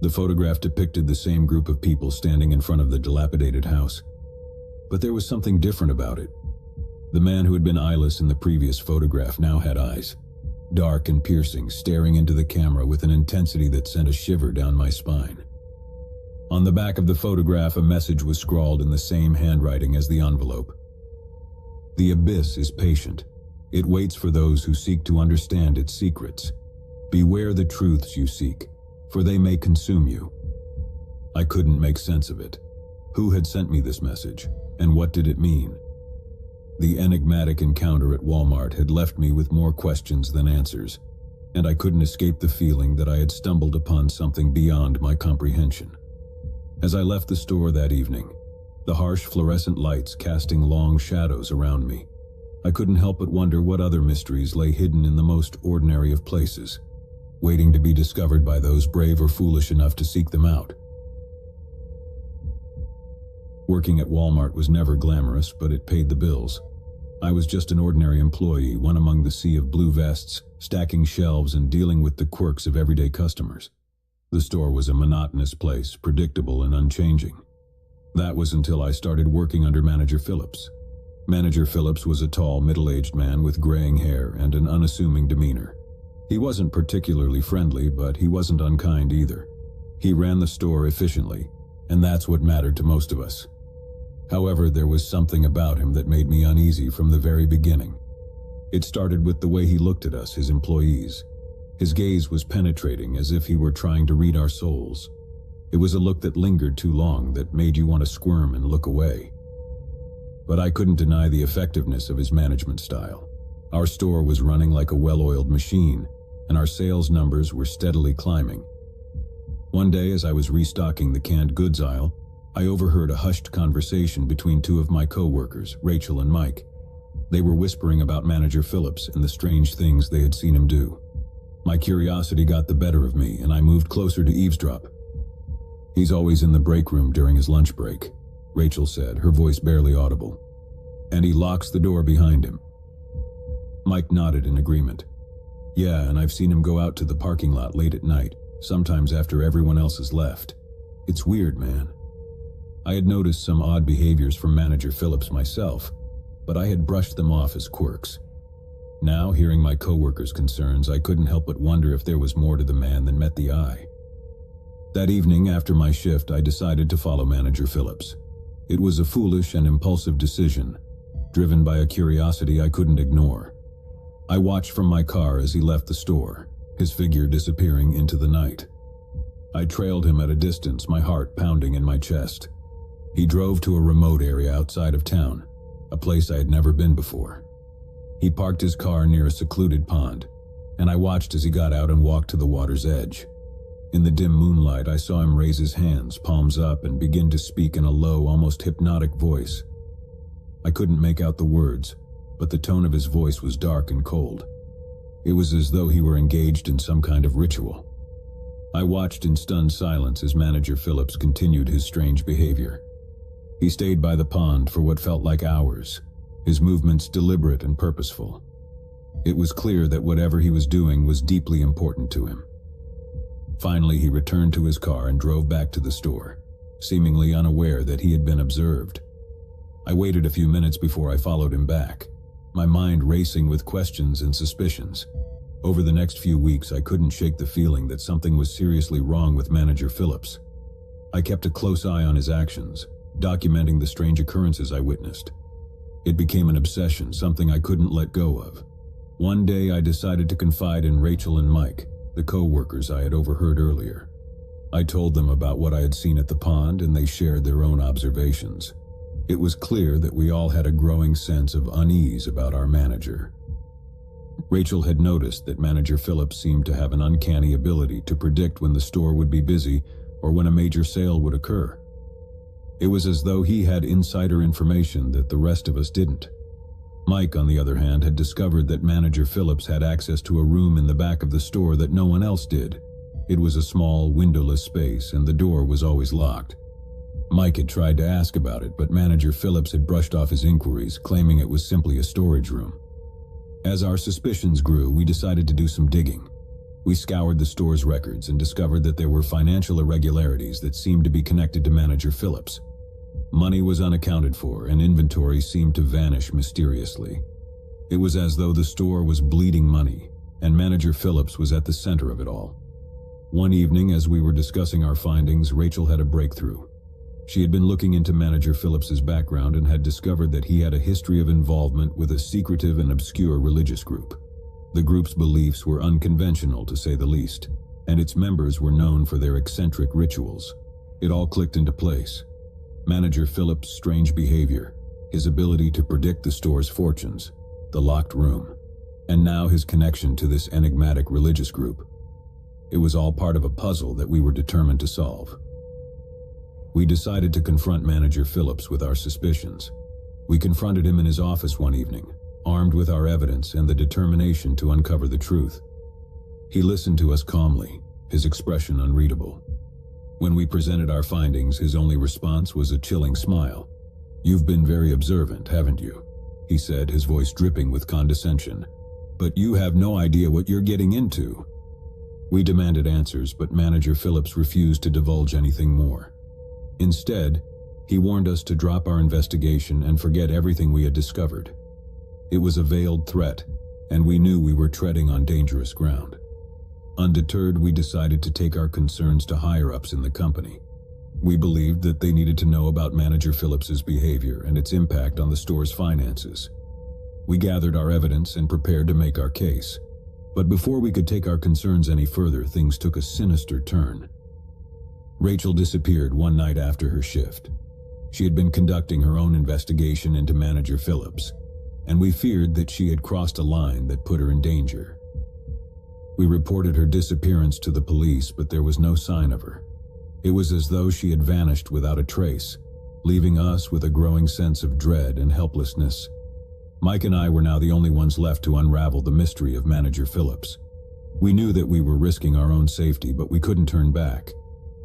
The photograph depicted the same group of people standing in front of the dilapidated house. But there was something different about it. The man who had been eyeless in the previous photograph now had eyes, dark and piercing, staring into the camera with an intensity that sent a shiver down my spine. On the back of the photograph, a message was scrawled in the same handwriting as the envelope. "The abyss is patient. It waits for those who seek to understand its secrets. Beware the truths you seek, for they may consume you." I couldn't make sense of it. Who had sent me this message, and what did it mean? The enigmatic encounter at Walmart had left me with more questions than answers, and I couldn't escape the feeling that I had stumbled upon something beyond my comprehension. As I left the store that evening, the harsh fluorescent lights casting long shadows around me, I couldn't help but wonder what other mysteries lay hidden in the most ordinary of places, waiting to be discovered by those brave or foolish enough to seek them out. Working at Walmart was never glamorous, but it paid the bills. I was just an ordinary employee, one among the sea of blue vests, stacking shelves and dealing with the quirks of everyday customers. The store was a monotonous place, predictable and unchanging. That was until I started working under Manager Phillips. Manager Phillips was a tall, middle-aged man with graying hair and an unassuming demeanor. He wasn't particularly friendly, but he wasn't unkind either. He ran the store efficiently, and that's what mattered to most of us. However, there was something about him that made me uneasy from the very beginning. It started with the way he looked at us, his employees. His gaze was penetrating, as if he were trying to read our souls. It was a look that lingered too long, that made you want to squirm and look away. But I couldn't deny the effectiveness of his management style. Our store was running like a well-oiled machine, and our sales numbers were steadily climbing. One day, as I was restocking the canned goods aisle, I overheard a hushed conversation between two of my co-workers, Rachel and Mike. They were whispering about Manager Phillips and the strange things they had seen him do. My curiosity got the better of me, and I moved closer to eavesdrop. "He's always in the break room during his lunch break," Rachel said, her voice barely audible. "And he locks the door behind him." Mike nodded in agreement. "Yeah, and I've seen him go out to the parking lot late at night, sometimes after everyone else has left. It's weird, man." I had noticed some odd behaviors from Manager Phillips myself, but I had brushed them off as quirks. Now, hearing my co-workers' concerns, I couldn't help but wonder if there was more to the man than met the eye. That evening, after my shift, I decided to follow Manager Phillips. It was a foolish and impulsive decision, driven by a curiosity I couldn't ignore. I watched from my car as he left the store, his figure disappearing into the night. I trailed him at a distance, my heart pounding in my chest. He drove to a remote area outside of town, a place I had never been before. He parked his car near a secluded pond, and I watched as he got out and walked to the water's edge. In the dim moonlight, I saw him raise his hands, palms up, and begin to speak in a low, almost hypnotic voice. I couldn't make out the words, but the tone of his voice was dark and cold. It was as though he were engaged in some kind of ritual. I watched in stunned silence as Manager Phillips continued his strange behavior. He stayed by the pond for what felt like hours, his movements deliberate and purposeful. It was clear that whatever he was doing was deeply important to him. Finally, he returned to his car and drove back to the store, seemingly unaware that he had been observed. I waited a few minutes before I followed him back, my mind racing with questions and suspicions. Over the next few weeks, I couldn't shake the feeling that something was seriously wrong with Manager Phillips. I kept a close eye on his actions, documenting the strange occurrences I witnessed. It became an obsession, something I couldn't let go of. One day, I decided to confide in Rachel and Mike, the co-workers I had overheard earlier. I told them about what I had seen at the pond, and they shared their own observations. It was clear that we all had a growing sense of unease about our manager. Rachel had noticed that Manager Phillips seemed to have an uncanny ability to predict when the store would be busy or when a major sale would occur. It was as though he had insider information that the rest of us didn't. Mike, on the other hand, had discovered that Manager Phillips had access to a room in the back of the store that no one else did. It was a small, windowless space, and the door was always locked. Mike had tried to ask about it, but Manager Phillips had brushed off his inquiries, claiming it was simply a storage room. As our suspicions grew, we decided to do some digging. We scoured the store's records and discovered that there were financial irregularities that seemed to be connected to Manager Phillips. Money was unaccounted for, and inventory seemed to vanish mysteriously. It was as though the store was bleeding money, and Manager Phillips was at the center of it all. One evening, as we were discussing our findings, Rachel had a breakthrough. She had been looking into Manager Phillips's background and had discovered that he had a history of involvement with a secretive and obscure religious group. The group's beliefs were unconventional, to say the least, and its members were known for their eccentric rituals. It all clicked into place. Manager Phillips' strange behavior, his ability to predict the store's fortunes, the locked room, and now his connection to this enigmatic religious group. It was all part of a puzzle that we were determined to solve. We decided to confront Manager Phillips with our suspicions. We confronted him in his office one evening, armed with our evidence and the determination to uncover the truth. He listened to us calmly, his expression unreadable. When we presented our findings, his only response was a chilling smile. "You've been very observant, haven't you?" he said, his voice dripping with condescension. "But you have no idea what you're getting into." We demanded answers, but Manager Phillips refused to divulge anything more. Instead, he warned us to drop our investigation and forget everything we had discovered. It was a veiled threat, and we knew we were treading on dangerous ground. Undeterred, we decided to take our concerns to higher-ups in the company. We believed that they needed to know about Manager Phillips's behavior and its impact on the store's finances. We gathered our evidence and prepared to make our case. But before we could take our concerns any further, things took a sinister turn. Rachel disappeared one night after her shift. She had been conducting her own investigation into Manager Phillips, and we feared that she had crossed a line that put her in danger. We reported her disappearance to the police, but there was no sign of her. It was as though she had vanished without a trace, leaving us with a growing sense of dread and helplessness. Mike and I were now the only ones left to unravel the mystery of Manager Phillips. We knew that we were risking our own safety, but we couldn't turn back.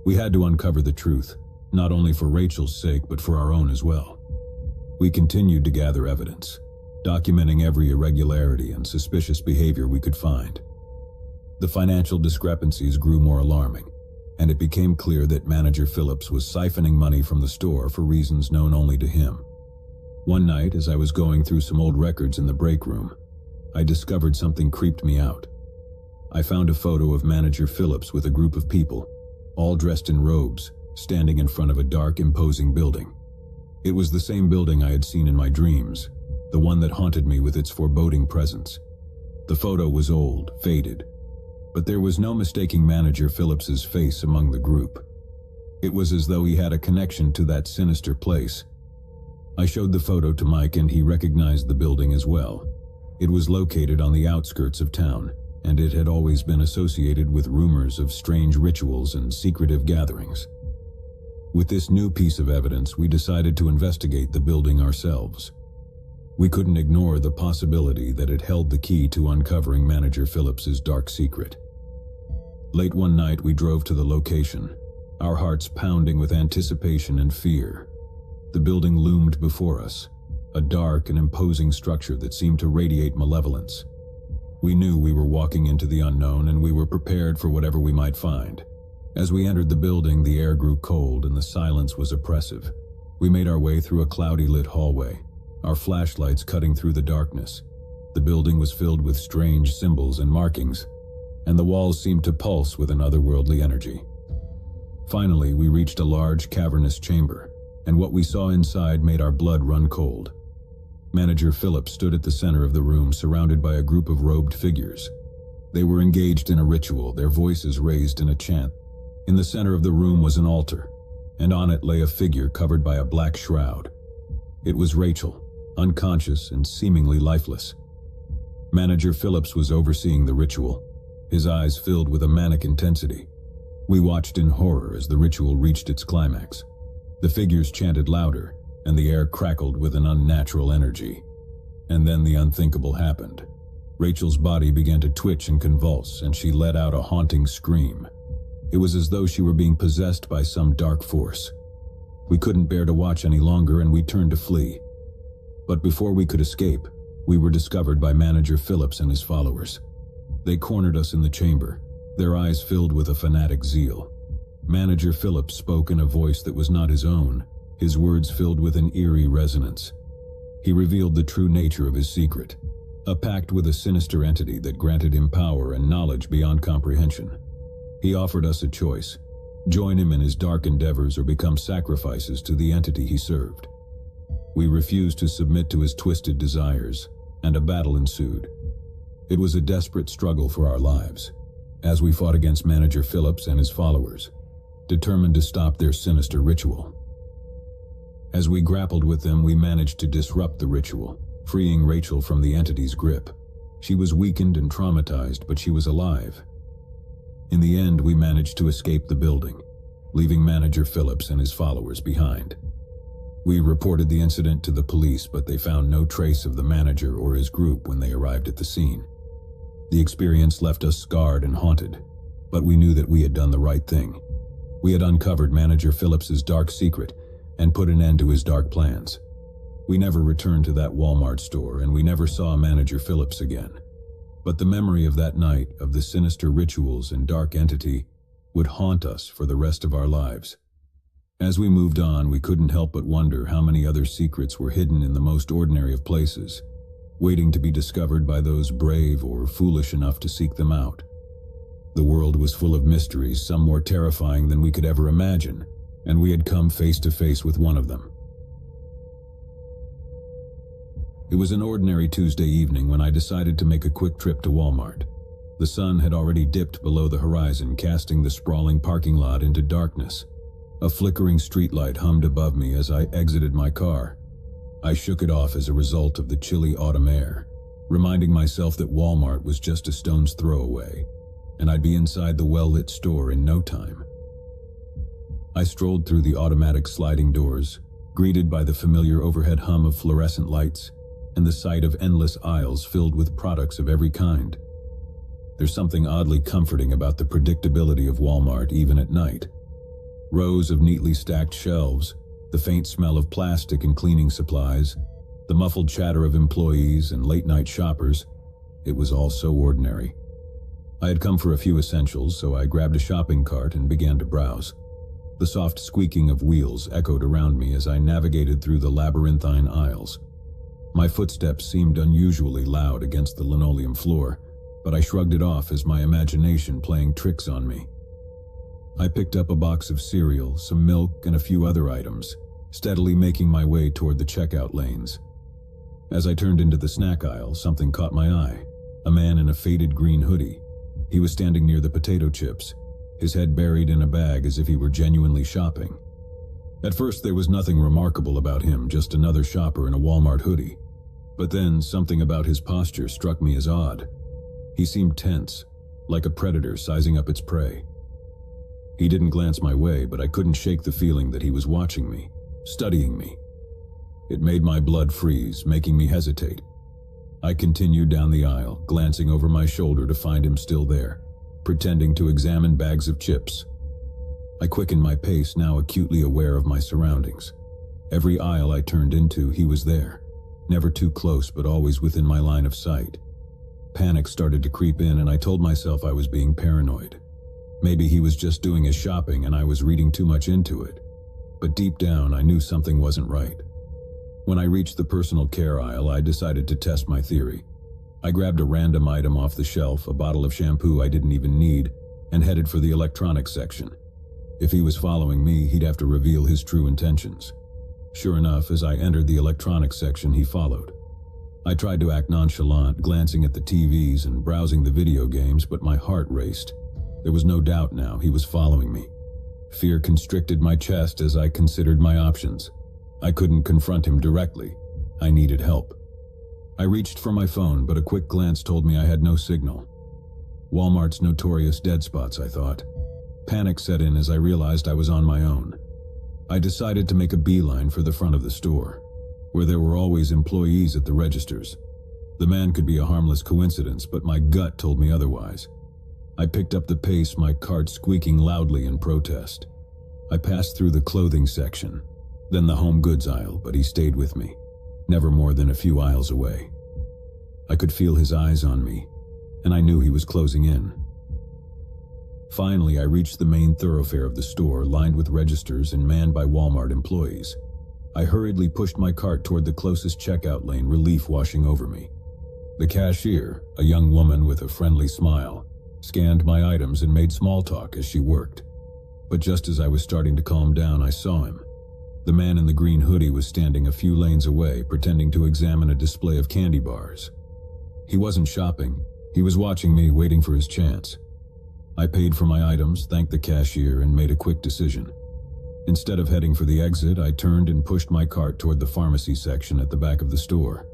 We had to uncover the truth, not only for Rachel's sake, but for our own as well. We continued to gather evidence, documenting every irregularity and suspicious behavior we could find. The financial discrepancies grew more alarming, and it became clear that Manager Phillips was siphoning money from the store for reasons known only to him. One night, as I was going through some old records in the break room, I discovered something creeped me out. I found a photo of Manager Phillips with a group of people, all dressed in robes, standing in front of a dark, imposing building. It was the same building I had seen in my dreams, the one that haunted me with its foreboding presence. The photo was old, faded, but there was no mistaking Manager Phillips's face among the group. It was as though he had a connection to that sinister place. I showed the photo to Mike, and he recognized the building as well. It was located on the outskirts of town, and it had always been associated with rumors of strange rituals and secretive gatherings. With this new piece of evidence, we decided to investigate the building ourselves. We couldn't ignore the possibility that it held the key to uncovering Manager Phillips's dark secret. Late one night, we drove to the location, our hearts pounding with anticipation and fear. The building loomed before us, a dark and imposing structure that seemed to radiate malevolence. We knew we were walking into the unknown, and we were prepared for whatever we might find. As we entered the building, the air grew cold and the silence was oppressive. We made our way through a cloudy lit hallway, our flashlights cutting through the darkness. The building was filled with strange symbols and markings, and the walls seemed to pulse with an otherworldly energy. Finally, we reached a large, cavernous chamber, and what we saw inside made our blood run cold. Manager Phillips stood at the center of the room, surrounded by a group of robed figures. They were engaged in a ritual, their voices raised in a chant. In the center of the room was an altar, and on it lay a figure covered by a black shroud. It was Rachel, unconscious and seemingly lifeless. Manager Phillips was overseeing the ritual, his eyes filled with a manic intensity. We watched in horror as the ritual reached its climax. The figures chanted louder, and the air crackled with an unnatural energy. And then the unthinkable happened. Rachel's body began to twitch and convulse, and she let out a haunting scream. It was as though she were being possessed by some dark force. We couldn't bear to watch any longer, and we turned to flee. But before we could escape, we were discovered by Manager Phillips and his followers. They cornered us in the chamber, their eyes filled with a fanatic zeal. Manager Phillips spoke in a voice that was not his own, his words filled with an eerie resonance. He revealed the true nature of his secret, a pact with a sinister entity that granted him power and knowledge beyond comprehension. He offered us a choice: join him in his dark endeavors or become sacrifices to the entity he served. We refused to submit to his twisted desires, and a battle ensued. It was a desperate struggle for our lives, as we fought against Manager Phillips and his followers, determined to stop their sinister ritual. As we grappled with them, we managed to disrupt the ritual, freeing Rachel from the entity's grip. She was weakened and traumatized, but she was alive. In the end, we managed to escape the building, leaving Manager Phillips and his followers behind. We reported the incident to the police, but they found no trace of the manager or his group when they arrived at the scene. The experience left us scarred and haunted, but we knew that we had done the right thing. We had uncovered Manager Phillips's dark secret and put an end to his dark plans. We never returned to that Walmart store, and we never saw Manager Phillips again. But the memory of that night, of the sinister rituals and dark entity, would haunt us for the rest of our lives. As we moved on, we couldn't help but wonder how many other secrets were hidden in the most ordinary of places, waiting to be discovered by those brave or foolish enough to seek them out. The world was full of mysteries, some more terrifying than we could ever imagine, and we had come face to face with one of them. It was an ordinary Tuesday evening when I decided to make a quick trip to Walmart. The sun had already dipped below the horizon, casting the sprawling parking lot into darkness. A flickering streetlight hummed above me as I exited my car. I shook it off as a result of the chilly autumn air, reminding myself that Walmart was just a stone's throw away, and I'd be inside the well-lit store in no time. I strolled through the automatic sliding doors, greeted by the familiar overhead hum of fluorescent lights and the sight of endless aisles filled with products of every kind. There's something oddly comforting about the predictability of Walmart even at night. Rows of neatly stacked shelves, the faint smell of plastic and cleaning supplies, the muffled chatter of employees and late-night shoppers. It was all so ordinary. I had come for a few essentials, so I grabbed a shopping cart and began to browse. The soft squeaking of wheels echoed around me as I navigated through the labyrinthine aisles. My footsteps seemed unusually loud against the linoleum floor, but I shrugged it off as my imagination playing tricks on me. I picked up a box of cereal, some milk, and a few other items, steadily making my way toward the checkout lanes. As I turned into the snack aisle, something caught my eye. A man in a faded green hoodie. He was standing near the potato chips, his head buried in a bag as if he were genuinely shopping. At first, there was nothing remarkable about him, just another shopper in a Walmart hoodie. But then, something about his posture struck me as odd. He seemed tense, like a predator sizing up its prey. He didn't glance my way, but I couldn't shake the feeling that he was watching me, studying me. It made my blood freeze, making me hesitate. I continued down the aisle, glancing over my shoulder to find him still there, pretending to examine bags of chips. I quickened my pace, now acutely aware of my surroundings. Every aisle I turned into, he was there, never too close but always within my line of sight. Panic started to creep in, and I told myself I was being paranoid. Maybe he was just doing his shopping and I was reading too much into it. But deep down, I knew something wasn't right. When I reached the personal care aisle, I decided to test my theory. I grabbed a random item off the shelf, a bottle of shampoo I didn't even need, and headed for the electronics section. If he was following me, he'd have to reveal his true intentions. Sure enough, as I entered the electronics section, he followed. I tried to act nonchalant, glancing at the TVs and browsing the video games, but my heart raced. There was no doubt now he was following me. Fear constricted my chest as I considered my options. I couldn't confront him directly. I needed help. I reached for my phone, but a quick glance told me I had no signal. Walmart's notorious dead spots, I thought. Panic set in as I realized I was on my own. I decided to make a beeline for the front of the store, where there were always employees at the registers. The man could be a harmless coincidence, but my gut told me otherwise. I picked up the pace, my cart squeaking loudly in protest. I passed through the clothing section, then the home goods aisle, but he stayed with me, never more than a few aisles away. I could feel his eyes on me, and I knew he was closing in. Finally, I reached the main thoroughfare of the store, lined with registers and manned by Walmart employees. I hurriedly pushed my cart toward the closest checkout lane, relief washing over me. The cashier, a young woman with a friendly smile, scanned my items and made small talk as she worked. But just as I was starting to calm down, I saw him. The man in the green hoodie was standing a few lanes away, pretending to examine a display of candy bars. He wasn't shopping. He was watching me, waiting for his chance. I paid for my items, thanked the cashier, and made a quick decision. Instead of heading for the exit, I turned and pushed my cart toward the pharmacy section at the back of the store.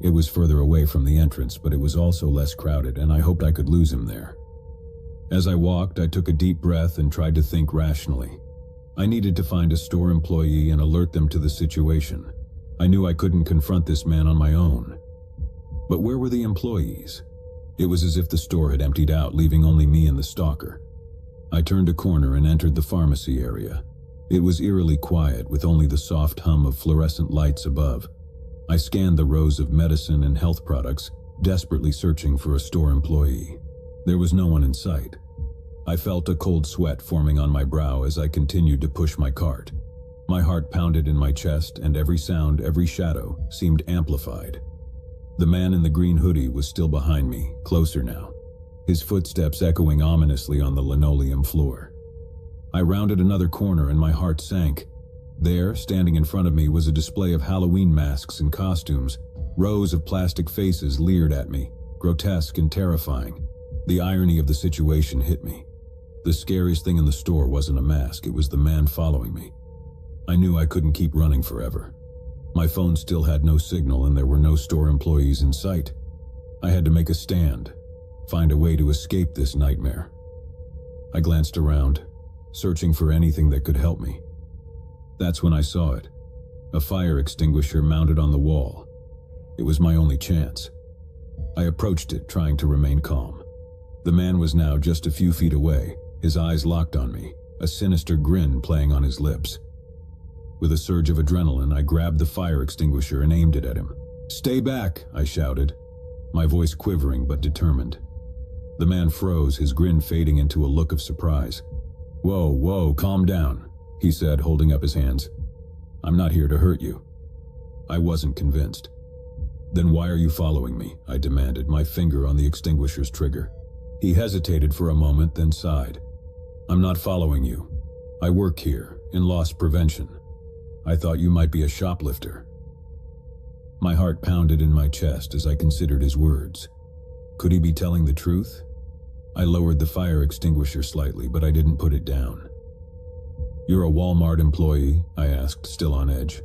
It was further away from the entrance, but it was also less crowded, and I hoped I could lose him there. As I walked, I took a deep breath and tried to think rationally. I needed to find a store employee and alert them to the situation. I knew I couldn't confront this man on my own. But where were the employees? It was as if the store had emptied out, leaving only me and the stalker. I turned a corner and entered the pharmacy area. It was eerily quiet, with only the soft hum of fluorescent lights above. I scanned the rows of medicine and health products, desperately searching for a store employee. There was no one in sight. I felt a cold sweat forming on my brow as I continued to push my cart. My heart pounded in my chest, and every sound, every shadow, seemed amplified. The man in the green hoodie was still behind me, closer now, his footsteps echoing ominously on the linoleum floor. I rounded another corner and my heart sank. There, standing in front of me, was a display of Halloween masks and costumes. Rows of plastic faces leered at me, grotesque and terrifying. The irony of the situation hit me. The scariest thing in the store wasn't a mask, it was the man following me. I knew I couldn't keep running forever. My phone still had no signal and there were no store employees in sight. I had to make a stand, find a way to escape this nightmare. I glanced around, searching for anything that could help me. That's when I saw it, a fire extinguisher mounted on the wall. It was my only chance. I approached it, trying to remain calm. The man was now just a few feet away, his eyes locked on me, a sinister grin playing on his lips. With a surge of adrenaline, I grabbed the fire extinguisher and aimed it at him. "Stay back," I shouted, my voice quivering but determined. The man froze, his grin fading into a look of surprise. Whoa, calm down," he said, holding up his hands. "I'm not here to hurt you." I wasn't convinced. "Then why are you following me?" I demanded, my finger on the extinguisher's trigger. He hesitated for a moment, then sighed. "I'm not following you. I work here, in loss prevention. I thought you might be a shoplifter." My heart pounded in my chest as I considered his words. Could he be telling the truth? I lowered the fire extinguisher slightly, but I didn't put it down. "You're a Walmart employee?" I asked, still on edge.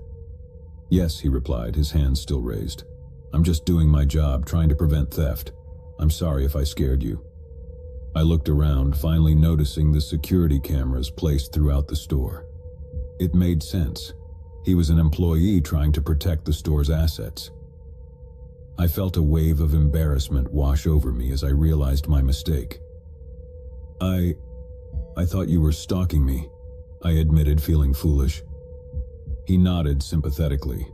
"Yes," he replied, his hands still raised. "I'm just doing my job, trying to prevent theft. I'm sorry if I scared you." I looked around, finally noticing the security cameras placed throughout the store. It made sense. He was an employee trying to protect the store's assets. I felt a wave of embarrassment wash over me as I realized my mistake. I thought you were stalking me," I admitted, feeling foolish. He nodded sympathetically.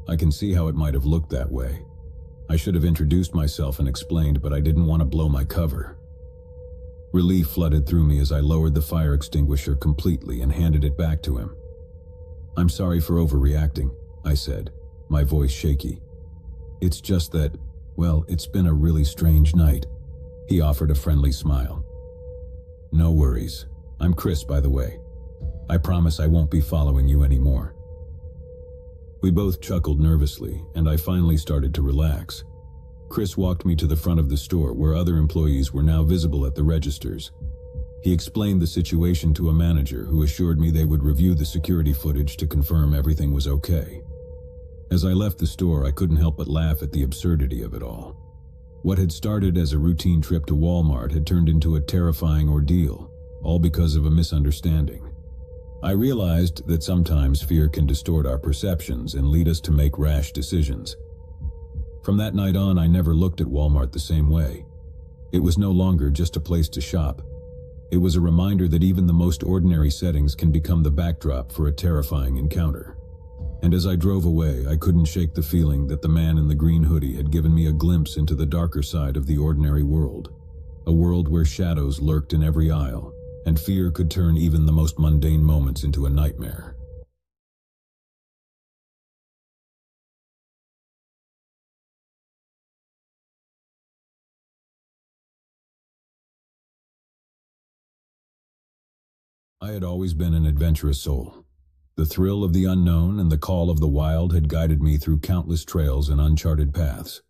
"I can see how it might have looked that way. I should have introduced myself and explained, but I didn't want to blow my cover." Relief flooded through me as I lowered the fire extinguisher completely and handed it back to him. "I'm sorry for overreacting," I said, my voice shaky. "It's just that, well, it's been a really strange night." He offered a friendly smile. "No worries. I'm Chris, by the way. I promise I won't be following you anymore." We both chuckled nervously, and I finally started to relax. Chris walked me to the front of the store, where other employees were now visible at the registers. He explained the situation to a manager, who assured me they would review the security footage to confirm everything was okay. As I left the store, I couldn't help but laugh at the absurdity of it all. What had started as a routine trip to Walmart had turned into a terrifying ordeal, all because of a misunderstanding. I realized that sometimes fear can distort our perceptions and lead us to make rash decisions. From that night on, I never looked at Walmart the same way. It was no longer just a place to shop. It was a reminder that even the most ordinary settings can become the backdrop for a terrifying encounter. And as I drove away, I couldn't shake the feeling that the man in the green hoodie had given me a glimpse into the darker side of the ordinary world. A world where shadows lurked in every aisle, and fear could turn even the most mundane moments into a nightmare. I had always been an adventurous soul. The thrill of the unknown and the call of the wild had guided me through countless trails and uncharted paths.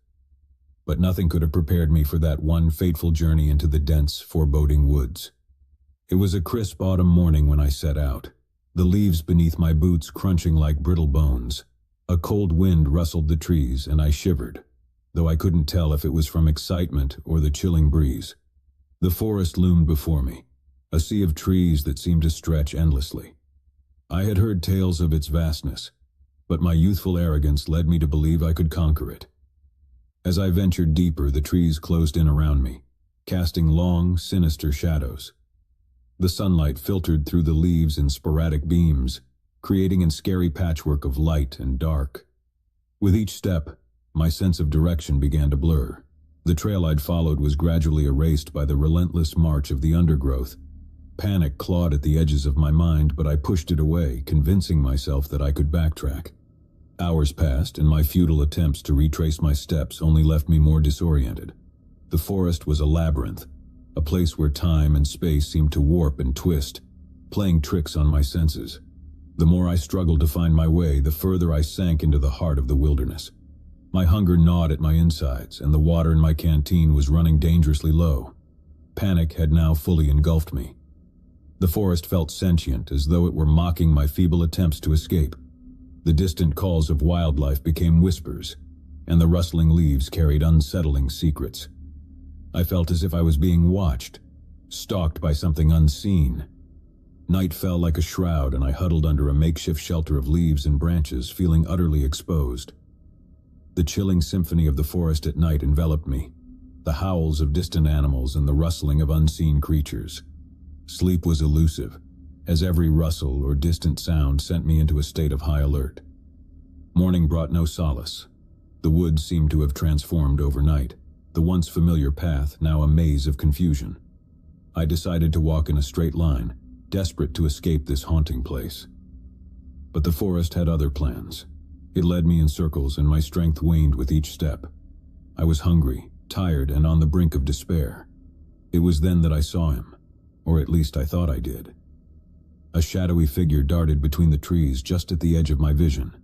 But nothing could have prepared me for that one fateful journey into the dense, foreboding woods. It was a crisp autumn morning when I set out, the leaves beneath my boots crunching like brittle bones. A cold wind rustled the trees, and I shivered, though I couldn't tell if it was from excitement or the chilling breeze. The forest loomed before me, a sea of trees that seemed to stretch endlessly. I had heard tales of its vastness, but my youthful arrogance led me to believe I could conquer it. As I ventured deeper, the trees closed in around me, casting long, sinister shadows. The sunlight filtered through the leaves in sporadic beams, creating a scary patchwork of light and dark. With each step, my sense of direction began to blur. The trail I'd followed was gradually erased by the relentless march of the undergrowth. Panic clawed at the edges of my mind, but I pushed it away, convincing myself that I could backtrack. Hours passed, and my futile attempts to retrace my steps only left me more disoriented. The forest was a labyrinth, a place where time and space seemed to warp and twist, playing tricks on my senses. The more I struggled to find my way, the further I sank into the heart of the wilderness. My hunger gnawed at my insides, and the water in my canteen was running dangerously low. Panic had now fully engulfed me. The forest felt sentient, as though it were mocking my feeble attempts to escape. The distant calls of wildlife became whispers, and the rustling leaves carried unsettling secrets. I felt as if I was being watched, stalked by something unseen. Night fell like a shroud, and I huddled under a makeshift shelter of leaves and branches, feeling utterly exposed. The chilling symphony of the forest at night enveloped me, the howls of distant animals and the rustling of unseen creatures. Sleep was elusive, as every rustle or distant sound sent me into a state of high alert. Morning brought no solace. The woods seemed to have transformed overnight, the once familiar path now a maze of confusion. I decided to walk in a straight line, desperate to escape this haunting place. But the forest had other plans. It led me in circles, and my strength waned with each step. I was hungry, tired, and on the brink of despair. It was then that I saw him, or at least I thought I did. A shadowy figure darted between the trees just at the edge of my vision.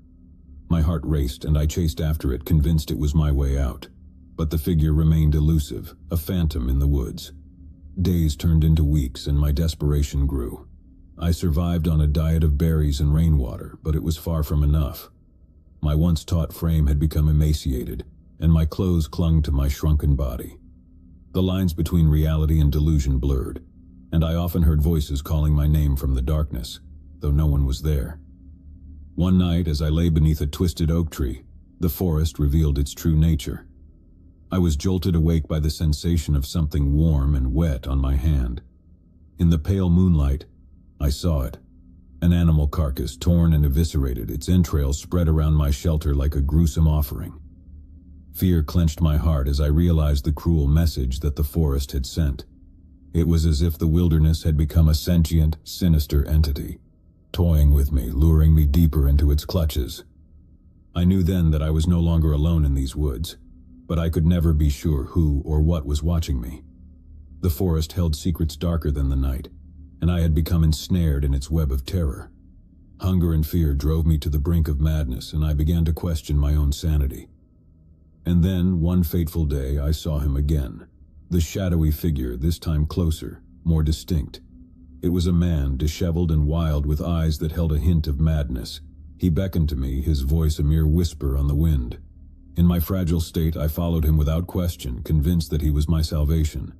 My heart raced, and I chased after it, convinced it was my way out. But the figure remained elusive, a phantom in the woods. Days turned into weeks, and my desperation grew. I survived on a diet of berries and rainwater, but it was far from enough. My once taut frame had become emaciated, and my clothes clung to my shrunken body. The lines between reality and delusion blurred, and I often heard voices calling my name from the darkness, though no one was there. One night, as I lay beneath a twisted oak tree, the forest revealed its true nature. I was jolted awake by the sensation of something warm and wet on my hand. In the pale moonlight, I saw it. An animal carcass, torn and eviscerated, its entrails spread around my shelter like a gruesome offering. Fear clenched my heart as I realized the cruel message that the forest had sent. It was as if the wilderness had become a sentient, sinister entity, toying with me, luring me deeper into its clutches. I knew then that I was no longer alone in these woods, but I could never be sure who or what was watching me. The forest held secrets darker than the night, and I had become ensnared in its web of terror. Hunger and fear drove me to the brink of madness, and I began to question my own sanity. And then, one fateful day, I saw him again. The shadowy figure, this time closer, more distinct. It was a man, disheveled and wild, with eyes that held a hint of madness. He beckoned to me, his voice a mere whisper on the wind. In my fragile state, I followed him without question, convinced that he was my salvation.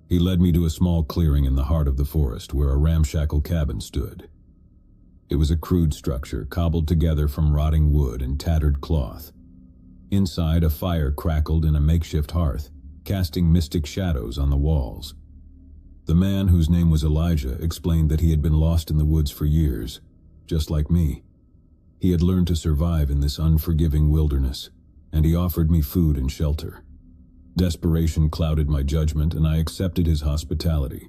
He led me to a small clearing in the heart of the forest, where a ramshackle cabin stood. It was a crude structure, cobbled together from rotting wood and tattered cloth. Inside, a fire crackled in a makeshift hearth, casting mystic shadows on the walls. The man, whose name was Elijah, explained that he had been lost in the woods for years, just like me. He had learned to survive in this unforgiving wilderness, and he offered me food and shelter. Desperation clouded my judgment, and I accepted his hospitality,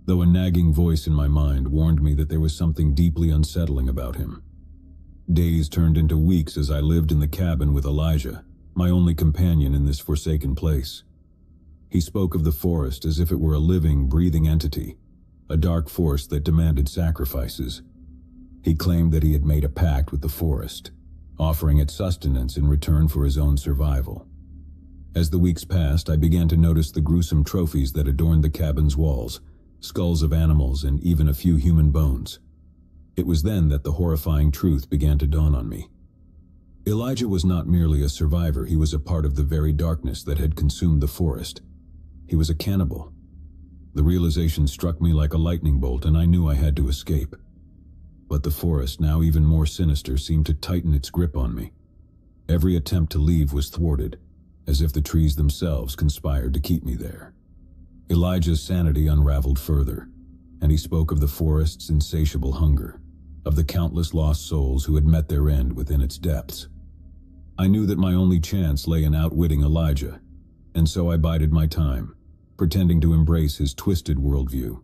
though a nagging voice in my mind warned me that there was something deeply unsettling about him. Days turned into weeks as I lived in the cabin with Elijah, my only companion in this forsaken place. He spoke of the forest as if it were a living, breathing entity, a dark force that demanded sacrifices. He claimed that he had made a pact with the forest, offering it sustenance in return for his own survival. As the weeks passed, I began to notice the gruesome trophies that adorned the cabin's walls, skulls of animals and even a few human bones. It was then that the horrifying truth began to dawn on me. Elijah was not merely a survivor, he was a part of the very darkness that had consumed the forest. He was a cannibal. The realization struck me like a lightning bolt, and I knew I had to escape. But the forest, now even more sinister, seemed to tighten its grip on me. Every attempt to leave was thwarted, as if the trees themselves conspired to keep me there. Elijah's sanity unraveled further, and he spoke of the forest's insatiable hunger, of the countless lost souls who had met their end within its depths. I knew that my only chance lay in outwitting Elijah, and so I bided my time, pretending to embrace his twisted worldview.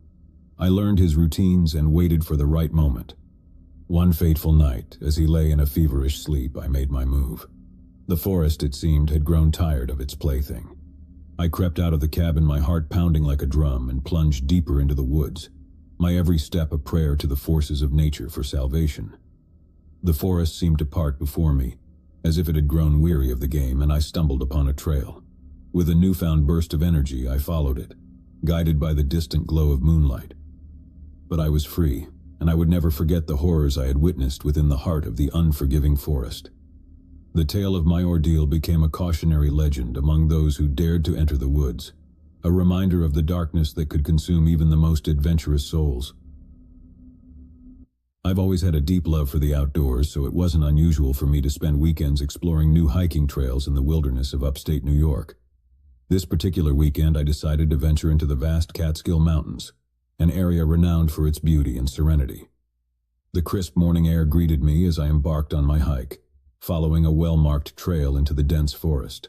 I learned his routines and waited for the right moment. One fateful night, as he lay in a feverish sleep, I made my move. The forest, it seemed, had grown tired of its plaything. I crept out of the cabin, my heart pounding like a drum, and plunged deeper into the woods, my every step a prayer to the forces of nature for salvation. The forest seemed to part before me, as if it had grown weary of the game, and I stumbled upon a trail. With a newfound burst of energy, I followed it, guided by the distant glow of moonlight. But I was free, and I would never forget the horrors I had witnessed within the heart of the unforgiving forest. The tale of my ordeal became a cautionary legend among those who dared to enter the woods, a reminder of the darkness that could consume even the most adventurous souls. I've always had a deep love for the outdoors, so it wasn't unusual for me to spend weekends exploring new hiking trails in the wilderness of upstate New York. This particular weekend, I decided to venture into the vast Catskill Mountains, an area renowned for its beauty and serenity. The crisp morning air greeted me as I embarked on my hike, following a well-marked trail into the dense forest.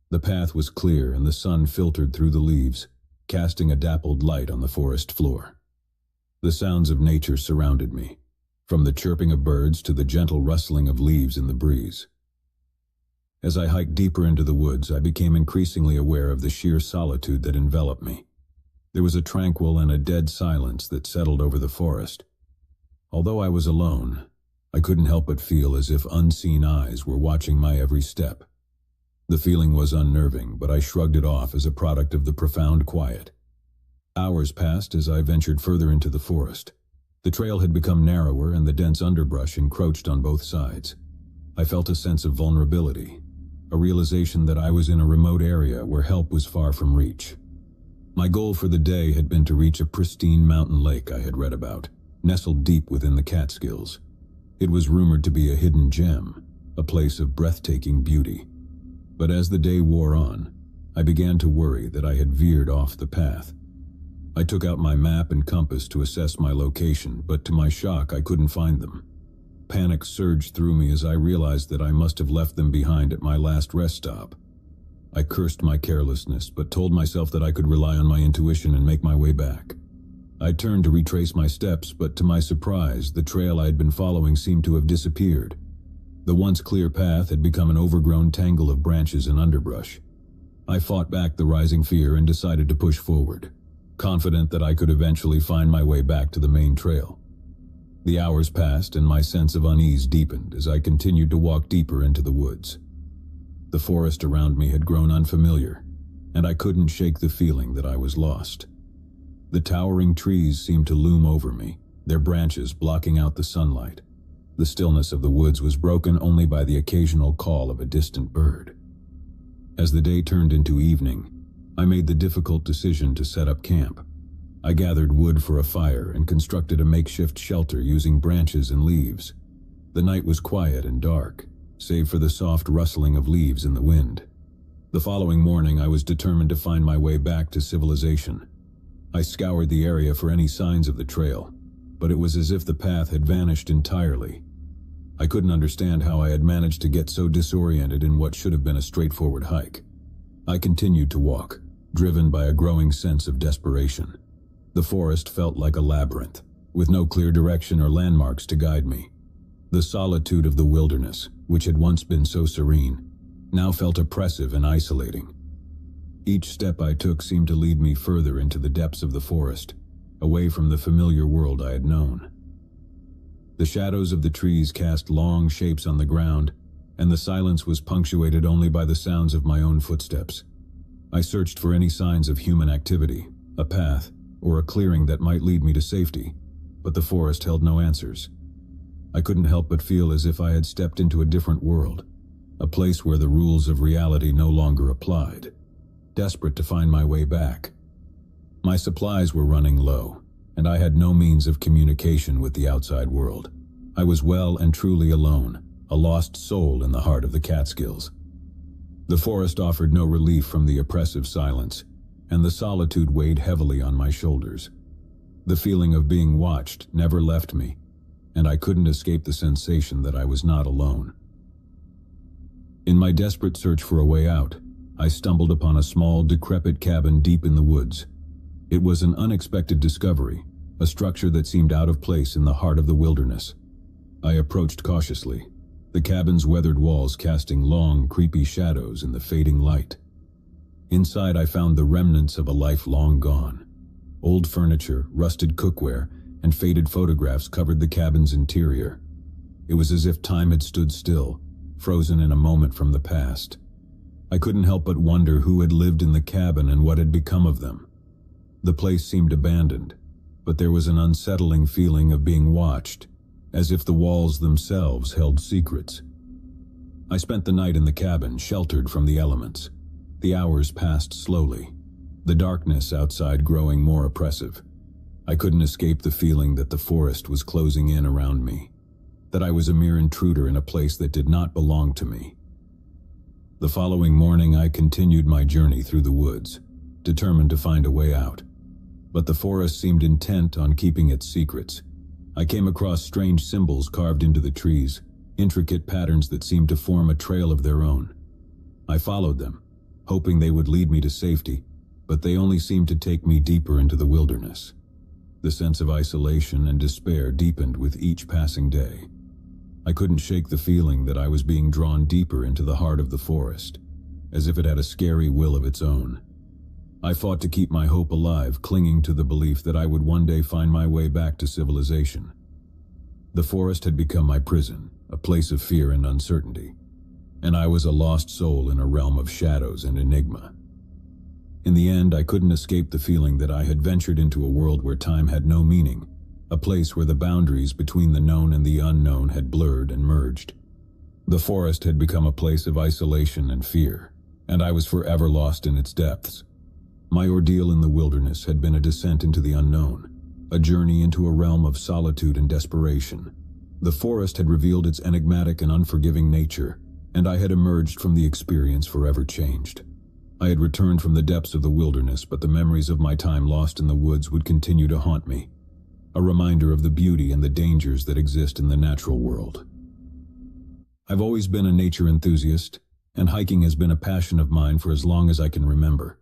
The path was clear and the sun filtered through the leaves, casting a dappled light on the forest floor. The sounds of nature surrounded me, from the chirping of birds to the gentle rustling of leaves in the breeze. As I hiked deeper into the woods, I became increasingly aware of the sheer solitude that enveloped me. There was a tranquil and a dead silence that settled over the forest. Although I was alone, I couldn't help but feel as if unseen eyes were watching my every step. The feeling was unnerving, but I shrugged it off as a product of the profound quiet. Hours passed as I ventured further into the forest. The trail had become narrower and the dense underbrush encroached on both sides. I felt a sense of vulnerability, a realization that I was in a remote area where help was far from reach. My goal for the day had been to reach a pristine mountain lake I had read about, nestled deep within the Catskills. It was rumored to be a hidden gem, a place of breathtaking beauty. But as the day wore on, I began to worry that I had veered off the path. I took out my map and compass to assess my location, but to my shock, I couldn't find them. Panic surged through me as I realized that I must have left them behind at my last rest stop. I cursed my carelessness, but told myself that I could rely on my intuition and make my way back. I turned to retrace my steps, but to my surprise, the trail I had been following seemed to have disappeared. The once clear path had become an overgrown tangle of branches and underbrush. I fought back the rising fear and decided to push forward, confident that I could eventually find my way back to the main trail. The hours passed and my sense of unease deepened as I continued to walk deeper into the woods. The forest around me had grown unfamiliar, and I couldn't shake the feeling that I was lost. The towering trees seemed to loom over me, their branches blocking out the sunlight. The stillness of the woods was broken only by the occasional call of a distant bird. As the day turned into evening, I made the difficult decision to set up camp. I gathered wood for a fire and constructed a makeshift shelter using branches and leaves. The night was quiet and dark, save for the soft rustling of leaves in the wind. The following morning, I was determined to find my way back to civilization. I scoured the area for any signs of the trail, but it was as if the path had vanished entirely. I couldn't understand how I had managed to get so disoriented in what should have been a straightforward hike. I continued to walk, driven by a growing sense of desperation. The forest felt like a labyrinth, with no clear direction or landmarks to guide me. The solitude of the wilderness, which had once been so serene, now felt oppressive and isolating. Each step I took seemed to lead me further into the depths of the forest, away from the familiar world I had known. The shadows of the trees cast long shapes on the ground, and the silence was punctuated only by the sounds of my own footsteps. I searched for any signs of human activity, a path, or a clearing that might lead me to safety, but the forest held no answers. I couldn't help but feel as if I had stepped into a different world, a place where the rules of reality no longer applied. Desperate to find my way back. My supplies were running low, and I had no means of communication with the outside world. I was well and truly alone, a lost soul in the heart of the Catskills. The forest offered no relief from the oppressive silence, and the solitude weighed heavily on my shoulders. The feeling of being watched never left me, and I couldn't escape the sensation that I was not alone. In my desperate search for a way out, I stumbled upon a small, decrepit cabin deep in the woods. It was an unexpected discovery, a structure that seemed out of place in the heart of the wilderness. I approached cautiously, the cabin's weathered walls casting long, creepy shadows in the fading light. Inside I found the remnants of a life long gone. Old furniture, rusted cookware, and faded photographs covered the cabin's interior. It was as if time had stood still, frozen in a moment from the past. I couldn't help but wonder who had lived in the cabin and what had become of them. The place seemed abandoned, but there was an unsettling feeling of being watched, as if the walls themselves held secrets. I spent the night in the cabin, sheltered from the elements. The hours passed slowly, the darkness outside growing more oppressive. I couldn't escape the feeling that the forest was closing in around me, that I was a mere intruder in a place that did not belong to me. The following morning I continued my journey through the woods, determined to find a way out. But the forest seemed intent on keeping its secrets. I came across strange symbols carved into the trees, intricate patterns that seemed to form a trail of their own. I followed them, hoping they would lead me to safety, but they only seemed to take me deeper into the wilderness. The sense of isolation and despair deepened with each passing day. I couldn't shake the feeling that I was being drawn deeper into the heart of the forest, as if it had a scary will of its own. I fought to keep my hope alive, clinging to the belief that I would one day find my way back to civilization. The forest had become my prison, a place of fear and uncertainty, and I was a lost soul in a realm of shadows and enigma. In the end, I couldn't escape the feeling that I had ventured into a world where time had no meaning, a place where the boundaries between the known and the unknown had blurred and merged. The forest had become a place of isolation and fear, and I was forever lost in its depths. My ordeal in the wilderness had been a descent into the unknown, a journey into a realm of solitude and desperation. The forest had revealed its enigmatic and unforgiving nature, and I had emerged from the experience forever changed. I had returned from the depths of the wilderness, but the memories of my time lost in the woods would continue to haunt me, a reminder of the beauty and the dangers that exist in the natural world. I've always been a nature enthusiast, and hiking has been a passion of mine for as long as I can remember.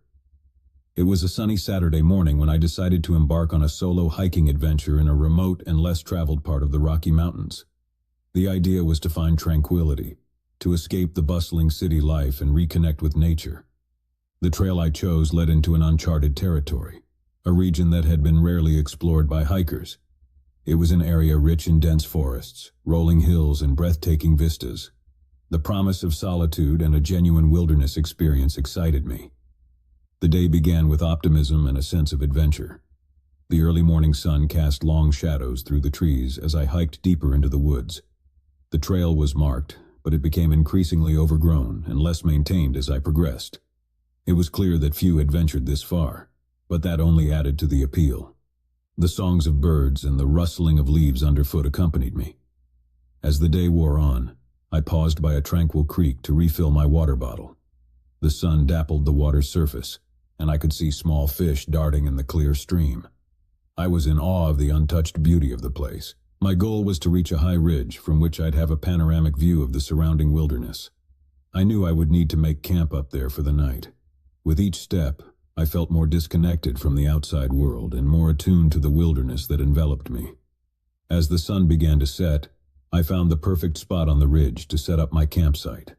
It was a sunny Saturday morning when I decided to embark on a solo hiking adventure in a remote and less traveled part of the Rocky Mountains. The idea was to find tranquility, to escape the bustling city life and reconnect with nature. The trail I chose led into an uncharted territory, a region that had been rarely explored by hikers. It was an area rich in dense forests, rolling hills, and breathtaking vistas. The promise of solitude and a genuine wilderness experience excited me. The day began with optimism and a sense of adventure. The early morning sun cast long shadows through the trees as I hiked deeper into the woods. The trail was marked, but it became increasingly overgrown and less maintained as I progressed. It was clear that few had ventured this far, but that only added to the appeal. The songs of birds and the rustling of leaves underfoot accompanied me. As the day wore on, I paused by a tranquil creek to refill my water bottle. The sun dappled the water's surface, and I could see small fish darting in the clear stream. I was in awe of the untouched beauty of the place. My goal was to reach a high ridge from which I'd have a panoramic view of the surrounding wilderness. I knew I would need to make camp up there for the night. With each step, I felt more disconnected from the outside world and more attuned to the wilderness that enveloped me. As the sun began to set, I found the perfect spot on the ridge to set up my campsite.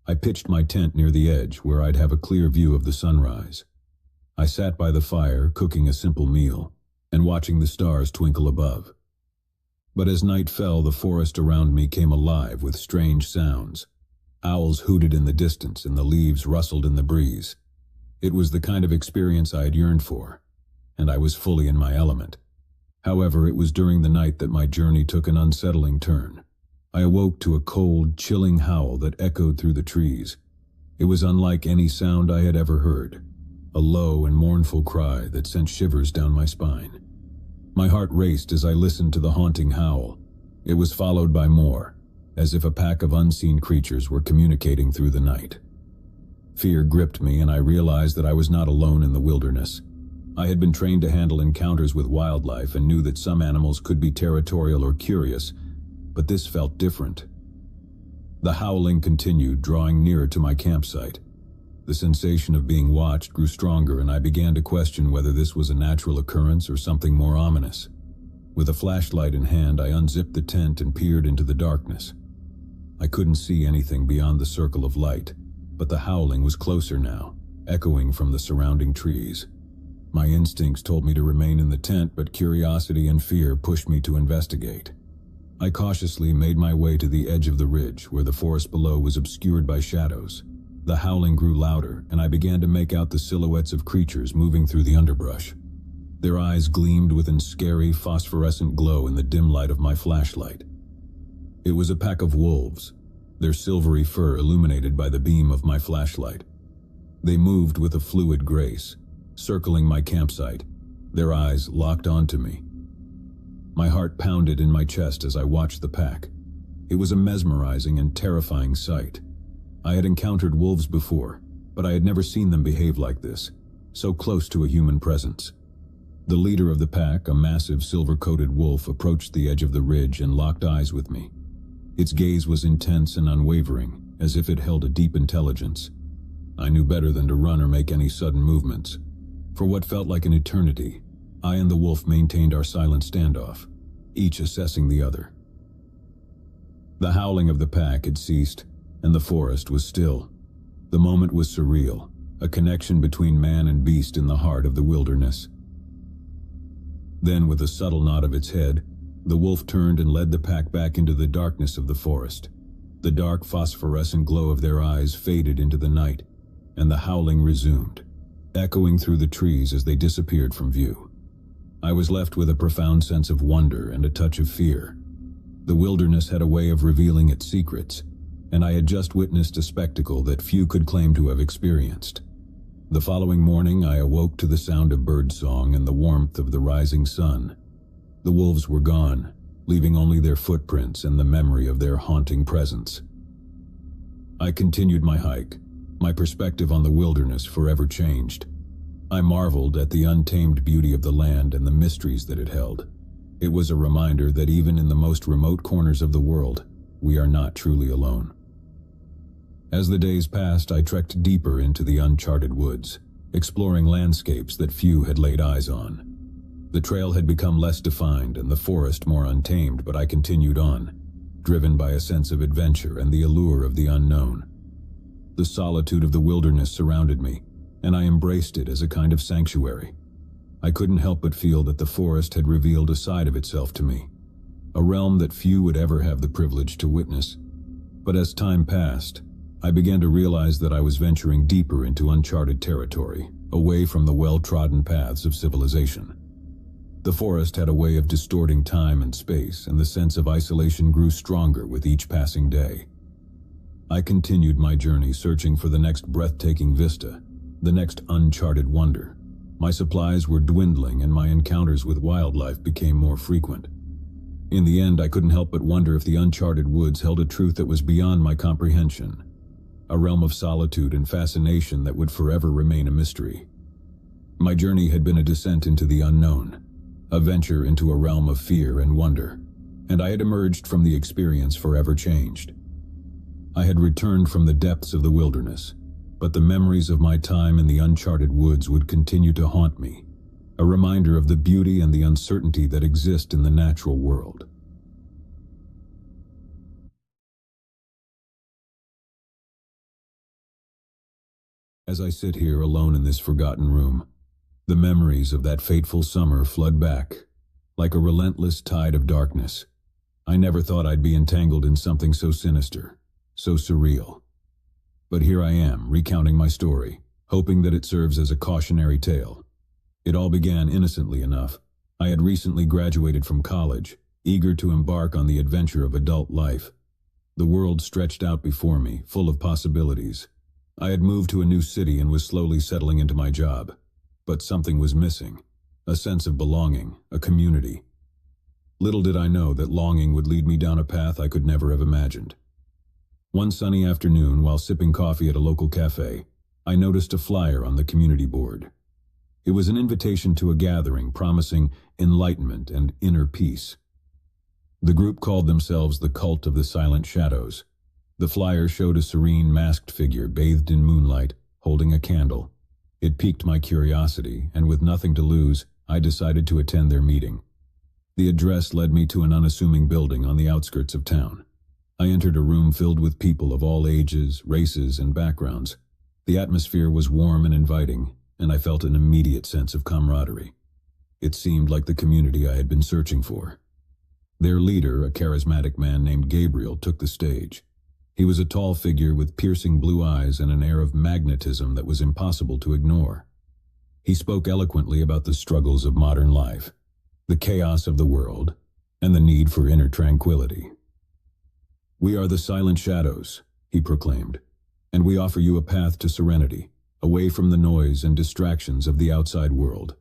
I pitched my tent near the edge where I'd have a clear view of the sunrise. I sat by the fire, cooking a simple meal, and watching the stars twinkle above. But as night fell, the forest around me came alive with strange sounds. Owls hooted in the distance and the leaves rustled in the breeze. It was the kind of experience I had yearned for, and I was fully in my element. However, it was during the night that my journey took an unsettling turn. I awoke to a cold, chilling howl that echoed through the trees. It was unlike any sound I had ever heard, a low and mournful cry that sent shivers down my spine. My heart raced as I listened to the haunting howl. It was followed by more, as if a pack of unseen creatures were communicating through the night. Fear gripped me, and I realized that I was not alone in the wilderness. I had been trained to handle encounters with wildlife and knew that some animals could be territorial or curious, but this felt different. The howling continued, drawing nearer to my campsite. The sensation of being watched grew stronger, and I began to question whether this was a natural occurrence or something more ominous. With a flashlight in hand, I unzipped the tent and peered into the darkness. I couldn't see anything beyond the circle of light, but the howling was closer now, echoing from the surrounding trees. My instincts told me to remain in the tent, but curiosity and fear pushed me to investigate. I cautiously made my way to the edge of the ridge, where the forest below was obscured by shadows. The howling grew louder, and I began to make out the silhouettes of creatures moving through the underbrush. Their eyes gleamed with a scary, phosphorescent glow in the dim light of my flashlight. It was a pack of wolves, their silvery fur illuminated by the beam of my flashlight. They moved with a fluid grace, circling my campsite, their eyes locked onto me. My heart pounded in my chest as I watched the pack. It was a mesmerizing and terrifying sight. I had encountered wolves before, but I had never seen them behave like this, so close to a human presence. The leader of the pack, a massive silver-coated wolf, approached the edge of the ridge and locked eyes with me. Its gaze was intense and unwavering, as if it held a deep intelligence. I knew better than to run or make any sudden movements. For what felt like an eternity, I and the wolf maintained our silent standoff, each assessing the other. The howling of the pack had ceased, and the forest was still. The moment was surreal, a connection between man and beast in the heart of the wilderness. Then, with a subtle nod of its head, the wolf turned and led the pack back into the darkness of the forest. The dark, phosphorescent glow of their eyes faded into the night, and the howling resumed, echoing through the trees as they disappeared from view. I was left with a profound sense of wonder and a touch of fear. The wilderness had a way of revealing its secrets, and I had just witnessed a spectacle that few could claim to have experienced. The following morning, I awoke to the sound of birdsong and the warmth of the rising sun. The wolves were gone, leaving only their footprints and the memory of their haunting presence. I continued my hike, my perspective on the wilderness forever changed. I marveled at the untamed beauty of the land and the mysteries that it held. It was a reminder that even in the most remote corners of the world, we are not truly alone. As the days passed, I trekked deeper into the uncharted woods, exploring landscapes that few had laid eyes on. The trail had become less defined and the forest more untamed, but I continued on, driven by a sense of adventure and the allure of the unknown. The solitude of the wilderness surrounded me, and I embraced it as a kind of sanctuary. I couldn't help but feel that the forest had revealed a side of itself to me, a realm that few would ever have the privilege to witness. But as time passed, I began to realize that I was venturing deeper into uncharted territory, away from the well-trodden paths of civilization. The forest had a way of distorting time and space, and the sense of isolation grew stronger with each passing day. I continued my journey, searching for the next breathtaking vista, the next uncharted wonder. My supplies were dwindling and my encounters with wildlife became more frequent. In the end, I couldn't help but wonder if the uncharted woods held a truth that was beyond my comprehension, a realm of solitude and fascination that would forever remain a mystery. My journey had been a descent into the unknown, a venture into a realm of fear and wonder, and I had emerged from the experience forever changed. I had returned from the depths of the wilderness, but the memories of my time in the uncharted woods would continue to haunt me, a reminder of the beauty and the uncertainty that exist in the natural world. As I sit here alone in this forgotten room, The memories of that fateful summer flood back, like a relentless tide of darkness. I never thought I'd be entangled in something so sinister, so surreal. But here I am, recounting my story, hoping that it serves as a cautionary tale. It all began innocently enough. I had recently graduated from college, eager to embark on the adventure of adult life. The world stretched out before me, full of possibilities. I had moved to a new city and was slowly settling into my job. But something was missing. A sense of belonging, a community. Little did I know that longing would lead me down a path I could never have imagined. One sunny afternoon, while sipping coffee at a local cafe, I noticed a flyer on the community board. It was an invitation to a gathering promising enlightenment and inner peace. The group called themselves the Cult of the Silent Shadows. The flyer showed a serene, masked figure bathed in moonlight, holding a candle. It piqued my curiosity, and with nothing to lose, I decided to attend their meeting. The address led me to an unassuming building on the outskirts of town. I entered a room filled with people of all ages, races, and backgrounds. The atmosphere was warm and inviting, and I felt an immediate sense of camaraderie. It seemed like the community I had been searching for. Their leader, a charismatic man named Gabriel, took the stage. He was a tall figure with piercing blue eyes and an air of magnetism that was impossible to ignore. He spoke eloquently about the struggles of modern life, the chaos of the world, and the need for inner tranquility. "We are the Silent Shadows," he proclaimed, "and we offer you a path to serenity, away from the noise and distractions of the outside world."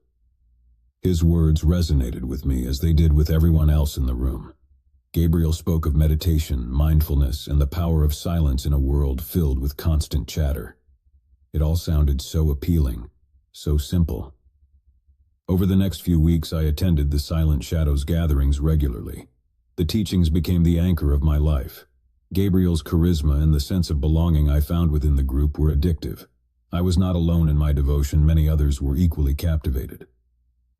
His words resonated with me as they did with everyone else in the room. Gabriel spoke of meditation, mindfulness, and the power of silence in a world filled with constant chatter. It all sounded so appealing, so simple. Over the next few weeks, I attended the Silent Shadows gatherings regularly. The teachings became the anchor of my life. Gabriel's charisma and the sense of belonging I found within the group were addictive. I was not alone in my devotion, many others were equally captivated.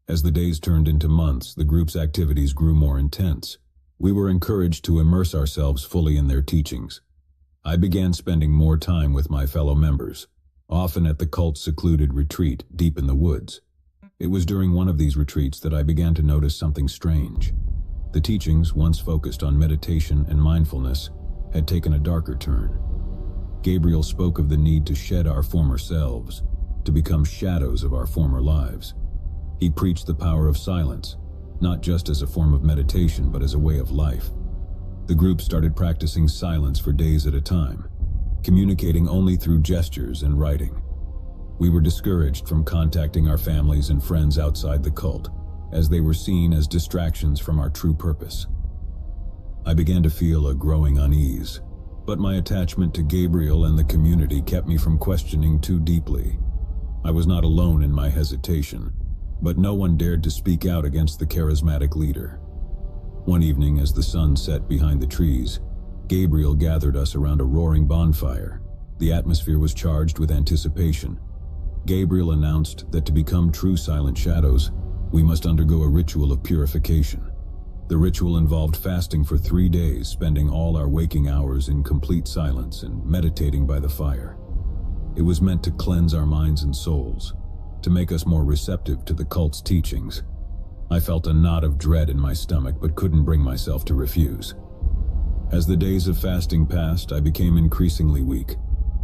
As the days turned into months, the group's activities grew more intense. We were encouraged to immerse ourselves fully in their teachings. I began spending more time with my fellow members, often at the cult's secluded retreat deep in the woods. It was during one of these retreats that I began to notice something strange. The teachings, once focused on meditation and mindfulness, had taken a darker turn. Gabriel spoke of the need to shed our former selves, to become shadows of our former lives. He preached the power of silence, not just as a form of meditation, but as a way of life. The group started practicing silence for days at a time, communicating only through gestures and writing. We were discouraged from contacting our families and friends outside the cult, as they were seen as distractions from our true purpose. I began to feel a growing unease, but my attachment to Gabriel and the community kept me from questioning too deeply. I was not alone in my hesitation, but no one dared to speak out against the charismatic leader. One evening, as the sun set behind the trees, Gabriel gathered us around a roaring bonfire. The atmosphere was charged with anticipation. Gabriel announced that to become true Silent Shadows, we must undergo a ritual of purification. The ritual involved fasting for 3 days, spending all our waking hours in complete silence and meditating by the fire. It was meant to cleanse our minds and souls, to make us more receptive to the cult's teachings. I felt a knot of dread in my stomach, but couldn't bring myself to refuse. As the days of fasting passed, I became increasingly weak.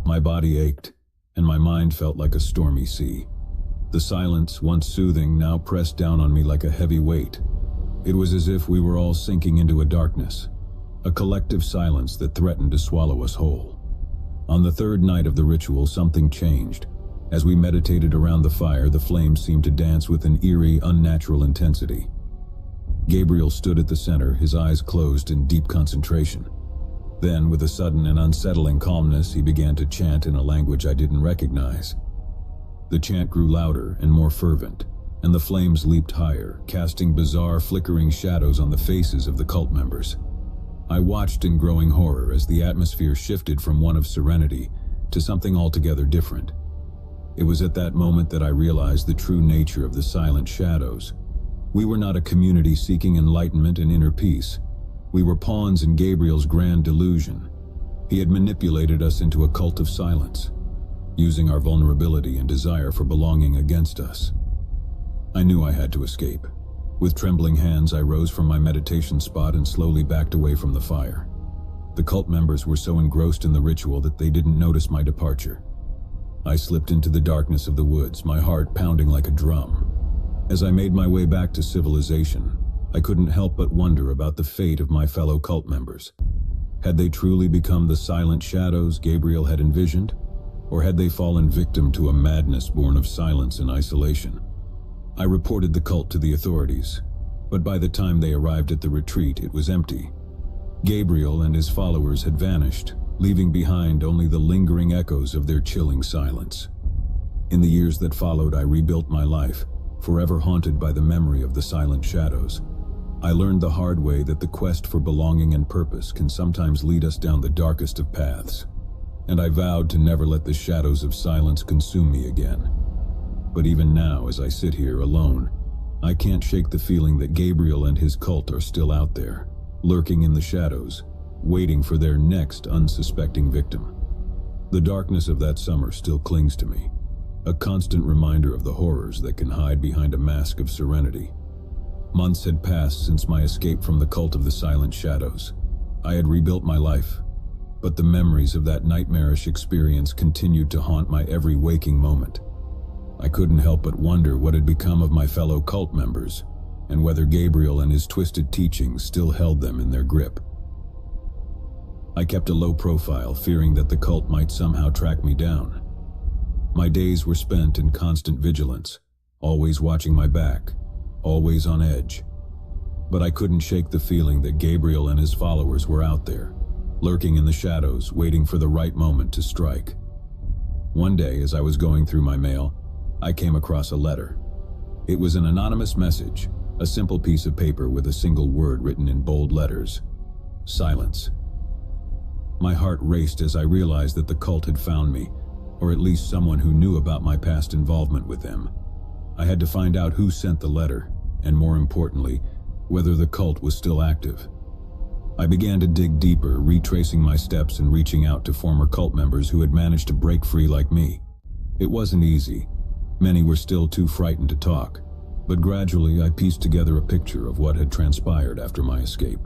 My body ached, and my mind felt like a stormy sea. The silence, once soothing, now pressed down on me like a heavy weight. It was as if we were all sinking into a darkness, a collective silence that threatened to swallow us whole. On the third night of the ritual, something changed. As we meditated around the fire, the flames seemed to dance with an eerie, unnatural intensity. Gabriel stood at the center, his eyes closed in deep concentration. Then, with a sudden and unsettling calmness, he began to chant in a language I didn't recognize. The chant grew louder and more fervent, and the flames leaped higher, casting bizarre, flickering shadows on the faces of the cult members. I watched in growing horror as the atmosphere shifted from one of serenity to something altogether different. It was at that moment that I realized the true nature of the Silent Shadows. We were not a community seeking enlightenment and inner peace. We were pawns in Gabriel's grand delusion. He had manipulated us into a cult of silence, using our vulnerability and desire for belonging against us. I knew I had to escape. With trembling hands, I rose from my meditation spot and slowly backed away from the fire. The cult members were so engrossed in the ritual that they didn't notice my departure. I slipped into the darkness of the woods, my heart pounding like a drum. As I made my way back to civilization, I couldn't help but wonder about the fate of my fellow cult members. Had they truly become the silent shadows Gabriel had envisioned? Or had they fallen victim to a madness born of silence and isolation? I reported the cult to the authorities, but by the time they arrived at the retreat, it was empty. Gabriel and his followers had vanished, leaving behind only the lingering echoes of their chilling silence. In the years that followed, I rebuilt my life, forever haunted by the memory of the silent shadows. I learned the hard way that the quest for belonging and purpose can sometimes lead us down the darkest of paths, and I vowed to never let the shadows of silence consume me again. But even now, as I sit here alone, I can't shake the feeling that Gabriel and his cult are still out there, lurking in the shadows, waiting for their next unsuspecting victim. The darkness of that summer still clings to me, a constant reminder of the horrors that can hide behind a mask of serenity. Months had passed since my escape from the cult of the silent shadows. I had rebuilt my life, but the memories of that nightmarish experience continued to haunt my every waking moment. I couldn't help but wonder what had become of my fellow cult members, and whether Gabriel and his twisted teachings still held them in their grip. I kept a low profile, fearing that the cult might somehow track me down. My days were spent in constant vigilance, always watching my back, always on edge. But I couldn't shake the feeling that Gabriel and his followers were out there, lurking in the shadows, waiting for the right moment to strike. One day, as I was going through my mail, I came across a letter. It was an anonymous message, a simple piece of paper with a single word written in bold letters: silence. My heart raced as I realized that the cult had found me, or at least someone who knew about my past involvement with them. I had to find out who sent the letter, and more importantly, whether the cult was still active. I began to dig deeper, retracing my steps and reaching out to former cult members who had managed to break free like me. It wasn't easy. Many were still too frightened to talk, but gradually I pieced together a picture of what had transpired after my escape.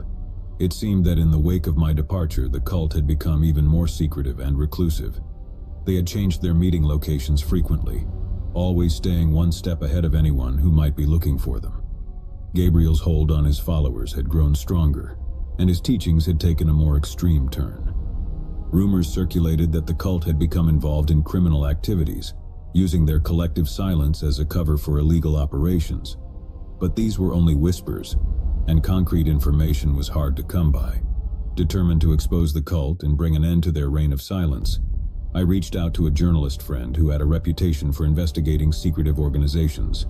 It seemed that in the wake of my departure, the cult had become even more secretive and reclusive. They had changed their meeting locations frequently, always staying one step ahead of anyone who might be looking for them. Gabriel's hold on his followers had grown stronger, and his teachings had taken a more extreme turn. Rumors circulated that the cult had become involved in criminal activities, using their collective silence as a cover for illegal operations. But these were only whispers, and concrete information was hard to come by. Determined to expose the cult and bring an end to their reign of silence, I reached out to a journalist friend who had a reputation for investigating secretive organizations.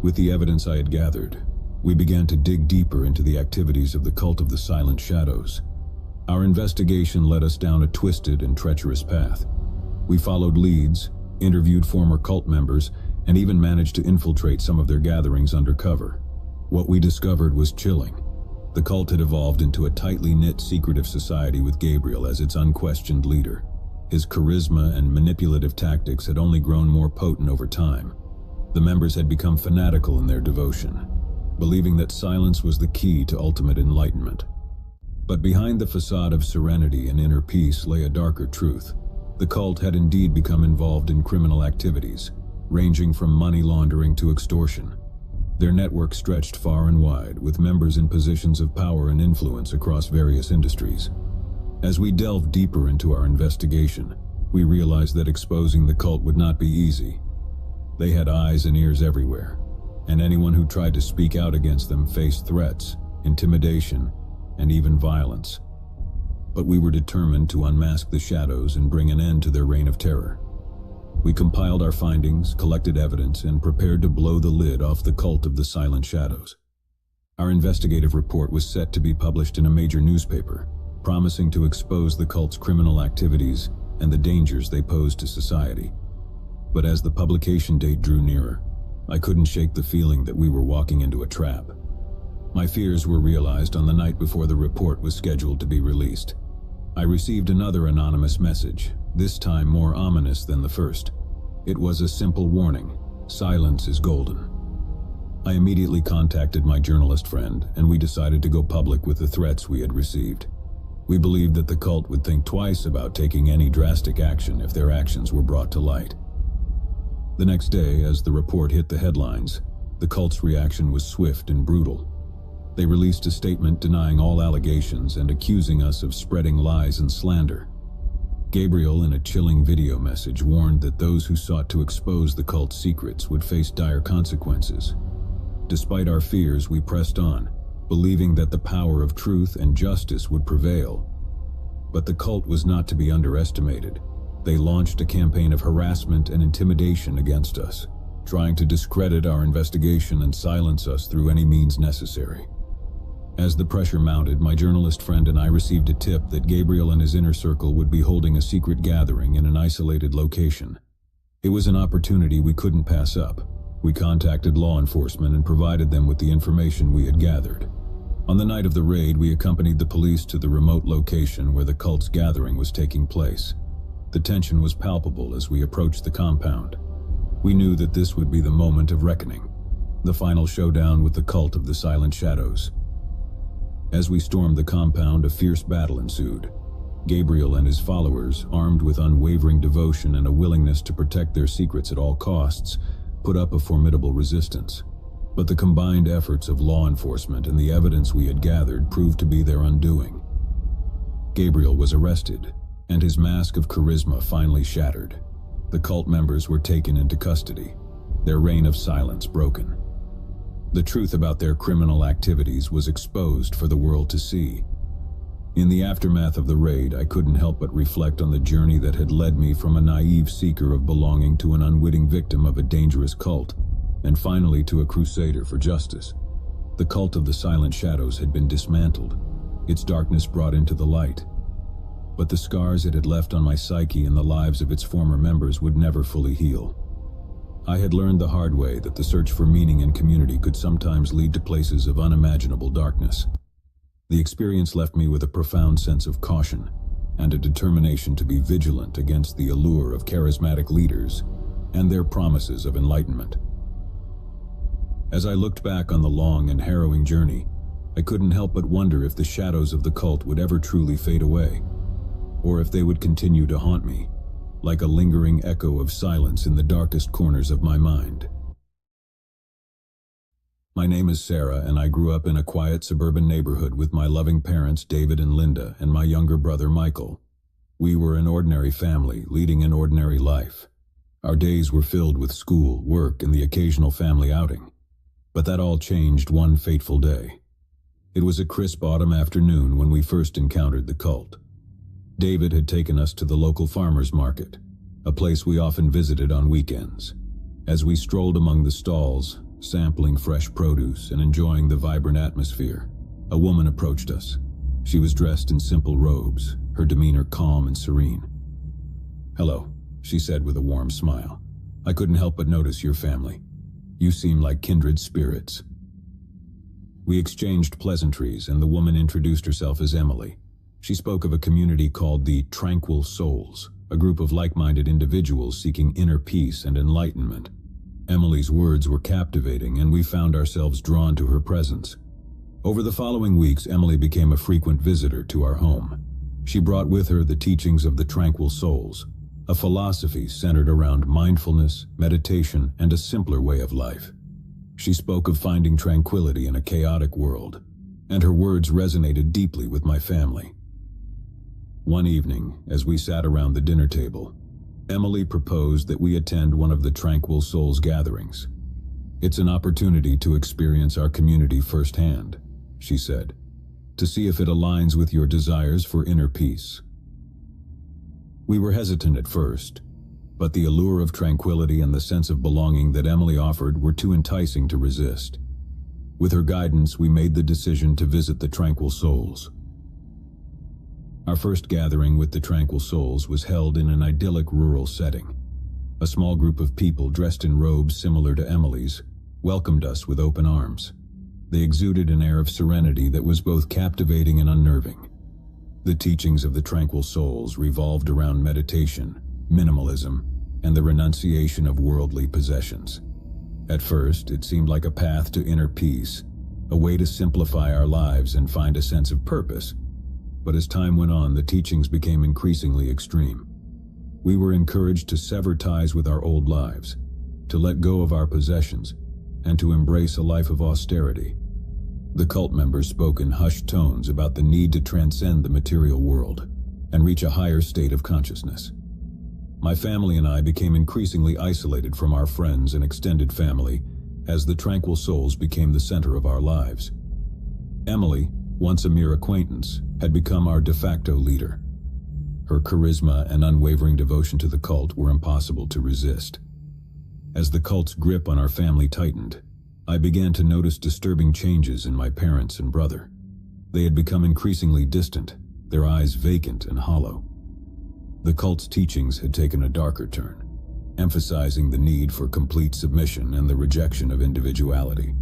With the evidence I had gathered, we began to dig deeper into the activities of the cult of the silent shadows. Our investigation led us down a twisted and treacherous path. We followed leads, interviewed former cult members, and even managed to infiltrate some of their gatherings undercover. What we discovered was chilling. The cult had evolved into a tightly knit, secretive society with Gabriel as its unquestioned leader. His charisma and manipulative tactics had only grown more potent over time. The members had become fanatical in their devotion, believing that silence was the key to ultimate enlightenment. But behind the facade of serenity and inner peace lay a darker truth. The cult had indeed become involved in criminal activities, ranging from money laundering to extortion. Their network stretched far and wide, with members in positions of power and influence across various industries. As we delved deeper into our investigation, we realized that exposing the cult would not be easy. They had eyes and ears everywhere, and anyone who tried to speak out against them faced threats, intimidation, and even violence. But we were determined to unmask the shadows and bring an end to their reign of terror. We compiled our findings, collected evidence, and prepared to blow the lid off the cult of the silent shadows. Our investigative report was set to be published in a major newspaper, promising to expose the cult's criminal activities and the dangers they posed to society. But as the publication date drew nearer, I couldn't shake the feeling that we were walking into a trap. My fears were realized on the night before the report was scheduled to be released. I received another anonymous message, this time more ominous than the first. It was a simple warning: silence is golden. I immediately contacted my journalist friend, and we decided to go public with the threats we had received. We believed that the cult would think twice about taking any drastic action if their actions were brought to light. The next day, as the report hit the headlines, the cult's reaction was swift and brutal. They released a statement denying all allegations and accusing us of spreading lies and slander. Gabriel, in a chilling video message, warned that those who sought to expose the cult's secrets would face dire consequences. Despite our fears, we pressed on, believing that the power of truth and justice would prevail. But the cult was not to be underestimated. They launched a campaign of harassment and intimidation against us, trying to discredit our investigation and silence us through any means necessary. As the pressure mounted, my journalist friend and I received a tip that Gabriel and his inner circle would be holding a secret gathering in an isolated location. It was an opportunity we couldn't pass up. We contacted law enforcement and provided them with the information we had gathered. On the night of the raid, we accompanied the police to the remote location where the cult's gathering was taking place. The tension was palpable as we approached the compound. We knew that this would be the moment of reckoning, the final showdown with the cult of the Silent Shadows. As we stormed the compound, a fierce battle ensued. Gabriel and his followers, armed with unwavering devotion and a willingness to protect their secrets at all costs, put up a formidable resistance. But the combined efforts of law enforcement and the evidence we had gathered proved to be their undoing. Gabriel was arrested, and his mask of charisma finally shattered. The cult members were taken into custody, their reign of silence broken. The truth about their criminal activities was exposed for the world to see. In the aftermath of the raid, I couldn't help but reflect on the journey that had led me from a naive seeker of belonging to an unwitting victim of a dangerous cult, and finally to a crusader for justice. The cult of the Silent Shadows had been dismantled, its darkness brought into the light. But the scars it had left on my psyche and the lives of its former members would never fully heal. I had learned the hard way that the search for meaning and community could sometimes lead to places of unimaginable darkness. The experience left me with a profound sense of caution and a determination to be vigilant against the allure of charismatic leaders and their promises of enlightenment. As I looked back on the long and harrowing journey, I couldn't help but wonder if the shadows of the cult would ever truly fade away, or if they would continue to haunt me, like a lingering echo of silence in the darkest corners of my mind. My name is Sarah, and I grew up in a quiet suburban neighborhood with my loving parents David and Linda and my younger brother Michael. We were an ordinary family, leading an ordinary life. Our days were filled with school, work, and the occasional family outing. But that all changed one fateful day. It was a crisp autumn afternoon when we first encountered the cult. David had taken us to the local farmers market, a place we often visited on weekends. As we strolled among the stalls, sampling fresh produce and enjoying the vibrant atmosphere, a woman approached us. She was dressed in simple robes, her demeanor calm and serene. "Hello," she said with a warm smile. "I couldn't help but notice your family. You seem like kindred spirits." We exchanged pleasantries, and the woman introduced herself as Emily. She spoke of a community called the Tranquil Souls, a group of like-minded individuals seeking inner peace and enlightenment. Emily's words were captivating, and we found ourselves drawn to her presence. Over the following weeks, Emily became a frequent visitor to our home. She brought with her the teachings of the Tranquil Souls, a philosophy centered around mindfulness, meditation, and a simpler way of life. She spoke of finding tranquility in a chaotic world, and her words resonated deeply with my family. One evening, as we sat around the dinner table, Emily proposed that we attend one of the Tranquil Souls gatherings. "It's an opportunity to experience our community firsthand," she said, "to see if it aligns with your desires for inner peace." We were hesitant at first, but the allure of tranquility and the sense of belonging that Emily offered were too enticing to resist. With her guidance, we made the decision to visit the Tranquil Souls. Our first gathering with the Tranquil Souls was held in an idyllic rural setting. A small group of people dressed in robes similar to Emily's welcomed us with open arms. They exuded an air of serenity that was both captivating and unnerving. The teachings of the Tranquil Souls revolved around meditation, minimalism, and the renunciation of worldly possessions. At first, it seemed like a path to inner peace, a way to simplify our lives and find a sense of purpose. But as time went on, the teachings became increasingly extreme. We were encouraged to sever ties with our old lives, to let go of our possessions, and to embrace a life of austerity. The cult members spoke in hushed tones about the need to transcend the material world and reach a higher state of consciousness. My family and I became increasingly isolated from our friends and extended family as the tranquil souls became the center of our lives. Emily, once a mere acquaintance, had become our de facto leader. Her charisma and unwavering devotion to the cult were impossible to resist. As the cult's grip on our family tightened, I began to notice disturbing changes in my parents and brother. They had become increasingly distant, their eyes vacant and hollow. The cult's teachings had taken a darker turn, emphasizing the need for complete submission and the rejection of individuality.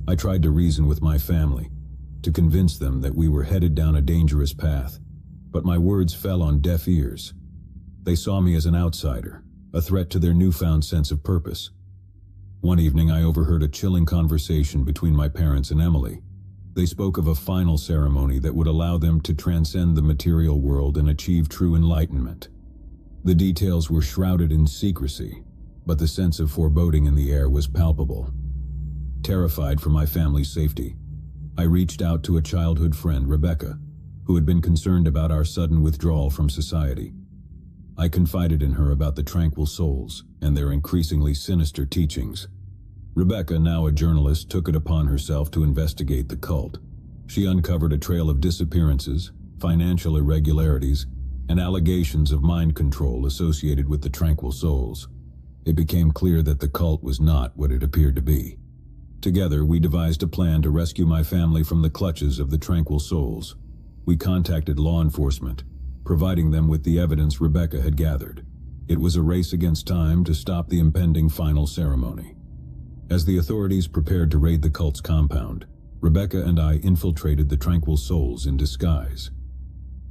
I tried to reason with my family, to convince them that we were headed down a dangerous path, but my words fell on deaf ears. They saw me as an outsider, a threat to their newfound sense of purpose. One evening I overheard a chilling conversation between my parents and Emily. They spoke of a final ceremony that would allow them to transcend the material world and achieve true enlightenment. The details were shrouded in secrecy, but the sense of foreboding in the air was palpable. Terrified for my family's safety, I reached out to a childhood friend, Rebecca, who had been concerned about our sudden withdrawal from society. I confided in her about the tranquil souls and their increasingly sinister teachings. Rebecca, now a journalist, took it upon herself to investigate the cult. She uncovered a trail of disappearances, financial irregularities, and allegations of mind control associated with the tranquil souls. It became clear that the cult was not what it appeared to be. Together, we devised a plan to rescue my family from the clutches of the tranquil souls. We contacted law enforcement, providing them with the evidence Rebecca had gathered. It was a race against time to stop the impending final ceremony. As the authorities prepared to raid the cult's compound, Rebecca and I infiltrated the tranquil souls in disguise.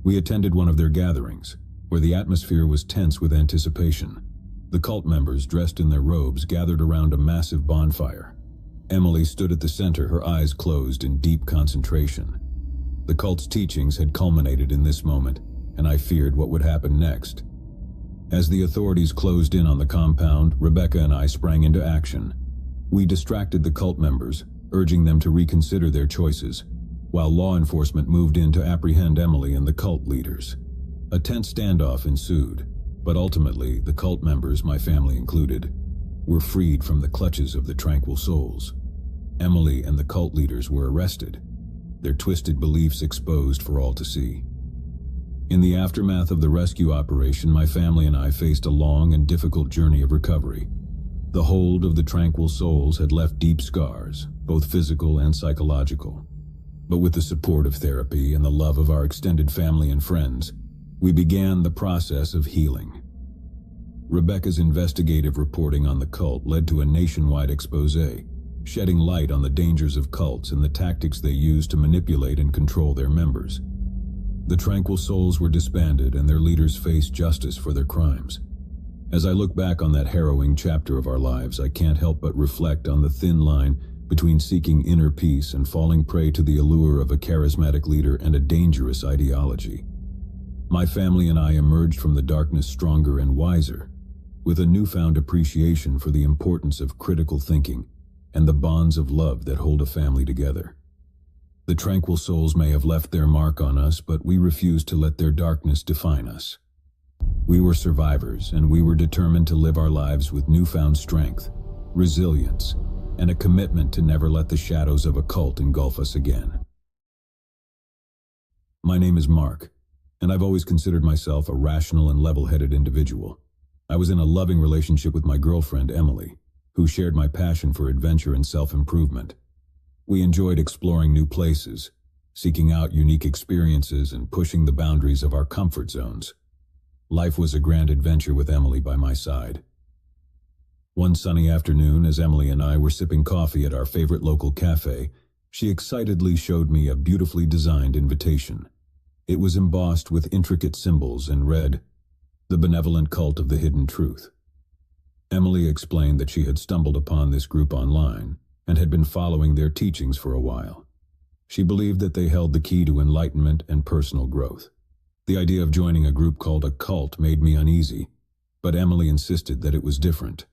We attended one of their gatherings, where the atmosphere was tense with anticipation. The cult members, dressed in their robes, gathered around a massive bonfire. Emily stood at the center, her eyes closed in deep concentration. The cult's teachings had culminated in this moment, and I feared what would happen next. As the authorities closed in on the compound, Rebecca and I sprang into action. We distracted the cult members, urging them to reconsider their choices, while law enforcement moved in to apprehend Emily and the cult leaders. A tense standoff ensued, but ultimately the cult members, my family included, were freed from the clutches of the tranquil souls. Emily and the cult leaders were arrested, their twisted beliefs exposed for all to see. In the aftermath of the rescue operation, my family and I faced a long and difficult journey of recovery. The hold of the tranquil souls had left deep scars, both physical and psychological. But with the support of therapy and the love of our extended family and friends, we began the process of healing. Rebecca's investigative reporting on the cult led to a nationwide expose, shedding light on the dangers of cults and the tactics they use to manipulate and control their members. The tranquil souls were disbanded and their leaders faced justice for their crimes. As I look back on that harrowing chapter of our lives, I can't help but reflect on the thin line between seeking inner peace and falling prey to the allure of a charismatic leader and a dangerous ideology. My family and I emerged from the darkness stronger and wiser, with a newfound appreciation for the importance of critical thinking and the bonds of love that hold a family together. The tranquil souls may have left their mark on us, but we refused to let their darkness define us. We were survivors, and we were determined to live our lives with newfound strength, resilience, and a commitment to never let the shadows of a cult engulf us again. My name is Mark, and I've always considered myself a rational and level-headed individual. I was in a loving relationship with my girlfriend, Emily, who shared my passion for adventure and self-improvement. We enjoyed exploring new places, seeking out unique experiences, and pushing the boundaries of our comfort zones. Life was a grand adventure with Emily by my side. One sunny afternoon, as Emily and I were sipping coffee at our favorite local cafe, she excitedly showed me a beautifully designed invitation. It was embossed with intricate symbols and read, "The Benevolent Cult of the Hidden Truth." Emily explained that she had stumbled upon this group online and had been following their teachings for a while. She believed that they held the key to enlightenment and personal growth. The idea of joining a group called a cult made me uneasy, but Emily insisted that it was different.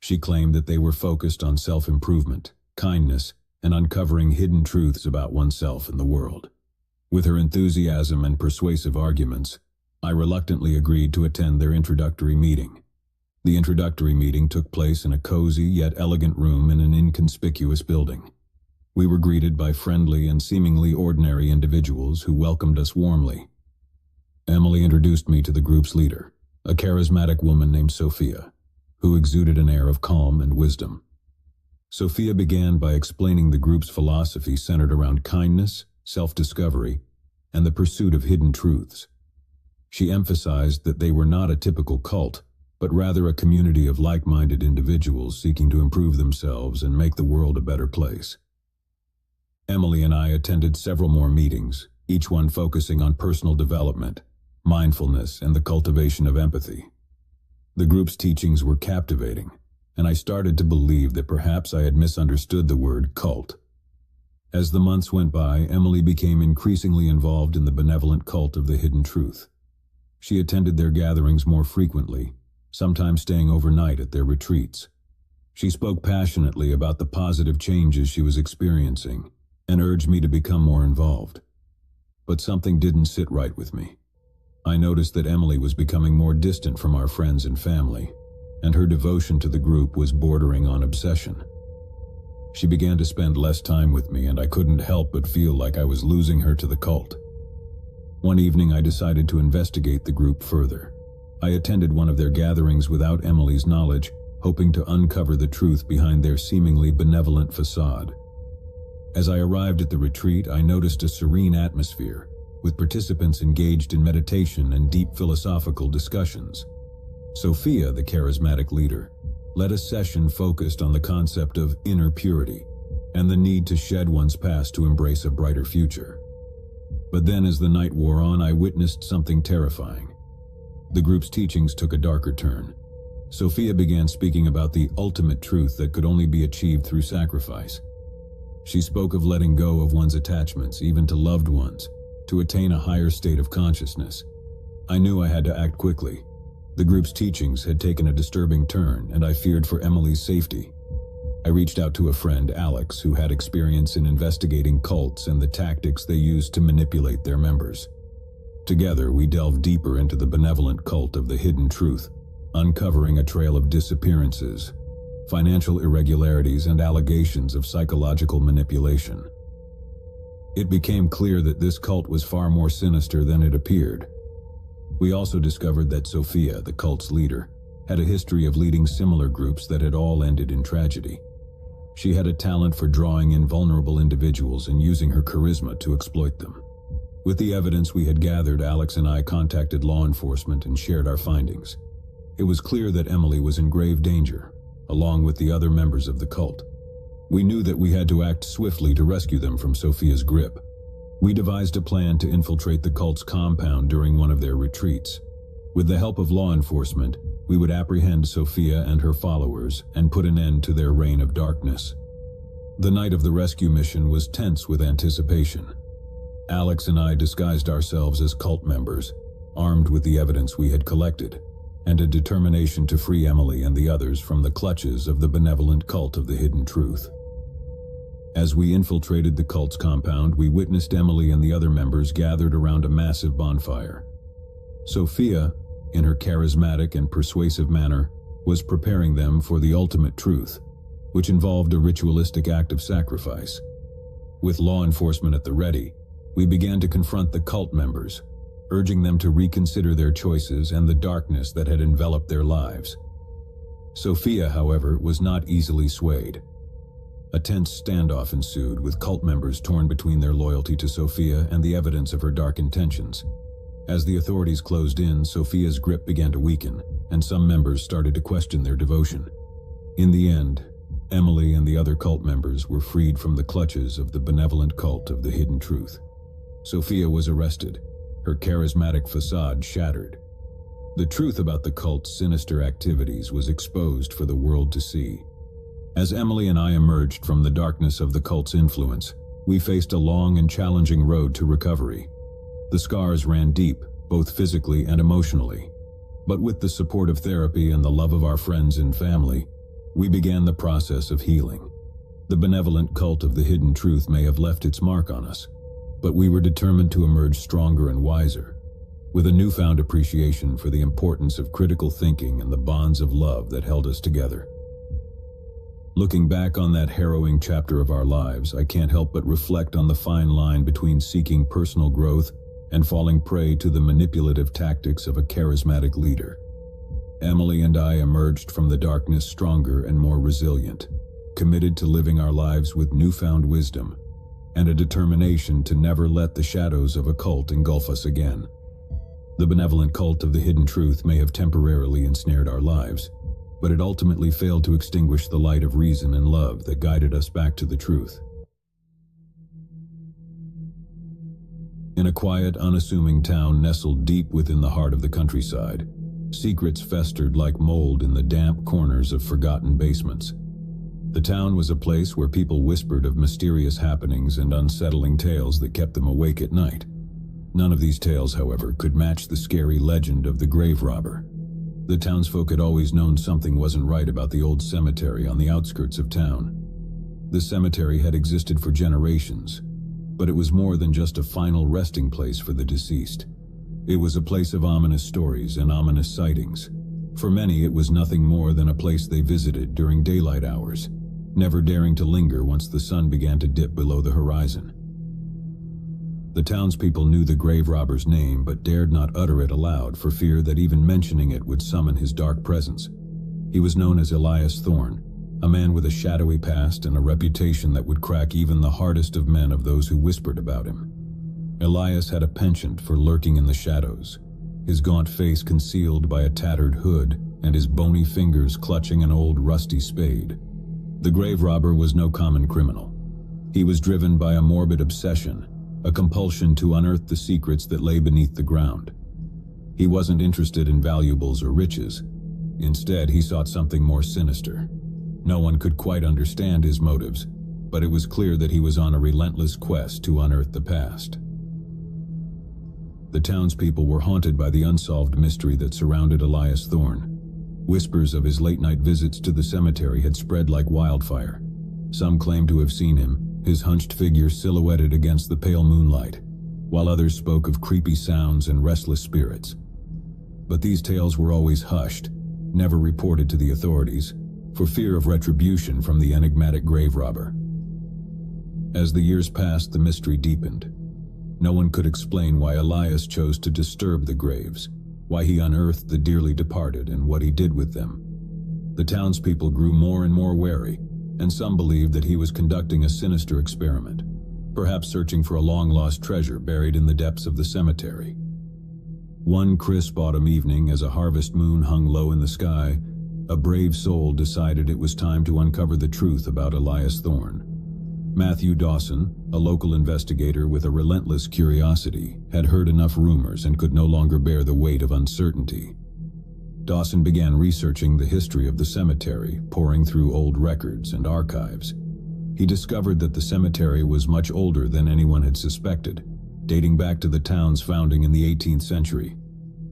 She claimed that they were focused on self-improvement, kindness, and uncovering hidden truths about oneself and the world. With her enthusiasm and persuasive arguments, I reluctantly agreed to attend their introductory meeting. The introductory meeting took place in a cozy yet elegant room in an inconspicuous building. We were greeted by friendly and seemingly ordinary individuals who welcomed us warmly. Emily introduced me to the group's leader, a charismatic woman named Sophia, who exuded an air of calm and wisdom. Sophia began by explaining the group's philosophy centered around kindness, self-discovery, and the pursuit of hidden truths. She emphasized that they were not a typical cult, but rather a community of like-minded individuals seeking to improve themselves and make the world a better place. Emily and I attended several more meetings, each one focusing on personal development, mindfulness, and the cultivation of empathy. The group's teachings were captivating, and I started to believe that perhaps I had misunderstood the word cult. As the months went by, Emily became increasingly involved in the benevolent cult of the hidden truth. She attended their gatherings more frequently, sometimes staying overnight at their retreats. She spoke passionately about the positive changes she was experiencing and urged me to become more involved. But something didn't sit right with me. I noticed that Emily was becoming more distant from our friends and family, and her devotion to the group was bordering on obsession. She began to spend less time with me, and I couldn't help but feel like I was losing her to the cult. One evening I decided to investigate the group further. I attended one of their gatherings without Emily's knowledge, hoping to uncover the truth behind their seemingly benevolent facade. As I arrived at the retreat, I noticed a serene atmosphere, with participants engaged in meditation and deep philosophical discussions. Sophia, the charismatic leader, led a session focused on the concept of inner purity and the need to shed one's past to embrace a brighter future. But then as the night wore on, I witnessed something terrifying. The group's teachings took a darker turn. Sophia began speaking about the ultimate truth that could only be achieved through sacrifice. She spoke of letting go of one's attachments, even to loved ones, to attain a higher state of consciousness. I knew I had to act quickly. The group's teachings had taken a disturbing turn, and I feared for Emily's safety. I reached out to a friend, Alex, who had experience in investigating cults and the tactics they used to manipulate their members. Together, we delved deeper into the benevolent cult of the hidden truth, uncovering a trail of disappearances, financial irregularities, and allegations of psychological manipulation. It became clear that this cult was far more sinister than it appeared. We also discovered that Sophia, the cult's leader, had a history of leading similar groups that had all ended in tragedy. She had a talent for drawing in vulnerable individuals and using her charisma to exploit them. With the evidence we had gathered, Alex and I contacted law enforcement and shared our findings. It was clear that Emily was in grave danger, along with the other members of the cult. We knew that we had to act swiftly to rescue them from Sophia's grip. We devised a plan to infiltrate the cult's compound during one of their retreats. With the help of law enforcement, we would apprehend Sophia and her followers and put an end to their reign of darkness. The night of the rescue mission was tense with anticipation. Alex and I disguised ourselves as cult members, armed with the evidence we had collected, and a determination to free Emily and the others from the clutches of the benevolent cult of the hidden truth. As we infiltrated the cult's compound, we witnessed Emily and the other members gathered around a massive bonfire. Sophia, in her charismatic and persuasive manner, was preparing them for the ultimate truth, which involved a ritualistic act of sacrifice. With law enforcement at the ready, we began to confront the cult members, urging them to reconsider their choices and the darkness that had enveloped their lives. Sophia, however, was not easily swayed. A tense standoff ensued, with cult members torn between their loyalty to Sophia and the evidence of her dark intentions. As the authorities closed in, Sophia's grip began to weaken, and some members started to question their devotion. In the end, Emily and the other cult members were freed from the clutches of the benevolent cult of the hidden truth. Sophia was arrested, her charismatic facade shattered. The truth about the cult's sinister activities was exposed for the world to see. As Emily and I emerged from the darkness of the cult's influence, we faced a long and challenging road to recovery. The scars ran deep, both physically and emotionally. But with the support of therapy and the love of our friends and family, we began the process of healing. The benevolent cult of the hidden truth may have left its mark on us, but we were determined to emerge stronger and wiser, with a newfound appreciation for the importance of critical thinking and the bonds of love that held us together. Looking back on that harrowing chapter of our lives, I can't help but reflect on the fine line between seeking personal growth and falling prey to the manipulative tactics of a charismatic leader. Emily and I emerged from the darkness stronger and more resilient, committed to living our lives with newfound wisdom and a determination to never let the shadows of a cult engulf us again. The benevolent cult of the hidden truth may have temporarily ensnared our lives, but it ultimately failed to extinguish the light of reason and love that guided us back to the truth. In a quiet, unassuming town nestled deep within the heart of the countryside, secrets festered like mold in the damp corners of forgotten basements. The town was a place where people whispered of mysterious happenings and unsettling tales that kept them awake at night. None of these tales, however, could match the scary legend of the grave robber. The townsfolk had always known something wasn't right about the old cemetery on the outskirts of town. The cemetery had existed for generations, but it was more than just a final resting place for the deceased. It was a place of ominous stories and ominous sightings. For many, it was nothing more than a place they visited during daylight hours, never daring to linger once the sun began to dip below the horizon. The townspeople knew the grave robber's name but dared not utter it aloud for fear that even mentioning it would summon his dark presence. He was known as Elias Thorne, a man with a shadowy past and a reputation that would crack even the hardest of men of those who whispered about him. Elias had a penchant for lurking in the shadows, his gaunt face concealed by a tattered hood and his bony fingers clutching an old rusty spade. The grave robber was no common criminal. He was driven by a morbid obsession, a compulsion to unearth the secrets that lay beneath the ground. He wasn't interested in valuables or riches. Instead, he sought something more sinister. No one could quite understand his motives, but it was clear that he was on a relentless quest to unearth the past. The townspeople were haunted by the unsolved mystery that surrounded Elias Thorne. Whispers of his late-night visits to the cemetery had spread like wildfire. Some claimed to have seen him, his hunched figure silhouetted against the pale moonlight, while others spoke of creepy sounds and restless spirits. But these tales were always hushed, never reported to the authorities, for fear of retribution from the enigmatic grave robber. As the years passed, the mystery deepened. No one could explain why Elias chose to disturb the graves, why he unearthed the dearly departed, and what he did with them. The townspeople grew more and more wary, and some believed that he was conducting a sinister experiment, perhaps searching for a long-lost treasure buried in the depths of the cemetery. One crisp autumn evening, as a harvest moon hung low in the sky, a brave soul decided it was time to uncover the truth about Elias Thorne. Matthew Dawson, a local investigator with a relentless curiosity, had heard enough rumors and could no longer bear the weight of uncertainty. Dawson began researching the history of the cemetery, poring through old records and archives. He discovered that the cemetery was much older than anyone had suspected, dating back to the town's founding in the 18th century.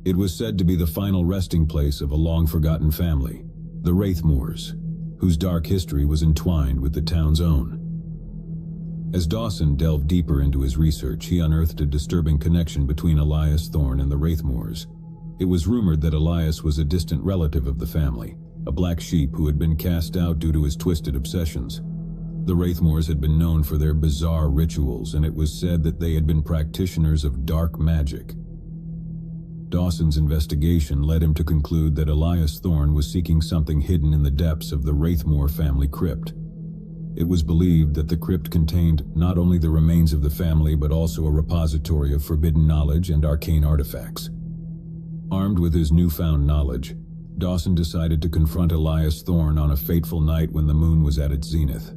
It was said to be the final resting place of a long-forgotten family, the Wraithmoors, whose dark history was entwined with the town's own. As Dawson delved deeper into his research, he unearthed a disturbing connection between Elias Thorne and the Wraithmoors. It was rumored that Elias was a distant relative of the family, a black sheep who had been cast out due to his twisted obsessions. The Wraithmoors had been known for their bizarre rituals, and it was said that they had been practitioners of dark magic. Dawson's investigation led him to conclude that Elias Thorne was seeking something hidden in the depths of the Wraithmoor family crypt. It was believed that the crypt contained not only the remains of the family but also a repository of forbidden knowledge and arcane artifacts. Armed with his newfound knowledge, Dawson decided to confront Elias Thorne on a fateful night when the moon was at its zenith.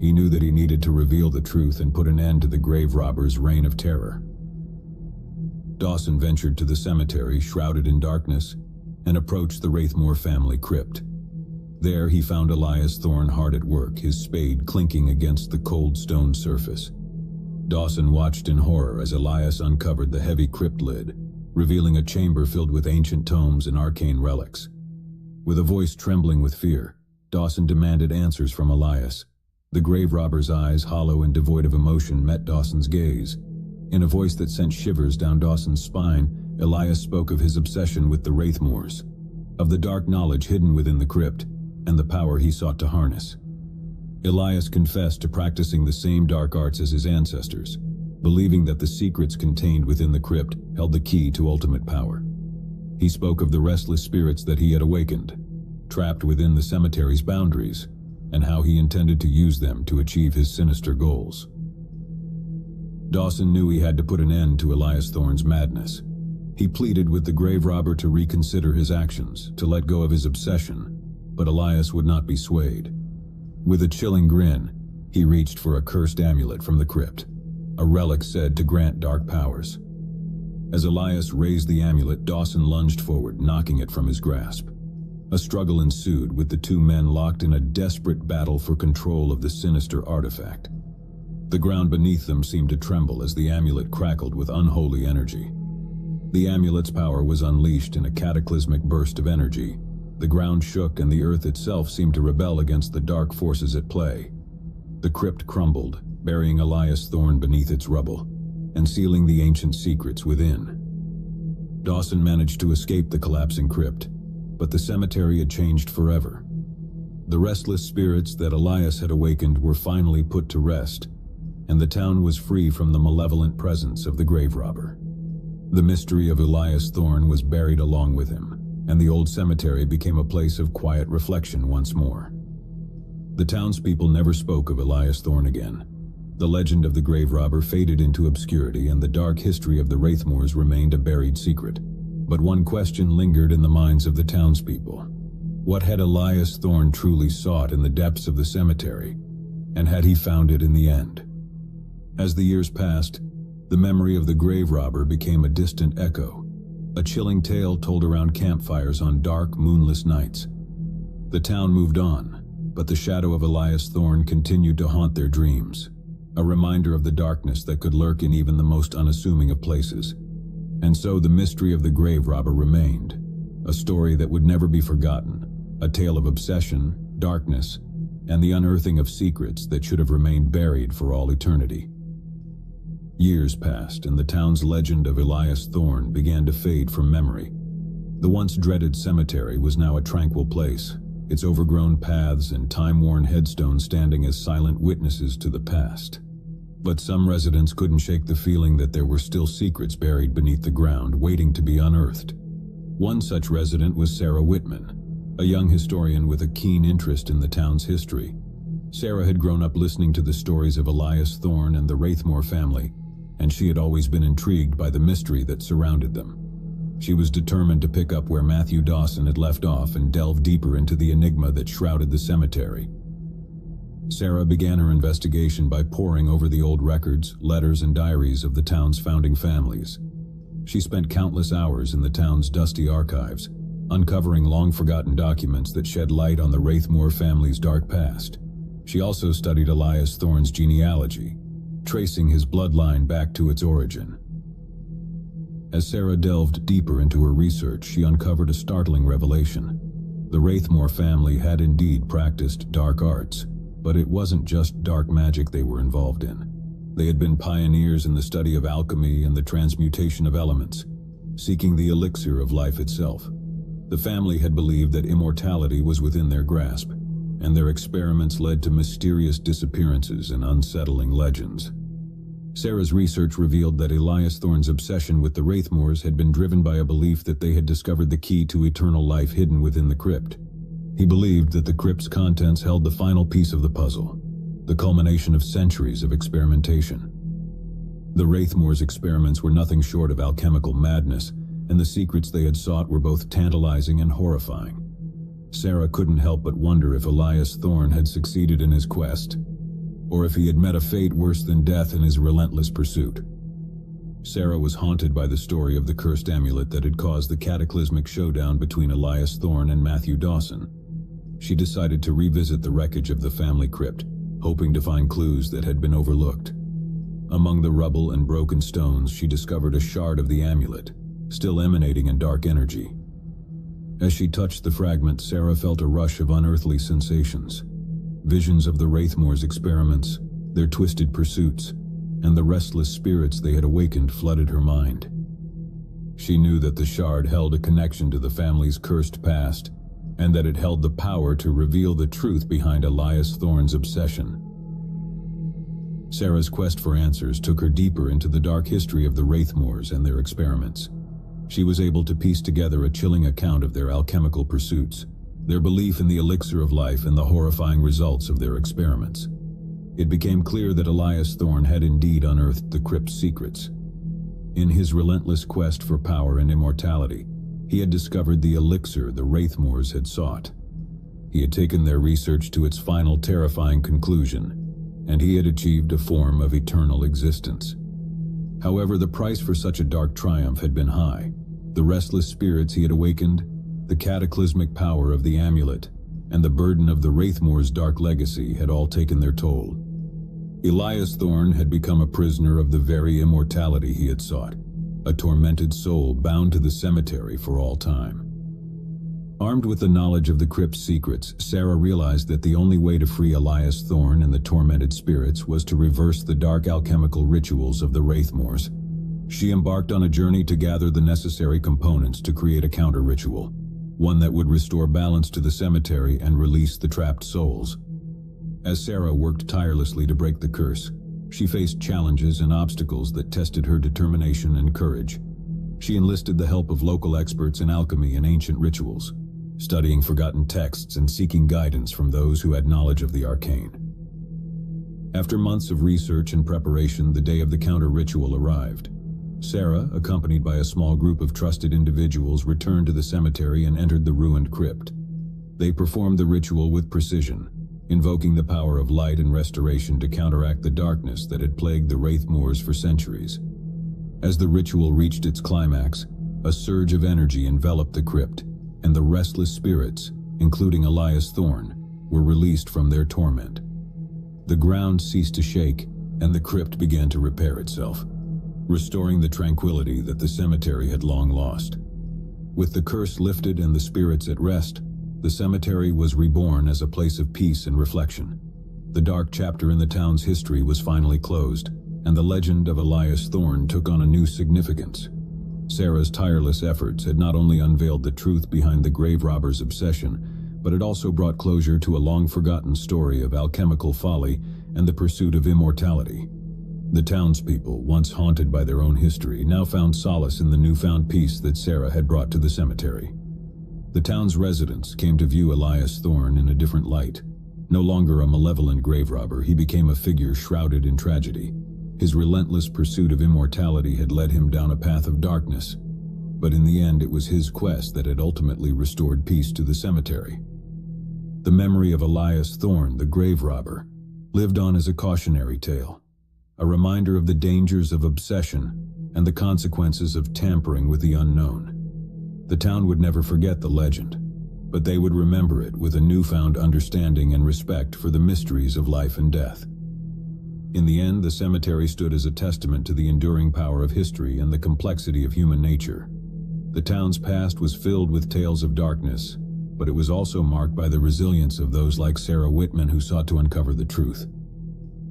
He knew that he needed to reveal the truth and put an end to the grave robber's reign of terror. Dawson ventured to the cemetery, shrouded in darkness, and approached the Wraithmore family crypt. There he found Elias Thorne hard at work, his spade clinking against the cold stone surface. Dawson watched in horror as Elias uncovered the heavy crypt lid, revealing a chamber filled with ancient tomes and arcane relics. With a voice trembling with fear, Dawson demanded answers from Elias. The grave robber's eyes, hollow and devoid of emotion, met Dawson's gaze. In a voice that sent shivers down Dawson's spine, Elias spoke of his obsession with the Wraithmores, of the dark knowledge hidden within the crypt, and the power he sought to harness. Elias confessed to practicing the same dark arts as his ancestors, believing that the secrets contained within the crypt held the key to ultimate power. He spoke of the restless spirits that he had awakened, trapped within the cemetery's boundaries, and how he intended to use them to achieve his sinister goals. Dawson knew he had to put an end to Elias Thorne's madness. He pleaded with the grave robber to reconsider his actions, to let go of his obsession, but Elias would not be swayed. With a chilling grin, he reached for a cursed amulet from the crypt, a relic said to grant dark powers. As Elias raised the amulet, Dawson lunged forward, knocking it from his grasp. A struggle ensued, with the two men locked in a desperate battle for control of the sinister artifact. The ground beneath them seemed to tremble as the amulet crackled with unholy energy. The amulet's power was unleashed in a cataclysmic burst of energy. The ground shook and the earth itself seemed to rebel against the dark forces at play. The crypt crumbled, burying Elias Thorne beneath its rubble, and sealing the ancient secrets within. Dawson managed to escape the collapsing crypt, but the cemetery had changed forever. The restless spirits that Elias had awakened were finally put to rest, and the town was free from the malevolent presence of the grave robber. The mystery of Elias Thorne was buried along with him, and the old cemetery became a place of quiet reflection once more. The townspeople never spoke of Elias Thorne again. The legend of the grave robber faded into obscurity, and the dark history of the Wraithmores remained a buried secret. But one question lingered in the minds of the townspeople. What had Elias Thorne truly sought in the depths of the cemetery, and had he found it in the end? As the years passed, the memory of the grave robber became a distant echo, a chilling tale told around campfires on dark, moonless nights. The town moved on, but the shadow of Elias Thorne continued to haunt their dreams, a reminder of the darkness that could lurk in even the most unassuming of places. And so the mystery of the grave robber remained, a story that would never be forgotten, a tale of obsession, darkness, and the unearthing of secrets that should have remained buried for all eternity. Years passed, and the town's legend of Elias Thorne began to fade from memory. The once dreaded cemetery was now a tranquil place, its overgrown paths and time-worn headstones standing as silent witnesses to the past. But some residents couldn't shake the feeling that there were still secrets buried beneath the ground, waiting to be unearthed. One such resident was Sarah Whitman, a young historian with a keen interest in the town's history. Sarah had grown up listening to the stories of Elias Thorne and the Wraithmore family, and she had always been intrigued by the mystery that surrounded them. She was determined to pick up where Matthew Dawson had left off and delve deeper into the enigma that shrouded the cemetery. Sarah began her investigation by poring over the old records, letters, and diaries of the town's founding families. She spent countless hours in the town's dusty archives, uncovering long-forgotten documents that shed light on the Wraithmore family's dark past. She also studied Elias Thorne's genealogy, tracing his bloodline back to its origin. As Sarah delved deeper into her research, she uncovered a startling revelation. The Wraithmore family had indeed practiced dark arts, but it wasn't just dark magic they were involved in. They had been pioneers in the study of alchemy and the transmutation of elements, seeking the elixir of life itself. The family had believed that immortality was within their grasp, and their experiments led to mysterious disappearances and unsettling legends. Sarah's research revealed that Elias Thorne's obsession with the Wraithmores had been driven by a belief that they had discovered the key to eternal life hidden within the crypt. He believed that the crypt's contents held the final piece of the puzzle, the culmination of centuries of experimentation. The Wraithmores' experiments were nothing short of alchemical madness, and the secrets they had sought were both tantalizing and horrifying. Sarah couldn't help but wonder if Elias Thorne had succeeded in his quest, or if he had met a fate worse than death in his relentless pursuit. Sarah was haunted by the story of the cursed amulet that had caused the cataclysmic showdown between Elias Thorne and Matthew Dawson. She decided to revisit the wreckage of the family crypt, hoping to find clues that had been overlooked. Among the rubble and broken stones, she discovered a shard of the amulet, still emanating in dark energy. As she touched the fragment, Sarah felt a rush of unearthly sensations. Visions of the Wraithmore's experiments, their twisted pursuits, and the restless spirits they had awakened flooded her mind. She knew that the shard held a connection to the family's cursed past, and that it held the power to reveal the truth behind Elias Thorne's obsession. Sarah's quest for answers took her deeper into the dark history of the Wraithmores and their experiments. She was able to piece together a chilling account of their alchemical pursuits, their belief in the elixir of life, and the horrifying results of their experiments. It became clear that Elias Thorne had indeed unearthed the crypt's secrets. In his relentless quest for power and immortality, he had discovered the elixir the Wraithmores had sought. He had taken their research to its final terrifying conclusion, and he had achieved a form of eternal existence. However, the price for such a dark triumph had been high. The restless spirits he had awakened, the cataclysmic power of the amulet, and the burden of the Wraithmore's dark legacy had all taken their toll. Elias Thorne had become a prisoner of the very immortality he had sought, a tormented soul bound to the cemetery for all time. Armed with the knowledge of the crypt's secrets, Sarah realized that the only way to free Elias Thorne and the tormented spirits was to reverse the dark alchemical rituals of the Wraithmores. She embarked on a journey to gather the necessary components to create a counter-ritual, one that would restore balance to the cemetery and release the trapped souls. As Sarah worked tirelessly to break the curse, she faced challenges and obstacles that tested her determination and courage. She enlisted the help of local experts in alchemy and ancient rituals, studying forgotten texts and seeking guidance from those who had knowledge of the arcane. After months of research and preparation, the day of the counter-ritual arrived. Sarah, accompanied by a small group of trusted individuals, returned to the cemetery and entered the ruined crypt. They performed the ritual with precision, invoking the power of light and restoration to counteract the darkness that had plagued the Wraithmores for centuries. As the ritual reached its climax, a surge of energy enveloped the crypt, and the restless spirits, including Elias Thorne, were released from their torment. The ground ceased to shake, and the crypt began to repair itself, restoring the tranquility that the cemetery had long lost. With the curse lifted and the spirits at rest, the cemetery was reborn as a place of peace and reflection. The dark chapter in the town's history was finally closed, and the legend of Elias Thorne took on a new significance. Sarah's tireless efforts had not only unveiled the truth behind the grave robber's obsession, but it also brought closure to a long-forgotten story of alchemical folly and the pursuit of immortality. The townspeople, once haunted by their own history, now found solace in the newfound peace that Sarah had brought to the cemetery. The town's residents came to view Elias Thorne in a different light. No longer a malevolent grave robber, he became a figure shrouded in tragedy. His relentless pursuit of immortality had led him down a path of darkness, but in the end it was his quest that had ultimately restored peace to the cemetery. The memory of Elias Thorne, the grave robber, lived on as a cautionary tale, a reminder of the dangers of obsession and the consequences of tampering with the unknown. The town would never forget the legend, but they would remember it with a newfound understanding and respect for the mysteries of life and death. In the end, the cemetery stood as a testament to the enduring power of history and the complexity of human nature. The town's past was filled with tales of darkness, but it was also marked by the resilience of those like Sarah Whitman who sought to uncover the truth.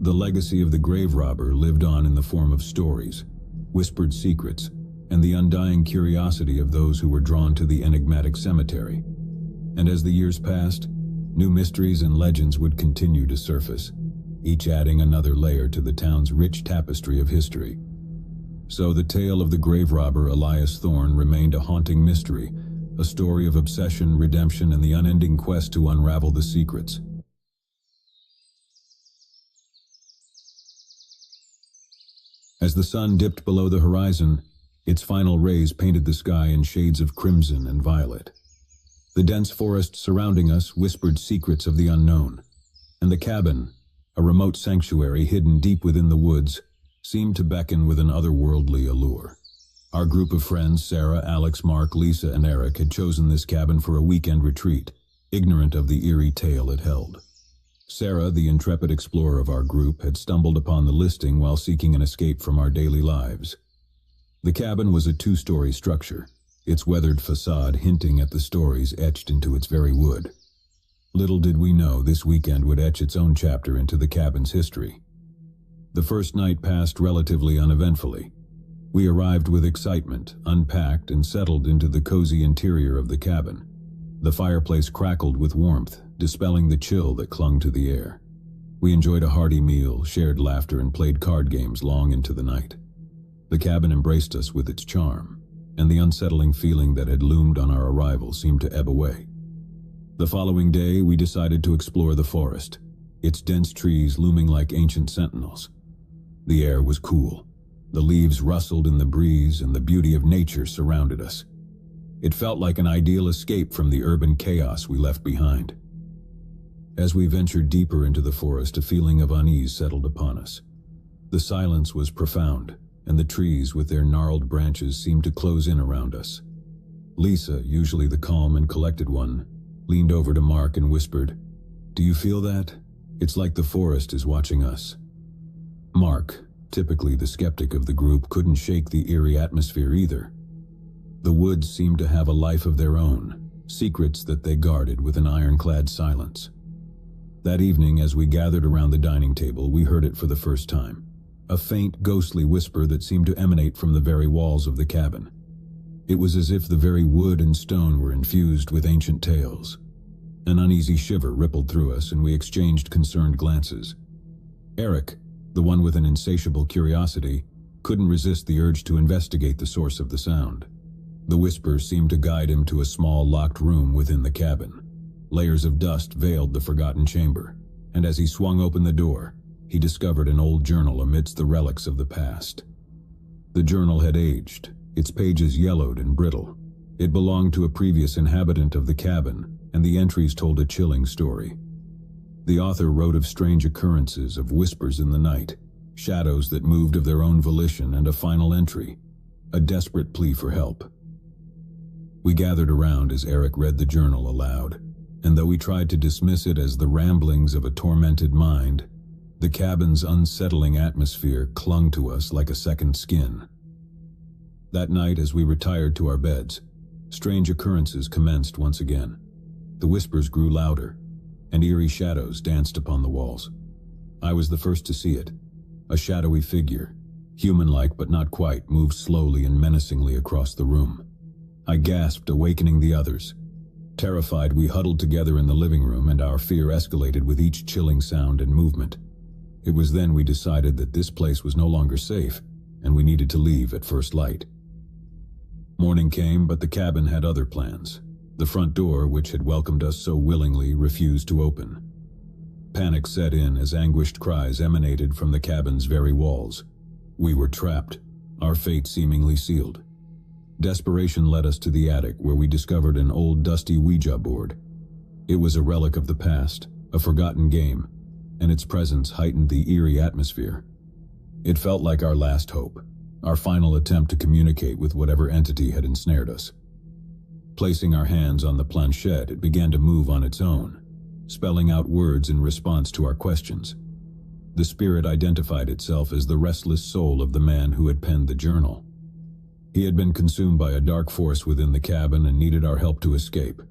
The legacy of the grave robber lived on in the form of stories, whispered secrets, and the undying curiosity of those who were drawn to the enigmatic cemetery. And as the years passed, new mysteries and legends would continue to surface, each adding another layer to the town's rich tapestry of history. So the tale of the grave robber Elias Thorne remained a haunting mystery, a story of obsession, redemption, and the unending quest to unravel the secrets. As the sun dipped below the horizon, its final rays painted the sky in shades of crimson and violet. The dense forest surrounding us whispered secrets of the unknown, and the cabin, a remote sanctuary hidden deep within the woods, seemed to beckon with an otherworldly allure. Our group of friends, Sarah, Alex, Mark, Lisa, and Eric, had chosen this cabin for a weekend retreat, ignorant of the eerie tale it held. Sarah, the intrepid explorer of our group, had stumbled upon the listing while seeking an escape from our daily lives. The cabin was a two-story structure, its weathered facade hinting at the stories etched into its very wood. Little did we know this weekend would etch its own chapter into the cabin's history. The first night passed relatively uneventfully. We arrived with excitement, unpacked, and settled into the cozy interior of the cabin. The fireplace crackled with warmth, dispelling the chill that clung to the air. We enjoyed a hearty meal, shared laughter, and played card games long into the night. The cabin embraced us with its charm, and the unsettling feeling that had loomed on our arrival seemed to ebb away. The following day, we decided to explore the forest, its dense trees looming like ancient sentinels. The air was cool. The leaves rustled in the breeze, and the beauty of nature surrounded us. It felt like an ideal escape from the urban chaos we left behind. As we ventured deeper into the forest, a feeling of unease settled upon us. The silence was profound, and the trees with their gnarled branches seemed to close in around us. Lisa, usually the calm and collected one, leaned over to Mark and whispered, "Do you feel that? It's like the forest is watching us." Mark, typically the skeptic of the group, couldn't shake the eerie atmosphere either. The woods seemed to have a life of their own, secrets that they guarded with an ironclad silence. That evening, as we gathered around the dining table, we heard it for the first time. A faint, ghostly whisper that seemed to emanate from the very walls of the cabin. It was as if the very wood and stone were infused with ancient tales. An uneasy shiver rippled through us, and we exchanged concerned glances. Eric, the one with an insatiable curiosity, couldn't resist the urge to investigate the source of the sound. The whisper seemed to guide him to a small locked room within the cabin. Layers of dust veiled the forgotten chamber, and as he swung open the door, he discovered an old journal amidst the relics of the past. The journal had aged, its pages yellowed and brittle. It belonged to a previous inhabitant of the cabin, and the entries told a chilling story. The author wrote of strange occurrences, of whispers in the night, shadows that moved of their own volition, and a final entry, a desperate plea for help. We gathered around as Eric read the journal aloud, and though we tried to dismiss it as the ramblings of a tormented mind, the cabin's unsettling atmosphere clung to us like a second skin. That night, as we retired to our beds, strange occurrences commenced once again. The whispers grew louder, and eerie shadows danced upon the walls. I was the first to see it. A shadowy figure, human-like but not quite, moved slowly and menacingly across the room. I gasped, awakening the others. Terrified, we huddled together in the living room, and our fear escalated with each chilling sound and movement. It was then we decided that this place was no longer safe, and we needed to leave at first light. Morning came, but the cabin had other plans. The front door, which had welcomed us so willingly, refused to open. Panic set in as anguished cries emanated from the cabin's very walls. We were trapped, our fate seemingly sealed. Desperation led us to the attic, where we discovered an old dusty Ouija board. It was a relic of the past, a forgotten game, and its presence heightened the eerie atmosphere. It felt like our last hope, our final attempt to communicate with whatever entity had ensnared us. Placing our hands on the planchette, it began to move on its own, spelling out words in response to our questions. The spirit identified itself as the restless soul of the man who had penned the journal. He had been consumed by a dark force within the cabin and needed our help to escape.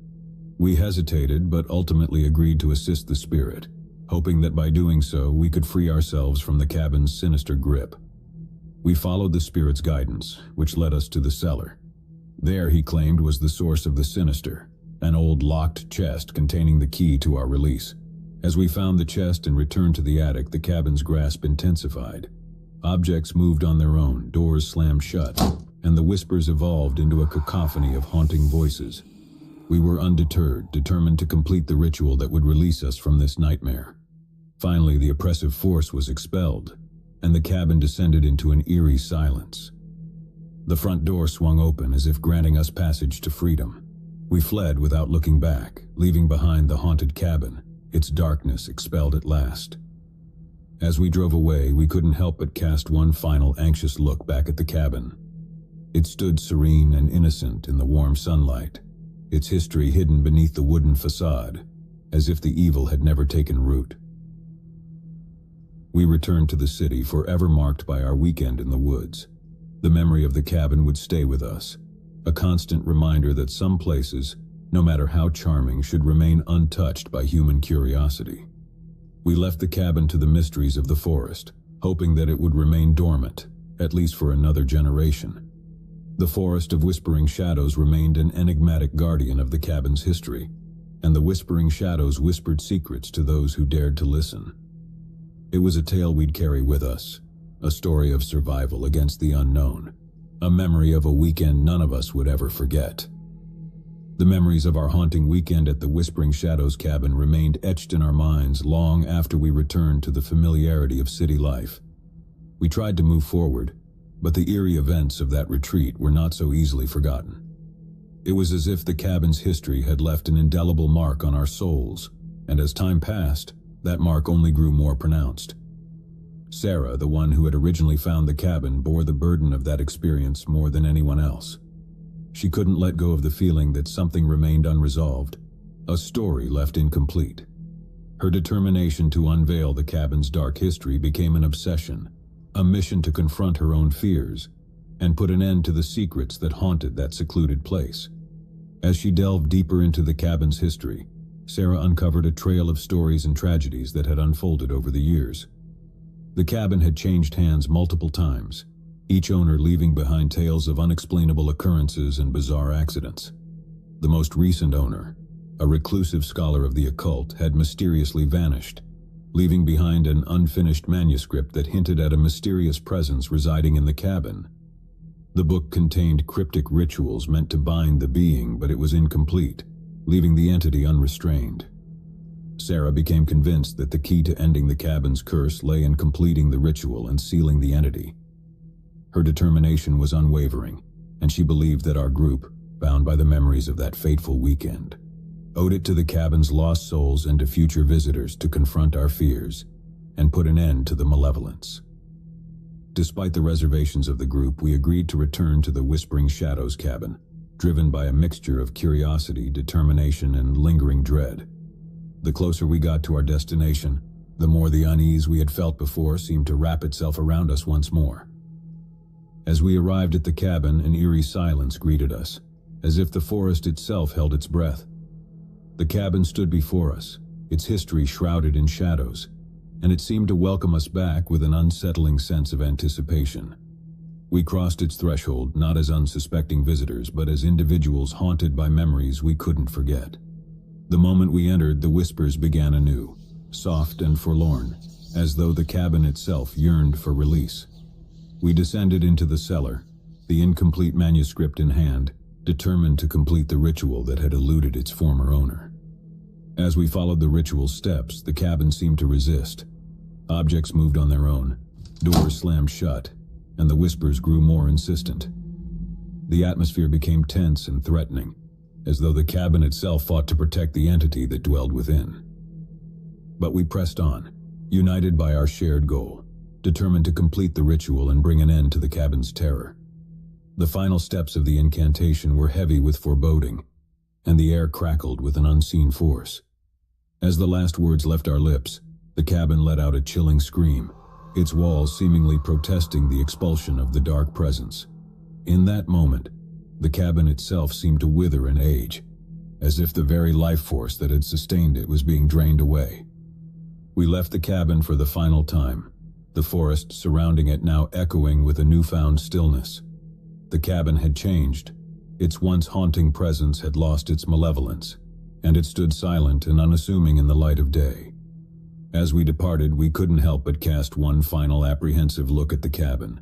We hesitated, but ultimately agreed to assist the spirit, hoping that by doing so we could free ourselves from the cabin's sinister grip. We followed the spirit's guidance, which led us to the cellar. There, he claimed, was the source of the sinister, an old locked chest containing the key to our release. As we found the chest and returned to the attic, the cabin's grasp intensified. Objects moved on their own, doors slammed shut, and the whispers evolved into a cacophony of haunting voices. We were undeterred, determined to complete the ritual that would release us from this nightmare. Finally, the oppressive force was expelled, and the cabin descended into an eerie silence. The front door swung open as if granting us passage to freedom. We fled without looking back, leaving behind the haunted cabin, its darkness expelled at last. As we drove away, we couldn't help but cast one final anxious look back at the cabin. It stood serene and innocent in the warm sunlight, its history hidden beneath the wooden facade, as if the evil had never taken root. We returned to the city, forever marked by our weekend in the woods. The memory of the cabin would stay with us, a constant reminder that some places, no matter how charming, should remain untouched by human curiosity. We left the cabin to the mysteries of the forest, hoping that it would remain dormant, at least for another generation. The forest of whispering shadows remained an enigmatic guardian of the cabin's history, and the whispering shadows whispered secrets to those who dared to listen. It was a tale we'd carry with us, a story of survival against the unknown, a memory of a weekend none of us would ever forget. The memories of our haunting weekend at the Whispering Shadows cabin remained etched in our minds long after we returned to the familiarity of city life. We tried to move forward, but the eerie events of that retreat were not so easily forgotten. It was as if the cabin's history had left an indelible mark on our souls, and as time passed, that mark only grew more pronounced. Sarah, the one who had originally found the cabin, bore the burden of that experience more than anyone else. She couldn't let go of the feeling that something remained unresolved, a story left incomplete. Her determination to unveil the cabin's dark history became an obsession, a mission to confront her own fears, and put an end to the secrets that haunted that secluded place. As she delved deeper into the cabin's history, Sarah uncovered a trail of stories and tragedies that had unfolded over the years. The cabin had changed hands multiple times, each owner leaving behind tales of unexplainable occurrences and bizarre accidents. The most recent owner, a reclusive scholar of the occult, had mysteriously vanished, leaving behind an unfinished manuscript that hinted at a mysterious presence residing in the cabin. The book contained cryptic rituals meant to bind the being, but it was incomplete, leaving the entity unrestrained. Sarah became convinced that the key to ending the cabin's curse lay in completing the ritual and sealing the entity. Her determination was unwavering, and she believed that our group, bound by the memories of that fateful weekend, owed it to the cabin's lost souls and to future visitors to confront our fears and put an end to the malevolence. Despite the reservations of the group, we agreed to return to the Whispering Shadows cabin, driven by a mixture of curiosity, determination, and lingering dread. The closer we got to our destination, the more the unease we had felt before seemed to wrap itself around us once more. As we arrived at the cabin, an eerie silence greeted us, as if the forest itself held its breath. The cabin stood before us, its history shrouded in shadows, and it seemed to welcome us back with an unsettling sense of anticipation. We crossed its threshold not as unsuspecting visitors, but as individuals haunted by memories we couldn't forget. The moment we entered, the whispers began anew, soft and forlorn, as though the cabin itself yearned for release. We descended into the cellar, the incomplete manuscript in hand, determined to complete the ritual that had eluded its former owner. As we followed the ritual's steps, the cabin seemed to resist. Objects moved on their own, doors slammed shut, and the whispers grew more insistent. The atmosphere became tense and threatening, as though the cabin itself fought to protect the entity that dwelled within. But we pressed on, united by our shared goal, determined to complete the ritual and bring an end to the cabin's terror. The final steps of the incantation were heavy with foreboding, and the air crackled with an unseen force. As the last words left our lips, the cabin let out a chilling scream, its walls seemingly protesting the expulsion of the dark presence. In that moment, the cabin itself seemed to wither and age, as if the very life force that had sustained it was being drained away. We left the cabin for the final time, the forest surrounding it now echoing with a newfound stillness. The cabin had changed. Its once haunting presence had lost its malevolence, and it stood silent and unassuming in the light of day. As we departed, we couldn't help but cast one final apprehensive look at the cabin.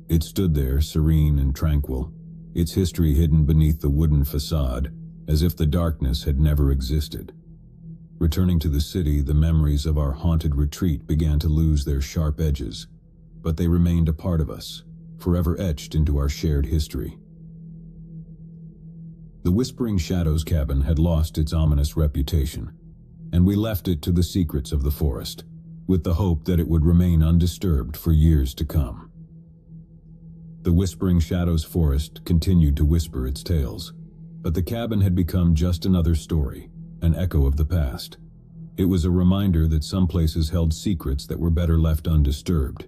It stood there, serene and tranquil, its history hidden beneath the wooden facade, as if the darkness had never existed. Returning to the city, the memories of our haunted retreat began to lose their sharp edges, but they remained a part of us, forever etched into our shared history. The Whispering Shadows cabin had lost its ominous reputation, and we left it to the secrets of the forest, with the hope that it would remain undisturbed for years to come. The Whispering Shadows forest continued to whisper its tales, but the cabin had become just another story, an echo of the past. It was a reminder that some places held secrets that were better left undisturbed.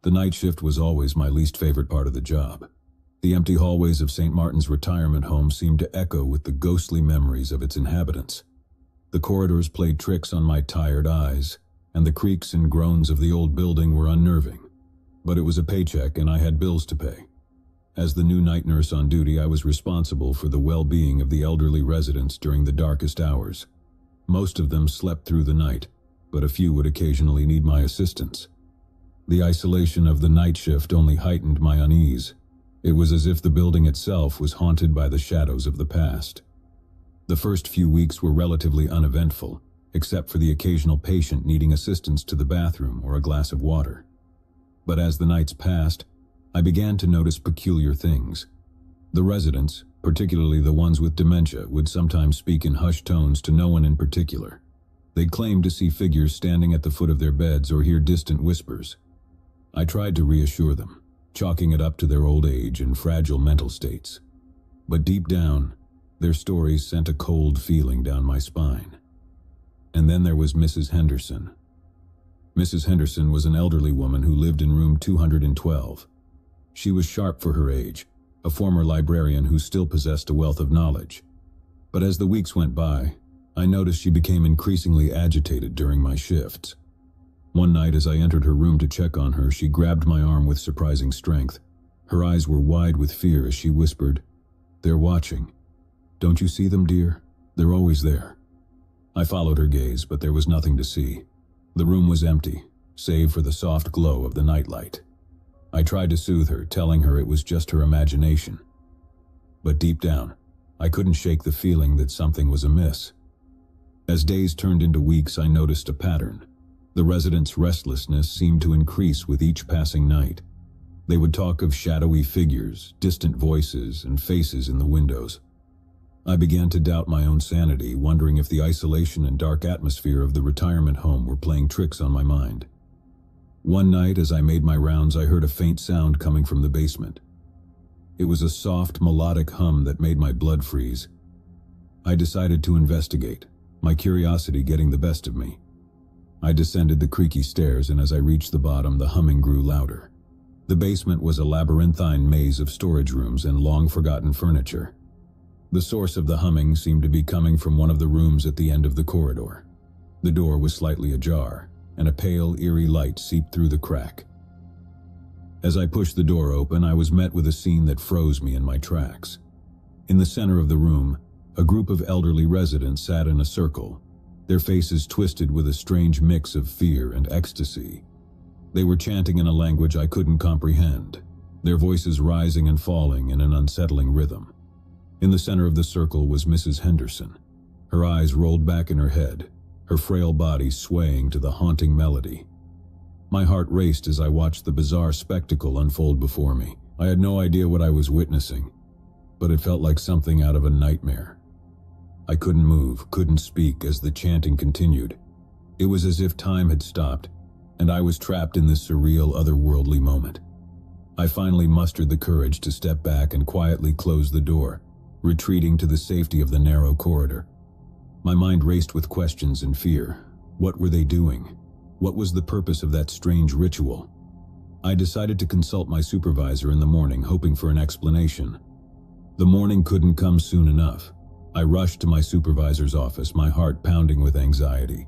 The night shift was always my least favorite part of the job. The empty hallways of St. Martin's retirement home seemed to echo with the ghostly memories of its inhabitants. The corridors played tricks on my tired eyes, and the creaks and groans of the old building were unnerving. But it was a paycheck and I had bills to pay. As the new night nurse on duty, I was responsible for the well-being of the elderly residents during the darkest hours. Most of them slept through the night, but a few would occasionally need my assistance. The isolation of the night shift only heightened my unease. It was as if the building itself was haunted by the shadows of the past. The first few weeks were relatively uneventful, except for the occasional patient needing assistance to the bathroom or a glass of water. But as the nights passed, I began to notice peculiar things. The residents, particularly the ones with dementia, would sometimes speak in hushed tones to no one in particular. They'd claim to see figures standing at the foot of their beds or hear distant whispers. I tried to reassure them, chalking it up to their old age and fragile mental states. But deep down, their stories sent a cold feeling down my spine. And then there was Mrs. Henderson. Mrs. Henderson was an elderly woman who lived in room 212. She was sharp for her age, a former librarian who still possessed a wealth of knowledge. But as the weeks went by, I noticed she became increasingly agitated during my shifts. One night as I entered her room to check on her, she grabbed my arm with surprising strength. Her eyes were wide with fear as she whispered, "They're watching. Don't you see them, dear? They're always there." I followed her gaze, but there was nothing to see. The room was empty, save for the soft glow of the nightlight. I tried to soothe her, telling her it was just her imagination. But deep down, I couldn't shake the feeling that something was amiss. As days turned into weeks, I noticed a pattern. The residents' restlessness seemed to increase with each passing night. They would talk of shadowy figures, distant voices, and faces in the windows. I began to doubt my own sanity, wondering if the isolation and dark atmosphere of the retirement home were playing tricks on my mind. One night, as I made my rounds, I heard a faint sound coming from the basement. It was a soft, melodic hum that made my blood freeze. I decided to investigate, my curiosity getting the best of me. I descended the creaky stairs, and as I reached the bottom, the humming grew louder. The basement was a labyrinthine maze of storage rooms and long-forgotten furniture. The source of the humming seemed to be coming from one of the rooms at the end of the corridor. The door was slightly ajar, and a pale, eerie light seeped through the crack. As I pushed the door open, I was met with a scene that froze me in my tracks. In the center of the room, a group of elderly residents sat in a circle, their faces twisted with a strange mix of fear and ecstasy. They were chanting in a language I couldn't comprehend, their voices rising and falling in an unsettling rhythm. In the center of the circle was Mrs. Henderson. Her eyes rolled back in her head, her frail body swaying to the haunting melody. My heart raced as I watched the bizarre spectacle unfold before me. I had no idea what I was witnessing, but it felt like something out of a nightmare. I couldn't move, couldn't speak as the chanting continued. It was as if time had stopped, and I was trapped in this surreal, otherworldly moment. I finally mustered the courage to step back and quietly close the door, retreating to the safety of the narrow corridor. My mind raced with questions and fear. What were they doing? What was the purpose of that strange ritual? I decided to consult my supervisor in the morning, hoping for an explanation. The morning couldn't come soon enough. I rushed to my supervisor's office, my heart pounding with anxiety.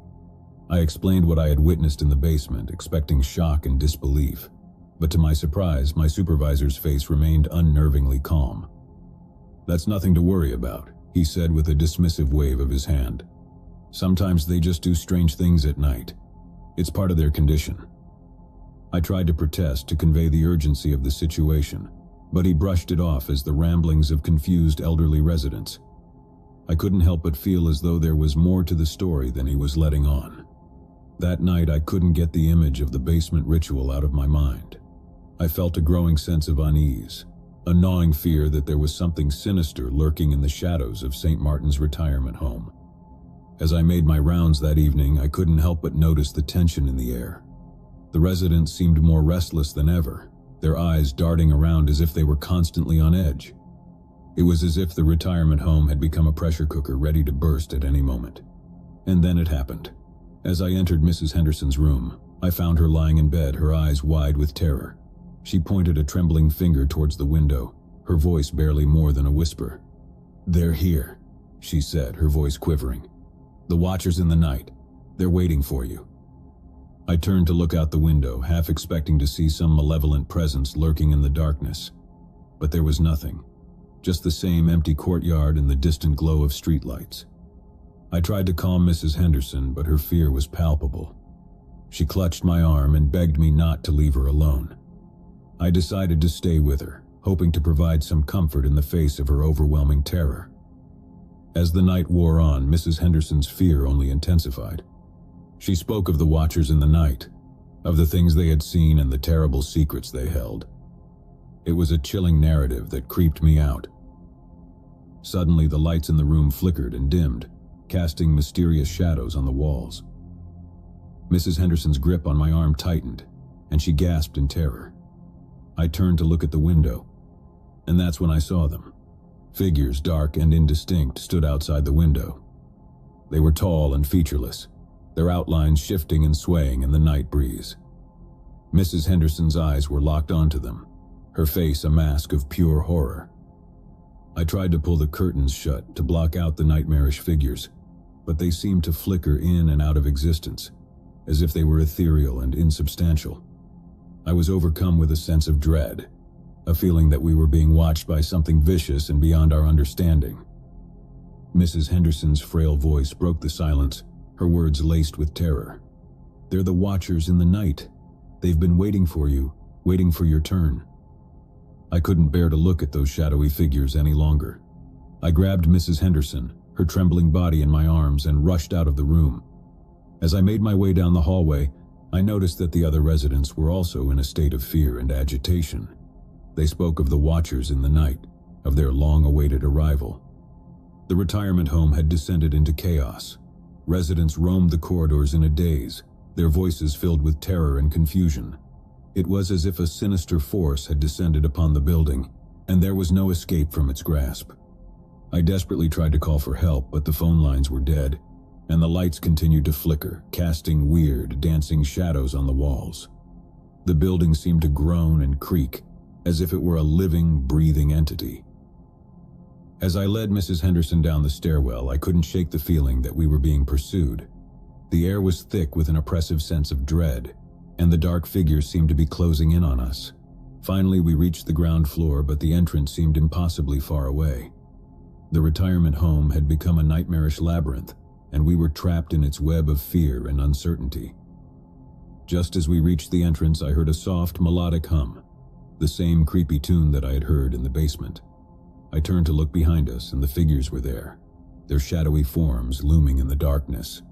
I explained what I had witnessed in the basement, expecting shock and disbelief. But to my surprise, my supervisor's face remained unnervingly calm. "That's nothing to worry about," he said with a dismissive wave of his hand. "Sometimes they just do strange things at night. It's part of their condition." I tried to protest, to convey the urgency of the situation, but he brushed it off as the ramblings of confused elderly residents. I couldn't help but feel as though there was more to the story than he was letting on. That night, I couldn't get the image of the basement ritual out of my mind. I felt a growing sense of unease. a gnawing fear that there was something sinister lurking in the shadows of St. Martin's retirement home. As I made my rounds that evening, I couldn't help but notice the tension in the air. The residents seemed more restless than ever, their eyes darting around as if they were constantly on edge. It was as if the retirement home had become a pressure cooker ready to burst at any moment. And then it happened. As I entered Mrs. Henderson's room, I found her lying in bed, her eyes wide with terror. She pointed a trembling finger towards the window, her voice barely more than a whisper. "They're here," she said, her voice quivering. "The watchers in the night. They're waiting for you." I turned to look out the window, half expecting to see some malevolent presence lurking in the darkness. But there was nothing, just the same empty courtyard and the distant glow of streetlights. I tried to calm Mrs. Henderson, but her fear was palpable. She clutched my arm and begged me not to leave her alone. I decided to stay with her, hoping to provide some comfort in the face of her overwhelming terror. As the night wore on, Mrs. Henderson's fear only intensified. She spoke of the watchers in the night, of the things they had seen and the terrible secrets they held. It was a chilling narrative that creeped me out. Suddenly, the lights in the room flickered and dimmed, casting mysterious shadows on the walls. Mrs. Henderson's grip on my arm tightened, and she gasped in terror. I turned to look at the window, and that's when I saw them. Figures, dark and indistinct, stood outside the window. They were tall and featureless, their outlines shifting and swaying in the night breeze. Mrs. Henderson's eyes were locked onto them, her face a mask of pure horror. I tried to pull the curtains shut to block out the nightmarish figures, but they seemed to flicker in and out of existence, as if they were ethereal and insubstantial. I was overcome with a sense of dread, a feeling that we were being watched by something vicious and beyond our understanding. Mrs. Henderson's frail voice broke the silence, her words laced with terror. "They're the watchers in the night. They've been waiting for you, waiting for your turn." I couldn't bear to look at those shadowy figures any longer. I grabbed Mrs. Henderson, her trembling body in my arms, and rushed out of the room. As I made my way down the hallway, I noticed that the other residents were also in a state of fear and agitation. They spoke of the watchers in the night, of their long-awaited arrival. The retirement home had descended into chaos. Residents roamed the corridors in a daze, their voices filled with terror and confusion. It was as if a sinister force had descended upon the building, and there was no escape from its grasp. I desperately tried to call for help, but the phone lines were dead, and the lights continued to flicker, casting weird, dancing shadows on the walls. The building seemed to groan and creak, as if it were a living, breathing entity. As I led Mrs. Henderson down the stairwell, I couldn't shake the feeling that we were being pursued. The air was thick with an oppressive sense of dread, and the dark figures seemed to be closing in on us. Finally, we reached the ground floor, but the entrance seemed impossibly far away. The retirement home had become a nightmarish labyrinth, and we were trapped in its web of fear and uncertainty. Just as we reached the entrance, I heard a soft, melodic hum, the same creepy tune that I had heard in the basement. I turned to look behind us, and the figures were there, their shadowy forms looming in the darkness.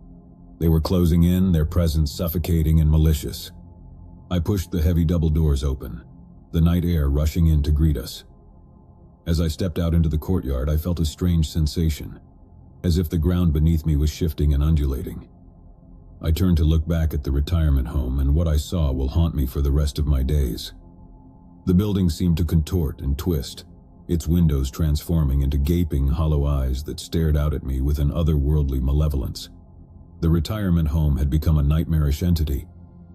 They were closing in, their presence suffocating and malicious. I pushed the heavy double doors open, the night air rushing in to greet us. As I stepped out into the courtyard, I felt a strange sensation, as if the ground beneath me was shifting and undulating. I turned to look back at the retirement home, and what I saw will haunt me for the rest of my days. The building seemed to contort and twist, its windows transforming into gaping, hollow eyes that stared out at me with an otherworldly malevolence. The retirement home had become a nightmarish entity,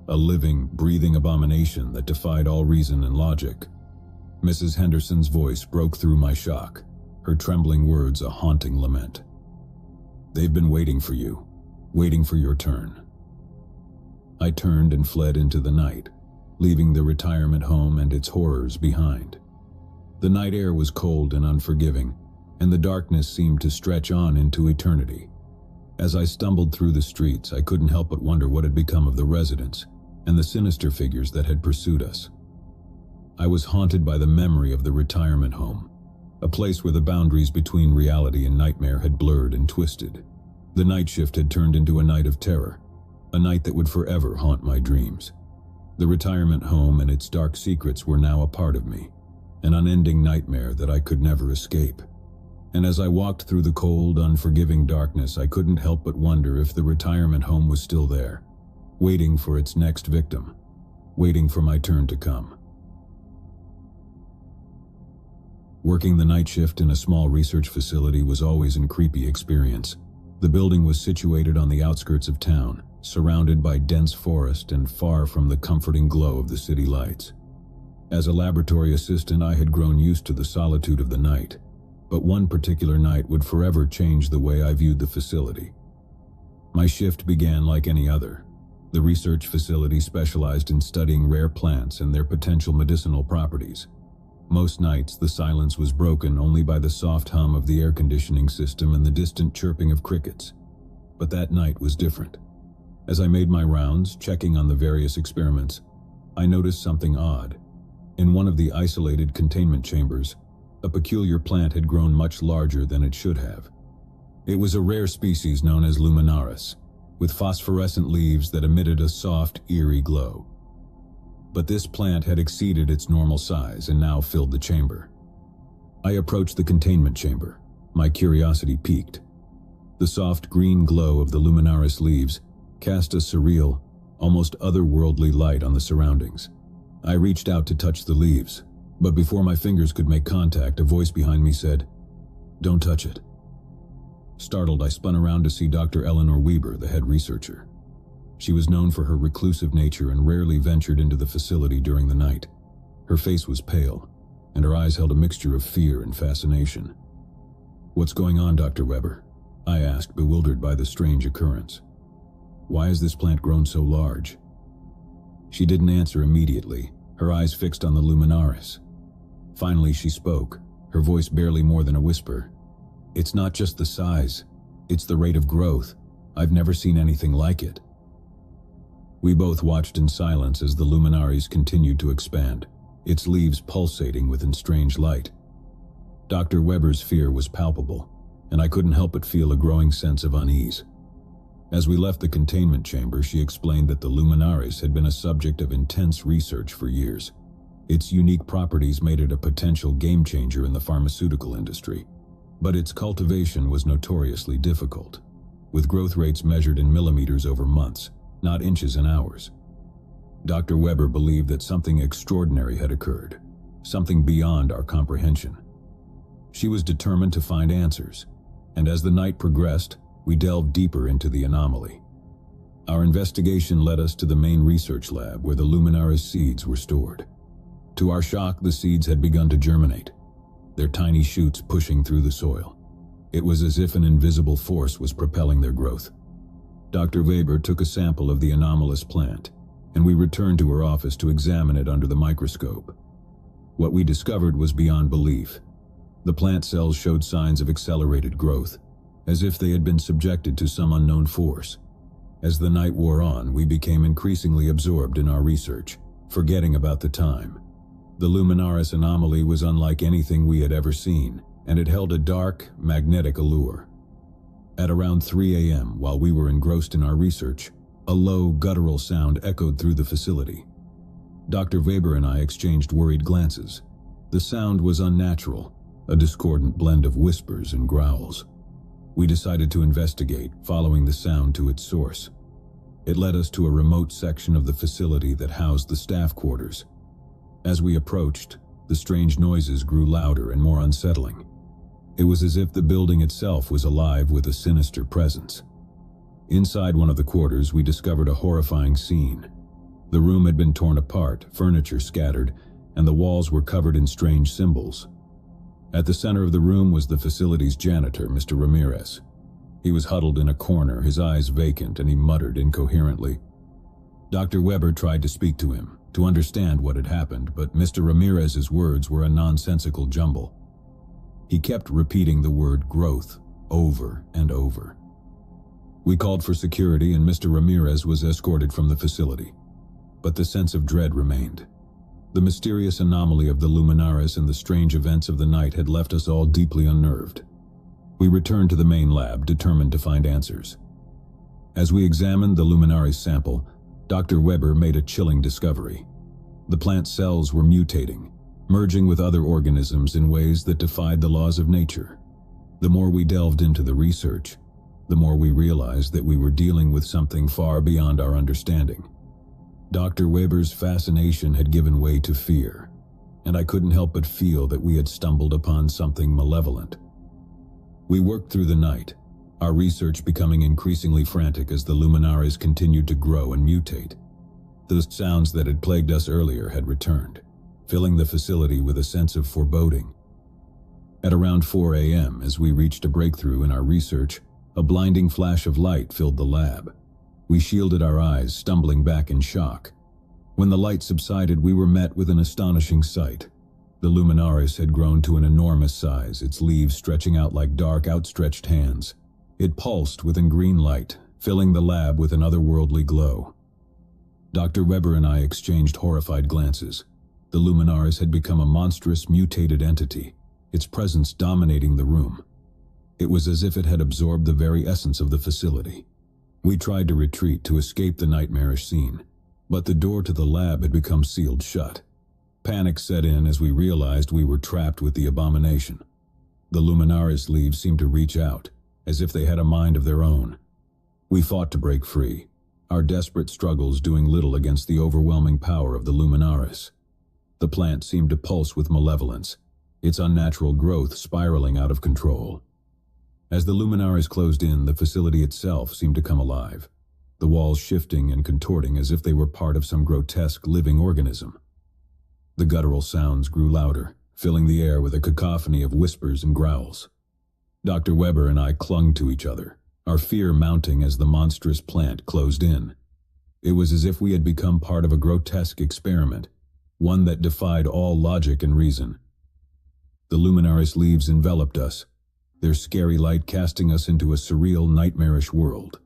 a living, breathing abomination that defied all reason and logic. Mrs. Henderson's voice broke through my shock, her trembling words a haunting lament. "They've been waiting for you, waiting for your turn." I turned and fled into the night, leaving the retirement home and its horrors behind. The night air was cold and unforgiving, and the darkness seemed to stretch on into eternity. As I stumbled through the streets, I couldn't help but wonder what had become of the residents and the sinister figures that had pursued us. I was haunted by the memory of the retirement home, a place where the boundaries between reality and nightmare had blurred and twisted. The night shift had turned into a night of terror, a night that would forever haunt my dreams. The retirement home and its dark secrets were now a part of me, an unending nightmare that I could never escape. And as I walked through the cold, unforgiving darkness, I couldn't help but wonder if the retirement home was still there, waiting for its next victim, waiting for my turn to come. Working the night shift in a small research facility was always a creepy experience. The building was situated on the outskirts of town, surrounded by dense forest and far from the comforting glow of the city lights. As a laboratory assistant, I had grown used to the solitude of the night, but one particular night would forever change the way I viewed the facility. My shift began like any other. The research facility specialized in studying rare plants and their potential medicinal properties. Most nights, the silence was broken only by the soft hum of the air conditioning system and the distant chirping of crickets. But that night was different. As I made my rounds, checking on the various experiments, I noticed something odd. In one of the isolated containment chambers, a peculiar plant had grown much larger than it should have. It was a rare species known as luminaris, with phosphorescent leaves that emitted a soft, eerie glow. But this plant had exceeded its normal size and now filled the chamber. I approached the containment chamber, my curiosity piqued. The soft green glow of the luminaris leaves cast a surreal, almost otherworldly light on the surroundings. I reached out to touch the leaves, but before my fingers could make contact, a voice behind me said, "Don't touch it." Startled, I spun around to see Dr. Eleanor Weber, the head researcher. She was known for her reclusive nature and rarely ventured into the facility during the night. Her face was pale, and her eyes held a mixture of fear and fascination. "What's going on, Dr. Weber?" I asked, bewildered by the strange occurrence. "Why has this plant grown so large?" She didn't answer immediately, her eyes fixed on the luminaris. Finally she spoke, her voice barely more than a whisper. "It's not just the size, it's the rate of growth. I've never seen anything like it." We both watched in silence as the luminaris continued to expand, its leaves pulsating with a strange light. Dr. Weber's fear was palpable, and I couldn't help but feel a growing sense of unease. As we left the containment chamber, she explained that the luminaris had been a subject of intense research for years. Its unique properties made it a potential game-changer in the pharmaceutical industry, but its cultivation was notoriously difficult, with growth rates measured in millimeters over months, not inches and hours. Dr. Weber believed that something extraordinary had occurred, something beyond our comprehension. She was determined to find answers, and as the night progressed, we delved deeper into the anomaly. Our investigation led us to the main research lab where the luminaris seeds were stored. To our shock, the seeds had begun to germinate, their tiny shoots pushing through the soil. It was as if an invisible force was propelling their growth. Dr. Weber took a sample of the anomalous plant, and we returned to her office to examine it under the microscope. What we discovered was beyond belief. The plant cells showed signs of accelerated growth, as if they had been subjected to some unknown force. As the night wore on, we became increasingly absorbed in our research, forgetting about the time. The luminaris anomaly was unlike anything we had ever seen, and it held a dark, magnetic allure. At around 3 a.m., while we were engrossed in our research, a low, guttural sound echoed through the facility. Dr. Weber and I exchanged worried glances. The sound was unnatural, a discordant blend of whispers and growls. We decided to investigate, following the sound to its source. It led us to a remote section of the facility that housed the staff quarters. As we approached, the strange noises grew louder and more unsettling. It was as if the building itself was alive with a sinister presence. Inside one of the quarters, we discovered a horrifying scene. The room had been torn apart, furniture scattered, and the walls were covered in strange symbols. At the center of the room was the facility's janitor, Mr. Ramirez. He was huddled in a corner, his eyes vacant, and he muttered incoherently. Dr. Weber tried to speak to him, to understand what had happened, but Mr. Ramirez's words were a nonsensical jumble. He kept repeating the word growth over and over. We called for security and Mr. Ramirez was escorted from the facility. But the sense of dread remained. The mysterious anomaly of the luminaris and the strange events of the night had left us all deeply unnerved. We returned to the main lab, determined to find answers. As we examined the luminaris sample, Dr. Weber made a chilling discovery. The plant cells were mutating, merging with other organisms in ways that defied the laws of nature. The more we delved into the research, the more we realized that we were dealing with something far beyond our understanding. Dr. Weber's fascination had given way to fear, and I couldn't help but feel that we had stumbled upon something malevolent. We worked through the night, our research becoming increasingly frantic as the luminaries continued to grow and mutate. Those sounds that had plagued us earlier had returned, filling the facility with a sense of foreboding. At around 4 a.m., as we reached a breakthrough in our research, a blinding flash of light filled the lab. We shielded our eyes, stumbling back in shock. When the light subsided, we were met with an astonishing sight. The luminaris had grown to an enormous size, its leaves stretching out like dark, outstretched hands. It pulsed within green light, filling the lab with an otherworldly glow. Dr. Weber and I exchanged horrified glances. The luminaris had become a monstrous, mutated entity, its presence dominating the room. It was as if it had absorbed the very essence of the facility. We tried to retreat to escape the nightmarish scene, but the door to the lab had become sealed shut. Panic set in as we realized we were trapped with the abomination. The luminaris leaves seemed to reach out, as if they had a mind of their own. We fought to break free, our desperate struggles doing little against the overwhelming power of the luminaris. The plant seemed to pulse with malevolence, its unnatural growth spiraling out of control. As the luminaries closed in, the facility itself seemed to come alive, the walls shifting and contorting as if they were part of some grotesque living organism. The guttural sounds grew louder, filling the air with a cacophony of whispers and growls. Dr. Weber and I clung to each other, our fear mounting as the monstrous plant closed in. It was as if we had become part of a grotesque experiment, one that defied all logic and reason. The luminaris leaves enveloped us, their scary light casting us into a surreal, nightmarish world.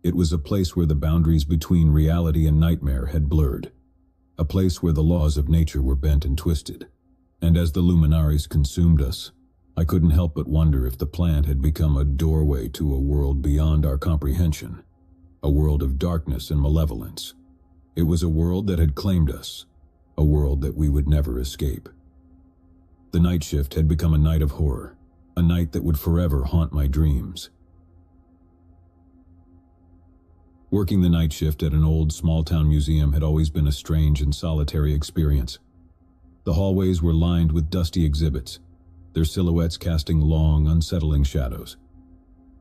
It was a place where the boundaries between reality and nightmare had blurred, a place where the laws of nature were bent and twisted. And as the luminaries consumed us, I couldn't help but wonder if the plant had become a doorway to a world beyond our comprehension, a world of darkness and malevolence. It was a world that had claimed us, a world that we would never escape. The night shift had become a night of horror, a night that would forever haunt my dreams. Working the night shift at an old small-town museum had always been a strange and solitary experience. The hallways were lined with dusty exhibits, their silhouettes casting long, unsettling shadows.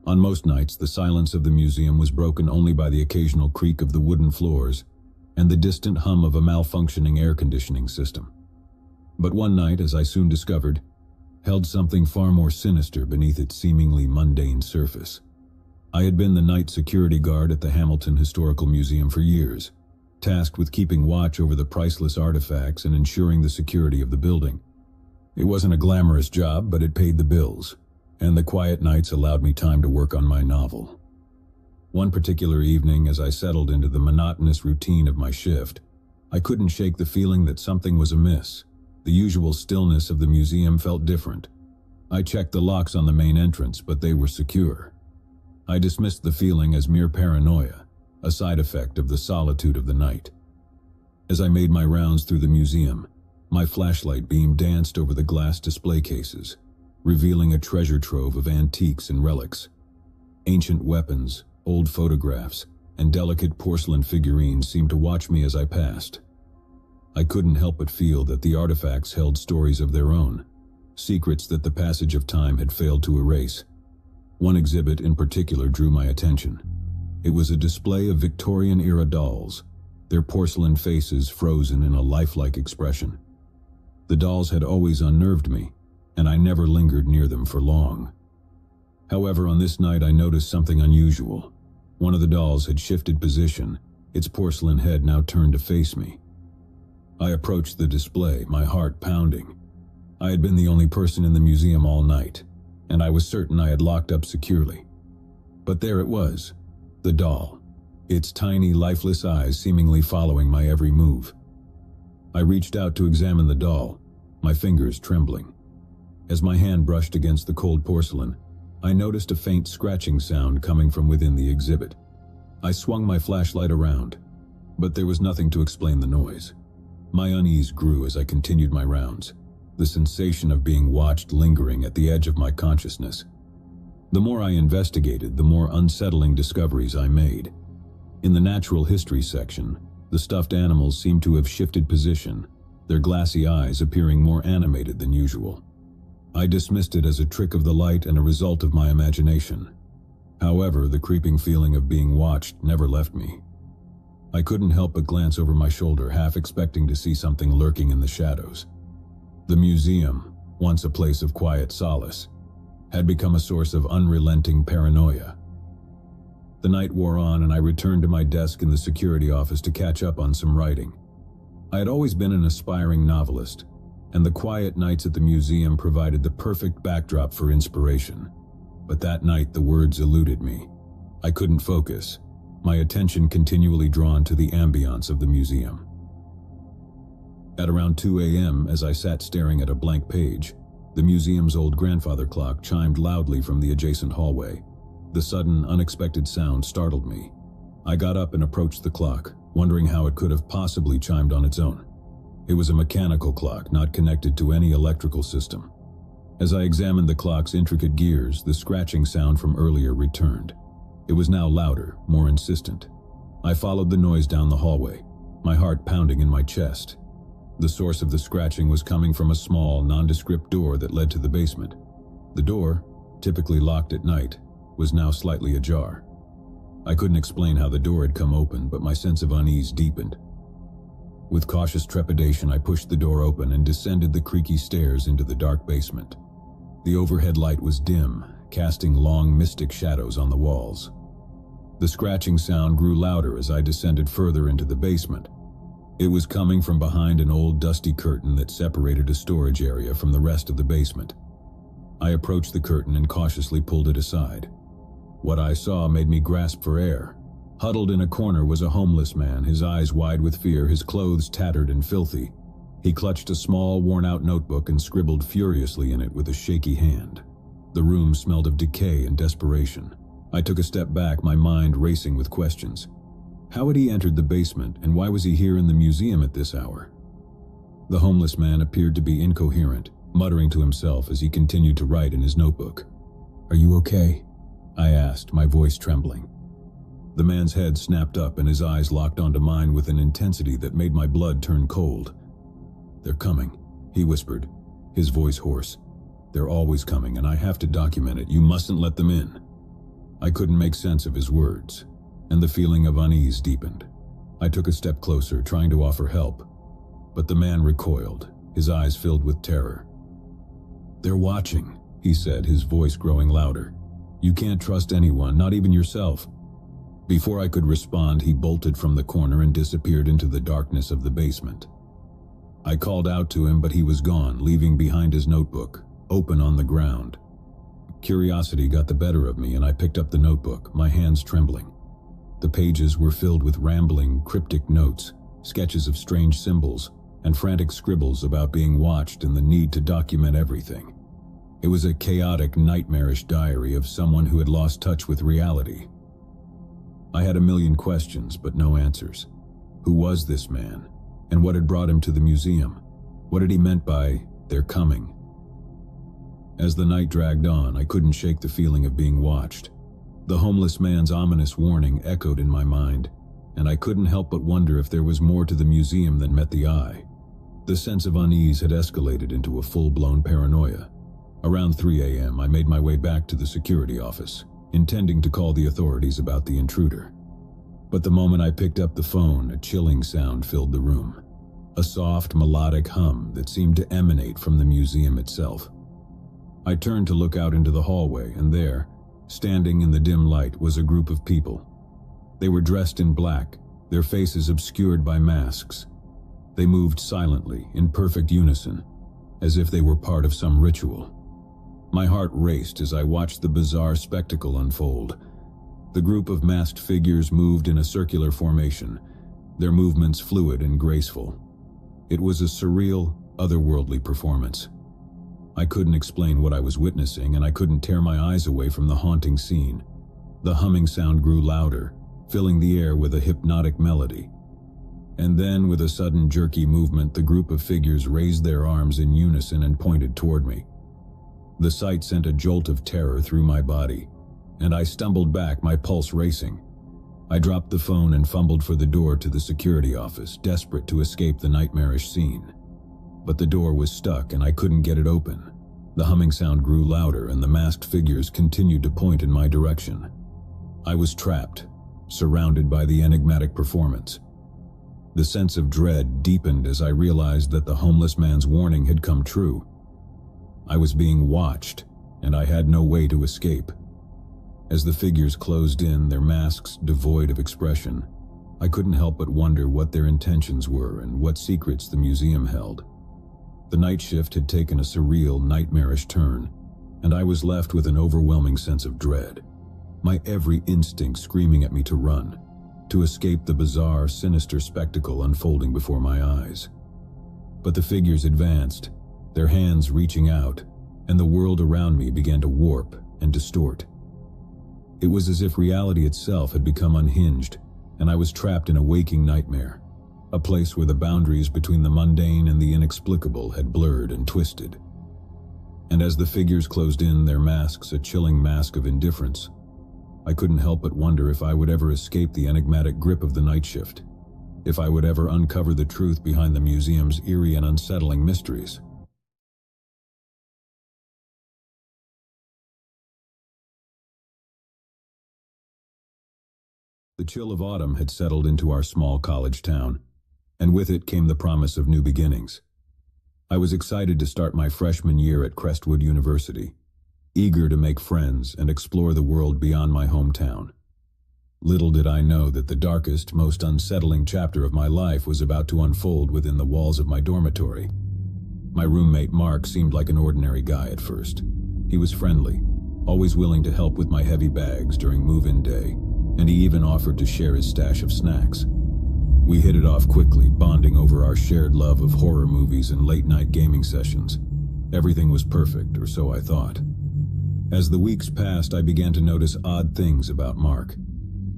On most nights, the silence of the museum was broken only by the occasional creak of the wooden floors and the distant hum of a malfunctioning air conditioning system. But one night, as I soon discovered, held something far more sinister beneath its seemingly mundane surface. I had been the night security guard at the Hamilton Historical Museum for years, tasked with keeping watch over the priceless artifacts and ensuring the security of the building. It wasn't a glamorous job, but it paid the bills, and the quiet nights allowed me time to work on my novel. One particular evening, as I settled into the monotonous routine of my shift, I couldn't shake the feeling that something was amiss. The usual stillness of the museum felt different. I checked the locks on the main entrance, but they were secure. I dismissed the feeling as mere paranoia, a side effect of the solitude of the night. As I made my rounds through the museum, my flashlight beam danced over the glass display cases, revealing a treasure trove of antiques and relics. Ancient weapons, old photographs, and delicate porcelain figurines seemed to watch me as I passed. I couldn't help but feel that the artifacts held stories of their own, secrets that the passage of time had failed to erase. One exhibit in particular drew my attention. It was a display of Victorian-era dolls, their porcelain faces frozen in a lifelike expression. The dolls had always unnerved me, and I never lingered near them for long. However, on this night I noticed something unusual. One of the dolls had shifted position, its porcelain head now turned to face me. I approached the display, my heart pounding. I had been the only person in the museum all night, and I was certain I had locked up securely. But there it was, the doll, its tiny, lifeless eyes seemingly following my every move. I reached out to examine the doll, my fingers trembling. As my hand brushed against the cold porcelain, I noticed a faint scratching sound coming from within the exhibit. I swung my flashlight around, but there was nothing to explain the noise. My unease grew as I continued my rounds, the sensation of being watched lingering at the edge of my consciousness. The more I investigated, the more unsettling discoveries I made. In the natural history section, the stuffed animals seemed to have shifted position, their glassy eyes appearing more animated than usual. I dismissed it as a trick of the light and a result of my imagination. However, the creeping feeling of being watched never left me. I couldn't help but glance over my shoulder, half expecting to see something lurking in the shadows. The museum, once a place of quiet solace, had become a source of unrelenting paranoia. The night wore on and I returned to my desk in the security office to catch up on some writing. I had always been an aspiring novelist, and the quiet nights at the museum provided the perfect backdrop for inspiration. But that night the words eluded me. I couldn't focus, my attention continually drawn to the ambience of the museum. At around 2 a.m., as I sat staring at a blank page, the museum's old grandfather clock chimed loudly from the adjacent hallway. The sudden, unexpected sound startled me. I got up and approached the clock, wondering how it could have possibly chimed on its own. It was a mechanical clock, not connected to any electrical system. As I examined the clock's intricate gears, the scratching sound from earlier returned. It was now louder, more insistent. I followed the noise down the hallway, my heart pounding in my chest. The source of the scratching was coming from a small, nondescript door that led to the basement. The door, typically locked at night, was now slightly ajar. I couldn't explain how the door had come open, but my sense of unease deepened. With cautious trepidation, I pushed the door open and descended the creaky stairs into the dark basement. The overhead light was dim, casting long, mystic shadows on the walls. The scratching sound grew louder as I descended further into the basement. It was coming from behind an old dusty curtain that separated a storage area from the rest of the basement. I approached the curtain and cautiously pulled it aside. What I saw made me grasp for air. Huddled in a corner was a homeless man, his eyes wide with fear, his clothes tattered and filthy. He clutched a small, worn-out notebook and scribbled furiously in it with a shaky hand. The room smelled of decay and desperation. I took a step back, my mind racing with questions. How had he entered the basement, and why was he here in the museum at this hour? The homeless man appeared to be incoherent, muttering to himself as he continued to write in his notebook. "Are you okay?" I asked, my voice trembling. The man's head snapped up and his eyes locked onto mine with an intensity that made my blood turn cold. "They're coming," he whispered, his voice hoarse. "They're always coming, and I have to document it. You mustn't let them in." I couldn't make sense of his words, and the feeling of unease deepened. I took a step closer, trying to offer help, but the man recoiled, his eyes filled with terror. "They're watching," he said, his voice growing louder. "You can't trust anyone, not even yourself." Before I could respond, he bolted from the corner and disappeared into the darkness of the basement. I called out to him, but he was gone, leaving behind his notebook, open on the ground. Curiosity got the better of me, and I picked up the notebook, my hands trembling. The pages were filled with rambling, cryptic notes, sketches of strange symbols, and frantic scribbles about being watched and the need to document everything. It was a chaotic, nightmarish diary of someone who had lost touch with reality. I had a million questions, but no answers. Who was this man? And what had brought him to the museum? What had he meant by, "they're coming"? As the night dragged on, I couldn't shake the feeling of being watched. The homeless man's ominous warning echoed in my mind, and I couldn't help but wonder if there was more to the museum than met the eye. The sense of unease had escalated into a full-blown paranoia. Around 3 a.m., I made my way back to the security office, intending to call the authorities about the intruder. But the moment I picked up the phone, a chilling sound filled the room. A soft, melodic hum that seemed to emanate from the museum itself. I turned to look out into the hallway, and there, standing in the dim light, was a group of people. They were dressed in black, their faces obscured by masks. They moved silently, in perfect unison, as if they were part of some ritual. My heart raced as I watched the bizarre spectacle unfold. The group of masked figures moved in a circular formation, their movements fluid and graceful. It was a surreal, otherworldly performance. I couldn't explain what I was witnessing, and I couldn't tear my eyes away from the haunting scene. The humming sound grew louder, filling the air with a hypnotic melody. And then, with a sudden jerky movement, the group of figures raised their arms in unison and pointed toward me. The sight sent a jolt of terror through my body, and I stumbled back, my pulse racing. I dropped the phone and fumbled for the door to the security office, desperate to escape the nightmarish scene. But the door was stuck and I couldn't get it open. The humming sound grew louder and the masked figures continued to point in my direction. I was trapped, surrounded by the enigmatic performance. The sense of dread deepened as I realized that the homeless man's warning had come true. I was being watched, and I had no way to escape. As the figures closed in, their masks devoid of expression, I couldn't help but wonder what their intentions were and what secrets the museum held. The night shift had taken a surreal, nightmarish turn, and I was left with an overwhelming sense of dread, my every instinct screaming at me to run, to escape the bizarre, sinister spectacle unfolding before my eyes. But the figures advanced, their hands reaching out, and the world around me began to warp and distort. It was as if reality itself had become unhinged, and I was trapped in a waking nightmare, a place where the boundaries between the mundane and the inexplicable had blurred and twisted. And as the figures closed in, their masks a chilling mask of indifference, I couldn't help but wonder if I would ever escape the enigmatic grip of the night shift, if I would ever uncover the truth behind the museum's eerie and unsettling mysteries. The chill of autumn had settled into our small college town, and with it came the promise of new beginnings. I was excited to start my freshman year at Crestwood University, eager to make friends and explore the world beyond my hometown. Little did I know that the darkest, most unsettling chapter of my life was about to unfold within the walls of my dormitory. My roommate Mark seemed like an ordinary guy at first. He was friendly, always willing to help with my heavy bags during move-in day, and he even offered to share his stash of snacks. We hit it off quickly, bonding over our shared love of horror movies and late-night gaming sessions. Everything was perfect, or so I thought. As the weeks passed, I began to notice odd things about Mark.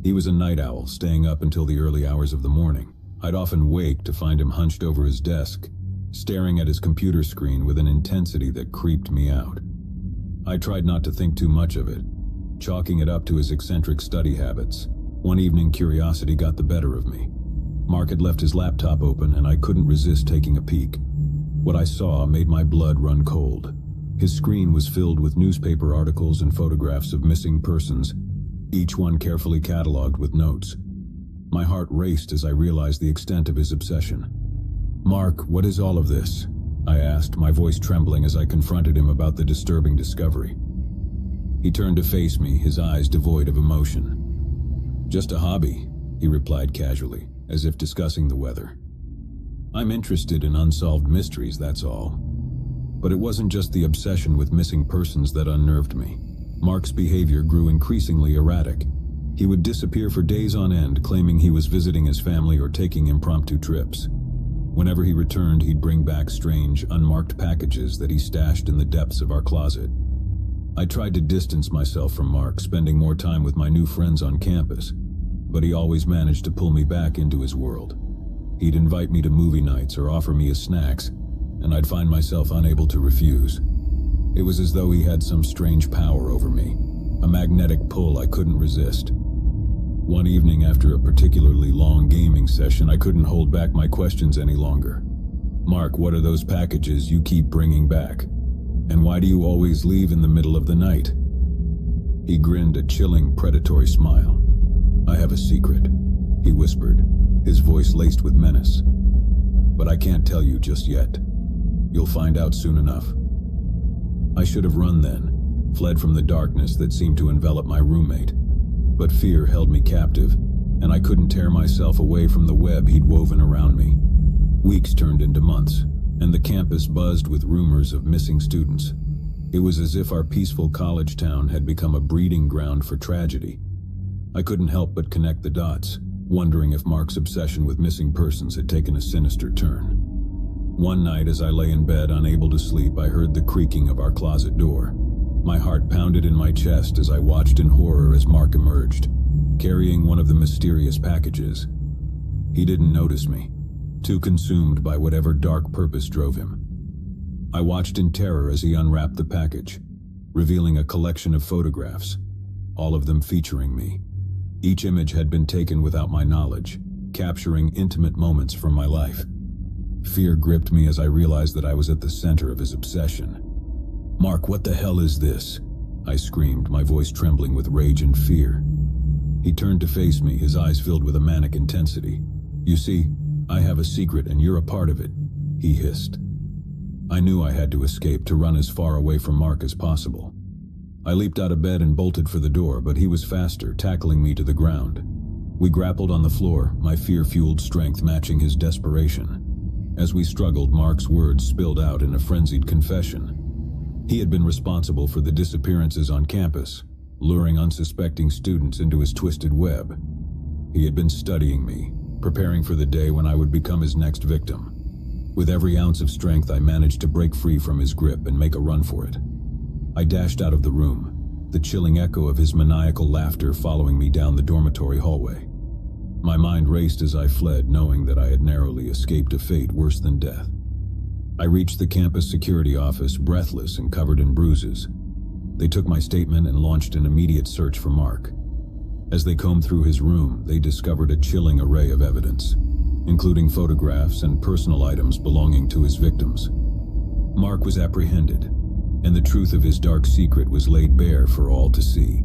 He was a night owl, staying up until the early hours of the morning. I'd often wake to find him hunched over his desk, staring at his computer screen with an intensity that creeped me out. I tried not to think too much of it, chalking it up to his eccentric study habits. One evening, curiosity got the better of me. Mark had left his laptop open and I couldn't resist taking a peek. What I saw made my blood run cold. His screen was filled with newspaper articles and photographs of missing persons, each one carefully cataloged with notes. My heart raced as I realized the extent of his obsession. "Mark, what is all of this?" I asked, my voice trembling as I confronted him about the disturbing discovery. He turned to face me, his eyes devoid of emotion. "Just a hobby," he replied casually, as if discussing the weather. "I'm interested in unsolved mysteries, that's all." But it wasn't just the obsession with missing persons that unnerved me. Mark's behavior grew increasingly erratic. He would disappear for days on end, claiming he was visiting his family or taking impromptu trips. Whenever he returned, he'd bring back strange, unmarked packages that he stashed in the depths of our closet. I tried to distance myself from Mark, spending more time with my new friends on campus, but he always managed to pull me back into his world. He'd invite me to movie nights or offer me his snacks, and I'd find myself unable to refuse. It was as though he had some strange power over me, a magnetic pull I couldn't resist. One evening, after a particularly long gaming session, I couldn't hold back my questions any longer. "Mark, what are those packages you keep bringing back? And why do you always leave in the middle of the night?" He grinned a chilling, predatory smile. "I have a secret," he whispered, his voice laced with menace. "But I can't tell you just yet. You'll find out soon enough." I should have run then, fled from the darkness that seemed to envelop my roommate. But fear held me captive, and I couldn't tear myself away from the web he'd woven around me. Weeks turned into months, and the campus buzzed with rumors of missing students. It was as if our peaceful college town had become a breeding ground for tragedy. I couldn't help but connect the dots, wondering if Mark's obsession with missing persons had taken a sinister turn. One night, as I lay in bed unable to sleep, I heard the creaking of our closet door. My heart pounded in my chest as I watched in horror as Mark emerged, carrying one of the mysterious packages. He didn't notice me, too consumed by whatever dark purpose drove him. I watched in terror as he unwrapped the package, revealing a collection of photographs, all of them featuring me. Each image had been taken without my knowledge, capturing intimate moments from my life. Fear gripped me as I realized that I was at the center of his obsession. "Mark, what the hell is this?" I screamed, my voice trembling with rage and fear. He turned to face me, his eyes filled with a manic intensity. "You see, I have a secret and you're a part of it," he hissed. I knew I had to escape, to run as far away from Mark as possible. I leaped out of bed and bolted for the door, but he was faster, tackling me to the ground. We grappled on the floor, my fear-fueled strength matching his desperation. As we struggled, Mark's words spilled out in a frenzied confession. He had been responsible for the disappearances on campus, luring unsuspecting students into his twisted web. He had been studying me, preparing for the day when I would become his next victim. With every ounce of strength, I managed to break free from his grip and make a run for it. I dashed out of the room, the chilling echo of his maniacal laughter following me down the dormitory hallway. My mind raced as I fled, knowing that I had narrowly escaped a fate worse than death. I reached the campus security office, breathless and covered in bruises. They took my statement and launched an immediate search for Mark. As they combed through his room, they discovered a chilling array of evidence, including photographs and personal items belonging to his victims. Mark was apprehended, and the truth of his dark secret was laid bare for all to see.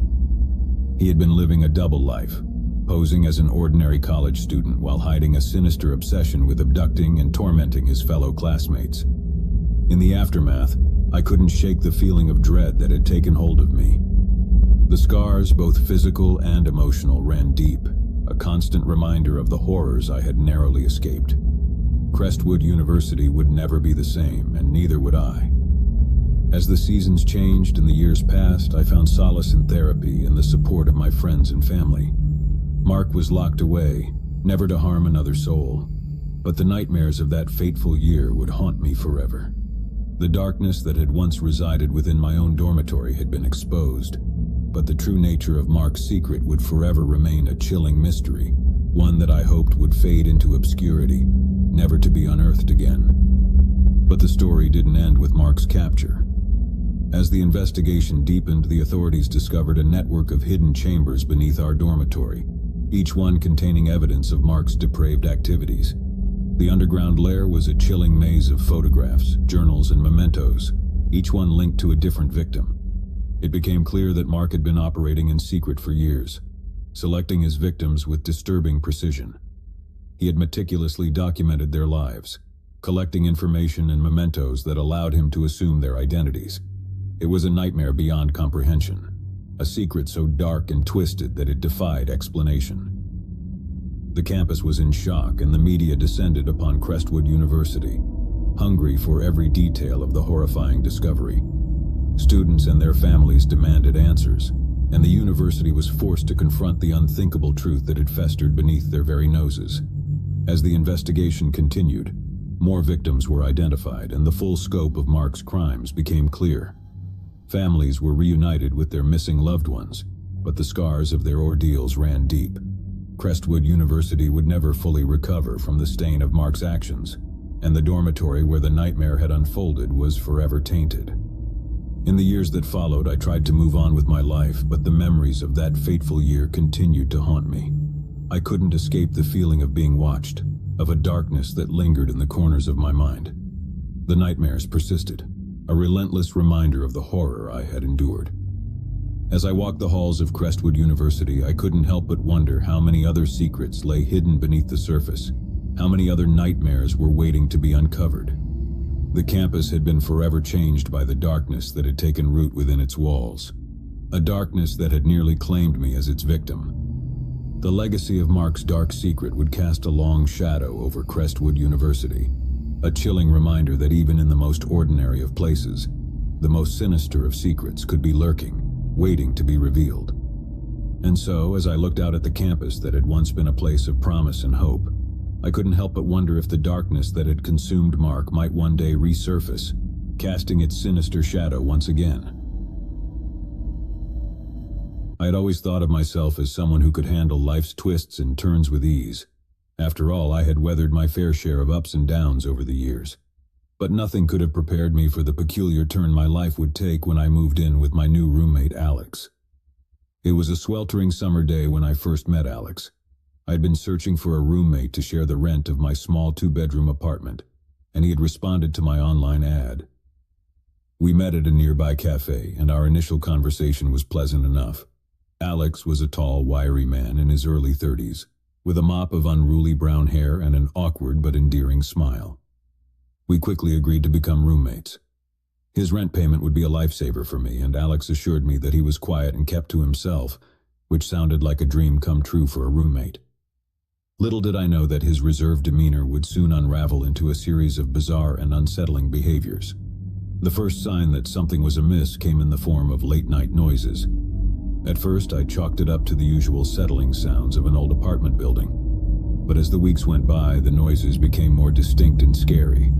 He had been living a double life, posing as an ordinary college student while hiding a sinister obsession with abducting and tormenting his fellow classmates. In the aftermath, I couldn't shake the feeling of dread that had taken hold of me. The scars, both physical and emotional, ran deep, a constant reminder of the horrors I had narrowly escaped. Crestwood University would never be the same, and neither would I. As the seasons changed and the years passed, I found solace in therapy and the support of my friends and family. Mark was locked away, never to harm another soul, but the nightmares of that fateful year would haunt me forever. The darkness that had once resided within my own dormitory had been exposed, but the true nature of Mark's secret would forever remain a chilling mystery, one that I hoped would fade into obscurity, never to be unearthed again. But the story didn't end with Mark's capture. As the investigation deepened, the authorities discovered a network of hidden chambers beneath our dormitory, each one containing evidence of Mark's depraved activities. The underground lair was a chilling maze of photographs, journals, and mementos, each one linked to a different victim. It became clear that Mark had been operating in secret for years, selecting his victims with disturbing precision. He had meticulously documented their lives, collecting information and mementos that allowed him to assume their identities. It was a nightmare beyond comprehension, a secret so dark and twisted that it defied explanation. The campus was in shock, and the media descended upon Crestwood University, hungry for every detail of the horrifying discovery. Students and their families demanded answers, and the university was forced to confront the unthinkable truth that had festered beneath their very noses. As the investigation continued, more victims were identified, and the full scope of Mark's crimes became clear. Families were reunited with their missing loved ones, but the scars of their ordeals ran deep. Crestwood University would never fully recover from the stain of Mark's actions, and the dormitory where the nightmare had unfolded was forever tainted. In the years that followed, I tried to move on with my life, but the memories of that fateful year continued to haunt me. I couldn't escape the feeling of being watched, of a darkness that lingered in the corners of my mind. The nightmares persisted, a relentless reminder of the horror I had endured. As I walked the halls of Crestwood University, I couldn't help but wonder how many other secrets lay hidden beneath the surface, how many other nightmares were waiting to be uncovered. The campus had been forever changed by the darkness that had taken root within its walls, a darkness that had nearly claimed me as its victim. The legacy of Mark's dark secret would cast a long shadow over Crestwood University, a chilling reminder that even in the most ordinary of places, the most sinister of secrets could be lurking, waiting to be revealed. And so, as I looked out at the campus that had once been a place of promise and hope, I couldn't help but wonder if the darkness that had consumed Mark might one day resurface, casting its sinister shadow once again. I had always thought of myself as someone who could handle life's twists and turns with ease, After all, I had weathered my fair share of ups and downs over the years. But nothing could have prepared me for the peculiar turn my life would take when I moved in with my new roommate, Alex. It was a sweltering summer day when I first met Alex. I had been searching for a roommate to share the rent of my small 2-bedroom apartment, and he had responded to my online ad. We met at a nearby cafe, and our initial conversation was pleasant enough. Alex was a tall, wiry man in his early 30s, with a mop of unruly brown hair and an awkward but endearing smile. We quickly agreed to become roommates. His rent payment would be a lifesaver for me, and Alex assured me that he was quiet and kept to himself, which sounded like a dream come true for a roommate. Little did I know that his reserved demeanor would soon unravel into a series of bizarre and unsettling behaviors. The first sign that something was amiss came in the form of late-night noises. At first, I chalked it up to the usual settling sounds of an old apartment building. But as the weeks went by, the noises became more distinct and scary.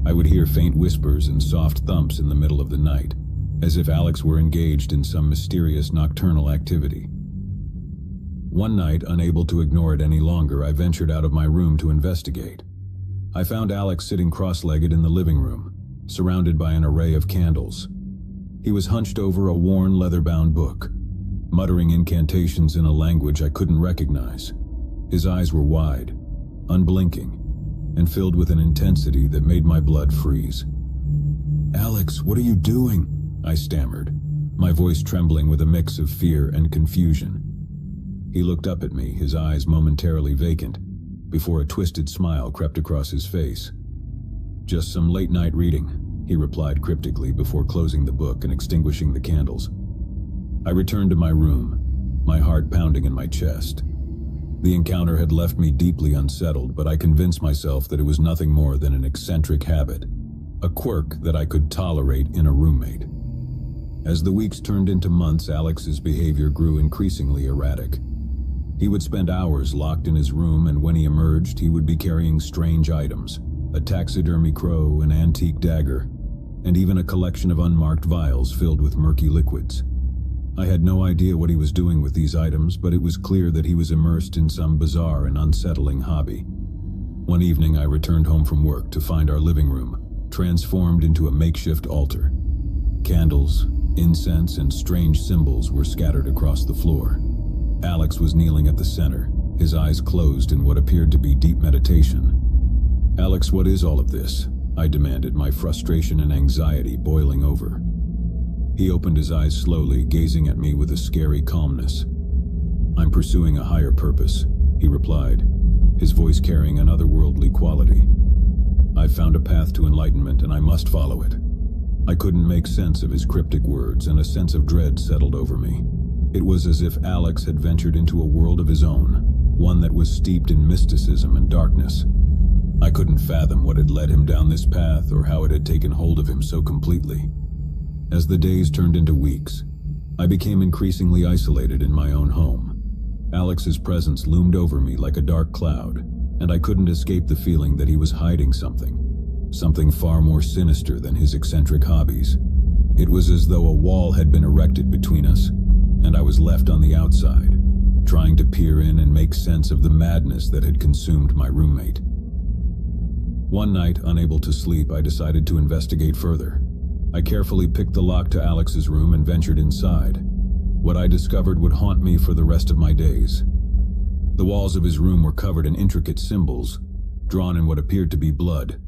I would hear faint whispers and soft thumps in the middle of the night, as if Alex were engaged in some mysterious nocturnal activity. One night, unable to ignore it any longer, I ventured out of my room to investigate. I found Alex sitting cross-legged in the living room, surrounded by an array of candles. He was hunched over a worn, leather-bound book, muttering incantations in a language I couldn't recognize. His eyes were wide, unblinking, and filled with an intensity that made my blood freeze. "Alex, what are you doing?" I stammered, my voice trembling with a mix of fear and confusion. He looked up at me, his eyes momentarily vacant, before a twisted smile crept across his face. "Just some late-night reading," he replied cryptically before closing the book and extinguishing the candles. I returned to my room, my heart pounding in my chest. The encounter had left me deeply unsettled, but I convinced myself that it was nothing more than an eccentric habit, a quirk that I could tolerate in a roommate. As the weeks turned into months, Alex's behavior grew increasingly erratic. He would spend hours locked in his room, and when he emerged, he would be carrying strange items, a taxidermy crow, an antique dagger, and even a collection of unmarked vials filled with murky liquids. I had no idea what he was doing with these items, but it was clear that he was immersed in some bizarre and unsettling hobby. One evening, I returned home from work to find our living room transformed into a makeshift altar. Candles, incense, and strange symbols were scattered across the floor. Alex was kneeling at the center, his eyes closed in what appeared to be deep meditation. "Alex, what is all of this?" I demanded, my frustration and anxiety boiling over. He opened his eyes slowly, gazing at me with a scary calmness. "I'm pursuing a higher purpose," he replied, his voice carrying an otherworldly quality. "I've found a path to enlightenment, and I must follow it." I couldn't make sense of his cryptic words, and a sense of dread settled over me. It was as if Alex had ventured into a world of his own, one that was steeped in mysticism and darkness. I couldn't fathom what had led him down this path or how it had taken hold of him so completely. As the days turned into weeks, I became increasingly isolated in my own home. Alex's presence loomed over me like a dark cloud, and I couldn't escape the feeling that he was hiding something far more sinister than his eccentric hobbies. It was as though a wall had been erected between us, and I was left on the outside, trying to peer in and make sense of the madness that had consumed my roommate. One night, unable to sleep, I decided to investigate further. I carefully picked the lock to Alex's room and ventured inside. What I discovered would haunt me for the rest of my days. The walls of his room were covered in intricate symbols, drawn in what appeared to be blood.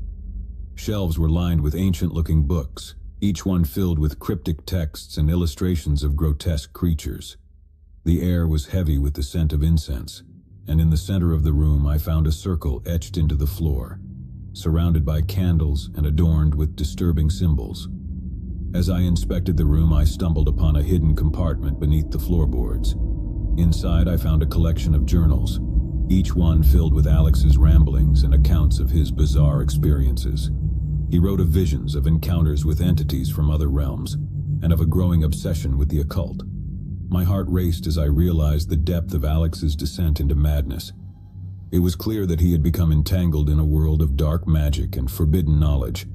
Shelves were lined with ancient-looking books, each one filled with cryptic texts and illustrations of grotesque creatures. The air was heavy with the scent of incense, and in the center of the room I found a circle etched into the floor, surrounded by candles and adorned with disturbing symbols. As I inspected the room, I stumbled upon a hidden compartment beneath the floorboards. Inside, I found a collection of journals, each one filled with Alex's ramblings and accounts of his bizarre experiences. He wrote of visions of encounters with entities from other realms, and of a growing obsession with the occult. My heart raced as I realized the depth of Alex's descent into madness. It was clear that he had become entangled in a world of dark magic and forbidden knowledge,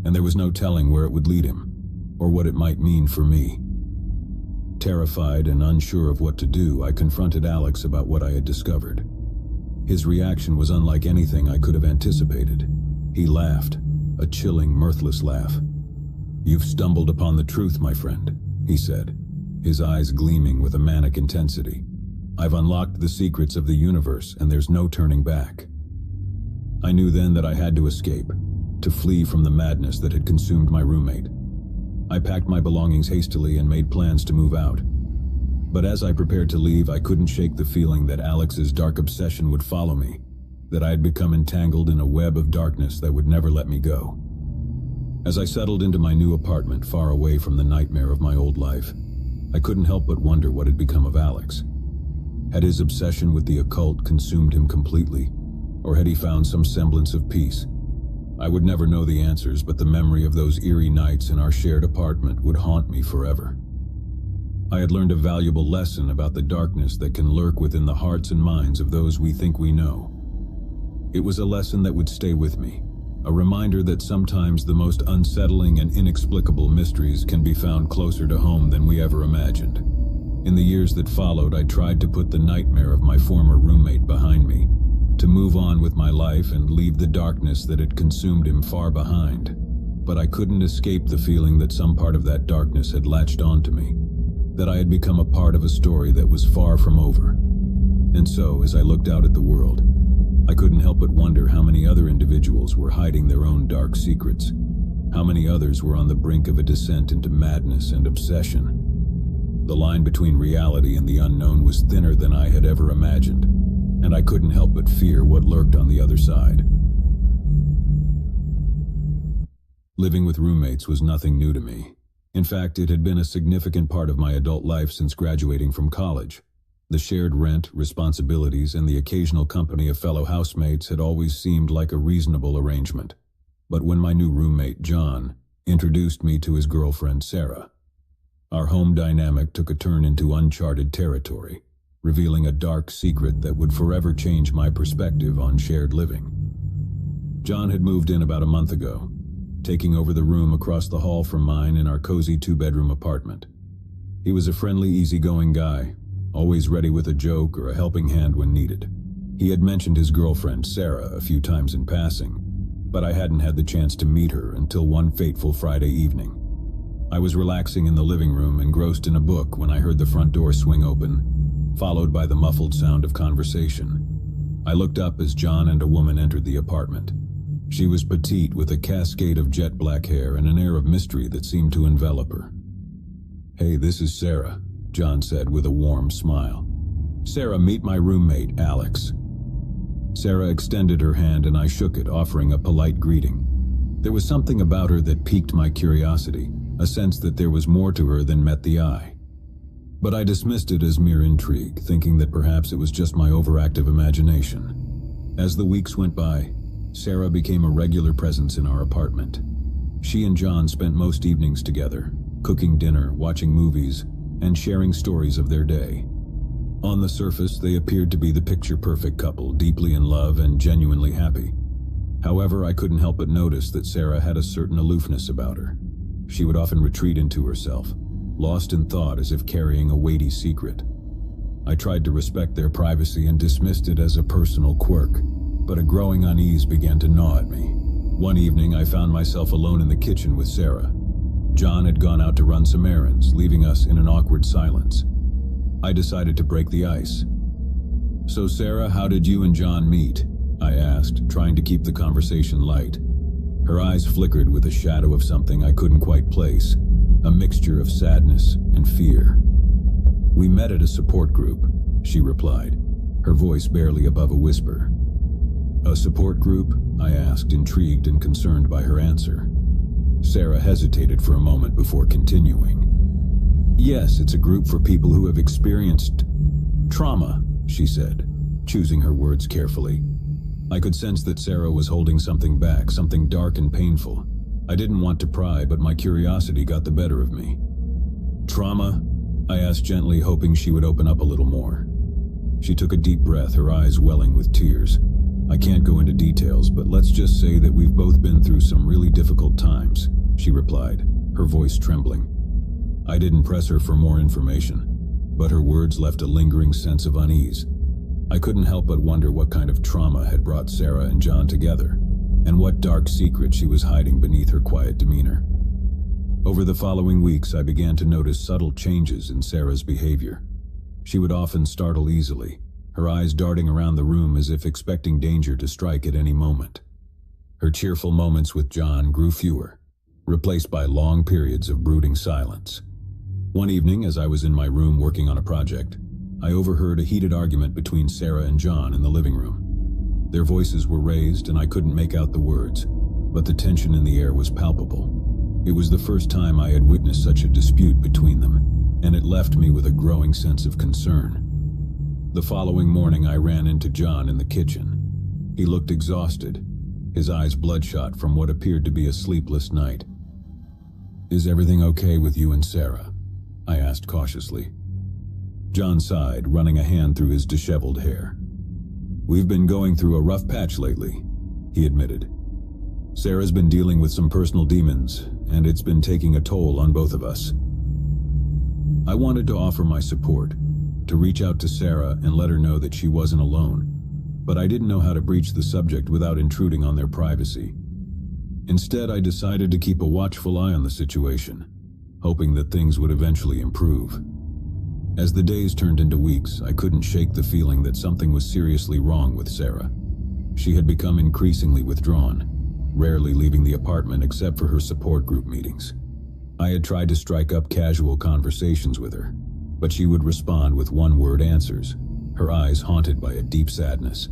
and there was no telling where it would lead him, or what it might mean for me. Terrified and unsure of what to do, I confronted Alex about what I had discovered. His reaction was unlike anything I could have anticipated. He laughed, a chilling, mirthless laugh. "You've stumbled upon the truth, my friend," he said, his eyes gleaming with a manic intensity. "I've unlocked the secrets of the universe, and there's no turning back." I knew then that I had to escape, to flee from the madness that had consumed my roommate. I packed my belongings hastily and made plans to move out. But as I prepared to leave, I couldn't shake the feeling that Alex's dark obsession would follow me, that I had become entangled in a web of darkness that would never let me go. As I settled into my new apartment far away from the nightmare of my old life, I couldn't help but wonder what had become of Alex. Had his obsession with the occult consumed him completely, or had he found some semblance of peace? I would never know the answers, but the memory of those eerie nights in our shared apartment would haunt me forever. I had learned a valuable lesson about the darkness that can lurk within the hearts and minds of those we think we know. It was a lesson that would stay with me, a reminder that sometimes the most unsettling and inexplicable mysteries can be found closer to home than we ever imagined. In the years that followed, I tried to put the nightmare of my former roommate behind me, to move on with my life and leave the darkness that had consumed him far behind. But I couldn't escape the feeling that some part of that darkness had latched onto me, that I had become a part of a story that was far from over. And so, as I looked out at the world, I couldn't help but wonder how many other individuals were hiding their own dark secrets, how many others were on the brink of a descent into madness and obsession. The line between reality and the unknown was thinner than I had ever imagined, and I couldn't help but fear what lurked on the other side. Living with roommates was nothing new to me. In fact, it had been a significant part of my adult life since graduating from college. The shared rent, responsibilities, and the occasional company of fellow housemates had always seemed like a reasonable arrangement. But when my new roommate, John, introduced me to his girlfriend, Sarah, our home dynamic took a turn into uncharted territory, revealing a dark secret that would forever change my perspective on shared living. John had moved in about a month ago, taking over the room across the hall from mine in our cozy two-bedroom apartment. He was a friendly, easygoing guy, always ready with a joke or a helping hand when needed. He had mentioned his girlfriend, Sarah, a few times in passing, but I hadn't had the chance to meet her until one fateful Friday evening. I was relaxing in the living room, engrossed in a book, when I heard the front door swing open, followed by the muffled sound of conversation. I looked up as John and a woman entered the apartment. She was petite, with a cascade of jet black hair and an air of mystery that seemed to envelop her. "Hey, this is Sarah," John said with a warm smile. "Sarah, meet my roommate, Alex." Sarah extended her hand and I shook it, offering a polite greeting. There was something about her that piqued my curiosity, a sense that there was more to her than met the eye. But I dismissed it as mere intrigue, thinking that perhaps it was just my overactive imagination. As the weeks went by, Sarah became a regular presence in our apartment. She and John spent most evenings together, cooking dinner, watching movies, and sharing stories of their day. On the surface, they appeared to be the picture-perfect couple, deeply in love and genuinely happy. However, I couldn't help but notice that Sarah had a certain aloofness about her. She would often retreat into herself, lost in thought as if carrying a weighty secret. I tried to respect their privacy and dismissed it as a personal quirk, but a growing unease began to gnaw at me. One evening, I found myself alone in the kitchen with Sarah. John had gone out to run some errands, leaving us in an awkward silence. I decided to break the ice. "So Sarah, how did you and John meet?" I asked, trying to keep the conversation light. Her eyes flickered with a shadow of something I couldn't quite place, a mixture of sadness and fear. "We met at a support group," she replied, her voice barely above a whisper. "A support group?" I asked, intrigued and concerned by her answer. Sarah hesitated for a moment before continuing. "Yes, it's a group for people who have experienced trauma," she said, choosing her words carefully. I could sense that Sarah was holding something back, something dark and painful. I didn't want to pry, but my curiosity got the better of me. "Trauma?" I asked gently, hoping she would open up a little more. She took a deep breath, her eyes welling with tears. "I can't go into details, but let's just say that we've both been through some really difficult times," she replied, her voice trembling. I didn't press her for more information, but her words left a lingering sense of unease. I couldn't help but wonder what kind of trauma had brought Sarah and John together, and what dark secret she was hiding beneath her quiet demeanor. Over the following weeks, I began to notice subtle changes in Sarah's behavior. She would often startle easily, her eyes darting around the room as if expecting danger to strike at any moment. Her cheerful moments with John grew fewer, replaced by long periods of brooding silence. One evening, as I was in my room working on a project, I overheard a heated argument between Sarah and John in the living room. Their voices were raised and I couldn't make out the words, but the tension in the air was palpable. It was the first time I had witnessed such a dispute between them, and it left me with a growing sense of concern. The following morning, I ran into John in the kitchen. He looked exhausted, his eyes bloodshot from what appeared to be a sleepless night. "Is everything okay with you and Sarah?" I asked cautiously. John sighed, running a hand through his disheveled hair. "We've been going through a rough patch lately," he admitted. "Sarah's been dealing with some personal demons, and it's been taking a toll on both of us." I wanted to offer my support, to reach out to Sarah and let her know that she wasn't alone, but I didn't know how to breach the subject without intruding on their privacy. Instead, I decided to keep a watchful eye on the situation, hoping that things would eventually improve. As the days turned into weeks, I couldn't shake the feeling that something was seriously wrong with Sarah. She had become increasingly withdrawn, rarely leaving the apartment except for her support group meetings. I had tried to strike up casual conversations with her, but she would respond with one-word answers, her eyes haunted by a deep sadness.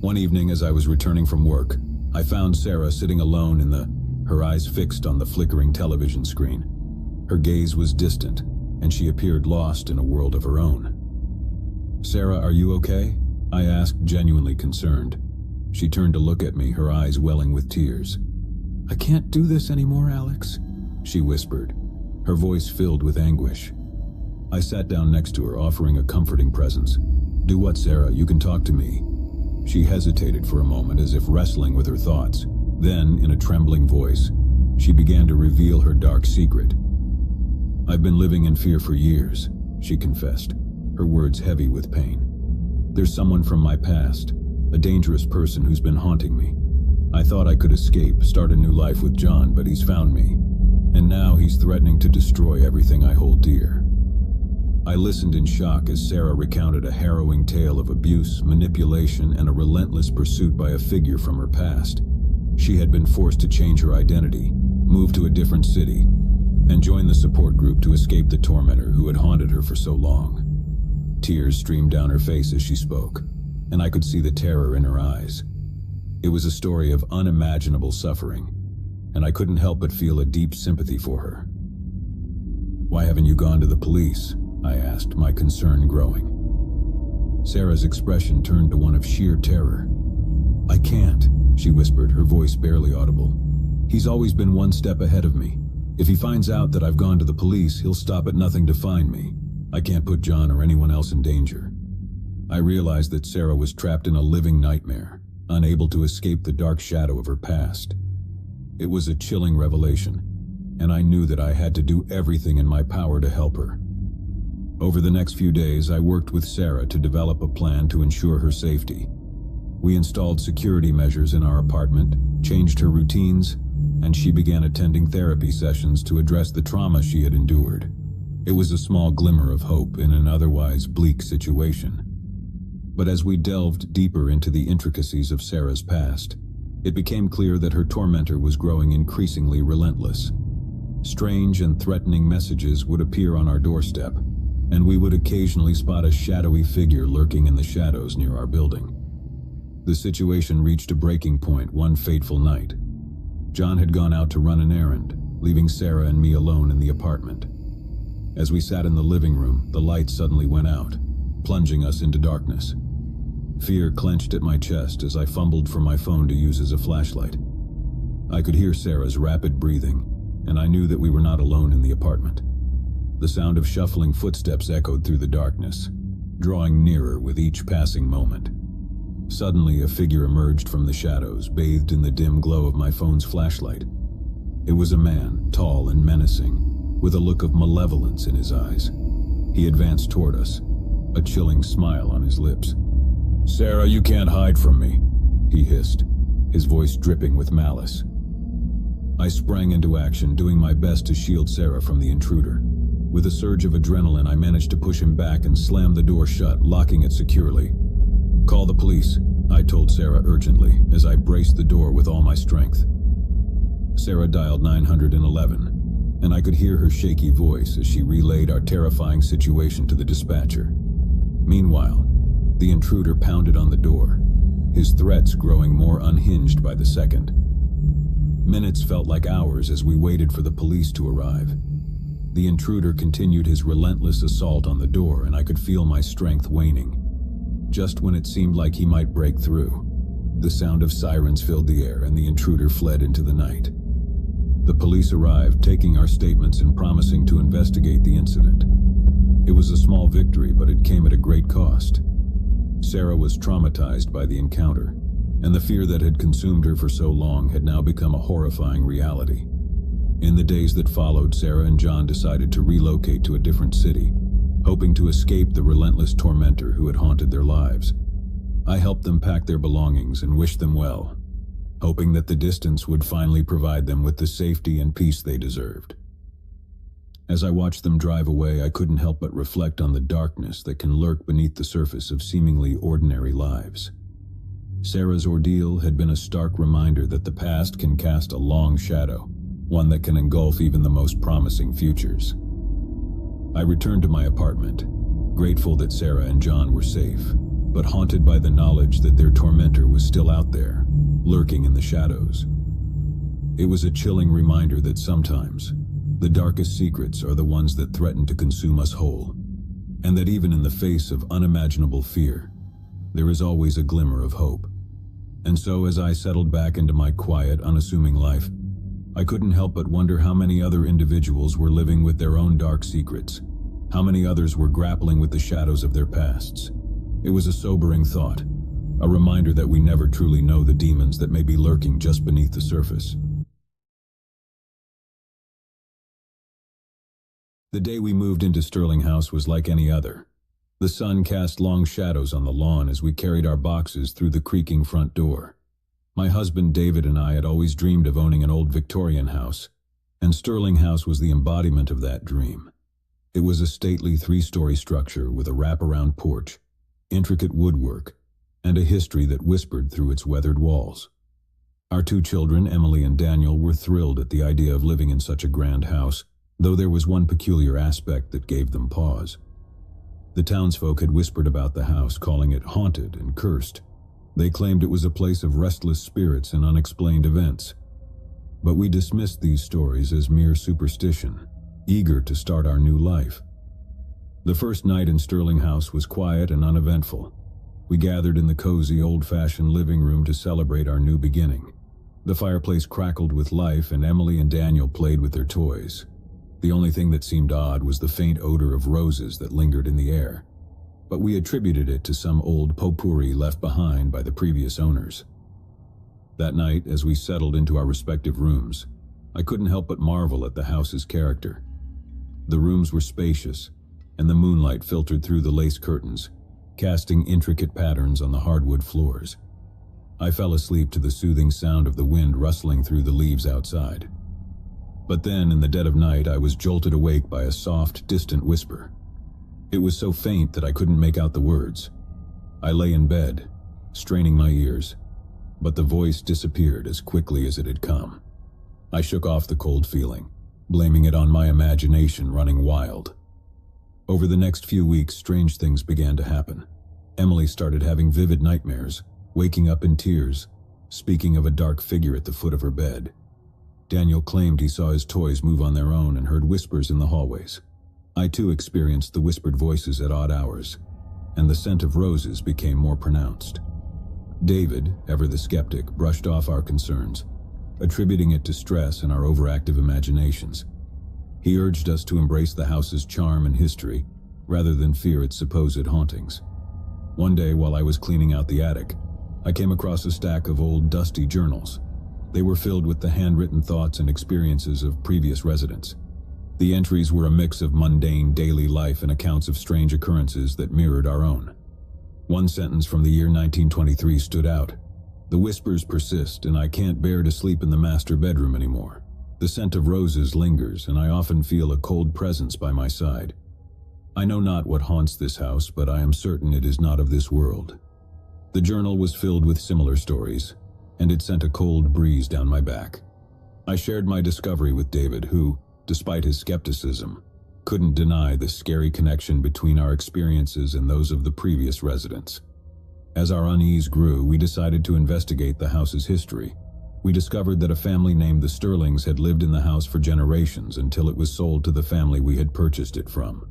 One evening, as I was returning from work, I found Sarah sitting alone her eyes fixed on the flickering television screen. Her gaze was distant, and she appeared lost in a world of her own. "Sarah, are you okay?" I asked, genuinely concerned. She turned to look at me, her eyes welling with tears. "I can't do this anymore, Alex," she whispered, her voice filled with anguish. I sat down next to her, offering a comforting presence. "Do what, Sarah? You can talk to me." She hesitated for a moment, as if wrestling with her thoughts. Then, in a trembling voice, she began to reveal her dark secret. "I've been living in fear for years," she confessed, her words heavy with pain. "There's someone from my past, a dangerous person who's been haunting me. I thought I could escape, start a new life with John, but he's found me. And now he's threatening to destroy everything I hold dear." I listened in shock as Sarah recounted a harrowing tale of abuse, manipulation, and a relentless pursuit by a figure from her past. She had been forced to change her identity, move to a different city, and join the support group to escape the tormentor who had haunted her for so long. Tears streamed down her face as she spoke, and I could see the terror in her eyes. It was a story of unimaginable suffering, and I couldn't help but feel a deep sympathy for her. "Why haven't you gone to the police?" I asked, my concern growing. Sarah's expression turned to one of sheer terror. "I can't," she whispered, her voice barely audible. "He's always been one step ahead of me. If he finds out that I've gone to the police, he'll stop at nothing to find me. I can't put John or anyone else in danger." I realized that Sarah was trapped in a living nightmare, unable to escape the dark shadow of her past. It was a chilling revelation, and I knew that I had to do everything in my power to help her. Over the next few days, I worked with Sarah to develop a plan to ensure her safety. We installed security measures in our apartment, changed her routines, and she began attending therapy sessions to address the trauma she had endured. It was a small glimmer of hope in an otherwise bleak situation. But as we delved deeper into the intricacies of Sarah's past, it became clear that her tormentor was growing increasingly relentless. Strange and threatening messages would appear on our doorstep, and we would occasionally spot a shadowy figure lurking in the shadows near our building. The situation reached a breaking point one fateful night. John had gone out to run an errand, leaving Sarah and me alone in the apartment. As we sat in the living room, the light suddenly went out, plunging us into darkness. Fear clenched at my chest as I fumbled for my phone to use as a flashlight. I could hear Sarah's rapid breathing, and I knew that we were not alone in the apartment. The sound of shuffling footsteps echoed through the darkness, drawing nearer with each passing moment. Suddenly, a figure emerged from the shadows, bathed in the dim glow of my phone's flashlight. It was a man, tall and menacing, with a look of malevolence in his eyes. He advanced toward us, a chilling smile on his lips. "Sarah, you can't hide from me," he hissed, his voice dripping with malice. I sprang into action, doing my best to shield Sarah from the intruder. With a surge of adrenaline, I managed to push him back and slam the door shut, locking it securely. "Call the police," I told Sarah urgently, as I braced the door with all my strength. Sarah dialed 911, and I could hear her shaky voice as she relayed our terrifying situation to the dispatcher. Meanwhile, the intruder pounded on the door, his threats growing more unhinged by the second. Minutes felt like hours as we waited for the police to arrive. The intruder continued his relentless assault on the door, and I could feel my strength waning. Just when it seemed like he might break through, the sound of sirens filled the air and the intruder fled into the night. The police arrived, taking our statements and promising to investigate the incident. It was a small victory, but it came at a great cost. Sarah was traumatized by the encounter, and the fear that had consumed her for so long had now become a horrifying reality. In the days that followed, Sarah and John decided to relocate to a different city, hoping to escape the relentless tormentor who had haunted their lives. I helped them pack their belongings and wished them well, hoping that the distance would finally provide them with the safety and peace they deserved. As I watched them drive away, I couldn't help but reflect on the darkness that can lurk beneath the surface of seemingly ordinary lives. Sarah's ordeal had been a stark reminder that the past can cast a long shadow, one that can engulf even the most promising futures. I returned to my apartment, grateful that Sarah and John were safe, but haunted by the knowledge that their tormentor was still out there, lurking in the shadows. It was a chilling reminder that sometimes, the darkest secrets are the ones that threaten to consume us whole, and that even in the face of unimaginable fear, there is always a glimmer of hope. And so as I settled back into my quiet, unassuming life, I couldn't help but wonder how many other individuals were living with their own dark secrets, how many others were grappling with the shadows of their pasts. It was a sobering thought, a reminder that we never truly know the demons that may be lurking just beneath the surface. The day we moved into Sterling House was like any other. The sun cast long shadows on the lawn as we carried our boxes through the creaking front door. My husband David and I had always dreamed of owning an old Victorian house, and Sterling House was the embodiment of that dream. It was a stately 3-story structure with a wraparound porch, intricate woodwork, and a history that whispered through its weathered walls. Our 2 children, Emily and Daniel, were thrilled at the idea of living in such a grand house, though there was one peculiar aspect that gave them pause. The townsfolk had whispered about the house, calling it haunted and cursed. They claimed it was a place of restless spirits and unexplained events. But we dismissed these stories as mere superstition, eager to start our new life. The first night in Sterling House was quiet and uneventful. We gathered in the cozy, old-fashioned living room to celebrate our new beginning. The fireplace crackled with life, and Emily and Daniel played with their toys. The only thing that seemed odd was the faint odor of roses that lingered in the air, but we attributed it to some old potpourri left behind by the previous owners. That night, as we settled into our respective rooms, I couldn't help but marvel at the house's character. The rooms were spacious, and the moonlight filtered through the lace curtains, casting intricate patterns on the hardwood floors. I fell asleep to the soothing sound of the wind rustling through the leaves outside. But then, in the dead of night, I was jolted awake by a soft, distant whisper. It was so faint that I couldn't make out the words. I lay in bed, straining my ears, but the voice disappeared as quickly as it had come. I shook off the cold feeling, blaming it on my imagination running wild. Over the next few weeks, strange things began to happen. Emily started having vivid nightmares, waking up in tears, speaking of a dark figure at the foot of her bed. Daniel claimed he saw his toys move on their own and heard whispers in the hallways. I too experienced the whispered voices at odd hours, and the scent of roses became more pronounced. David, ever the skeptic, brushed off our concerns, attributing it to stress and our overactive imaginations. He urged us to embrace the house's charm and history, rather than fear its supposed hauntings. One day, while I was cleaning out the attic, I came across a stack of old, dusty journals. They were filled with the handwritten thoughts and experiences of previous residents. The entries were a mix of mundane daily life and accounts of strange occurrences that mirrored our own. One sentence from the year 1923 stood out. "The whispers persist, and I can't bear to sleep in the master bedroom anymore. The scent of roses lingers, and I often feel a cold presence by my side. I know not what haunts this house, but I am certain it is not of this world." The journal was filled with similar stories, and it sent a cold breeze down my back. I shared my discovery with David, who, despite his skepticism, couldn't deny the scary connection between our experiences and those of the previous residents. As our unease grew, we decided to investigate the house's history. We discovered that a family named the Sterlings had lived in the house for generations until it was sold to the family we had purchased it from.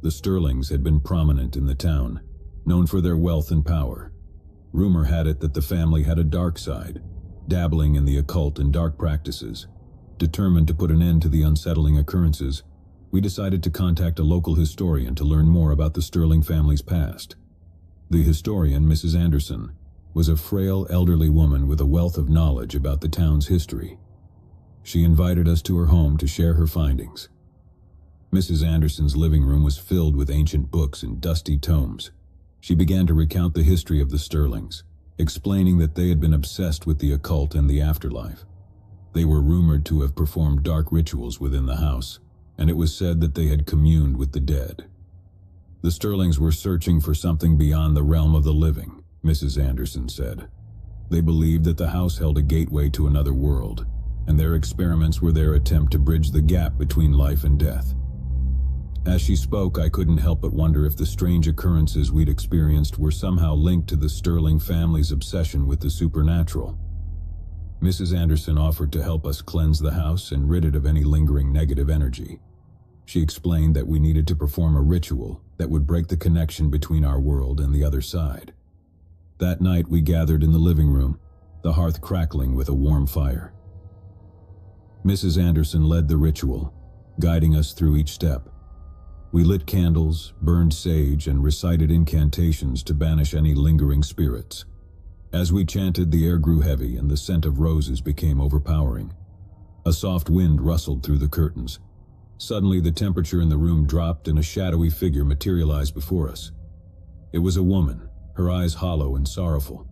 The Sterlings had been prominent in the town, known for their wealth and power. Rumor had it that the family had a dark side, dabbling in the occult and dark practices. Determined to put an end to the unsettling occurrences, we decided to contact a local historian to learn more about the Sterling family's past. The historian, Mrs. Anderson, was a frail elderly woman with a wealth of knowledge about the town's history. She invited us to her home to share her findings. Mrs. Anderson's living room was filled with ancient books and dusty tomes. She began to recount the history of the Sterlings, explaining that they had been obsessed with the occult and the afterlife. They were rumored to have performed dark rituals within the house, and it was said that they had communed with the dead. The Sterlings were searching for something beyond the realm of the living, Mrs. Anderson said. They believed that the house held a gateway to another world, and their experiments were their attempt to bridge the gap between life and death. As she spoke, I couldn't help but wonder if the strange occurrences we'd experienced were somehow linked to the Sterling family's obsession with the supernatural. Mrs. Anderson offered to help us cleanse the house and rid it of any lingering negative energy. She explained that we needed to perform a ritual that would break the connection between our world and the other side. That night we gathered in the living room, the hearth crackling with a warm fire. Mrs. Anderson led the ritual, guiding us through each step. We lit candles, burned sage, and recited incantations to banish any lingering spirits. As we chanted, the air grew heavy and the scent of roses became overpowering. A soft wind rustled through the curtains. Suddenly, the temperature in the room dropped and a shadowy figure materialized before us. It was a woman, her eyes hollow and sorrowful.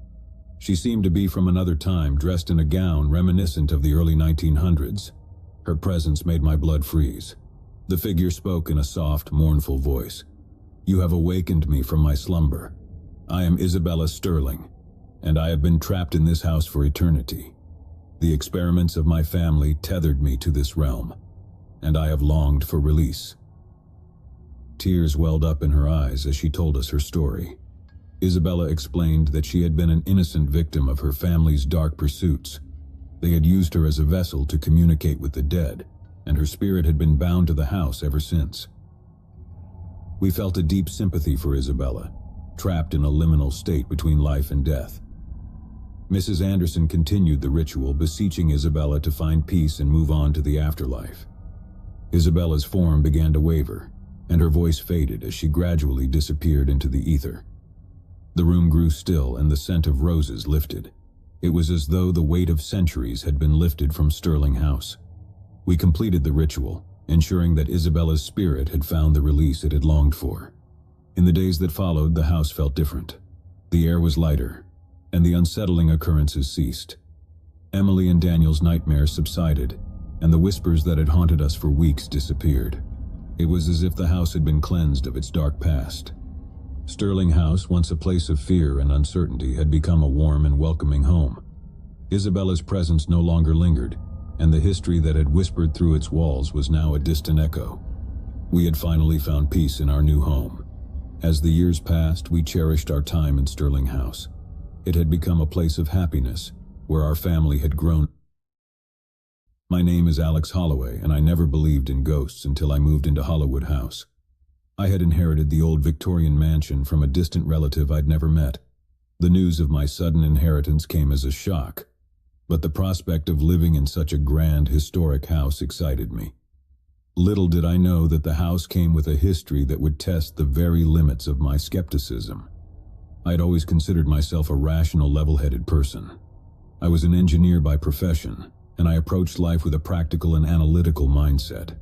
She seemed to be from another time, dressed in a gown reminiscent of the early 1900s. Her presence made my blood freeze. The figure spoke in a soft, mournful voice. "You have awakened me from my slumber. I am Isabella Sterling, and I have been trapped in this house for eternity. The experiments of my family tethered me to this realm, and I have longed for release." Tears welled up in her eyes as she told us her story. Isabella explained that she had been an innocent victim of her family's dark pursuits. They had used her as a vessel to communicate with the dead, and her spirit had been bound to the house ever since. We felt a deep sympathy for Isabella, trapped in a liminal state between life and death. Mrs. Anderson continued the ritual, beseeching Isabella to find peace and move on to the afterlife. Isabella's form began to waver, and her voice faded as she gradually disappeared into the ether. The room grew still and the scent of roses lifted. It was as though the weight of centuries had been lifted from Sterling House. We completed the ritual, ensuring that Isabella's spirit had found the release it had longed for. In the days that followed, the house felt different. The air was lighter, and the unsettling occurrences ceased. Emily and Daniel's nightmares subsided, and the whispers that had haunted us for weeks disappeared. It was as if the house had been cleansed of its dark past. Sterling House, once a place of fear and uncertainty, had become a warm and welcoming home. Isabella's presence no longer lingered, and the history that had whispered through its walls was now a distant echo. We had finally found peace in our new home. As the years passed, we cherished our time in Sterling House. It had become a place of happiness, where our family had grown. My name is Alex Holloway, and I never believed in ghosts until I moved into Hollywood House. I had inherited the old Victorian mansion from a distant relative I'd never met. The news of my sudden inheritance came as a shock, but the prospect of living in such a grand, historic house excited me. Little did I know that the house came with a history that would test the very limits of my skepticism. I had always considered myself a rational, level-headed person. I was an engineer by profession, and I approached life with a practical and analytical mindset.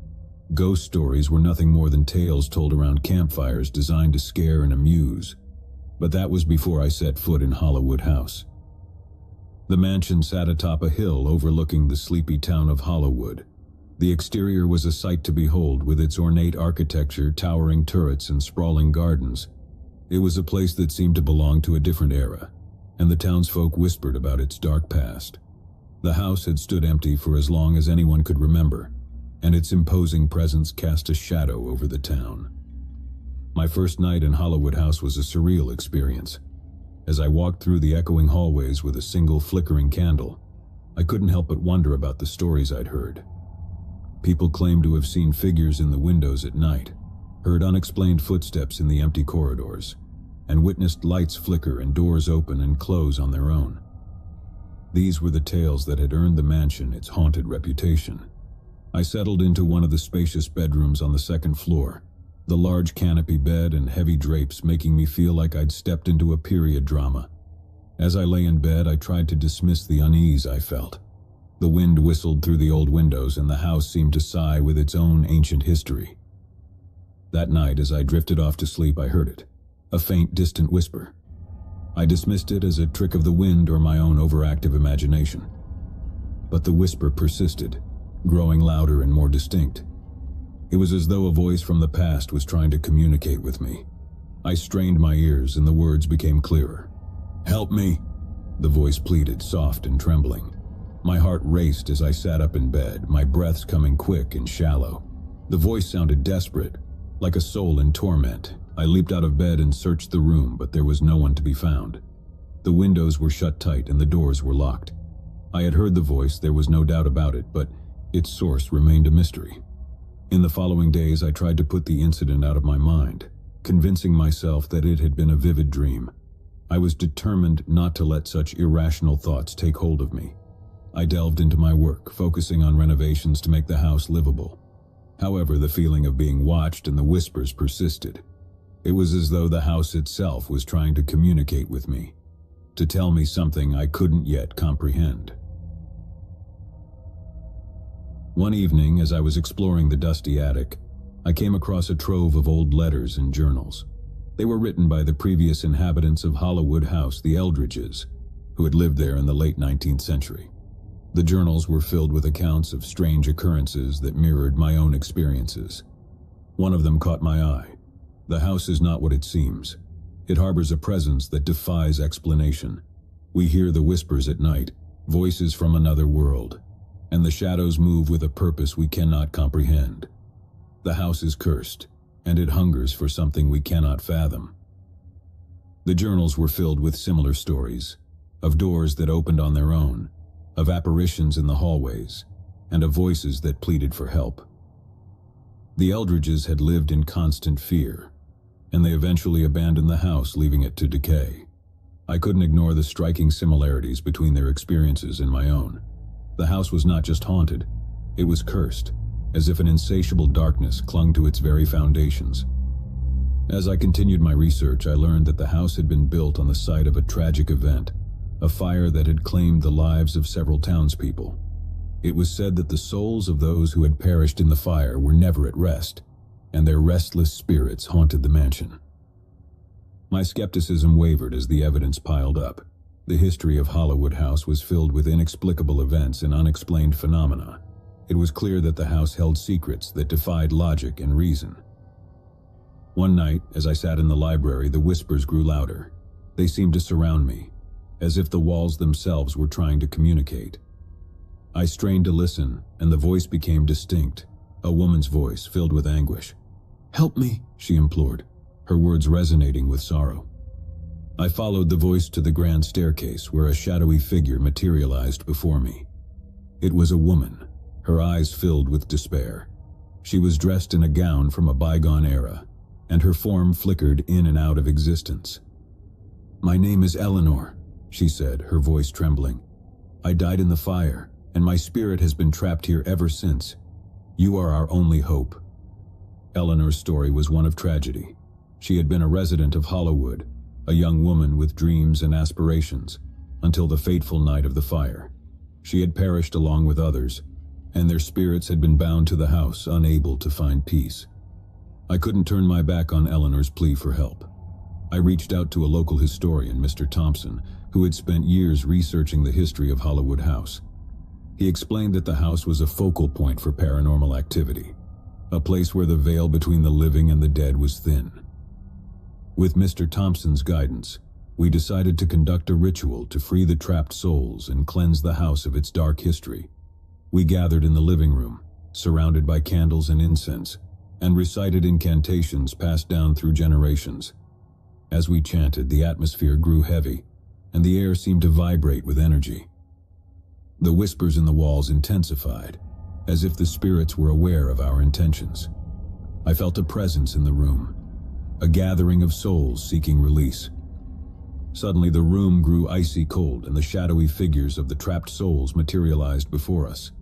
Ghost stories were nothing more than tales told around campfires designed to scare and amuse. But that was before I set foot in Hollywood House. The mansion sat atop a hill overlooking the sleepy town of Hollywood. The exterior was a sight to behold, with its ornate architecture, towering turrets, and sprawling gardens. It was a place that seemed to belong to a different era, and the townsfolk whispered about its dark past. The house had stood empty for as long as anyone could remember, and its imposing presence cast a shadow over the town. My first night in Hollywood House was a surreal experience. As I walked through the echoing hallways with a single flickering candle, I couldn't help but wonder about the stories I'd heard. People claimed to have seen figures in the windows at night, heard unexplained footsteps in the empty corridors, and witnessed lights flicker and doors open and close on their own. These were the tales that had earned the mansion its haunted reputation. I settled into one of the spacious bedrooms on the second floor, the large canopy bed and heavy drapes making me feel like I'd stepped into a period drama. As I lay in bed, I tried to dismiss the unease I felt. The wind whistled through the old windows, and the house seemed to sigh with its own ancient history. That night, as I drifted off to sleep, I heard it, a faint, distant whisper. I dismissed it as a trick of the wind or my own overactive imagination. But the whisper persisted, growing louder and more distinct. It was as though a voice from the past was trying to communicate with me. I strained my ears, and the words became clearer. "Help me," the voice pleaded, soft and trembling. My heart raced as I sat up in bed, my breaths coming quick and shallow. The voice sounded desperate, like a soul in torment. I leaped out of bed and searched the room, but there was no one to be found. The windows were shut tight and the doors were locked. I had heard the voice, there was no doubt about it, but its source remained a mystery. In the following days, I tried to put the incident out of my mind, convincing myself that it had been a vivid dream. I was determined not to let such irrational thoughts take hold of me. I delved into my work, focusing on renovations to make the house livable. However, the feeling of being watched and the whispers persisted. It was as though the house itself was trying to communicate with me, to tell me something I couldn't yet comprehend. One evening, as I was exploring the dusty attic, I came across a trove of old letters and journals. They were written by the previous inhabitants of Hollywood House, the Eldridges, who had lived there in the late 19th century. The journals were filled with accounts of strange occurrences that mirrored my own experiences. One of them caught my eye. The house is not what it seems. It harbors a presence that defies explanation. We hear the whispers at night, voices from another world, and the shadows move with a purpose we cannot comprehend. The house is cursed, and it hungers for something we cannot fathom. The journals were filled with similar stories, of doors that opened on their own, of apparitions in the hallways, and of voices that pleaded for help. The Eldridges had lived in constant fear, and they eventually abandoned the house, leaving it to decay. I couldn't ignore the striking similarities between their experiences and my own. The house was not just haunted, it was cursed, as if an insatiable darkness clung to its very foundations. As I continued my research, I learned that the house had been built on the site of a tragic event, a fire that had claimed the lives of several townspeople. It was said that the souls of those who had perished in the fire were never at rest, and their restless spirits haunted the mansion. My skepticism wavered as the evidence piled up. The history of Hollywood House was filled with inexplicable events and unexplained phenomena. It was clear that the house held secrets that defied logic and reason. One night, as I sat in the library, the whispers grew louder. They seemed to surround me, as if the walls themselves were trying to communicate. I strained to listen, and the voice became distinct, a woman's voice filled with anguish. "Help me," she implored, her words resonating with sorrow. I followed the voice to the grand staircase, where a shadowy figure materialized before me. It was a woman, her eyes filled with despair. She was dressed in a gown from a bygone era, and her form flickered in and out of existence. "My name is Eleanor," she said, her voice trembling. "I died in the fire, and my spirit has been trapped here ever since. You are our only hope." Eleanor's story was one of tragedy. She had been a resident of Hollywood, a young woman with dreams and aspirations, until the fateful night of the fire. She had perished along with others, and their spirits had been bound to the house, unable to find peace. I couldn't turn my back on Eleanor's plea for help. I reached out to a local historian, Mr. Thompson, who had spent years researching the history of Hollywood House. He explained that the house was a focal point for paranormal activity, a place where the veil between the living and the dead was thin. With Mr. Thompson's guidance, we decided to conduct a ritual to free the trapped souls and cleanse the house of its dark history. We gathered in the living room, surrounded by candles and incense, and recited incantations passed down through generations. As we chanted, the atmosphere grew heavy, and the air seemed to vibrate with energy. The whispers in the walls intensified, as if the spirits were aware of our intentions. I felt a presence in the room, a gathering of souls seeking release. Suddenly the room grew icy cold, and the shadowy figures of the trapped souls materialized before us.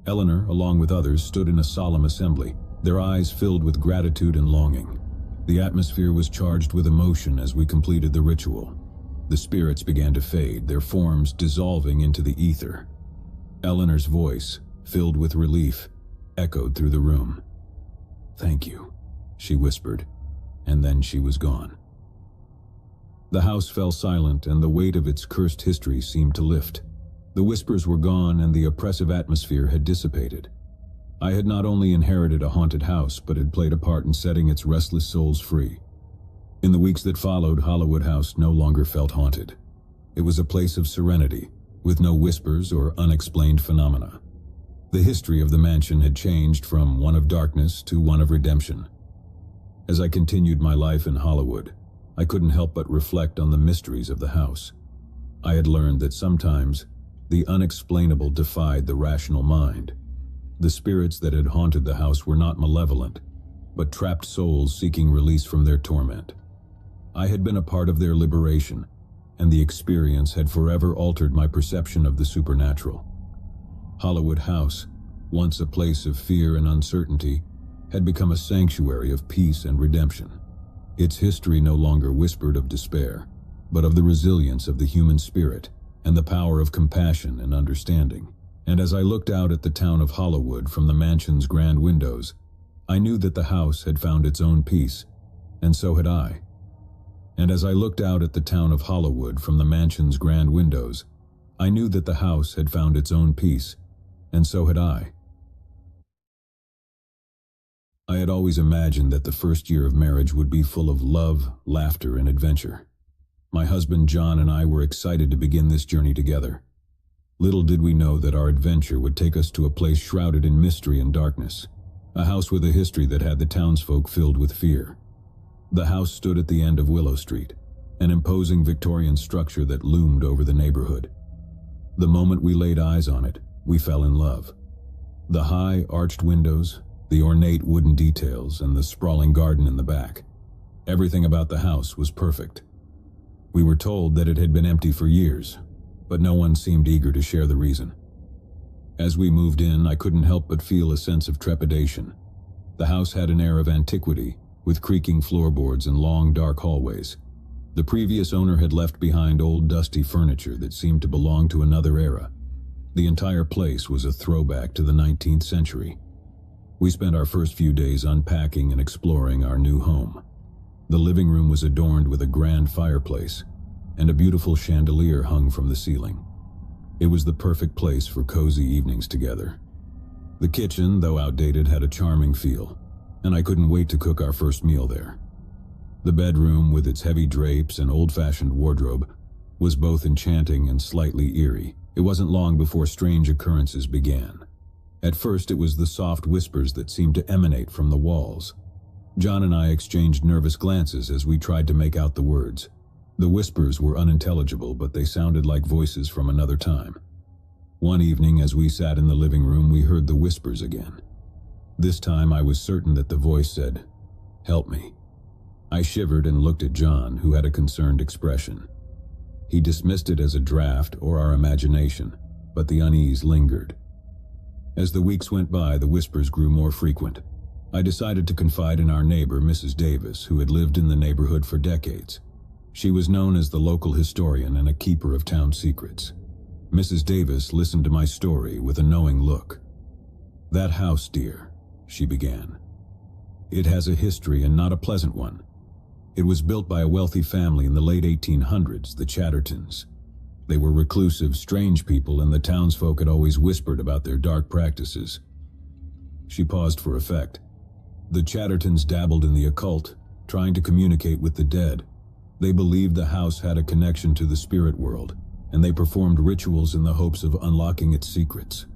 Eleanor, along with others, stood in a solemn assembly, their eyes filled with gratitude and longing. The atmosphere was charged with emotion as we completed the ritual. The spirits began to fade, their forms dissolving into the ether. Eleanor's voice, filled with relief, echoed through the room. "Thank you," she whispered, and then she was gone. The house fell silent, and the weight of its cursed history seemed to lift. The whispers were gone, and the oppressive atmosphere had dissipated. I had not only inherited a haunted house, but had played a part in setting its restless souls free. In the weeks that followed, Hollywood House no longer felt haunted. It was a place of serenity, with no whispers or unexplained phenomena. The history of the mansion had changed from one of darkness to one of redemption. As I continued my life in Hollywood, I couldn't help but reflect on the mysteries of the house. I had learned that sometimes the unexplainable defied the rational mind. The spirits that had haunted the house were not malevolent, but trapped souls seeking release from their torment. I had been a part of their liberation, and the experience had forever altered my perception of the supernatural. Hollywood House, once a place of fear and uncertainty, had become a sanctuary of peace and redemption. Its history no longer whispered of despair, but of the resilience of the human spirit and the power of compassion and understanding. And as I looked out at the town of Hollywood from the mansion's grand windows, I knew that the house had found its own peace, and so had I. And as I looked out at the town of Hollywood from the mansion's grand windows, I knew that the house had found its own peace, and so had I. I had always imagined that the first year of marriage would be full of love, laughter, and adventure. My husband John and I were excited to begin this journey together. Little did we know that our adventure would take us to a place shrouded in mystery and darkness, a house with a history that had the townsfolk filled with fear. The house stood at the end of Willow Street, an imposing Victorian structure that loomed over the neighborhood. The moment we laid eyes on it, we fell in love. The high, arched windows, the ornate wooden details, and the sprawling garden in the back. Everything about the house was perfect. We were told that it had been empty for years, but no one seemed eager to share the reason. As we moved in, I couldn't help but feel a sense of trepidation. The house had an air of antiquity, with creaking floorboards and long, dark hallways. The previous owner had left behind old, dusty furniture that seemed to belong to another era. The entire place was a throwback to the 19th century. We spent our first few days unpacking and exploring our new home. The living room was adorned with a grand fireplace, and a beautiful chandelier hung from the ceiling. It was the perfect place for cozy evenings together. The kitchen, though outdated, had a charming feel, and I couldn't wait to cook our first meal there. The bedroom, with its heavy drapes and old-fashioned wardrobe, was both enchanting and slightly eerie. It wasn't long before strange occurrences began. At first, it was the soft whispers that seemed to emanate from the walls. John and I exchanged nervous glances as we tried to make out the words. The whispers were unintelligible, but they sounded like voices from another time. One evening, as we sat in the living room, we heard the whispers again. This time, I was certain that the voice said, "Help me." I shivered and looked at John, who had a concerned expression. He dismissed it as a draft or our imagination, but the unease lingered. As the weeks went by, the whispers grew more frequent. I decided to confide in our neighbor, Mrs. Davis, who had lived in the neighborhood for decades. She was known as the local historian and a keeper of town secrets. Mrs. Davis listened to my story with a knowing look. "That house, dear," she began. "It has a history and not a pleasant one. It was built by a wealthy family in the late 1800s, the Chattertons. They were reclusive, strange people, and the townsfolk had always whispered about their dark practices. She paused for effect. The Chattertons dabbled in the occult, trying to communicate with the dead. They believed the house had a connection to the spirit world, and they performed rituals in the hopes of unlocking its secrets.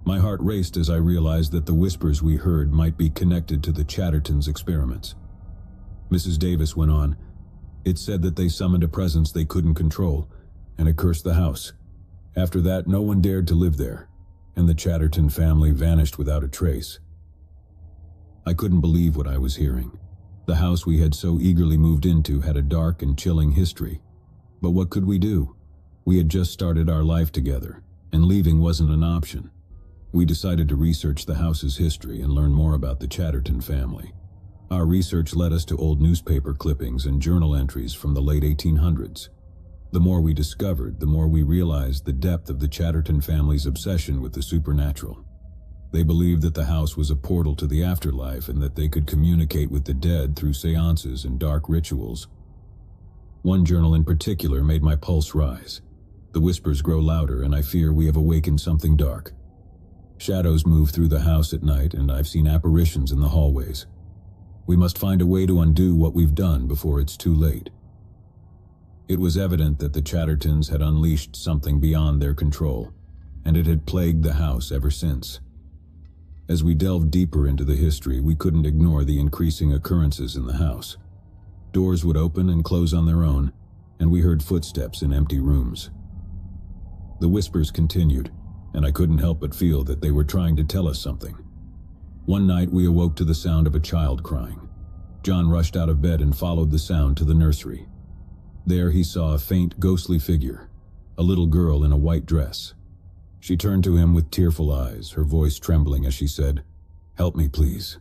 My heart raced as I realized that the whispers we heard might be connected to the Chattertons' experiments. Mrs. Davis went on. It said that they summoned a presence they couldn't control, and it cursed the house. After that, no one dared to live there, and the Chatterton family vanished without a trace. I couldn't believe what I was hearing. The house we had so eagerly moved into had a dark and chilling history. But what could we do? We had just started our life together, and leaving wasn't an option. We decided to research the house's history and learn more about the Chatterton family. Our research led us to old newspaper clippings and journal entries from the late 1800s. The more we discovered, the more we realized the depth of the Chatterton family's obsession with the supernatural. They believed that the house was a portal to the afterlife and that they could communicate with the dead through seances and dark rituals. One journal in particular made my pulse rise. The whispers grow louder, and I fear we have awakened something dark. Shadows move through the house at night, and I've seen apparitions in the hallways. We must find a way to undo what we've done before it's too late. It was evident that the Chattertons had unleashed something beyond their control, and it had plagued the house ever since. As we delved deeper into the history, we couldn't ignore the increasing occurrences in the house. Doors would open and close on their own, and we heard footsteps in empty rooms. The whispers continued, and I couldn't help but feel that they were trying to tell us something. One night we awoke to the sound of a child crying. John rushed out of bed and followed the sound to the nursery. There he saw a faint, ghostly figure, a little girl in a white dress. She turned to him with tearful eyes, her voice trembling as she said, "Help me, please."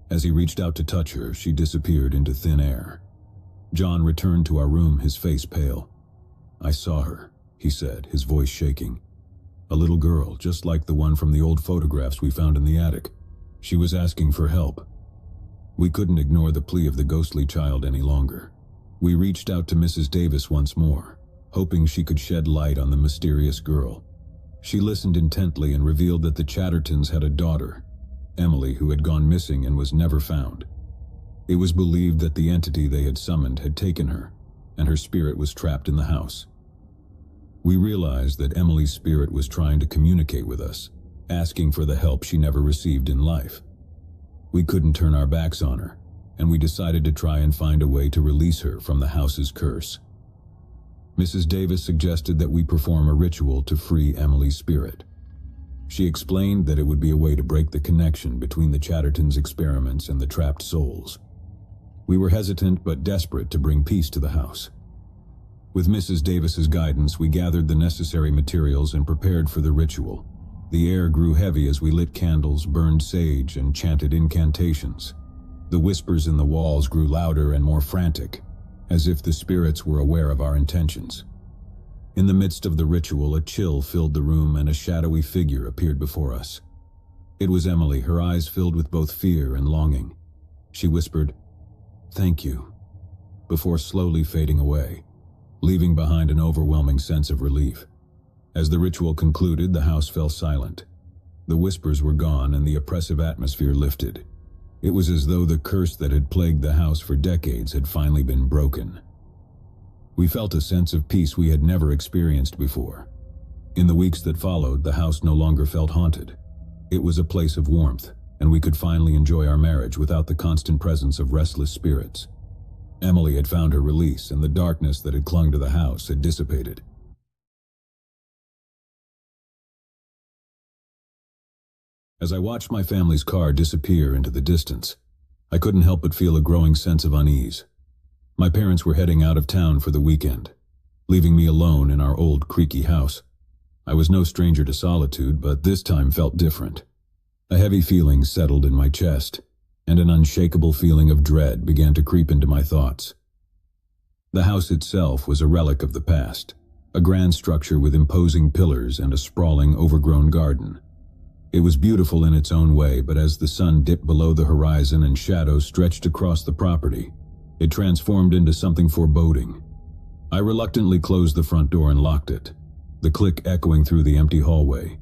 As he reached out to touch her, she disappeared into thin air. John returned to our room, his face pale. "I saw her," he said, his voice shaking. "A little girl, just like the one from the old photographs we found in the attic. She was asking for help." We couldn't ignore the plea of the ghostly child any longer. We reached out to Mrs. Davis once more, hoping she could shed light on the mysterious girl. She listened intently and revealed that the Chattertons had a daughter, Emily, who had gone missing and was never found. It was believed that the entity they had summoned had taken her, and her spirit was trapped in the house. We realized that Emily's spirit was trying to communicate with us, asking for the help she never received in life. We couldn't turn our backs on her, and we decided to try and find a way to release her from the house's curse. Mrs. Davis suggested that we perform a ritual to free Emily's spirit. She explained that it would be a way to break the connection between the Chattertons' experiments and the trapped souls. We were hesitant but desperate to bring peace to the house. With Mrs. Davis's guidance, we gathered the necessary materials and prepared for the ritual. The air grew heavy as we lit candles, burned sage, and chanted incantations. The whispers in the walls grew louder and more frantic, as if the spirits were aware of our intentions. In the midst of the ritual, a chill filled the room and a shadowy figure appeared before us. It was Emily, her eyes filled with both fear and longing. She whispered, "Thank you," before slowly fading away, leaving behind an overwhelming sense of relief. As the ritual concluded, the house fell silent. The whispers were gone and the oppressive atmosphere lifted. It was as though the curse that had plagued the house for decades had finally been broken. We felt a sense of peace we had never experienced before. In the weeks that followed, the house no longer felt haunted. It was a place of warmth, and we could finally enjoy our marriage without the constant presence of restless spirits. Emily had found her release, and the darkness that had clung to the house had dissipated. As I watched my family's car disappear into the distance, I couldn't help but feel a growing sense of unease. My parents were heading out of town for the weekend, leaving me alone in our old creaky house. I was no stranger to solitude, but this time felt different. A heavy feeling settled in my chest, and an unshakable feeling of dread began to creep into my thoughts. The house itself was a relic of the past, a grand structure with imposing pillars and a sprawling, overgrown garden. It was beautiful in its own way, but as the sun dipped below the horizon and shadows stretched across the property, It transformed into something foreboding. I reluctantly closed the front door and locked it, the click echoing through the empty hallway.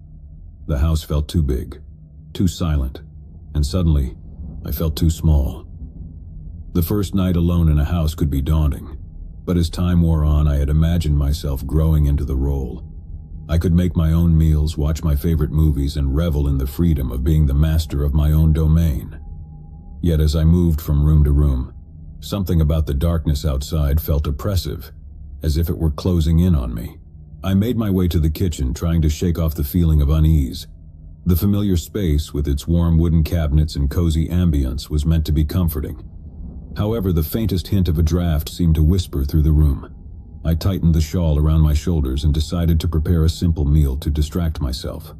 The house felt too big, too silent, and suddenly, I felt too small. The first night alone in a house could be daunting, but as time wore on, I had imagined myself growing into the role. I could make my own meals, watch my favorite movies, and revel in the freedom of being the master of my own domain. Yet as I moved from room to room, something about the darkness outside felt oppressive, as if it were closing in on me. I made my way to the kitchen, trying to shake off the feeling of unease. The familiar space, with its warm wooden cabinets and cozy ambience, was meant to be comforting. However, the faintest hint of a draft seemed to whisper through the room. I tightened the shawl around my shoulders and decided to prepare a simple meal to distract myself.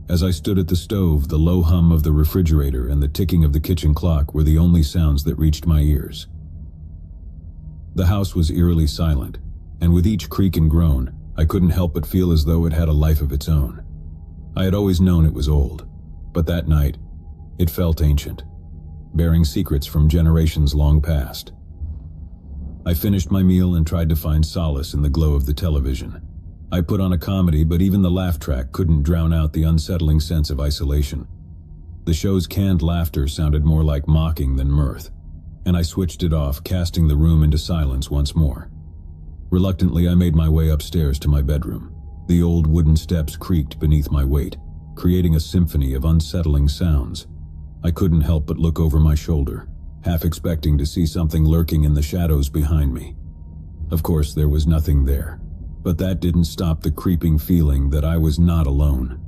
As I stood at the stove, the low hum of the refrigerator and the ticking of the kitchen clock were the only sounds that reached my ears. The house was eerily silent, and with each creak and groan, I couldn't help but feel as though it had a life of its own. I had always known it was old, but that night, it felt ancient, bearing secrets from generations long past. I finished my meal and tried to find solace in the glow of the television. I put on a comedy, but even the laugh track couldn't drown out the unsettling sense of isolation. The show's canned laughter sounded more like mocking than mirth, and I switched it off, casting the room into silence once more. Reluctantly, I made my way upstairs to my bedroom. The old wooden steps creaked beneath my weight, creating a symphony of unsettling sounds. I couldn't help but look over my shoulder, half expecting to see something lurking in the shadows behind me. Of course, there was nothing there, but that didn't stop the creeping feeling that I was not alone.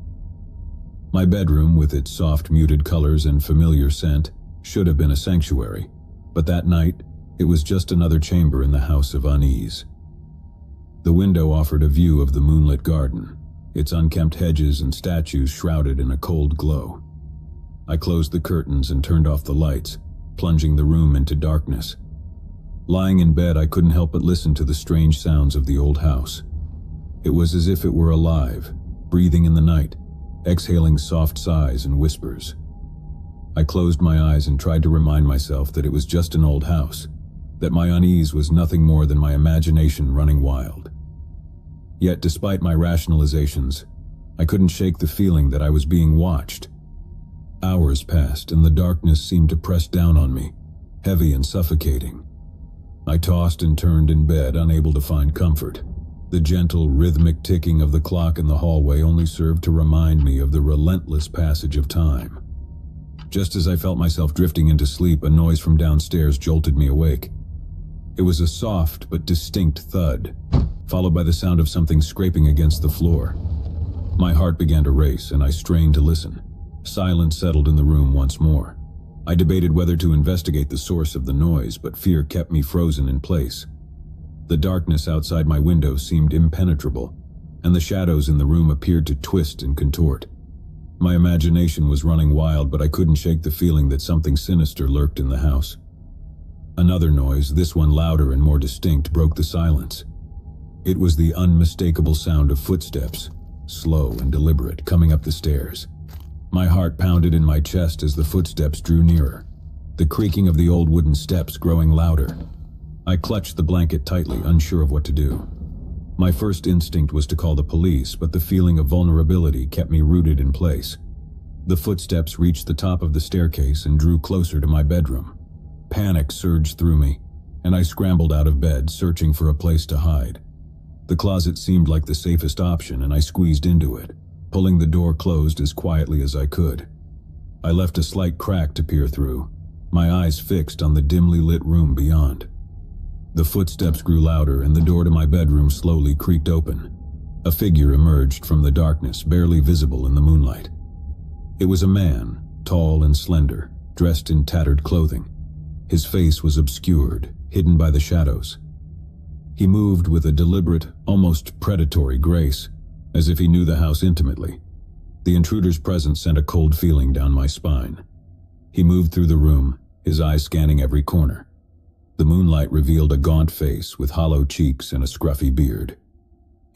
My bedroom, with its soft muted colors and familiar scent, should have been a sanctuary, but that night, it was just another chamber in the house of unease. The window offered a view of the moonlit garden, its unkempt hedges and statues shrouded in a cold glow. I closed the curtains and turned off the lights, plunging the room into darkness. Lying in bed, I couldn't help but listen to the strange sounds of the old house. It was as if it were alive, breathing in the night, exhaling soft sighs and whispers. I closed my eyes and tried to remind myself that it was just an old house, that my unease was nothing more than my imagination running wild. Yet, despite my rationalizations, I couldn't shake the feeling that I was being watched. Hours passed, and the darkness seemed to press down on me, heavy and suffocating. I tossed and turned in bed, unable to find comfort. The gentle, rhythmic ticking of the clock in the hallway only served to remind me of the relentless passage of time. Just as I felt myself drifting into sleep, a noise from downstairs jolted me awake. It was a soft but distinct thud, followed by the sound of something scraping against the floor. My heart began to race, and I strained to listen. Silence settled in the room once more. I debated whether to investigate the source of the noise, but fear kept me frozen in place. The darkness outside my window seemed impenetrable, and the shadows in the room appeared to twist and contort. My imagination was running wild, but I couldn't shake the feeling that something sinister lurked in the house. Another noise, this one louder and more distinct, broke the silence. It was the unmistakable sound of footsteps, slow and deliberate, coming up the stairs. My heart pounded in my chest as the footsteps drew nearer, the creaking of the old wooden steps growing louder. I clutched the blanket tightly, unsure of what to do. My first instinct was to call the police, but the feeling of vulnerability kept me rooted in place. The footsteps reached the top of the staircase and drew closer to my bedroom. Panic surged through me, and I scrambled out of bed, searching for a place to hide. The closet seemed like the safest option, and I squeezed into it, pulling the door closed as quietly as I could. I left a slight crack to peer through, my eyes fixed on the dimly lit room beyond. The footsteps grew louder, and the door to my bedroom slowly creaked open. A figure emerged from the darkness, barely visible in the moonlight. It was a man, tall and slender, dressed in tattered clothing. His face was obscured, hidden by the shadows. He moved with a deliberate, almost predatory grace, as if he knew the house intimately. The intruder's presence sent a cold feeling down my spine. He moved through the room, his eyes scanning every corner. The moonlight revealed a gaunt face with hollow cheeks and a scruffy beard.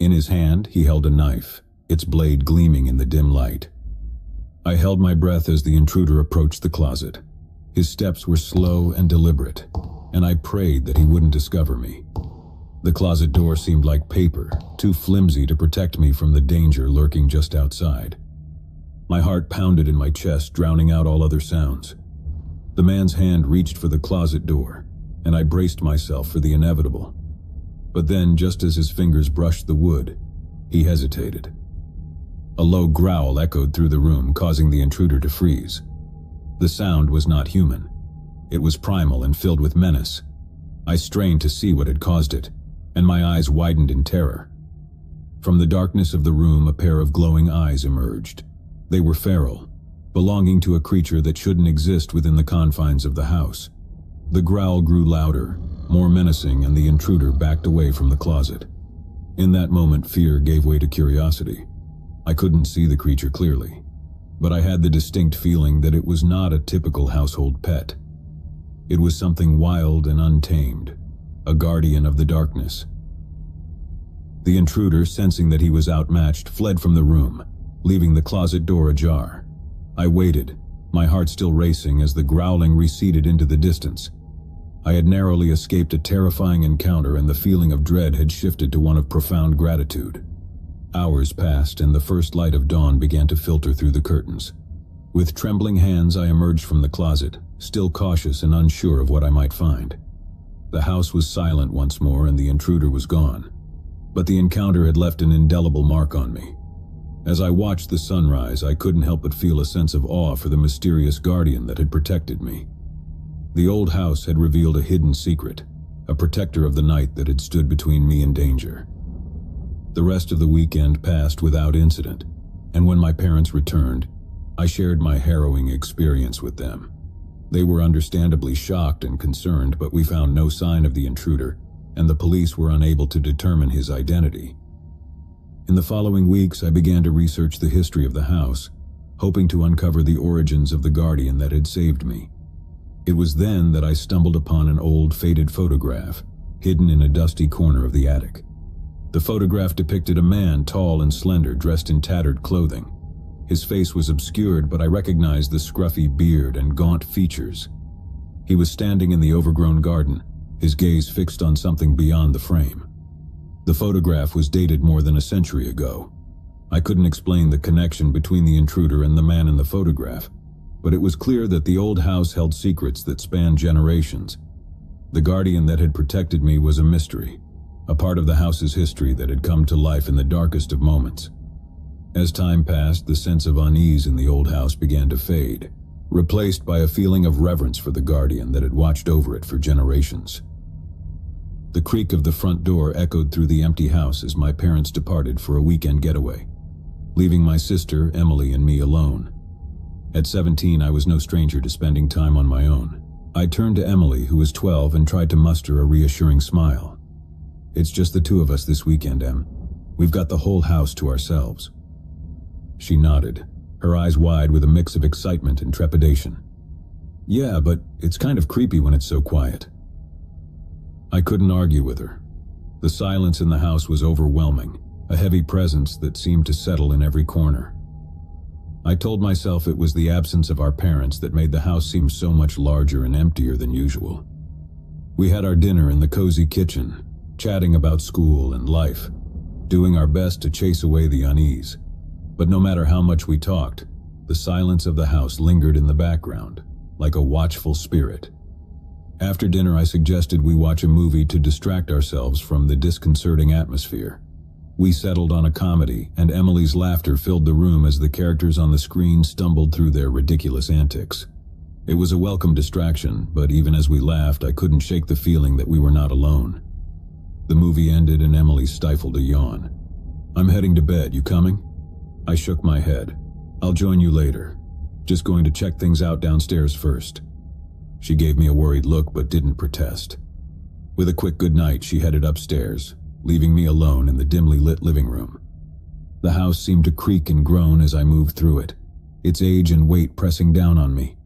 In his hand, he held a knife, its blade gleaming in the dim light. I held my breath as the intruder approached the closet. His steps were slow and deliberate, and I prayed that he wouldn't discover me. The closet door seemed like paper, too flimsy to protect me from the danger lurking just outside. My heart pounded in my chest, drowning out all other sounds. The man's hand reached for the closet door, and I braced myself for the inevitable. But then, just as his fingers brushed the wood, he hesitated. A low growl echoed through the room, causing the intruder to freeze. The sound was not human. It was primal and filled with menace. I strained to see what had caused it, and my eyes widened in terror. From the darkness of the room, a pair of glowing eyes emerged. They were feral, belonging to a creature that shouldn't exist within the confines of the house. The growl grew louder, more menacing, and the intruder backed away from the closet. In that moment, fear gave way to curiosity. I couldn't see the creature clearly, but I had the distinct feeling that it was not a typical household pet. It was something wild and untamed, a guardian of the darkness. The intruder, sensing that he was outmatched, fled from the room, leaving the closet door ajar. I waited, my heart still racing as the growling receded into the distance. I had narrowly escaped a terrifying encounter, and the feeling of dread had shifted to one of profound gratitude. Hours passed, and the first light of dawn began to filter through the curtains. With trembling hands, I emerged from the closet, still cautious and unsure of what I might find. The house was silent once more, and the intruder was gone. But the encounter had left an indelible mark on me. As I watched the sunrise, I couldn't help but feel a sense of awe for the mysterious guardian that had protected me. The old house had revealed a hidden secret, a protector of the night that had stood between me and danger. The rest of the weekend passed without incident, and when my parents returned, I shared my harrowing experience with them. They were understandably shocked and concerned, but we found no sign of the intruder, and the police were unable to determine his identity. In the following weeks, I began to research the history of the house, hoping to uncover the origins of the guardian that had saved me. It was then that I stumbled upon an old, faded photograph, hidden in a dusty corner of the attic. The photograph depicted a man, tall and slender, dressed in tattered clothing. His face was obscured, but I recognized the scruffy beard and gaunt features. He was standing in the overgrown garden, his gaze fixed on something beyond the frame. The photograph was dated more than a century ago. I couldn't explain the connection between the intruder and the man in the photograph, but it was clear that the old house held secrets that spanned generations. The guardian that had protected me was a mystery, a part of the house's history that had come to life in the darkest of moments. As time passed, the sense of unease in the old house began to fade, replaced by a feeling of reverence for the guardian that had watched over it for generations. The creak of the front door echoed through the empty house as my parents departed for a weekend getaway, leaving my sister, Emily, and me alone. At 17, I was no stranger to spending time on my own. I turned to Emily, who was 12, and tried to muster a reassuring smile. "It's just the two of us this weekend, Em. We've got the whole house to ourselves." She nodded, her eyes wide with a mix of excitement and trepidation. "Yeah, but it's kind of creepy when it's so quiet." I couldn't argue with her. The silence in the house was overwhelming, a heavy presence that seemed to settle in every corner. I told myself it was the absence of our parents that made the house seem so much larger and emptier than usual. We had our dinner in the cozy kitchen, chatting about school and life, doing our best to chase away the unease. But no matter how much we talked, the silence of the house lingered in the background, like a watchful spirit. After dinner, I suggested we watch a movie to distract ourselves from the disconcerting atmosphere. We settled on a comedy, and Emily's laughter filled the room as the characters on the screen stumbled through their ridiculous antics. It was a welcome distraction, but even as we laughed, I couldn't shake the feeling that we were not alone. The movie ended and Emily stifled a yawn. "I'm heading to bed, you coming?" I shook my head. "I'll join you later. Just going to check things out downstairs first." She gave me a worried look but didn't protest. With a quick goodnight, she headed upstairs, leaving me alone in the dimly lit living room. The house seemed to creak and groan as I moved through it, its age and weight pressing down on me.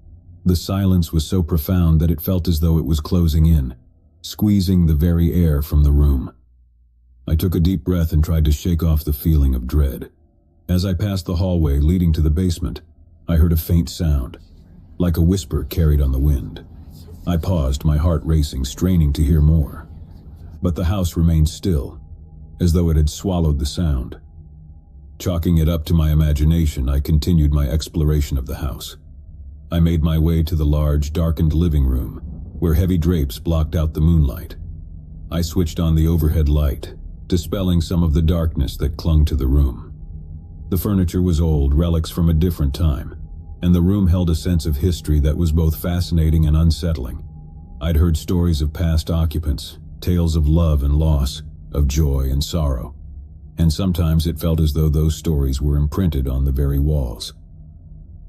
The silence was so profound that it felt as though it was closing in, squeezing the very air from the room. I took a deep breath and tried to shake off the feeling of dread. As I passed the hallway leading to the basement, I heard a faint sound, like a whisper carried on the wind. I paused, my heart racing, straining to hear more. But the house remained still, as though it had swallowed the sound. Chalking it up to my imagination, I continued my exploration of the house. I made my way to the large, darkened living room, where heavy drapes blocked out the moonlight. I switched on the overhead light, dispelling some of the darkness that clung to the room. The furniture was old, relics from a different time, and the room held a sense of history that was both fascinating and unsettling. I'd heard stories of past occupants, tales of love and loss, of joy and sorrow, and sometimes it felt as though those stories were imprinted on the very walls.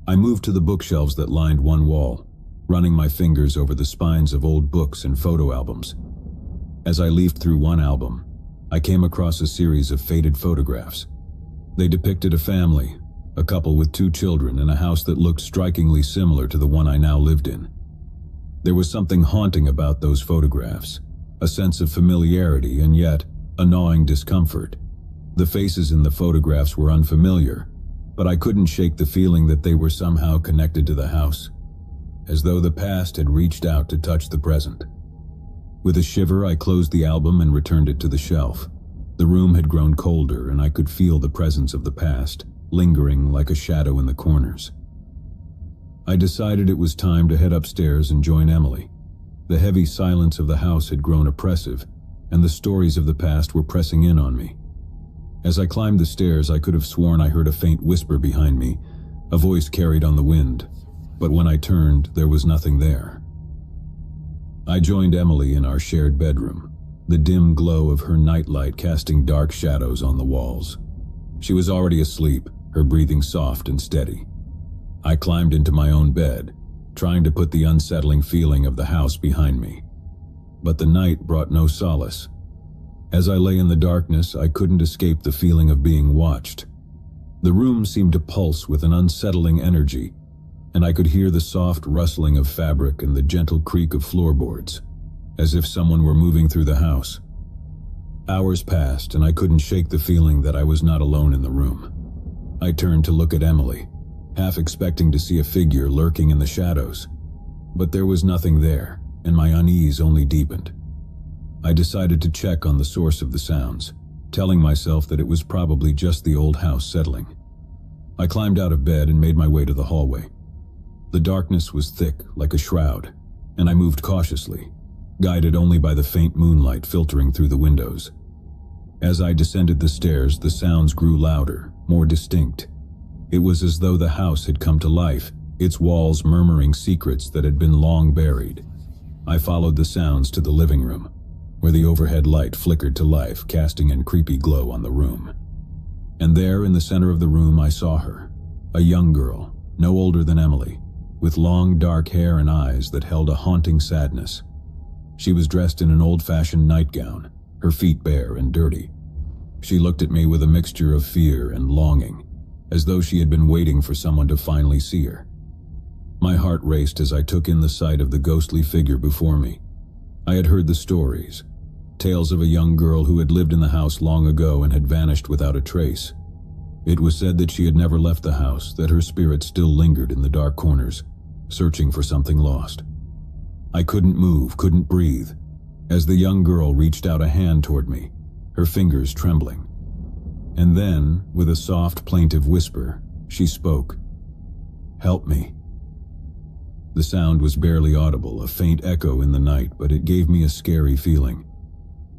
I moved to the bookshelves that lined one wall, running my fingers over the spines of old books and photo albums. As I leafed through one album, I came across a series of faded photographs. They depicted a family, a couple with 2 children, in a house that looked strikingly similar to the one I now lived in. There was something haunting about those photographs, a sense of familiarity and yet a gnawing discomfort. The faces in the photographs were unfamiliar, but I couldn't shake the feeling that they were somehow connected to the house, as though the past had reached out to touch the present. With a shiver, I closed the album and returned it to the shelf. The room had grown colder, and I could feel the presence of the past, lingering like a shadow in the corners. I decided it was time to head upstairs and join Emily. The heavy silence of the house had grown oppressive, and the stories of the past were pressing in on me. As I climbed the stairs, I could have sworn I heard a faint whisper behind me, a voice carried on the wind, but when I turned, there was nothing there. I joined Emily in our shared bedroom, the dim glow of her nightlight casting dark shadows on the walls. She was already asleep, her breathing soft and steady. I climbed into my own bed, trying to put the unsettling feeling of the house behind me. But the night brought no solace. As I lay in the darkness, I couldn't escape the feeling of being watched. The room seemed to pulse with an unsettling energy, and I could hear the soft rustling of fabric and the gentle creak of floorboards, as if someone were moving through the house. Hours passed, and I couldn't shake the feeling that I was not alone in the room. I turned to look at Emily, half expecting to see a figure lurking in the shadows, but there was nothing there, and my unease only deepened. I decided to check on the source of the sounds, telling myself that it was probably just the old house settling. I climbed out of bed and made my way to the hallway. The darkness was thick, like a shroud, and I moved cautiously, guided only by the faint moonlight filtering through the windows. As I descended the stairs, the sounds grew louder, more distinct. It was as though the house had come to life, its walls murmuring secrets that had been long buried. I followed the sounds to the living room, where the overhead light flickered to life, casting a creepy glow on the room. And there, in the center of the room, I saw her, a young girl, no older than Emily, with long dark hair and eyes that held a haunting sadness. She was dressed in an old-fashioned nightgown, her feet bare and dirty. She looked at me with a mixture of fear and longing, as though she had been waiting for someone to finally see her. My heart raced as I took in the sight of the ghostly figure before me. I had heard the stories, tales of a young girl who had lived in the house long ago and had vanished without a trace. It was said that she had never left the house, that her spirit still lingered in the dark corners, searching for something lost. I couldn't move, couldn't breathe, as the young girl reached out a hand toward me, her fingers trembling. And then, with a soft, plaintive whisper, she spoke. "Help me." The sound was barely audible, a faint echo in the night, but it gave me a scary feeling.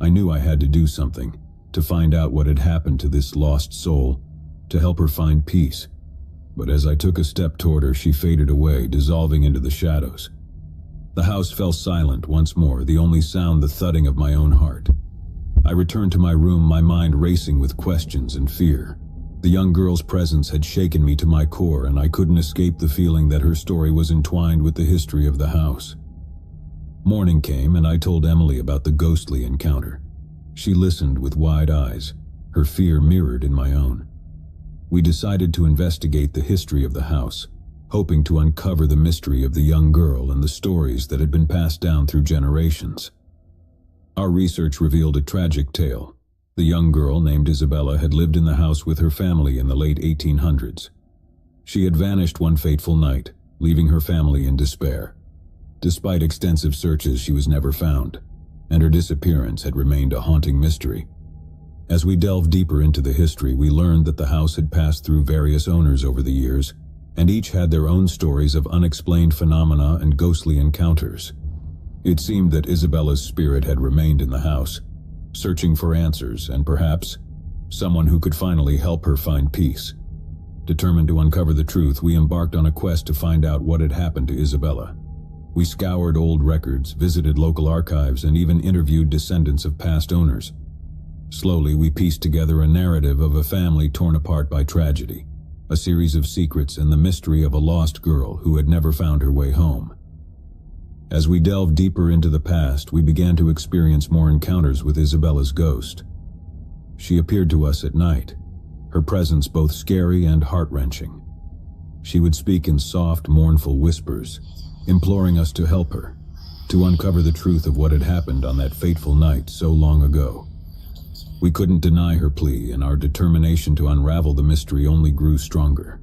I knew I had to do something, to find out what had happened to this lost soul, to help her find peace. But as I took a step toward her, she faded away, dissolving into the shadows. The house fell silent once more, the only sound the thudding of my own heart. I returned to my room, my mind racing with questions and fear. The young girl's presence had shaken me to my core, and I couldn't escape the feeling that her story was entwined with the history of the house. Morning came, and I told Emily about the ghostly encounter. She listened with wide eyes, her fear mirrored in my own. We decided to investigate the history of the house, hoping to uncover the mystery of the young girl and the stories that had been passed down through generations. Our research revealed a tragic tale. The young girl, named Isabella, had lived in the house with her family in the late 1800s. She had vanished one fateful night, leaving her family in despair. Despite extensive searches, she was never found, and her disappearance had remained a haunting mystery. As we delved deeper into the history, we learned that the house had passed through various owners over the years, and each had their own stories of unexplained phenomena and ghostly encounters. It seemed that Isabella's spirit had remained in the house, searching for answers and perhaps someone who could finally help her find peace. Determined to uncover the truth, we embarked on a quest to find out what had happened to Isabella. We scoured old records, visited local archives, and even interviewed descendants of past owners. Slowly, we pieced together a narrative of a family torn apart by tragedy, a series of secrets, and the mystery of a lost girl who had never found her way home. As we delved deeper into the past, we began to experience more encounters with Isabella's ghost. She appeared to us at night, her presence both scary and heart-wrenching. She would speak in soft, mournful whispers, imploring us to help her, to uncover the truth of what had happened on that fateful night so long ago. We couldn't deny her plea, and our determination to unravel the mystery only grew stronger.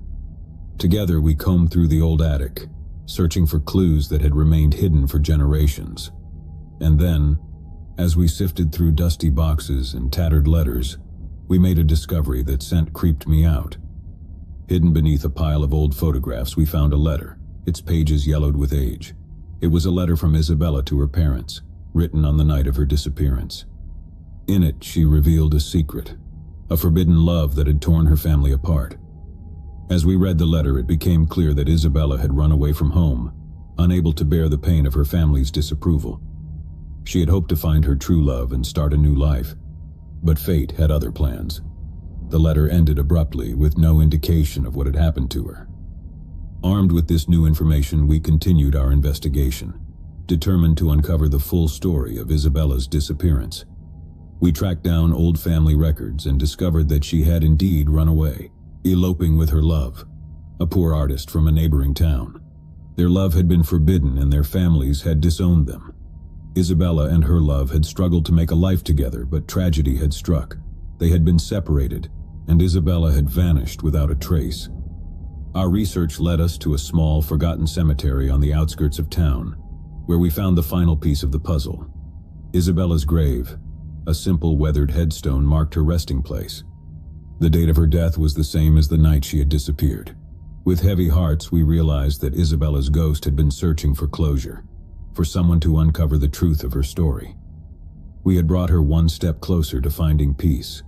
Together, we combed through the old attic, searching for clues that had remained hidden for generations. And then, as we sifted through dusty boxes and tattered letters, we made a discovery that creeped me out. Hidden beneath a pile of old photographs, we found a letter, its pages yellowed with age. It was a letter from Isabella to her parents, written on the night of her disappearance. In it, she revealed a secret, a forbidden love that had torn her family apart. As we read the letter, it became clear that Isabella had run away from home, unable to bear the pain of her family's disapproval. She had hoped to find her true love and start a new life, but fate had other plans. The letter ended abruptly, with no indication of what had happened to her. Armed with this new information, we continued our investigation, determined to uncover the full story of Isabella's disappearance. We tracked down old family records and discovered that she had indeed run away, eloping with her love, a poor artist from a neighboring town. Their love had been forbidden and their families had disowned them. Isabella and her love had struggled to make a life together, but tragedy had struck. They had been separated, and Isabella had vanished without a trace. Our research led us to a small, forgotten cemetery on the outskirts of town, where we found the final piece of the puzzle. Isabella's grave, a simple weathered headstone, marked her resting place. The date of her death was the same as the night she had disappeared. With heavy hearts, we realized that Isabella's ghost had been searching for closure, for someone to uncover the truth of her story. We had brought her one step closer to finding peace,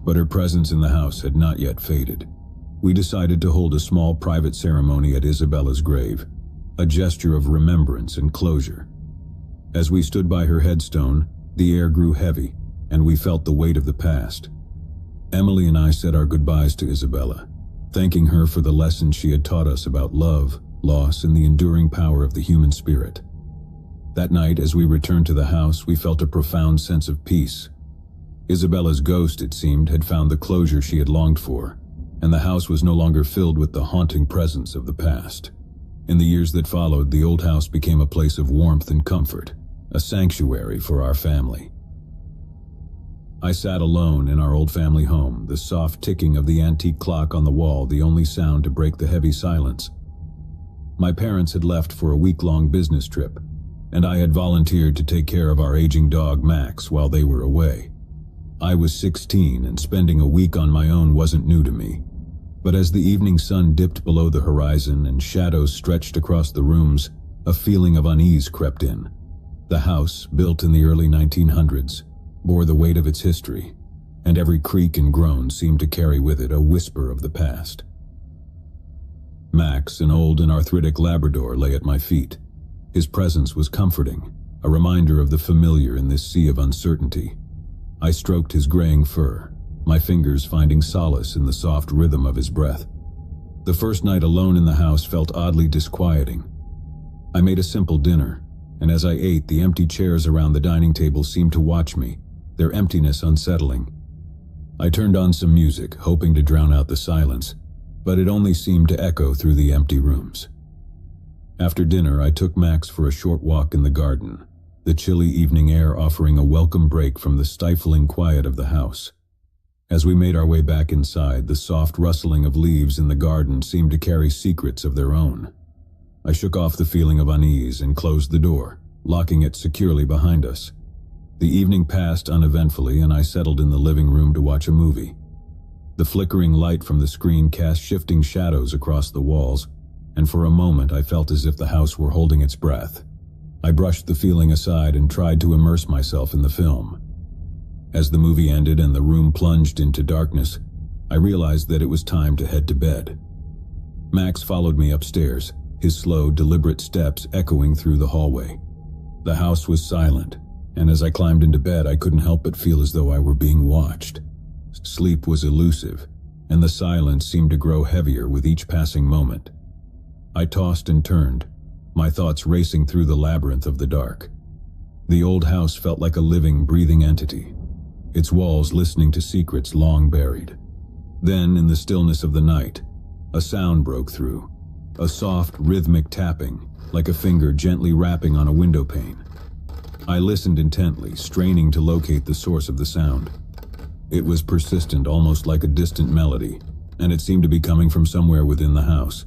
but her presence in the house had not yet faded. We decided to hold a small private ceremony at Isabella's grave, a gesture of remembrance and closure. As we stood by her headstone, the air grew heavy, and we felt the weight of the past. Emily and I said our goodbyes to Isabella, thanking her for the lessons she had taught us about love, loss, and the enduring power of the human spirit. That night, as we returned to the house, we felt a profound sense of peace. Isabella's ghost, it seemed, had found the closure she had longed for, and the house was no longer filled with the haunting presence of the past. In the years that followed, the old house became a place of warmth and comfort, a sanctuary for our family. I sat alone in our old family home, the soft ticking of the antique clock on the wall the only sound to break the heavy silence. My parents had left for a week-long business trip, and I had volunteered to take care of our aging dog Max while they were away. I was 16, and spending a week on my own wasn't new to me. But as the evening sun dipped below the horizon and shadows stretched across the rooms, a feeling of unease crept in. The house, built in the early 1900s, bore the weight of its history, and every creak and groan seemed to carry with it a whisper of the past. Max, an old and arthritic Labrador, lay at my feet. His presence was comforting, a reminder of the familiar in this sea of uncertainty. I stroked his graying fur, my fingers finding solace in the soft rhythm of his breath. The first night alone in the house felt oddly disquieting. I made a simple dinner, and as I ate, the empty chairs around the dining table seemed to watch me, their emptiness unsettling. I turned on some music, hoping to drown out the silence, but it only seemed to echo through the empty rooms. After dinner, I took Max for a short walk in the garden, the chilly evening air offering a welcome break from the stifling quiet of the house. As we made our way back inside, the soft rustling of leaves in the garden seemed to carry secrets of their own. I shook off the feeling of unease and closed the door, locking it securely behind us. The evening passed uneventfully, and I settled in the living room to watch a movie. The flickering light from the screen cast shifting shadows across the walls, and for a moment I felt as if the house were holding its breath. I brushed the feeling aside and tried to immerse myself in the film. As the movie ended and the room plunged into darkness, I realized that it was time to head to bed. Max followed me upstairs, his slow, deliberate steps echoing through the hallway. The house was silent, and as I climbed into bed, I couldn't help but feel as though I were being watched. Sleep was elusive, and the silence seemed to grow heavier with each passing moment. I tossed and turned, my thoughts racing through the labyrinth of the dark. The old house felt like a living, breathing entity, its walls listening to secrets long buried. Then, in the stillness of the night, a sound broke through, a soft, rhythmic tapping, like a finger gently rapping on a window pane. I listened intently, straining to locate the source of the sound. It was persistent, almost like a distant melody, and it seemed to be coming from somewhere within the house.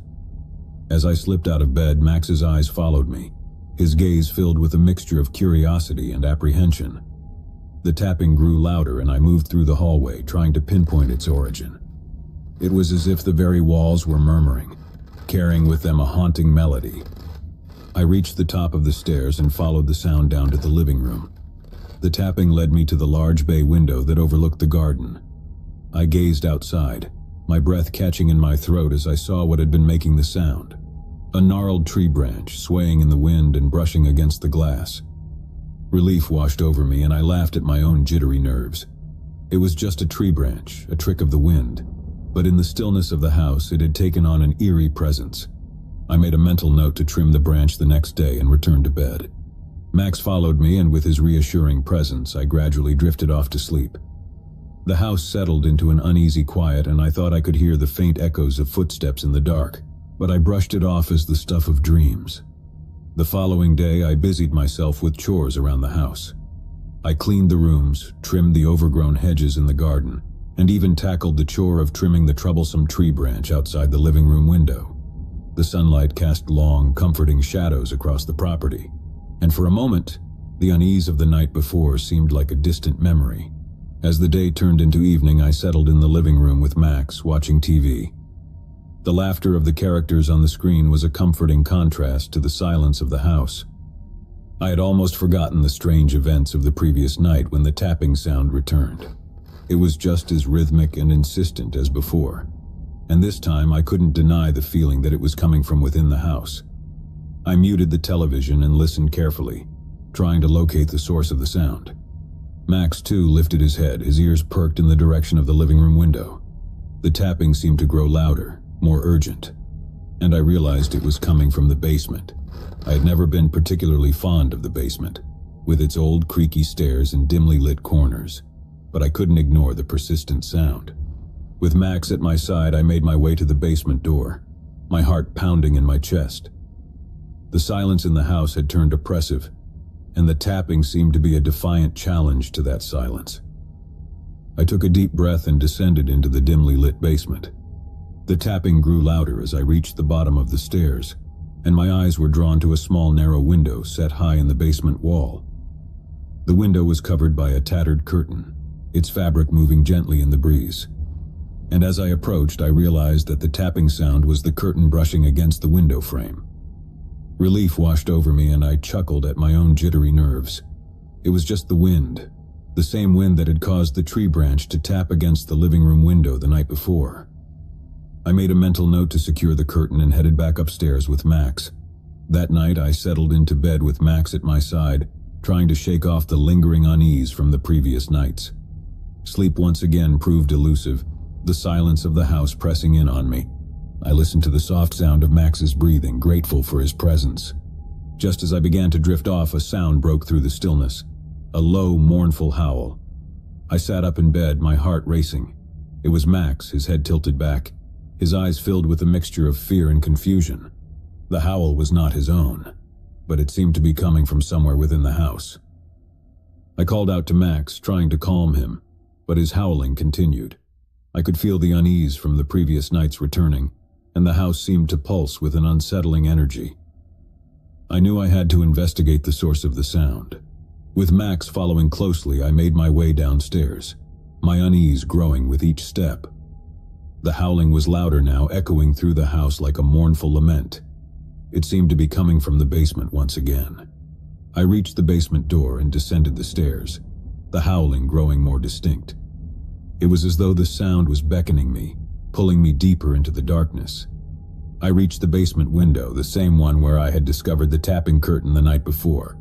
As I slipped out of bed, Max's eyes followed me, his gaze filled with a mixture of curiosity and apprehension. The tapping grew louder, and I moved through the hallway, trying to pinpoint its origin. It was as if the very walls were murmuring, carrying with them a haunting melody. I reached the top of the stairs and followed the sound down to the living room. The tapping led me to the large bay window that overlooked the garden. I gazed outside, my breath catching in my throat as I saw what had been making the sound. A gnarled tree branch swaying in the wind and brushing against the glass. Relief washed over me, and I laughed at my own jittery nerves. It was just a tree branch, a trick of the wind, but in the stillness of the house it had taken on an eerie presence. I made a mental note to trim the branch the next day and returned to bed. Max followed me, and with his reassuring presence, I gradually drifted off to sleep. The house settled into an uneasy quiet, and I thought I could hear the faint echoes of footsteps in the dark, but I brushed it off as the stuff of dreams. The following day, I busied myself with chores around the house. I cleaned the rooms, trimmed the overgrown hedges in the garden, and even tackled the chore of trimming the troublesome tree branch outside the living room window. The sunlight cast long, comforting shadows across the property, and for a moment, the unease of the night before seemed like a distant memory. As the day turned into evening, I settled in the living room with Max, watching TV. The laughter of the characters on the screen was a comforting contrast to the silence of the house. I had almost forgotten the strange events of the previous night when the tapping sound returned. It was just as rhythmic and insistent as before, and this time I couldn't deny the feeling that it was coming from within the house. I muted the television and listened carefully, trying to locate the source of the sound. Max, too, lifted his head, his ears perked in the direction of the living room window. The tapping seemed to grow louder, more urgent, and I realized it was coming from the basement. I had never been particularly fond of the basement, with its old creaky stairs and dimly lit corners, but I couldn't ignore the persistent sound. With Max at my side, I made my way to the basement door, my heart pounding in my chest. The silence in the house had turned oppressive, and the tapping seemed to be a defiant challenge to that silence. I took a deep breath and descended into the dimly lit basement. The tapping grew louder as I reached the bottom of the stairs, and my eyes were drawn to a small narrow window set high in the basement wall. The window was covered by a tattered curtain, its fabric moving gently in the breeze. And as I approached, I realized that the tapping sound was the curtain brushing against the window frame. Relief washed over me, and I chuckled at my own jittery nerves. It was just the wind, the same wind that had caused the tree branch to tap against the living room window the night before. I made a mental note to secure the curtain and headed back upstairs with Max. That night, I settled into bed with Max at my side, trying to shake off the lingering unease from the previous nights. Sleep once again proved elusive, the silence of the house pressing in on me. I listened to the soft sound of Max's breathing, grateful for his presence. Just as I began to drift off, a sound broke through the stillness, a low, mournful howl. I sat up in bed, my heart racing. It was Max, his head tilted back, his eyes filled with a mixture of fear and confusion. The howl was not his own, but it seemed to be coming from somewhere within the house. I called out to Max, trying to calm him, but his howling continued. I could feel the unease from the previous nights returning, and the house seemed to pulse with an unsettling energy. I knew I had to investigate the source of the sound. With Max following closely, I made my way downstairs, my unease growing with each step. The howling was louder now, echoing through the house like a mournful lament. It seemed to be coming from the basement once again. I reached the basement door and descended the stairs, the howling growing more distinct. It was as though the sound was beckoning me, pulling me deeper into the darkness. I reached the basement window, the same one where I had discovered the tapping curtain the night before.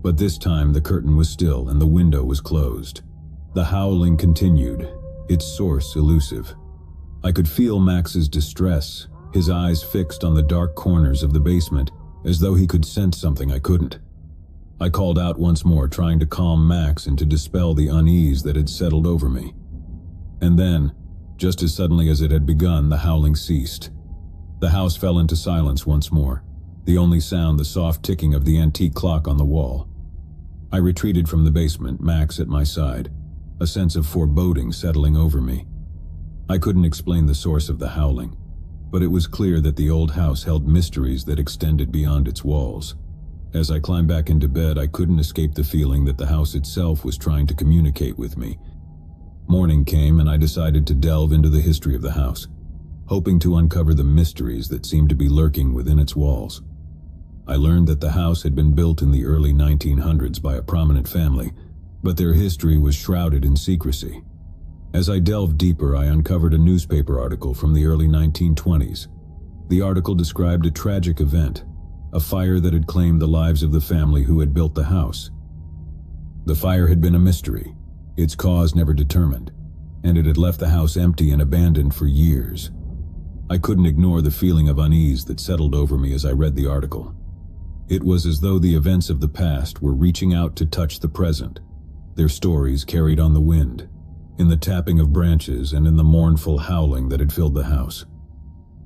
But this time the curtain was still and the window was closed. The howling continued, its source elusive. I could feel Max's distress, his eyes fixed on the dark corners of the basement, as though he could sense something I couldn't. I called out once more, trying to calm Max and to dispel the unease that had settled over me. And then, just as suddenly as it had begun, the howling ceased. The house fell into silence once more, the only sound the soft ticking of the antique clock on the wall. I retreated from the basement, Max at my side, a sense of foreboding settling over me. I couldn't explain the source of the howling, but it was clear that the old house held mysteries that extended beyond its walls. As I climbed back into bed, I couldn't escape the feeling that the house itself was trying to communicate with me. Morning came and I decided to delve into the history of the house, hoping to uncover the mysteries that seemed to be lurking within its walls. I learned that the house had been built in the early 1900s by a prominent family, but their history was shrouded in secrecy. As I delved deeper, I uncovered a newspaper article from the early 1920s. The article described a tragic event, a fire that had claimed the lives of the family who had built the house. The fire had been a mystery, its cause never determined, and it had left the house empty and abandoned for years. I couldn't ignore the feeling of unease that settled over me as I read the article. It was as though the events of the past were reaching out to touch the present, their stories carried on the wind, in the tapping of branches and in the mournful howling that had filled the house.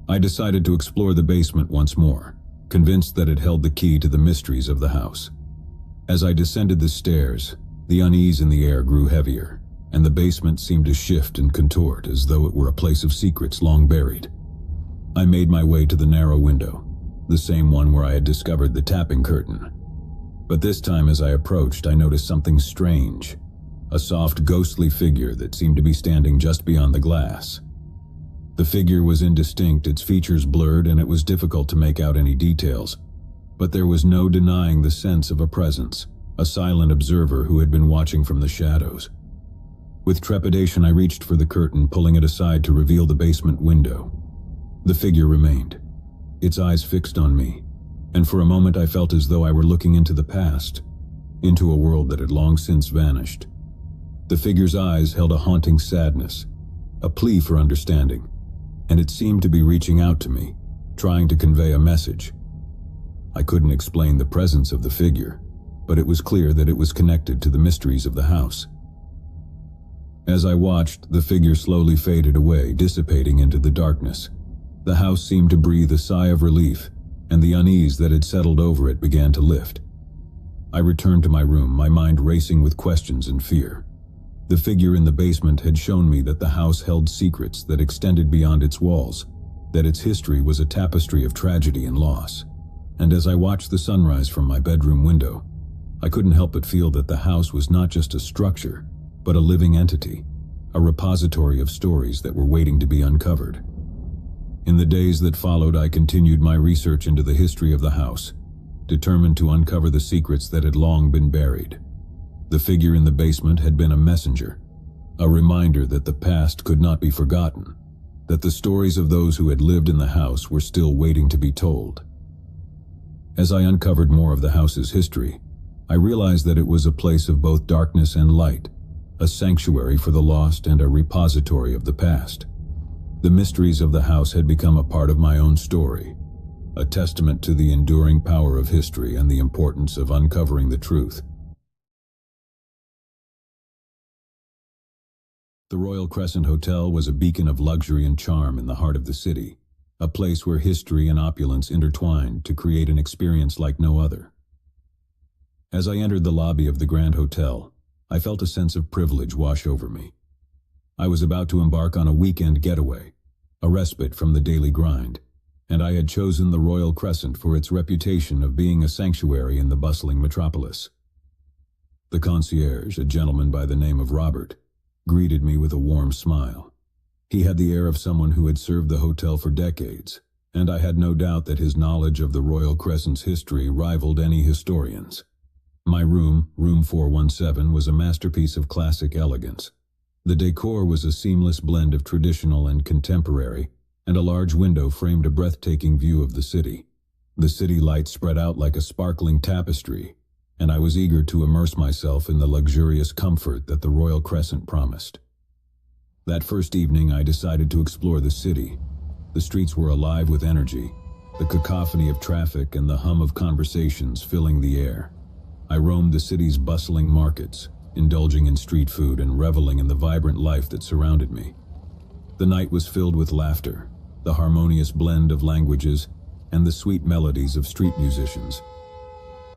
I decided to explore the basement once more, convinced that it held the key to the mysteries of the house. As I descended the stairs, the unease in the air grew heavier, and the basement seemed to shift and contort as though it were a place of secrets long buried. I made my way to the narrow window, the same one where I had discovered the tapping curtain. But this time as I approached, I noticed something strange, a soft, ghostly figure that seemed to be standing just beyond the glass. The figure was indistinct, its features blurred, and it was difficult to make out any details. But there was no denying the sense of a presence, a silent observer who had been watching from the shadows. With trepidation, I reached for the curtain, pulling it aside to reveal the basement window. The figure remained, its eyes fixed on me, and for a moment I felt as though I were looking into the past, into a world that had long since vanished. The figure's eyes held a haunting sadness, a plea for understanding, and it seemed to be reaching out to me, trying to convey a message. I couldn't explain the presence of the figure, but it was clear that it was connected to the mysteries of the house. As I watched, the figure slowly faded away, dissipating into the darkness. The house seemed to breathe a sigh of relief, and the unease that had settled over it began to lift. I returned to my room, my mind racing with questions and fear. The figure in the basement had shown me that the house held secrets that extended beyond its walls, that its history was a tapestry of tragedy and loss. And as I watched the sunrise from my bedroom window, I couldn't help but feel that the house was not just a structure, but a living entity, a repository of stories that were waiting to be uncovered. In the days that followed, I continued my research into the history of the house, determined to uncover the secrets that had long been buried. The figure in the basement had been a messenger, a reminder that the past could not be forgotten, that the stories of those who had lived in the house were still waiting to be told. As I uncovered more of the house's history, I realized that it was a place of both darkness and light, a sanctuary for the lost and a repository of the past. The mysteries of the house had become a part of my own story, a testament to the enduring power of history and the importance of uncovering the truth. The Royal Crescent Hotel was a beacon of luxury and charm in the heart of the city, a place where history and opulence intertwined to create an experience like no other. As I entered the lobby of the Grand Hotel, I felt a sense of privilege wash over me. I was about to embark on a weekend getaway, a respite from the daily grind, and I had chosen the Royal Crescent for its reputation of being a sanctuary in the bustling metropolis. The concierge, a gentleman by the name of Robert, greeted me with a warm smile. He had the air of someone who had served the hotel for decades, and I had no doubt that his knowledge of the Royal Crescent's history rivaled any historian's. My room, room 417, was a masterpiece of classic elegance. The decor was a seamless blend of traditional and contemporary, and a large window framed a breathtaking view of the city. The city lights spread out like a sparkling tapestry, and I was eager to immerse myself in the luxurious comfort that the Royal Crescent promised. That first evening I decided to explore the city. The streets were alive with energy, the cacophony of traffic and the hum of conversations filling the air. I roamed the city's bustling markets, indulging in street food and reveling in the vibrant life that surrounded me. The night was filled with laughter, the harmonious blend of languages, and the sweet melodies of street musicians.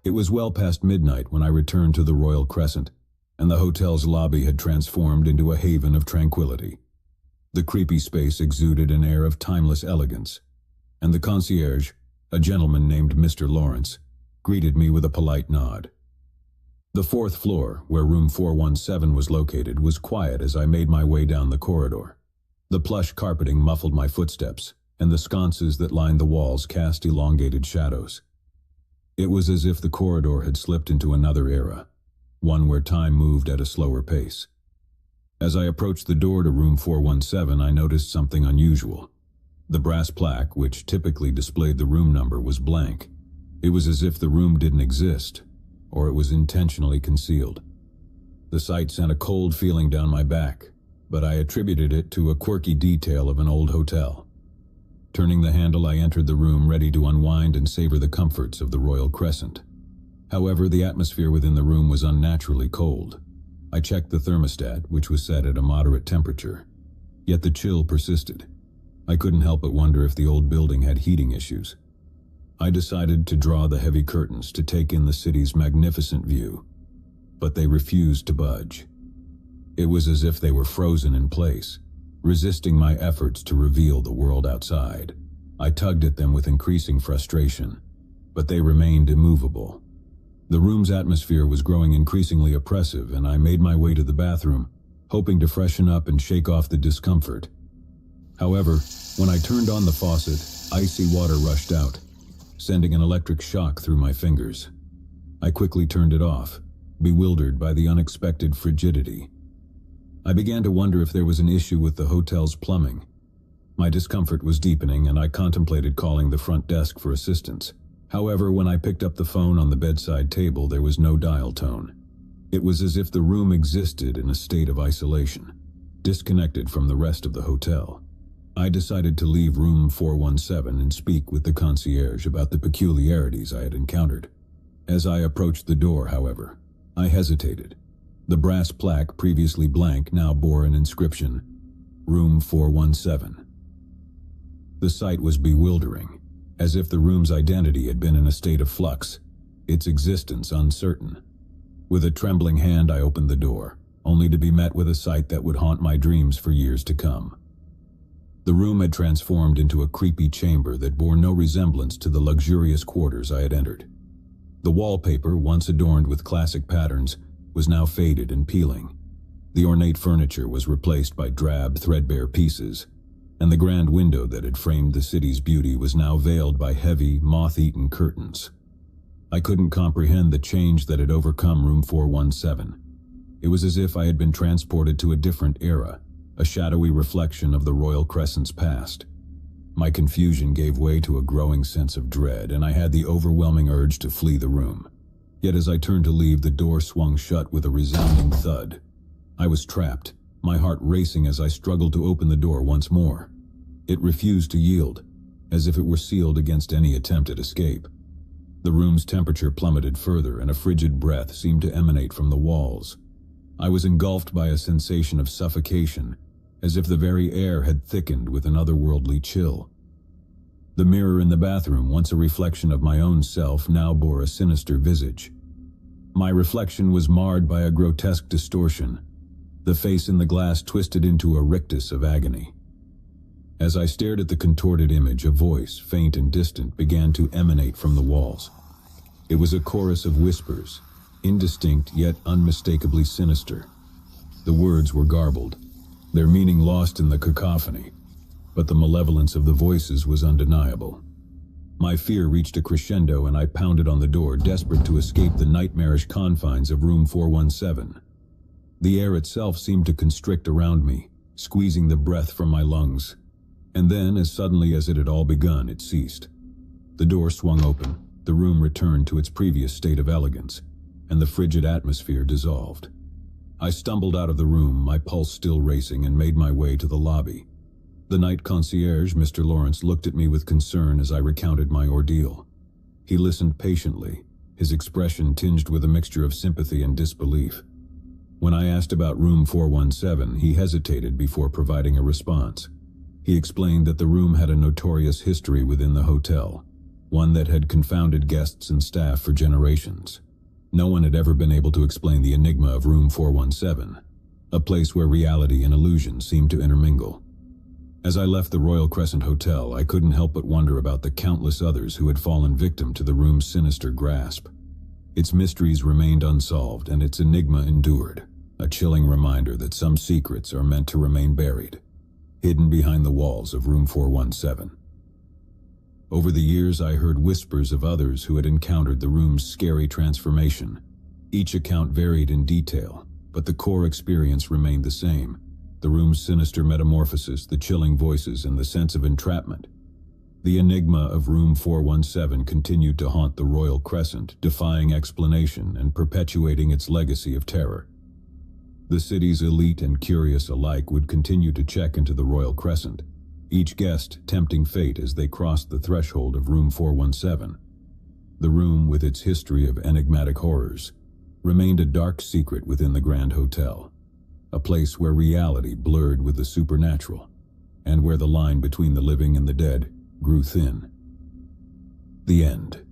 It was well past midnight when I returned to the Royal Crescent, and the hotel's lobby had transformed into a haven of tranquility. The creepy space exuded an air of timeless elegance, and the concierge, a gentleman named Mr. Lawrence, greeted me with a polite nod. The fourth floor, where room 417 was located, was quiet as I made my way down the corridor. The plush carpeting muffled my footsteps, and the sconces that lined the walls cast elongated shadows. It was as if the corridor had slipped into another era, one where time moved at a slower pace. As I approached the door to room 417, I noticed something unusual. The brass plaque, which typically displayed the room number, was blank. It was as if the room didn't exist, or it was intentionally concealed. The sight sent a cold feeling down my back, but I attributed it to a quirky detail of an old hotel. Turning the handle, I entered the room, ready to unwind and savor the comforts of the Royal Crescent. However, the atmosphere within the room was unnaturally cold. I checked the thermostat, which was set at a moderate temperature. Yet the chill persisted. I couldn't help but wonder if the old building had heating issues. I decided to draw the heavy curtains to take in the city's magnificent view, but they refused to budge. It was as if they were frozen in place, resisting my efforts to reveal the world outside. I tugged at them with increasing frustration, but they remained immovable. The room's atmosphere was growing increasingly oppressive, and I made my way to the bathroom, hoping to freshen up and shake off the discomfort. However, when I turned on the faucet, icy water rushed out, sending an electric shock through my fingers. I quickly turned it off, bewildered by the unexpected frigidity. I began to wonder if there was an issue with the hotel's plumbing. My discomfort was deepening, and I contemplated calling the front desk for assistance. However, when I picked up the phone on the bedside table, there was no dial tone. It was as if the room existed in a state of isolation, disconnected from the rest of the hotel. I decided to leave room 417 and speak with the concierge about the peculiarities I had encountered. As I approached the door, however, I hesitated. The brass plaque, previously blank, now bore an inscription, Room 417. The sight was bewildering, as if the room's identity had been in a state of flux, its existence uncertain. With a trembling hand, I opened the door, only to be met with a sight that would haunt my dreams for years to come. The room had transformed into a creepy chamber that bore no resemblance to the luxurious quarters I had entered. The wallpaper, once adorned with classic patterns, was now faded and peeling. The ornate furniture was replaced by drab, threadbare pieces, and the grand window that had framed the city's beauty was now veiled by heavy, moth-eaten curtains. I couldn't comprehend the change that had overcome room 417. It was as if I had been transported to a different era, a shadowy reflection of the Royal Crescent's past. My confusion gave way to a growing sense of dread, and I had the overwhelming urge to flee the room. Yet as I turned to leave, the door swung shut with a resounding thud. I was trapped, my heart racing as I struggled to open the door once more. It refused to yield, as if it were sealed against any attempt at escape. The room's temperature plummeted further, and a frigid breath seemed to emanate from the walls. I was engulfed by a sensation of suffocation, as if the very air had thickened with an otherworldly chill. The mirror in the bathroom, once a reflection of my own self, now bore a sinister visage. My reflection was marred by a grotesque distortion, the face in the glass twisted into a rictus of agony. As I stared at the contorted image, a voice, faint and distant, began to emanate from the walls. It was a chorus of whispers, indistinct yet unmistakably sinister. The words were garbled, their meaning lost in the cacophony, but the malevolence of the voices was undeniable. My fear reached a crescendo and I pounded on the door, desperate to escape the nightmarish confines of room 417. The air itself seemed to constrict around me, squeezing the breath from my lungs. And then, as suddenly as it had all begun, it ceased. The door swung open, the room returned to its previous state of elegance, and the frigid atmosphere dissolved. I stumbled out of the room, my pulse still racing, and made my way to the lobby. The night concierge, Mr. Lawrence, looked at me with concern as I recounted my ordeal. He listened patiently, his expression tinged with a mixture of sympathy and disbelief. When I asked about room 417, he hesitated before providing a response. He explained that the room had a notorious history within the hotel, one that had confounded guests and staff for generations. No one had ever been able to explain the enigma of room 417, a place where reality and illusion seemed to intermingle. As I left the Royal Crescent Hotel, I couldn't help but wonder about the countless others who had fallen victim to the room's sinister grasp. Its mysteries remained unsolved and its enigma endured, a chilling reminder that some secrets are meant to remain buried, hidden behind the walls of room 417. Over the years, I heard whispers of others who had encountered the room's scary transformation. Each account varied in detail, but the core experience remained the same: the room's sinister metamorphosis, the chilling voices, and the sense of entrapment. The enigma of room 417 continued to haunt the Royal Crescent, defying explanation and perpetuating its legacy of terror. The city's elite and curious alike would continue to check into the Royal Crescent, each guest tempting fate as they crossed the threshold of room 417. The room, with its history of enigmatic horrors, remained a dark secret within the Grand Hotel, a place where reality blurred with the supernatural, and where the line between the living and the dead grew thin. The end.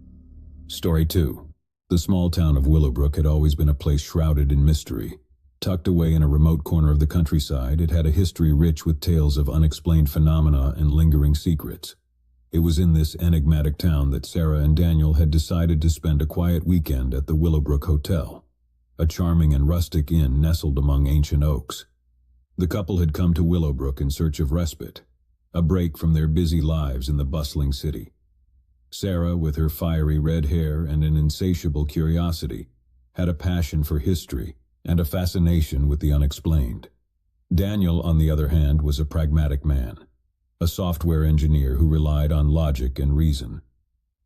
Story 2. The small town of Willowbrook had always been a place shrouded in mystery. Tucked away in a remote corner of the countryside, it had a history rich with tales of unexplained phenomena and lingering secrets. It was in this enigmatic town that Sarah and Daniel had decided to spend a quiet weekend at the Willowbrook Hotel, a charming and rustic inn nestled among ancient oaks. The couple had come to Willowbrook in search of respite, a break from their busy lives in the bustling city. Sarah, with her fiery red hair and an insatiable curiosity, had a passion for history and a fascination with the unexplained. Daniel, on the other hand, was a pragmatic man, a software engineer who relied on logic and reason.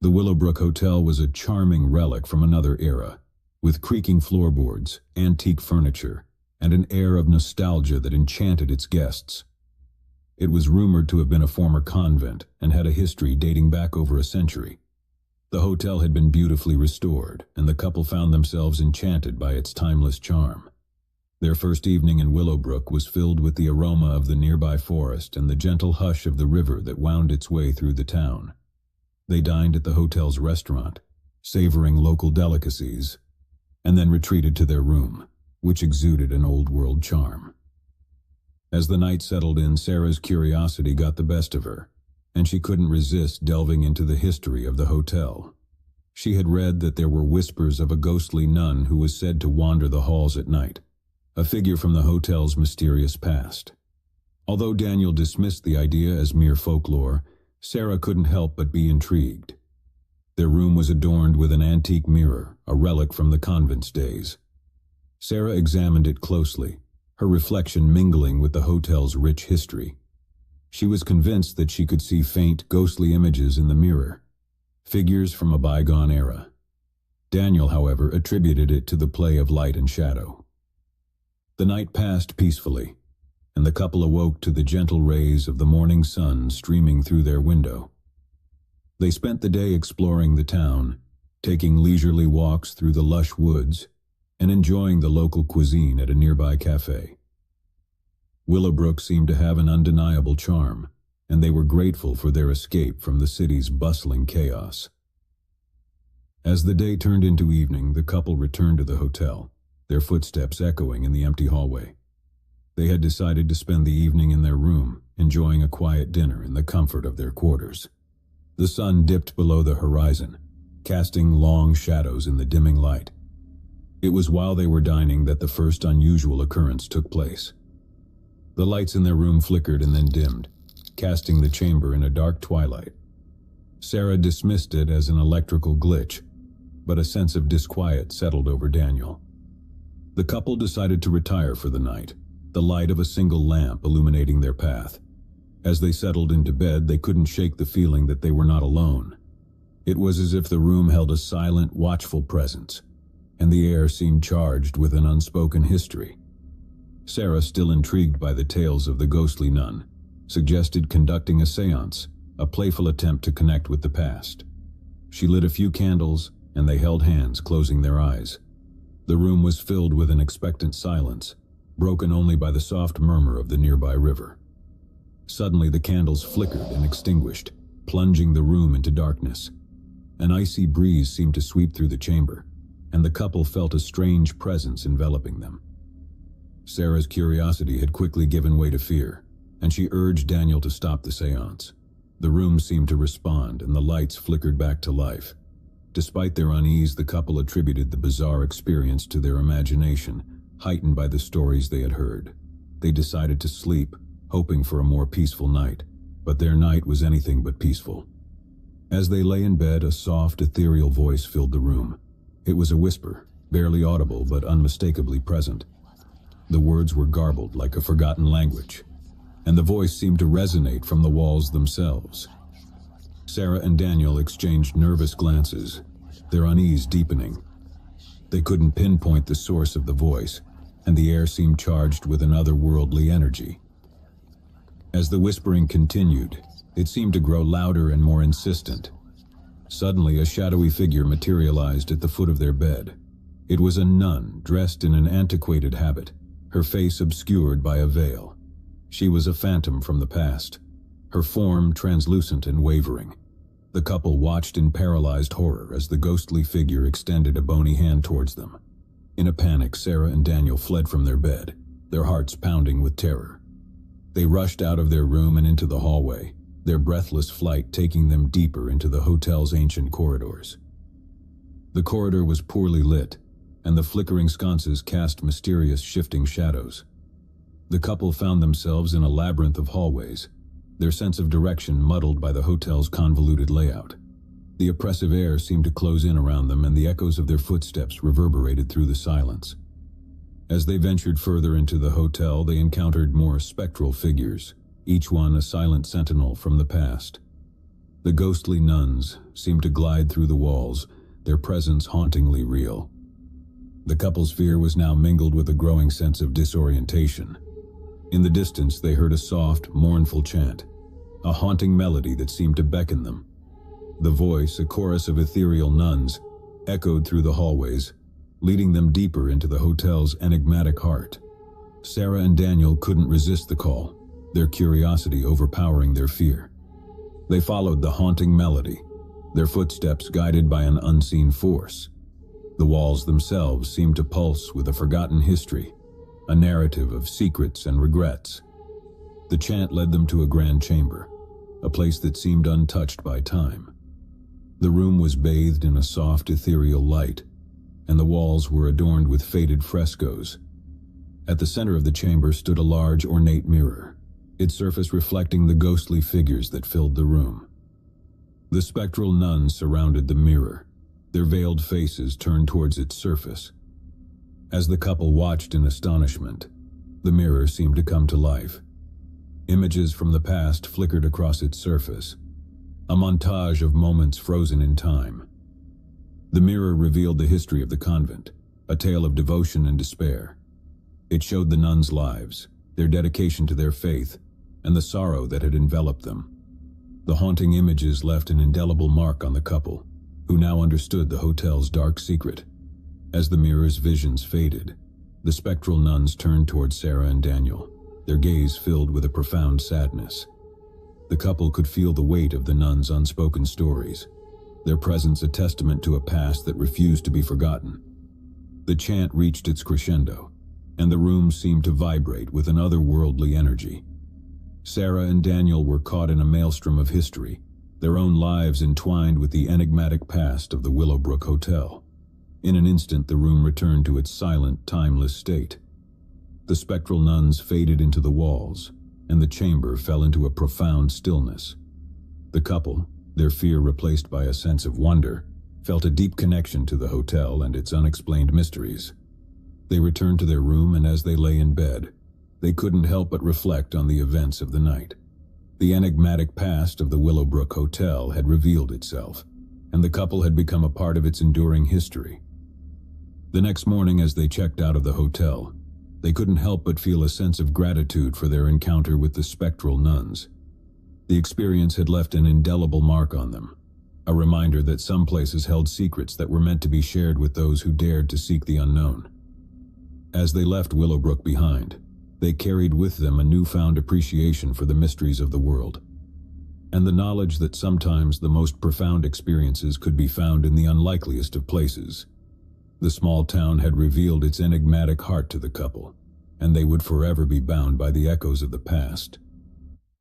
The Willowbrook Hotel was a charming relic from another era, with creaking floorboards, antique furniture, and an air of nostalgia that enchanted its guests. It was rumored to have been a former convent and had a history dating back over a century. The hotel had been beautifully restored, and the couple found themselves enchanted by its timeless charm. Their first evening in Willowbrook was filled with the aroma of the nearby forest and the gentle hush of the river that wound its way through the town. They dined at the hotel's restaurant, savoring local delicacies, and then retreated to their room, which exuded an old-world charm. As the night settled in, Sarah's curiosity got the best of her, and she couldn't resist delving into the history of the hotel. She had read that there were whispers of a ghostly nun who was said to wander the halls at night, a figure from the hotel's mysterious past. Although Daniel dismissed the idea as mere folklore, Sarah couldn't help but be intrigued. Their room was adorned with an antique mirror, a relic from the convent's days. Sarah examined it closely, her reflection mingling with the hotel's rich history. She was convinced that she could see faint, ghostly images in the mirror, figures from a bygone era. Daniel, however, attributed it to the play of light and shadow. The night passed peacefully, and the couple awoke to the gentle rays of the morning sun streaming through their window. They spent the day exploring the town, taking leisurely walks through the lush woods, and enjoying the local cuisine at a nearby cafe. Willowbrook seemed to have an undeniable charm, and they were grateful for their escape from the city's bustling chaos. As the day turned into evening, the couple returned to the hotel, their footsteps echoing in the empty hallway. They had decided to spend the evening in their room, enjoying a quiet dinner in the comfort of their quarters. The sun dipped below the horizon, casting long shadows in the dimming light. It was while they were dining that the first unusual occurrence took place. The lights in their room flickered and then dimmed, casting the chamber in a dark twilight. Sarah dismissed it as an electrical glitch, but a sense of disquiet settled over Daniel. The couple decided to retire for the night, the light of a single lamp illuminating their path. As they settled into bed, they couldn't shake the feeling that they were not alone. It was as if the room held a silent, watchful presence, and the air seemed charged with an unspoken history. Sarah, still intrigued by the tales of the ghostly nun, suggested conducting a séance, a playful attempt to connect with the past. She lit a few candles, and they held hands, closing their eyes. The room was filled with an expectant silence, broken only by the soft murmur of the nearby river. Suddenly the candles flickered and extinguished, plunging the room into darkness. An icy breeze seemed to sweep through the chamber, and the couple felt a strange presence enveloping them. Sarah's curiosity had quickly given way to fear, and she urged Daniel to stop the séance. The room seemed to respond, and the lights flickered back to life. Despite their unease, the couple attributed the bizarre experience to their imagination, heightened by the stories they had heard. They decided to sleep, hoping for a more peaceful night, but their night was anything but peaceful. As they lay in bed, a soft, ethereal voice filled the room. It was a whisper, barely audible but unmistakably present. The words were garbled like a forgotten language, and the voice seemed to resonate from the walls themselves. Sarah and Daniel exchanged nervous glances, their unease deepening. They couldn't pinpoint the source of the voice, and the air seemed charged with an otherworldly energy. As the whispering continued, it seemed to grow louder and more insistent. Suddenly, a shadowy figure materialized at the foot of their bed. It was a nun dressed in an antiquated habit, her face obscured by a veil. She was a phantom from the past, her form translucent and wavering. The couple watched in paralyzed horror as the ghostly figure extended a bony hand towards them. In a panic, Sarah and Daniel fled from their bed, their hearts pounding with terror. They rushed out of their room and into the hallway, their breathless flight taking them deeper into the hotel's ancient corridors. The corridor was poorly lit, and the flickering sconces cast mysterious shifting shadows. The couple found themselves in a labyrinth of hallways, their sense of direction muddled by the hotel's convoluted layout. The oppressive air seemed to close in around them, and the echoes of their footsteps reverberated through the silence. As they ventured further into the hotel, they encountered more spectral figures, each one a silent sentinel from the past. The ghostly nuns seemed to glide through the walls, their presence hauntingly real. The couple's fear was now mingled with a growing sense of disorientation. In the distance, they heard a soft, mournful chant, a haunting melody that seemed to beckon them. The voice, a chorus of ethereal nuns, echoed through the hallways, leading them deeper into the hotel's enigmatic heart. Sarah and Daniel couldn't resist the call, their curiosity overpowering their fear. They followed the haunting melody, their footsteps guided by an unseen force. The walls themselves seemed to pulse with a forgotten history, a narrative of secrets and regrets. The chant led them to a grand chamber, a place that seemed untouched by time. The room was bathed in a soft, ethereal light, and the walls were adorned with faded frescoes. At the center of the chamber stood a large, ornate mirror, its surface reflecting the ghostly figures that filled the room. The spectral nuns surrounded the mirror, their veiled faces turned towards its surface. As the couple watched in astonishment, the mirror seemed to come to life. Images from the past flickered across its surface, a montage of moments frozen in time. The mirror revealed the history of the convent, a tale of devotion and despair. It showed the nuns' lives, their dedication to their faith, and the sorrow that had enveloped them. The haunting images left an indelible mark on the couple, who now understood the hotel's dark secret. As the mirror's visions faded, the spectral nuns turned toward Sarah and Daniel, their gaze filled with a profound sadness. The couple could feel the weight of the nuns' unspoken stories, their presence a testament to a past that refused to be forgotten. The chant reached its crescendo, and the room seemed to vibrate with an otherworldly energy. Sarah and Daniel were caught in a maelstrom of history, their own lives entwined with the enigmatic past of the Willowbrook Hotel. In an instant, the room returned to its silent, timeless state. The spectral nuns faded into the walls, and the chamber fell into a profound stillness. The couple, their fear replaced by a sense of wonder, felt a deep connection to the hotel and its unexplained mysteries. They returned to their room, and as they lay in bed, they couldn't help but reflect on the events of the night. The enigmatic past of the Willowbrook Hotel had revealed itself, and the couple had become a part of its enduring history. The next morning, as they checked out of the hotel, they couldn't help but feel a sense of gratitude for their encounter with the spectral nuns. The experience had left an indelible mark on them, a reminder that some places held secrets that were meant to be shared with those who dared to seek the unknown. As they left Willowbrook behind, they carried with them a newfound appreciation for the mysteries of the world, and the knowledge that sometimes the most profound experiences could be found in the unlikeliest of places. The small town had revealed its enigmatic heart to the couple, and they would forever be bound by the echoes of the past.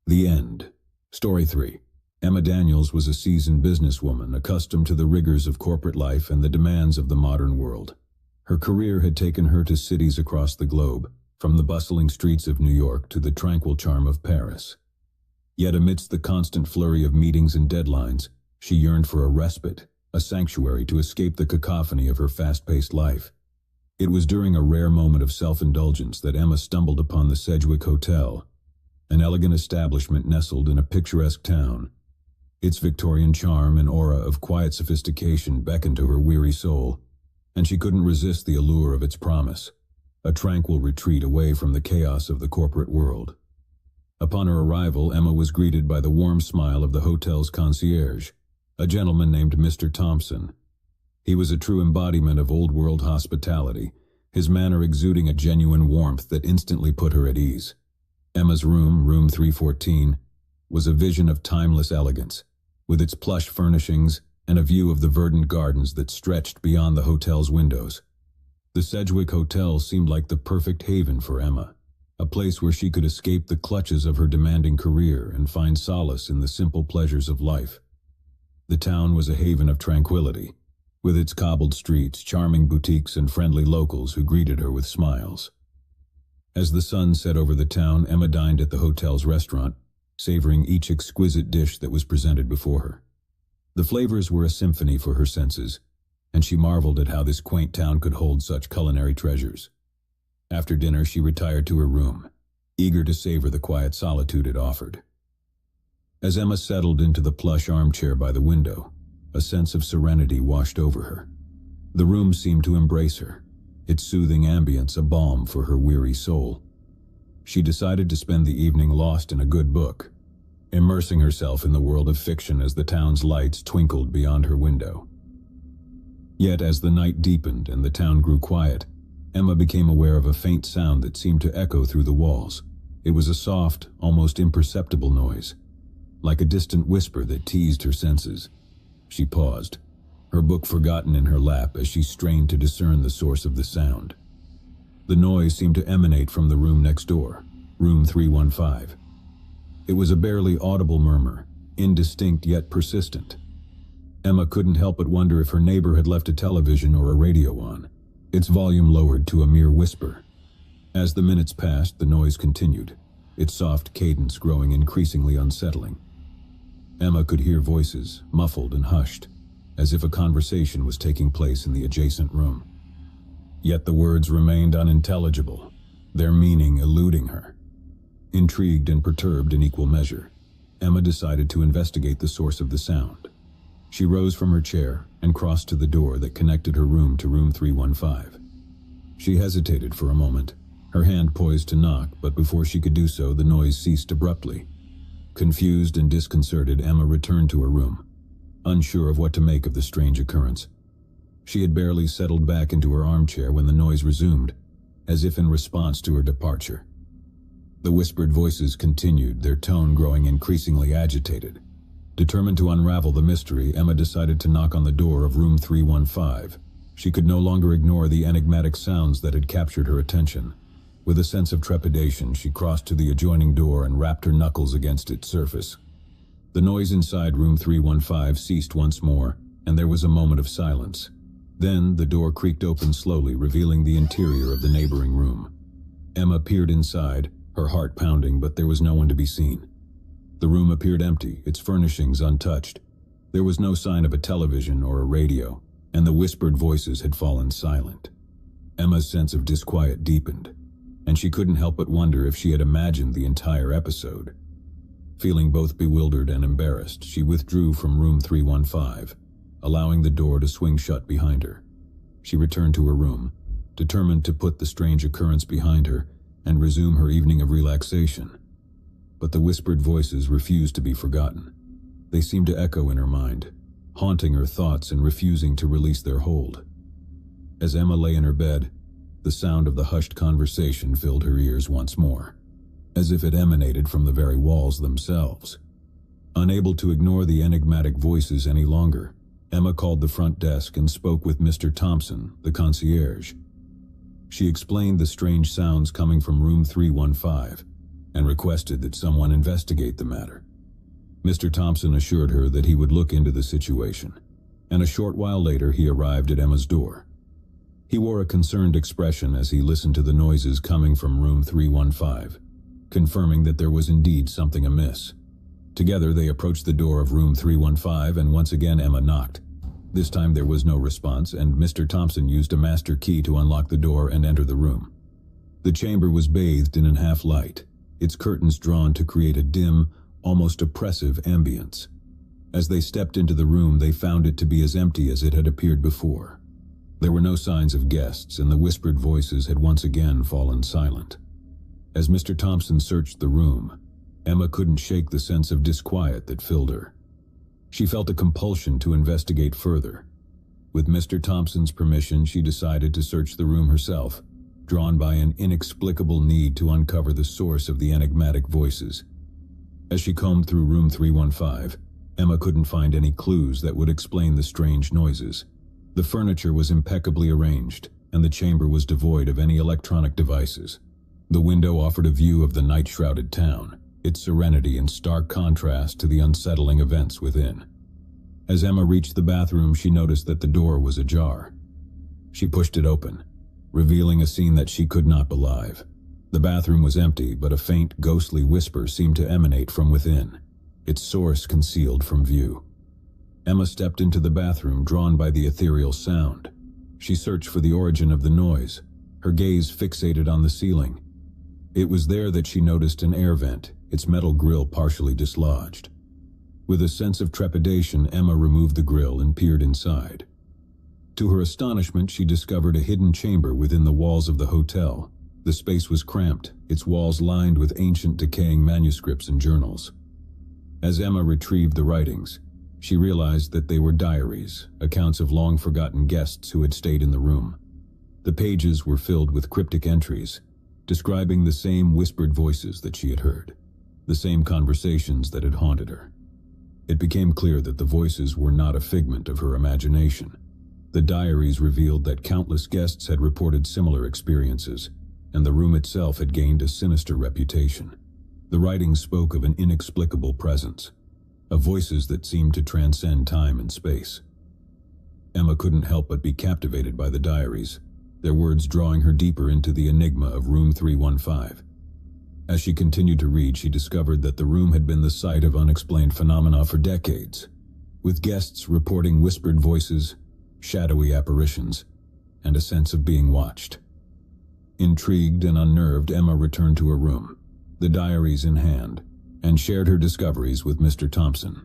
The end. Story 3. Emma Daniels was a seasoned businesswoman accustomed to the rigors of corporate life and the demands of the modern world. Her career had taken her to cities across the globe, from the bustling streets of New York to the tranquil charm of Paris. Yet amidst the constant flurry of meetings and deadlines, she yearned for a respite, a sanctuary to escape the cacophony of her fast-paced life. It was during a rare moment of self-indulgence that Emma stumbled upon the Sedgwick Hotel, an elegant establishment nestled in a picturesque town. Its Victorian charm and aura of quiet sophistication beckoned to her weary soul, and she couldn't resist the allure of its promise, a tranquil retreat away from the chaos of the corporate world. Upon her arrival, Emma was greeted by the warm smile of the hotel's concierge, a gentleman named Mr. Thompson. He was a true embodiment of old-world hospitality, his manner exuding a genuine warmth that instantly put her at ease. Emma's room, room 314, was a vision of timeless elegance, with its plush furnishings and a view of the verdant gardens that stretched beyond the hotel's windows. The Sedgwick Hotel seemed like the perfect haven for Emma, a place where she could escape the clutches of her demanding career and find solace in the simple pleasures of life. The town was a haven of tranquility, with its cobbled streets, charming boutiques, and friendly locals who greeted her with smiles. As the sun set over the town, Emma dined at the hotel's restaurant, savoring each exquisite dish that was presented before her. The flavors were a symphony for her senses, and she marveled at how this quaint town could hold such culinary treasures. After dinner, she retired to her room, eager to savor the quiet solitude it offered. As Emma settled into the plush armchair by the window, a sense of serenity washed over her. The room seemed to embrace her, its soothing ambience a balm for her weary soul. She decided to spend the evening lost in a good book, immersing herself in the world of fiction as the town's lights twinkled beyond her window. Yet as the night deepened and the town grew quiet, Emma became aware of a faint sound that seemed to echo through the walls. It was a soft, almost imperceptible noise, like a distant whisper that teased her senses. She paused, her book forgotten in her lap as she strained to discern the source of the sound. The noise seemed to emanate from the room next door, room 315. It was a barely audible murmur, indistinct yet persistent. Emma couldn't help but wonder if her neighbor had left a television or a radio on, its volume lowered to a mere whisper. As the minutes passed, the noise continued, its soft cadence growing increasingly unsettling. Emma could hear voices, muffled and hushed, as if a conversation was taking place in the adjacent room. Yet the words remained unintelligible, their meaning eluding her. Intrigued and perturbed in equal measure, Emma decided to investigate the source of the sound. She rose from her chair and crossed to the door that connected her room to room 315. She hesitated for a moment, her hand poised to knock, but before she could do so, the noise ceased abruptly. Confused and disconcerted, Emma returned to her room, unsure of what to make of the strange occurrence. She had barely settled back into her armchair when the noise resumed, as if in response to her departure. The whispered voices continued, their tone growing increasingly agitated. Determined to unravel the mystery, Emma decided to knock on the door of room 315. She could no longer ignore the enigmatic sounds that had captured her attention. With a sense of trepidation, she crossed to the adjoining door and rapped her knuckles against its surface. The noise inside room 315 ceased once more, and there was a moment of silence. Then the door creaked open slowly, revealing the interior of the neighboring room. Emma peered inside, her heart pounding, but there was no one to be seen. The room appeared empty, its furnishings untouched. There was no sign of a television or a radio, and the whispered voices had fallen silent. Emma's sense of disquiet deepened, and she couldn't help but wonder if she had imagined the entire episode. Feeling both bewildered and embarrassed, she withdrew from room 315, allowing the door to swing shut behind her. She returned to her room, determined to put the strange occurrence behind her and resume her evening of relaxation. But the whispered voices refused to be forgotten. They seemed to echo in her mind, haunting her thoughts and refusing to release their hold. As Emma lay in her bed, the sound of the hushed conversation filled her ears once more, as if it emanated from the very walls themselves. Unable to ignore the enigmatic voices any longer, Emma called the front desk and spoke with Mr. Thompson, the concierge. She explained the strange sounds coming from room 315 and requested that someone investigate the matter. Mr. Thompson assured her that he would look into the situation, and a short while later he arrived at Emma's door. He wore a concerned expression as he listened to the noises coming from room 315, confirming that there was indeed something amiss. Together they approached the door of room 315 and once again Emma knocked. This time there was no response, and Mr. Thompson used a master key to unlock the door and enter the room. The chamber was bathed in an half-light, its curtains drawn to create a dim, almost oppressive ambience. As they stepped into the room, they found it to be as empty as it had appeared before. There were no signs of guests, and the whispered voices had once again fallen silent. As Mr. Thompson searched the room, Emma couldn't shake the sense of disquiet that filled her. She felt a compulsion to investigate further. With Mr. Thompson's permission, she decided to search the room herself, drawn by an inexplicable need to uncover the source of the enigmatic voices. As she combed through room 315, Emma couldn't find any clues that would explain the strange noises. The furniture was impeccably arranged, and the chamber was devoid of any electronic devices. The window offered a view of the night-shrouded town, its serenity in stark contrast to the unsettling events within. As Emma reached the bathroom, she noticed that the door was ajar. She pushed it open, revealing a scene that she could not believe. The bathroom was empty, but a faint, ghostly whisper seemed to emanate from within, its source concealed from view. Emma stepped into the bathroom, drawn by the ethereal sound. She searched for the origin of the noise, her gaze fixated on the ceiling. It was there that she noticed an air vent, its metal grill partially dislodged. With a sense of trepidation, Emma removed the grill and peered inside. To her astonishment, she discovered a hidden chamber within the walls of the hotel. The space was cramped, its walls lined with ancient decaying manuscripts and journals. As Emma retrieved the writings, she realized that they were diaries, accounts of long-forgotten guests who had stayed in the room. The pages were filled with cryptic entries, describing the same whispered voices that she had heard, the same conversations that had haunted her. It became clear that the voices were not a figment of her imagination. The diaries revealed that countless guests had reported similar experiences, and the room itself had gained a sinister reputation. The writings spoke of an inexplicable presence, of voices that seemed to transcend time and space. Emma couldn't help but be captivated by the diaries, their words drawing her deeper into the enigma of room 315. As she continued to read, she discovered that the room had been the site of unexplained phenomena for decades, with guests reporting whispered voices, shadowy apparitions, and a sense of being watched. Intrigued and unnerved, Emma returned to her room, the diaries in hand, and shared her discoveries with Mr. Thompson.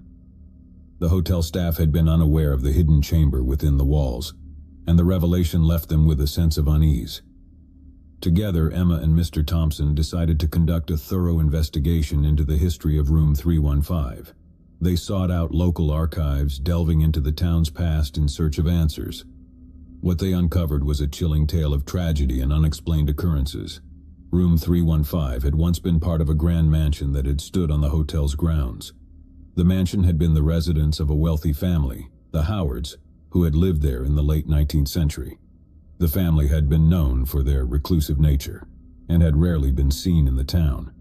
The hotel staff had been unaware of the hidden chamber within the walls, and the revelation left them with a sense of unease. Together, Emma and Mr. Thompson decided to conduct a thorough investigation into the history of room 315. They sought out local archives, delving into the town's past in search of answers. What they uncovered was a chilling tale of tragedy and unexplained occurrences. Room 315 had once been part of a grand mansion that had stood on the hotel's grounds. The mansion had been the residence of a wealthy family, the Howards, who had lived there in the late 19th century. The family had been known for their reclusive nature, and had rarely been seen in the town.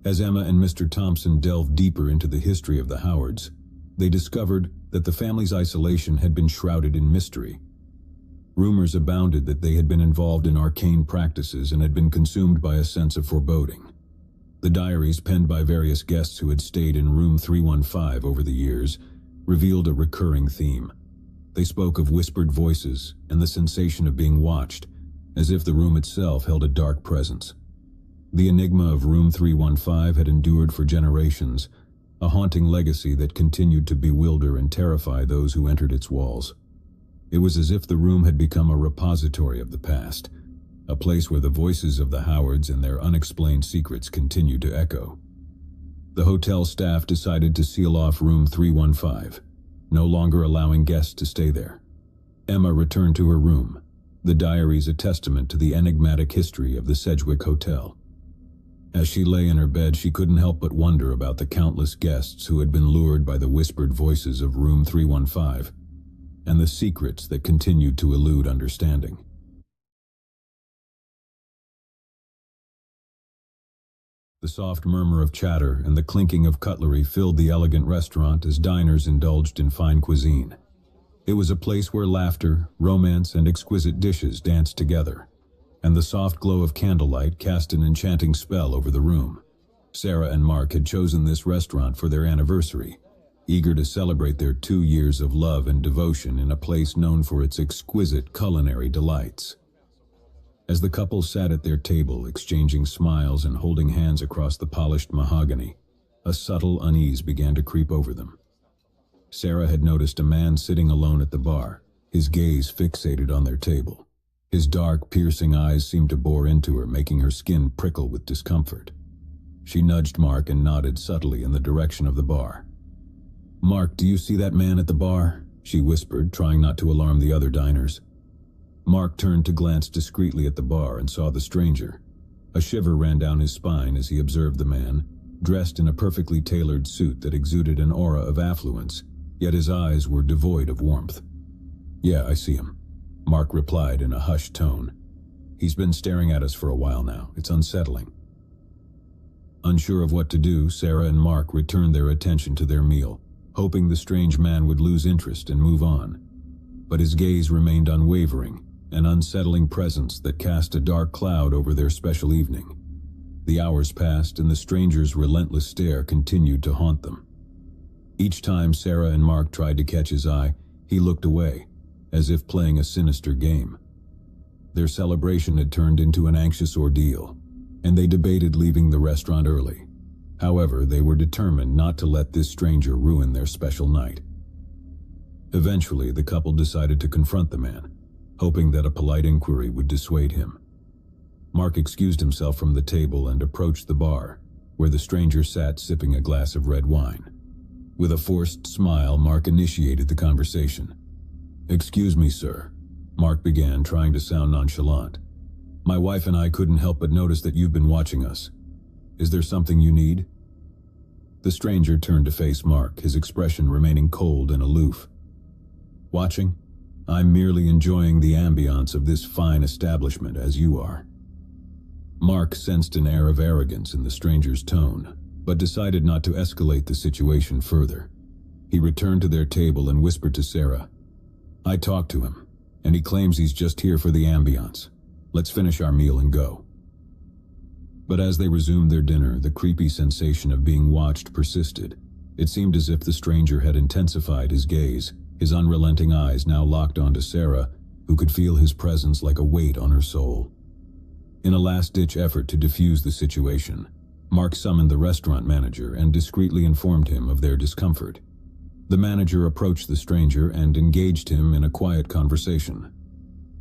As Emma and Mr. Thompson delved deeper into the history of the Howards, they discovered that the family's isolation had been shrouded in mystery. Rumors abounded that they had been involved in arcane practices and had been consumed by a sense of foreboding. The diaries penned by various guests who had stayed in room 315 over the years revealed a recurring theme. They spoke of whispered voices and the sensation of being watched, as if the room itself held a dark presence. The enigma of room 315 had endured for generations, a haunting legacy that continued to bewilder and terrify those who entered its walls. It was as if the room had become a repository of the past, a place where the voices of the Howards and their unexplained secrets continued to echo. The hotel staff decided to seal off room 315, no longer allowing guests to stay there. Emma returned to her room, the diaries a testament to the enigmatic history of the Sedgwick Hotel. As she lay in her bed, she couldn't help but wonder about the countless guests who had been lured by the whispered voices of room 315, and the secrets that continued to elude understanding. The soft murmur of chatter and the clinking of cutlery filled the elegant restaurant as diners indulged in fine cuisine. It was a place where laughter, romance, and exquisite dishes danced together, and the soft glow of candlelight cast an enchanting spell over the room. Sarah and Mark had chosen this restaurant for their anniversary, eager to celebrate their 2 years of love and devotion in a place known for its exquisite culinary delights. As the couple sat at their table, exchanging smiles and holding hands across the polished mahogany, a subtle unease began to creep over them. Sarah had noticed a man sitting alone at the bar, his gaze fixated on their table. His dark, piercing eyes seemed to bore into her, making her skin prickle with discomfort. She nudged Mark and nodded subtly in the direction of the bar. "Mark, do you see that man at the bar?" she whispered, trying not to alarm the other diners. Mark turned to glance discreetly at the bar and saw the stranger. A shiver ran down his spine as he observed the man, dressed in a perfectly tailored suit that exuded an aura of affluence, yet his eyes were devoid of warmth. "Yeah, I see him," Mark replied in a hushed tone. "He's been staring at us for a while now. It's unsettling." Unsure of what to do, Sarah and Mark returned their attention to their meal, hoping the strange man would lose interest and move on. But his gaze remained unwavering, an unsettling presence that cast a dark cloud over their special evening. The hours passed, and the stranger's relentless stare continued to haunt them. Each time Sarah and Mark tried to catch his eye, he looked away, as if playing a sinister game. Their celebration had turned into an anxious ordeal, and they debated leaving the restaurant early. However, they were determined not to let this stranger ruin their special night. Eventually, the couple decided to confront the man, hoping that a polite inquiry would dissuade him. Mark excused himself from the table and approached the bar, where the stranger sat sipping a glass of red wine. With a forced smile, Mark initiated the conversation. "Excuse me, sir," Mark began, trying to sound nonchalant. "My wife and I couldn't help but notice that you've been watching us. Is there something you need?" The stranger turned to face Mark, his expression remaining cold and aloof. "Watching? I'm merely enjoying the ambiance of this fine establishment as you are." Mark sensed an air of arrogance in the stranger's tone, but decided not to escalate the situation further. He returned to their table and whispered to Sarah, "I talked to him, and he claims he's just here for the ambiance. Let's finish our meal and go." But as they resumed their dinner, the creepy sensation of being watched persisted. It seemed as if the stranger had intensified his gaze, his unrelenting eyes now locked onto Sarah, who could feel his presence like a weight on her soul. In a last-ditch effort to defuse the situation, Mark summoned the restaurant manager and discreetly informed him of their discomfort. The manager approached the stranger and engaged him in a quiet conversation.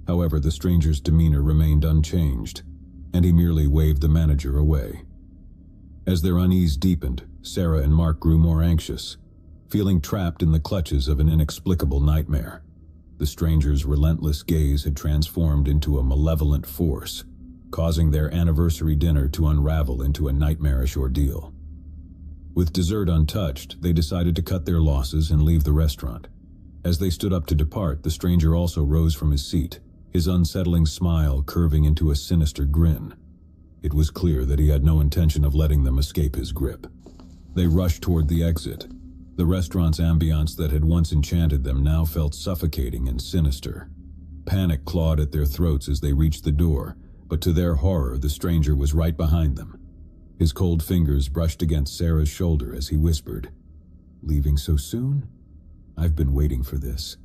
However, the stranger's demeanor remained unchanged, and he merely waved the manager away. As their unease deepened, Sarah and Mark grew more anxious, feeling trapped in the clutches of an inexplicable nightmare. The stranger's relentless gaze had transformed into a malevolent force, causing their anniversary dinner to unravel into a nightmarish ordeal. With dessert untouched, they decided to cut their losses and leave the restaurant. As they stood up to depart, the stranger also rose from his seat, his unsettling smile curving into a sinister grin. It was clear that he had no intention of letting them escape his grip. They rushed toward the exit. The restaurant's ambiance that had once enchanted them now felt suffocating and sinister. Panic clawed at their throats as they reached the door, but to their horror, the stranger was right behind them. His cold fingers brushed against Sarah's shoulder as he whispered, "Leaving so soon? I've been waiting for this."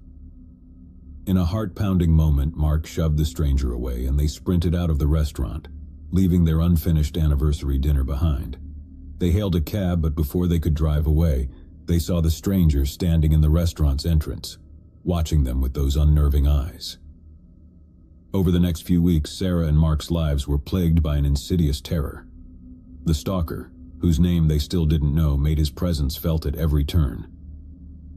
In a heart-pounding moment, Mark shoved the stranger away and they sprinted out of the restaurant, leaving their unfinished anniversary dinner behind. They hailed a cab, but before they could drive away, they saw the stranger standing in the restaurant's entrance, watching them with those unnerving eyes. Over the next few weeks, Sarah and Mark's lives were plagued by an insidious terror. The stalker, whose name they still didn't know, made his presence felt at every turn.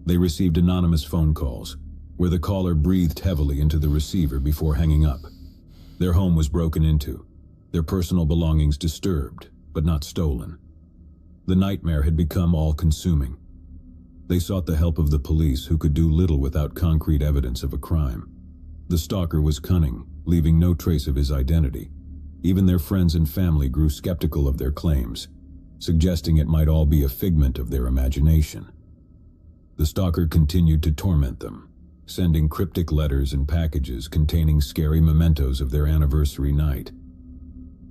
They received anonymous phone calls, where the caller breathed heavily into the receiver before hanging up. Their home was broken into, their personal belongings disturbed, but not stolen. The nightmare had become all-consuming. They sought the help of the police, who could do little without concrete evidence of a crime. The stalker was cunning, leaving no trace of his identity. Even their friends and family grew skeptical of their claims, suggesting it might all be a figment of their imagination. The stalker continued to torment them, sending cryptic letters and packages containing scary mementos of their anniversary night.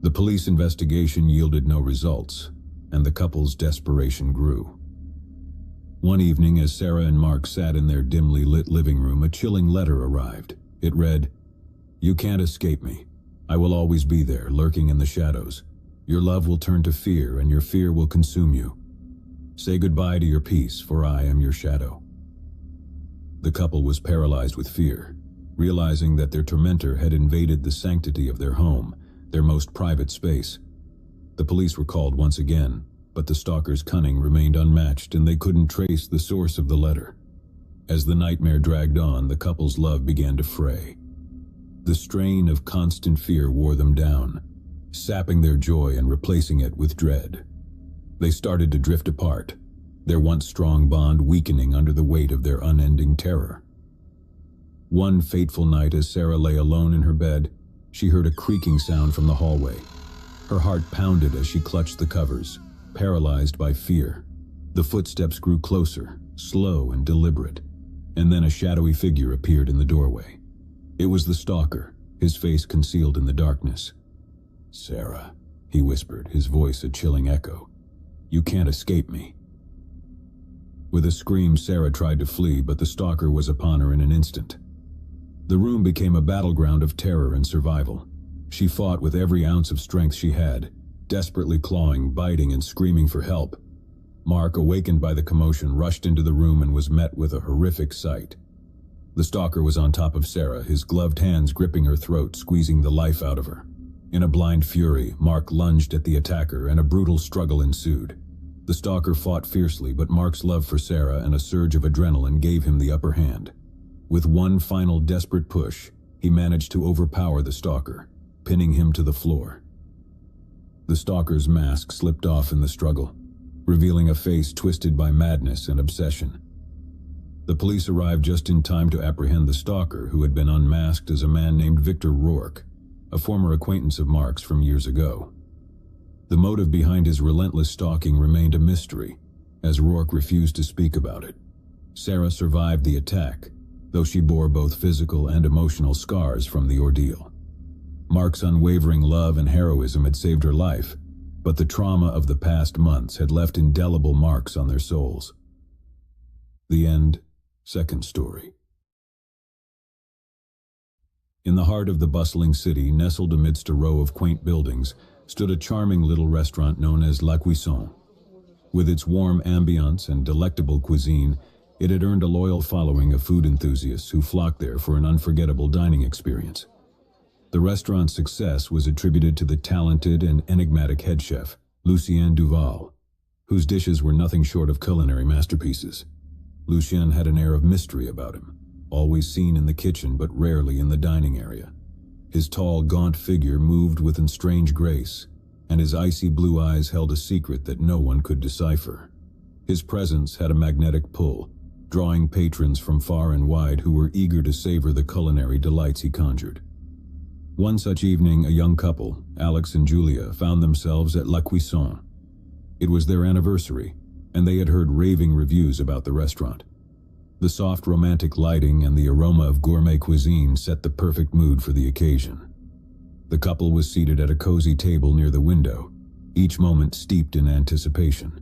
The police investigation yielded no results, and the couple's desperation grew. One evening, as Sarah and Mark sat in their dimly lit living room, a chilling letter arrived. It read, "You can't escape me. I will always be there, lurking in the shadows. Your love will turn to fear, and your fear will consume you. Say goodbye to your peace, for I am your shadow." The couple was paralyzed with fear, realizing that their tormentor had invaded the sanctity of their home, their most private space. The police were called once again, but the stalker's cunning remained unmatched, and they couldn't trace the source of the letter. As the nightmare dragged on, the couple's love began to fray. The strain of constant fear wore them down, sapping their joy and replacing it with dread. They started to drift apart, their once strong bond weakening under the weight of their unending terror. One fateful night, as Sarah lay alone in her bed, she heard a creaking sound from the hallway. Her heart pounded as she clutched the covers, paralyzed by fear. The footsteps grew closer, slow and deliberate, and then a shadowy figure appeared in the doorway. It was the stalker, his face concealed in the darkness. "Sarah," he whispered, his voice a chilling echo. "You can't escape me." With a scream, Sarah tried to flee, but the stalker was upon her in an instant. The room became a battleground of terror and survival. She fought with every ounce of strength she had, desperately clawing, biting, and screaming for help. Mark, awakened by the commotion, rushed into the room and was met with a horrific sight. The stalker was on top of Sarah, his gloved hands gripping her throat, squeezing the life out of her. In a blind fury, Mark lunged at the attacker, and a brutal struggle ensued. The stalker fought fiercely, but Mark's love for Sarah and a surge of adrenaline gave him the upper hand. With one final desperate push, he managed to overpower the stalker, pinning him to the floor. The stalker's mask slipped off in the struggle, revealing a face twisted by madness and obsession. The police arrived just in time to apprehend the stalker, who had been unmasked as a man named Victor Rourke, a former acquaintance of Mark's from years ago. The motive behind his relentless stalking remained a mystery, as Rourke refused to speak about it. Sarah survived the attack, though she bore both physical and emotional scars from the ordeal. Mark's unwavering love and heroism had saved her life, but the trauma of the past months had left indelible marks on their souls. The end. Second story. In the heart of the bustling city, nestled amidst a row of quaint buildings, stood a charming little restaurant known as La Cuisson. With its warm ambiance and delectable cuisine, it had earned a loyal following of food enthusiasts who flocked there for an unforgettable dining experience. The restaurant's success was attributed to the talented and enigmatic head chef, Lucien Duval, whose dishes were nothing short of culinary masterpieces. Lucien had an air of mystery about him, always seen in the kitchen but rarely in the dining area. His tall, gaunt figure moved with strange grace, and his icy blue eyes held a secret that no one could decipher. His presence had a magnetic pull, drawing patrons from far and wide who were eager to savor the culinary delights he conjured. One such evening, a young couple, Alex and Julia, found themselves at La Cuisson. It was their anniversary, and they had heard raving reviews about the restaurant. The soft romantic lighting and the aroma of gourmet cuisine set the perfect mood for the occasion. The couple was seated at a cozy table near the window, each moment steeped in anticipation.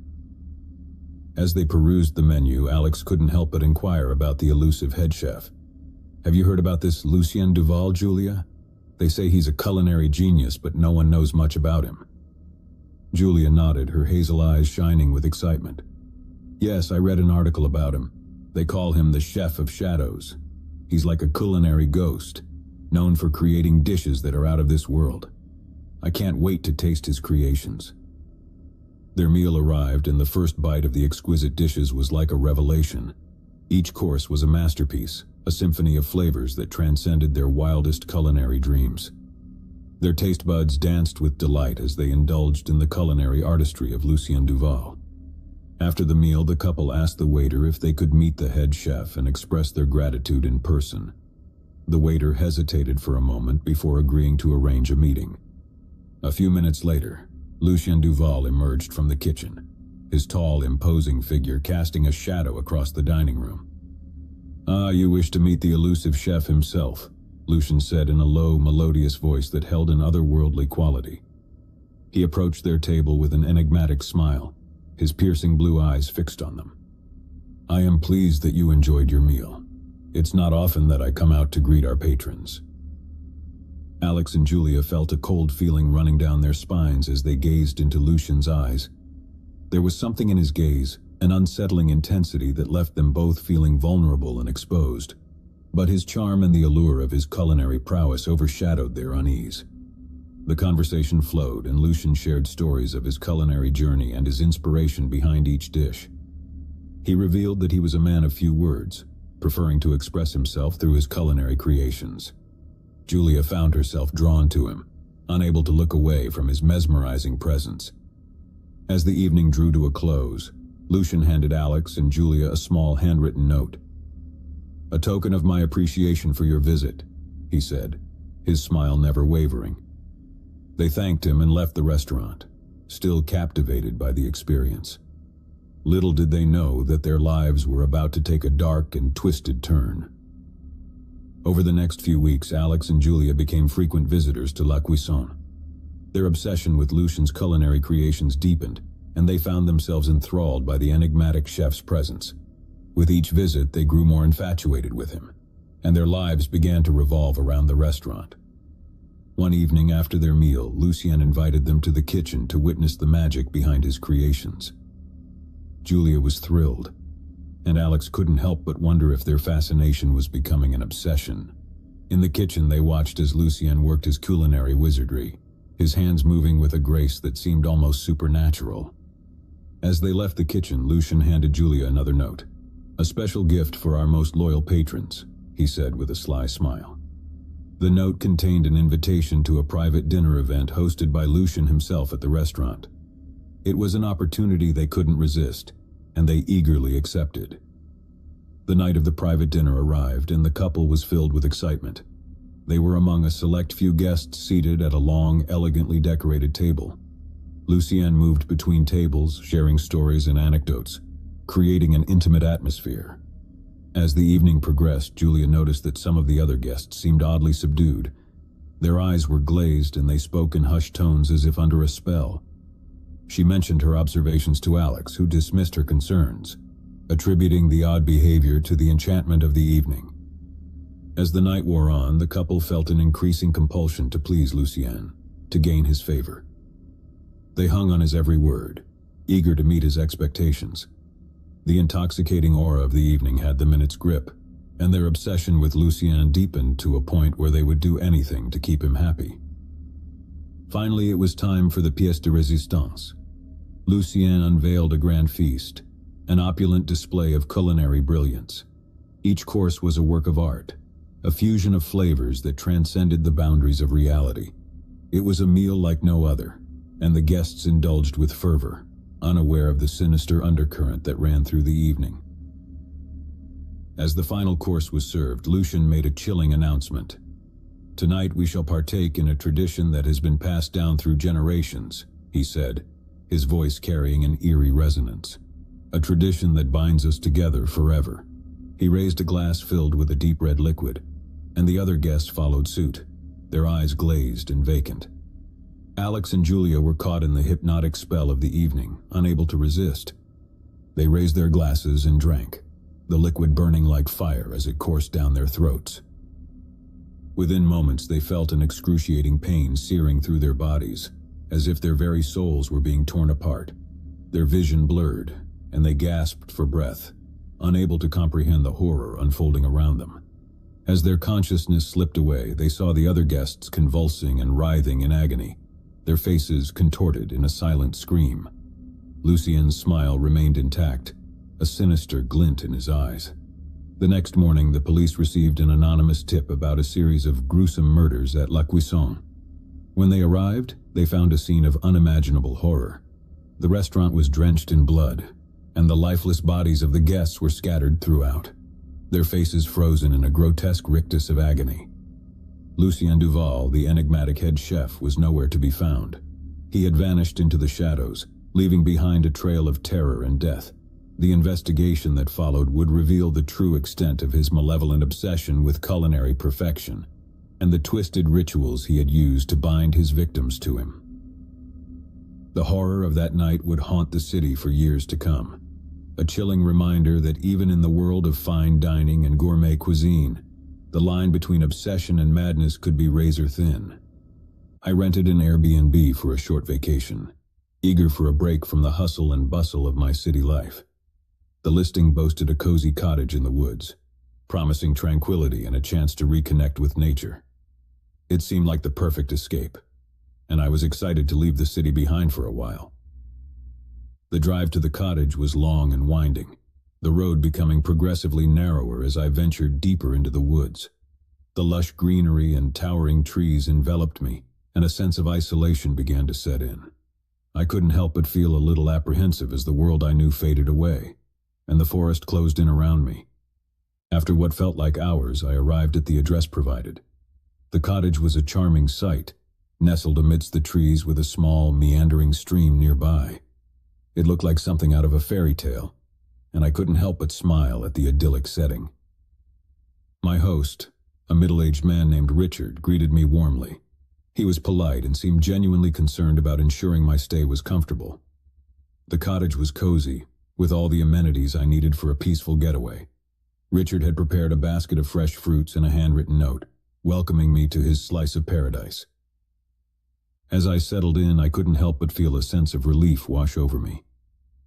As they perused the menu, Alex couldn't help but inquire about the elusive head chef. "Have you heard about this Lucien Duval, Julia? They say he's a culinary genius, but no one knows much about him." Julia nodded, her hazel eyes shining with excitement. "Yes, I read an article about him. They call him the Chef of Shadows. He's like a culinary ghost, known for creating dishes that are out of this world. I can't wait to taste his creations." Their meal arrived, and the first bite of the exquisite dishes was like a revelation. Each course was a masterpiece, a symphony of flavors that transcended their wildest culinary dreams. Their taste buds danced with delight as they indulged in the culinary artistry of Lucien Duval. After the meal, the couple asked the waiter if they could meet the head chef and express their gratitude in person. The waiter hesitated for a moment before agreeing to arrange a meeting. A few minutes later, Lucien Duval emerged from the kitchen, his tall, imposing figure casting a shadow across the dining room. "Ah, you wish to meet the elusive chef himself," Lucien said in a low, melodious voice that held an otherworldly quality. He approached their table with an enigmatic smile, his piercing blue eyes fixed on them. "I am pleased that you enjoyed your meal. It's not often that I come out to greet our patrons." Alex and Julia felt a cold feeling running down their spines as they gazed into Lucien's eyes. There was something in his gaze, an unsettling intensity that left them both feeling vulnerable and exposed. But his charm and the allure of his culinary prowess overshadowed their unease. The conversation flowed, and Lucien shared stories of his culinary journey and his inspiration behind each dish. He revealed that he was a man of few words, preferring to express himself through his culinary creations. Julia found herself drawn to him, unable to look away from his mesmerizing presence. As the evening drew to a close, Lucien handed Alex and Julia a small handwritten note. "A token of my appreciation for your visit," he said, his smile never wavering. They thanked him and left the restaurant, still captivated by the experience. Little did they know that their lives were about to take a dark and twisted turn. Over the next few weeks, Alex and Julia became frequent visitors to La Cuisson. Their obsession with Lucien's culinary creations deepened, and they found themselves enthralled by the enigmatic chef's presence. With each visit, they grew more infatuated with him, and their lives began to revolve around the restaurant. One evening after their meal, Lucien invited them to the kitchen to witness the magic behind his creations. Julia was thrilled, and Alex couldn't help but wonder if their fascination was becoming an obsession. In the kitchen, they watched as Lucien worked his culinary wizardry, his hands moving with a grace that seemed almost supernatural. As they left the kitchen, Lucien handed Julia another note. "A special gift for our most loyal patrons," he said with a sly smile. The note contained an invitation to a private dinner event hosted by Lucien himself at the restaurant. It was an opportunity they couldn't resist, and they eagerly accepted. The night of the private dinner arrived, and the couple was filled with excitement. They were among a select few guests seated at a long, elegantly decorated table. Lucien moved between tables, sharing stories and anecdotes, creating an intimate atmosphere. As the evening progressed, Julia noticed that some of the other guests seemed oddly subdued. Their eyes were glazed, and they spoke in hushed tones as if under a spell. She mentioned her observations to Alex, who dismissed her concerns, attributing the odd behavior to the enchantment of the evening. As the night wore on, the couple felt an increasing compulsion to please Lucien, to gain his favor. They hung on his every word, eager to meet his expectations. The intoxicating aura of the evening had them in its grip, and their obsession with Lucien deepened to a point where they would do anything to keep him happy. Finally, it was time for the pièce de résistance. Lucien unveiled a grand feast, an opulent display of culinary brilliance. Each course was a work of art, a fusion of flavors that transcended the boundaries of reality. It was a meal like no other, and the guests indulged with fervor, unaware of the sinister undercurrent that ran through the evening. As the final course was served, Lucien made a chilling announcement. "Tonight we shall partake in a tradition that has been passed down through generations," he said, his voice carrying an eerie resonance. "A tradition that binds us together forever." He raised a glass filled with a deep red liquid, and the other guests followed suit, their eyes glazed and vacant. Alex and Julia were caught in the hypnotic spell of the evening, unable to resist. They raised their glasses and drank, the liquid burning like fire as it coursed down their throats. Within moments they felt an excruciating pain searing through their bodies, as if their very souls were being torn apart. Their vision blurred, and they gasped for breath, unable to comprehend the horror unfolding around them. As their consciousness slipped away, they saw the other guests convulsing and writhing in agony, their faces contorted in a silent scream. Lucien's smile remained intact, a sinister glint in his eyes. The next morning, the police received an anonymous tip about a series of gruesome murders at La Cuisson. When they arrived, they found a scene of unimaginable horror. The restaurant was drenched in blood, and the lifeless bodies of the guests were scattered throughout, their faces frozen in a grotesque rictus of agony. Lucien Duval, the enigmatic head chef, was nowhere to be found. He had vanished into the shadows, leaving behind a trail of terror and death. The investigation that followed would reveal the true extent of his malevolent obsession with culinary perfection, and the twisted rituals he had used to bind his victims to him. The horror of that night would haunt the city for years to come, a chilling reminder that even in the world of fine dining and gourmet cuisine, the line between obsession and madness could be razor thin. I rented an Airbnb for a short vacation, eager for a break from the hustle and bustle of my city life. The listing boasted a cozy cottage in the woods, promising tranquility and a chance to reconnect with nature. It seemed like the perfect escape, and I was excited to leave the city behind for a while. The drive to the cottage was long and winding, the road becoming progressively narrower as I ventured deeper into the woods. The lush greenery and towering trees enveloped me, and a sense of isolation began to set in. I couldn't help but feel a little apprehensive as the world I knew faded away, and the forest closed in around me. After what felt like hours, I arrived at the address provided. The cottage was a charming sight, nestled amidst the trees with a small, meandering stream nearby. It looked like something out of a fairy tale, and I couldn't help but smile at the idyllic setting. My host, a middle-aged man named Richard, greeted me warmly. He was polite and seemed genuinely concerned about ensuring my stay was comfortable. The cottage was cozy, with all the amenities I needed for a peaceful getaway. Richard had prepared a basket of fresh fruits and a handwritten note, welcoming me to his slice of paradise. As I settled in, I couldn't help but feel a sense of relief wash over me.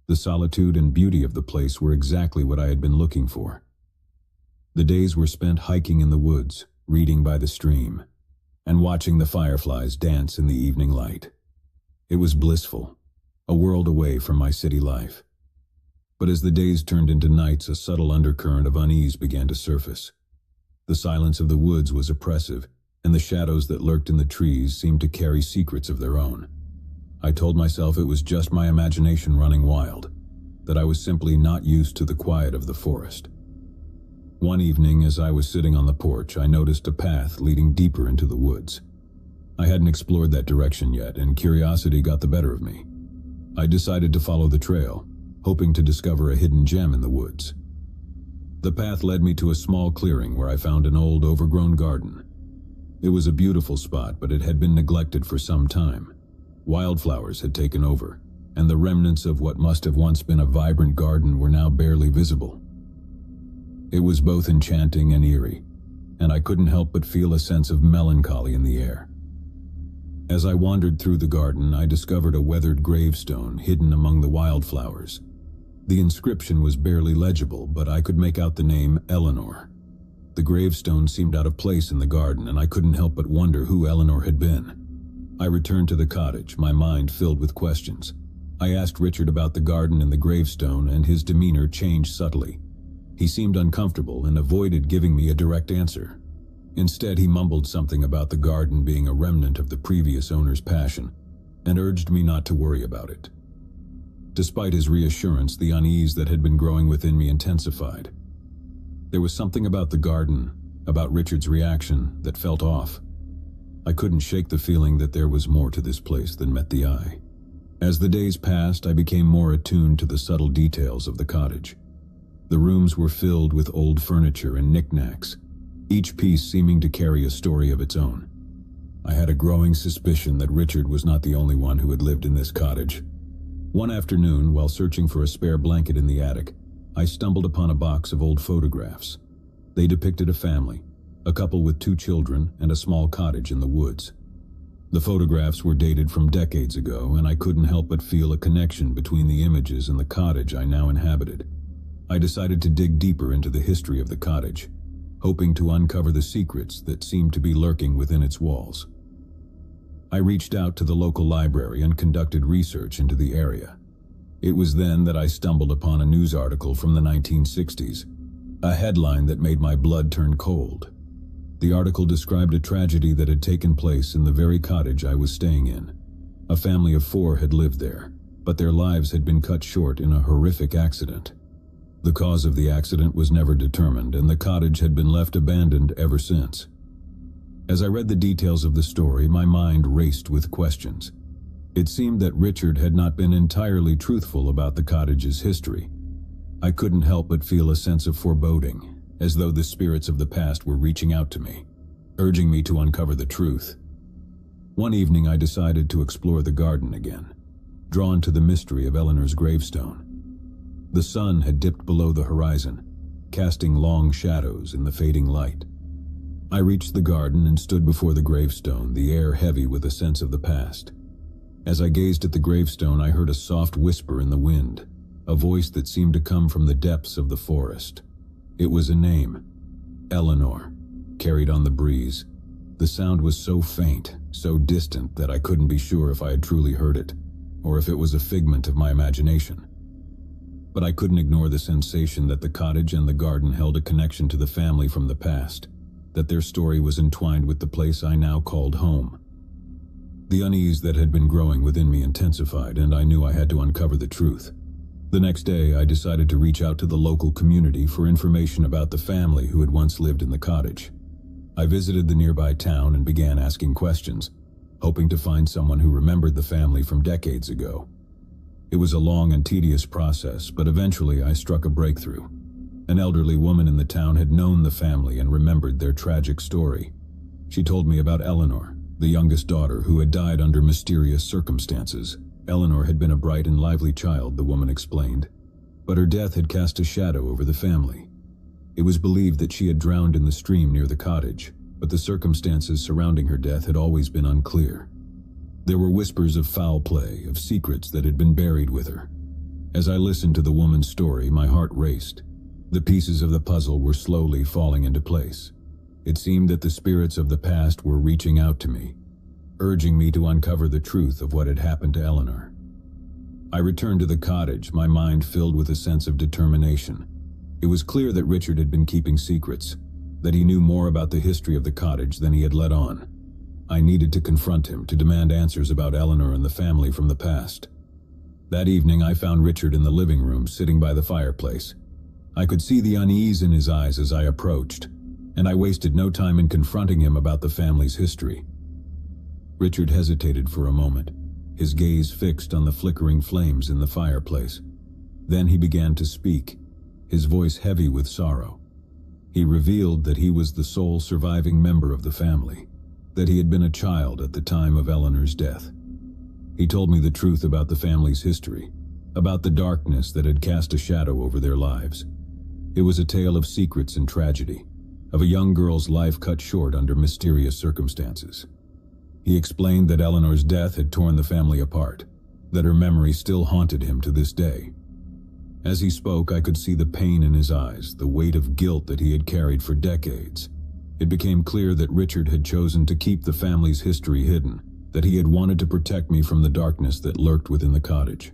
The solitude and beauty of the place were exactly what I had been looking for. The days were spent hiking in the woods, reading by the stream, and watching the fireflies dance in the evening light. It was blissful, a world away from my city life. But as the days turned into nights, a subtle undercurrent of unease began to surface. The silence of the woods was oppressive, and the shadows that lurked in the trees seemed to carry secrets of their own. I told myself it was just my imagination running wild, that I was simply not used to the quiet of the forest. One evening, as I was sitting on the porch, I noticed a path leading deeper into the woods. I hadn't explored that direction yet, and curiosity got the better of me. I decided to follow the trail, hoping to discover a hidden gem in the woods. The path led me to a small clearing where I found an old, overgrown garden. It was a beautiful spot, but it had been neglected for some time. Wildflowers had taken over, and the remnants of what must have once been a vibrant garden were now barely visible. It was both enchanting and eerie, and I couldn't help but feel a sense of melancholy in the air. As I wandered through the garden, I discovered a weathered gravestone hidden among the wildflowers. The inscription was barely legible, but I could make out the name Eleanor. The gravestone seemed out of place in the garden, and I couldn't help but wonder who Eleanor had been. I returned to the cottage, my mind filled with questions. I asked Richard about the garden and the gravestone, and his demeanor changed subtly. He seemed uncomfortable and avoided giving me a direct answer. Instead, he mumbled something about the garden being a remnant of the previous owner's passion, and urged me not to worry about it. Despite his reassurance, the unease that had been growing within me intensified. There was something about the garden, about Richard's reaction, that felt off. I couldn't shake the feeling that there was more to this place than met the eye. As the days passed, I became more attuned to the subtle details of the cottage. The rooms were filled with old furniture and knickknacks, each piece seeming to carry a story of its own. I had a growing suspicion that Richard was not the only one who had lived in this cottage. One afternoon, while searching for a spare blanket in the attic, I stumbled upon a box of old photographs. They depicted a family, a couple with 2 children, and a small cottage in the woods. The photographs were dated from decades ago, and I couldn't help but feel a connection between the images and the cottage I now inhabited. I decided to dig deeper into the history of the cottage, hoping to uncover the secrets that seemed to be lurking within its walls. I reached out to the local library and conducted research into the area. It was then that I stumbled upon a news article from the 1960s, a headline that made my blood turn cold. The article described a tragedy that had taken place in the very cottage I was staying in. A family of 4 had lived there, but their lives had been cut short in a horrific accident. The cause of the accident was never determined, and the cottage had been left abandoned ever since. As I read the details of the story, my mind raced with questions. It seemed that Richard had not been entirely truthful about the cottage's history. I couldn't help but feel a sense of foreboding, as though the spirits of the past were reaching out to me, urging me to uncover the truth. One evening I decided to explore the garden again, drawn to the mystery of Eleanor's gravestone. The sun had dipped below the horizon, casting long shadows in the fading light. I reached the garden and stood before the gravestone, the air heavy with a sense of the past. As I gazed at the gravestone, I heard a soft whisper in the wind, a voice that seemed to come from the depths of the forest. It was a name, Eleanor, carried on the breeze. The sound was so faint, so distant, that I couldn't be sure if I had truly heard it, or if it was a figment of my imagination. But I couldn't ignore the sensation that the cottage and the garden held a connection to the family from the past, that their story was entwined with the place I now called home. The unease that had been growing within me intensified, and I knew I had to uncover the truth. The next day, I decided to reach out to the local community for information about the family who had once lived in the cottage. I visited the nearby town and began asking questions, hoping to find someone who remembered the family from decades ago. It was a long and tedious process, but eventually I struck a breakthrough. An elderly woman in the town had known the family and remembered their tragic story. She told me about Eleanor, the youngest daughter who had died under mysterious circumstances. Eleanor had been a bright and lively child, the woman explained, but her death had cast a shadow over the family. It was believed that she had drowned in the stream near the cottage, but the circumstances surrounding her death had always been unclear. There were whispers of foul play, of secrets that had been buried with her. As I listened to the woman's story, my heart raced. The pieces of the puzzle were slowly falling into place. It seemed that the spirits of the past were reaching out to me, urging me to uncover the truth of what had happened to Eleanor. I returned to the cottage, my mind filled with a sense of determination. It was clear that Richard had been keeping secrets, that he knew more about the history of the cottage than he had let on. I needed to confront him, to demand answers about Eleanor and the family from the past. That evening, I found Richard in the living room, sitting by the fireplace. I could see the unease in his eyes as I approached, and I wasted no time in confronting him about the family's history. Richard hesitated for a moment, his gaze fixed on the flickering flames in the fireplace. Then he began to speak, his voice heavy with sorrow. He revealed that he was the sole surviving member of the family, that he had been a child at the time of Eleanor's death. He told me the truth about the family's history, about the darkness that had cast a shadow over their lives. It was a tale of secrets and tragedy, of a young girl's life cut short under mysterious circumstances. He explained that Eleanor's death had torn the family apart, that her memory still haunted him to this day. As he spoke, I could see the pain in his eyes, the weight of guilt that he had carried for decades. It became clear that Richard had chosen to keep the family's history hidden, that he had wanted to protect me from the darkness that lurked within the cottage.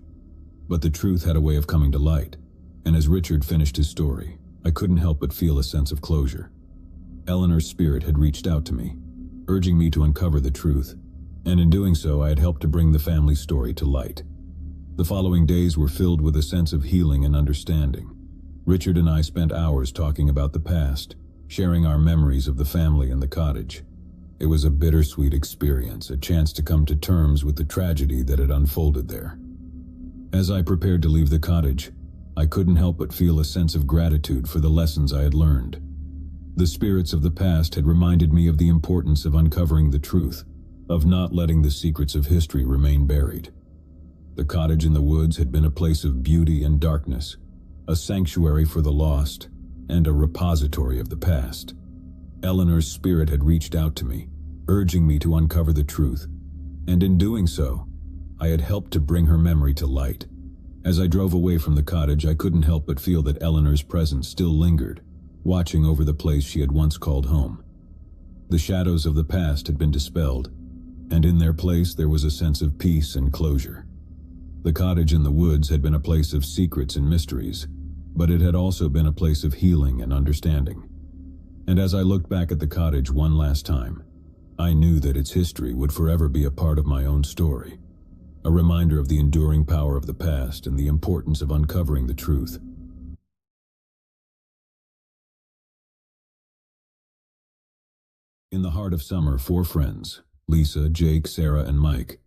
But the truth had a way of coming to light, and as Richard finished his story, I couldn't help but feel a sense of closure. Eleanor's spirit had reached out to me, urging me to uncover the truth, and in doing so I had helped to bring the family's story to light. The following days were filled with a sense of healing and understanding. Richard and I spent hours talking about the past, sharing our memories of the family and the cottage. It was a bittersweet experience, a chance to come to terms with the tragedy that had unfolded there. As I prepared to leave the cottage, I couldn't help but feel a sense of gratitude for the lessons I had learned. The spirits of the past had reminded me of the importance of uncovering the truth, of not letting the secrets of history remain buried. The cottage in the woods had been a place of beauty and darkness, a sanctuary for the lost, and a repository of the past. Eleanor's spirit had reached out to me, urging me to uncover the truth, and in doing so, I had helped to bring her memory to light. As I drove away from the cottage, I couldn't help but feel that Eleanor's presence still lingered, watching over the place she had once called home. The shadows of the past had been dispelled, and in their place there was a sense of peace and closure. The cottage in the woods had been a place of secrets and mysteries, but it had also been a place of healing and understanding. And as I looked back at the cottage one last time, I knew that its history would forever be a part of my own story, a reminder of the enduring power of the past and the importance of uncovering the truth. In the heart of summer, 4 friends, Lisa, Jake, Sarah, and Mike,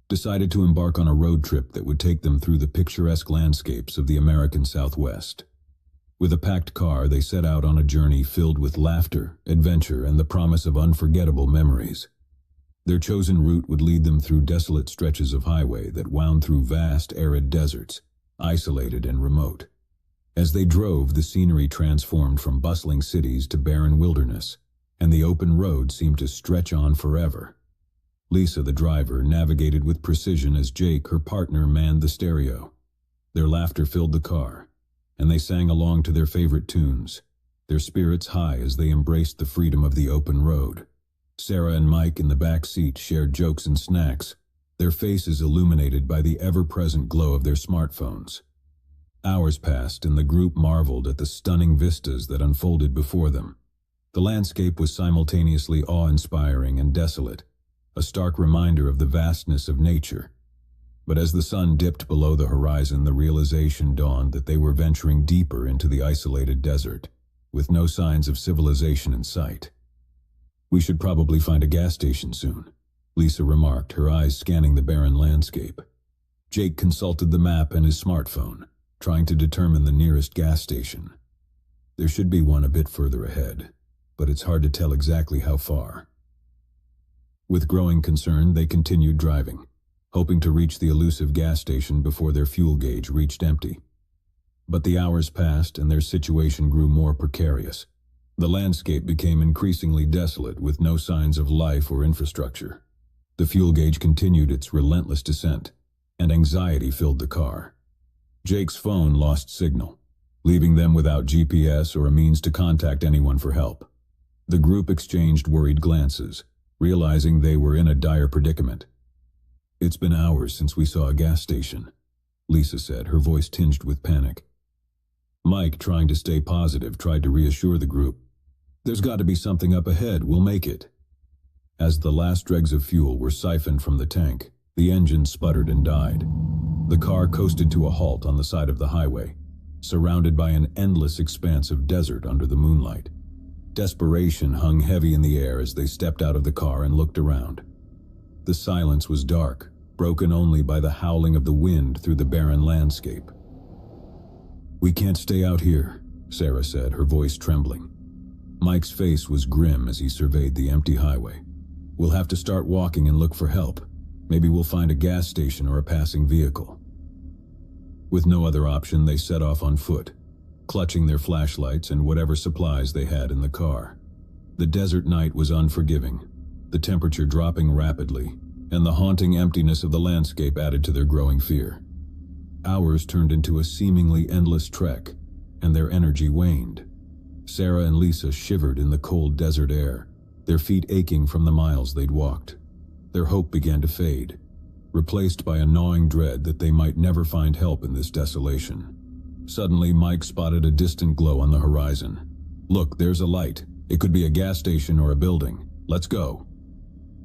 decided to embark on a road trip that would take them through the picturesque landscapes of the American Southwest. With a packed car, they set out on a journey filled with laughter, adventure, and the promise of unforgettable memories. Their chosen route would lead them through desolate stretches of highway that wound through vast, arid deserts, isolated and remote. As they drove, the scenery transformed from bustling cities to barren wilderness, and the open road seemed to stretch on forever. Lisa, the driver, navigated with precision as Jake, her partner, manned the stereo. Their laughter filled the car, and they sang along to their favorite tunes, their spirits high as they embraced the freedom of the open road. Sarah and Mike in the back seat shared jokes and snacks, their faces illuminated by the ever-present glow of their smartphones. Hours passed, and the group marveled at the stunning vistas that unfolded before them. The landscape was simultaneously awe-inspiring and desolate, a stark reminder of the vastness of nature. But as the sun dipped below the horizon, the realization dawned that they were venturing deeper into the isolated desert, with no signs of civilization in sight. "We should probably find a gas station soon," Lisa remarked, her eyes scanning the barren landscape. Jake consulted the map and his smartphone, trying to determine the nearest gas station. There should be one a bit further ahead, but it's hard to tell exactly how far. With growing concern, they continued driving, hoping to reach the elusive gas station before their fuel gauge reached empty. But the hours passed and their situation grew more precarious. The landscape became increasingly desolate with no signs of life or infrastructure. The fuel gauge continued its relentless descent, and anxiety filled the car. Jake's phone lost signal, leaving them without GPS or a means to contact anyone for help. The group exchanged worried glances, realizing they were in a dire predicament. "It's been hours since we saw a gas station," Lisa said, her voice tinged with panic. Mike, trying to stay positive, tried to reassure the group. "There's got to be something up ahead, we'll make it." As the last dregs of fuel were siphoned from the tank, the engine sputtered and died. The car coasted to a halt on the side of the highway, surrounded by an endless expanse of desert under the moonlight. Desperation hung heavy in the air as they stepped out of the car and looked around. The silence was dark, broken only by the howling of the wind through the barren landscape. "We can't stay out here," Sarah said, her voice trembling. Mike's face was grim as he surveyed the empty highway. "We'll have to start walking and look for help. Maybe we'll find a gas station or a passing vehicle." With no other option, they set off on foot, clutching their flashlights and whatever supplies they had in the car. The desert night was unforgiving, the temperature dropping rapidly, and the haunting emptiness of the landscape added to their growing fear. Hours turned into a seemingly endless trek, and their energy waned. Sarah and Lisa shivered in the cold desert air, their feet aching from the miles they'd walked. Their hope began to fade, replaced by a gnawing dread that they might never find help in this desolation. Suddenly, Mike spotted a distant glow on the horizon. "Look, there's a light. It could be a gas station or a building. Let's go."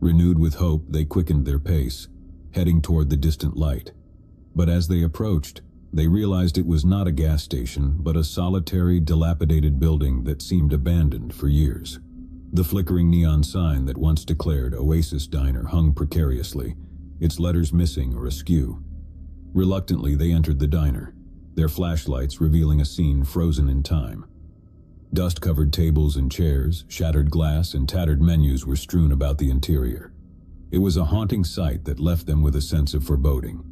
Renewed with hope, they quickened their pace, heading toward the distant light. But as they approached, they realized it was not a gas station, but a solitary, dilapidated building that seemed abandoned for years. The flickering neon sign that once declared Oasis Diner hung precariously, its letters missing or askew. Reluctantly, they entered the diner, their flashlights revealing a scene frozen in time. Dust-covered tables and chairs, shattered glass, and tattered menus were strewn about the interior. It was a haunting sight that left them with a sense of foreboding.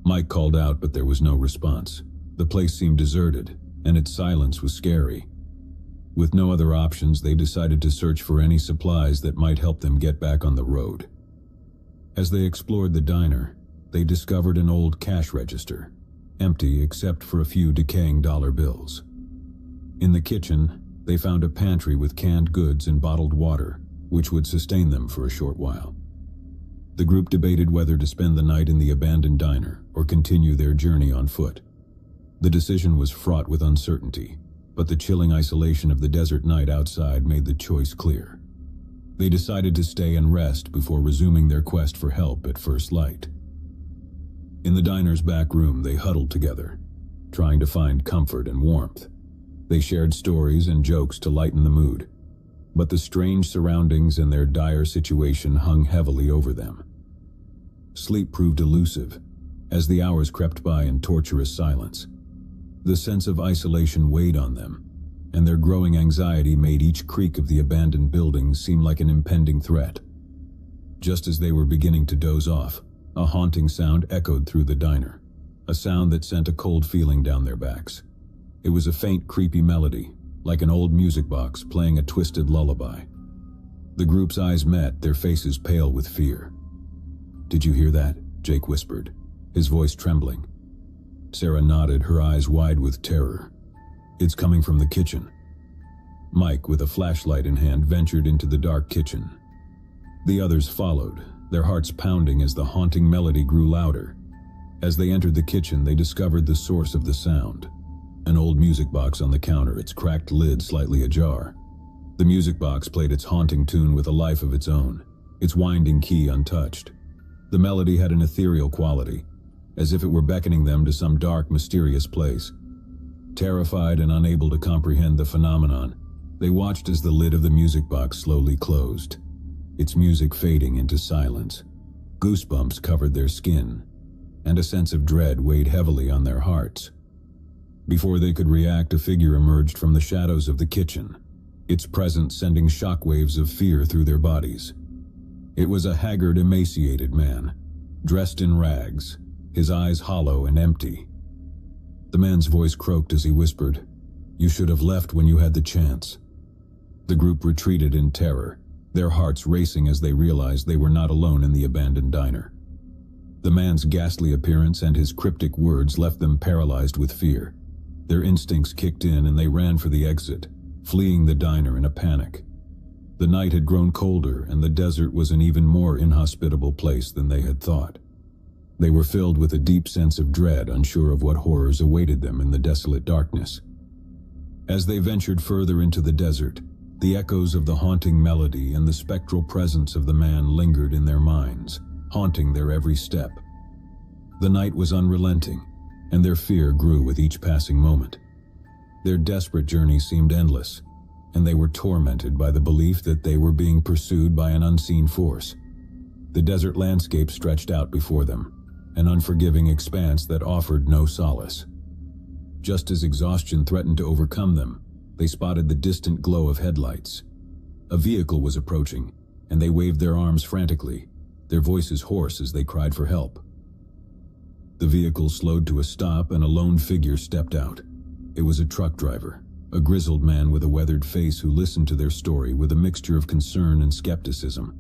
Mike called out, but there was no response. The place seemed deserted, and its silence was scary. With no other options, they decided to search for any supplies that might help them get back on the road. As they explored the diner, they discovered an old cash register, empty except for a few decaying dollar bills. In the kitchen, they found a pantry with canned goods and bottled water, which would sustain them for a short while. The group debated whether to spend the night in the abandoned diner or continue their journey on foot. The decision was fraught with uncertainty, but the chilling isolation of the desert night outside made the choice clear. They decided to stay and rest before resuming their quest for help at first light. In the diner's back room, they huddled together, trying to find comfort and warmth. They shared stories and jokes to lighten the mood, but the strange surroundings and their dire situation hung heavily over them. Sleep proved elusive, as the hours crept by in torturous silence. The sense of isolation weighed on them, and their growing anxiety made each creak of the abandoned building seem like an impending threat. Just as they were beginning to doze off, a haunting sound echoed through the diner, a sound that sent a cold feeling down their backs. It was a faint, creepy melody, like an old music box playing a twisted lullaby. The group's eyes met, their faces pale with fear. "Did you hear that?" Jake whispered, his voice trembling. Sarah nodded, her eyes wide with terror. "It's coming from the kitchen." Mike, with a flashlight in hand, ventured into the dark kitchen. The others followed, their hearts pounding as the haunting melody grew louder. As they entered the kitchen, they discovered the source of the sound. An old music box on the counter, its cracked lid slightly ajar. The music box played its haunting tune with a life of its own, its winding key untouched. The melody had an ethereal quality, as if it were beckoning them to some dark, mysterious place. Terrified and unable to comprehend the phenomenon, they watched as the lid of the music box slowly closed, its music fading into silence. Goosebumps covered their skin, and a sense of dread weighed heavily on their hearts. Before they could react, a figure emerged from the shadows of the kitchen, its presence sending shockwaves of fear through their bodies. It was a haggard, emaciated man, dressed in rags, his eyes hollow and empty. The man's voice croaked as he whispered, "You should have left when you had the chance." The group retreated in terror, their hearts racing as they realized they were not alone in the abandoned diner. The man's ghastly appearance and his cryptic words left them paralyzed with fear. Their instincts kicked in and they ran for the exit, fleeing the diner in a panic. The night had grown colder and the desert was an even more inhospitable place than they had thought. They were filled with a deep sense of dread, unsure of what horrors awaited them in the desolate darkness. As they ventured further into the desert, the echoes of the haunting melody and the spectral presence of the man lingered in their minds, haunting their every step. The night was unrelenting, and their fear grew with each passing moment. Their desperate journey seemed endless, and they were tormented by the belief that they were being pursued by an unseen force. The desert landscape stretched out before them, an unforgiving expanse that offered no solace. Just as exhaustion threatened to overcome them, they spotted the distant glow of headlights. A vehicle was approaching, and they waved their arms frantically, their voices hoarse as they cried for help. The vehicle slowed to a stop and a lone figure stepped out. It was a truck driver, a grizzled man with a weathered face who listened to their story with a mixture of concern and skepticism.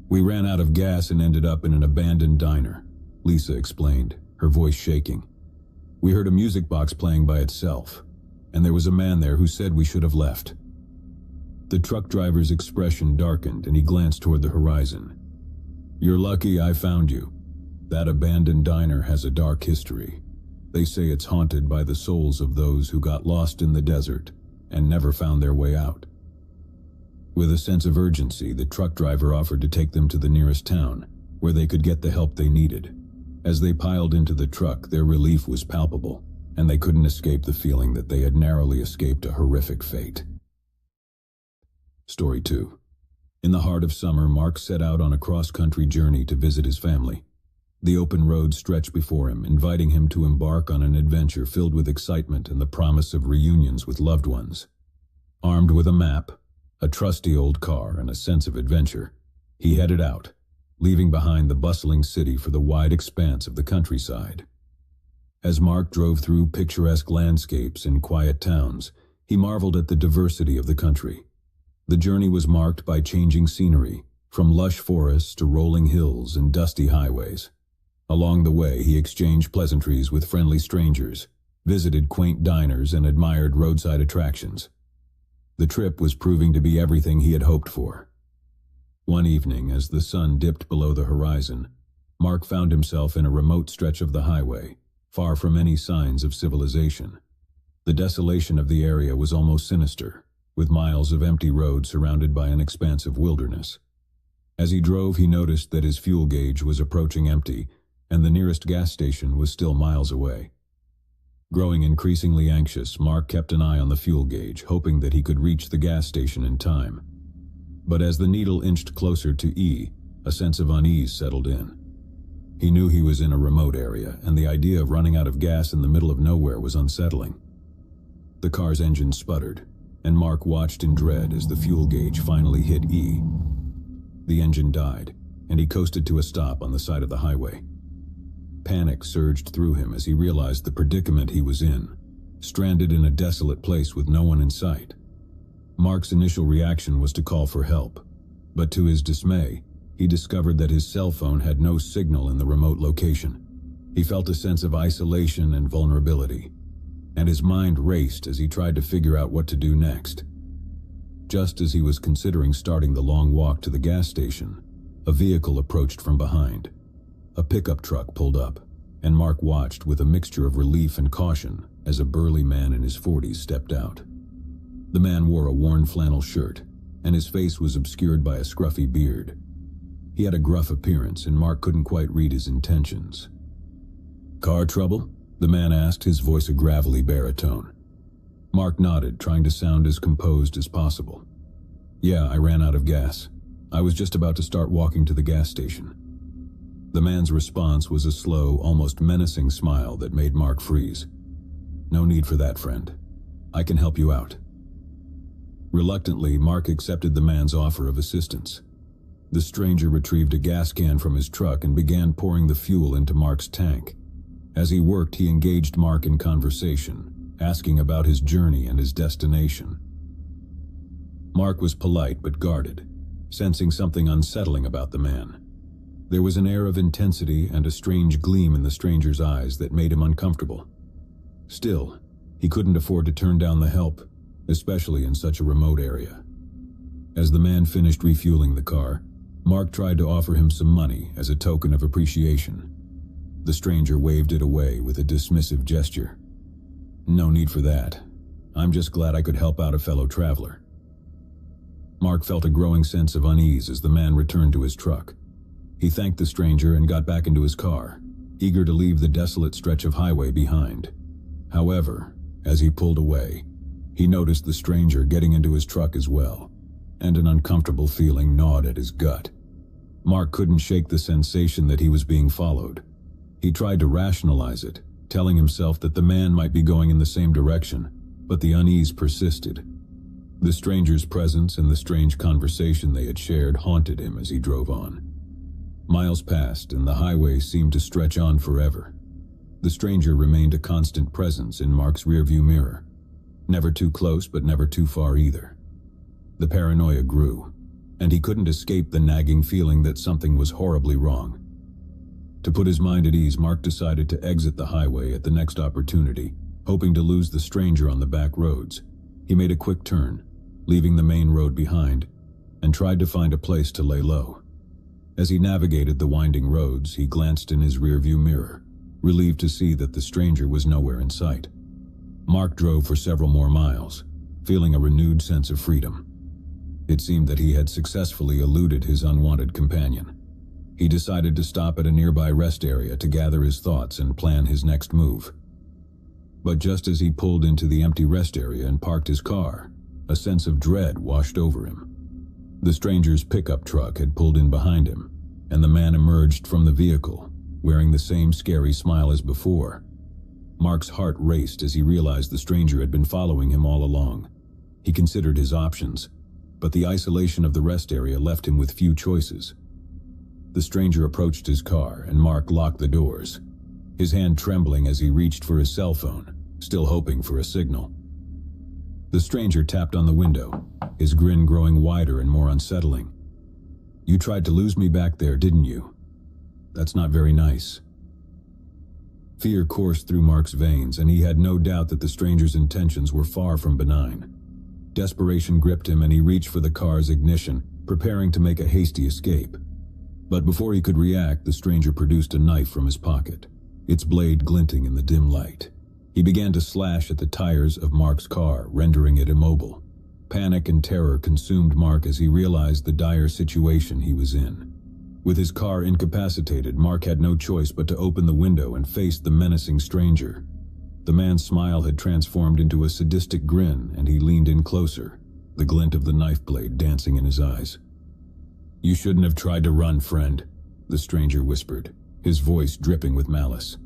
"We ran out of gas and ended up in an abandoned diner," Lisa explained, her voice shaking. "We heard a music box playing by itself, and there was a man there who said we should have left." The truck driver's expression darkened and he glanced toward the horizon. "You're lucky I found you. That abandoned diner has a dark history. They say it's haunted by the souls of those who got lost in the desert and never found their way out." With a sense of urgency, the truck driver offered to take them to the nearest town, where they could get the help they needed. As they piled into the truck, their relief was palpable, and they couldn't escape the feeling that they had narrowly escaped a horrific fate. Story 2. In the heart of summer, Mark set out on a cross-country journey to visit his family. The open road stretched before him, inviting him to embark on an adventure filled with excitement and the promise of reunions with loved ones. Armed with a map, a trusty old car, and a sense of adventure, he headed out, leaving behind the bustling city for the wide expanse of the countryside. As Mark drove through picturesque landscapes and quiet towns, he marveled at the diversity of the country. The journey was marked by changing scenery, from lush forests to rolling hills and dusty highways. Along the way, he exchanged pleasantries with friendly strangers, visited quaint diners, and admired roadside attractions. The trip was proving to be everything he had hoped for. One evening, as the sun dipped below the horizon, Mark found himself in a remote stretch of the highway, far from any signs of civilization. The desolation of the area was almost sinister, with miles of empty road surrounded by an expansive wilderness. As he drove, he noticed that his fuel gauge was approaching empty, and the nearest gas station was still miles away. Growing increasingly anxious, Mark kept an eye on the fuel gauge, hoping that he could reach the gas station in time. But as the needle inched closer to E, a sense of unease settled in. He knew he was in a remote area, and the idea of running out of gas in the middle of nowhere was unsettling. The car's engine sputtered, and Mark watched in dread as the fuel gauge finally hit E. The engine died, and he coasted to a stop on the side of the highway. Panic surged through him as he realized the predicament he was in, stranded in a desolate place with no one in sight. Mark's initial reaction was to call for help, but to his dismay, he discovered that his cell phone had no signal in the remote location. He felt a sense of isolation and vulnerability, and his mind raced as he tried to figure out what to do next. Just as he was considering starting the long walk to the gas station, a vehicle approached from behind. A pickup truck pulled up, and Mark watched with a mixture of relief and caution as a burly man in his 40s stepped out. The man wore a worn flannel shirt, and his face was obscured by a scruffy beard. He had a gruff appearance, and Mark couldn't quite read his intentions. "Car trouble?" the man asked, his voice a gravelly baritone. Mark nodded, trying to sound as composed as possible. "Yeah, I ran out of gas. I was just about to start walking to the gas station." The man's response was a slow, almost menacing smile that made Mark freeze. "No need for that, friend. I can help you out." Reluctantly, Mark accepted the man's offer of assistance. The stranger retrieved a gas can from his truck and began pouring the fuel into Mark's tank. As he worked, he engaged Mark in conversation, asking about his journey and his destination. Mark was polite but guarded, sensing something unsettling about the man. There was an air of intensity and a strange gleam in the stranger's eyes that made him uncomfortable. Still, he couldn't afford to turn down the help, especially in such a remote area. As the man finished refueling the car, Mark tried to offer him some money as a token of appreciation. The stranger waved it away with a dismissive gesture. "No need for that. I'm just glad I could help out a fellow traveler." Mark felt a growing sense of unease as the man returned to his truck. He thanked the stranger and got back into his car, eager to leave the desolate stretch of highway behind. However, as he pulled away, he noticed the stranger getting into his truck as well, and an uncomfortable feeling gnawed at his gut. Mark couldn't shake the sensation that he was being followed. He tried to rationalize it, telling himself that the man might be going in the same direction, but the unease persisted. The stranger's presence and the strange conversation they had shared haunted him as he drove on. Miles passed, and the highway seemed to stretch on forever. The stranger remained a constant presence in Mark's rearview mirror. Never too close, but never too far either. The paranoia grew, and he couldn't escape the nagging feeling that something was horribly wrong. To put his mind at ease, Mark decided to exit the highway at the next opportunity, hoping to lose the stranger on the back roads. He made a quick turn, leaving the main road behind, and tried to find a place to lay low. As he navigated the winding roads, he glanced in his rearview mirror, relieved to see that the stranger was nowhere in sight. Mark drove for several more miles, feeling a renewed sense of freedom. It seemed that he had successfully eluded his unwanted companion. He decided to stop at a nearby rest area to gather his thoughts and plan his next move. But just as he pulled into the empty rest area and parked his car, a sense of dread washed over him. The stranger's pickup truck had pulled in behind him, and the man emerged from the vehicle, wearing the same scary smile as before. Mark's heart raced as he realized the stranger had been following him all along. He considered his options, but the isolation of the rest area left him with few choices. The stranger approached his car, and Mark locked the doors, his hand trembling as he reached for his cell phone, still hoping for a signal. The stranger tapped on the window, his grin growing wider and more unsettling. "You tried to lose me back there, didn't you? That's not very nice." Fear coursed through Mark's veins, and he had no doubt that the stranger's intentions were far from benign. Desperation gripped him, and he reached for the car's ignition, preparing to make a hasty escape. But before he could react, the stranger produced a knife from his pocket, its blade glinting in the dim light. He began to slash at the tires of Mark's car, rendering it immobile. Panic and terror consumed Mark as he realized the dire situation he was in. With his car incapacitated, Mark had no choice but to open the window and face the menacing stranger. The man's smile had transformed into a sadistic grin, and he leaned in closer, the glint of the knife blade dancing in his eyes. "You shouldn't have tried to run, friend," the stranger whispered, his voice dripping with malice.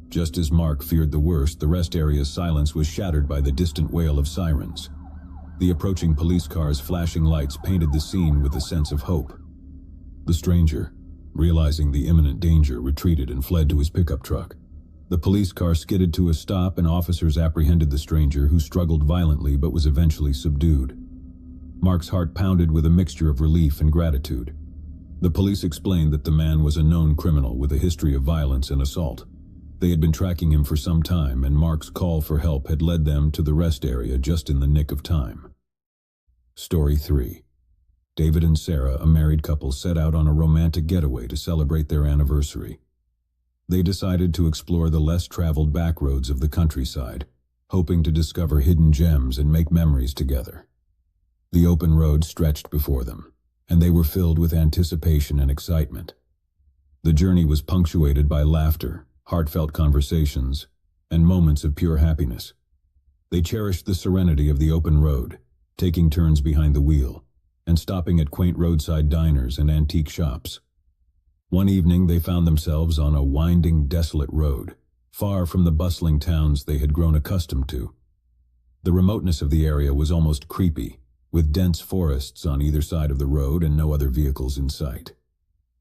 Just as Mark feared the worst, the rest area's silence was shattered by the distant wail of sirens. The approaching police cars' flashing lights painted the scene with a sense of hope. The stranger, realizing the imminent danger, retreated and fled to his pickup truck. The police car skidded to a stop, and officers apprehended the stranger, who struggled violently but was eventually subdued. Mark's heart pounded with a mixture of relief and gratitude. The police explained that the man was a known criminal with a history of violence and assault. They had been tracking him for some time, and Mark's call for help had led them to the rest area just in the nick of time. Story 3. David and Sarah, a married couple, set out on a romantic getaway to celebrate their anniversary. They decided to explore the less-traveled back roads of the countryside, hoping to discover hidden gems and make memories together. The open road stretched before them, and they were filled with anticipation and excitement. The journey was punctuated by laughter, heartfelt conversations, and moments of pure happiness. They cherished the serenity of the open road, taking turns behind the wheel, and stopping at quaint roadside diners and antique shops. One evening they found themselves on a winding, desolate road, far from the bustling towns they had grown accustomed to. The remoteness of the area was almost creepy, with dense forests on either side of the road and no other vehicles in sight.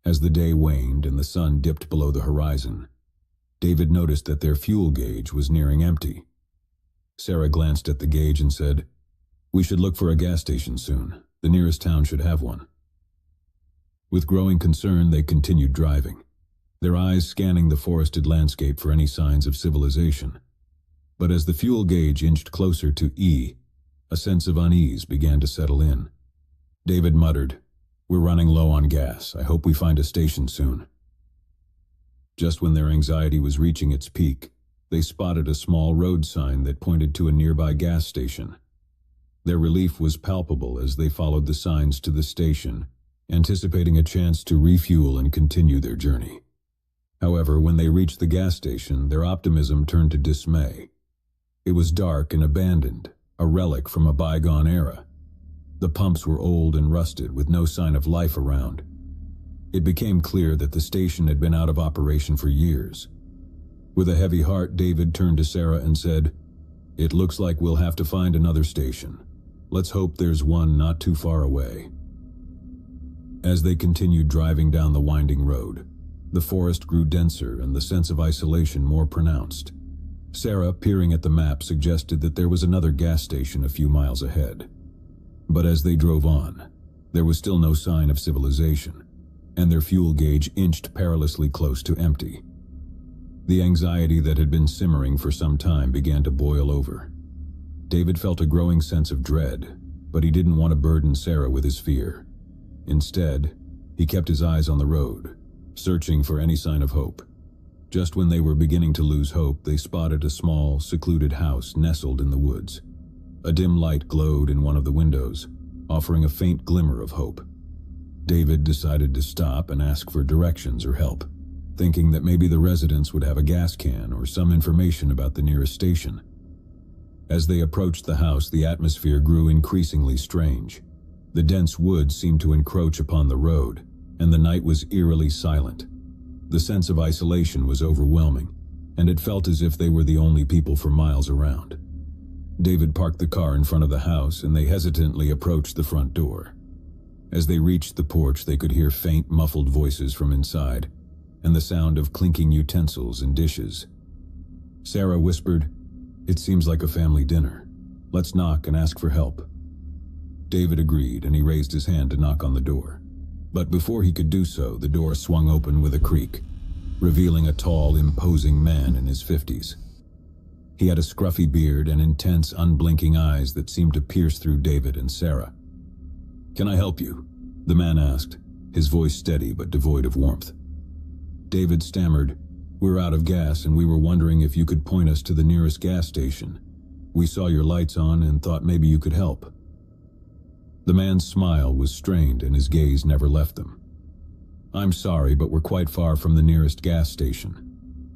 As the day waned and the sun dipped below the horizon, David noticed that their fuel gauge was nearing empty. Sarah glanced at the gauge and said, "We should look for a gas station soon. The nearest town should have one." With growing concern, they continued driving, their eyes scanning the forested landscape for any signs of civilization. But as the fuel gauge inched closer to E, a sense of unease began to settle in. David muttered, "We're running low on gas. I hope we find a station soon." Just when their anxiety was reaching its peak, they spotted a small road sign that pointed to a nearby gas station. Their relief was palpable as they followed the signs to the station, anticipating a chance to refuel and continue their journey. However, when they reached the gas station, their optimism turned to dismay. It was dark and abandoned, a relic from a bygone era. The pumps were old and rusted, with no sign of life around. It became clear that the station had been out of operation for years. With a heavy heart, David turned to Sarah and said, "It looks like we'll have to find another station. Let's hope there's one not too far away." As they continued driving down the winding road, the forest grew denser and the sense of isolation more pronounced. Sarah, peering at the map, suggested that there was another gas station a few miles ahead. But as they drove on, there was still no sign of civilization, and their fuel gauge inched perilously close to empty. The anxiety that had been simmering for some time began to boil over. David felt a growing sense of dread, but he didn't want to burden Sarah with his fear. Instead, he kept his eyes on the road, searching for any sign of hope. Just when they were beginning to lose hope, they spotted a small, secluded house nestled in the woods. A dim light glowed in one of the windows, offering a faint glimmer of hope. David decided to stop and ask for directions or help, thinking that maybe the residents would have a gas can or some information about the nearest station. As they approached the house, the atmosphere grew increasingly strange. The dense woods seemed to encroach upon the road, and the night was eerily silent. The sense of isolation was overwhelming, and it felt as if they were the only people for miles around. David parked the car in front of the house, and they hesitantly approached the front door. As they reached the porch, they could hear faint, muffled voices from inside, and the sound of clinking utensils and dishes. Sarah whispered, "It seems like a family dinner. Let's knock and ask for help." David agreed, and he raised his hand to knock on the door. But before he could do so, the door swung open with a creak, revealing a tall, imposing man in his 50s. He had a scruffy beard and intense, unblinking eyes that seemed to pierce through David and Sarah. "Can I help you?" the man asked, his voice steady but devoid of warmth. David stammered, "We're out of gas and we were wondering if you could point us to the nearest gas station. We saw your lights on and thought maybe you could help." The man's smile was strained and his gaze never left them. "I'm sorry, but we're quite far from the nearest gas station.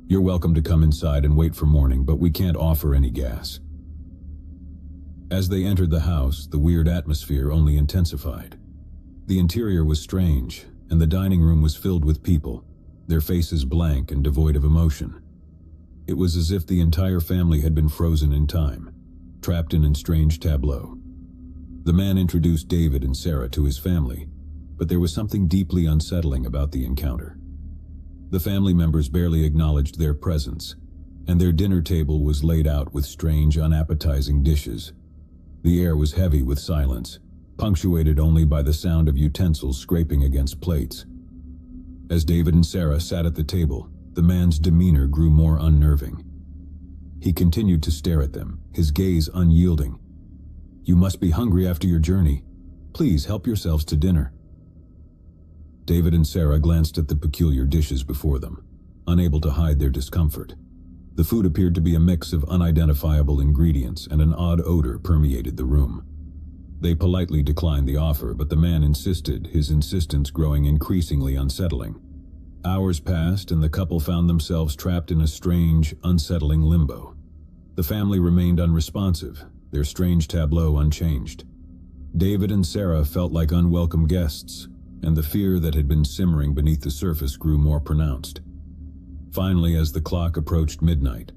You're welcome to come inside and wait for morning, but we can't offer any gas." As they entered the house, the weird atmosphere only intensified. The interior was strange, and the dining room was filled with people, their faces blank and devoid of emotion. It was as if the entire family had been frozen in time, trapped in a strange tableau. The man introduced David and Sarah to his family, but there was something deeply unsettling about the encounter. The family members barely acknowledged their presence, and their dinner table was laid out with strange, unappetizing dishes. The air was heavy with silence, punctuated only by the sound of utensils scraping against plates. As David and Sarah sat at the table, the man's demeanor grew more unnerving. He continued to stare at them, his gaze unyielding. "You must be hungry after your journey. Please help yourselves to dinner." David and Sarah glanced at the peculiar dishes before them, unable to hide their discomfort. The food appeared to be a mix of unidentifiable ingredients, and an odd odor permeated the room. They politely declined the offer, but the man insisted, his insistence growing increasingly unsettling. Hours passed, and the couple found themselves trapped in a strange, unsettling limbo. The family remained unresponsive, their strange tableau unchanged. David and Sarah felt like unwelcome guests, and the fear that had been simmering beneath the surface grew more pronounced. Finally, as the clock approached midnight,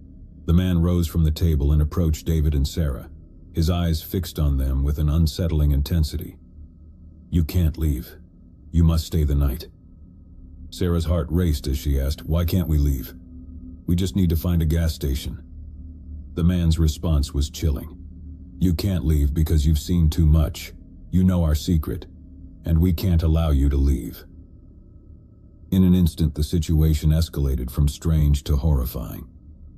the man rose from the table and approached David and Sarah, his eyes fixed on them with an unsettling intensity. "You can't leave. You must stay the night." Sarah's heart raced as she asked, "Why can't we leave?" "We just need to find a gas station." The man's response was chilling. "You can't leave because you've seen too much. You know our secret, and we can't allow you to leave." In an instant, the situation escalated from strange to horrifying.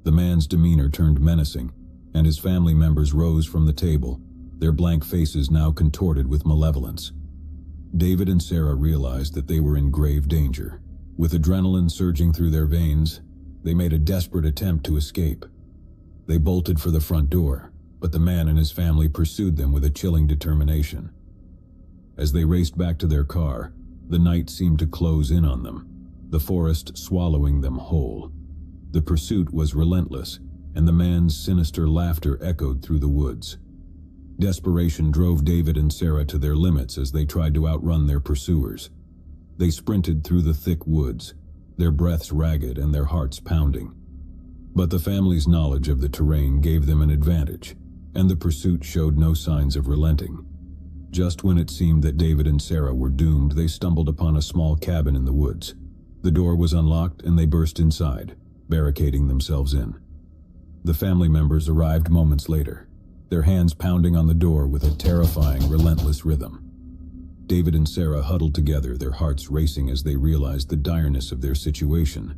The man's demeanor turned menacing, and his family members rose from the table, their blank faces now contorted with malevolence. David and Sarah realized that they were in grave danger. With adrenaline surging through their veins, they made a desperate attempt to escape. They bolted for the front door, but the man and his family pursued them with a chilling determination. As they raced back to their car, the night seemed to close in on them, the forest swallowing them whole. The pursuit was relentless, and the man's sinister laughter echoed through the woods. Desperation drove David and Sarah to their limits as they tried to outrun their pursuers. They sprinted through the thick woods, their breaths ragged and their hearts pounding. But the family's knowledge of the terrain gave them an advantage, and the pursuit showed no signs of relenting. Just when it seemed that David and Sarah were doomed, they stumbled upon a small cabin in the woods. The door was unlocked and they burst inside, barricading themselves in. The family members arrived moments later, their hands pounding on the door with a terrifying, relentless rhythm. David and Sarah huddled together, their hearts racing as they realized the direness of their situation.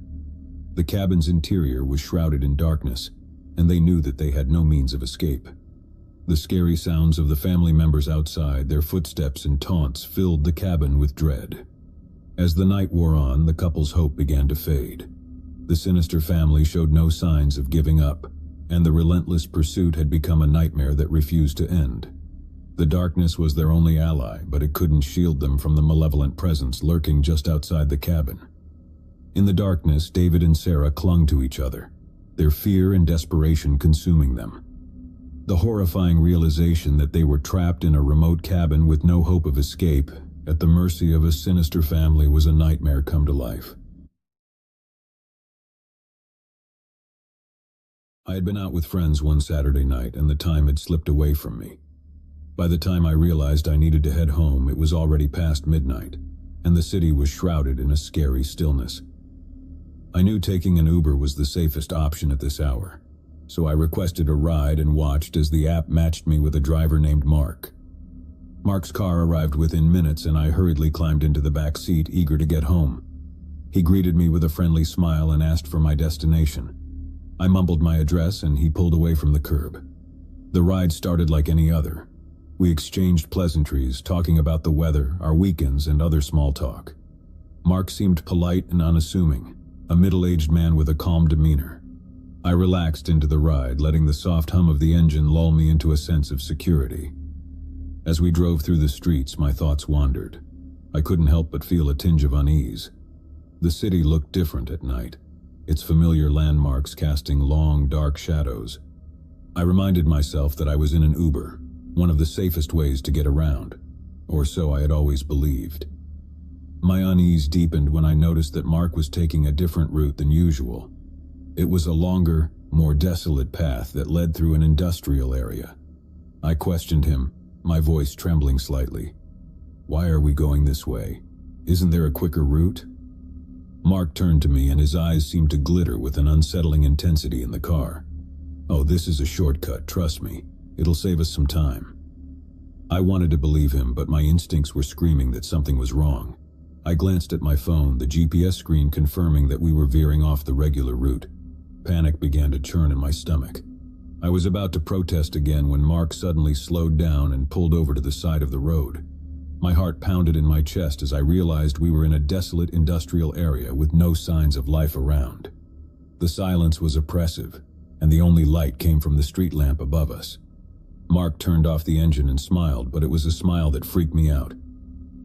The cabin's interior was shrouded in darkness, and they knew that they had no means of escape. The scary sounds of the family members outside, their footsteps and taunts, filled the cabin with dread. As the night wore on, the couple's hope began to fade. The sinister family showed no signs of giving up, and the relentless pursuit had become a nightmare that refused to end. The darkness was their only ally, but it couldn't shield them from the malevolent presence lurking just outside the cabin. In the darkness, David and Sarah clung to each other, their fear and desperation consuming them. The horrifying realization that they were trapped in a remote cabin with no hope of escape, at the mercy of a sinister family, was a nightmare come to life. I had been out with friends one Saturday night, and the time had slipped away from me. By the time I realized I needed to head home, it was already past midnight, and the city was shrouded in a scary stillness. I knew taking an Uber was the safest option at this hour, so I requested a ride and watched as the app matched me with a driver named Mark. Mark's car arrived within minutes, and I hurriedly climbed into the back seat, eager to get home. He greeted me with a friendly smile and asked for my destination. I mumbled my address, and he pulled away from the curb. The ride started like any other. We exchanged pleasantries, talking about the weather, our weekends, and other small talk. Mark seemed polite and unassuming, a middle-aged man with a calm demeanor. I relaxed into the ride, letting the soft hum of the engine lull me into a sense of security. As we drove through the streets, my thoughts wandered. I couldn't help but feel a tinge of unease. The city looked different at night, its familiar landmarks casting long, dark shadows. I reminded myself that I was in an Uber, one of the safest ways to get around, or so I had always believed. My unease deepened when I noticed that Mark was taking a different route than usual. It was a longer, more desolate path that led through an industrial area. I questioned him, my voice trembling slightly. "Why are we going this way? Isn't there a quicker route?" Mark turned to me, and his eyes seemed to glitter with an unsettling intensity in the car. "Oh, this is a shortcut, trust me. It'll save us some time." I wanted to believe him, but my instincts were screaming that something was wrong. I glanced at my phone, the GPS screen confirming that we were veering off the regular route. Panic began to churn in my stomach. I was about to protest again when Mark suddenly slowed down and pulled over to the side of the road. My heart pounded in my chest as I realized we were in a desolate industrial area with no signs of life around. The silence was oppressive, and the only light came from the street lamp above us. Mark turned off the engine and smiled, but it was a smile that freaked me out.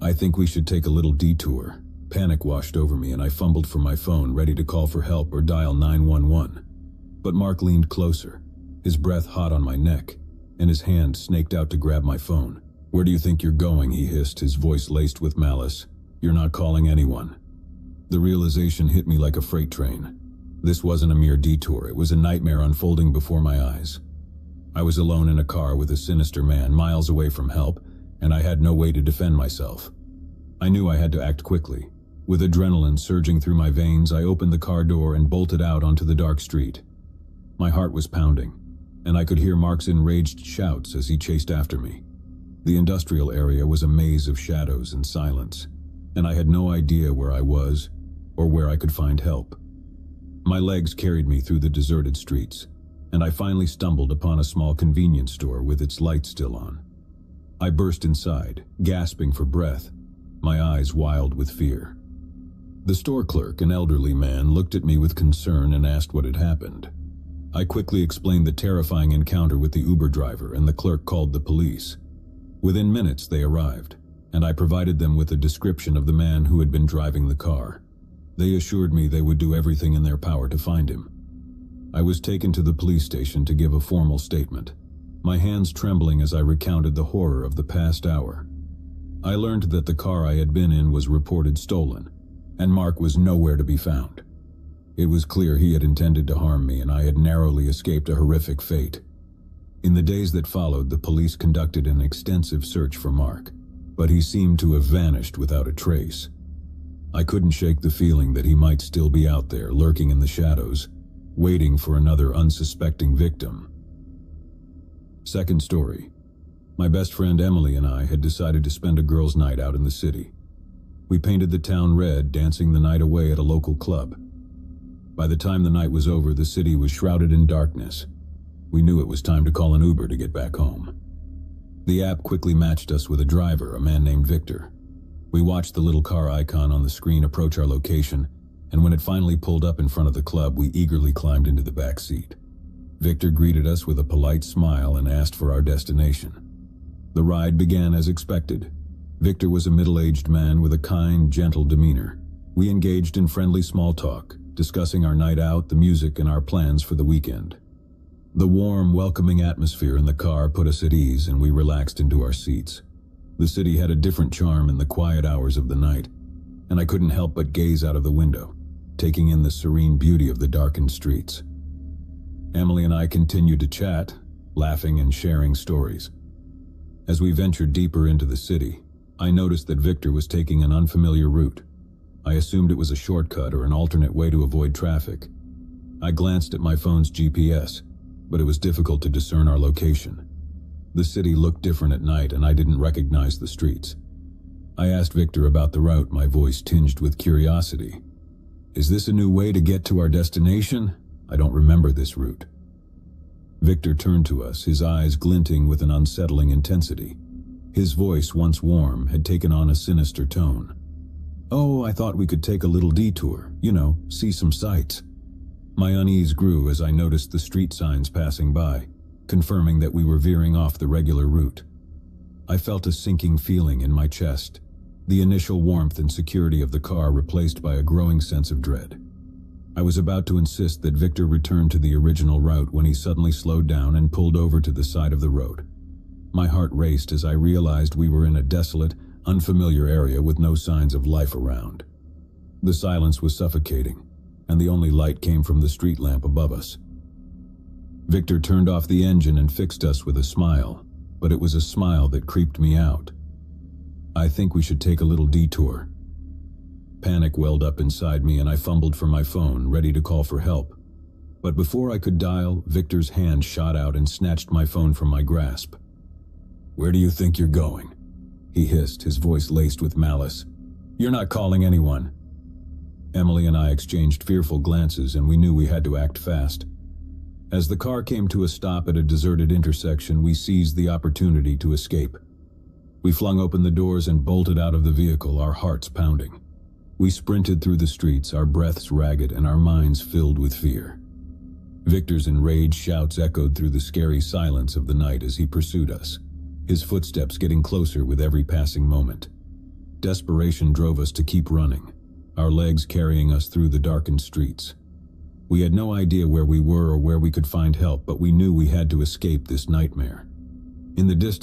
"I think we should take a little detour." Panic washed over me, and I fumbled for my phone, ready to call for help or dial 911. But Mark leaned closer, his breath hot on my neck, and his hand snaked out to grab my phone. "Where do you think you're going?" he hissed, his voice laced with malice. "You're not calling anyone." The realization hit me like a freight train. This wasn't a mere detour, it was a nightmare unfolding before my eyes. I was alone in a car with a sinister man, miles away from help, and I had no way to defend myself. I knew I had to act quickly. With adrenaline surging through my veins, I opened the car door and bolted out onto the dark street. My heart was pounding, and I could hear Mark's enraged shouts as he chased after me. The industrial area was a maze of shadows and silence, and I had no idea where I was or where I could find help. My legs carried me through the deserted streets, and I finally stumbled upon a small convenience store with its lights still on. I burst inside, gasping for breath, my eyes wild with fear. The store clerk, an elderly man, looked at me with concern and asked what had happened. I quickly explained the terrifying encounter with the Uber driver, and the clerk called the police. Within minutes they arrived, and I provided them with a description of the man who had been driving the car. They assured me they would do everything in their power to find him. I was taken to the police station to give a formal statement, my hands trembling as I recounted the horror of the past hour. I learned that the car I had been in was reported stolen, and Mark was nowhere to be found. It was clear he had intended to harm me, and I had narrowly escaped a horrific fate. In the days that followed, the police conducted an extensive search for Mark, but he seemed to have vanished without a trace. I couldn't shake the feeling that he might still be out there, lurking in the shadows, waiting for another unsuspecting victim. Second story. My best friend Emily and I had decided to spend a girls' night out in the city. We painted the town red, dancing the night away at a local club. By the time the night was over, the city was shrouded in darkness. We knew it was time to call an Uber to get back home. The app quickly matched us with a driver, a man named Victor. We watched the little car icon on the screen approach our location, and when it finally pulled up in front of the club, we eagerly climbed into the back seat. Victor greeted us with a polite smile and asked for our destination. The ride began as expected. Victor was a middle-aged man with a kind, gentle demeanor. We engaged in friendly small talk, discussing our night out, the music, and our plans for the weekend. The warm, welcoming atmosphere in the car put us at ease, and we relaxed into our seats. The city had a different charm in the quiet hours of the night, and I couldn't help but gaze out of the window, taking in the serene beauty of the darkened streets. Emily and I continued to chat, laughing and sharing stories. As we ventured deeper into the city, I noticed that Victor was taking an unfamiliar route. I assumed it was a shortcut or an alternate way to avoid traffic. I glanced at my phone's GPS, but it was difficult to discern our location. The city looked different at night, and I didn't recognize the streets. I asked Victor about the route, my voice tinged with curiosity. "Is this a new way to get to our destination? I don't remember this route." Victor turned to us, his eyes glinting with an unsettling intensity. His voice, once warm, had taken on a sinister tone. "Oh, I thought we could take a little detour, see some sights." My unease grew as I noticed the street signs passing by, confirming that we were veering off the regular route. I felt a sinking feeling in my chest, the initial warmth and security of the car replaced by a growing sense of dread. I was about to insist that Victor return to the original route when he suddenly slowed down and pulled over to the side of the road. My heart raced as I realized we were in a desolate, unfamiliar area with no signs of life around. The silence was suffocating, and the only light came from the street lamp above us. Victor turned off the engine and fixed us with a smile, but it was a smile that creeped me out. "I think we should take a little detour." Panic welled up inside me, and I fumbled for my phone, ready to call for help. But before I could dial, Victor's hand shot out and snatched my phone from my grasp. "Where do you think you're going?" he hissed, his voice laced with malice. "You're not calling anyone." Emily and I exchanged fearful glances, and we knew we had to act fast. As the car came to a stop at a deserted intersection, we seized the opportunity to escape. We flung open the doors and bolted out of the vehicle, our hearts pounding. We sprinted through the streets, our breaths ragged and our minds filled with fear. Victor's enraged shouts echoed through the scary silence of the night as he pursued us, his footsteps getting closer with every passing moment. Desperation drove us to keep running, our legs carrying us through the darkened streets. We had no idea where we were or where we could find help, but we knew we had to escape this nightmare. In the distance,